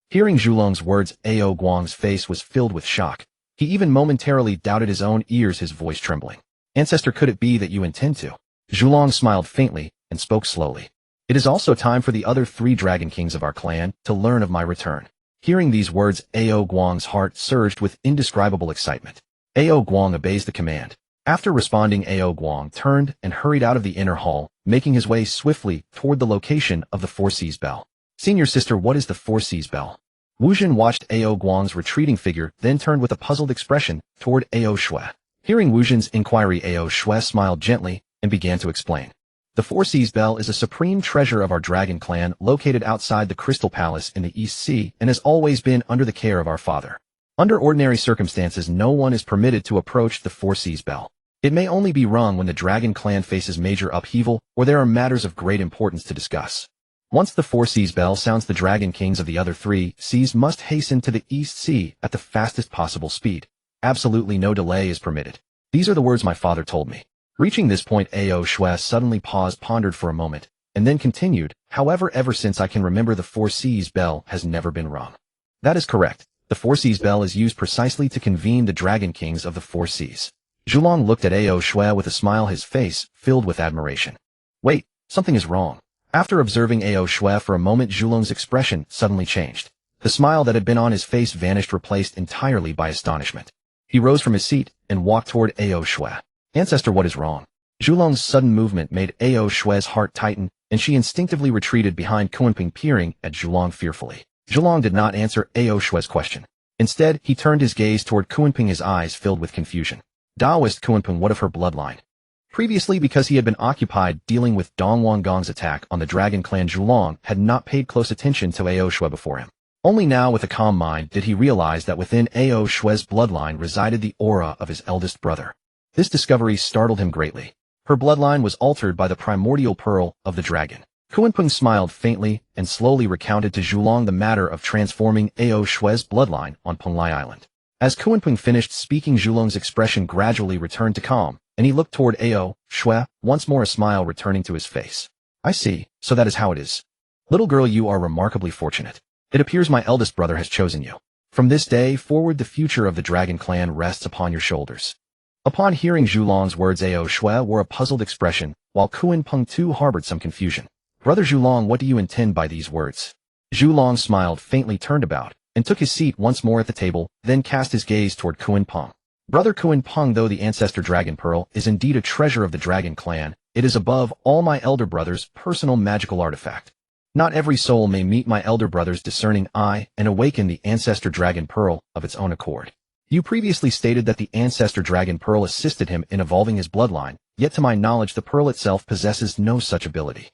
Hearing Zhulong's words, Ao Guang's face was filled with shock. He even momentarily doubted his own ears, his voice trembling. Ancestor, could it be that you intend to? Zhulong smiled faintly and spoke slowly. It is also time for the other 3 Dragon Kings of our clan to learn of my return. Hearing these words, Ao Guang's heart surged with indescribable excitement. Ao Guang obeys the command. After responding, Ao Guang turned and hurried out of the inner hall, making his way swiftly toward the location of the Four Seas bell. Senior sister, what is the Four Seas bell? Wu Zhen watched Ao Guang's retreating figure, then turned with a puzzled expression toward Ao Shui. Hearing Wu Zhen's inquiry, Ao Shui smiled gently and began to explain. The Four Seas bell is a supreme treasure of our dragon clan, located outside the Crystal Palace in the East Sea, and has always been under the care of our father. Under ordinary circumstances, no one is permitted to approach the Four Seas bell. It may only be rung when the dragon clan faces major upheaval or there are matters of great importance to discuss. Once the Four Seas bell sounds, the Dragon Kings of the other 3 seas must hasten to the East Sea at the fastest possible speed. Absolutely no delay is permitted. These are the words my father told me. Reaching this point, Ao Shui suddenly paused, pondered for a moment, and then continued, however, ever since I can remember, the Four Seas bell has never been rung. That is correct. The Four Seas bell is used precisely to convene the Dragon Kings of the Four Seas. Zhulong looked at Ao Shui with a smile, his face filled with admiration. Wait, something is wrong. After observing Ao Shui for a moment, Zhulong's expression suddenly changed. The smile that had been on his face vanished, replaced entirely by astonishment. He rose from his seat and walked toward Ao Shui. Ancestor, what is wrong? Zhulong's sudden movement made Ao Shui's heart tighten, and she instinctively retreated behind Kunpeng, peering at Zhulong fearfully. Zhulong did not answer Ao Shui's question. Instead, he turned his gaze toward Kunpeng, his eyes filled with confusion. Taoist Kunpeng, what of her bloodline? Previously, because he had been occupied dealing with Dong Wangong's attack on the Dragon Clan, Zhulong had not paid close attention to Ao Shui before him. Only now, with a calm mind, did he realize that within Ao Shui's bloodline resided the aura of his eldest brother. This discovery startled him greatly. Her bloodline was altered by the primordial pearl of the dragon. Kunpeng smiled faintly and slowly recounted to Zhulong the matter of transforming Ao Shui's bloodline on Penglai Island. As Kunpeng finished speaking, Zhulong's expression gradually returned to calm, and he looked toward Ao Shui, once more a smile returning to his face. I see, so that is how it is. Little girl, you are remarkably fortunate. It appears my eldest brother has chosen you. From this day forward, the future of the Dragon Clan rests upon your shoulders. Upon hearing Zhulong's words, Ao Shui wore a puzzled expression, while Kunpeng too harbored some confusion. Brother Zhulong, what do you intend by these words? Zhulong smiled faintly, turned about, and took his seat once more at the table, then cast his gaze toward Kunpeng. Brother Kunpeng, though the ancestor dragon pearl is indeed a treasure of the dragon clan, it is above all my elder brother's personal magical artifact. Not every soul may meet my elder brother's discerning eye and awaken the ancestor dragon pearl of its own accord. You previously stated that the ancestor dragon pearl assisted him in evolving his bloodline, yet to my knowledge the pearl itself possesses no such ability.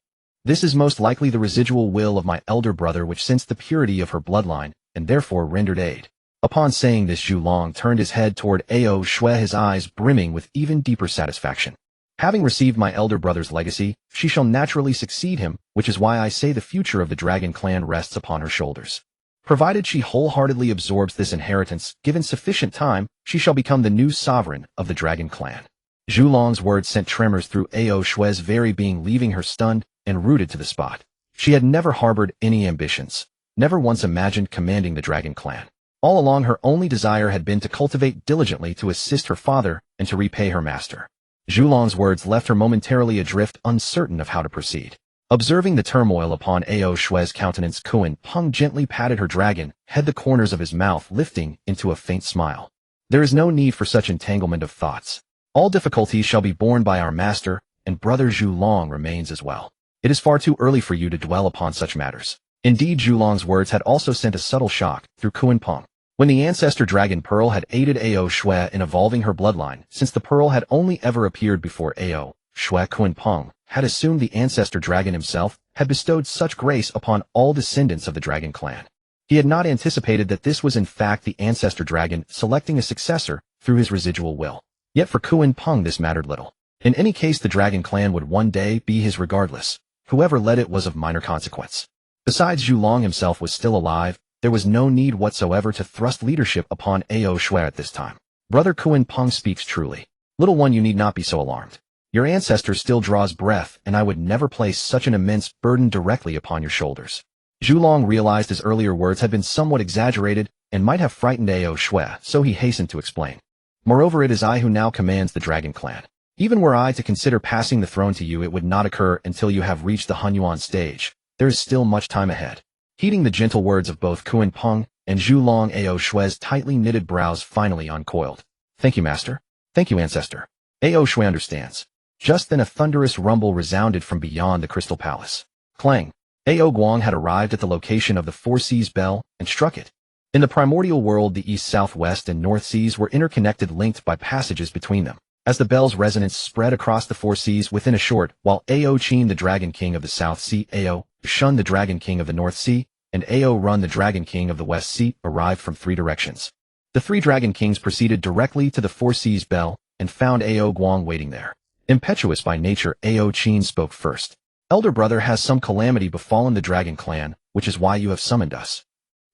This is most likely the residual will of my elder brother, which sensed the purity of her bloodline, and therefore rendered aid. Upon saying this, Zhu Long turned his head toward Ao Shui, his eyes brimming with even deeper satisfaction. Having received my elder brother's legacy, she shall naturally succeed him, which is why I say the future of the Dragon Clan rests upon her shoulders. Provided she wholeheartedly absorbs this inheritance, given sufficient time, she shall become the new sovereign of the Dragon Clan. Zhu Long's words sent tremors through Ao Shui's very being, leaving her stunned and rooted to the spot. She had never harbored any ambitions, never once imagined commanding the Dragon Clan. All along, her only desire had been to cultivate diligently, to assist her father, and to repay her master. Zhu Long's words left her momentarily adrift, uncertain of how to proceed. Observing the turmoil upon Ao Shui's countenance, Kunpeng gently patted her dragon head, the corners of his mouth lifting into a faint smile. There is no need for such entanglement of thoughts. All difficulties shall be borne by our master, and brother Zhu Long remains as well. It is far too early for you to dwell upon such matters. Indeed, Zhu Long's words had also sent a subtle shock through Kunpeng. When the ancestor dragon Pearl had aided Ao Shui in evolving her bloodline, since the pearl had only ever appeared before Ao Shui, Kunpeng had assumed the ancestor dragon himself had bestowed such grace upon all descendants of the Dragon Clan. He had not anticipated that this was in fact the ancestor dragon selecting a successor through his residual will. Yet for Kunpeng this mattered little. In any case, the Dragon Clan would one day be his regardless. Whoever led it was of minor consequence. Besides, Zhu Long himself was still alive. There was no need whatsoever to thrust leadership upon Ao Shui at this time. Brother Kunpeng speaks truly. Little one, you need not be so alarmed. Your ancestor still draws breath, and I would never place such an immense burden directly upon your shoulders. Zhu Long realized his earlier words had been somewhat exaggerated and might have frightened Ao Shui, so he hastened to explain. Moreover, it is I who now commands the Dragon Clan. Even were I to consider passing the throne to you, it would not occur until you have reached the Honghuang stage. There is still much time ahead. Heeding the gentle words of both Kunpeng and Zhu Long, Ao Shui's tightly knitted brows finally uncoiled. Thank you, master. Thank you, ancestor. Ao Shui understands. Just then a thunderous rumble resounded from beyond the Crystal Palace. Clang! Ao Guang had arrived at the location of the Four Seas bell and struck it. In the primordial world, the east, southwest, and north seas were interconnected, linked by passages between them. As the bell's resonance spread across the four seas within a short while, Ao Qin, the Dragon King of the South Sea, Ao Shun, the Dragon King of the North Sea, and Ao Run, the Dragon King of the West Sea, arrived from three directions. The three Dragon Kings proceeded directly to the Four Seas bell and found Ao Guang waiting there. Impetuous by nature, Ao Qin spoke first. Elder brother, has some calamity befallen the Dragon Clan, which is why you have summoned us.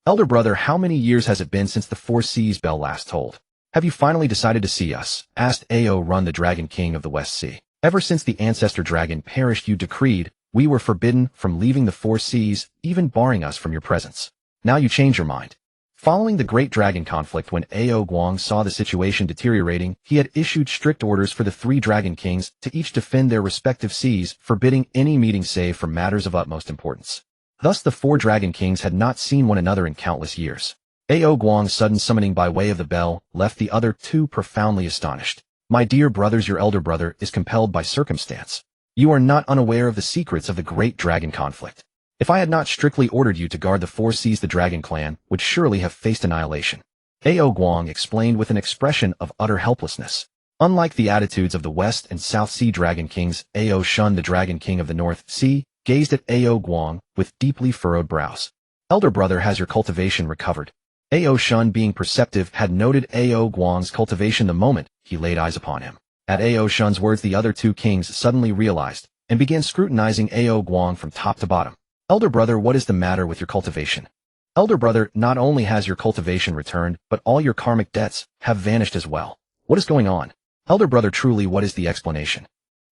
Elder brother, how many years has it been since the Four Seas bell last tolled? Have you finally decided to see us? Asked Ao Run, the Dragon King of the West Sea. Ever since the ancestor dragon perished, you decreed we were forbidden from leaving the Four Seas, even barring us from your presence. Now you change your mind. Following the Great Dragon conflict, when Ao Guang saw the situation deteriorating, he had issued strict orders for the three Dragon Kings to each defend their respective seas, forbidding any meeting save for matters of utmost importance. Thus the four Dragon Kings had not seen one another in countless years. Ao Guang's sudden summoning by way of the bell left the other two profoundly astonished. My dear brothers, your elder brother is compelled by circumstance. You are not unaware of the secrets of the Great Dragon conflict. If I had not strictly ordered you to guard the Four Seas, the Dragon Clan would surely have faced annihilation. Ao Guang explained with an expression of utter helplessness. Unlike the attitudes of the West and South Sea Dragon Kings, Ao Shun, the Dragon King of the North Sea, gazed at Ao Guang with deeply furrowed brows. Elder brother, has your cultivation recovered? Ao Shun, being perceptive, had noted Ao Guang's cultivation the moment he laid eyes upon him. At Ao Shun's words, the other two kings suddenly realized and began scrutinizing Ao Guang from top to bottom. Elder brother, what is the matter with your cultivation? Elder brother, not only has your cultivation returned, but all your karmic debts have vanished as well. What is going on? Elder brother, truly, what is the explanation?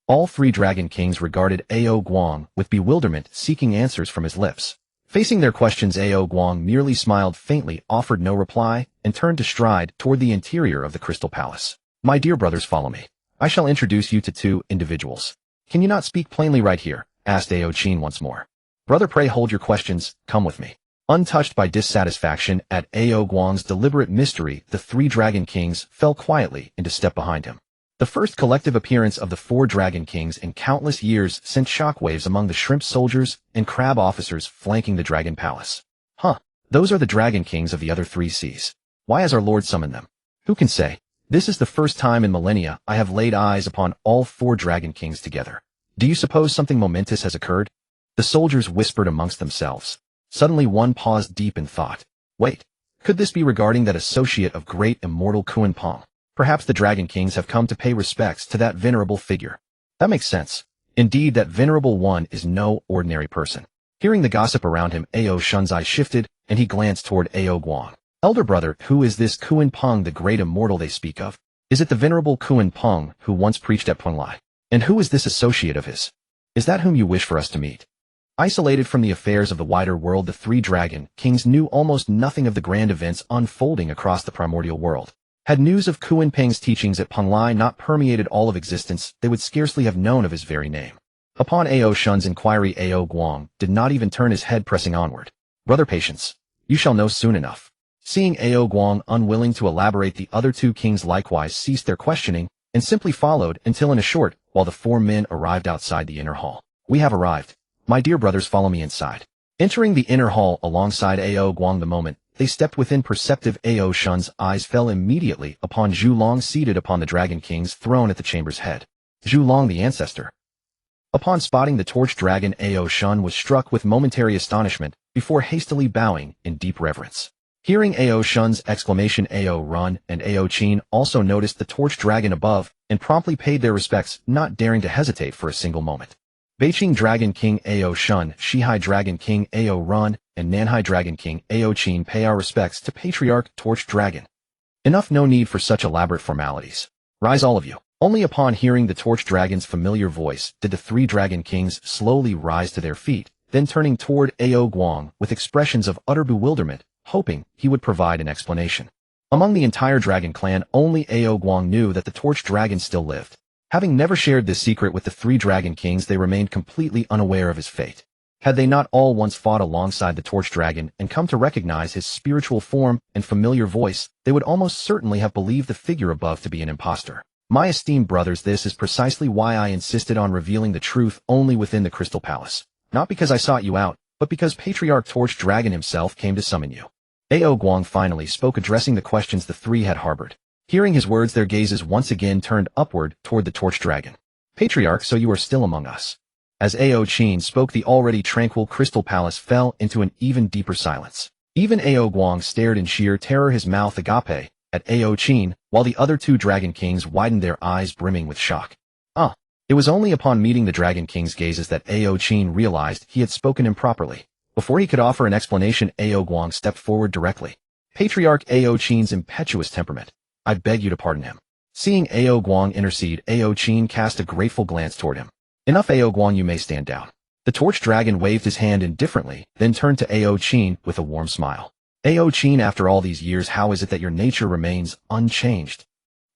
All three Dragon Kings regarded Ao Guang with bewilderment, seeking answers from his lips. Facing their questions, Ao Guang merely smiled faintly, offered no reply, and turned to stride toward the interior of the Crystal Palace. My dear brothers, follow me. I shall introduce you to two individuals. Can you not speak plainly right here? Asked Ao Qin once more. Brother, pray hold your questions, come with me. Untouched by dissatisfaction at Ao Guang's deliberate mystery, the three Dragon Kings fell quietly into step behind him. The first collective appearance of the four Dragon Kings in countless years sent shockwaves among the shrimp soldiers and crab officers flanking the Dragon Palace. Huh, those are the Dragon Kings of the other three seas. Why has our Lord summoned them? Who can say? This is the first time in millennia I have laid eyes upon all four Dragon Kings together. Do you suppose something momentous has occurred? The soldiers whispered amongst themselves. Suddenly one paused deep in thought. Wait, Could this be regarding that associate of great immortal Kunpeng? Perhaps the Dragon Kings have come to pay respects to that venerable figure. That makes sense. Indeed, that venerable one is no ordinary person. Hearing the gossip around him, Ao Shun's eye shifted, and he glanced toward Ao Guang. Elder brother, who is this Kunpeng, the great immortal they speak of? Is it the venerable Kunpeng who once preached at Penglai? And who is this associate of his? Is that whom you wish for us to meet? Isolated from the affairs of the wider world, the three Dragon Kings knew almost nothing of the grand events unfolding across the primordial world. Had news of Kunpeng's teachings at Penglai not permeated all of existence, they would scarcely have known of his very name. Upon Ao Shun's inquiry, Ao Guang did not even turn his head, pressing onward. Brother, patience. You shall know soon enough. Seeing Ao Guang unwilling to elaborate, the other two kings likewise ceased their questioning and simply followed until in a short while the four men arrived outside the inner hall. We have arrived. My dear brothers, follow me inside. Entering the inner hall alongside Ao Guang, the moment they stepped within, perceptive Ao Shun's eyes fell immediately upon Zhu Long, seated upon the Dragon King's throne at the chamber's head. Zhu Long, the ancestor. Upon spotting the torch dragon, Ao Shun was struck with momentary astonishment before hastily bowing in deep reverence. Hearing Ao Shun's exclamation, Ao Run and Ao Qin also noticed the torch dragon above and promptly paid their respects, not daring to hesitate for a single moment. Beiqing Dragon King Ao Shun, Shihai Dragon King Ao Run, and Nanhai Dragon King Ao Qin, pay our respects to Patriarch Torch Dragon. Enough, no need for such elaborate formalities. Rise, all of you. Only upon hearing the Torch Dragon's familiar voice did the three Dragon Kings slowly rise to their feet, then turning toward Ao Guang with expressions of utter bewilderment, hoping he would provide an explanation. Among the entire Dragon clan, only Ao Guang knew that the Torch Dragon still lived. Having never shared this secret with the three Dragon Kings, they remained completely unaware of his fate. Had they not all once fought alongside the Torch Dragon and come to recognize his spiritual form and familiar voice, they would almost certainly have believed the figure above to be an impostor. My esteemed brothers, this is precisely why I insisted on revealing the truth only within the Crystal Palace. Not because I sought you out, but because Patriarch Torch Dragon himself came to summon you. Ao Guang finally spoke, addressing the questions the three had harbored. Hearing his words, their gazes once again turned upward toward the Torch Dragon. Patriarch, so you are still among us. As Ao Qin spoke, the already tranquil Crystal Palace fell into an even deeper silence. Even Ao Guang stared in sheer terror, his mouth agape, at Ao Qin, while the other two Dragon Kings widened their eyes, brimming with shock. It was only upon meeting the Dragon King's gazes that Ao Qin realized he had spoken improperly. Before he could offer an explanation, Ao Guang stepped forward directly. Patriarch Ao Qin's impetuous temperament. I beg you to pardon him. Seeing Ao Guang intercede, Ao Qin cast a grateful glance toward him. Enough, Ao Guang, you may stand down. The Torch Dragon waved his hand indifferently, then turned to Ao Qin with a warm smile. Ao Qin, after all these years, how is it that your nature remains unchanged?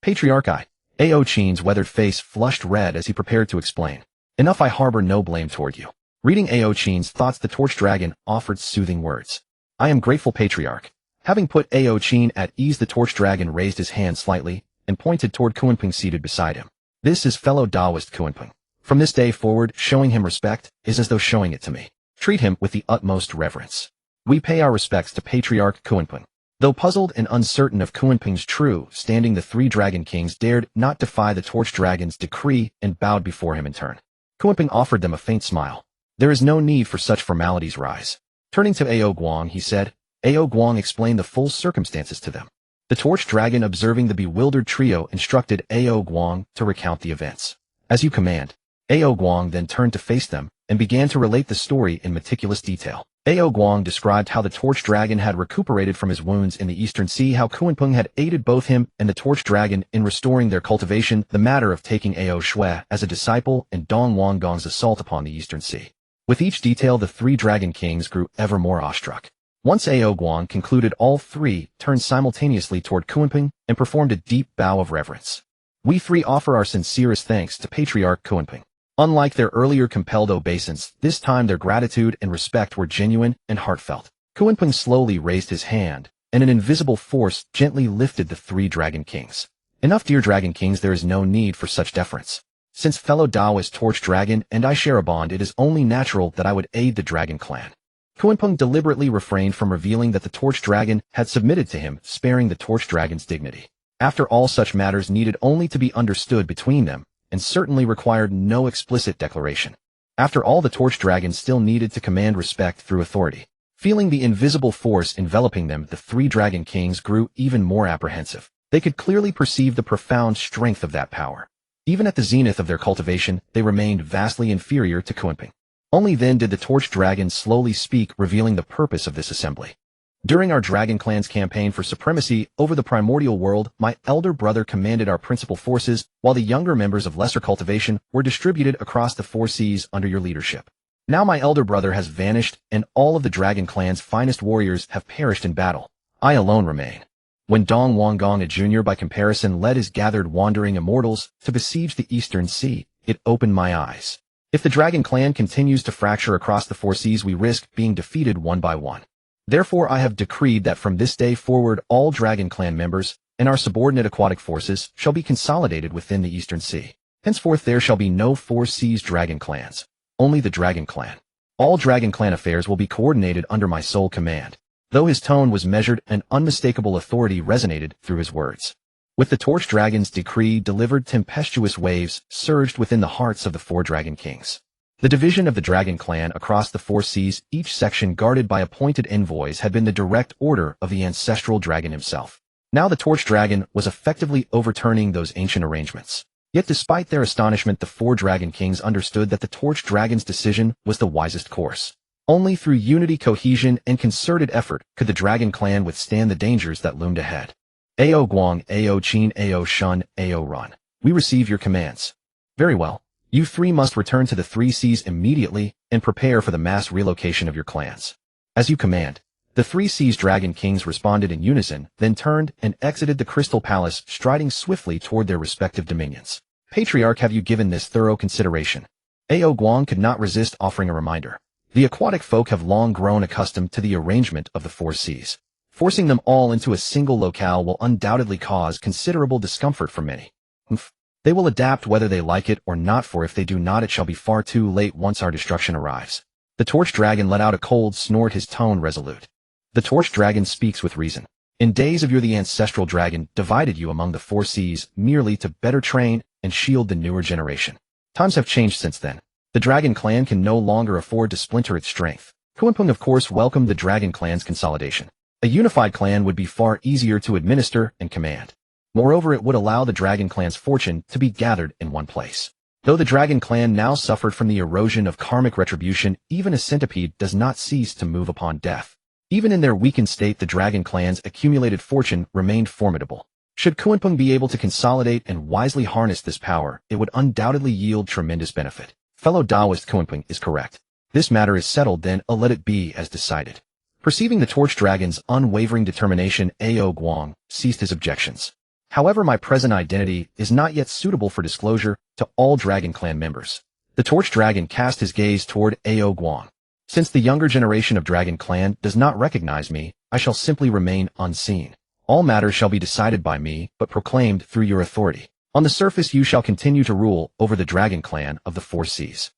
Patriarch, Ao Qin's weathered face flushed red as he prepared to explain. Enough, I harbor no blame toward you. Reading Ao Qin's thoughts, the Torch Dragon offered soothing words. I am grateful, Patriarch. Having put Ao Qin at ease, the Torch Dragon raised his hand slightly and pointed toward Kunpeng seated beside him. This is fellow Taoist Kunpeng. From this day forward, showing him respect is as though showing it to me. Treat him with the utmost reverence. We pay our respects to Patriarch Kunpeng. Though puzzled and uncertain of Kunpeng's true standing, the three Dragon Kings dared not defy the Torch Dragon's decree and bowed before him in turn. Kunpeng offered them a faint smile. There is no need for such formalities, rise. Turning to Ao Guang, he said. Ao Guang explained the full circumstances to them. The Torch Dragon, observing the bewildered trio, instructed Ao Guang to recount the events. As you command. Ao Guang then turned to face them and began to relate the story in meticulous detail. Ao Guang described how the Torch Dragon had recuperated from his wounds in the Eastern Sea, how Kunpeng had aided both him and the Torch Dragon in restoring their cultivation, the matter of taking Ao Shui as a disciple, and Dong Wanggong's assault upon the Eastern Sea. With each detail, the three Dragon Kings grew ever more awestruck. Once Ao Guang concluded, all three turned simultaneously toward Kunpeng and performed a deep bow of reverence. We three offer our sincerest thanks to Patriarch Kunpeng. Unlike their earlier compelled obeisance, this time their gratitude and respect were genuine and heartfelt. Kunpeng slowly raised his hand, and an invisible force gently lifted the three Dragon Kings. Enough, dear Dragon Kings, there is no need for such deference. Since fellow Taoist Torch Dragon and I share a bond, it is only natural that I would aid the Dragon clan. Kunpeng deliberately refrained from revealing that the Torch Dragon had submitted to him, sparing the Torch Dragon's dignity. After all, such matters needed only to be understood between them, and certainly required no explicit declaration. After all, the Torch Dragon still needed to command respect through authority. Feeling the invisible force enveloping them, the three Dragon Kings grew even more apprehensive. They could clearly perceive the profound strength of that power. Even at the zenith of their cultivation, they remained vastly inferior to Kunpeng. Only then did the Torch Dragon slowly speak, revealing the purpose of this assembly. During our Dragon Clan's campaign for supremacy over the primordial world, my elder brother commanded our principal forces, while the younger members of lesser cultivation were distributed across the 4 seas under your leadership. Now my elder brother has vanished, and all of the Dragon Clan's finest warriors have perished in battle. I alone remain. When Dong Wanggong, a junior by comparison, led his gathered wandering immortals to besiege the Eastern Sea, it opened my eyes. If the Dragon Clan continues to fracture across the 4 seas, we risk being defeated one by one. Therefore, I have decreed that from this day forward, all Dragon Clan members and our subordinate aquatic forces shall be consolidated within the Eastern Sea. Henceforth, there shall be no 4 seas Dragon Clans. Only the Dragon Clan. All Dragon Clan affairs will be coordinated under my sole command. Though his tone was measured, an unmistakable authority resonated through his words. With the Torch Dragon's decree delivered, tempestuous waves surged within the hearts of the 4 Dragon Kings. The division of the Dragon Clan across the 4 seas, each section guarded by appointed envoys, had been the direct order of the ancestral dragon himself. Now the Torch Dragon was effectively overturning those ancient arrangements. Yet despite their astonishment, the 4 Dragon Kings understood that the Torch Dragon's decision was the wisest course. Only through unity, cohesion, and concerted effort could the Dragon Clan withstand the dangers that loomed ahead. Ao Guang, Ao Qin, Ao Shun, Ao Run. We receive your commands. Very well. You 3 must return to the 3 seas immediately and prepare for the mass relocation of your clans. As you command. The 3 seas Dragon Kings responded in unison, then turned and exited the Crystal Palace, striding swiftly toward their respective dominions. Patriarch, have you given this thorough consideration? Ao Guang could not resist offering a reminder. The aquatic folk have long grown accustomed to the arrangement of the 4 seas. Forcing them all into a single locale will undoubtedly cause considerable discomfort for many. They will adapt whether they like it or not, for if they do not, it shall be far too late once our destruction arrives. The Torch Dragon let out a cold snort, his tone resolute. The Torch Dragon speaks with reason. In days of yore, the ancestral dragon divided you among the 4 seas merely to better train and shield the newer generation. Times have changed since then. The Dragon Clan can no longer afford to splinter its strength. Kunpeng, of course, welcomed the Dragon Clan's consolidation. A unified clan would be far easier to administer and command. Moreover, it would allow the Dragon Clan's fortune to be gathered in one place. Though the Dragon Clan now suffered from the erosion of karmic retribution, even a centipede does not cease to move upon death. Even in their weakened state, the Dragon Clan's accumulated fortune remained formidable. Should Kunpeng be able to consolidate and wisely harness this power, it would undoubtedly yield tremendous benefit. Fellow Taoist, Kunpeng is correct. This matter is settled, then, let it be as decided. Perceiving the Torch Dragon's unwavering determination, Ao Guang ceased his objections. However, my present identity is not yet suitable for disclosure to all Dragon Clan members. The Torch Dragon cast his gaze toward Ao Guang. Since the younger generation of Dragon Clan does not recognize me, I shall simply remain unseen. All matters shall be decided by me, but proclaimed through your authority. On the surface, you shall continue to rule over the Dragon Clan of the 4 seas.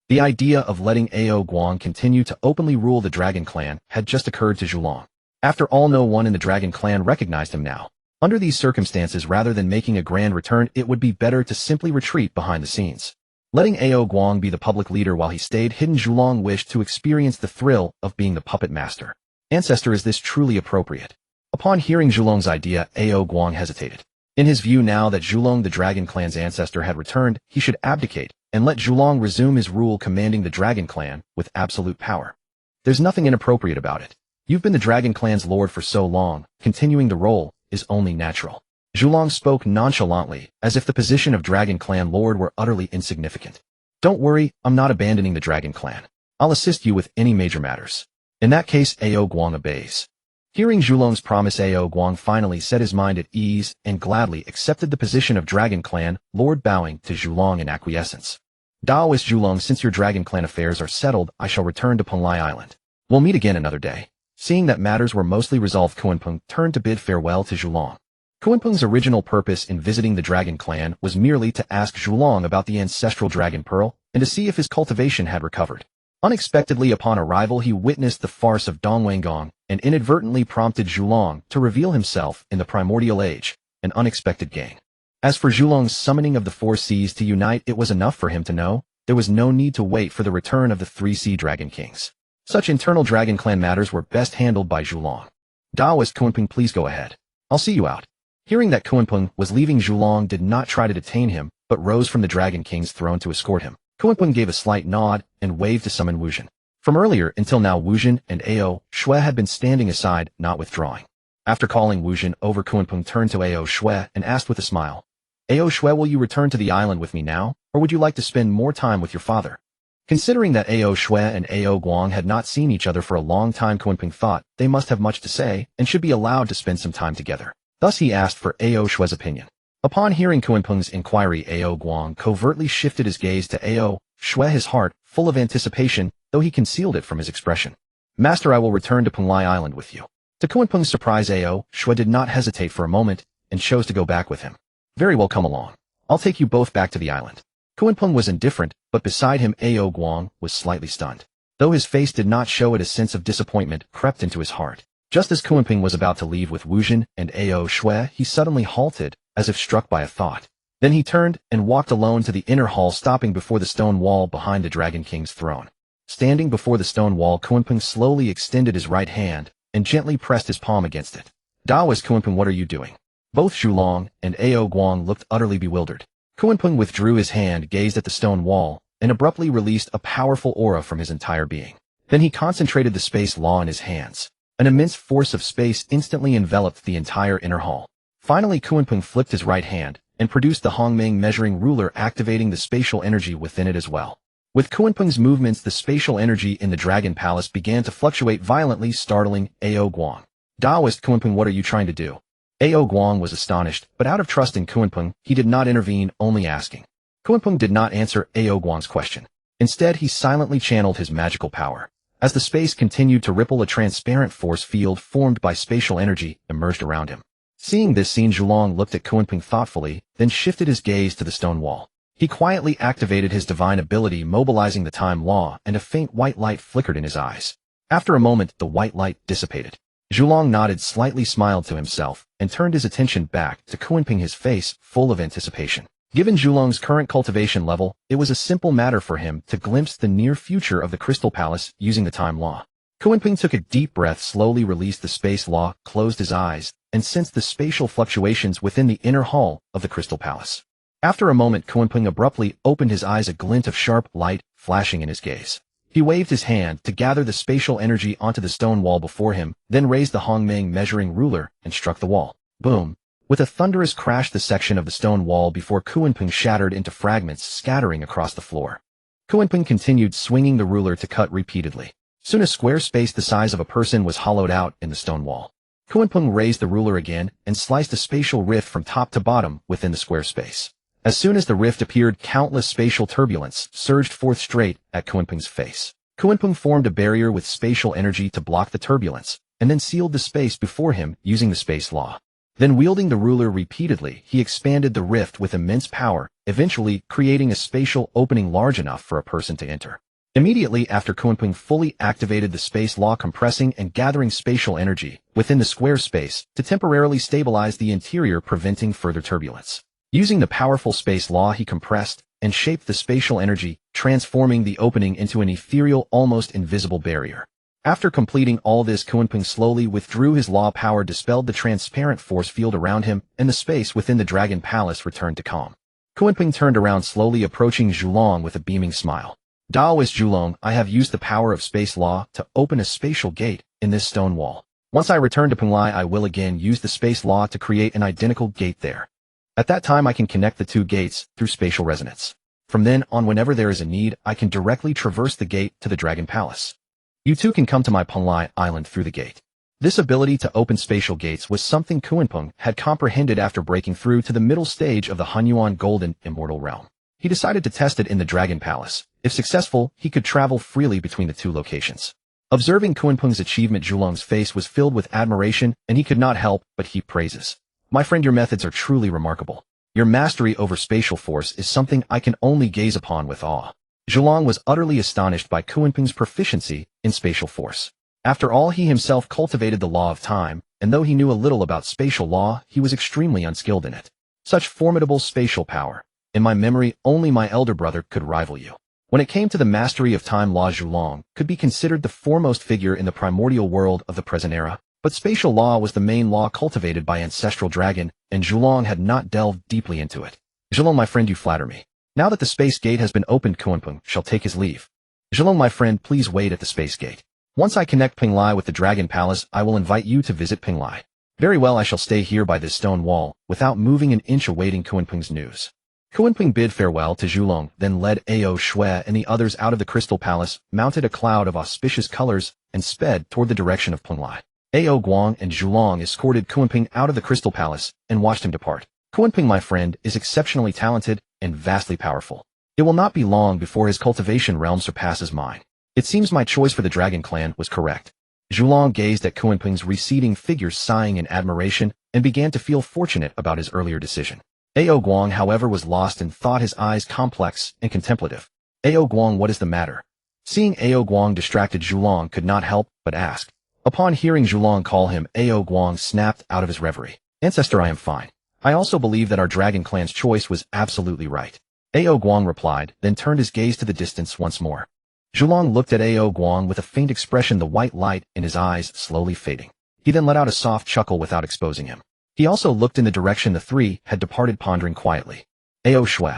The idea of letting Ao Guang continue to openly rule the Dragon Clan had just occurred to Zhulong. After all, no one in the Dragon Clan recognized him now. Under these circumstances, rather than making a grand return, it would be better to simply retreat behind the scenes. Letting Ao Guang be the public leader while he stayed hidden, Zhulong wished to experience the thrill of being the puppet master. Ancestor, is this truly appropriate? Upon hearing Zhulong's idea, Ao Guang hesitated. In his view, now that Zhulong, the Dragon Clan's ancestor, had returned, he should abdicate and let Zhulong resume his rule, commanding the Dragon Clan with absolute power. There's nothing inappropriate about it. You've been the Dragon Clan's lord for so long, continuing the role is only natural. Zhulong spoke nonchalantly, as if the position of Dragon Clan Lord were utterly insignificant. Don't worry, I'm not abandoning the Dragon Clan. I'll assist you with any major matters. In that case, Ao Guang obeys. Hearing Zhulong's promise, Ao Guang finally set his mind at ease and gladly accepted the position of Dragon Clan Lord, bowing to Zhulong in acquiescence. Taoist Zhulong, since your Dragon Clan affairs are settled, I shall return to Penglai Island. We'll meet again another day. Seeing that matters were mostly resolved, Kunpeng turned to bid farewell to Zhulong. Kunpeng's original purpose in visiting the Dragon Clan was merely to ask Zhulong about the ancestral Dragon Pearl and to see if his cultivation had recovered. Unexpectedly, upon arrival, he witnessed the farce of Dong Wanggong and inadvertently prompted Zhulong to reveal himself in the primordial age, an unexpected gain. As for Zhulong's summoning of the 4 seas to unite, it was enough for him to know there was no need to wait for the return of the 3 sea Dragon Kings. Such internal Dragon Clan matters were best handled by Zhulong. Daoist Kunpeng, please go ahead. I'll see you out. Hearing that Kunpeng was leaving, Zhulong did not try to detain him, but rose from the Dragon King's throne to escort him. Kunpeng gave a slight nod and waved to summon Wuzhen. From earlier until now, Wuzhen and Ao Shui had been standing aside, not withdrawing. After calling Wuzhen over, Kunpeng turned to Ao Shui and asked with a smile, Ao Shui, will you return to the island with me now, or would you like to spend more time with your father? Considering that Ao Shui and Ao Guang had not seen each other for a long time, Kunpeng thought they must have much to say and should be allowed to spend some time together. Thus he asked for Ao Shui's opinion. Upon hearing Kunpeng's inquiry, Ao Guang covertly shifted his gaze to Ao Shui, his heart full of anticipation, though he concealed it from his expression. Master, I will return to Penglai Island with you. To Kunpeng's surprise, Ao Shui did not hesitate for a moment and chose to go back with him. Very well, come along. I'll take you both back to the island. Kunpeng was indifferent, but beside him Ao Guang was slightly stunned. Though his face did not show it, a sense of disappointment crept into his heart. Just as Kunpeng was about to leave with Wuzhen and Ao Shui, he suddenly halted, as if struck by a thought. Then he turned and walked alone to the inner hall, stopping before the stone wall behind the Dragon King's throne. Standing before the stone wall, Kunpeng slowly extended his right hand and gently pressed his palm against it. Daoist Kunpeng, what are you doing? Both Zhulong and Ao Guang looked utterly bewildered. Kunpeng withdrew his hand, gazed at the stone wall, and abruptly released a powerful aura from his entire being. Then he concentrated the space law in his hands. An immense force of space instantly enveloped the entire inner hall. Finally, Kunpeng flipped his right hand and produced the Honghuang measuring ruler, activating the spatial energy within it as well. With Kunpeng's movements, the spatial energy in the Dragon Palace began to fluctuate violently, startling Ao Guang. Daoist Kunpeng, what are you trying to do? Ao Guang was astonished, but out of trust in Kunpeng, he did not intervene, only asking. Kunpeng did not answer Ao Guang's question. Instead, he silently channeled his magical power. As the space continued to ripple, a transparent force field formed by spatial energy emerged around him. Seeing this scene, Zhulong looked at Kunpeng thoughtfully, then shifted his gaze to the stone wall. He quietly activated his divine ability, mobilizing the time law, and a faint white light flickered in his eyes. After a moment, the white light dissipated. Zhulong nodded, slightly smiled to himself, and turned his attention back to Kunpeng, his face full of anticipation. Given Zhulong's current cultivation level, it was a simple matter for him to glimpse the near future of the Crystal Palace using the time law. Kunpeng took a deep breath, slowly released the space law, closed his eyes, and sensed the spatial fluctuations within the inner hall of the Crystal Palace. After a moment, Kunpeng abruptly opened his eyes, a glint of sharp light flashing in his gaze. He waved his hand to gather the spatial energy onto the stone wall before him, then raised the Honghuang measuring ruler and struck the wall. Boom! With a thunderous crash, the section of the stone wall before Kunpeng shattered into fragments, scattering across the floor. Kunpeng continued swinging the ruler to cut repeatedly. Soon a square space the size of a person was hollowed out in the stone wall. Kunpeng raised the ruler again and sliced a spatial rift from top to bottom within the square space. As soon as the rift appeared, countless spatial turbulence surged forth straight at Kunpeng's face. Kunpeng formed a barrier with spatial energy to block the turbulence, and then sealed the space before him using the space law. Then, wielding the ruler repeatedly, he expanded the rift with immense power, eventually creating a spatial opening large enough for a person to enter. Immediately after, Kunpeng fully activated the space law, compressing and gathering spatial energy within the square space to temporarily stabilize the interior, preventing further turbulence. Using the powerful space law, he compressed and shaped the spatial energy, transforming the opening into an ethereal, almost invisible barrier. After completing all this, Kunpeng slowly withdrew his law power, dispelled the transparent force field around him, and the space within the Dragon Palace returned to calm. Kunpeng turned around, slowly approaching Zhulong with a beaming smile. Daoist Zhulong, I have used the power of space law to open a spatial gate in this stone wall. Once I return to Penglai, I will again use the space law to create an identical gate there. At that time, I can connect the two gates through spatial resonance. From then on, whenever there is a need, I can directly traverse the gate to the Dragon Palace. You too can come to my Penglai Island through the gate. This ability to open spatial gates was something Kunpeng had comprehended after breaking through to the middle stage of the Honghuang Golden Immortal Realm. He decided to test it in the Dragon Palace. If successful, he could travel freely between the two locations. Observing Kunpeng's achievement, Zhulong's face was filled with admiration, and he could not help but heap praises. My friend, your methods are truly remarkable. Your mastery over spatial force is something I can only gaze upon with awe. Zhulong was utterly astonished by Kunpeng's proficiency in spatial force. After all, he himself cultivated the law of time, and though he knew a little about spatial law, he was extremely unskilled in it. Such formidable spatial power. In my memory, only my elder brother could rival you. When it came to the mastery of time law, Zhulong could be considered the foremost figure in the primordial world of the present era, but spatial law was the main law cultivated by Ancestral Dragon, and Zhulong had not delved deeply into it. Zhulong, my friend, you flatter me. Now that the space gate has been opened, Kunpeng shall take his leave. Zhulong, my friend, please wait at the space gate. Once I connect Penglai with the Dragon Palace, I will invite you to visit Penglai. Very well, I shall stay here by this stone wall, without moving an inch, awaiting Kunpeng's news. Kunpeng bid farewell to Zhulong, then led Ao Shui and the others out of the Crystal Palace, mounted a cloud of auspicious colors, and sped toward the direction of Penglai. Ao Guang and Zhulong escorted Kunpeng out of the Crystal Palace and watched him depart. Kunpeng, my friend, is exceptionally talented and vastly powerful. It will not be long before his cultivation realm surpasses mine. It seems my choice for the Dragon Clan was correct. Zhulong gazed at Kunpeng's receding figure, sighing in admiration, and began to feel fortunate about his earlier decision. Ao Guang, however, was lost in thought, his eyes complex and contemplative. Ao Guang, what is the matter? Seeing Ao Guang distracted, Zhulong could not help but ask. Upon hearing Zhulong call him, Ao Guang snapped out of his reverie. Ancestor, I am fine. I also believe that our Dragon Clan's choice was absolutely right. Ao Guang replied, then turned his gaze to the distance once more. Zhulong looked at Ao Guang with a faint expression, the white light in his eyes slowly fading. He then let out a soft chuckle without exposing him. He also looked in the direction the three had departed, pondering quietly. Ao Shui.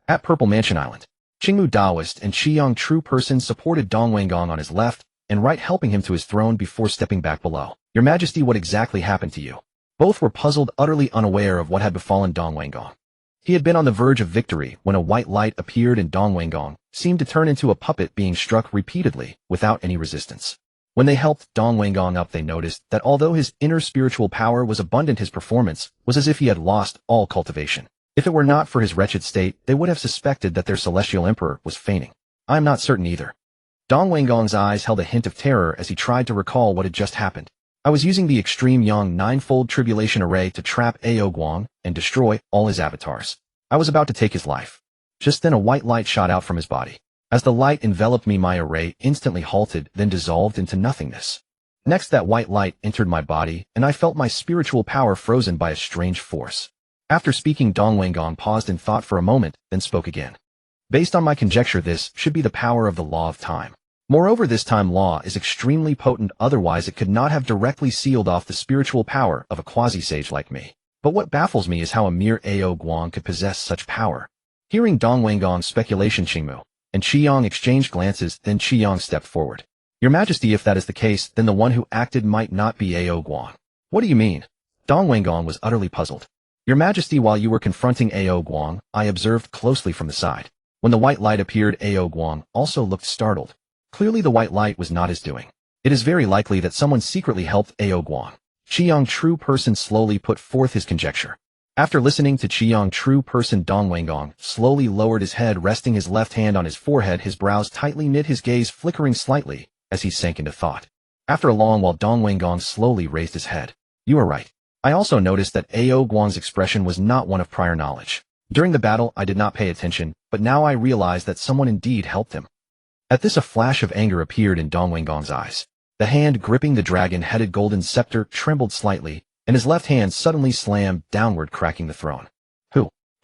At Purple Mansion Island. Qingmu Taoist and Qiyang True Person supported Dong Wangong on his left and right, helping him to his throne before stepping back below. Your Majesty, what exactly happened to you? Both were puzzled, utterly unaware of what had befallen Dong Wangong. He had been on the verge of victory when a white light appeared and Dong Wangong seemed to turn into a puppet, being struck repeatedly without any resistance. When they helped Dong Wangong up, they noticed that although his inner spiritual power was abundant, his performance was as if he had lost all cultivation. If it were not for his wretched state, they would have suspected that their celestial emperor was feigning. I am not certain either. Dong Wangong's eyes held a hint of terror as he tried to recall what had just happened. I was using the Extreme Yang Ninefold Tribulation Array to trap Ao Guang and destroy all his avatars. I was about to take his life. Just then a white light shot out from his body. As the light enveloped me, my array instantly halted, then dissolved into nothingness. Next, that white light entered my body, and I felt my spiritual power frozen by a strange force. After speaking, Dong Wangong paused in thought for a moment, then spoke again. Based on my conjecture, this should be the power of the law of time. Moreover, this time law is extremely potent, otherwise it could not have directly sealed off the spiritual power of a quasi-sage like me. But what baffles me is how a mere Ao Guang could possess such power. Hearing Dong Wangong's speculation, Qingmu and Qiyang exchanged glances, then Qiyang stepped forward. Your Majesty, if that is the case, then the one who acted might not be Ao Guang. What do you mean? Dong Wangong was utterly puzzled. Your Majesty, while you were confronting Ao Guang, I observed closely from the side. When the white light appeared, Ao Guang also looked startled. Clearly the white light was not his doing. It is very likely that someone secretly helped Ao Guang. Qiyang True Person slowly put forth his conjecture. After listening to Qiyang True Person, Dong Wangong slowly lowered his head, resting his left hand on his forehead, his brows tightly knit, his gaze flickering slightly as he sank into thought. After a long while, Dong Wangong slowly raised his head. You are right. I also noticed that Ao Guang's expression was not one of prior knowledge. During the battle, I did not pay attention, but now I realize that someone indeed helped him. At this, a flash of anger appeared in Dong Wangong's eyes. The hand gripping the dragon-headed golden scepter trembled slightly, and his left hand suddenly slammed downward, cracking the throne.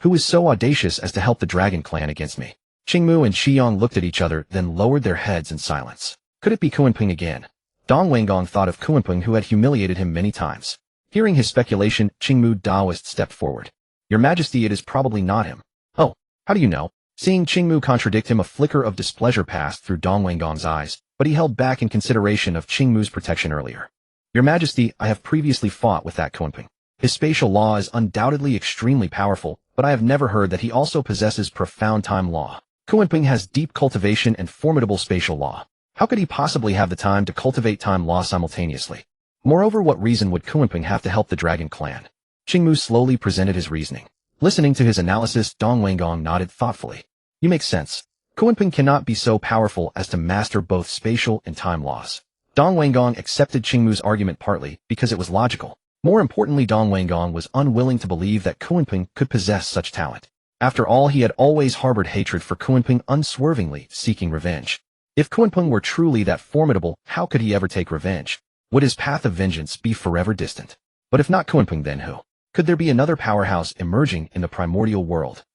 Who is so audacious as to help the Dragon Clan against me? Qingmu and Qiyang looked at each other, then lowered their heads in silence. Could it be Kunpeng again? Dong Wangong thought of Kunpeng, who had humiliated him many times. Hearing his speculation, Qingmu Taoist stepped forward. Your Majesty, it is probably not him. Oh, how do you know? Seeing Qingmu contradict him, a flicker of displeasure passed through Dong Wangong's eyes, but he held back in consideration of Qingmu's protection earlier. Your Majesty, I have previously fought with that Kunpeng. His spatial law is undoubtedly extremely powerful, but I have never heard that he also possesses profound time law. Kunpeng has deep cultivation and formidable spatial law. How could he possibly have the time to cultivate time law simultaneously? Moreover, what reason would Kunpeng have to help the Dragon Clan? Qingmu slowly presented his reasoning. Listening to his analysis, Dong Wangong nodded thoughtfully. You make sense. Kunpeng cannot be so powerful as to master both spatial and time laws. Dong Wangong accepted Qingmu's argument partly because it was logical. More importantly, Dong Wangong was unwilling to believe that Kunpeng could possess such talent. After all, he had always harbored hatred for Kunpeng, unswervingly seeking revenge. If Kunpeng were truly that formidable, how could he ever take revenge? Would his path of vengeance be forever distant? But if not Kunpeng, then who? Could there be another powerhouse emerging in the primordial world?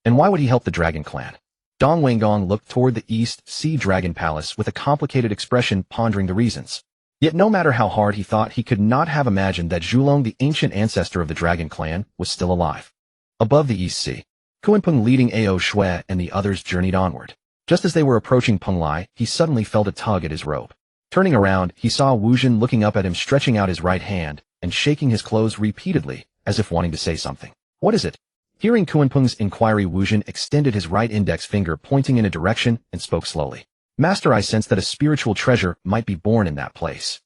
And why would he help the Dragon Clan? Dong Wanggong looked toward the East Sea Dragon Palace with a complicated expression, pondering the reasons. Yet no matter how hard he thought, he could not have imagined that Zhulong, the ancient ancestor of the Dragon Clan, was still alive. Above the East Sea, Kunpeng leading Ao Shui and the others journeyed onward. Just as they were approaching Penglai, he suddenly felt a tug at his robe. Turning around, he saw Wu Zhen looking up at him, stretching out his right hand and shaking his clothes repeatedly, as if wanting to say something. What is it? Hearing Kunpeng's inquiry, Wu Zhen extended his right index finger, pointing in a direction, and spoke slowly. Master, I sense that a spiritual treasure might be born in that place.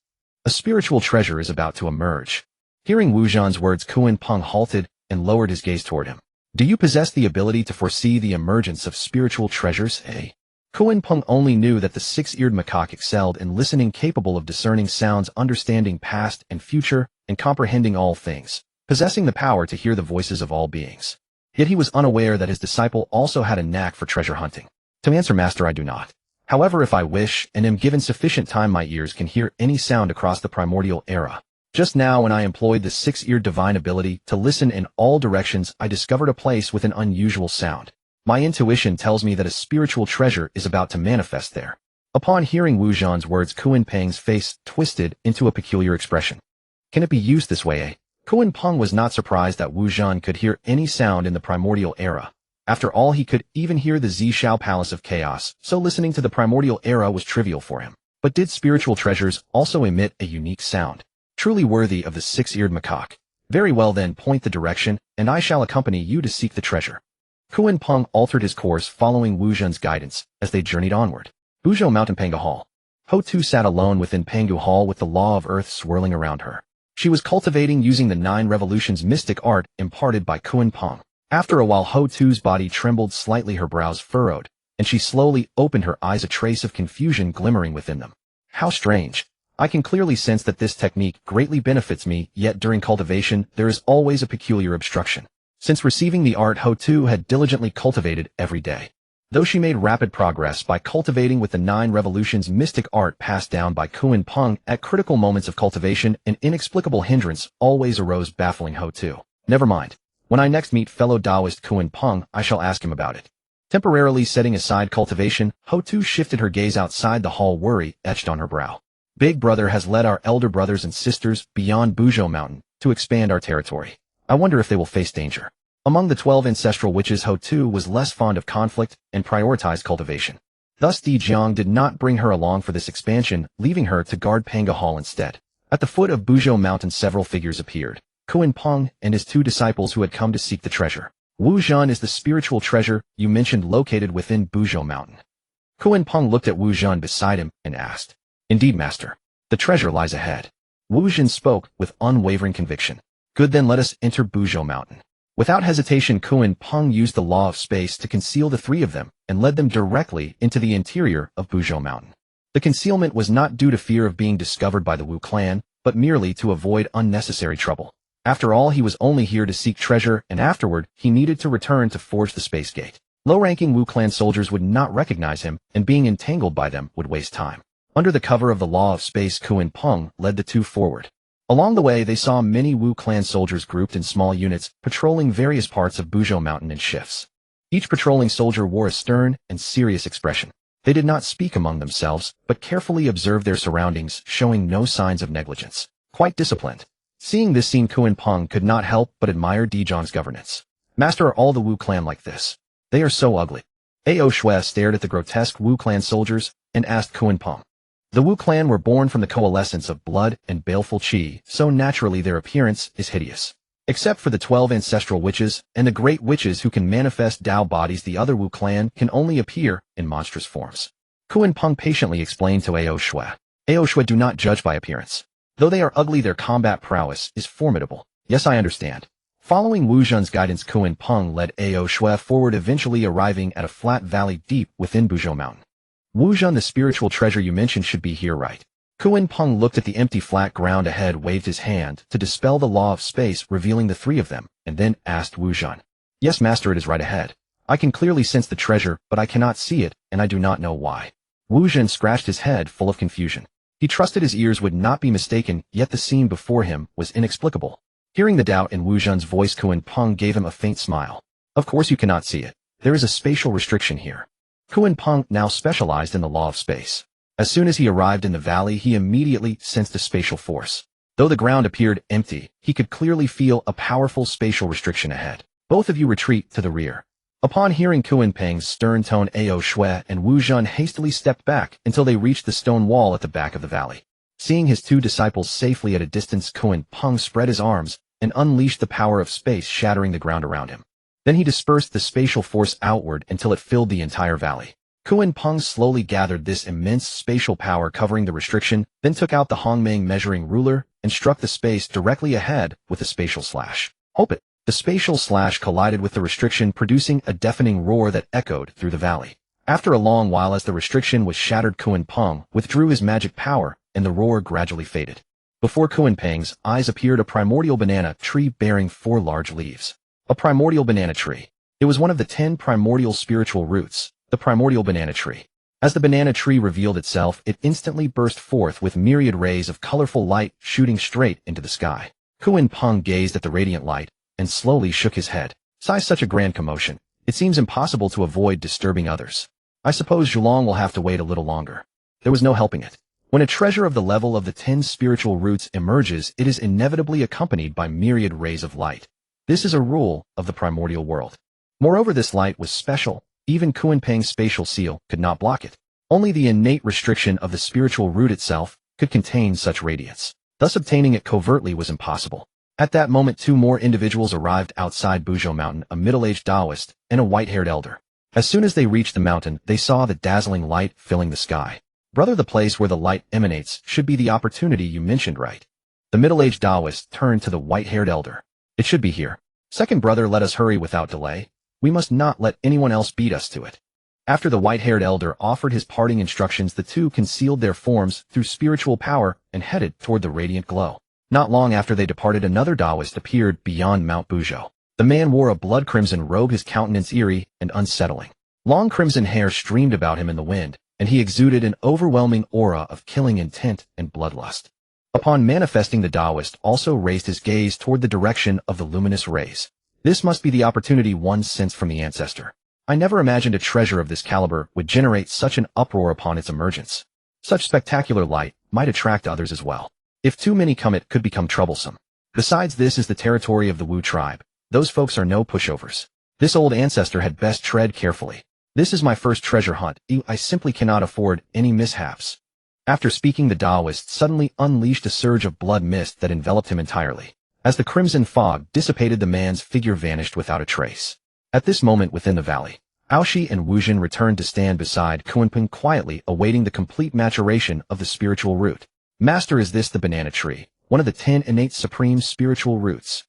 A spiritual treasure is about to emerge. Hearing Wu Zhen's words, Kunpeng halted and lowered his gaze toward him. Do you possess the ability to foresee the emergence of spiritual treasures, eh? Kunpeng only knew that the six-eared macaque excelled in listening, capable of discerning sounds, understanding past and future, and comprehending all things, possessing the power to hear the voices of all beings. Yet he was unaware that his disciple also had a knack for treasure hunting. To answer, Master, I do not. However, if I wish and am given sufficient time, my ears can hear any sound across the primordial era. Just now, when I employed the six-eared divine ability to listen in all directions, I discovered a place with an unusual sound. My intuition tells me that a spiritual treasure is about to manifest there. Upon hearing Wu Zhen's words, Kunpeng's face twisted into a peculiar expression. Can it be used this way, eh? Kunpeng was not surprised that Wu Zhen could hear any sound in the primordial era. After all, he could even hear the Zishao Palace of Chaos, so listening to the primordial era was trivial for him. But did spiritual treasures also emit a unique sound, truly worthy of the six-eared macaque? Very well then, point the direction, and I shall accompany you to seek the treasure. Kunpeng altered his course, following Wu Zhen's guidance, as they journeyed onward. Buzhou Mountain Pangu Hall. Ho Tu sat alone within Pangu Hall with the law of earth swirling around her. She was cultivating using the 9 revolutions mystic art imparted by Kunpeng. After a while, Ho Tu's body trembled slightly, her brows furrowed, and she slowly opened her eyes, a trace of confusion glimmering within them. How strange. I can clearly sense that this technique greatly benefits me, yet during cultivation, there is always a peculiar obstruction. Since receiving the art, Ho Tu had diligently cultivated every day. Though she made rapid progress by cultivating with the 9 revolutions mystic art passed down by Kunpeng, at critical moments of cultivation, an inexplicable hindrance always arose, baffling Ho Tu. Never mind. When I next meet fellow Taoist Kunpeng, I shall ask him about it. Temporarily setting aside cultivation, Ho Tu shifted her gaze outside the hall, worry etched on her brow. Big Brother has led our elder brothers and sisters beyond Buzhou Mountain to expand our territory. I wonder if they will face danger. Among the 12 ancestral witches, Ho Tu was less fond of conflict and prioritized cultivation. Thus Di Jiang did not bring her along for this expansion, leaving her to guard Pangu Hall instead. At the foot of Buzhou Mountain, several figures appeared. Kunpeng and his 2 disciples who had come to seek the treasure. Wu Zhen is the spiritual treasure you mentioned located within Buzhou Mountain. Kunpeng looked at Wu Zhen beside him and asked, Indeed, Master. The treasure lies ahead. Wu Zhen spoke with unwavering conviction. Good, then let us enter Buzhou Mountain. Without hesitation, Kunpeng used the law of space to conceal the 3 of them and led them directly into the interior of Buzhou Mountain. The concealment was not due to fear of being discovered by the Wu clan, but merely to avoid unnecessary trouble. After all, he was only here to seek treasure, and afterward, he needed to return to forge the space gate. Low-ranking Wu clan soldiers would not recognize him, and being entangled by them would waste time. Under the cover of the law of space, Kunpeng led the 2 forward. Along the way, they saw many Wu clan soldiers grouped in small units, patrolling various parts of Buzhou Mountain in shifts. Each patrolling soldier wore a stern and serious expression. They did not speak among themselves, but carefully observed their surroundings, showing no signs of negligence. Quite disciplined. Seeing this scene, Kunpeng could not help but admire Di Jiang's governance. Master, are all the Wu clan like this? They are so ugly. Ao Shui stared at the grotesque Wu clan soldiers and asked Kunpeng. The Wu clan were born from the coalescence of blood and baleful qi, so naturally their appearance is hideous. Except for the 12 ancestral witches and the great witches who can manifest Dao bodies, the other Wu clan can only appear in monstrous forms. Kunpeng patiently explained to Ao Shui. Ao Shui do not judge by appearance. Though they are ugly, their combat prowess is formidable. Yes, I understand. Following Wu Zhen's guidance, Kunpeng led Ao Shui forward, eventually arriving at a flat valley deep within Buzhou Mountain. Wu Zhen, the spiritual treasure you mentioned should be here, right? Kunpeng looked at the empty flat ground ahead, waved his hand to dispel the law of space, revealing the 3 of them, and then asked Wu Zhen. Yes, Master, it is right ahead. I can clearly sense the treasure, but I cannot see it, and I do not know why. Wu Zhen scratched his head, full of confusion. He trusted his ears would not be mistaken, yet the scene before him was inexplicable. Hearing the doubt in Wu Zhen's voice, Kunpeng gave him a faint smile. Of course you cannot see it. There is a spatial restriction here. Kunpeng now specialized in the law of space. As soon as he arrived in the valley, he immediately sensed a spatial force. Though the ground appeared empty, he could clearly feel a powerful spatial restriction ahead. Both of you retreat to the rear. Upon hearing Kunpeng's stern tone, Ao Shui and Wu Zhen hastily stepped back until they reached the stone wall at the back of the valley. Seeing his two disciples safely at a distance, Kunpeng spread his arms and unleashed the power of space, shattering the ground around him. Then he dispersed the spatial force outward until it filled the entire valley. Kunpeng slowly gathered this immense spatial power covering the restriction, then took out the Honghuang measuring ruler and struck the space directly ahead with a spatial slash. Hope it! The spatial slash collided with the restriction, producing a deafening roar that echoed through the valley. After a long while, as the restriction was shattered, Kunpeng withdrew his magic power and the roar gradually faded. Before Kunpeng's eyes appeared a primordial banana tree bearing 4 large leaves. A primordial banana tree. It was one of the 10 primordial spiritual roots, the primordial banana tree. As the banana tree revealed itself, it instantly burst forth with myriad rays of colorful light shooting straight into the sky. Kunpeng gazed at the radiant light and slowly shook his head. Such a grand commotion. It seems impossible to avoid disturbing others. I suppose Zhulong will have to wait a little longer. There was no helping it. When a treasure of the level of the 10 spiritual roots emerges, it is inevitably accompanied by myriad rays of light. This is a rule of the primordial world. Moreover, this light was special. Even Kunpeng's spatial seal could not block it. Only the innate restriction of the spiritual root itself could contain such radiance. Thus obtaining it covertly was impossible. At that moment, 2 more individuals arrived outside Buzhou Mountain, a middle-aged Taoist and a white-haired elder. As soon as they reached the mountain, they saw the dazzling light filling the sky. Brother, the place where the light emanates should be the opportunity you mentioned, right? The middle-aged Taoist turned to the white-haired elder. It should be here. Second brother, let us hurry without delay. We must not let anyone else beat us to it. After the white-haired elder offered his parting instructions, the two concealed their forms through spiritual power and headed toward the radiant glow. Not long after they departed, another Taoist appeared beyond Mount Buzhou. The man wore a blood-crimson robe, his countenance eerie and unsettling. Long crimson hair streamed about him in the wind, and he exuded an overwhelming aura of killing intent and bloodlust. Upon manifesting, the Taoist also raised his gaze toward the direction of the luminous rays. This must be the opportunity one sensed from the ancestor. I never imagined a treasure of this caliber would generate such an uproar upon its emergence. Such spectacular light might attract others as well. If too many come, it could become troublesome. Besides, this is the territory of the Wu tribe. Those folks are no pushovers. This old ancestor had best tread carefully. This is my first treasure hunt. I simply cannot afford any mishaps. After speaking, the Taoist suddenly unleashed a surge of blood mist that enveloped him entirely. As the crimson fog dissipated, the man's figure vanished without a trace. At this moment, within the valley, Aoshi and Wu Zhen returned to stand beside Kunpeng, quietly awaiting the complete maturation of the spiritual root. Master, is this the banana tree, one of the 10 innate supreme spiritual roots?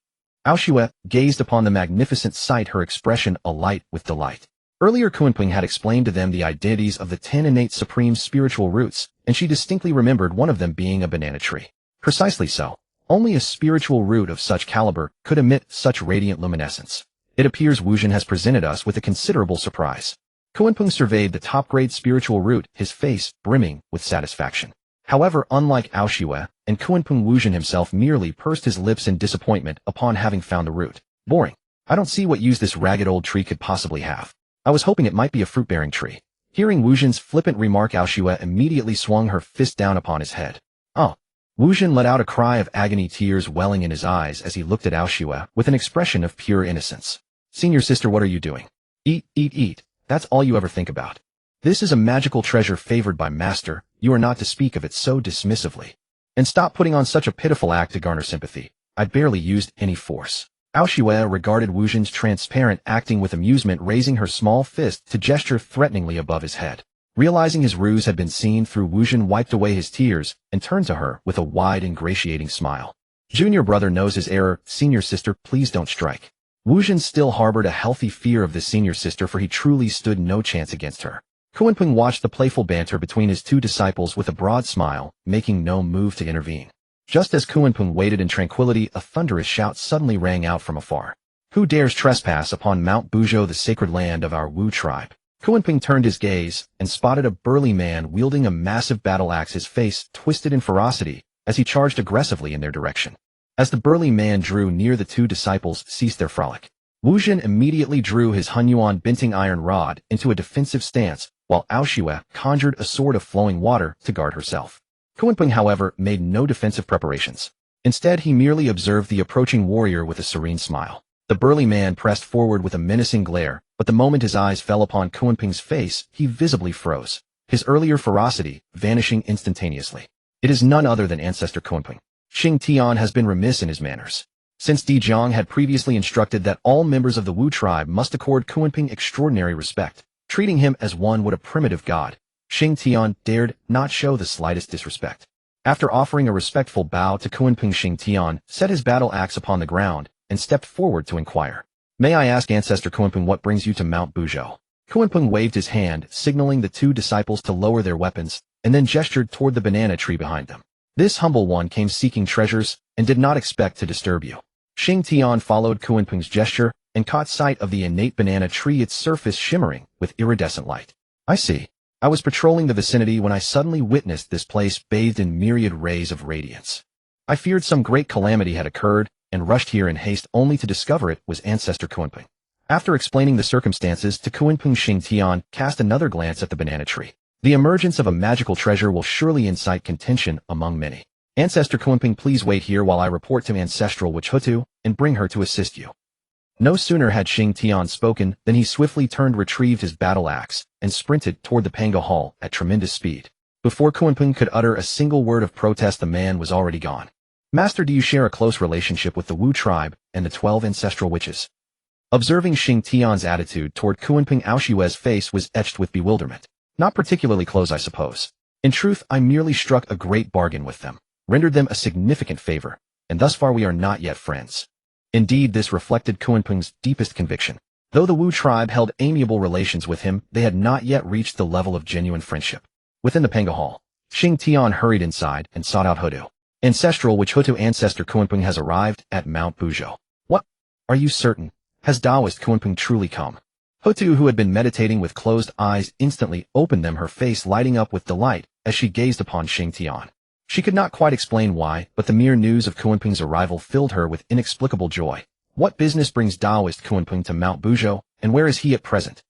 Aoshi gazed upon the magnificent sight, her expression alight with delight. Earlier, Kunpeng had explained to them the identities of the 10 innate supreme spiritual roots, and she distinctly remembered one of them being a banana tree. Precisely so. Only a spiritual root of such caliber could emit such radiant luminescence. It appears Wu Zhen has presented us with a considerable surprise. Kunpeng surveyed the top-grade spiritual root, his face brimming with satisfaction. However, unlike Aoshi and Kunpeng, Wu Zhen himself merely pursed his lips in disappointment upon having found the root. Boring. I don't see what use this ragged old tree could possibly have. I was hoping it might be a fruit-bearing tree. Hearing Wu Zhen's flippant remark, Aoshi immediately swung her fist down upon his head. Oh! Wu Zhen let out a cry of agony, tears welling in his eyes as he looked at Aoshi with an expression of pure innocence. Senior sister, what are you doing? Eat, eat, eat. That's all you ever think about. This is a magical treasure favored by Master. You are not to speak of it so dismissively. And stop putting on such a pitiful act to garner sympathy. I barely used any force. Aoshi regarded Wu Zhen's transparent acting with amusement, raising her small fist to gesture threateningly above his head. Realizing his ruse had been seen through, Wu Zhen wiped away his tears and turned to her with a wide, ingratiating smile. Junior brother knows his error. Senior sister, please don't strike. Wu Zhen still harbored a healthy fear of the senior sister, for he truly stood no chance against her. Kunpeng watched the playful banter between his two disciples with a broad smile, making no move to intervene. Just as Kunpeng waited in tranquility, a thunderous shout suddenly rang out from afar. Who dares trespass upon Mount Buzhou, the sacred land of our Wu tribe? Kunpeng turned his gaze and spotted a burly man wielding a massive battle axe, his face twisted in ferocity as he charged aggressively in their direction. As the burly man drew near, the two disciples ceased their frolic. Wu Jin immediately drew his Honghuang Binting iron rod into a defensive stance, while Aoshue conjured a sword of flowing water to guard herself. Kunpeng, however, made no defensive preparations. Instead, he merely observed the approaching warrior with a serene smile. The burly man pressed forward with a menacing glare, but the moment his eyes fell upon Kunpeng's face, he visibly froze, his earlier ferocity vanishing instantaneously. It is none other than Ancestor Kunpeng. Xing Tian has been remiss in his manners. Since Di Jiang had previously instructed that all members of the Wu tribe must accord Kunpeng extraordinary respect, treating him as one would a primitive god, Xing Tian dared not show the slightest disrespect. After offering a respectful bow to Kunpeng, Xing Tian set his battle axe upon the ground and stepped forward to inquire. May I ask Ancestor Kunpeng what brings you to Mount Buzhou? Kunpeng waved his hand, signaling the two disciples to lower their weapons, and then gestured toward the banana tree behind them. This humble one came seeking treasures and did not expect to disturb you. Xing Tian followed Kunpeng's gesture and caught sight of the innate banana tree, its surface shimmering with iridescent light. I see. I was patrolling the vicinity when I suddenly witnessed this place bathed in myriad rays of radiance. I feared some great calamity had occurred and rushed here in haste only to discover it was Ancestor Kunpeng. After explaining the circumstances to Kunpeng, Xing Tian cast another glance at the banana tree. The emergence of a magical treasure will surely incite contention among many. Ancestor Kunpeng, please wait here while I report to Ancestral Witch Hutu and bring her to assist you. No sooner had Xing Tian spoken than he swiftly retrieved his battle axe, and sprinted toward the Pango Hall at tremendous speed. Before Kunpeng could utter a single word of protest, the man was already gone. Master, do you share a close relationship with the Wu tribe and the 12 ancestral witches? Observing Xing Tian's attitude toward Kunpeng, Aoshue's face was etched with bewilderment. Not particularly close, I suppose. In truth, I merely struck a great bargain with them, rendered them a significant favor, and thus far we are not yet friends. Indeed, this reflected Kunpeng's deepest conviction. Though the Wu tribe held amiable relations with him, they had not yet reached the level of genuine friendship. Within the Pango Hall, Xing Tian hurried inside and sought out Hutu. Ancestral Witch Hutu, Ancestor Kunpeng has arrived at Mount Buzhou. What? Are you certain? Has Taoist Kunpeng truly come? Hutu, who had been meditating with closed eyes, instantly opened them, her face lighting up with delight as she gazed upon Xing Tian. She could not quite explain why, but the mere news of Kunpeng's arrival filled her with inexplicable joy. What business brings Taoist Kunpeng to Mount Buzhou, and where is he at present?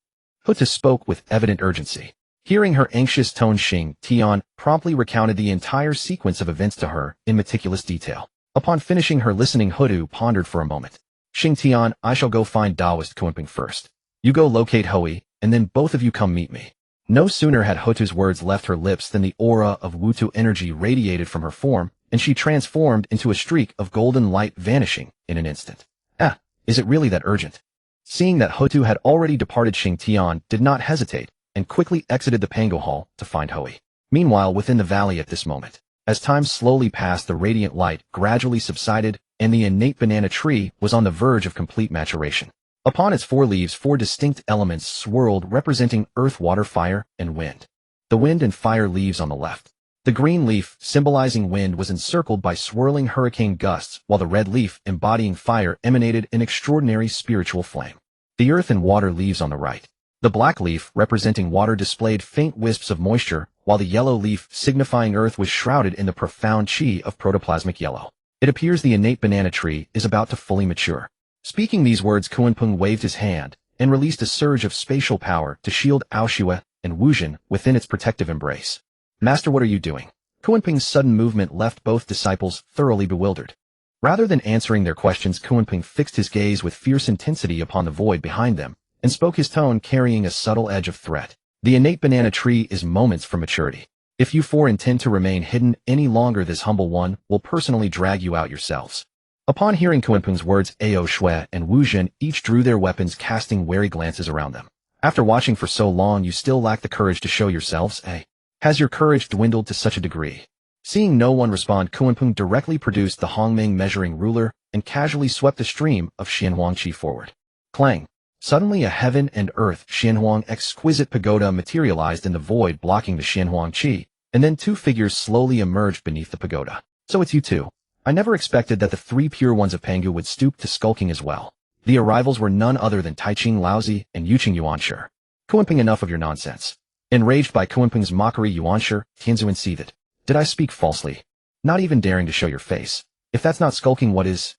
Hutu spoke with evident urgency. Hearing her anxious tone, Xing Tian promptly recounted the entire sequence of events to her in meticulous detail. Upon finishing her listening, Hutu pondered for a moment. Xing Tian, I shall go find Taoist Kunpeng first. You go locate Hui, and then both of you come meet me. No sooner had Hutu's words left her lips than the aura of Wutu energy radiated from her form, and she transformed into a streak of golden light, vanishing in an instant. Ah, is it really that urgent? Seeing that Hutu had already departed, Xing Tian did not hesitate, and quickly exited the Pango Hall to find Hui. Meanwhile, within the valley at this moment, as time slowly passed, the radiant light gradually subsided, and the innate banana tree was on the verge of complete maturation. Upon its four leaves, four distinct elements swirled, representing earth, water, fire, and wind. The wind and fire leaves on the left. The green leaf, symbolizing wind, was encircled by swirling hurricane gusts, while the red leaf, embodying fire, emanated an extraordinary spiritual flame. The earth and water leaves on the right. The black leaf, representing water, displayed faint wisps of moisture, while the yellow leaf, signifying earth, was shrouded in the profound chi of protoplasmic yellow. It appears the innate banana tree is about to fully mature. Speaking these words, Kunpeng waved his hand and released a surge of spatial power to shield Aoshue and Wu Jin within its protective embrace. Master, what are you doing? Kunpeng's sudden movement left both disciples thoroughly bewildered. Rather than answering their questions, Kunpeng fixed his gaze with fierce intensity upon the void behind them and spoke, his tone carrying a subtle edge of threat. The innate banana tree is moments from maturity. If you four intend to remain hidden any longer, this humble one will personally drag you out yourselves. Upon hearing Kunpeng's words, Aoshue and Wu Jin each drew their weapons, casting wary glances around them. After watching for so long, you still lack the courage to show yourselves, eh? Has your courage dwindled to such a degree? Seeing no one respond, Kunpeng directly produced the Hongmeng measuring ruler and casually swept the stream of Xianhuang Qi forward. Clang! Suddenly a heaven and earth Xianhuang exquisite pagoda materialized in the void, blocking the Xianhuang Qi, and then two figures slowly emerged beneath the pagoda. So it's you two. I never expected that the three pure ones of Pangu would stoop to skulking as well. The arrivals were none other than Taiqing Laozi and Yuqing Yuanshi. Kunpeng, enough of your nonsense. Enraged by Kunpeng's mockery, Yuanshi, Tianzuan seethed. Did I speak falsely? Not even daring to show your face. If that's not skulking, what is?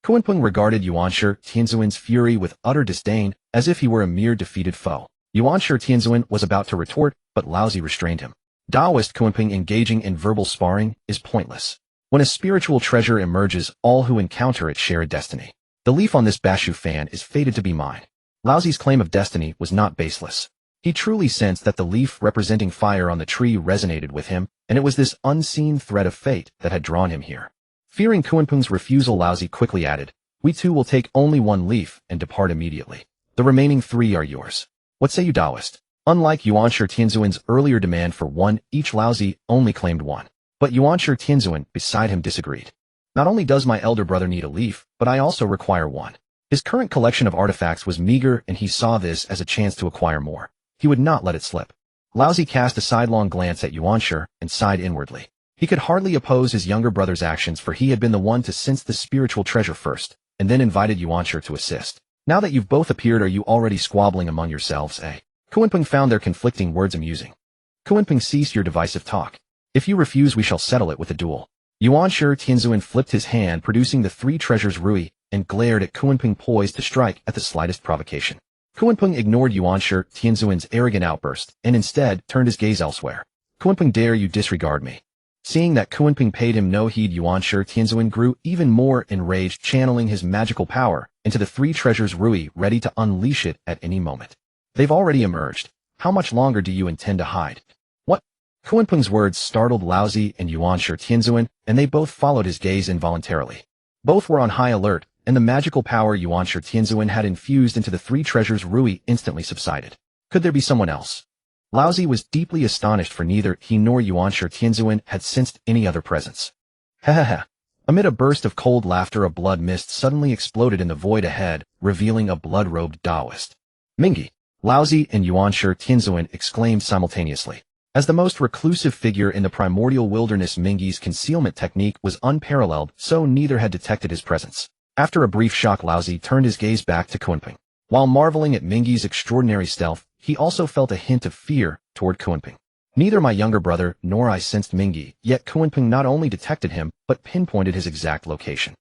Kunpeng regarded Yuanshi Tianzuan's fury with utter disdain, as if he were a mere defeated foe. Yuanshi Tianzuan was about to retort, but Laozi restrained him. Taoist Kunpeng engaging in verbal sparring is pointless. When a spiritual treasure emerges, all who encounter it share a destiny. The leaf on this Bashu fan is fated to be mine. Laozi's claim of destiny was not baseless. He truly sensed that the leaf representing fire on the tree resonated with him, and it was this unseen thread of fate that had drawn him here. Fearing Kunpeng's refusal, Laozi quickly added, "We too will take only one leaf and depart immediately. The remaining 3 are yours. What say you, Taoist?" Unlike Yuanshi Tianzuan's earlier demand for 1, each Laozi only claimed 1. But Yuanshi Tianzuan beside him disagreed. "Not only does my elder brother need a leaf, but I also require 1. His current collection of artifacts was meager, and he saw this as a chance to acquire more. He would not let it slip. Laozi cast a sidelong glance at Yuanshi and sighed inwardly. He could hardly oppose his younger brother's actions, for he had been the one to sense the spiritual treasure first, and then invited Yuanshi to assist. "Now that you've both appeared, are you already squabbling among yourselves, eh?" Kunpeng found their conflicting words amusing. "Kunpeng, cease your divisive talk. If you refuse, we shall settle it with a duel." Yuanshi Tianzuan flipped his hand, producing the 3 treasures Rui, and glared at Kunpeng, poised to strike at the slightest provocation. Kunpeng ignored Yuanshi Tianzuan's arrogant outburst, and instead turned his gaze elsewhere. "Kunpeng, dare you disregard me?" Seeing that Kunpeng paid him no heed, Yuanshi Tianzuan grew even more enraged, channeling his magical power into the 3 treasures Rui, ready to unleash it at any moment. "They've already emerged. How much longer do you intend to hide?" "What?" Kunpeng's words startled Laozi and Yuanshi Tianzuan, and they both followed his gaze involuntarily. Both were on high alert, and the magical power Yuanshi Tianzuan had infused into the 3 treasures Rui instantly subsided. Could there be someone else? Laozi was deeply astonished, for neither he nor Yuanshi Tianzuan had sensed any other presence. "Ha ha ha." Amid a burst of cold laughter, a blood mist suddenly exploded in the void ahead, revealing a blood-robed Taoist. "Mingi!" Laozi and Yuanshi Tianzuan exclaimed simultaneously. As the most reclusive figure in the primordial wilderness, Mingi's concealment technique was unparalleled, so neither had detected his presence. After a brief shock, Laozi turned his gaze back to Kunpeng. While marveling at Mingi's extraordinary stealth, he also felt a hint of fear toward Kunpeng. Neither my younger brother nor I sensed Mingi, yet Kunpeng not only detected him, but pinpointed his exact location.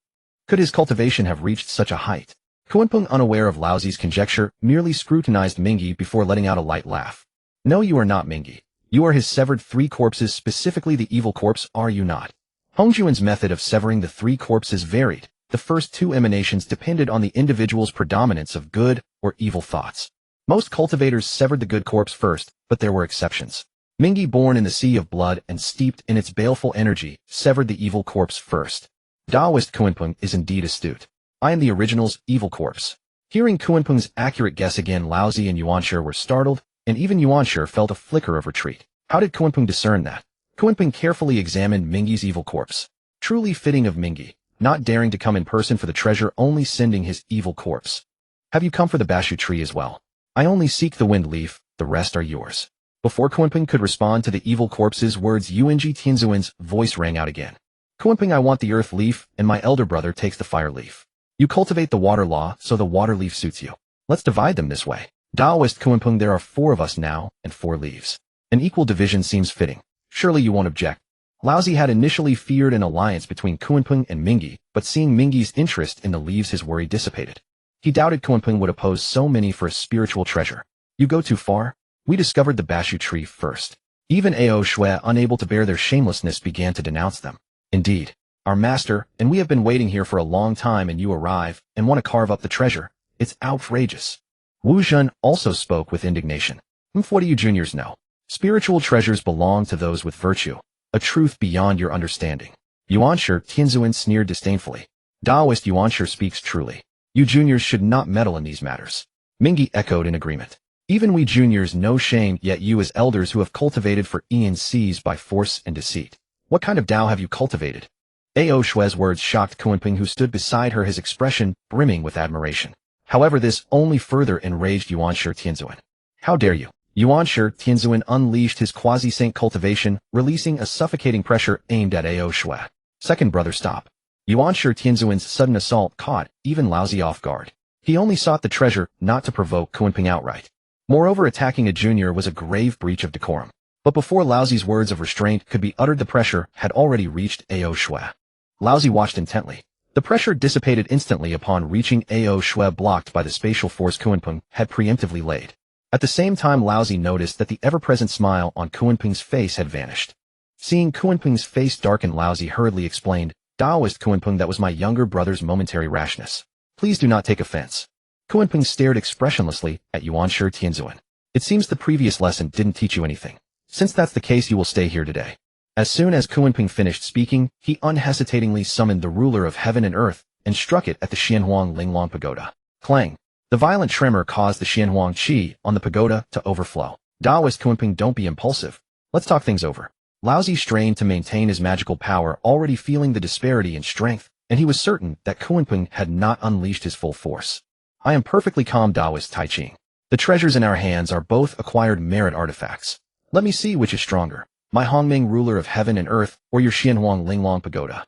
Could his cultivation have reached such a height? Kunpeng, unaware of Laozi's conjecture, merely scrutinized Mingi before letting out a light laugh. "No, you are not Mingi. You are his severed 3 corpses, specifically the evil corpse, are you not?" Honghuang's method of severing the 3 corpses varied. The first 2 emanations depended on the individual's predominance of good or evil thoughts. Most cultivators severed the good corpse first, but there were exceptions. Mingi, born in the sea of blood and steeped in its baleful energy, severed the evil corpse first. Taoist Kunpeng is indeed astute. I am the original's evil corpse. Hearing Kunpeng's accurate guess again, Laozi and Yuanshi were startled, and even Yuanshi felt a flicker of retreat. How did Kunpeng discern that? Kunpeng carefully examined Mingi's evil corpse. Truly fitting of Mingi, not daring to come in person for the treasure, only sending his evil corpse. "Have you come for the Bashu tree as well?" "I only seek the wind leaf, the rest are yours." Before Kunpeng could respond to the evil corpse's words, Yuanshi Tianzuan's voice rang out again. "Kunpeng, I want the earth leaf, and my elder brother takes the fire leaf. You cultivate the water law, so the water leaf suits you. Let's divide them this way." Taoist Kunpeng, there are 4 of us now, and 4 leaves. An equal division seems fitting. Surely you won't object. Laozi had initially feared an alliance between Kunpeng and Mingi, but seeing Mingi's interest in the leaves, his worry dissipated. He doubted Kunpeng would oppose so many for a spiritual treasure. "You go too far? We discovered the Bashu tree first." Even Ao Shui, unable to bear their shamelessness, began to denounce them. "Indeed, our master, and we have been waiting here for a long time, and you arrive and want to carve up the treasure. It's outrageous." Wu Zhen also spoke with indignation. "What do you juniors know? Spiritual treasures belong to those with virtue, a truth beyond your understanding." Yuanshi Tianzuan sneered disdainfully. "Taoist Yuanshi speaks truly. You juniors should not meddle in these matters." Mingi echoed in agreement. "Even we juniors no shame, yet you as elders who have cultivated for eons by force and deceit. What kind of Tao have you cultivated?" Ao Shui's words shocked Kunpeng, who stood beside her, his expression brimming with admiration. However, this only further enraged Yuanshi Tianzuan. "How dare you?" Yuanshi Tianzuan unleashed his quasi-saint cultivation, releasing a suffocating pressure aimed at Ao Shui. "Second brother, stop." Yuanshi Tianzuan's sudden assault caught even Laozi off guard. He only sought the treasure, not to provoke Kunpeng outright. Moreover, attacking a junior was a grave breach of decorum. But before Laozi's words of restraint could be uttered, the pressure had already reached Ao Shui. Laozi watched intently. The pressure dissipated instantly upon reaching Ao Shui blocked by the spatial force Kunpeng had preemptively laid. At the same time Laozi noticed that the ever-present smile on Kunpeng's face had vanished. Seeing Kunpeng's face darken, Laozi hurriedly explained, "Daoist Kunpeng, that was my younger brother's momentary rashness. Please do not take offense." Kunpeng stared expressionlessly at Yuanshi Tianzuan. "It seems the previous lesson didn't teach you anything. Since that's the case, you will stay here today." As soon as Kunpeng finished speaking, he unhesitatingly summoned the ruler of heaven and earth and struck it at the Honghuang Linglong pagoda. Clang! The violent tremor caused the Honghuang qi on the pagoda to overflow. "Daoist Kunpeng, don't be impulsive. Let's talk things over." Laozi strained to maintain his magical power, already feeling the disparity in strength, and he was certain that Kunpeng had not unleashed his full force. "I am perfectly calm, Daoist Tai Ching. The treasures in our hands are both acquired merit artifacts. Let me see which is stronger, my Hongming ruler of heaven and earth, or your Honghuang Linglong pagoda."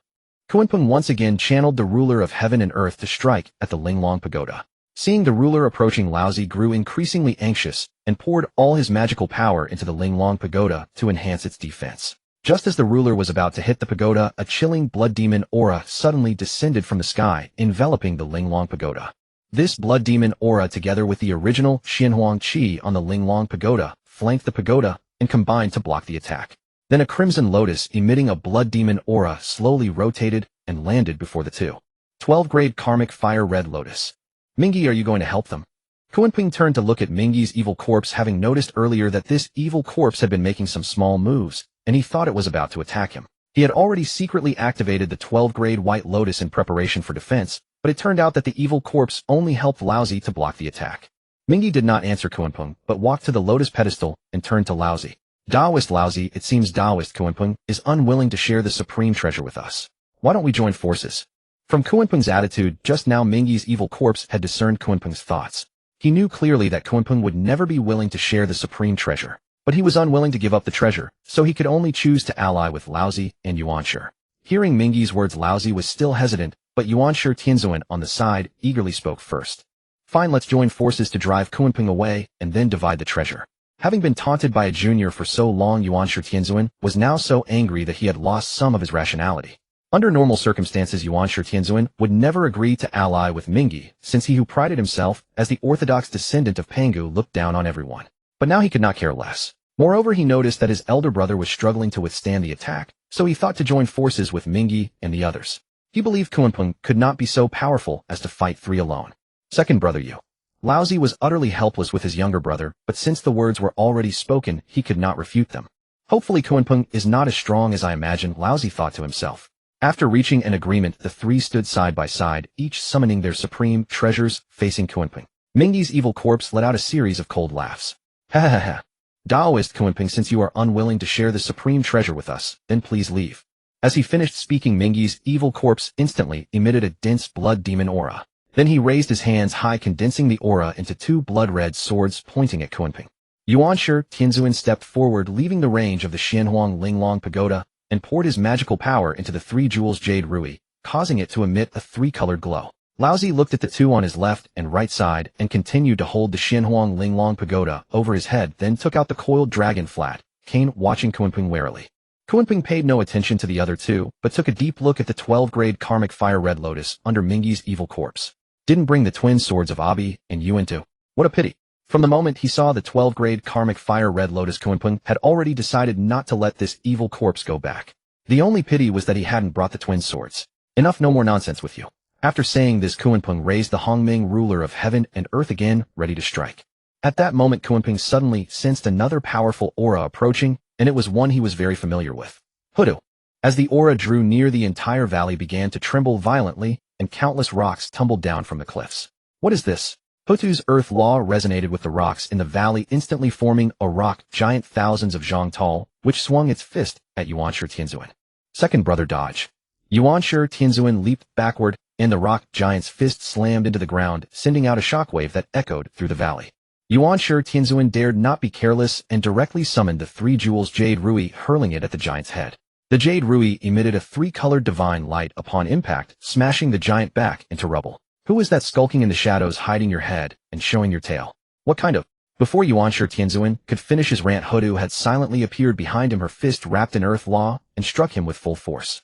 Kunpeng once again channeled the ruler of heaven and earth to strike at the Linglong pagoda. Seeing the ruler approaching, Laozi grew increasingly anxious and poured all his magical power into the Linglong pagoda to enhance its defense. Just as the ruler was about to hit the pagoda, a chilling blood demon aura suddenly descended from the sky, enveloping the Linglong pagoda. This blood demon aura, together with the original Honghuang qi on the Linglong pagoda, flanked the pagoda and combined to block the attack. Then a crimson lotus emitting a blood demon aura slowly rotated and landed before the two. 12-grade karmic fire red lotus. "Mingyi, are you going to help them?" Kunpeng turned to look at Mingyi's evil corpse, having noticed earlier that this evil corpse had been making some small moves, and he thought it was about to attack him. He had already secretly activated the 12-grade white lotus in preparation for defense, but it turned out that the evil corpse only helped Laozi to block the attack. Mingyi did not answer Kunpeng, but walked to the lotus pedestal and turned to Laozi. "Daoist Laozi, it seems Daoist Kunpeng is unwilling to share the supreme treasure with us. Why don't we join forces?" From Kunpeng's attitude just now, Mingyi's evil corpse had discerned Kunpeng's thoughts. He knew clearly that Kunpeng would never be willing to share the supreme treasure, but he was unwilling to give up the treasure, so he could only choose to ally with Laozi and Yuanshi. Hearing Mingyi's words, Laozi was still hesitant, but Yuanshi Tianzuan on the side eagerly spoke first. "Fine, let's join forces to drive Kunpeng away and then divide the treasure." Having been taunted by a junior for so long, Yuanshi Tianzuan was now so angry that he had lost some of his rationality. Under normal circumstances, Yuanshi Tianzuan would never agree to ally with Mingyi, since he who prided himself as the orthodox descendant of Pangu looked down on everyone. But now he could not care less. Moreover, he noticed that his elder brother was struggling to withstand the attack, so he thought to join forces with Mingyi and the others. He believed Kunpeng could not be so powerful as to fight three alone. "Second brother, you." Laozi was utterly helpless with his younger brother, but since the words were already spoken, he could not refute them. "Hopefully Kunpeng is not as strong as I imagined," Laozi thought to himself. After reaching an agreement, the three stood side by side, each summoning their supreme treasures, facing Kunpeng. Mingyi's evil corpse let out a series of cold laughs. "Ha ha ha. Daoist Kunpeng, since you are unwilling to share the supreme treasure with us, then please leave." As he finished speaking, Mingyi's evil corpse instantly emitted a dense blood demon aura. Then he raised his hands high, condensing the aura into two blood-red swords pointing at Kunpeng. Yuanshi Tianzuan stepped forward, leaving the range of the Honghuang Linglong pagoda, and poured his magical power into the 3 jewels jade rui, causing it to emit a 3-colored glow. Laozi looked at the two on his left and right side and continued to hold the Honghuang Linglong pagoda over his head, then took out the coiled dragon flat cane, watching Kunpeng warily. Kunpeng paid no attention to the other two, but took a deep look at the 12-grade karmic fire red lotus under Mingyi's evil corpse. "Didn't bring the twin swords of Abi and Yuan too. What a pity." From the moment he saw the 12-grade karmic fire red lotus, Kunpeng had already decided not to let this evil corpse go back. The only pity was that he hadn't brought the twin swords. "Enough, no more nonsense with you." After saying this, Kunpeng raised the Hongming ruler of heaven and earth again, ready to strike. At that moment, Kunpeng suddenly sensed another powerful aura approaching, and it was one he was very familiar with. Hoodoo. As the aura drew near, the entire valley began to tremble violently, and countless rocks tumbled down from the cliffs. "What is this?" Hutu's earth law resonated with the rocks in the valley, instantly forming a rock giant thousands of zhang tall, which swung its fist at Yuanshi Tianzuan. Second brother dodge. Yuanshi Tianzuan leaped backward, and the rock giant's fist slammed into the ground, sending out a shockwave that echoed through the valley. Yuanshi Tianzuan dared not be careless and directly summoned the 3 jewels jade rui, hurling it at the giant's head. The jade rui emitted a 3-colored divine light upon impact, smashing the giant back into rubble. "Who is that skulking in the shadows, hiding your head and showing your tail? What kind of—" Before Yuanshi Tianzuan could finish his rant, Hoodoo had silently appeared behind him, her fist wrapped in earth law, and struck him with full force.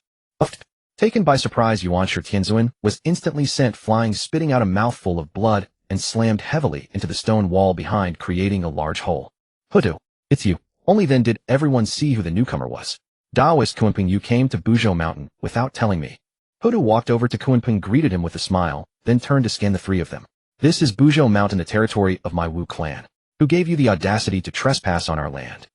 Taken by surprise, Yuanshi Tianzuan was instantly sent flying, spitting out a mouthful of blood, and slammed heavily into the stone wall behind, creating a large hole. Hudu, it's you. Only then did everyone see who the newcomer was. Daoist Kunpeng, you came to Buzhou Mountain without telling me. Hudu walked over to Kunpeng, greeted him with a smile, then turned to scan the three of them. This is Buzhou Mountain, the territory of my Wu clan. Who gave you the audacity to trespass on our land?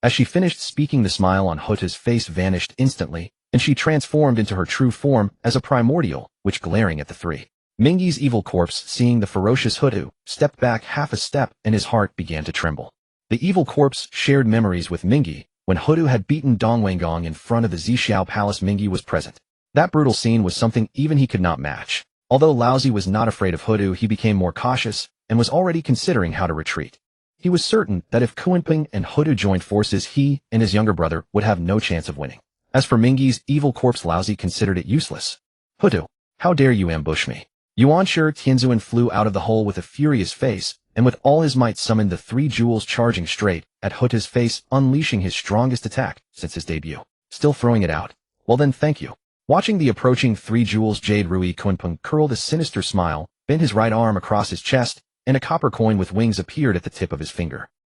As she finished speaking, the smile on Hutu's face vanished instantly, and she transformed into her true form as a primordial, which glaring at the three. Mingyi's evil corpse, seeing the ferocious Hutu, stepped back half a step and his heart began to tremble. The evil corpse shared memories with Mingyi. When Hutu had beaten Dong Wanggong in front of the Zixiao Palace, Mingyi was present. That brutal scene was something even he could not match. Although Laozi was not afraid of Hutu, he became more cautious and was already considering how to retreat. He was certain that if Kunpeng and Hutu joined forces, he and his younger brother would have no chance of winning. As for Mingyi's evil corpse, Laozi considered it useless. Hutu, how dare you ambush me? Yuanshi Tianzuan flew out of the hole with a furious face, and with all his might summoned the three jewels, charging straight at Hutu's face, unleashing his strongest attack since his debut. Still throwing it out? Well then, thank you. Watching the approaching three jewels, Jade Rui, Kunpeng curled a sinister smile, bent his right arm across his chest, and a copper coin with wings appeared at the tip of his finger.